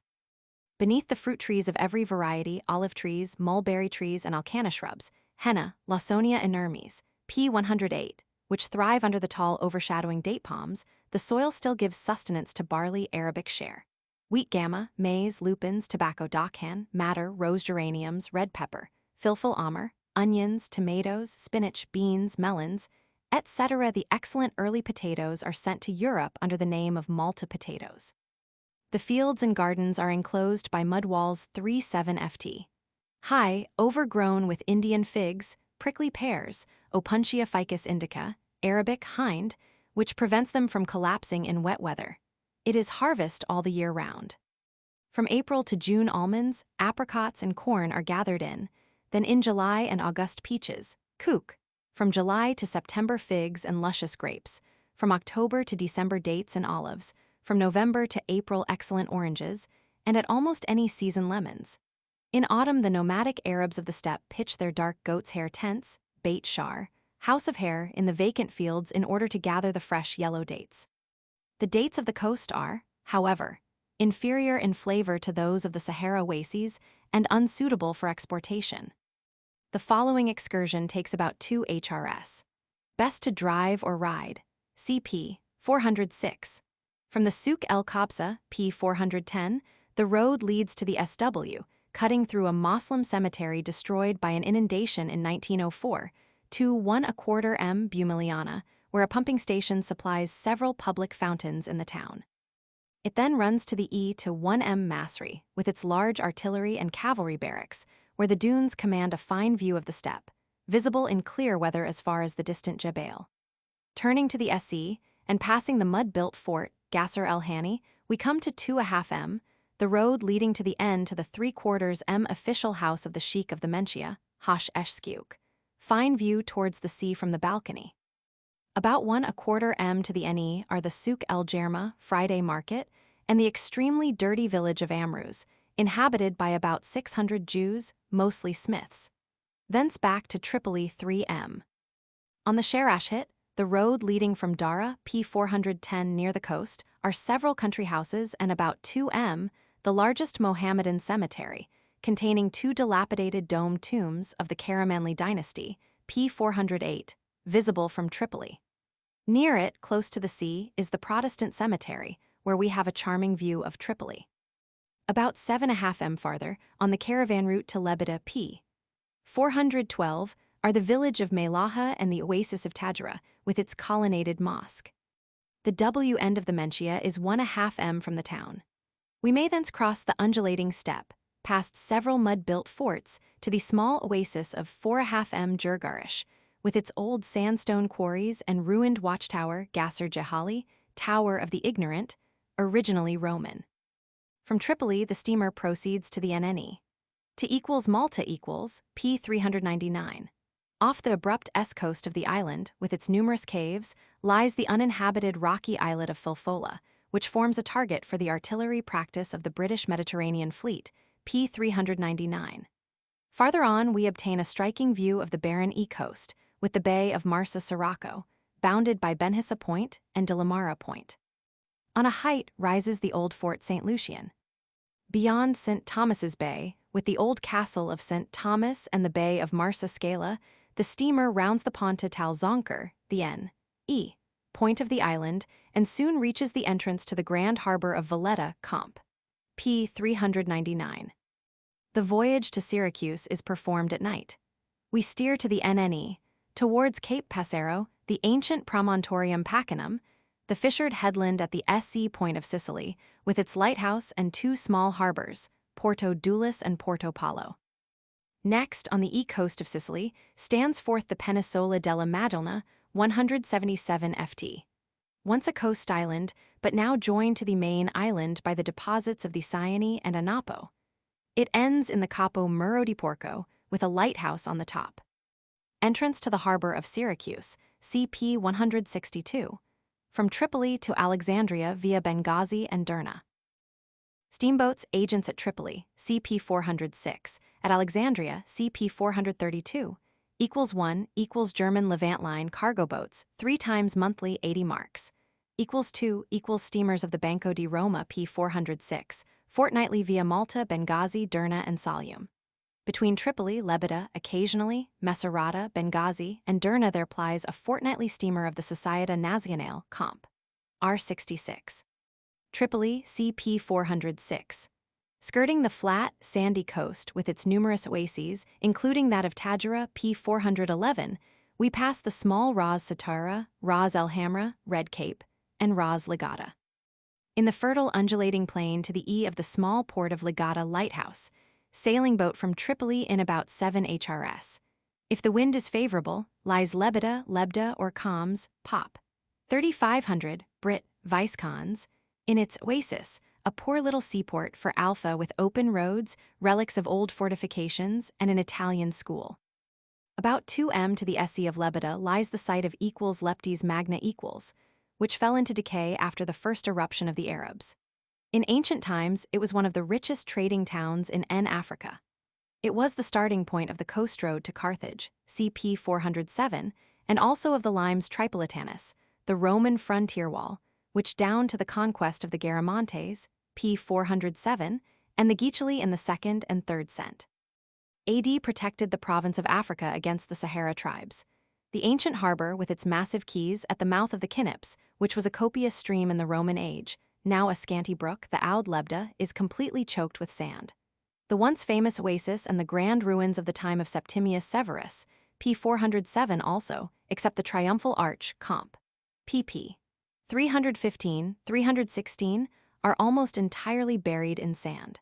Beneath the fruit trees of every variety, olive trees, mulberry trees, and alcanna shrubs, henna, Lawsonia inermes, P108, which thrive under the tall overshadowing date palms, the soil still gives sustenance to barley, Arabic share, wheat gamma, maize, lupins, tobacco dochan, madder, rose geraniums, red pepper, filfil amr, onions, tomatoes, spinach, beans, melons, etc. The excellent early potatoes are sent to Europe under the name of Malta potatoes. The fields and gardens are enclosed by mud walls 3-7 ft. high, overgrown with Indian figs, prickly pears, Opuntia ficus indica, Arabic hind, which prevents them from collapsing in wet weather. It is harvest all the year round. From April to June almonds, apricots, and corn are gathered in, then in July and August peaches, kook, from July to September figs and luscious grapes, from October to December dates and olives, from November to April excellent oranges, and at almost any season lemons. In autumn the nomadic Arabs of the steppe pitch their dark goat's hair tents, bait shar, house of hair, in the vacant fields in order to gather the fresh yellow dates. The dates of the coast are, however, inferior in flavor to those of the Sahara oases and unsuitable for exportation. The following excursion takes about 2 HRS. Best to drive or ride. CP 406. From the Souk El Kabsa, P410, the road leads to the SW, cutting through a Moslem cemetery destroyed by an inundation in 1904, to 1/4 m Bumiliana, where a pumping station supplies several public fountains in the town. It then runs to the E to 1 m Masri, with its large artillery and cavalry barracks, where the dunes command a fine view of the steppe, visible in clear weather as far as the distant Jebel. Turning to the SE, and passing the mud-built fort, Gasser El Hani, we come to 2.5 m, the road leading to the end to the 3/4 m official house of the Sheikh of the Menchia, Hash Eshkiuk. Fine view towards the sea from the balcony. About 1/4 m to the NE are the Souk El Djerma, Friday Market, and the extremely dirty village of Amruz, inhabited by about 600 Jews, mostly smiths. Thence back to Tripoli 3 m. On the Sherashit, the road leading from Dara, P410 near the coast, are several country houses and about 2 m, the largest Mohammedan cemetery, containing 2 dilapidated domed tombs of the Karamanli dynasty, P408, visible from Tripoli. Near it, close to the sea, is the Protestant cemetery, where we have a charming view of Tripoli. About 7.5 m farther, on the caravan route to Lebeda P412, are the village of Metlaoui and the oasis of Tadjoura, with its colonnaded mosque. The W end of the Menchia is 1.5 m from the town. We may thence cross the undulating steppe, past several mud-built forts, to the small oasis of 4.5 m Djergarish, with its old sandstone quarries and ruined watchtower Gasser Jehali, Tower of the Ignorant, originally Roman. From Tripoli, the steamer proceeds to the NNE. To equals Malta equals P399. Off the abrupt S-coast of the island, with its numerous caves, lies the uninhabited rocky islet of Philippeville, which forms a target for the artillery practice of the British Mediterranean Fleet, P399. Farther on, we obtain a striking view of the barren E-coast, with the Bay of Marsa Sirocco, bounded by Benhissa Point and De La Mara Point. On a height rises the old Fort St. Lucian. Beyond St. Thomas's Bay, with the old castle of St. Thomas and the Bay of Marsa Scala, the steamer rounds the pond to Tal Zonker, the N.E. point of the island, and soon reaches the entrance to the grand harbor of Valletta, Comp. P399. The voyage to Syracuse is performed at night. We steer to the NNE, towards Cape Passero, the ancient Promontorium Pacinum, the fissured headland at the SC point of Sicily, with its lighthouse and 2 small harbors, Porto Doulis and Porto Palo. Next, on the E-coast of Sicily, stands forth the Penisola della Madonna, 177 ft. Once a coast island, but now joined to the main island by the deposits of the Siani and Anapo. It ends in the Capo Muro di Porco, with a lighthouse on the top. Entrance to the harbor of Syracuse, CP 162. From Tripoli to Alexandria via Benghazi and Derna. Steamboats agents at Tripoli, CP 406, at Alexandria, CP 432, equals 1, equals German Levant Line cargo boats, 3 times monthly 80 marks, equals 2, equals steamers of the Banco di Roma P 406, fortnightly via Malta, Benghazi, Derna, and Salyum. Between Tripoli, Lebeda, occasionally, Meserata, Benghazi, and Derna there plies a fortnightly steamer of the Sociedad Nacional, Comp. R66. Tripoli, CP 406. Skirting the flat, sandy coast with its numerous oases, including that of Tadjoura, P 411, we pass the small Ras Satara, Ras El Hamra, Red Cape, and Ras Ligada. In the fertile undulating plain to the E of the small port of Ligada Lighthouse, sailing boat from Tripoli in about 7 HRS. If the wind is favorable, lies Lebeda, Lebda, or Coms, Pop. 3500, Brit, Vicecons, in its oasis, a poor little seaport for Alpha with open roads, relics of old fortifications, and an Italian school. About 2 m to the SE of Lebeda lies the site of equals Leptis Magna equals, which fell into decay after the first eruption of the Arabs. In ancient times, it was one of the richest trading towns in Africa. It was the starting point of the coast road to Carthage, CP 407, and also of the Limes Tripolitanus, the Roman frontier wall, which down to the conquest of the Garamantes, P 407, and the Giceli in the 2nd and 3rd cent. AD protected the province of Africa against the Sahara tribes. The ancient harbor, with its massive quays at the mouth of the Knips, which was a copious stream in the Roman age, now a scanty brook, the Oud Lebda, is completely choked with sand. The once famous oasis and the grand ruins of the time of Septimius Severus, P 407 also, except the triumphal arch, Comp. pp. 315, 316, are almost entirely buried in sand.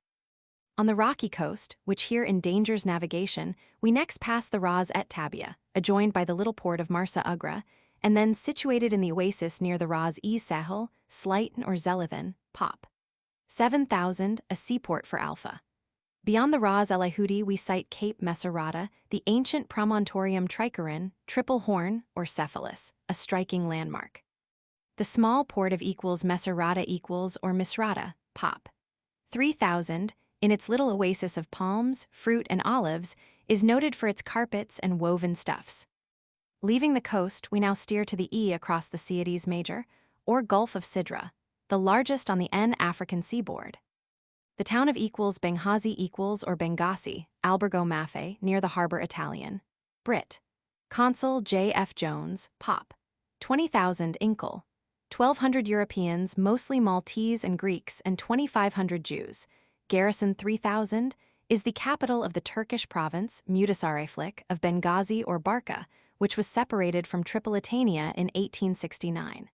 On the rocky coast, which here endangers navigation, we next pass the Ras et Tabia, adjoined by the little port of Marsa Ugra, and then situated in the oasis near the Ras e Sahel, Slighton or Zelathan, Pop. 7000, a seaport for Alpha. Beyond the Ras El Ahudi we sight Cape Meserata, the ancient Promontorium Tricarin, Triple Horn, or Cephalus, a striking landmark. The small port of equals Meserata equals or Misrata, Pop. 3000, in its little oasis of palms, fruit, and olives, is noted for its carpets and woven stuffs. Leaving the coast, we now steer to the E across the Sietes Major, or Gulf of Sidra, the largest on the African seaboard. The town of Benghazi or Benghazi, Albergo Maffei, near the harbor Italian. Brit. Consul J. F. Jones, Pop. 20,000 Inkle. 1,200 Europeans, mostly Maltese and Greeks, and 2,500 Jews. Garrison 3,000, is the capital of the Turkish province, Mutasarreflik, of Benghazi or Barca, which was separated from Tripolitania in 1869.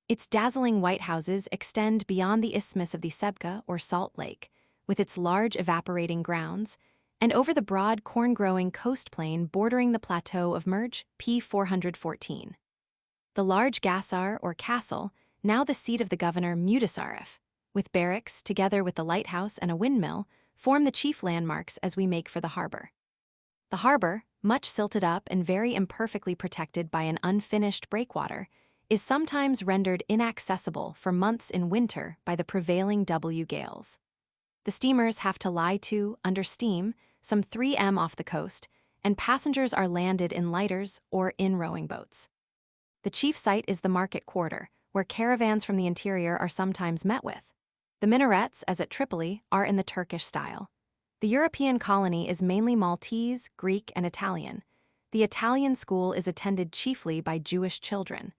Its dazzling white houses extend beyond the isthmus of the Sebka or Salt Lake, with its large evaporating grounds, and over the broad corn-growing coast plain bordering the plateau of Merj, p. 414. The large Gassar or castle, now the seat of the governor Mutasarref, with barracks, together with the lighthouse and a windmill, form the chief landmarks as we make for the harbor. The harbor, much silted up and very imperfectly protected by an unfinished breakwater, is sometimes rendered inaccessible for months in winter by the prevailing W gales. The steamers have to lie to, under steam, some 3 m off the coast, and passengers are landed in lighters or in rowing boats. The chief site is the market quarter, where caravans from the interior are sometimes met with. The minarets, as at Tripoli, are in the Turkish style. The European colony is mainly Maltese, Greek, and Italian. The Italian school is attended chiefly by Jewish children.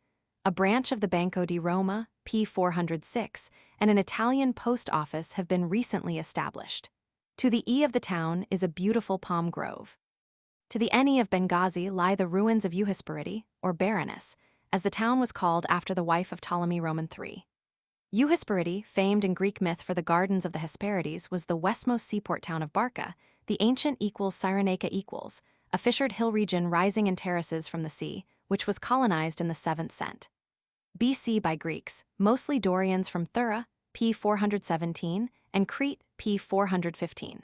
A branch of the Banco di Roma, p. 406, and an Italian post office have been recently established. To the E of the town is a beautiful palm grove. To the NE of Benghazi lie the ruins of Euhesperides, or Baroness, as the town was called after the wife of Ptolemy Roman III. Euhesperides, famed in Greek myth for the gardens of the Hesperides, was the westmost seaport town of Barca, the ancient Cyrenaica, a fissured hill region rising in terraces from the sea, which was colonized in the 7th cent. BC by Greeks, mostly Dorians from Thura, p. 417, and Crete, p. 415.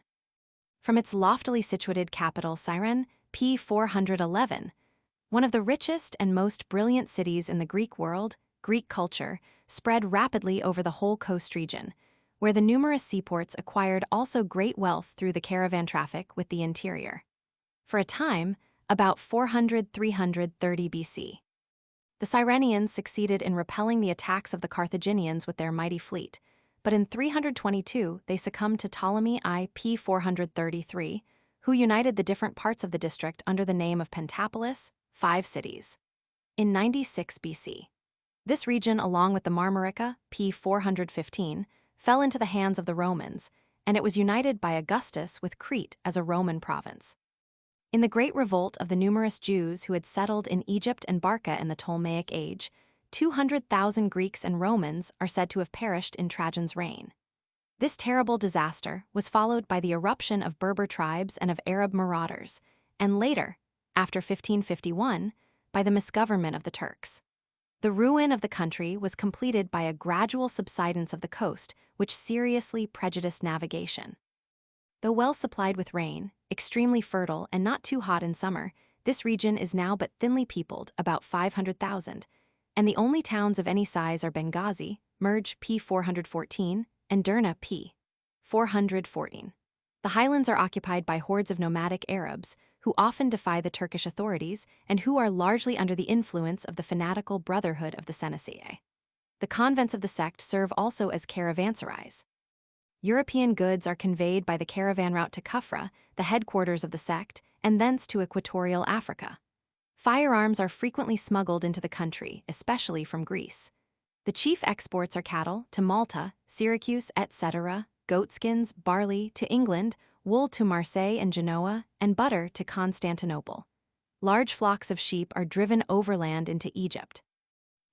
From its loftily situated capital Cyrene, p. 411, one of the richest and most brilliant cities in the Greek world, Greek culture spread rapidly over the whole coast region, where the numerous seaports acquired also great wealth through the caravan traffic with the interior. For a time, about 400–330 BC. The Cyrenians succeeded in repelling the attacks of the Carthaginians with their mighty fleet, but in 322 they succumbed to Ptolemy I p. 433, who united the different parts of the district under the name of Pentapolis, 5 cities. In 96 BC. This region, along with the Marmarica, p. 415, fell into the hands of the Romans, and it was united by Augustus with Crete as a Roman province. In the great revolt of the numerous Jews who had settled in Egypt and Barca in the Ptolemaic age, 200,000 Greeks and Romans are said to have perished in Trajan's reign. This terrible disaster was followed by the eruption of Berber tribes and of Arab marauders, and later, after 1551, by the misgovernment of the Turks. The ruin of the country was completed by a gradual subsidence of the coast, which seriously prejudiced navigation. Though well supplied with rain, extremely fertile and not too hot in summer, this region is now but thinly peopled, about 500,000, and the only towns of any size are Benghazi, Merj p. 414, and Derna p. 414. The highlands are occupied by hordes of nomadic Arabs, who often defy the Turkish authorities and who are largely under the influence of the fanatical Brotherhood of the Senesii. The convents of the sect serve also as caravanserais. European goods are conveyed by the caravan route to Kufra, the headquarters of the sect, and thence to equatorial Africa. Firearms are frequently smuggled into the country, especially from Greece. The chief exports are cattle to Malta, Syracuse, etc., goatskins, barley to England, wool to Marseille and Genoa, and butter to Constantinople. Large flocks of sheep are driven overland into Egypt.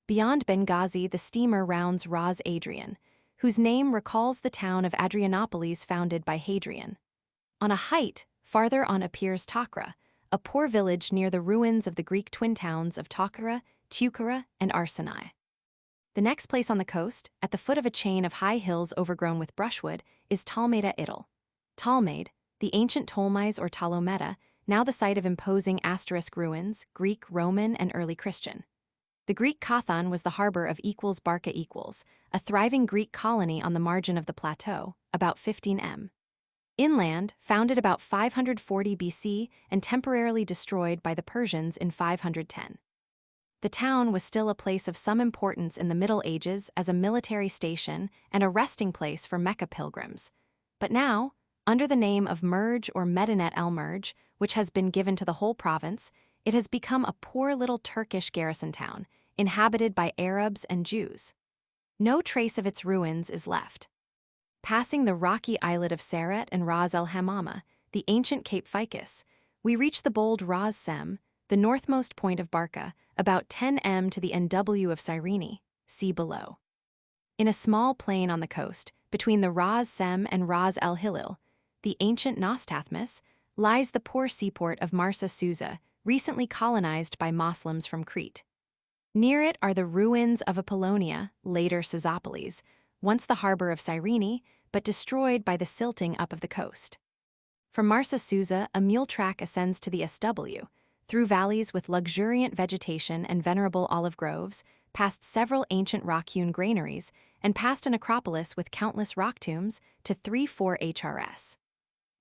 Beyond Benghazi, the steamer rounds Ras Adrian, whose name recalls the town of Adrianopolis founded by Hadrian. On a height, farther on appears Takra, a poor village near the ruins of the Greek twin towns of Takara, Teucera, and Arsinoe. The next place on the coast, at the foot of a chain of high hills overgrown with brushwood, is Talmeda Idil. Talmade, the ancient Ptolemais or Ptolomeda, now the site of imposing asterisk ruins, Greek, Roman, and early Christian. The Greek Kathan was the harbor of Barca, a thriving Greek colony on the margin of the plateau, about 15 m. Inland, founded about 540 BC and temporarily destroyed by the Persians in 510. The town was still a place of some importance in the Middle Ages as a military station and a resting place for Mecca pilgrims. But now, under the name of Merj or Medinet el-Merj, which has been given to the whole province, it has become a poor little Turkish garrison town, inhabited by Arabs and Jews. No trace of its ruins is left. Passing the rocky islet of Seret and Ras el Hamama, the ancient Cape Ficus, we reach the bold Ras Sem, the northmost point of Barca, about 10 m to the NW of Cyrene, see below. In a small plain on the coast, between the Ras Sem and Ras el Hilil, the ancient Nostathmus, lies the poor seaport of Marsa Susa, recently colonized by Moslems from Crete. Near it are the ruins of Apollonia, later Scyzopolis, once the harbor of Cyrene, but destroyed by the silting up of the coast. From Marsa Susa, a mule track ascends to the SW, through valleys with luxuriant vegetation and venerable olive groves, past several ancient rock-hewn granaries, and past an acropolis with countless rock tombs to 34 HRS.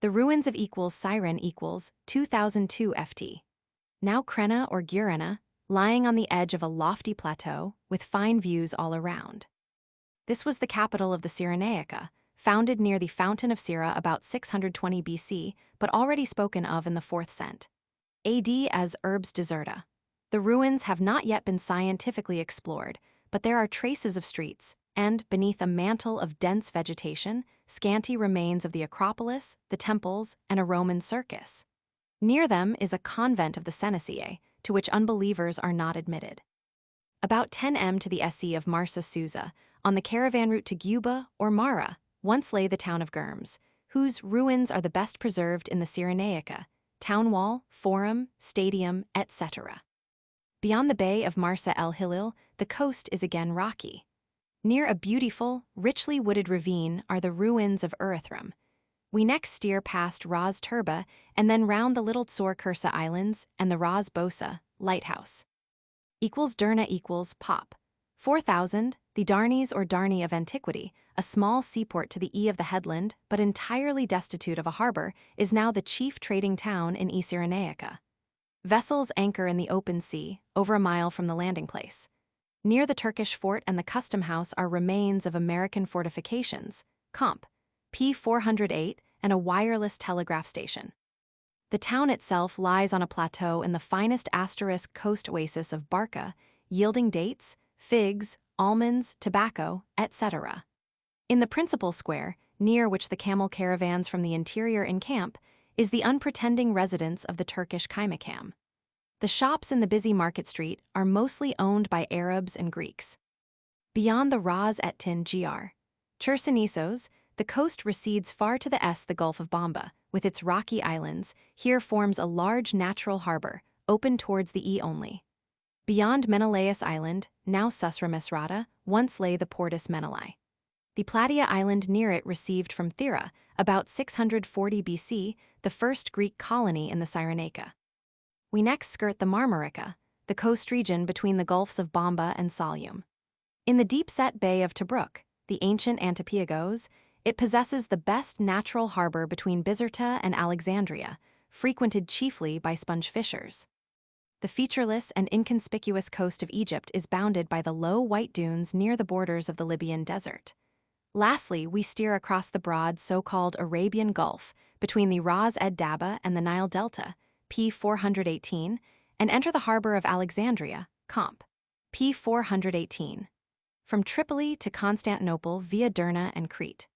The ruins of Siren equals 2002 FT. Now Crena or Gurena, lying on the edge of a lofty plateau with fine views all around. This was the capital of the Cyrenaica, founded near the Fountain of Syra about 620 BC, but already spoken of in the 4th cent. AD as Urbs Deserta. The ruins have not yet been scientifically explored, but there are traces of streets, and, beneath a mantle of dense vegetation, scanty remains of the Acropolis, the temples, and a Roman circus. Near them is a convent of the Senecae, to which unbelievers are not admitted. About 10 m to the SE of Marsa Susa, on the caravan route to Guba or Mara, once lay the town of Germs, whose ruins are the best preserved in the Cyrenaica, town wall, forum, stadium, etc. Beyond the bay of Marsa el Hilil, the coast is again rocky. Near a beautiful, richly wooded ravine are the ruins of Erythrum. We next steer past Ras Turba and then round the little Tsor Kursa Islands and the Ras Bosa lighthouse. Derna equals Pop. 4000, the Darnies or Darni of antiquity, a small seaport to the of the headland, but entirely destitute of a harbor, is now the chief trading town in Cyrenaica. Vessels anchor in the open sea, over a mile from the landing place. Near the Turkish fort and the custom house are remains of American fortifications, Comp. P-408, and a wireless telegraph station. The town itself lies on a plateau in the finest asterisk coast oasis of Barca, yielding dates, figs, almonds, tobacco, etc. In the principal square, near which the camel caravans from the interior encamp, is the unpretending residence of the Turkish kaymakam. The shops in the busy market street are mostly owned by Arabs and Greeks. Beyond the Ras Ettin Gr. Chersonesos, the coast recedes far to the Gulf of Bomba, with its rocky islands, here forms a large natural harbor, open towards the only. Beyond Menelaus Island, now Susra Misrata, once lay the Portus Menelaui. The Plataea Island near it received from Thera, about 640 BC, the first Greek colony in the Cyrenaica. We next skirt the Marmarica, the coast region between the Gulfs of Bomba and Salium. In the deep-set Bay of Tobruk, the ancient Antipiagos, it possesses the best natural harbor between Bizerta and Alexandria, frequented chiefly by sponge fishers. The featureless and inconspicuous coast of Egypt is bounded by the low white dunes near the borders of the Libyan desert. Lastly, we steer across the broad so-called Arabian Gulf between the Ras ed Daba and the Nile Delta, P-418, and enter the harbor of Alexandria, Comp. P-418. From Tripoli to Constantinople via Derna and Crete.